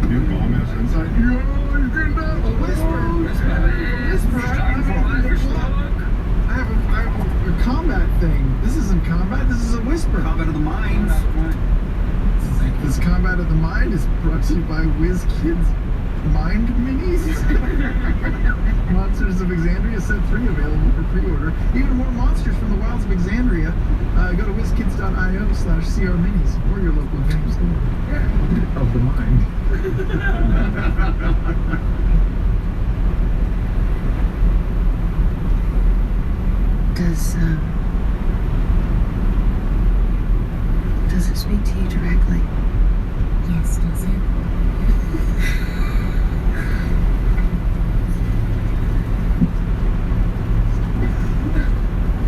You have bomb ass inside? Yo, you're getting that? A whisper. I have a combat thing. This isn't combat, this is a whisper. Combat of the mind. This Combat of the Mind is brought to you by WizKids Mind Minis. Monsters of Exandria Set 3 available for pre-order. Even more monsters from the wilds of Exandria. Go to wizkids.io/crminis or your local game store. Of the mind. Does it speak to you directly? Yes, does it?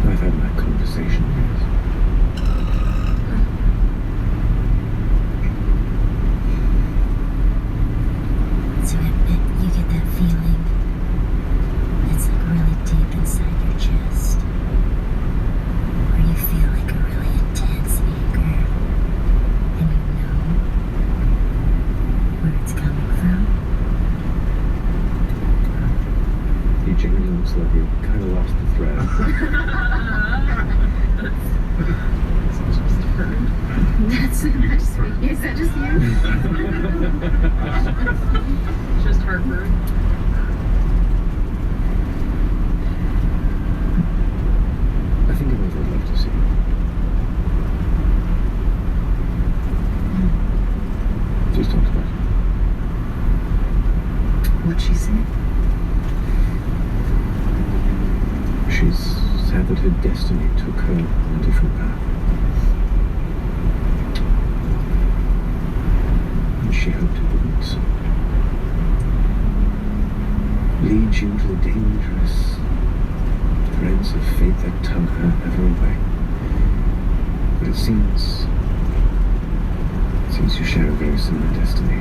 I've had my conversation, yes. So I bet you get that feeling that's like really deep inside your chest. Where you feel like a really intense anger. And you know where it's coming from. You genuinely looks like you kind of lost the thread. That's is that just you? Just heartburn. I think I'm over. I'd love to see you. Just talked about it. What'd she say? She's sad that her destiny took her on a different path. And she hoped it wouldn't lead you to the dangerous threads of fate that tug her ever away. But it seems you share a very similar destiny.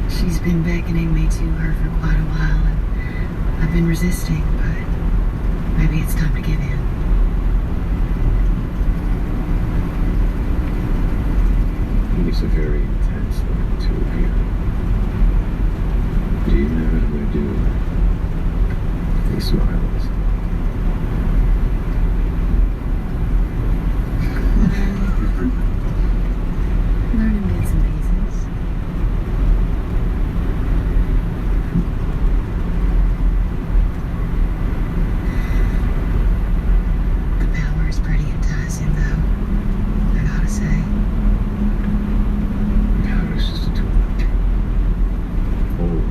She's been beckoning me to her for quite a while, and I've been resisting, but maybe it's time to give in. It's a very intense look, two of you. Do you know what we do? He smiles. Learning bits and pieces. The power is pretty enticing, though, I gotta say. Power is just a tool. All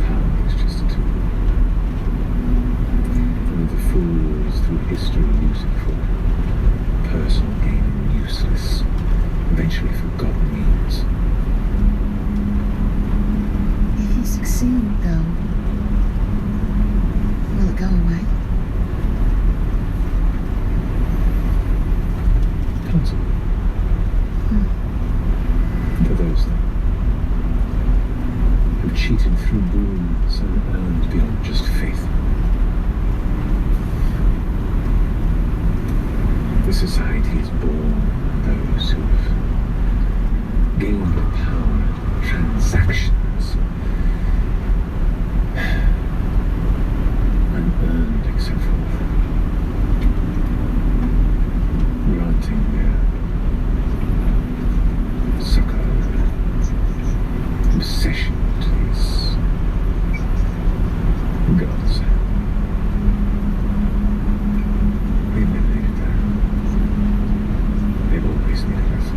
power is just a tool. And the fools through history use it for personal gain and useless, eventually forgotten means. If you succeed, though, will it go away? Possibly. For those who cheated through boons and earned beyond just faith. The society is born of those who have gained power, transactions, unearned except for granting their succor, obsession to these gods. We eliminated that. They've always needed us.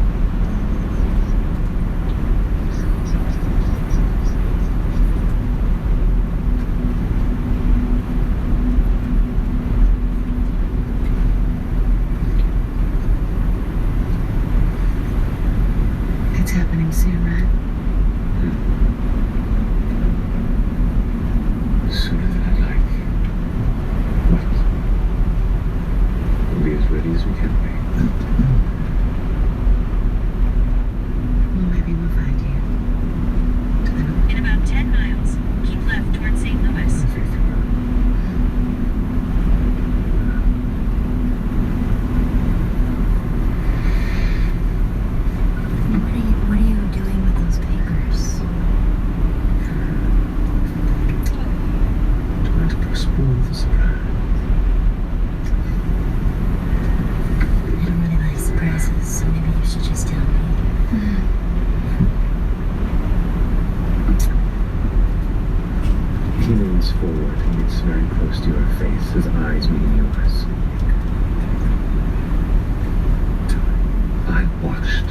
leans forward and gets very close to your face, his eyes meeting yours. I watched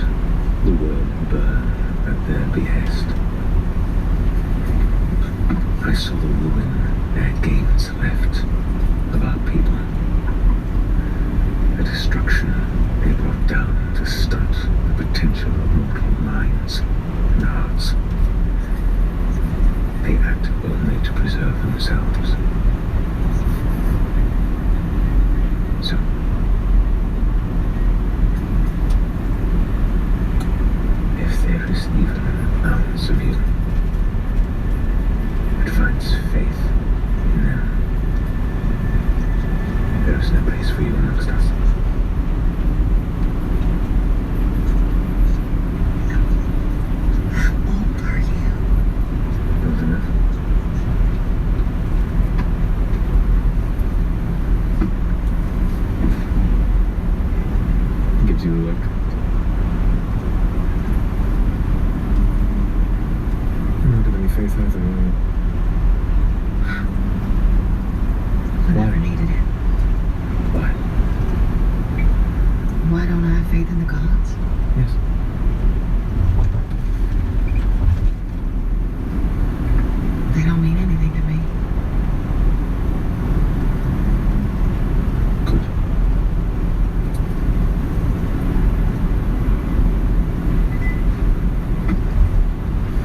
the world burn at their behest. I saw the ruin their gains left of our people. The destruction they brought down to stunt the potential of mortal minds and hearts. They act only to preserve themselves. So, if there is even an ounce of you that finds faith in them, there is no place for you amongst us. How old are you? Old enough? Gives you a look. You don't have any faith either, do you? I never needed it. Why? Why don't I have faith in the gods? Yes. They don't mean anything to me. Good.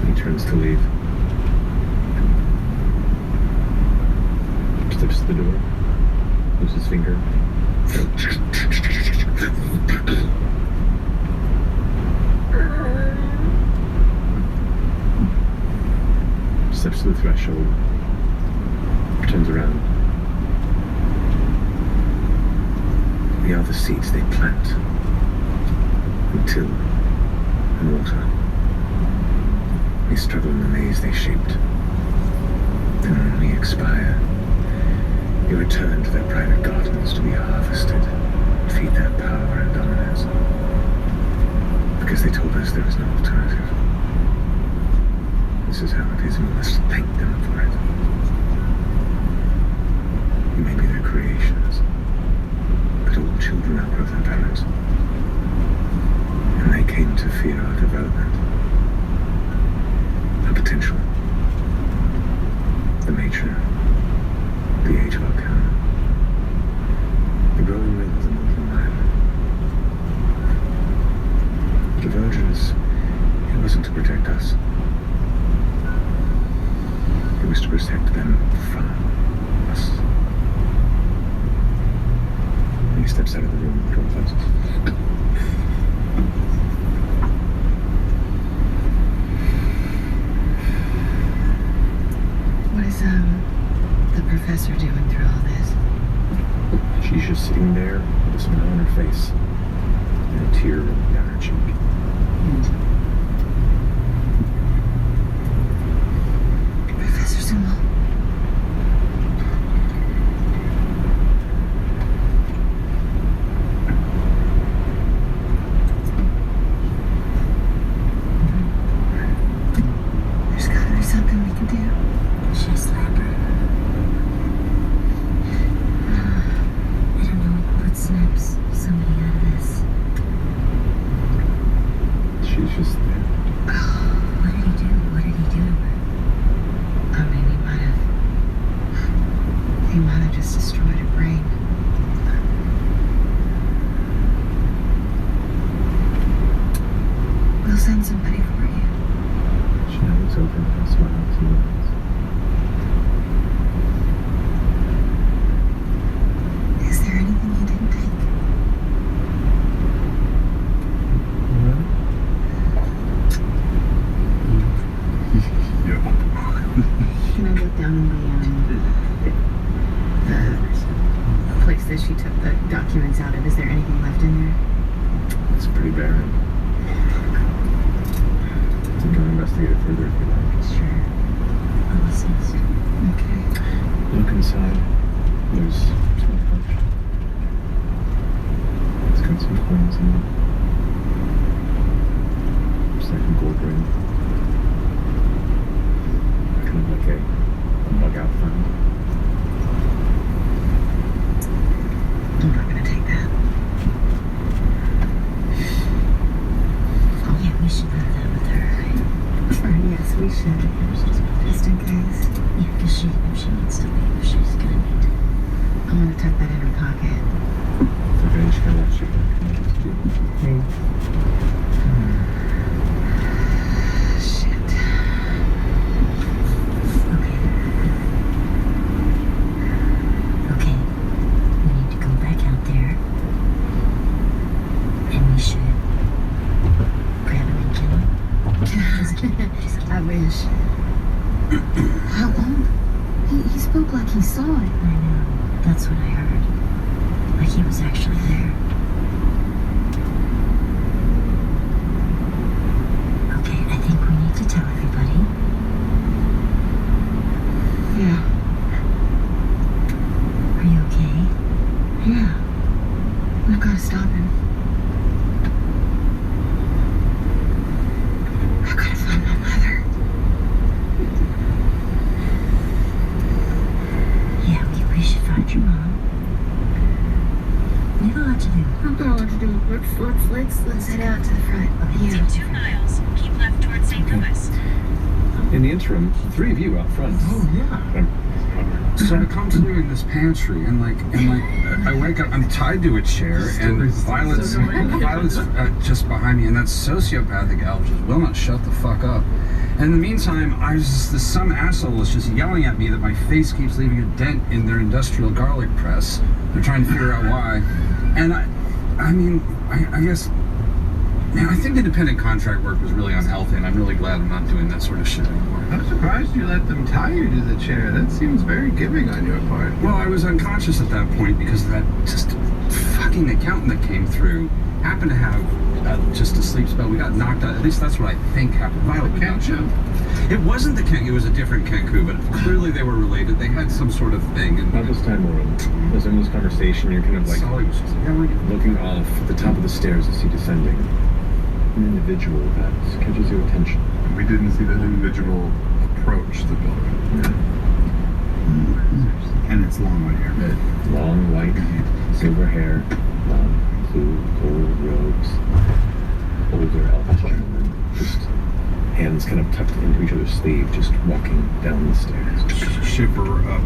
He turns to leave. Steps to the door. Moves his finger. Steps to the threshold. Turns around. The other seeds they plant. And till. And water. They struggle in the maze they shaped. And when we expire, they return to their private gardens to be harvested, feed their power and dominance. Because they told us there was no alternative. This is how it is, and we must thank them for it. You may be their creations, but all children outgrow their parents. And they came to fear our development, our potential, the matron, the age of Arcana, the growing will of the mortal man. The Virgins, it wasn't to protect us. It was to protect them from us. And he steps out of the room and the door closes. What is the professor doing through all this? She's just sitting there with a smile on her face and a tear rolling down her cheek. Professor Sumo. There's gotta be something we can do. She's slacker. I don't know what snaps somebody out of this. She's just there. What did he do? What did he do? I mean, he might have just destroyed her brain. We'll send somebody for you. She now looks over and smiles and nods. Is there anything you didn't take? Can I look down in the place that she took the documents out of? Is there anything left in there? It's pretty barren. You can investigate it further if you like. Sure. I'll assist. Okay. Look inside. There's some pouch. It's got some coins in it. It's like a gold ring. Kind of like a bug out fund. Just in case. Yeah, because she needs to leave. She's gonna need to. I'm gonna tuck that in her pocket. Okay, she kind of watch you. Shit. Okay. We need to go back out there. And we should grab him and kill him. I wish. How long? He spoke like he saw it. I know. That's what I heard. Like he was actually there. Okay, I think we need to tell everybody. Yeah. Are you okay? Yeah. I've got to stop him. I've got to find my mother. Yeah, we should find your mom. We have a lot to do. I've got a lot to do. Let's head out to the front. Okay, Yeah. 2 miles. Keep left towards St. Louis. In the interim, the three of you out front. Oh yeah. So I come to doing this pantry, and I wake up. I'm tied to a chair, and Violet's just behind me, and that sociopathic elf just will not shut the fuck up. And in the meantime, some asshole is just yelling at me that my face keeps leaving a dent in their industrial garlic press. They're trying to figure out why. And I guess, man, I think independent contract work was really unhealthy, and I'm really glad I'm not doing that sort of shit anymore. I'm surprised you let them tie you to the chair. That seems very giving on your part. Well, I was unconscious at that point because of that just fucking accountant that came through happened to have just a sleep spell. We got knocked out. At least that's what I think happened. Violet would not show. It wasn't the Kenku. It was a different Kenku, but clearly they were related. They had some sort of thing. And about this time, Lauren, as in this conversation, you're kind of like looking off at the top of the stairs as he descending. An individual that catches your attention. We didn't see that individual approach the building. And it's long white hair. Long white, silver hair, long blue gold robes, older elfish gentleman, just hands kind of tucked into each other's sleeve, just walking down the stairs. Shiver up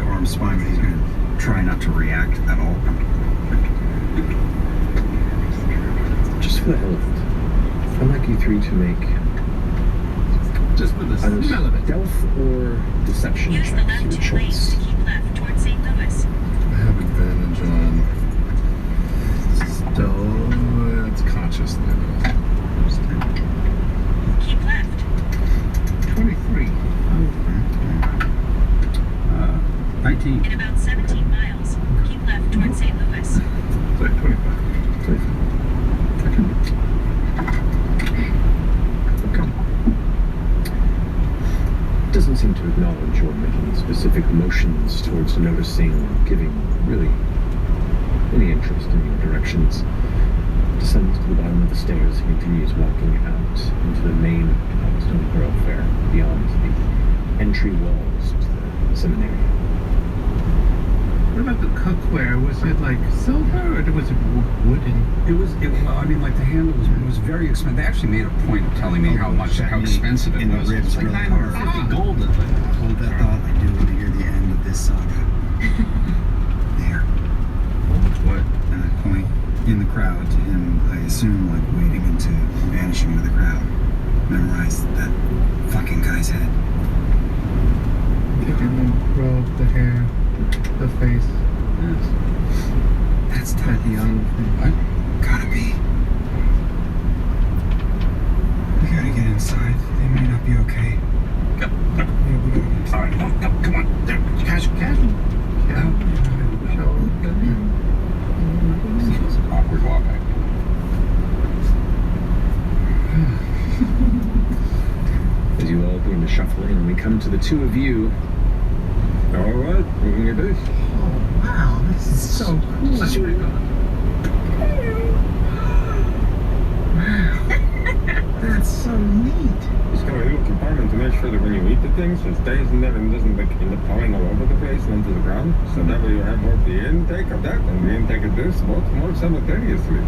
arm spine, but he's gonna try not to react at all. Just for the hell of it, I'd like you three to make just for the smell of it. Stealth or deception Use the checks, left your 2 choice. lanes to keep left towards St. Louis. I have advantage on stealth. It's consciousness. Keep left. 23. 19. In about 17 miles. Keep left towards St. Louis. Sorry, 25. Doesn't seem to acknowledge or making specific motions towards noticing or giving really any interest in your directions. Descends to the bottom of the stairs and continues walking out into the main stone thoroughfare beyond the entry walls to the seminary. What about the cookware? Was it like silver or was it wooden? Well, I mean, like the handle was very expensive. They actually made a point of telling me how expensive it in was. the ribs Like really hard. 950 gold. Hold that thought. I do want to hear the end of this saga. There. What? And I point in the crowd to him, I assume, like wading into, vanishing into the crowd. Memorize that fucking guy's head. Taking the robe, the hair, the face. Yes. That's That young thing. gotta be. We gotta get inside. They may not be okay. Go. Yeah, we gotta get inside. All right, come on. There. Casual. It's an awkward walk back. As you all begin to shuffle in, we come to the two of you. All right, we're gonna get this. Oh, wow. This is so cool. Wow. That's so neat. As this kind of little compartment to make sure that when you eat the things, it stays in there and doesn't like end up falling all over the place and onto the ground. So that way you have both the intake of that and the intake of this, both more simultaneously.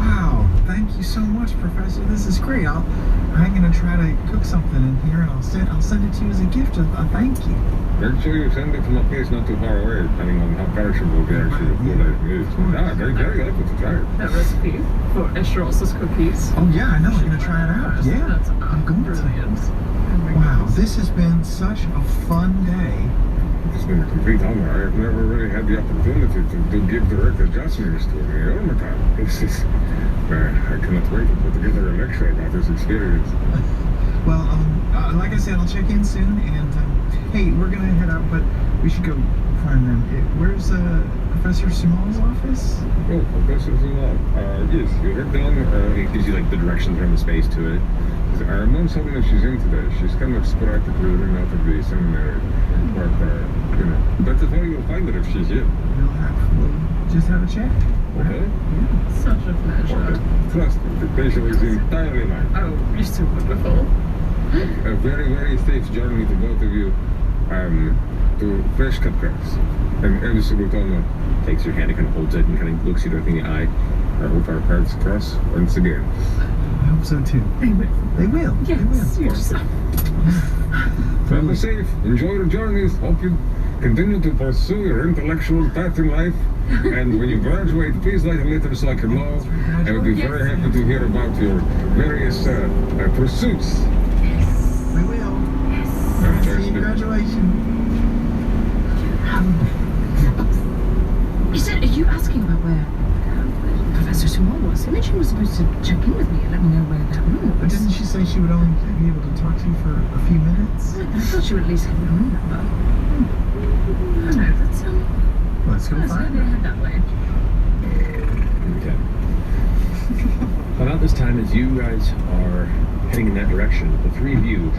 Wow, thank you so much, Professor. This is great. I'm gonna try to cook something in here, and I'll send it to you as a gift. A thank you. Make sure you send it from a place not too far away, depending on how perishable the actual food item is. Yeah, very likely to try it. That recipe for Estros's cookies. Oh yeah, I know. I'm gonna try it out. Yeah, That's I'm going brilliant. to. Wow, this has been such a fun day. It's been a complete honor. I have never really had the opportunity to give direct adjustments to me. Oh my God, this is. I cannot wait to put together a lecture about this experience. Well, like I said, I'll check in soon, and hey, we're gonna head out, but we should go find them. Where's Professor Sumal's office? Oh, Professor Sumal. Yes, you head down. It gives you like the directions around the space to it. I'm not certain if she's in today. She's kind of sporadically in and out of the seminary. But, you know, that's how you'll find her if she's here. We'll just have a chat. Okay? Yeah. Such a pleasure. Okay. Trust me, the pleasure is entirely mine. Oh, you're so wonderful. A very, very safe journey to both of you to Fresh Cut Grass. And Elsa takes your hand and kind of holds it and kind of looks you directly in the eye. I hope our paths cross once again. I hope so too. They will. They will. Yes, they will. you're so. Travel safe. Enjoy your journeys. Hope you continue to pursue your intellectual path in life. And when you graduate, please let me know so I can know. I would be very happy to hear about your various pursuits. Yes. We will. Yes. See you graduation. You said, are you asking about where Professor Sumal was? I mentioned she was supposed to check in with me and let me know where that room But was. didn't she say she would only be able to talk to you for a few minutes? I thought she would at least have your room number. I don't know, that's Let's go let's find maybe her. head that way. Okay. About this time, as you guys are heading in that direction, the three of you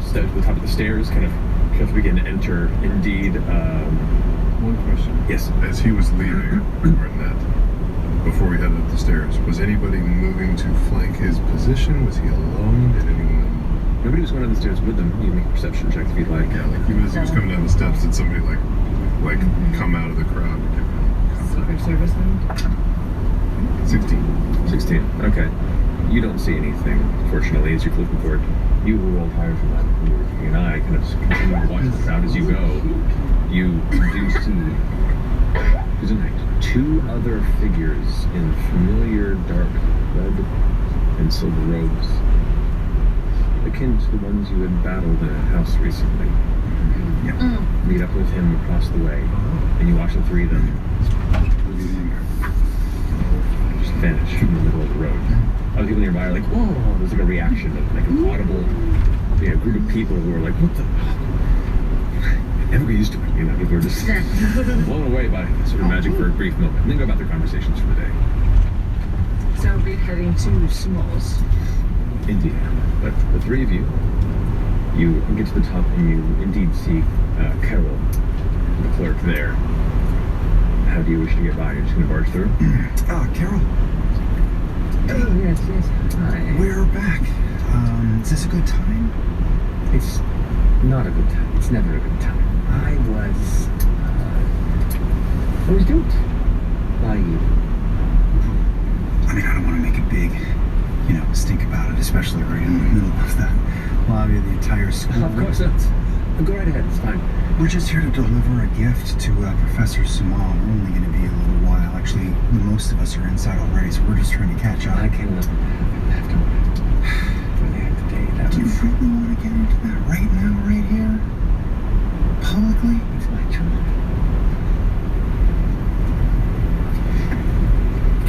step to the top of the stairs, kind of begin to enter. Indeed, One question. yes. As he was leaving, Arnett, before we headed up the stairs, was anybody moving to flank his position? Was he alone? Did anyone? Nobody was going down the stairs with them. You can make a perception check if you'd like. Yeah, like even as he was coming down the steps, did somebody like come out of the crowd? Secret Service then? 16. 16. Okay. You don't see anything, fortunately, as you're looking for it. You rolled higher than that. You were keeping an eye, kind of just continue to watch the crowd as you go. You do see, there's in fact two other figures in familiar dark red and silver robes, akin to the ones you had battled in a house recently. Meet up with him across the way, and you watch the three of them just vanish from the middle of the road. Other people nearby are like, whoa, there's like a reaction of like an audible group of people who are like, what the? Never get used to it, you know, people are just blown away by sort of magic for a brief moment, and then go about their conversations for the day. So we'll be heading to Smalls. Indeed. But the three of you get to the top and you indeed see Carol, the clerk there. How do you wish to get by? You're just going to barge through? Carol. Oh, yes. Hi. We're back. Is this a good time? It's not a good time. It's never a good time. I was duped by you. I mean, I don't want to make a big, stink about it, especially right in the middle of the lobby of the entire school. Of course not. Go right ahead. It's fine. We're just here to deliver a gift to Professor Sumal. We're only going to be a little while. Actually, the most of us are inside already, so we're just trying to catch up. I can't let that happen afterward. For the end of the day, that Do you really want to get into that right now, right here? Publicly? It's my child.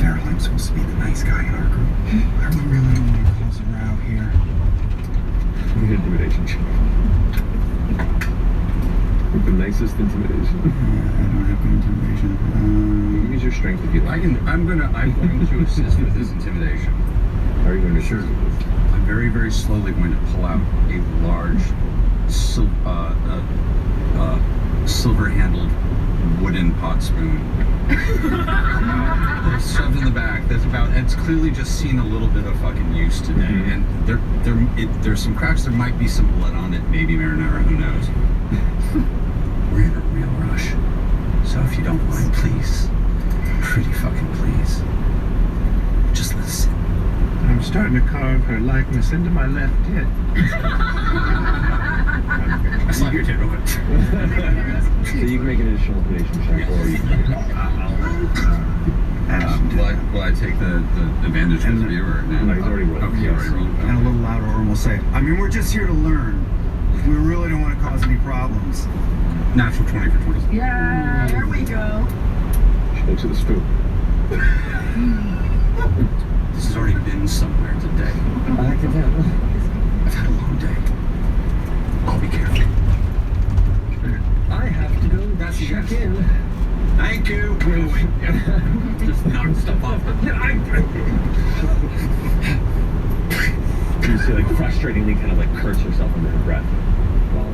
Carol, I'm supposed to be the nice guy in our group. Are we really going to cause a row here? We're going to intimidation check. With the nicest intimidation. I don't have good intimidation. You can use your strength if you like. I'm going to assist with his intimidation. How are you going to assist with this? I'm very, very slowly going to pull out a large silver-handled wooden pot spoon. Shoved in the back. It's clearly just seen a little bit of fucking use today. And there's some cracks. There might be some blood on it. Maybe marinara. Who knows? We're in a real rush. So if you don't mind, please, pretty fucking please, just listen. I'm starting to carve her likeness into my left hip. I slap your tit real quick. So you can make an additional intimidation check, or you can. Will I take the advantage with the viewer? No, he's already rolled. Okay, he already rolled. And a little louder, or we'll say, I mean, we're just here to learn. We really don't want to cause any problems. Natural 20 for 20. Yeah, there we go. She looks at the spoon. This has already been somewhere today. I can tell. I've had a long day. I'll be careful. I have to go check in. Thank you. Just knock stuff off. You see, like, frustratingly kind of like curse herself under her breath while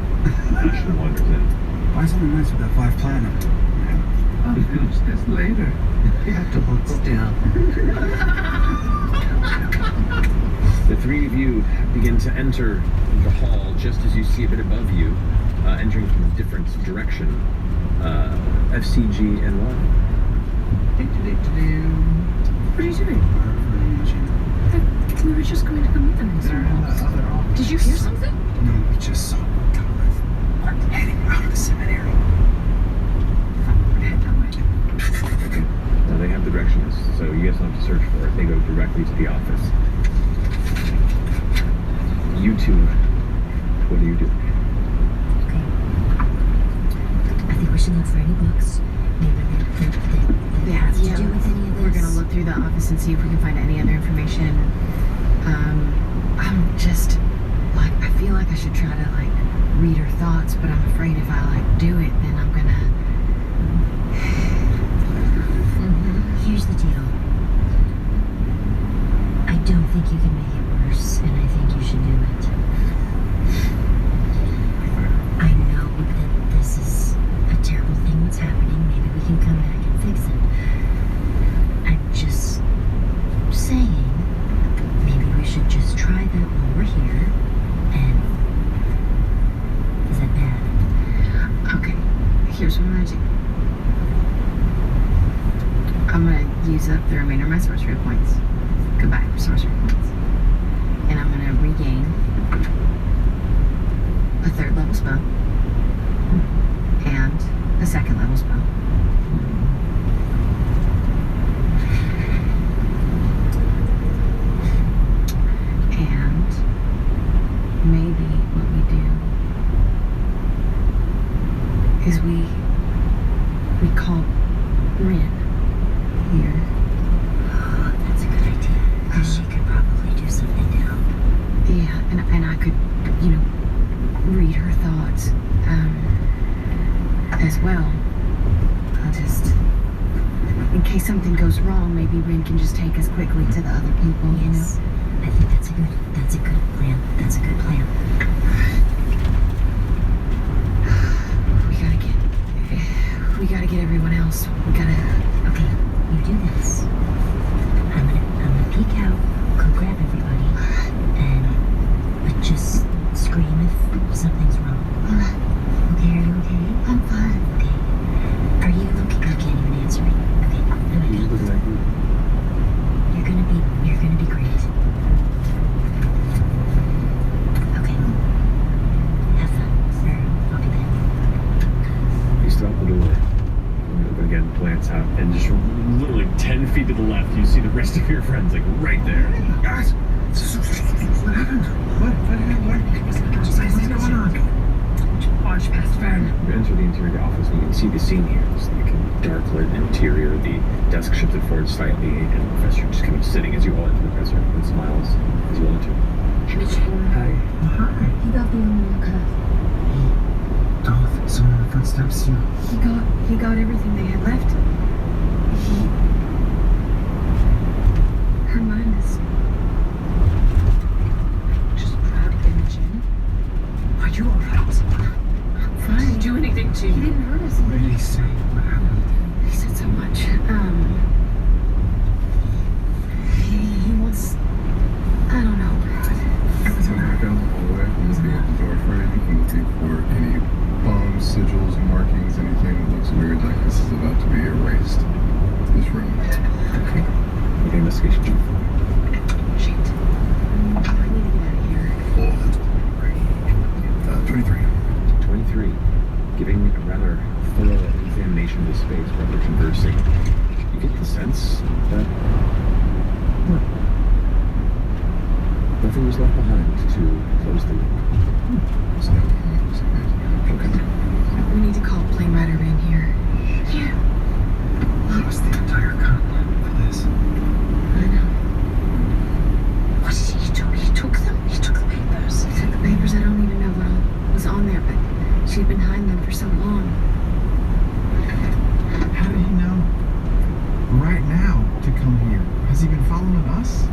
Ashton wanders in. Buy something nice with that 5 platinum. I'll finish this later. You have to hold still. The three of you begin to enter the hall just as you see a bit above you, entering from a different direction. FCG and what? What are you doing? We were just going to come meet them in the Did you hear something? No, we just saw Thomas. We're heading out of the seminary. Head that way. Now they have the directions, so you guys don't have to search for it. They go directly to the office. You two, what do you do? Okay. I think we should look for any books. Maybe that have to do with any of this. We're gonna look through the office and see if we can find any other information. I'm just like, I feel like I should try to like read her thoughts, but I'm afraid if I like do it, then I'm gonna. Here's the deal. I don't think you can make it worse, and I think you should do it. I know that this is a terrible thing that's happening. Maybe we can come back and fix it. I'm just saying, maybe we should just try that while we're here. And is that bad? Okay, here's what I'm gonna do. I'm gonna use up the remainder of my sorcery points. Goodbye, sorcery points. And I'm gonna regain a 3rd level spell and a 2nd level spell. And maybe what we do is we call Rin here. Oh, that's a good idea. Because she could probably do something now. Yeah, and I could, read her thoughts as well. I'll just, in case something goes wrong, maybe Rin can just take us quickly to the other people, Yes. I think that's a good plan. That's a good plan. We gotta get everyone else. Okay, you do this. I'm gonna peek out, go grab everybody, but just scream if something's wrong. Alright. Okay, are you okay? I'm fine. Okay. Are you okay? I can't even answer me. Okay, I'm gonna He's looking at you. You're gonna be great. Okay. Have fun. I'll be back. You stop the door. Again, glance out, and just literally 10 feet to the left, you see the rest of your friends, like, right there. Guys, what happened? What's going on? Watch past Fern. You enter the interior office, and you can see the scene here. It's like a dark-lit interior, the desk shifted forward slightly, and the professor just kind of sitting as you all enter the professor and smiles as you all enter. Hi. He got the only cut. Dolph, someone in the front steps, you. He got everything they had left. Her mind is just proud Imogen. Are you alright? I'm fine. do anything to He you? didn't hurt us. What did he say? What happened? He said so much. He wants. I don't know. Every time I go all the way, I'm looking at the door frame. I'm looking for any bombs, sigils, markings, anything that looks weird, like this is about to be erased. This room. Okay. Make an investigation check. Shit. I need to get out of here. Oh, that's great. 23. 23. Giving a rather thorough examination of the space while they're conversing, you get the sense that nothing was left behind to close the loop. Okay. We need to call a plane rider in here. Yeah. Lost the entire continent for this. I know. What did he do? He took them? He took the papers? He took the papers. I don't even know what all was on there, but she'd been hiding them for so long. How did he know right now to come here? Has he been following us?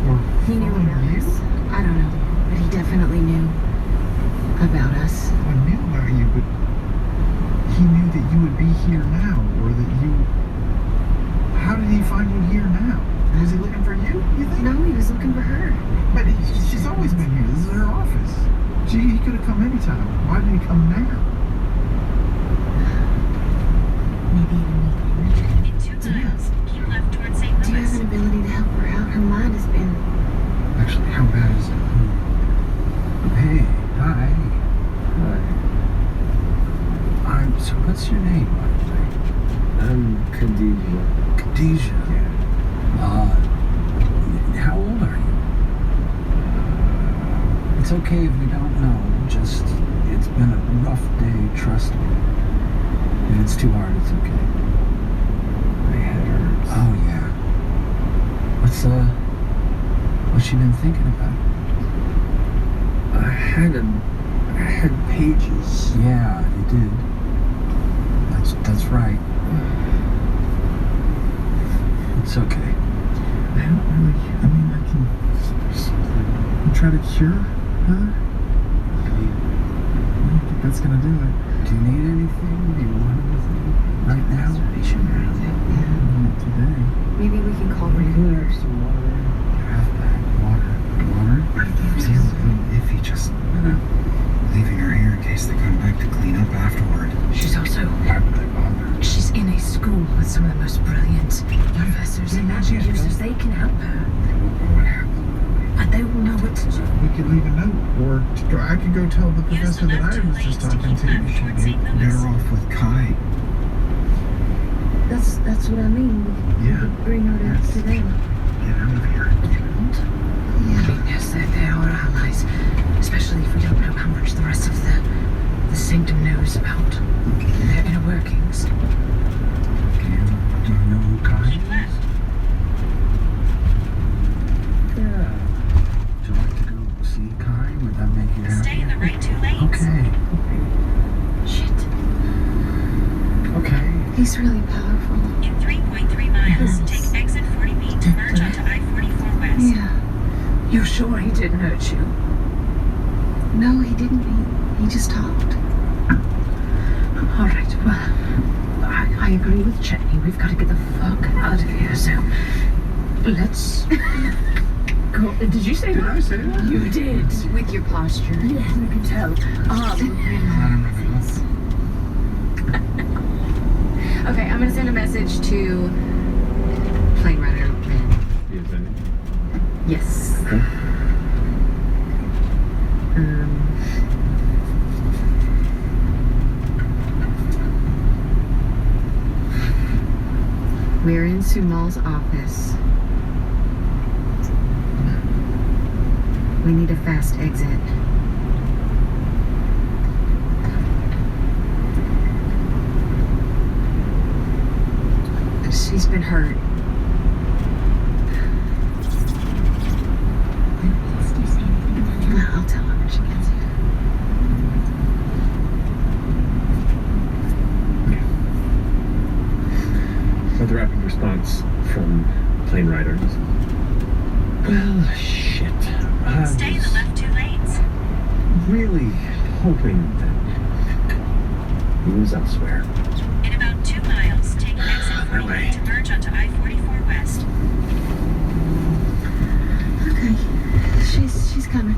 Or He knew following about you? us. I don't know, but he definitely knew about us. I knew about you, but he knew that you would be here now, or that you... How did he find you here now? Was he looking for you think? No, he was looking for her. But she's always been here. This is her office. He could have come anytime. Why did he come now? Maybe even In 2 miles, keep left towards St. do you have Louis. an ability to help her out? Her mind has been... Actually, how bad is it? Hey, hi. So what's your name, by the way? I'm Khadija. Khadija. How old are you? It's okay if we don't know. Just, it's been a rough day, trust me. If it's too hard, it's okay. My head hurts. Oh, yeah. What's she been thinking about? I had pages. Yeah, you did. That's right. It's okay. I don't really... I mean, I can try to cure her. I don't think that's gonna do it. Do you need anything? Do you want anything? Right now? Not today. Maybe we can call her here. Some water. Have that. Water. It feels a little iffy just leaving her here in case they come back to clean up afterward. She's also. Why would I bother? She's in a school with some of the most brilliant professors and magic users. They can help her. They won't know what happened. But they will know what to do. We could leave a note, or I could go tell the professor that I was just talking to. You should be better off with Kai. That's what I mean. We Yeah. could bring her to them. Get out of here. Yes, they are our allies. Especially if we don't know how much the rest of the sanctum knows about their inner workings. Do you know who Kai is? Yeah. Would you like to go see Kai? Would that make you happy? Stay in the right 2 lanes. Okay. Shit. Okay. He's really powerful. In 3.3 miles, take exit 40B to merge onto I-44 West. Yeah. You're sure he didn't hurt you? No, he didn't. He just talked. All right, well, I agree with Chetney. We've got to get the fuck out of here, so let's go. Did you say that? Did I say that? You did. With your posture. Yeah, I can tell. Okay, I'm gonna send a message to plane rider Ben. Is any? Yes. Okay. We're in Sumal's office. We need a fast exit. She's been hurt. I'll tell her when she gets here. With a rapid response from plane riders. Well, shit. Stay in the left 2 lanes. Really hoping that moves elsewhere. In about 2 miles, take exit 48 to merge onto I-44 West. Okay. She's coming.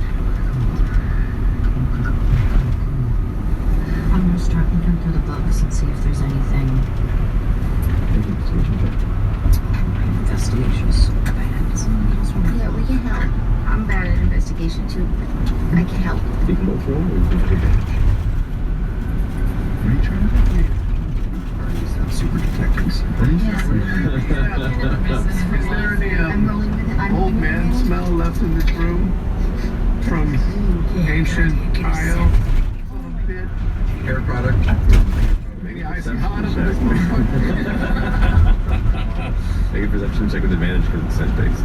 I'm gonna start looking through the books and see if there's anything. Investigations. Yeah, we can help. I'm bad at investigation too. I can help. You can both roll, or you can take advantage. What are you trying to do? Are super detectives? Is there any old man smell left in this room? From ancient tile? Hair product. Maybe icy hot up in this motherfucker. Make a perception check with advantage because it's scent based.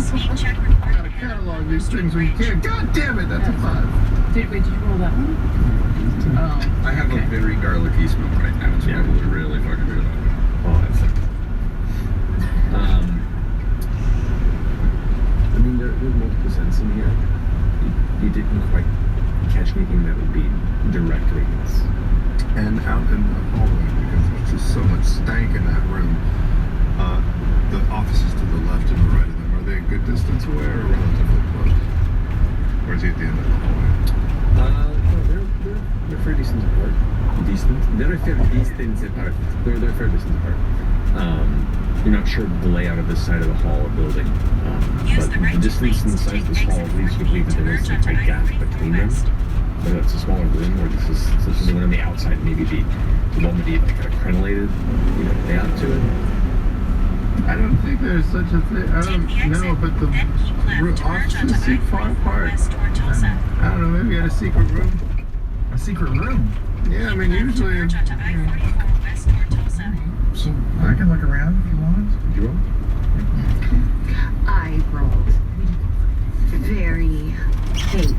Speed check report. Gotta catalog these things when you can. God damn it, that's a 5. Did you roll that one? Oh. I have a very garlicky smoke right now. It's probably really fucking good. Oh, that's it. I mean, there's multiple scents in here. You didn't quite catch anything that would be directly this. And out in the hallway, because there's just so much stank in that room, the offices to the left and the right of them, are they a good distance away or relatively close? Or is he at the end of the hallway? No, they're fair distance apart. They're a fair distance apart. They're fair distance apart. You're not sure the layout of this side of the hall or building, but the distance and the size of this hall leads you to believe that there is a gap between them. Whether it's a smaller room or this is the one on the outside, maybe the one with the like kind of crenellated, layout to it. I don't think there's such a thing. I don't know, but the offices seem far apart. I don't know, maybe at a secret room. A secret room? Yeah, I mean, usually. So I can look around if you want. Did you roll? I rolled very hate.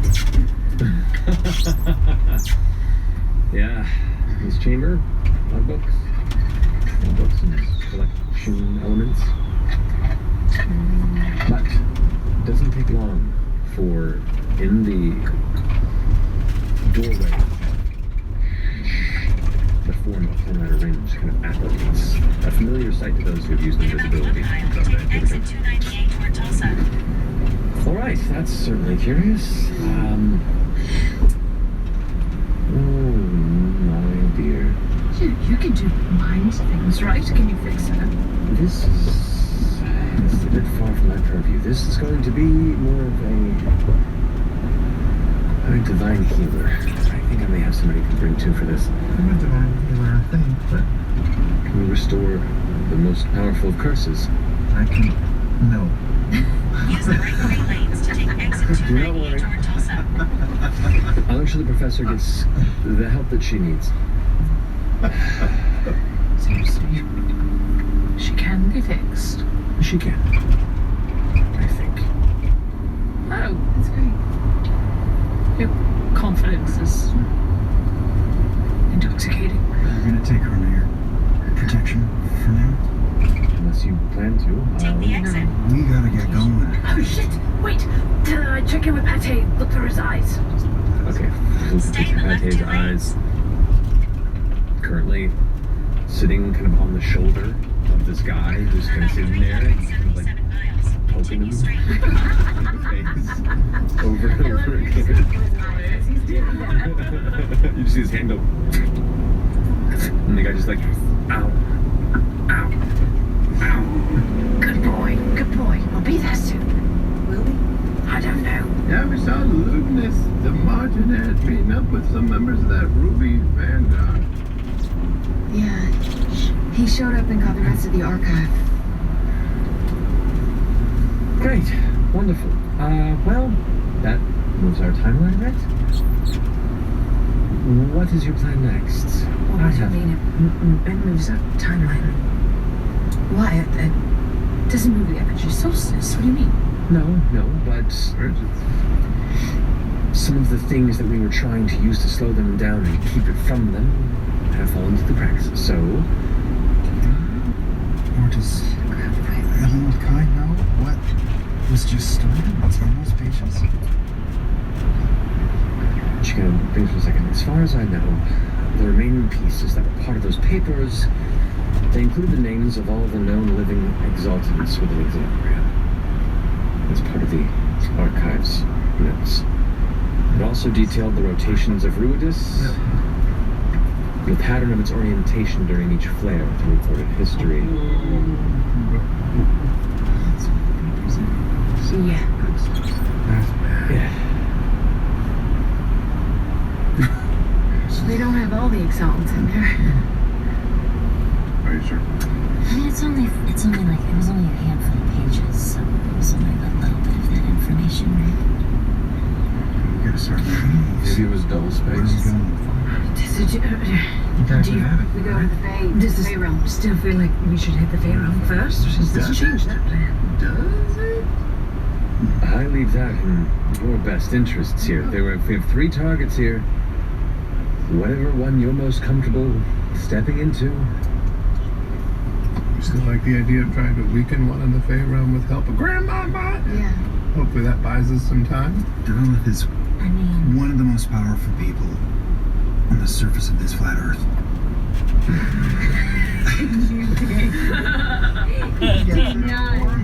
Yeah, this chamber, a lot of books and collection elements. But it doesn't take long for in the doorway the form of Florida Ring kind of apparates. A familiar sight to those who have used invisibility. All right, that's certainly curious. Oh my dear. You can do mind things, right? Can you fix it? This is a bit far from my purview. This is going to be more of a divine healer. I think I may have somebody to bring to for this. I'm a divine healer, I think, but Can you restore the most powerful of curses? I can. No. Use the right 3 lanes to take exit Do not 298 worry. toward Tulsa. I'll ensure the professor gets the help that she needs. Seriously. She can be fixed. She can. I think. Oh, that's great. Your confidence is intoxicating. You're gonna take her under your protection for now? Unless you plan to. Take the exit. We gotta get going. Oh shit! Wait! Check in with Pate. Look through his eyes. Okay. Stay in the left 2 Pate's lanes. eyes currently sitting kind of on the shoulder of this guy who's kind of sitting there, kind of like poking him in the face over and over again. You just see his hand go, and the guy just like, ow, ow, ow. Good boy. Good boy. We'll be there soon. Will we? I don't know. Yeah, we saw lewdness, the Martinet meeting up with some members of that Ruby Vanguard. Yeah, he showed up and got the rest of the archive. Great, wonderful. Well, that moves our timeline, right? What is your plan next? What do you mean? It moves our timeline. Why? It doesn't move the energy solstice. What do you mean? No, but some of the things that we were trying to use to slow them down and keep it from them have fallen through the cracks. So, Or does Ellen Kai know what was just started? What's on those pages? she kind of thinks for a second. As far as I know, the remaining pieces that were part of those papers, they include the names of all the known living exaltants within Exandria. As part of the archives notes. It also detailed the rotations of Ruidus, the pattern of its orientation during each flare through recorded history. Yeah. Yeah. So they don't have all the exaltants in there. Are you sure? I mean, it's only like, it was only a handful of pages, so it was only a little bit of that information, right? We gotta start there. Maybe it was double spaced. We go to the Fey realm. Still feel like we should hit the Fey realm first, or since this changed that plan? Does it? I leave that in your best interests here. We have 3 targets here. Whatever one you're most comfortable stepping into. You still like the idea of trying to weaken one in the Fey realm with help of Grandmama? Yeah. Hopefully that buys us some time. Develop is one of the most powerful people on the surface of this flat Earth.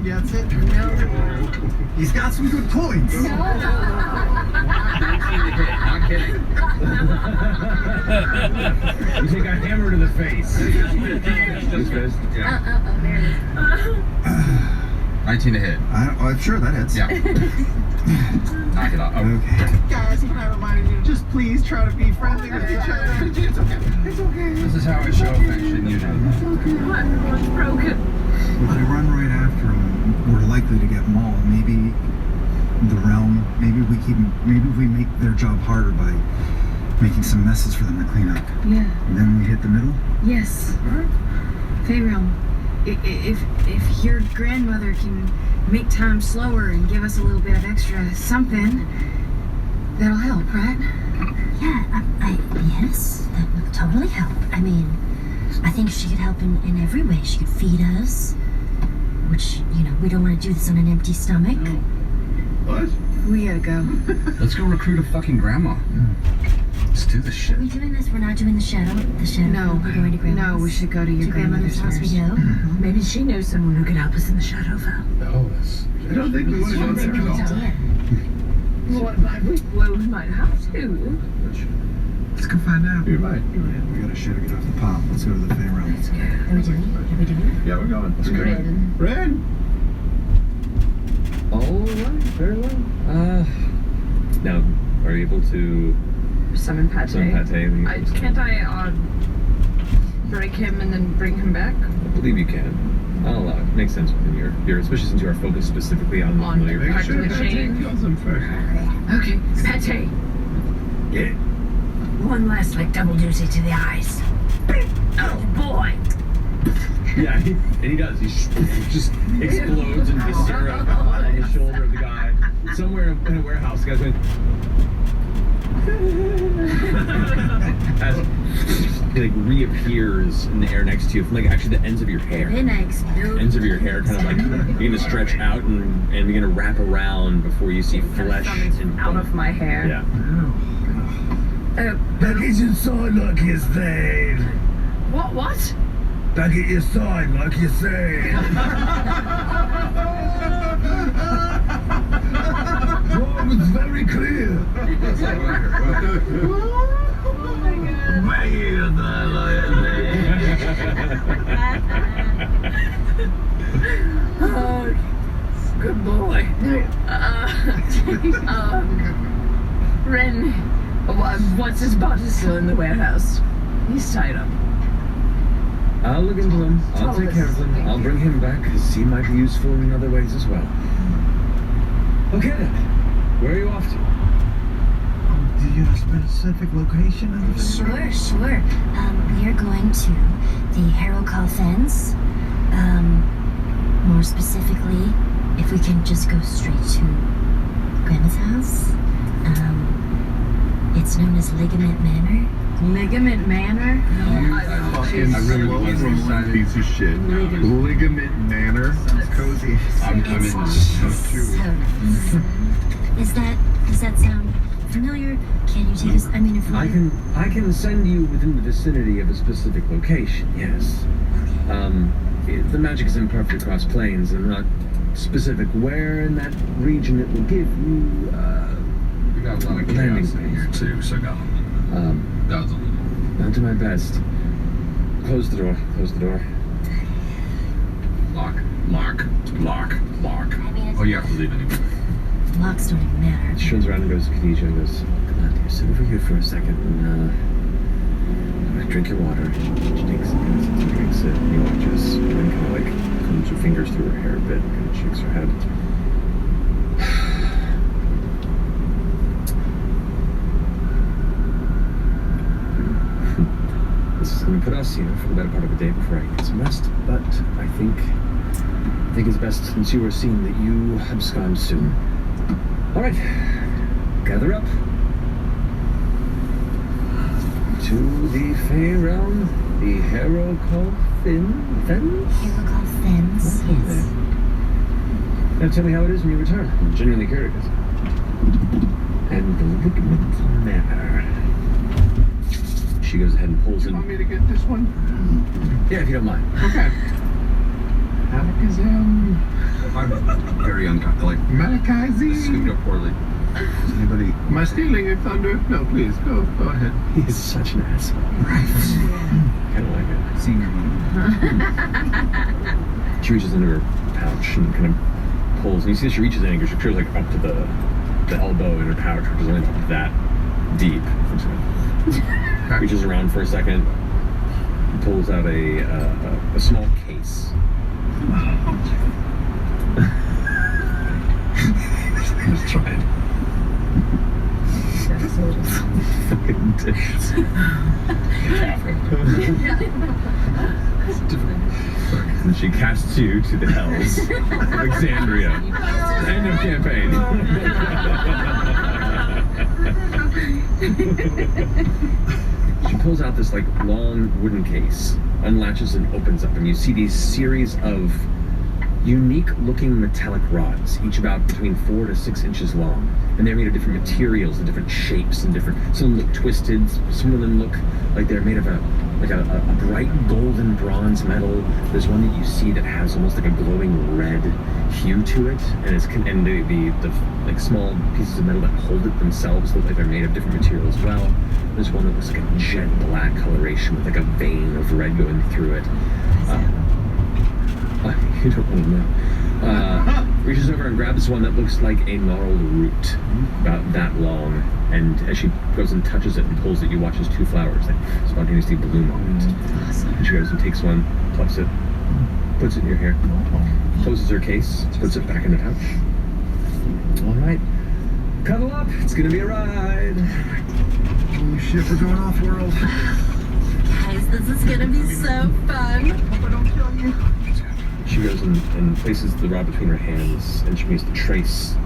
Gets it? No. He's got some good points. Not kidding. You take a hammer to the face. This fist? Yeah. There it is. 19 to hit. I'm sure that hits. Yeah. Knock it off. Oh. Okay. Guys, can I remind you to just please try to be friendly with each other? It's okay. It's okay. This is how I show affection usually. Everyone's broken. If we run right after them, we're likely to get mauled. Maybe the realm, maybe we make their job harder by making some messes for them to clean up. Yeah. And then we hit the middle? Yes. Fey realm. If your grandmother can make time slower and give us a little bit of extra something, that'll help, right? Yeah, yes, that would totally help. I mean, I think she could help in every way. She could feed us, which, we don't want to do this on an empty stomach. What? We gotta go. Let's go recruit a fucking grandma. Let's do this shit. Are we doing this? We're not doing the shadow? No. We're going to grandma's? No, we should go to your grandmother's house. We first. go? Maybe she knows someone who could help us in the Shadowfell. Oh, that's... I don't think we want to go there at all. Well, we might have to. Let's go find out. You might. We got a shit to get off the pop. Let's go to the Fey realm. Let's go. Are we doing it? Yeah, we're going. Let's go. Red. All right, very well. Now, are you able to Summon Pate. Can't I break him and then bring him back? I believe you can. I'll allow it. Makes sense within your especially since you are focused specifically on familiar Make sure the chain. kills him first. Okay, Pate. Yeah. One last double doozy to the eyes. Oh boy. Yeah, and he does. He just explodes in viscera on the shoulder of the guy. Somewhere in a warehouse, the guy's going... As he reappears in the air next to you from actually the ends of your hair. Then I explode. Ends of your hair kind of begin to stretch out and begin to wrap around before you see flesh and out of my hair. Yeah. Back at your side like you said. What? Back at your side like you said. Oh, it was very clear. Oh my god. Back at your side like Oh, good boy. Ren, what's his body still in the warehouse? He's tied up. I'll look into him. I'll take care of him. I'll bring him back because he might be useful in other ways as well. Okay then. Where are you off to? Do you have a specific location? Sure. We are going to the Harrow Call Fens. More specifically, if we can just go straight to Grandma's house. It's known as Ligament Manor. Ligament Manor? I really was a piece of shit. Ligament Manor. Sounds cozy. I'm in so nice. Does that sound familiar? Can you take us? I mean, if we... I can send you within the vicinity of a specific location, yes. The magic is imperfect across planes, and not specific where in that region it will give you, We got a lot of landing chaos in here too, so go. God's a little. I'll do my best. Close the door. Close the door. Lock. Oh, you have to leave anyway. Locks don't even matter. She turns around and goes to Khadijah and goes, come on, dear, sit over here for a second and drink your water. She takes it and drinks it, and he watches, and then kind of like combs her fingers through her hair a bit and kind of shakes her head. This is going to put us, for the better part of the day before I get some rest, but I think it's best, since you were seen, that you abscond soon. All right, gather up to the Fey realm, the hero called Fens? Hero called Fens, yes. Now tell me how it is when you return. I'm genuinely curious. And the ligament manor. She goes ahead and pulls in. You want me to get this one? Yeah, if you don't mind. Okay. Alakazam. I'm very uncomfortable. Like, Malakazi. scooped up poorly. Is anybody? Am I stealing your thunder? No, please, go ahead. He's such an asshole. Right. Kind of like it. Senior moment. She reaches into her pouch and kind of pulls, and you see that she reaches in because she clears like up to the elbow in her pouch, which is only about that deep. Reaches around for a second, and pulls out a small case. Just try it. Fucking tits. It's different. And she casts you to the hells of Alexandria. End of campaign. She pulls out this like long wooden case, unlatches and opens up, and you see these series of unique looking metallic rods, each about between 4 to 6 inches long. And they're made of different materials and different shapes and different, some of them look twisted, some of them look like they're made of a bright golden bronze metal. There's one that you see that has almost like a glowing red hue to it, and the like small pieces of metal that hold it themselves look like they're made of different material as well. There's one that looks like a jet black coloration with like a vein of red going through it. You don't want to know. Reaches over and grabs one that looks like a gnarled root, about that long, and as she goes and touches it and pulls it, you watch as 2 flowers that spontaneously bloom on it. Awesome. And she goes and takes one, plucks it, puts it in your hair, closes her case, puts it back in the pouch. All right, cuddle up. It's gonna be a ride. Holy shit, we're going off-world. Guys, this is gonna be so fun. Hope I don't kill you. She goes and places the rod between her hands, and she begins to trace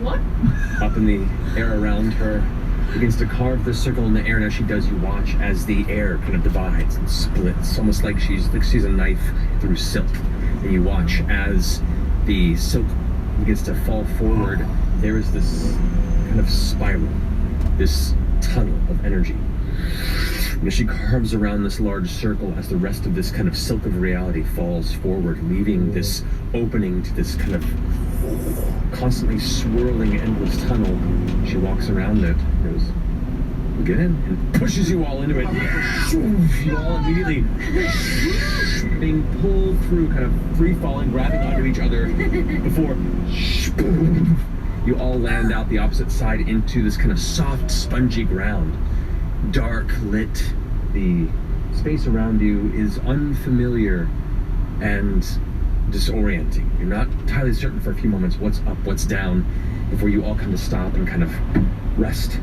up in the air around her, begins to carve this circle in the air. And as she does, you watch as the air kind of divides and splits, almost like she's a knife through silk. And you watch as the silk begins to fall forward. There is this kind of spiral, this tunnel of energy. And as she carves around this large circle, as the rest of this kind of silk of reality falls forward, leaving this opening to this kind of constantly swirling endless tunnel, she walks around it, goes, get in, and pushes you all into it. You all immediately being pulled through, kind of free-falling, grabbing onto each other before you all land out the opposite side into this kind of soft, spongy ground. Dark lit. The space around you is unfamiliar and disorienting. You're not entirely certain for a few moments what's up, what's down, before you all kind of stop and kind of rest.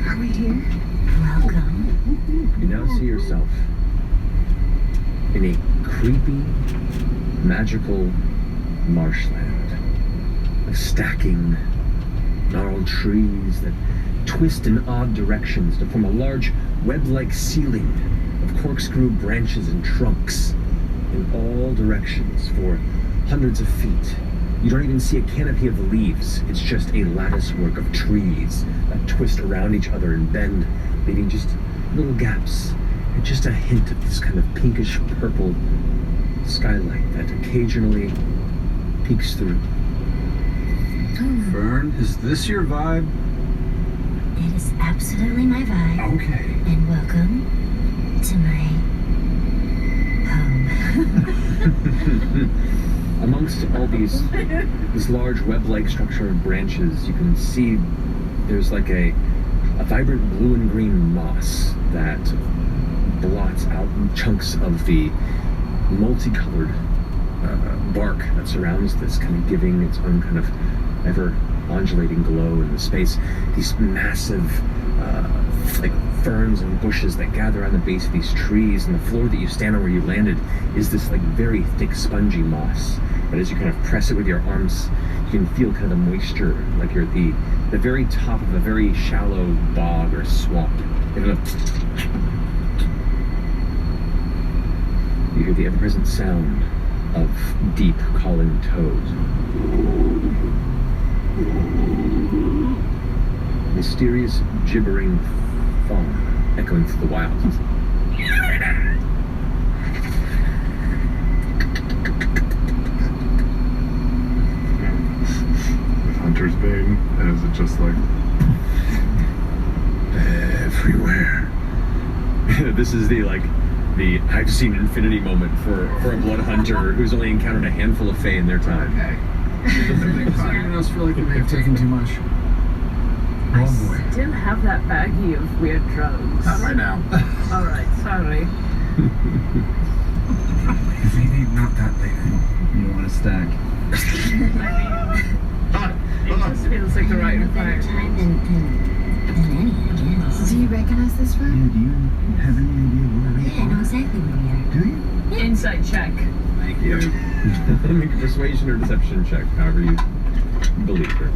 Are we here? Welcome. You now see yourself in a creepy, magical marshland of stacking gnarled trees that twist in odd directions to form a large web-like ceiling of corkscrew branches and trunks, and in all directions for hundreds of feet. You don't even see a canopy of leaves. It's just a lattice work of trees that twist around each other and bend, leaving just little gaps and just a hint of this kind of pinkish purple skylight that occasionally peeks through. Fern, is this your vibe? It is absolutely my vibe. Okay. And welcome to my home. Amongst all this large web-like structure of branches, you can see there's like a vibrant blue and green moss that blots out chunks of the multicolored bark that surrounds this, kind of giving its own kind of ever undulating glow in the space. These massive like ferns and bushes that gather on the base of these trees, and the floor that you stand on where you landed is this like very thick spongy moss. But as you kind of press it with your arms, you can feel kind of the moisture, like you're at the very top of a very shallow bog or swamp. You hear the ever-present sound of deep calling toads. Mysterious gibbering fauna echoing through the wilds. With Hunter's Bane, and is it just like everywhere? This is the I've seen infinity moment for a blood hunter who's only encountered a handful of fae in their time. Does anyone else feel like we may have taken too much? I still have that baggie of weird drugs. Not right now. All right, sorry. Maybe not that late. You don't want to stack. It just feels like the right fire. Do you recognize this Yeah, room? do you have any idea where we Yeah, I know exactly where we are. Do you? Insight check. Thank you. Make a persuasion or deception check, however you believe her.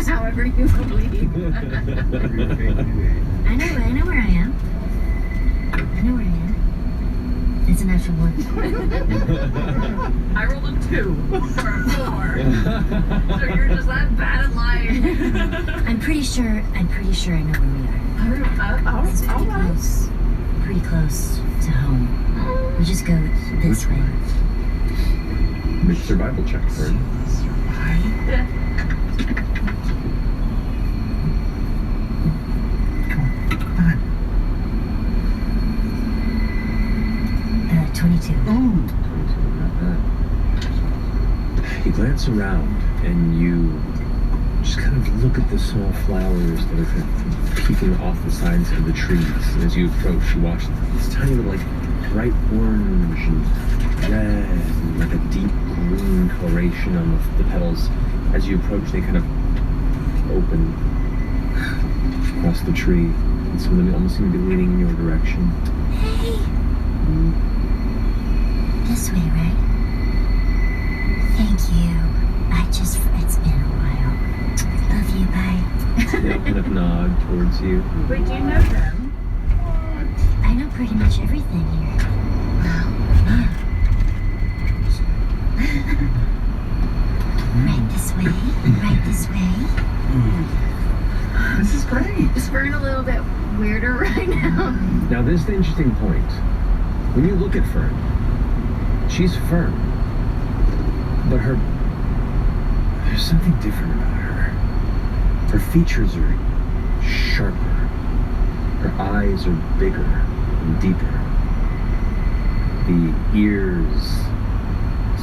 However you believe. I know where I am. I know where I am. It's a natural one. I rolled a 2 for a 4. So you're just that bad at lying. I'm pretty sure I know where we are. It's pretty close to home. We just go this way. Make a survival check for it. Yeah. 22. You glance around and you just kind of look at the small flowers that are kind of peeking off the sides of the trees. And as you approach, you watch this tiny little like bright orange and red and like a deep green coloration on the petals. As you approach, they kind of open across the tree, and some of them almost seem to be leaning in your direction. Hey! This way, right? Thank you. It's been a while. Love you, bye. They all kind of nod towards you. Wait, do you know them? I know pretty much everything here. Wow, man. Right this way, right this way. This is great. Is Fern a little bit weirder right now? Now, this is the interesting point. When you look at Fern, she's Fern, but there's something different about her. Her features are sharper. Her eyes are bigger and deeper. The ears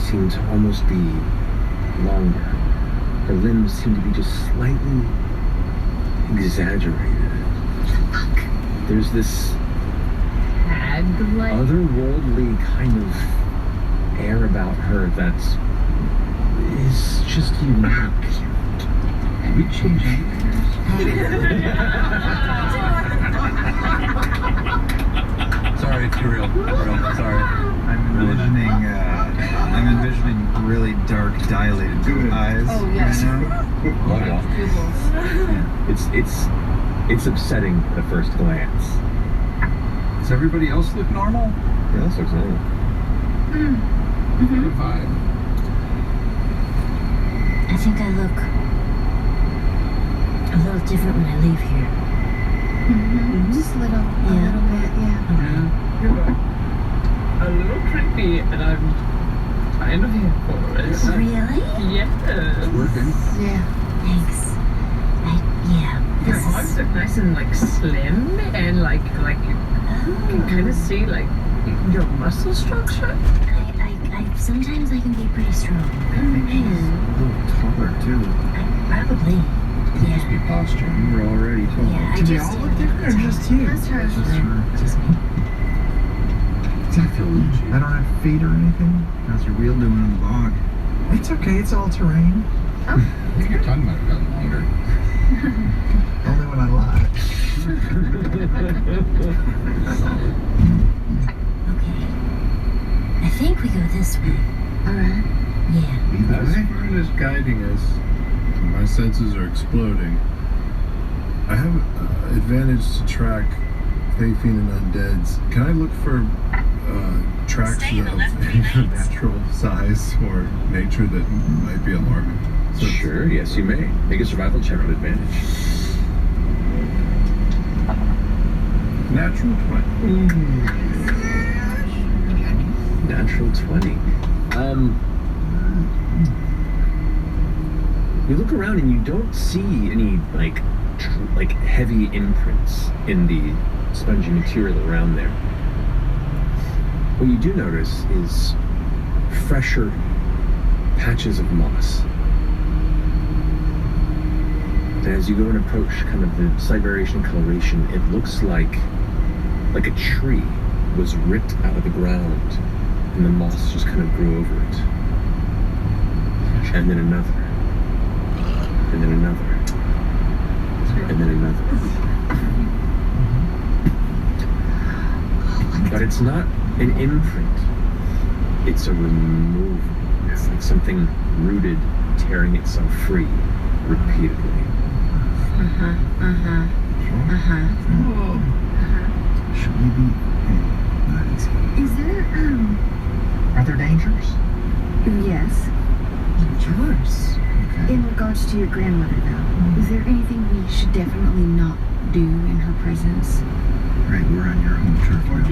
seem to almost be longer. Her limbs seem to be just slightly exaggerated. There's this Hag-like. otherworldly kind of air about her that is just unique. We change Sorry, it's too real. Sorry. I'm envisioning really dark, dilated blue eyes. Oh, yes. It's upsetting at first glance. Does everybody else look normal? Yeah, this looks normal. kind of vibe. I think I look a little different when I leave here. Just a little bit, yeah. Yeah, you're right. A little creepy, and I'm kind of here for it. Really? Yes. It's working. Yeah. Thanks. Your This arms is... look nice and like slim, and like you can kind of see like your muscle structure. Sometimes I can be pretty strong. A little taller, too. Probably. Could just be posture. You were already tall. Yeah, Do they all look different or just you? That's her. Just me. I feel legit. I don't have feet or anything. How's your wheel doing in the bog? It's okay, it's all terrain. I think your tongue might have gotten longer. Only when I lie. Okay. I think we go this way. Alright. Yeah. As Fern is guiding us, my senses are exploding. I have advantage to track Fae Fiend and Undeads. Can I look for tracks Stay in the of left 3 lanes. natural size or nature that might be alarming? So Sure, yes, you may. Make a survival check with advantage. natural 20. Natural 20. You look around and you don't see any like heavy imprints in the spongy material around there. What you do notice is fresher patches of moss. And as you go and approach kind of the slight variation in coloration, it looks like a tree was ripped out of the ground and the moss just kind of grew over it. And then another. And then another. And then another. But it's not an imprint. It's a removal. It's like something rooted, tearing itself free repeatedly. Should we be... Nice. Is there, Are there dangers? yes. Yours. Okay. In regards to your grandmother, though, is there anything we should definitely not do in her presence? Right, we're on your home turf Or now.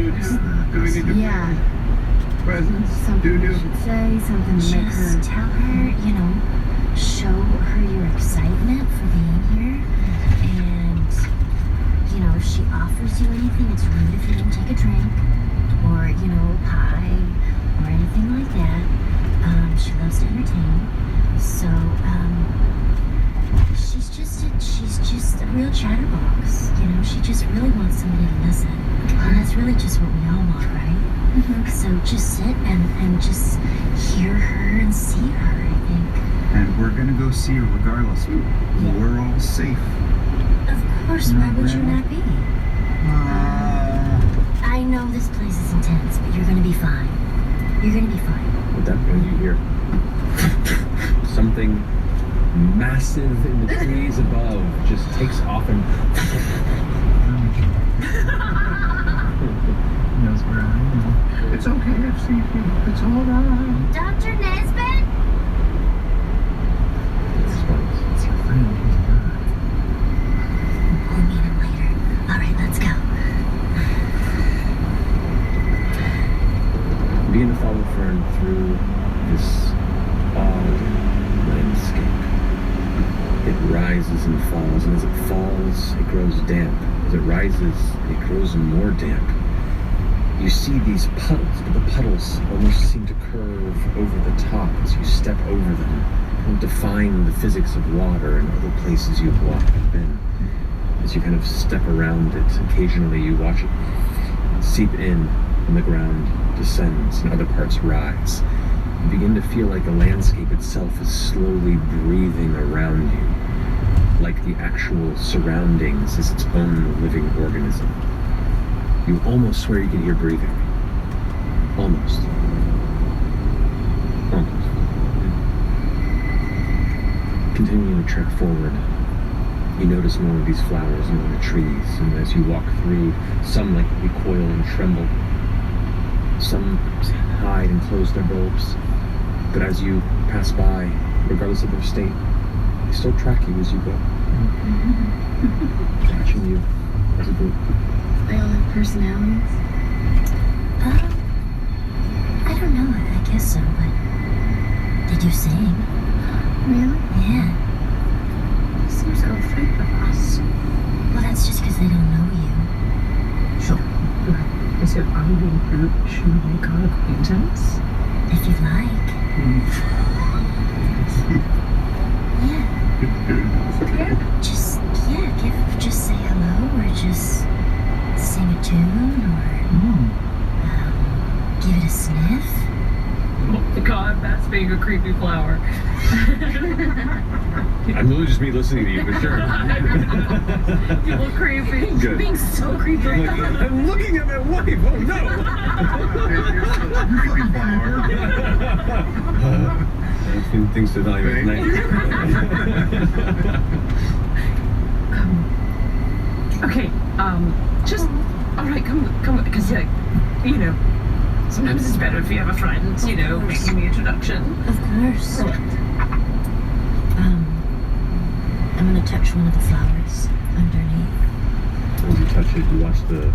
do we need to Yeah. presents? Something we should say, something to make her... Just tell her, show her your excitement for being here. And, if she offers you anything, it's rude if you don't take a drink. Or, pie. Or anything like that. She loves to entertain. So, she's just a real chatterbox. She just really wants somebody to listen. And that's really just what we all want, right? So just sit and just hear her and see her, I think. And we're gonna go see her regardless. We're all safe. Of course, why would you not be? I know this place is intense, but you're gonna be fine. You're gonna be fine. At that point, you hear something massive in the trees above just takes off and Knows where I am. It's okay, I've seen you. It's all right. Dr. Nesbitt? It's your friend. He's good. We'll meet him later. All right, let's go. you begin to follow Fern through this odd landscape. It rises and falls, and as it falls, it grows damp. As it rises, it grows more damp. You see these puddles, but the puddles almost seem to curve over the top as you step over them, and define the physics of water in other places you've walked and been. As you kind of step around it, occasionally you watch it seep in, and the ground descends, and other parts rise. You begin to feel like the landscape itself is slowly breathing around you, like the actual surroundings is its own living organism. You almost swear you can hear breathing. Almost. Almost. Continuing to trek forward, you notice more of these flowers among the trees, and as you walk through, some like recoil and tremble. Some hide and close their bulbs. But as you pass by, regardless of their state, they still track you as you go. Watching you as a group. They all have personalities? I don't know, I guess so, but they do sing. Really? Yeah. Seems so afraid of us. Well, that's just because they don't know you. So, is it our rule to make our acquaintance? If you'd like. Yeah. Just say hello, or just sing a tune, or give it a sniff. Oh God, that's being a creepy flower. I'm literally just me listening to you, for sure. You look creepy. Good. Being so creepy. I'm looking at my wife. Oh no! Things to evaluate tonight. Okay, just, alright, come, because, you know, sometimes it's better if you have a friend, you know, making the introduction. Of course. I'm gonna touch one of the flowers underneath. As you touch it, you watch the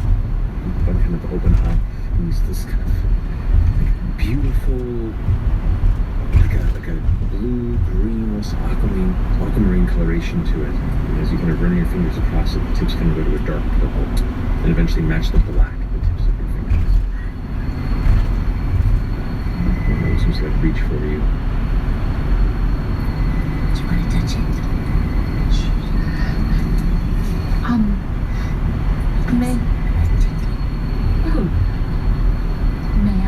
bud kind of open up, and there's this kind of beautiful, like a blue, green, almost aquamarine coloration to it. And as you kind of run your fingers across it, the tips kind of go to a dark purple, and eventually match the black at the tips of your fingers. One of those seems to like reach for you. Do you want to touch it? May I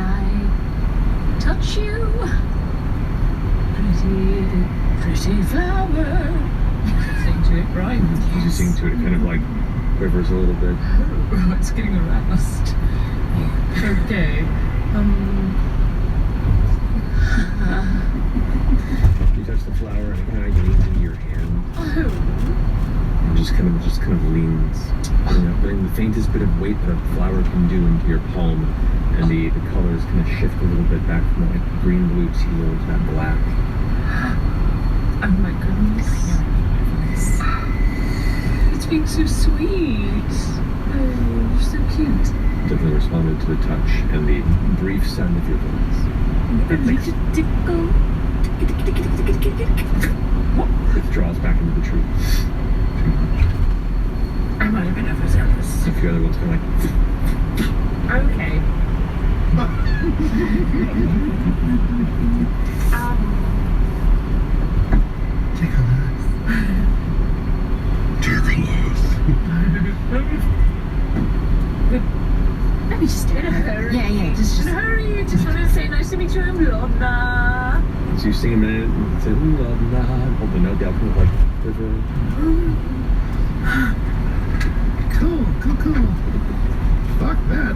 touch you? Pretty flower. Sing to it, right? As you sing to it, it kind of like quivers a little bit. Oh, it's getting aroused. Okay. You touch the flower and it kind of leans into your hand. And just kind of leans, putting the faintest bit of weight that a flower can do into your palm, and the colors kind of shift a little bit back from that like green, blue, teal into that black. Oh my goodness. It's being so sweet. Oh, you're so cute. Definitely responded to the touch and the brief sound of your voice. A little tickle. It draws back into the tree. I might have been overzealous. A few other ones kind of like. Okay. Let me just in a hurry. Yeah, just in a hurry. Just want to say nice to meet you, Lorna. So you sing a minute and say, ooh, la, la, hold the note down, kind of like quivering. Cool. Fuck that.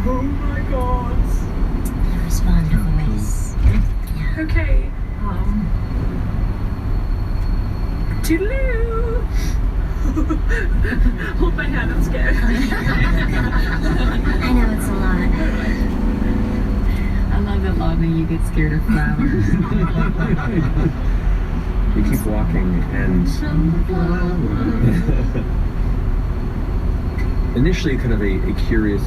Oh my god. Respond to voice. Yeah. Okay. Toodaloo. Hold my hand, I'm scared. I know it's a lot. I love that, Lana, you get scared of flowers. You keep walking, and initially kind of a curious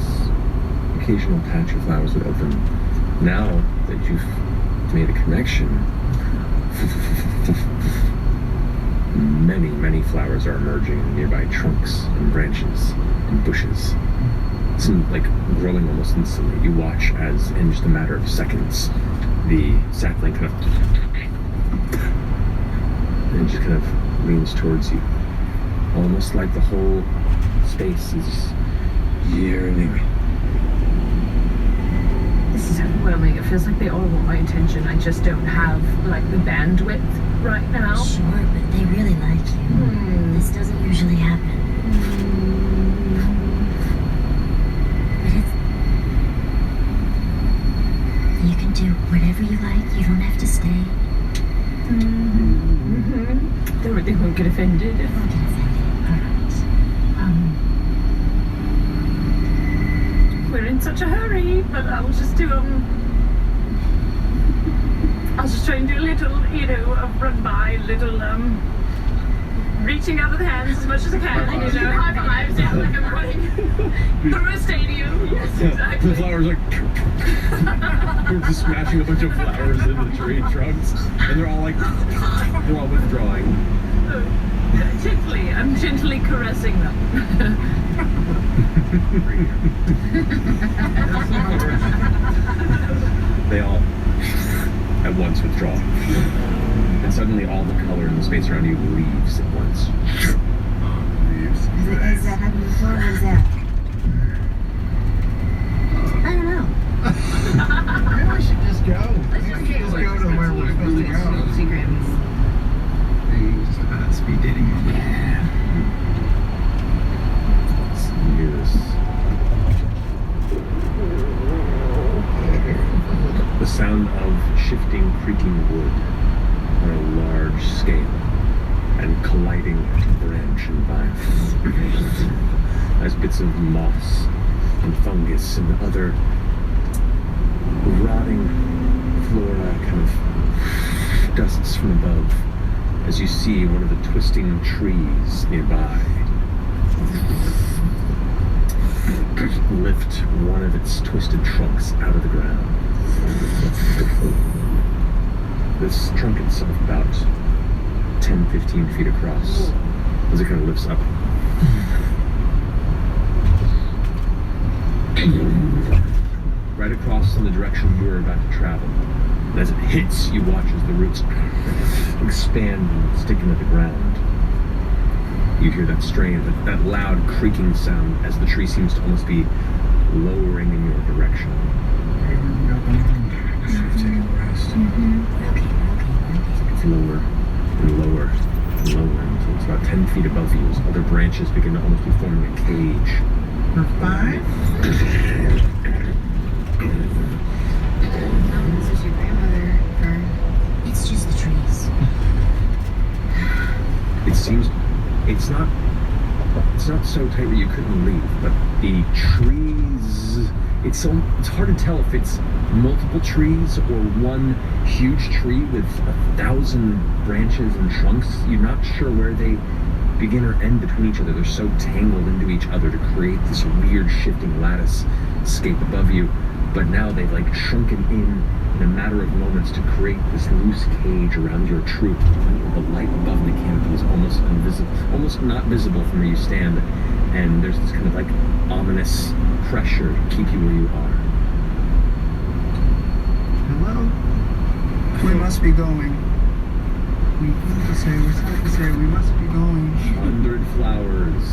occasional patch of flowers would open. Now that you've made a connection, many flowers are emerging in nearby trunks and branches and bushes. Some like growing almost instantly. You watch as in just a matter of seconds, the sapling kind of and just kind of leans towards you. Almost like the whole space is yearning. This is overwhelming. It feels like they all want my attention. I just don't have like the bandwidth right now. Sure, but they really like you. This doesn't usually happen. But you can do whatever you like. You don't have to stay. They won't get offended. They won't get offended. Alright. such a hurry, but I'll just do I'll just try and do a little, run by, little reaching out with the hands as much as I can, high fives, yeah, like I'm running through a stadium. Yes, exactly. The flowers are you're just smashing a bunch of flowers into the tree trunks, and they're all withdrawing. Gently, I'm gently caressing them. They all at once withdraw. And suddenly all the color in the space around you leaves at once. Leaves. Is that happening before, or is that? I don't know. Maybe we should just go. Let's just go to where we're supposed to go. Just speed dating. Yeah. Yes. The sound of shifting, creaking wood on a large scale and colliding branch and vine as bits of moss and fungus and other rotting flora kind of dusts from above as you see one of the twisting trees nearby lift one of its twisted trunks out of the ground. This trunk itself about 10-15 feet across as it kind of lifts up. Right across in the direction you are about to travel. And as it hits, you watch as the roots expand and stick into the ground. You hear that strange, that loud creaking sound as the tree seems to almost be lowering in your direction. Take a rest. It's lower and lower and lower until it's about 10 feet above you as other branches begin to almost be forming a cage. For 5? This is your grandmother. It's just the trees. It seems it's not so tight that you couldn't leave, but the trees, it's hard to tell if it's multiple trees or one huge tree with 1,000 branches and trunks. You're not sure where they begin or end between each other. They're so tangled into each other to create this weird shifting lattice scape above you. But now they've shrunken in a matter of moments to create this loose cage around your troop. The light above the canopy is almost invisible, almost not visible from where you stand. And there's this kind of ominous pressure to keep you where you are. Hello? We must be going. We're supposed to say we must be going. 100 flowers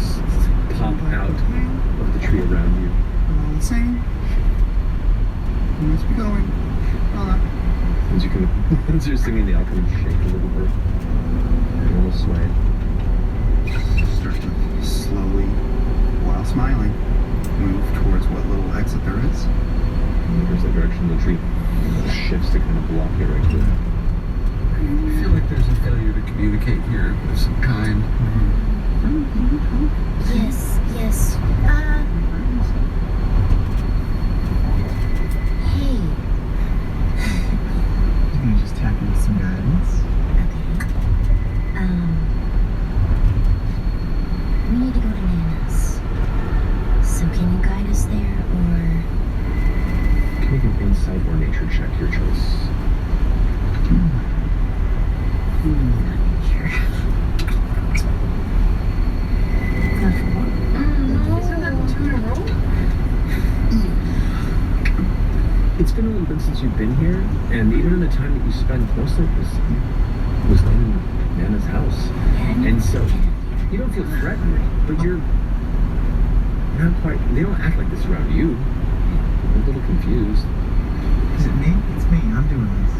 pop out of the tree around you. We're all the same. We must be going. As you're singing, they all kind of shake a little bit. They almost sway. Start to slowly, while smiling, move towards what little exit there is. And there's the direction the tree shifts to kind of block it right there. I feel like there's a failure to communicate here of some kind. Yes. Hey. I'm gonna just tap into some guidance. Okay. We need to go to Nana's. So can you guide us there, or? You can make an insight or nature check, your choice. Isn't that 2 in a row? It's been a little bit since you've been here, and even in the time that you spent, most of it was in Nana's house. And so you don't feel threatened, but you're not quite. They don't act like this around you. You're a little confused. Is it me? It's me. I'm doing this.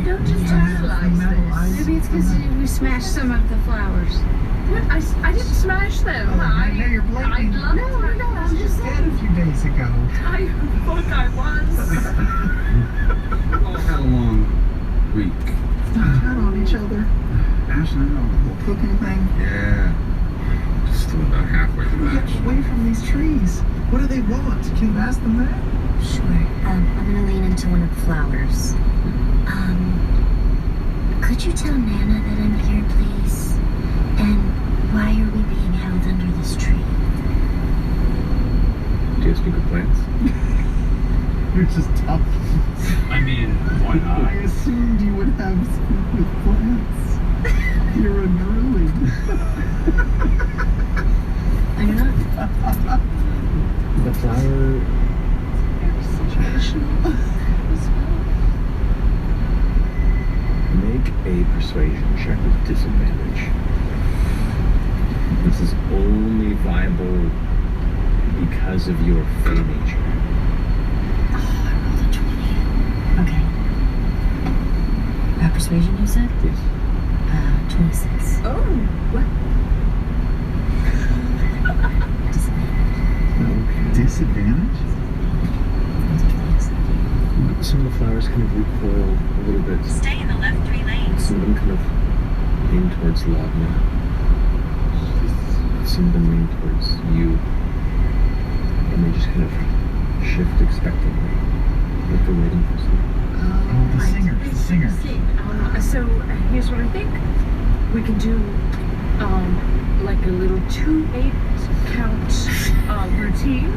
Don't just totalize this. Maybe it's because we smashed some of the flowers. What? I didn't smash them. Oh, now you're blaming. I was just dead a few days ago. I thought I was. All had a long week. Stop turning on each other. Ash and I know the Little cooking thing. Yeah. Just still about halfway through Get that. away from these trees. What do they want? Can you ask them that? to one of the flowers. Could you tell Nana that I'm here, please? And why are we being held under this tree? Do you speak of plants? You're just tough. I mean, why not? I assumed you would have speak with plants. You're a druid. I do not. The flower. Very situational as well. Make a persuasion check with disadvantage. This is only viable because of your fey nature. Oh, I rolled a 20. Okay. Persuasion, you said? Yes. 26. Oh, what? Disadvantage? Some of the flowers kind of recoil a little bit. Stay in the left 3 lanes. Some of them kind of lean towards Lagna. Some of them lean towards you. And they just kind of shift expectantly, like they're waiting for something. Oh, the singer. The singer. So here's what I think. We can do like a little 2/8 count routine.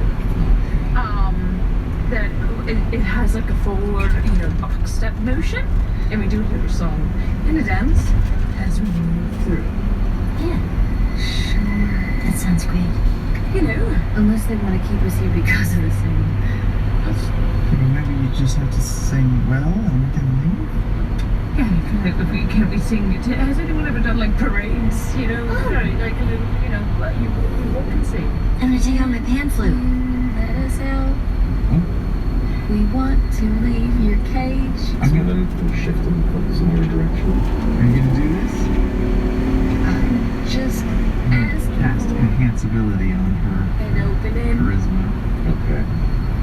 That it has like a forward, box step motion, and we do a little song and a dance as we move through. Yeah, sure. That sounds great. Unless they want to keep us here because of the singing. Well, maybe you just have to sing well and we can leave. Yeah, can we sing? Has anyone ever done like parades? Like a little, you walk and sing. I'm gonna take out my pan flute. Let us out. We want to leave your cage. Some of them will shift and focus in your direction. Are you gonna do this? Just Cast enhance ability on her an opening. charisma. Okay.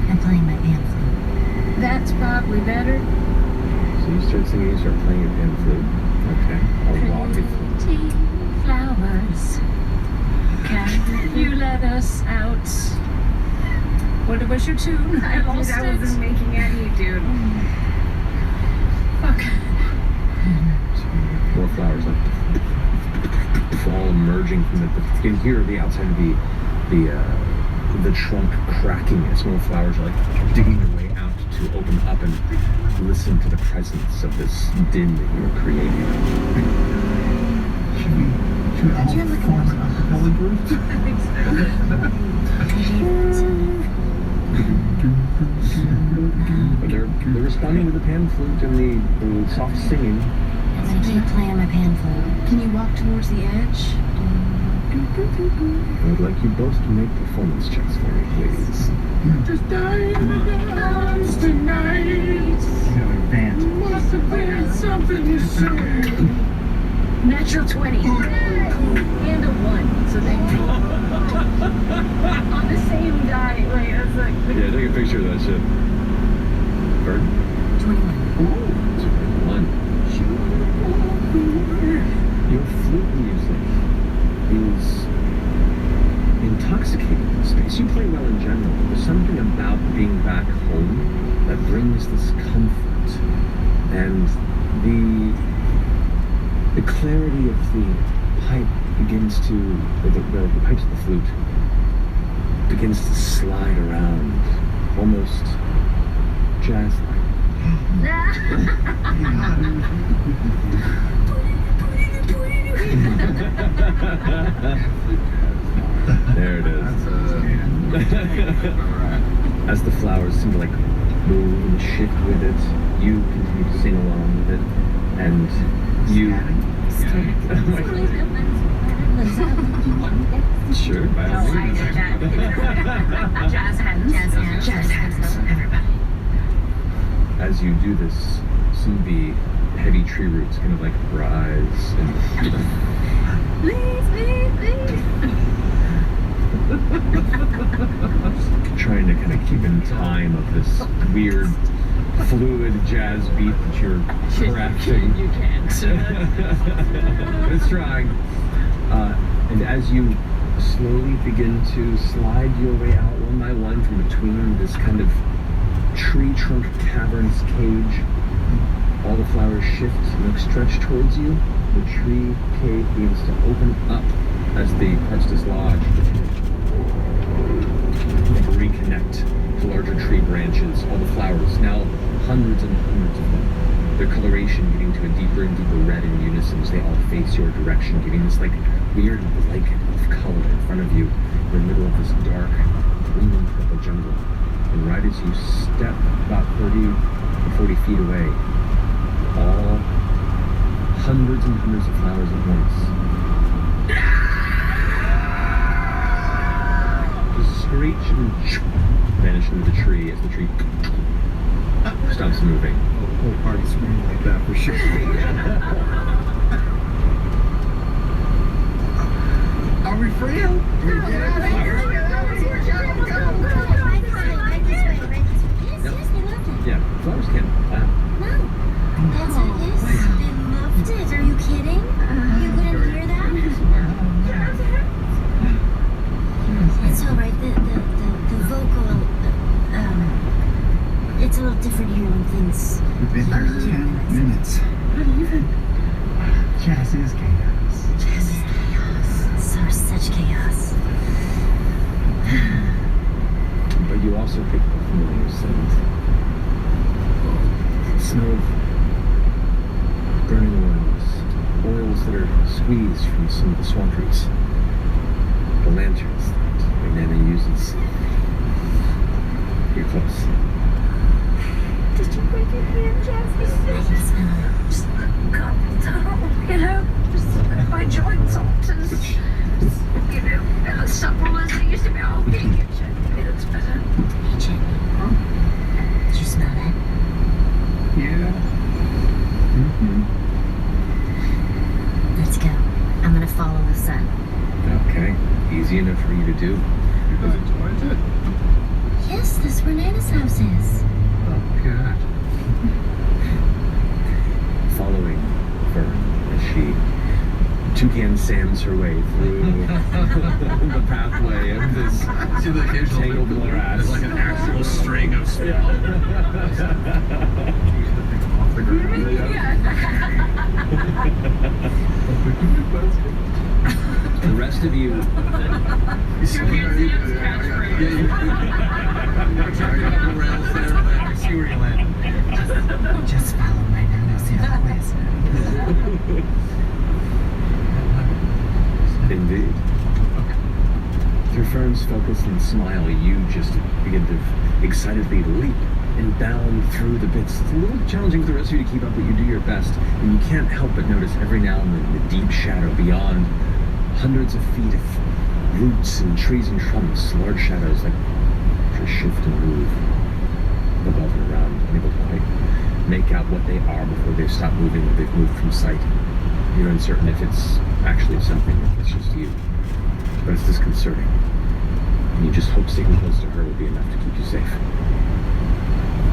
I'm playing my pan flute. That's probably better. So you start singing, you start playing your pan flute. Okay. I'll walk it through. Pretty flowers, can you let us out? What was your tune? I lost I wasn't making any, dude. Fuck. More flowers, like all emerging from you can hear the outside of the trunk cracking as more flowers are like digging their way out to open up and listen to the presence of this din that you are creating. Should we all form an acapella group? But they're responding to the pan flute and the soft singing. I'm gonna keep playing my pan flute. Can you walk towards the edge? I would like you both to make performance checks for me, please. Just dying in the dance tonight. You have advantage. Must have been something you said. Natural 20. And a 1. So they on the same die. Wait, that's like. Yeah, take a picture of that shit. Bird? 21. Ooh, 21. Your flute music is intoxicating in space. You play well in general, but there's something about being back home that brings this comfort. And the clarity of the pipe begins to, the pipes of the flute begins to slide around, almost jazz-like. There it is. As the flowers seem to like move and shift with it, you continue to sing along with it, and you. Sure, by all means. Jazz hands. Jazz hands. Jazz hands. Everybody. As you do this, some of the heavy tree roots kind of like rise and Please. trying to kind of keep in time of this weird fluid jazz beat that you're crafting. You can't. But it's trying. And as you slowly begin to slide your way out one by one from between this kind of tree trunk cavern's cage. All the flowers shift and stretch towards you. The tree cave begins to open up as the parts dislodge and reconnect to larger tree branches. All the flowers, now hundreds and hundreds of them. Their coloration getting to a deeper and deeper red in unison as they all face your direction, giving this like weird blanket of color in front of you in the middle of this dark, gleaming purple jungle. And right as you step about 30 or 40 feet away, all hundreds and hundreds of flowers at once just screech and vanish into the tree as the tree stops moving. The whole party screaming like that for sure. Are we free? Yeah, flowers can't fly. That's what it is. They loved it. Are you kidding? You couldn't hear that? It's all right. The vocal, it's a little different here when things. We've been here 10 minutes. Not even. Jazz is chaos. Jazz is chaos. So such chaos. But you also pick up a familiar scent. The smell of burning oils that are squeezed from some of the swamp roots. The lanterns that Nana uses. You're close. Did you break your hand, Jasmine? I can smell it. Just got down, you know? Just my joints all just, you know, as supple as they used to be. Oh, getting it gently. That's better. Hey, Jenny. Huh? Did you smell that? Yeah. Let's go. I'm gonna follow the sun. Okay. Easy enough for you to do. You guys enjoyed it? Yes, this is where Nana's house is. Oh, God. Following Fern as she toucan Sam's her way through the pathway of this tangled morass. There's like an actual string of spells. Off the ground. The rest of you. I see where you land. Just follow my nose here, please. Indeed. Through Fern's focus and smile, you just begin to excitedly leap and bound through the bits. It's a little challenging for the rest of you to keep up, but you do your best, and you can't help but notice every now and then the deep shadow beyond hundreds of feet of roots and trees and trunks, large shadows that just shift and move above and around, unable to quite make out what they are before they stop moving or they've moved from sight. You're uncertain if it's actually something or if it's just you. But it's disconcerting. And you just hope sticking close to her will be enough to keep you safe.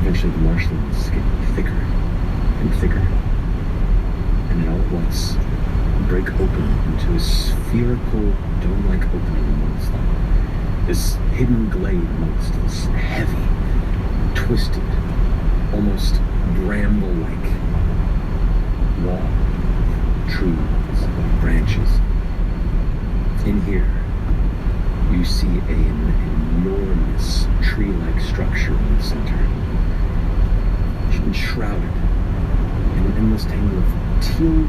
Eventually the marshlands get thicker and thicker. And then all at once, break open into a spherical, dome-like opening amongst them. This hidden glade amongst this heavy, twisted, almost bramble-like wall, trees, branches. In here, you see an enormous tree-like structure in the center, enshrouded in an endless tangle of teal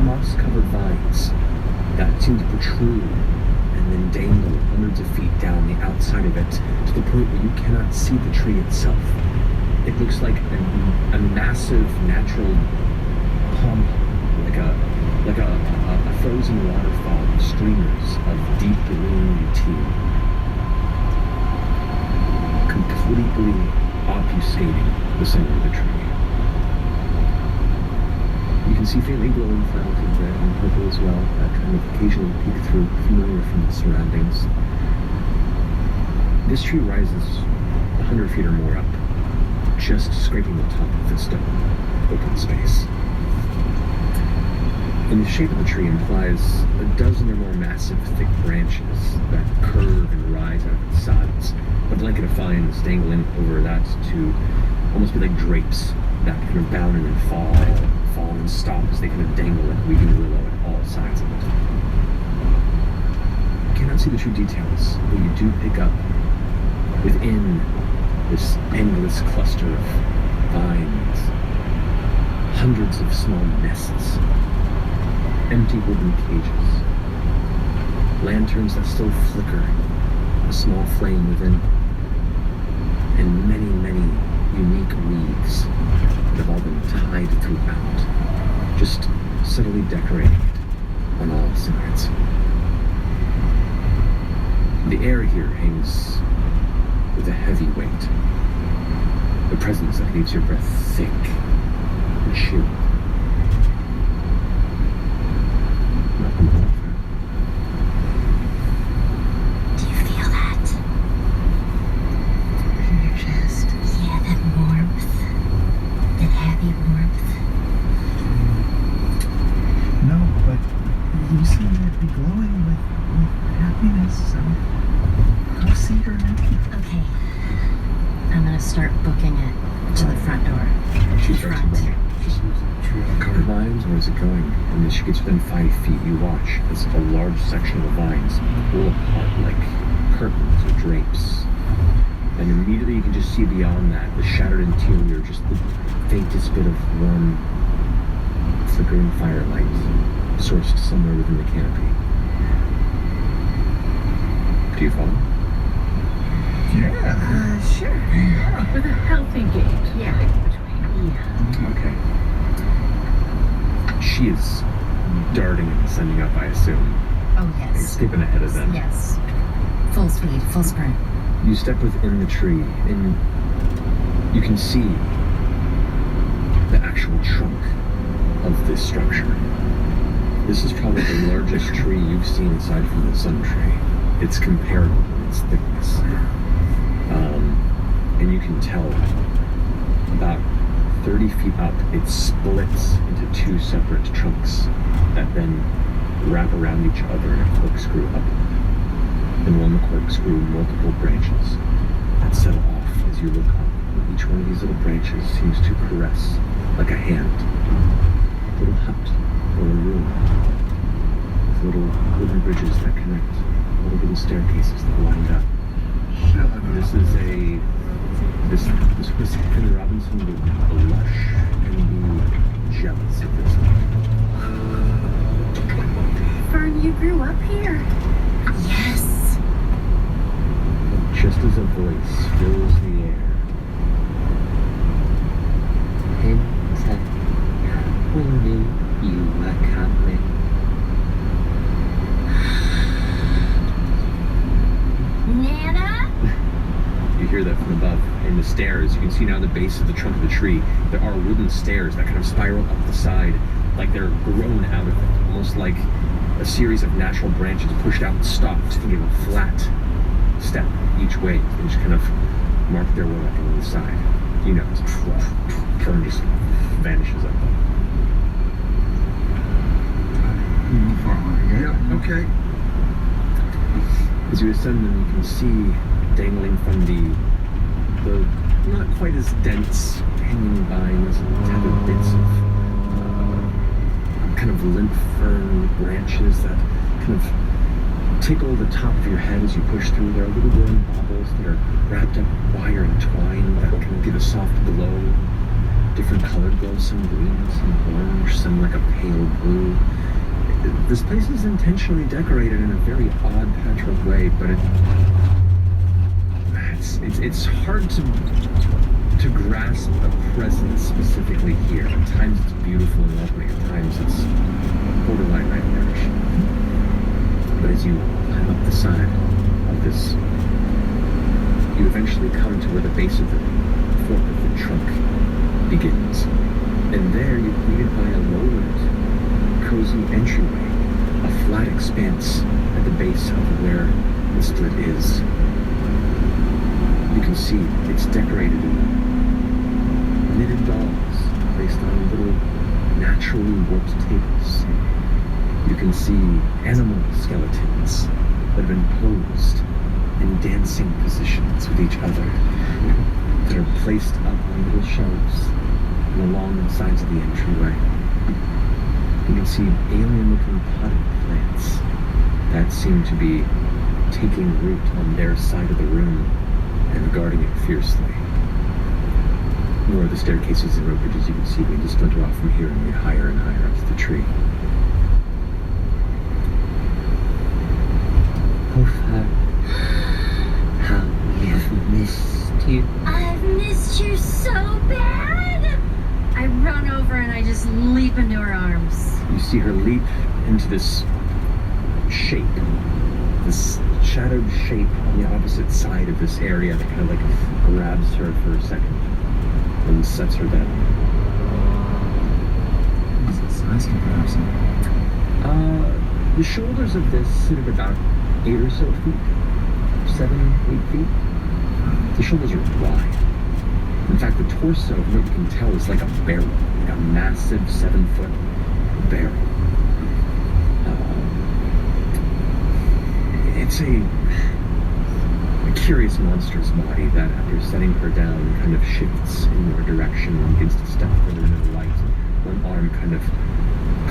moss-covered vines that seem to protrude and then dangle hundreds of feet down the outside of it to the point where you cannot see the tree itself. It looks like a massive natural pond, like a frozen waterfall of streamers of deep green teal, completely obfuscating the center of the tree. You can see faintly glowing clouds of red and purple as well, that kind of occasionally peek through, familiar from the surroundings. This tree rises 100 feet or more up, just scraping the top of this open space. And the shape of the tree implies a dozen or more massive, thick branches that curve and rise out of its sides. A blanket of vines dangling over that to almost be like drapes that kind of bound and then fall and stop as they kind of dangle like a weeping willow at all sides of it. You cannot see the true details, but you do pick up within this endless cluster of vines hundreds of small nests, empty wooden cages, lanterns that still flicker, a small flame within, and many, many unique weaves that have all been tied throughout, just subtly decorating it on all sides. The air here hangs with a heavy weight, a presence that leaves your breath thick and chilled. Do you feel that? In your chest? Yeah, that warmth. That heavy warmth. No, but you seem to be glowing with happiness, so go see her now. Okay. I'm gonna start booking it to the front door. She starts to run. Cover vines, where is it going? And then she gets within 5 feet. You watch as a large section of the vines pull apart like curtains or drapes. And immediately you can just see beyond that the shattered interior, just the faintest bit of warm, flickering firelight sourced somewhere within the canopy. Do you follow? Yeah. Sure. With a healthy gait. Yeah. Okay. She is darting and ascending up, I assume. Oh, yes. Like skipping ahead of them. Yes. Full speed, full sprint. You step within the tree, and you can see the actual trunk of this structure. This is probably the largest tree you've seen aside from the sun tree. It's comparable in its thickness. And you can tell about 30 feet up, it splits into 2 separate trunks that then wrap around each other in a corkscrew up. And along the corkscrew, multiple branches that settle off as you look up. And each one of these little branches seems to caress, like a hand, a little hut or a room, with little wooden bridges that connect, little wooden staircases that wind up. This was Henry Robinson would blush and be jealous of this. Fern, you grew up here. Yes. Just as a voice fills the air. Enter. We knew you were coming. Nana? You hear that from above. And the stairs, you can see now the base of the trunk of the tree, there are wooden stairs that kind of spiral up the side, like they're grown out of it, almost like a series of natural branches pushed out and stopped to give a flat step each way. They just kind of mark their way up on the side. You know, it's Fern just vanishes up them. Yeah, okay. As you ascend them, you can see dangling from the not quite as dense hanging vines and tethered bits of kind of limp fern branches that kind of tickle the top of your head as you push through. There are little glowing baubles that are wrapped up with wire and twine that kind of give a soft glow, different colored glows, some green, some orange, some like a pale blue. This place is intentionally decorated in a very odd patchwork way, but it's hard to grasp a presence specifically here. At times it's beautiful and welcoming, at times it's borderline nightmarish. But as you climb up the side of this, you eventually come to where the base of the fork of the trunk begins. And there you're greeted by a lowered, cozy entryway, a flat expanse at the base of where the split is. You can see it's decorated in knitted dolls placed on little naturally warped tables. can see animal skeletons that have been posed in dancing positions with each other that are placed up on little shelves and along the sides of the entryway. You can see alien-looking potted plants that seem to be taking root on their side of the room and guarding it fiercely. More of the staircases and rope bridges you can see begin to splinter off from here and lead higher and higher up to the tree. Hofar, how we have missed you. I've missed you so bad! I run over and I just leap into her arms. You see her leap into this shape, this shadowed shape on the opposite side of this area that kind of like grabs her for a second and sets her down. What's the size comparison? The shoulders of this sit at about 8 or so feet, 7, 8 feet. The shoulders are wide. In fact, the torso, from what you can tell, is like a barrel, like a massive 7-foot barrel. It's a curious monster's body that, after setting her down, kind of shifts in your direction and begins to step further into the light, one arm kind of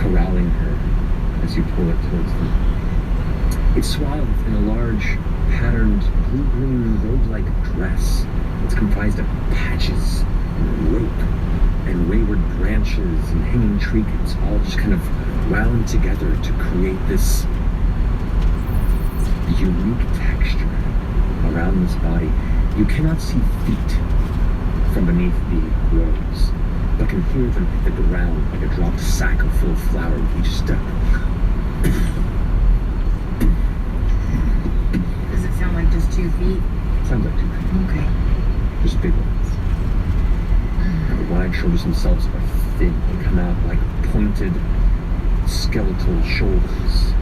corralling her as you pull it towards them. It's swathed in a large, patterned, blue-green, robe-like dress. It's comprised of patches and rope and wayward branches and hanging trinkets, all just kind of wound together to create this unique texture around this body. You cannot see feet from beneath the robes, but can hear them hit the ground like a dropped sack full of flour with each step. Does it sound like just 2 feet? Sounds like 2 feet. Okay. Just big ones. The wide shoulders themselves are thin and come out like pointed skeletal shoulders.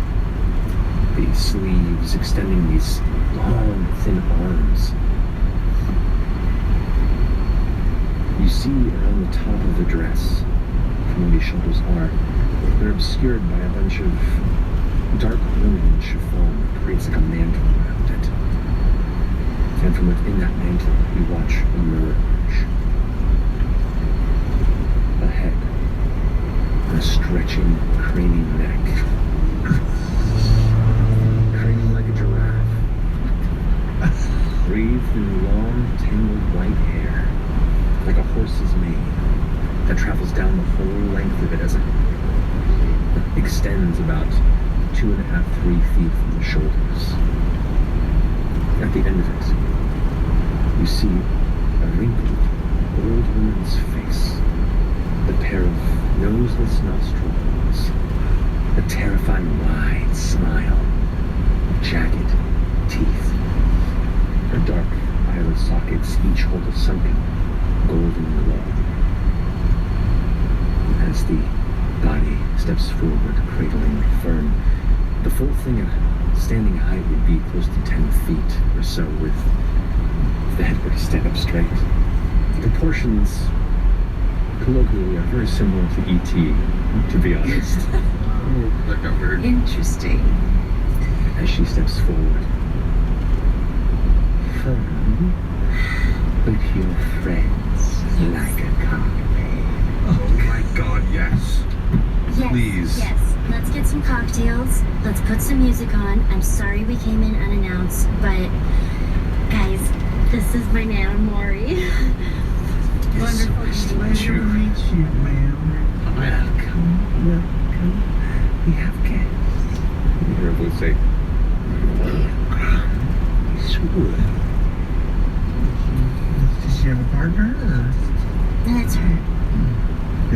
The sleeves extending these long, thin arms. You see around the top of the dress, from where these shoulders are, they're obscured by a bunch of dark linen chiffon that creates like a mantle around it. And from within that mantle, you watch emerge a head and a stretching, craning neck. Craning like a giraffe. Wreathed in long, tangled white hair, like a horse's mane, that travels down the whole length of it as it extends about 2.5, 3 feet from the shoulders. At the end of it, you see a wrinkled, old woman's face, a pair of noseless nostrils, a terrifying wide smile, jagged teeth. Her dark eyelid sockets each hold a sunken, golden glow. As the body steps forward, cradling firm, the full thing at standing height would be close to 10 feet or so, with if the head were to stand up straight. The proportions, colloquially, are very similar to E.T., to be honest. Oh, that got weird. Interesting. As she steps forward, firm, with your friends like a cocktail. Oh my god, yes. Yes, Please. yes. Let's get some cocktails. Let's put some music on. I'm sorry we came in unannounced, but guys, this is my Nana Maury. Wonderful pleasure to meet you, ma'am. Welcome, welcome. We have guests. You hear a voice say, Westward. Does she have a partner, or? That's her.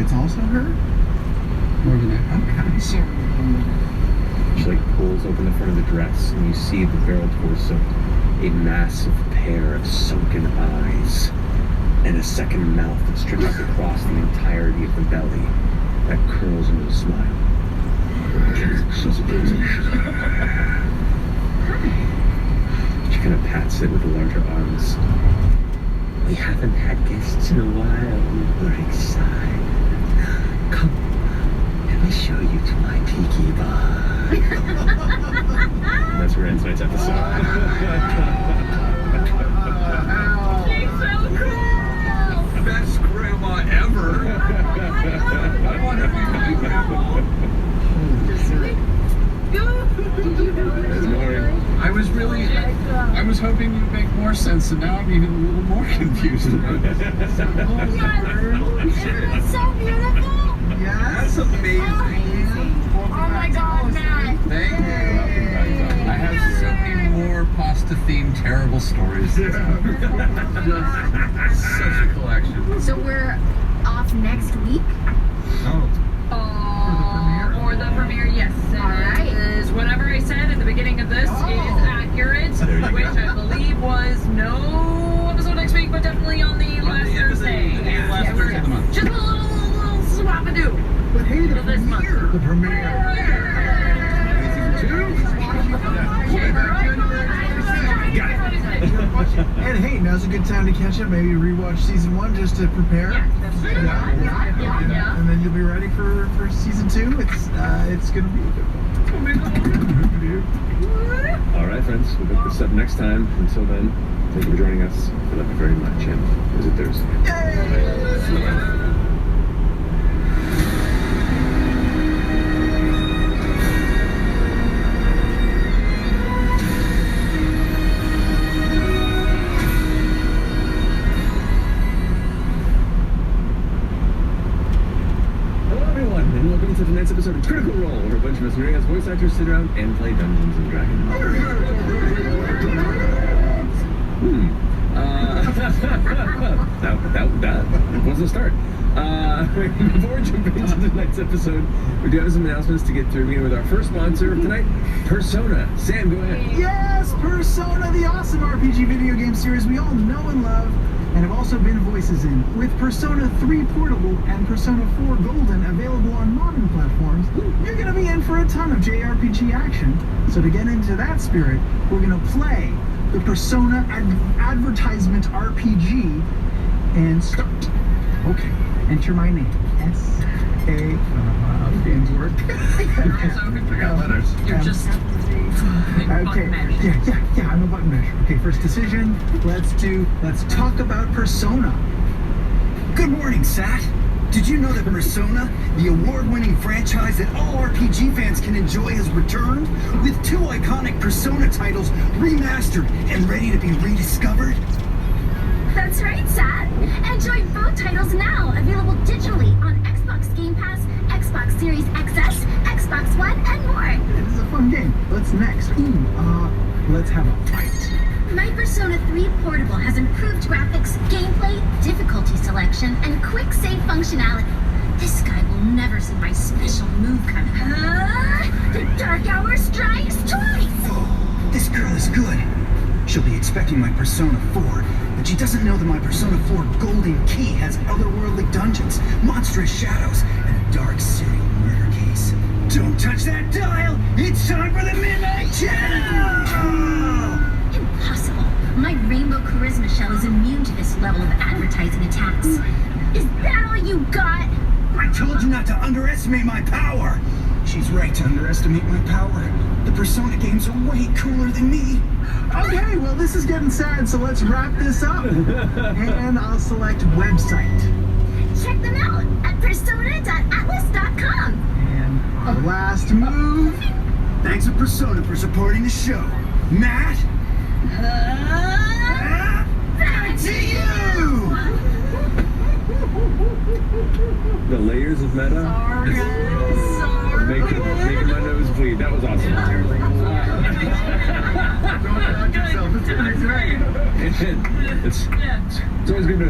It's also her? More than that. Okay. She like pulls open the front of the dress, and you see the barrel torso, a massive pair of sunken eyes, and a second mouth that stretches across the entirety of the belly that curls into a smile. She kind of pats it with the larger arms. We haven't had guests in a while. We're excited. Come, let me show you you to my tiki bar. That's where ends tonight's episode. She's so cool! Best grandma ever. I want to be my grandma. I was really, I was hoping you'd make more sense, and now I'm even a little more confused about it. Isn't it so beautiful? Yes. That's amazing. Oh my god, Matt. Thank you. I have so many more pasta-themed terrible stories. Just such a collection. So we're off next week? Oh. For the premiere, yes. Alright. Is whatever I said at the beginning of this is accurate, which I believe was no episode next week, but definitely on the last Thursday. Last Thursday of the month. Just a little swap-a-doo. But hey, the this month. premiere. The And hey, now's a good time to catch up. Maybe rewatch season 1 just to prepare. Yeah. And then you'll be ready for season 2. It's gonna be a good one. All right, friends, we'll pick this up next time. Until then, thank you for joining us. We love you very much, and visit Thursday. To tonight's episode of Critical Role, where a bunch of us nerding ass voice actors sit around and play Dungeons and Dragons. That was the start. Before we jump into tonight's episode, we do have some announcements to get through. Beginning with our first sponsor of tonight, Persona. Sam, go ahead. Yes, Persona, the awesome RPG video game series we all know and love, and have also been voices in, with Persona 3 Portable and Persona 4 Golden available on modern platforms. You're going to be in for a ton of JRPG action. So to get into that spirit, we're going to play the Persona advertisement RPG and start. Okay, enter my name. S-A... games work. I got letters. You're just Okay. Yeah, I'm a button masher. Okay, first decision. Let's talk about Persona. Good morning, Sat. Did you know that Persona, the award-winning franchise that all RPG fans can enjoy, has returned with 2 iconic Persona titles remastered and ready to be rediscovered? That's right, Sat. Enjoy both titles now, available digitally on Xbox Game Pass, Xbox Series XS, Xbox One, and more. This is a fun game. What's next? Let's have a fight. My Persona 3 Portable has improved graphics, gameplay, difficulty selection, and quick save functionality. This guy will never see my special move coming. The Dark Hour strikes twice! This girl is good. She'll be expecting my Persona 4, but she doesn't know that my Persona 4 Golden Key has otherworldly dungeons, monstrous shadows, and a dark serial murder case. Don't touch that dial! It's time for the Midnight Channel! Impossible. My Rainbow Charisma Shell is immune to this level of advertising attacks. Is that all you got? I told you not to underestimate my power! She's right to underestimate my power. The Persona games are way cooler than me. Okay, well this is getting sad, so let's wrap this up. And I'll select website. Check them out at persona.atlas.com. And our last move. Thanks to Persona for supporting the show. Matt? Back to you! The layers of meta. Making my nose bleed. That was awesome. It's always good to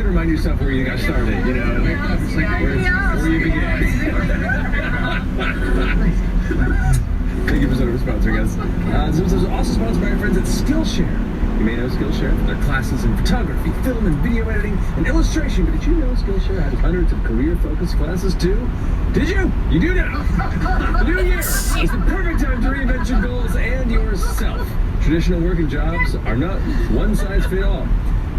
remind yourself where you got started, you know, where you began. Thank you for sponsoring us. This is also sponsored by our friends at Skillshare. You may know Skillshare for their classes in photography, film and video editing, and illustration, but did you know Skillshare has hundreds of career-focused classes too? Did you? You do now! New Year is the perfect time to reinvent your goals and yourself. Traditional working jobs are not one-size-fits-all.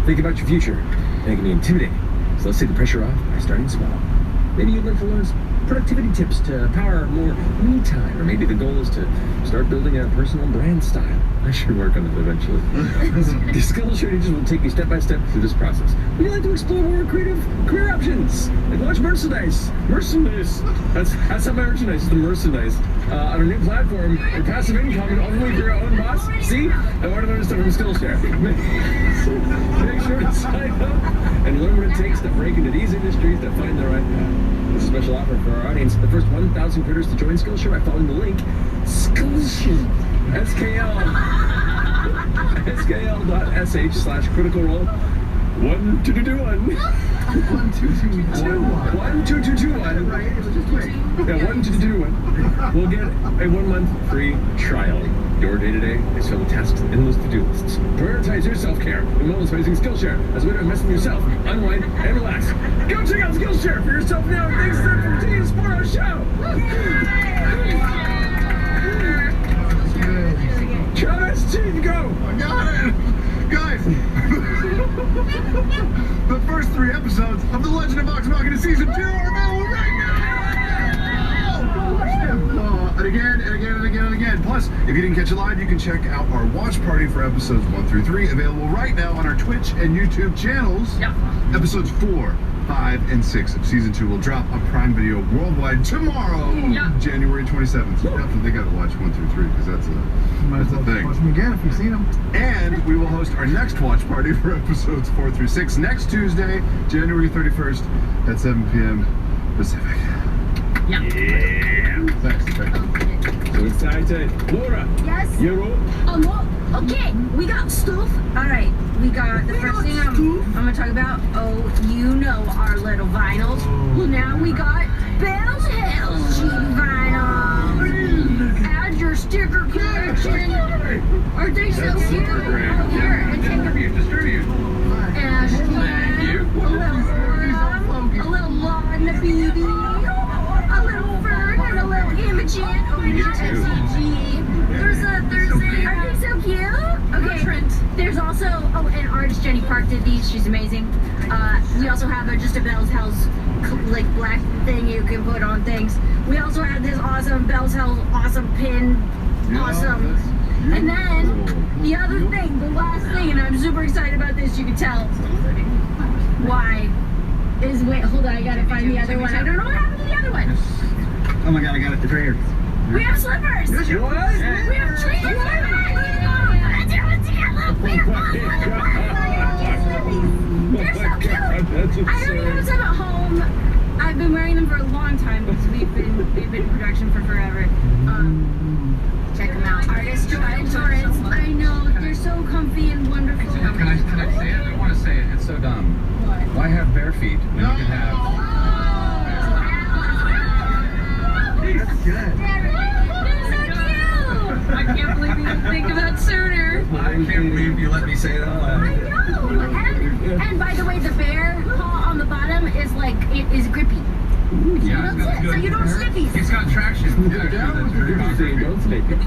Think about your future, and it can be intimidating. So let's take the pressure off by starting small. Maybe you'd like to learn some productivity tips to power more me time, or maybe the goal is to start building a personal brand style. I should work on it eventually. The Skillshare teachers will take you step by step through this process. Would you like to explore more creative career options? Like launch merchandise. Merchandise. That's how my merchandise is, the merchandise. On a new platform, or passive income, and ultimately for your own boss. See? I want to learn stuff from Skillshare. Make sure to sign up and learn what it takes to break into these industries to find the right path. This is a special offer for our audience. The first 1,000 critters to join Skillshare by following the link Skillshare. skl.sh/critical role 12221. 12221. 12221. Right, it was just wait. Yeah, 12221. We'll get a 1-month free trial. Your day-to-day is filled with tasks and endless to-do lists. Prioritize your self-care and wellness by using Skillshare as a way to invest in yourself, unwind, and relax. Go check out Skillshare for yourself now. Thanks for continuing to support our show. Travis, Chief, go! I got it! Guys! The first 3 episodes of The Legend of Vox Machina Season 2 are available right now! And again, and again, and again, and again. Plus, if you didn't catch it live, you can check out our watch party for episodes 1 through 3, available right now on our Twitch and YouTube channels. Yeah. Episodes 4, 5, and 6 of Season 2 will drop on Prime Video worldwide tomorrow, January 27th. So definitely got to watch 1 through 3, because that's a thing. Watch them again if you've seen them. And we will host our next watch party for episodes 4 through 6 next Tuesday, January 31st at 7 p.m. Pacific. Yeah. Thanks. So excited. Laura. Yes? You're up. Okay, we got stuff. All right, we got the first thing I'm gonna talk about. Oh, you know our little vinyls. Well, now we got Bell's Hills cheap vinyls. Add your sticker collection. Aren't they so cute? Oh, here, and take a Distribute. Ashley, a little lawn, the BB, a little Fern, and a little Imogen. Oh, yeah, SCG. There's a, aren't they so cute? Okay, there's also, and artist Jenny Park did these, she's amazing. We also have just a Bell's House, like, black thing you can put on things. We also have this awesome Bell's House, awesome pin, awesome. And then, the other thing, the last thing, and I'm super excited about this, you can tell why, is, wait, hold on, I gotta find the other one. I don't know what happened to the other one. Oh my god, I got it, the prayer. We have slippers! What? We have trees! They're so cute! I already have some at home. I've been wearing them for a long time because we've been in production for forever. Check them out. Artist Jordan Torrance. I know, they're so comfy and wonderful. Can I say it? I don't want to say it. It's so dumb. What? Why have bare feet when you can have... That's good. They're so cute! I can't believe you didn't think of that sooner. I can't believe you let me say it all. I know! And by the way, the bear paw on the bottom is like, it is grippy. Yeah, So that's it. So you don't sniffies. It's got traction. Yeah, that's very awesome. Don't snake it.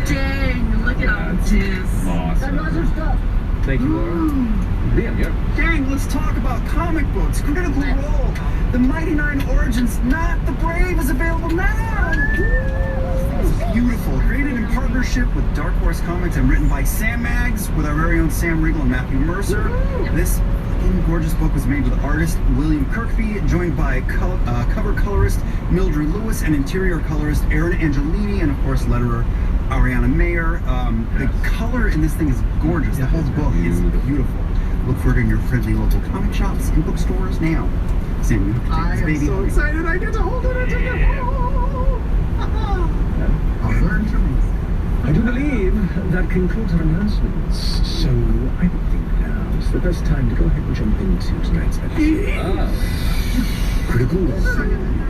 Dang, look at all this. Awesome. Some stuff. Thank you, Laura. Liam, yep. Dang, let's talk about comic books. Critical Role. The Mighty Nine Origins, Not the Brave, is available now. It's beautiful. Created in partnership with Dark Horse Comics and written by Sam Maggs with our very own Sam Riegel and Matthew Mercer. This gorgeous book was made with artist William Kirkby, joined by cover colorist Mildred Lewis and interior colorist Aaron Angelini, and of course letterer Ariana Mayer. The color in this thing is gorgeous. The whole book is beautiful. Look for it in your friendly local comic shops and bookstores now. Sam, I am baby. so excited I get to hold it and take it home. I'll learn to read. I do believe that concludes our announcements. So I think now is the best time to go ahead and jump into tonight's episode of Critical Role.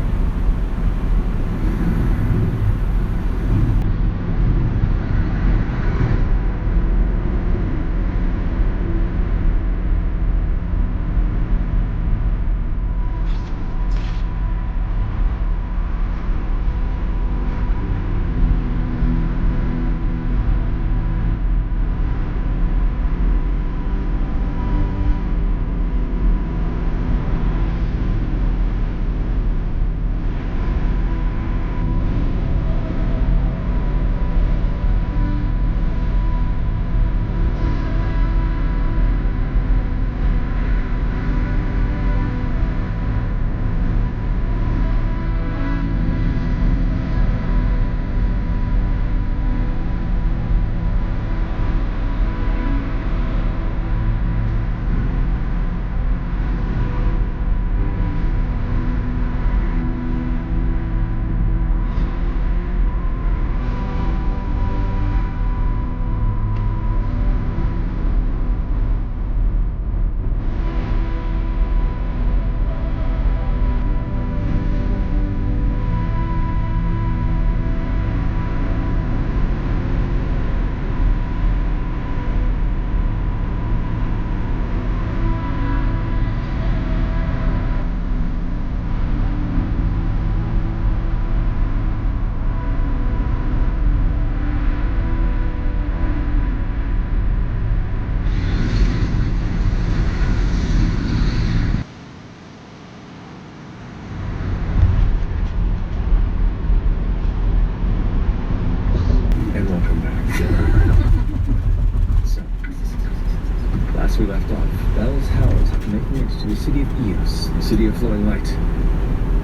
of bells held after making it to the city of Eos, the city of flowing light.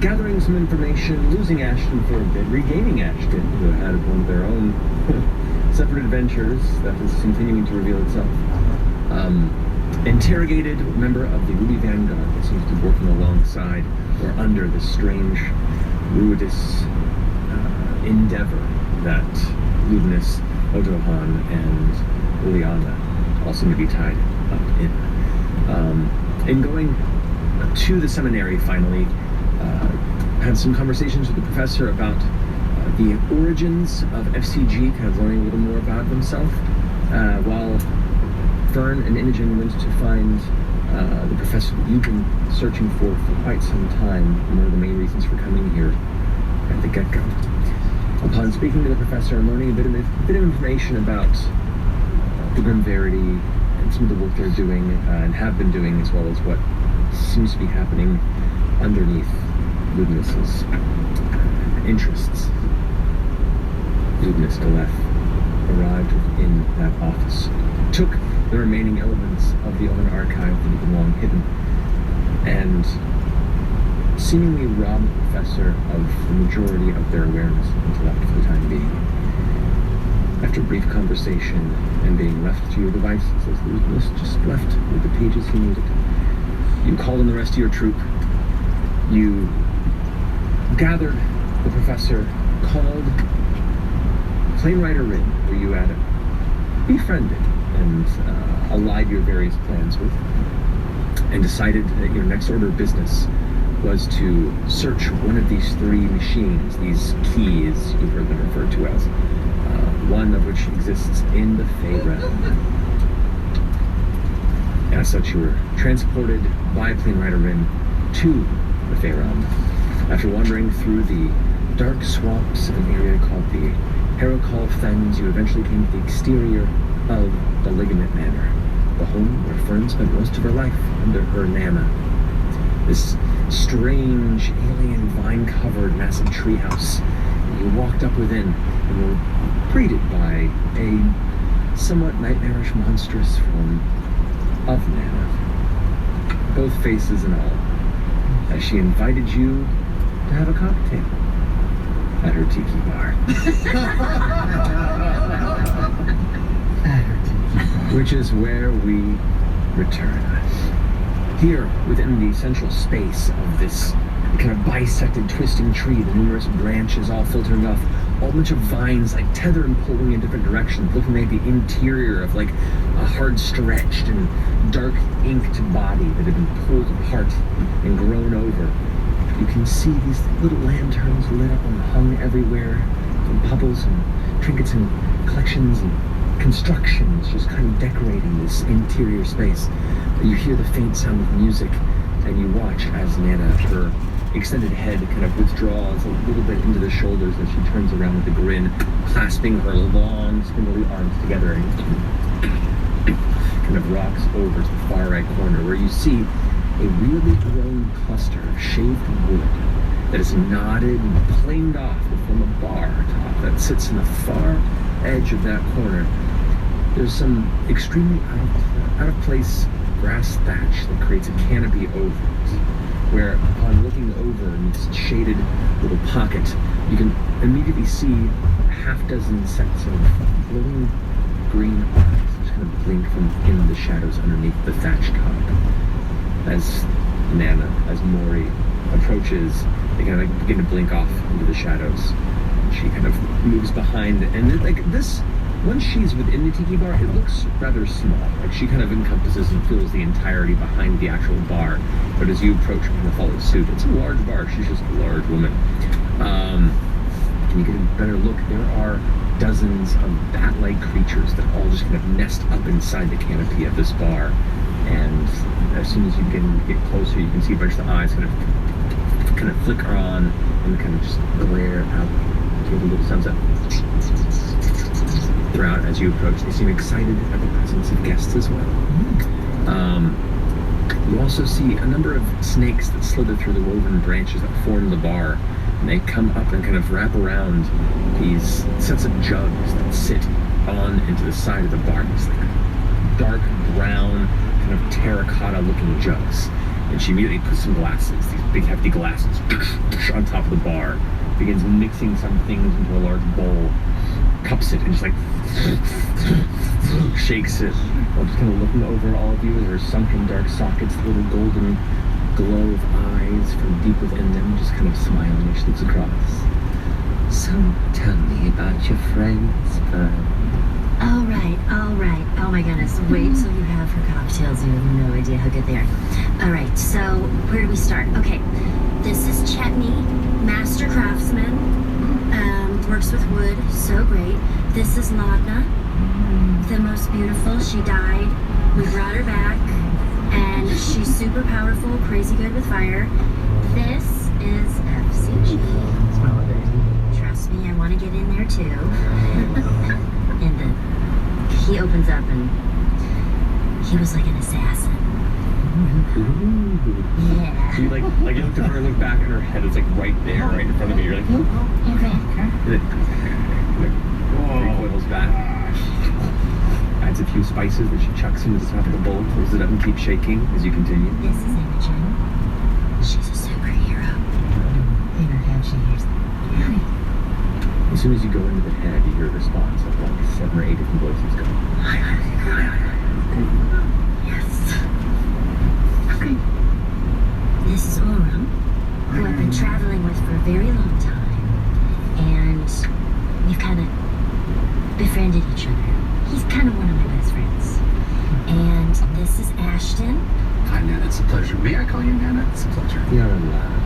Gathering some information, losing Ashton for a bit, regaining Ashton, who had one of their own separate adventures that is continuing to reveal itself. Interrogated member of the Ruby Vanguard that seems to be working alongside or under this strange, ruidous endeavor that Ludinus, Otohan, and Liliana all seem to be tied up in. In going to the seminary, finally, had some conversations with the professor about the origins of FCG, kind of learning a little more about themselves, while Fern and Imogen went to find the professor that you've been searching for quite some time, one of the main reasons for coming here at the get-go. Upon speaking to the professor and learning a bit of information about the Grim Verity and some of the work they're doing and have been doing, as well as what seems to be happening underneath Ludinus's interests, Ludinus Galeth arrived within that office, took the remaining elements of the Omen archive that had been long hidden, and seemingly robbed the professor of the majority of their awareness and intellect for the time being. After a brief conversation and being left to your devices, as Ludinus just left with the pages he needed, you called in the rest of your troop. You gathered the professor, called Plane Rider Rin, who you had befriended and allied your various plans with, and decided that your next order of business was to search one of these three machines, these keys you've heard them referred to as, one of which exists in the Fey Realm. As such, you were transported by Plane Rider Rin to the Fey Realm. After wandering through the dark swamps of an area called the Herocall Fens, you eventually came to the exterior of the Ligament Manor, the home where Fern spent most of her life under her Nana. This strange, alien, vine-covered, massive treehouse. You walked up within and were greeted by a somewhat nightmarish, monstrous form of Nana, both faces and all, as she invited you to have a cocktail at her tiki bar. Which is where we return. Here, within the central space of this kind of bisected, twisting tree, the numerous branches all filtering off, all a bunch of vines like tethered and pulling in different directions, looking like the interior of like a hard stretched and dark inked body that had been pulled apart and grown over. You can see these little lanterns lit up and hung everywhere, from pebbles and trinkets and collections and constructions just kind of decorating this interior space. You hear the faint sound of music, and you watch as Nana, her extended head kind of withdraws a little bit into the shoulders as she turns around with a grin, clasping her long, spindly arms together, and kind of rocks over to the far right corner, where you see a weirdly grown cluster of shaved wood that is knotted and planed off to form a bar top that sits in the far edge of that corner. There's some extremely out of place grass thatch that creates a canopy over it, where upon looking over in this shaded little pocket, you can immediately see a half-dozen sets of glowing green eyes which kind of blink from in the shadows underneath the thatch top. As Nana, as Mori approaches, they kind of begin to blink off into the shadows. She kind of moves behind, and like this, once she's within the tiki bar, it looks rather small. Like she kind of encompasses and fills the entirety behind the actual bar. But as you approach, kind of follows suit. It's a large bar. She's just a large woman. Can you get a better look? There are dozens of bat-like creatures that all just kind of nest up inside the canopy of this bar. And as soon as you get closer, you can see a bunch of the eyes kind of flicker on and kind of just glare out. Give a little thumbs up. Throughout, as you approach, they seem excited at the presence of guests as well. You also see a number of snakes that slither through the woven branches that form the bar, and they come up and kind of wrap around these sets of jugs that sit on into the side of the bar. These like dark brown, kind kind of terracotta-looking jugs. And she immediately puts some glasses, these big hefty glasses, on top of the bar, begins mixing some things into a large bowl, cups it, and just like shakes it, while just kind of looking over all of you in her sunken dark sockets, the little golden glow of eyes from deep within them, just kind of smiling as she looks across. So tell me about your friends, All right. Oh my goodness. Wait till you have her cocktails. You have no idea how good they are. All right, so where do we start? Okay, this is Chetney, master craftsman, works with wood, so great. This is Ladna, the most beautiful. She died. We brought her back, and she's super powerful, crazy good with fire. This is FCG. Trust me, I want to get in there too. And he opens up and he was like an assassin. Yeah. So you like you look at her and look back, and her head is like right there, right in front of you. You're like, oh, Okay. and then recoils back. Adds a few spices that she chucks into the top of the bowl, closes it up, and keeps shaking as you continue. This is Imogen. She's a superhero. In her head, she hears that. As soon as you go into the head, you hear a response of like 7 or 8 different voices going, hi. Yes. Okay. This is Oram, who I've been traveling with for a very long time, and we've kind of befriended each other. He's kind of one of my best friends. And this is Ashton. Hi, Nana. It's a pleasure. May I call you Nana? It's a pleasure. You're allowed.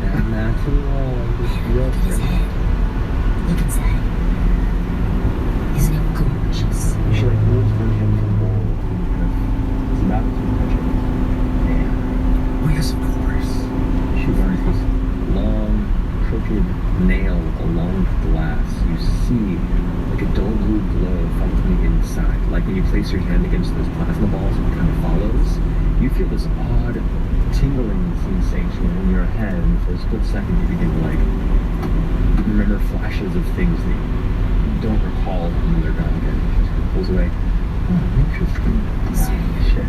And after all, your friend. Look inside. Isn't it gorgeous? She like moves from him from the bowl and kind of is about to touch it. Yeah. Oh, yes, of course. She wears this long, crooked nail along the glass. You see like a dull blue glow from the inside. Like when you place your hand against those plasma balls, it kind of follows. You feel this odd tingling sensation in your head, and for a split second you begin to like remember flashes of things that you don't recall when they're gone again. She just kind of pulls away. Oh, interesting. Shit.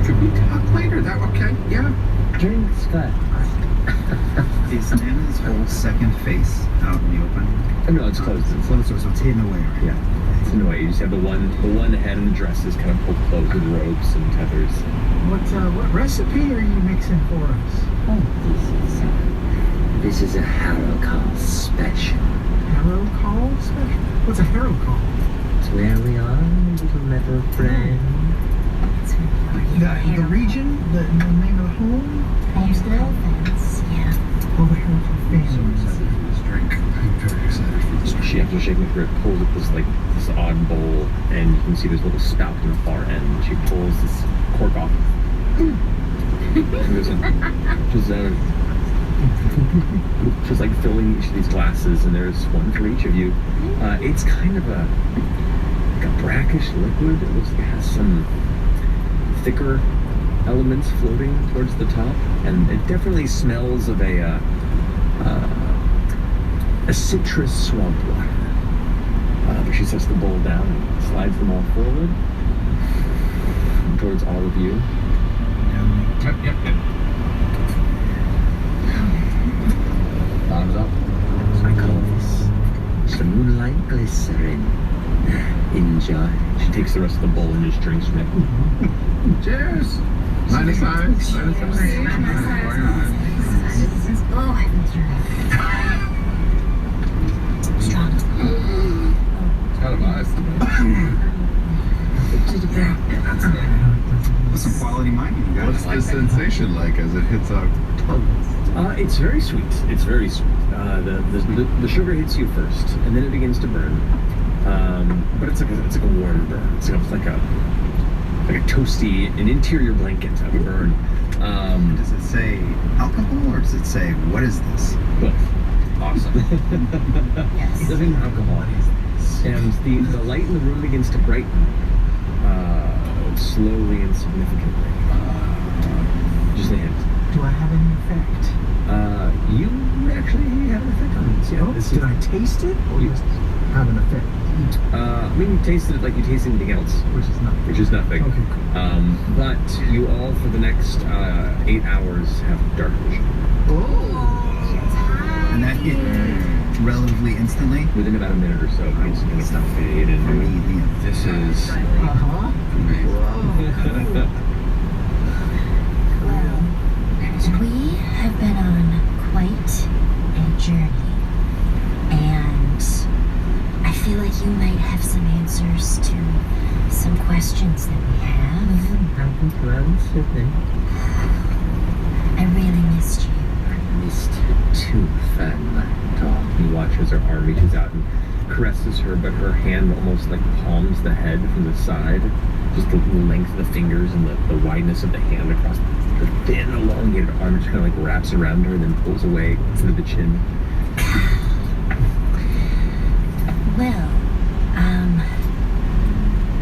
Could we talk later? That okay? Yeah. Drinks, but Is Nana's whole second face out in the open? no, it's closed. It's So it's hidden away, right? Yeah. It's in a way. You just have the one head and the dress is kind of pulled close with ropes and tethers. What recipe are you mixing for us? This is a harrow call special. Harrow call special? What's a harrow call? It's where we are, little metal friend. The region, the name of the home? Homestead fence. Yeah. Oh, the Harrow family. This drink. I'm very excited for this drink. She, after shaking it, pulls up this odd bowl, and you can see there's a little spout in the far end. She pulls this cork off. She's like filling each of these glasses, and there's one for each of you. It's kind of a brackish liquid. It looks like it has some thicker elements floating towards the top, and it definitely smells of a citrus swamp water. But she sets the bowl down and slides them all forward towards all of you. Yep. Bottoms up. I call this the moonlight glycerin. Enjoy. She takes the rest of the bowl and just drinks from it. Cheers! Minus eyes. Oh, strong. Out of eyes. That's some quality mining you guys. What's the sensation like as it hits our tongues? It's very sweet. It's very sweet. The sugar hits you first, and then it begins to burn. But it's like a warm burn. It's like a toasty, an interior blanket of a burn. Does it say alcohol, or does it say what is this? Both. Awesome. Yes. It doesn't have alcohol. And the light in the room begins to brighten slowly and significantly. Just a hint. Do I have any effect? You actually have an effect on this. Yeah. Did I taste it? Or You, just... have an effect? I mean, you tasted it like you taste anything else. Which is nothing. Which is nothing. Okay, cool. But you all, for the next 8 hours, have dark vision. And that hit relatively instantly? Within about a minute or so, you'll see it's not fade and breathe. This is Uh-huh. amazing. We have been on quite a journey, and I feel like you might have some answers to some questions that we have. Happy to answer them. I really missed you. I missed you too, Fan Dog. You watch as her arm reaches out and caresses her, but her hand almost like palms the head from the side. Just the length of the fingers and the wideness of the hand across the thin, elongated arm just kind of like wraps around her and then pulls away through the chin. Well,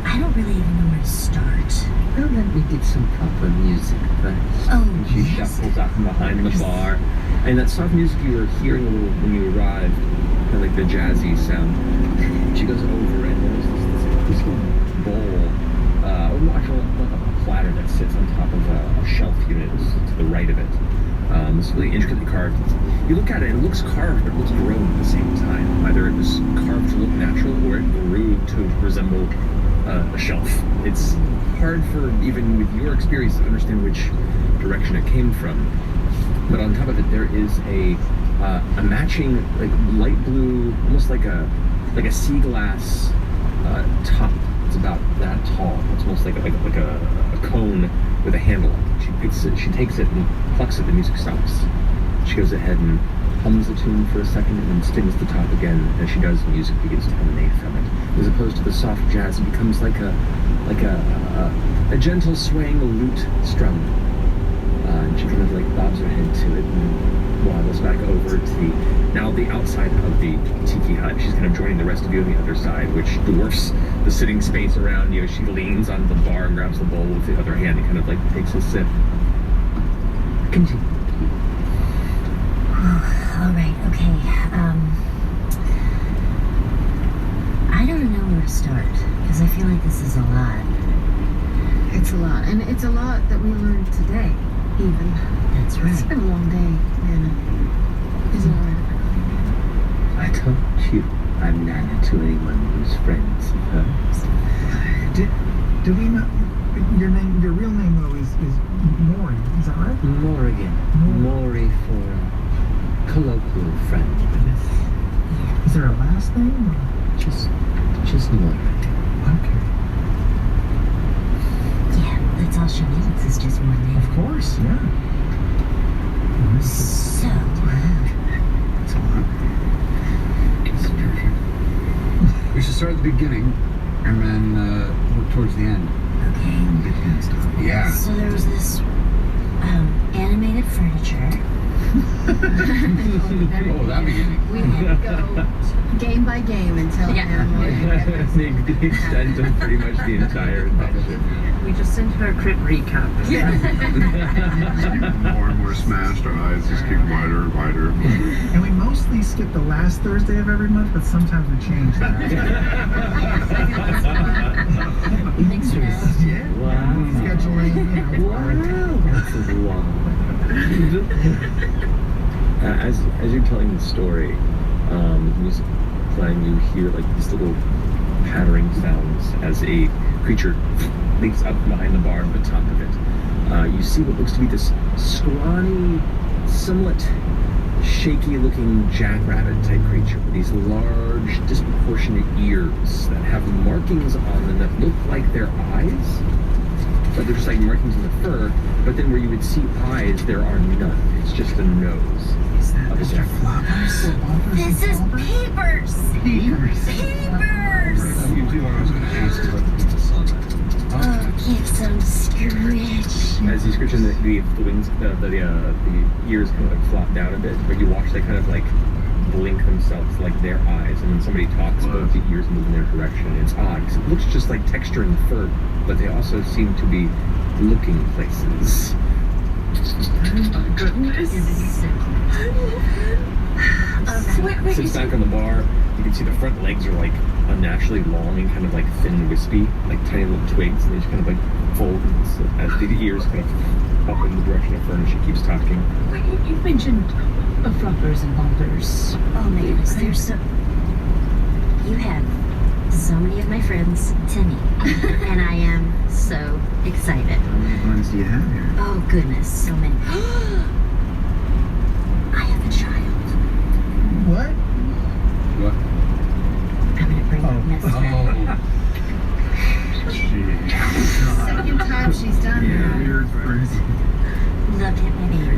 I don't really even know where to start. Well, let me get some proper music first. Oh, And she yes. shuffles out from behind the bar. And that soft music you were hearing a little when you arrived, kind of like the jazzy sound. She goes over and there's this little bowl, actually a platter that sits on top of a shelf unit to the right of it. It's really intricately carved. You look at it and it looks carved, but it looks grown at the same time. Either it was carved to look natural or it grew to resemble a shelf. It's hard for, even with your experience, to understand which direction it came from. But on top of it, there is a matching, like light blue, almost like a sea glass top. It's about that tall. It's almost like a cone with a handle on it. She picks it, she takes it and plucks it. The music stops. She goes ahead and hums the tune for a second and then stings the top again. As she does, the music begins to emanate from it. As opposed to the soft jazz, it becomes like a gentle swaying lute strum. And she kind of like bobs her head to it and waddles back over to the outside of the tiki hut. She's kind of joining the rest of you on the other side, which dwarfs the sitting space around you. She leans on the bar and grabs the bowl with the other hand and kind of like takes a sip. Continue. All right, okay. I don't know where to start, because I feel like this is a lot. It's a lot. And it's a lot that we learned today, even. That's right. It's been a long day, Nana. Isn't it? I told you I'm Nana to anyone who's friends of hers. Do we know your name? Your real name though is Maury. Is that right? Morrigan. Maury for a colloquial friend. Is there a last name? Or? Just Maury. Okay. Yeah, that's all she needs is just one name. Of course, yeah. So, That's a lot. It's perfect. We should start at the beginning and then work towards the end. okay. Yeah. So there was this animated furniture. Oh, that beginning. We had to go game by game until The extent of pretty much the entire adventure. We just sent her a crit recap. More and more smashed, our eyes just keep wider and wider. And we mostly skip the last Thursday of every month, but sometimes we change that. Thanks for that. Yeah. Wow. Scheduling, you know. Wow. As you're telling the story, music playing, you hear like these little pattering sounds as a creature leaps up behind the bar at the top of it. You see what looks to be this scrawny, somewhat shaky-looking jackrabbit type creature with these large, disproportionate ears that have markings on them that look like their eyes. But they're just like markings in the fur, but then where you would see eyes, there are none. It's just a nose. Is that of a Mr. jackrabbit. Floppers? This is Peepers! Peepers. Peepers! You do. I was going to ask about the people saw that. Oh, give some scritch. As you scritch in the wings, the ears kind of like flop down a bit, but you watch they kind of like blink themselves like their eyes, and when somebody talks, both the ears move in their direction. It's odd because it looks just like texture in the fur, but they also seem to be looking places. my goodness. Isn't he so cute? Sits back on the bar. You can see the front legs are like unnaturally long and kind of like thin and wispy, like tiny little twigs, and they just kind of like fold as the ears kind of up in the direction of her, and she keeps talking. Wait, you mentioned froppers and bumpers. Oh my goodness, there's so... You have so many of my friends to meet, and I am so excited. How many ones do you have here? Oh goodness, so many. I have a child. What? What? I'm gonna bring up Nesta. Second time she's done that. Weird crazy. Look at my baby.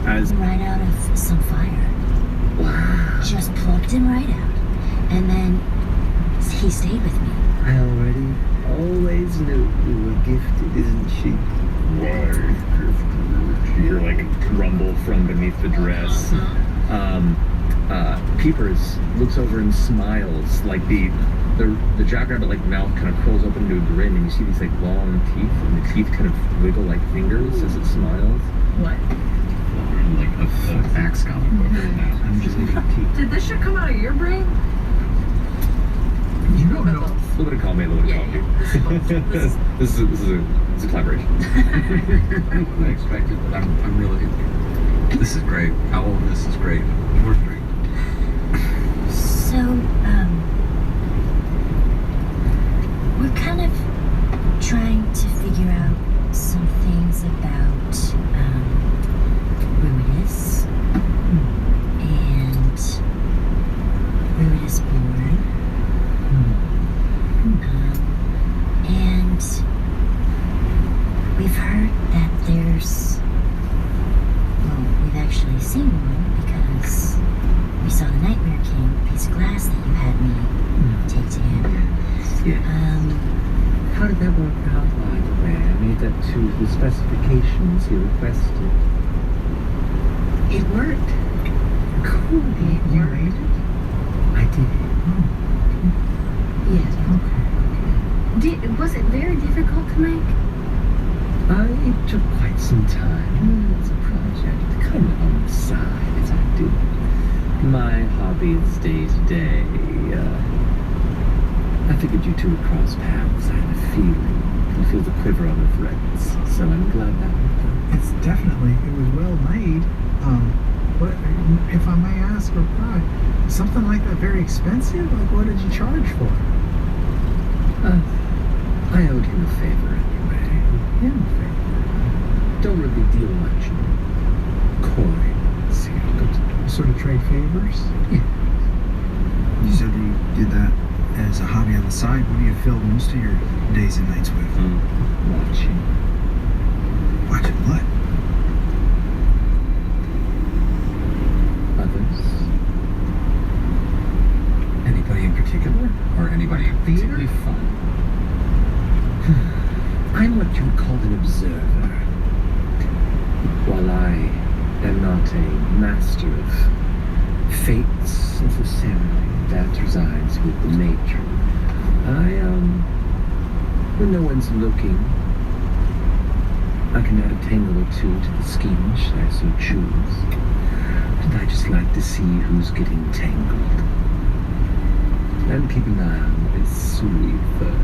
As Right out of some fire. wow, Just plucked him right out. And then he stayed with me. I always knew you were gifted, isn't she? Word. You hear like rumble from beneath the dress. Peepers looks over and smiles, like the jackrabbit like mouth kind of curls open into a grin, and you see these like long teeth, and the teeth kind of wiggle like fingers as it smiles. What? Like a axe comic book right now. I'm just looking at teeth. Did this shit come out of your brain? You don't know. A little bit of column A, a little bit of column B. This is a collaboration. I expected, but I'm really. This is great. All of this is great. More great. So, we're kind of trying to figure out some things about Ruidus and Ruidus born. And we've heard that there's, well, we've actually seen one because we saw the Nightmare King piece of glass that you had me take to him. Yeah. How did that work out, by the way? I made that to the specifications you requested. It worked. Cool. You made it? I did. Yes. Was it very difficult to make? It took quite some time. It's a project kind of on the side as I do. My hobby is day to day. I figured you two would cross paths. I had a feeling. I feel the quiver on the threads. So I'm glad that worked out. It's definitely, it was well made. But if I may ask or pry, something like that very expensive? Like, what did you charge for? I owed him a favor anyway. Him a favor. Don't really deal much in coins here, but Sort of trade favors? yeah. You said you did that as a hobby on the side. What do you fill most of your days and nights with? Watching. Watching what? Others. Anybody in particular? Or anybody particularly fun? I'm what you would call an observer. While I am not a master of fates necessarily, that resides with the matron. When no one's looking, I can add a tangle or two to the scheme should I so choose. And I just like to see who's getting tangled. And keep an eye on what is sweet fur.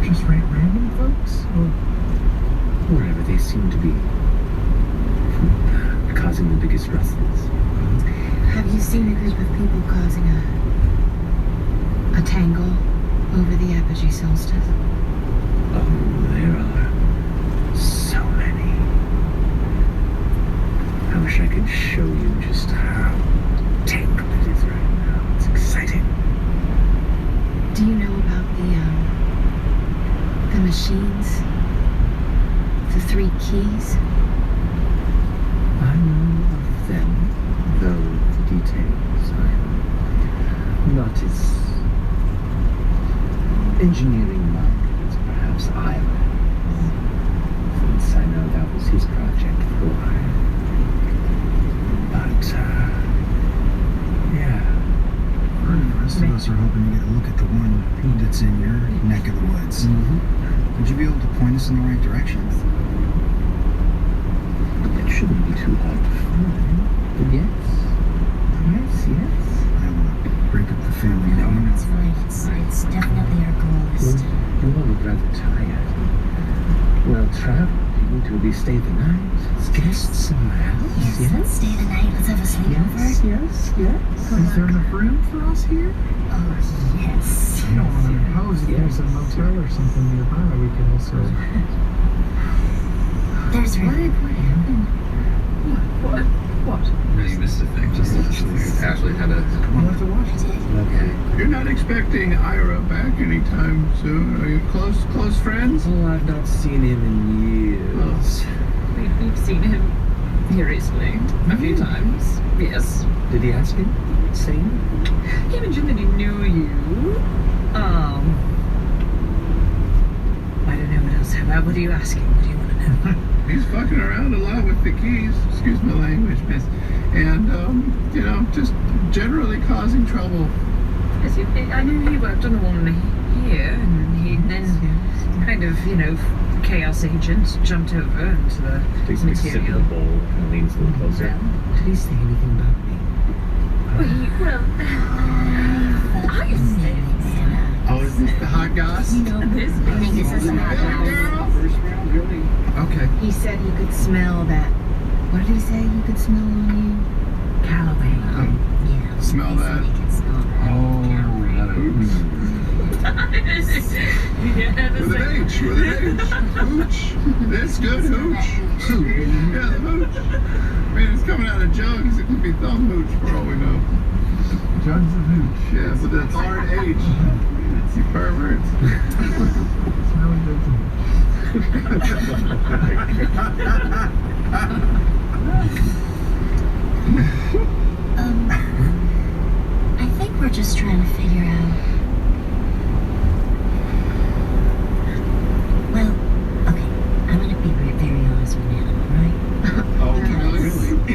Just random folks? Or Wherever they seem to be causing the biggest rustles. Have you seen a group of people causing a tangle over the apogee solstice? Oh, there are so many. I wish I could show you just how tangled it is right now. It's exciting. Do you know about the machines? The 3 keys? I know of them, though the details I'm not as engineering minded as perhaps I was, since I know that was his project for. But, yeah. The rest of us are hoping to get a look at the one that's in your neck of the woods. Would you be able to point us in the right direction? It shouldn't be too hard to find. But yes. Yes, yes. I don't want to break up the family. No, it's fine. It's definitely our goal is to... You all look rather tired. Well traveled. You need to at least stay the night. As guests somewhere else. Yes, let's stay the night. Let's have a sleepover. Yes. Is there enough room for us here? Oh, yes. I don't want to impose. If there's a motel or something nearby, we can also... There's room. What? No, you missed a thing. Just Ashley had a. We'll have to watch it. Okay. You're not expecting Ira back anytime soon. Are you close friends? Oh, I've not seen him in years. We've seen him here recently a few times. Yes. Did he ask him? Same? He mentioned that he knew you. I don't know what else. What are you asking? What do you want to know? He's fucking around a lot with the keys. Excuse my language, miss. And, just generally causing trouble. Yes, I knew he worked on the one here, and he then kind of, chaos agent jumped over into the Takes a sip of the bowl and leans a little closer. Did he say anything about me? I said. Oh, is this the hot goss? This I think this is the hot guy. First round, really? Okay. He said he could smell that. What did he say he could smell on you? Callaway. Yeah. Smell that. He can smell that. With an H. Hooch. That's good, hooch. Yeah, the hooch. I mean, it's coming out of jugs. It could be thumb hooch for all we know. Jugs of hooch. Yeah, with a hard H. You perverts. Smelly jugs of hooch.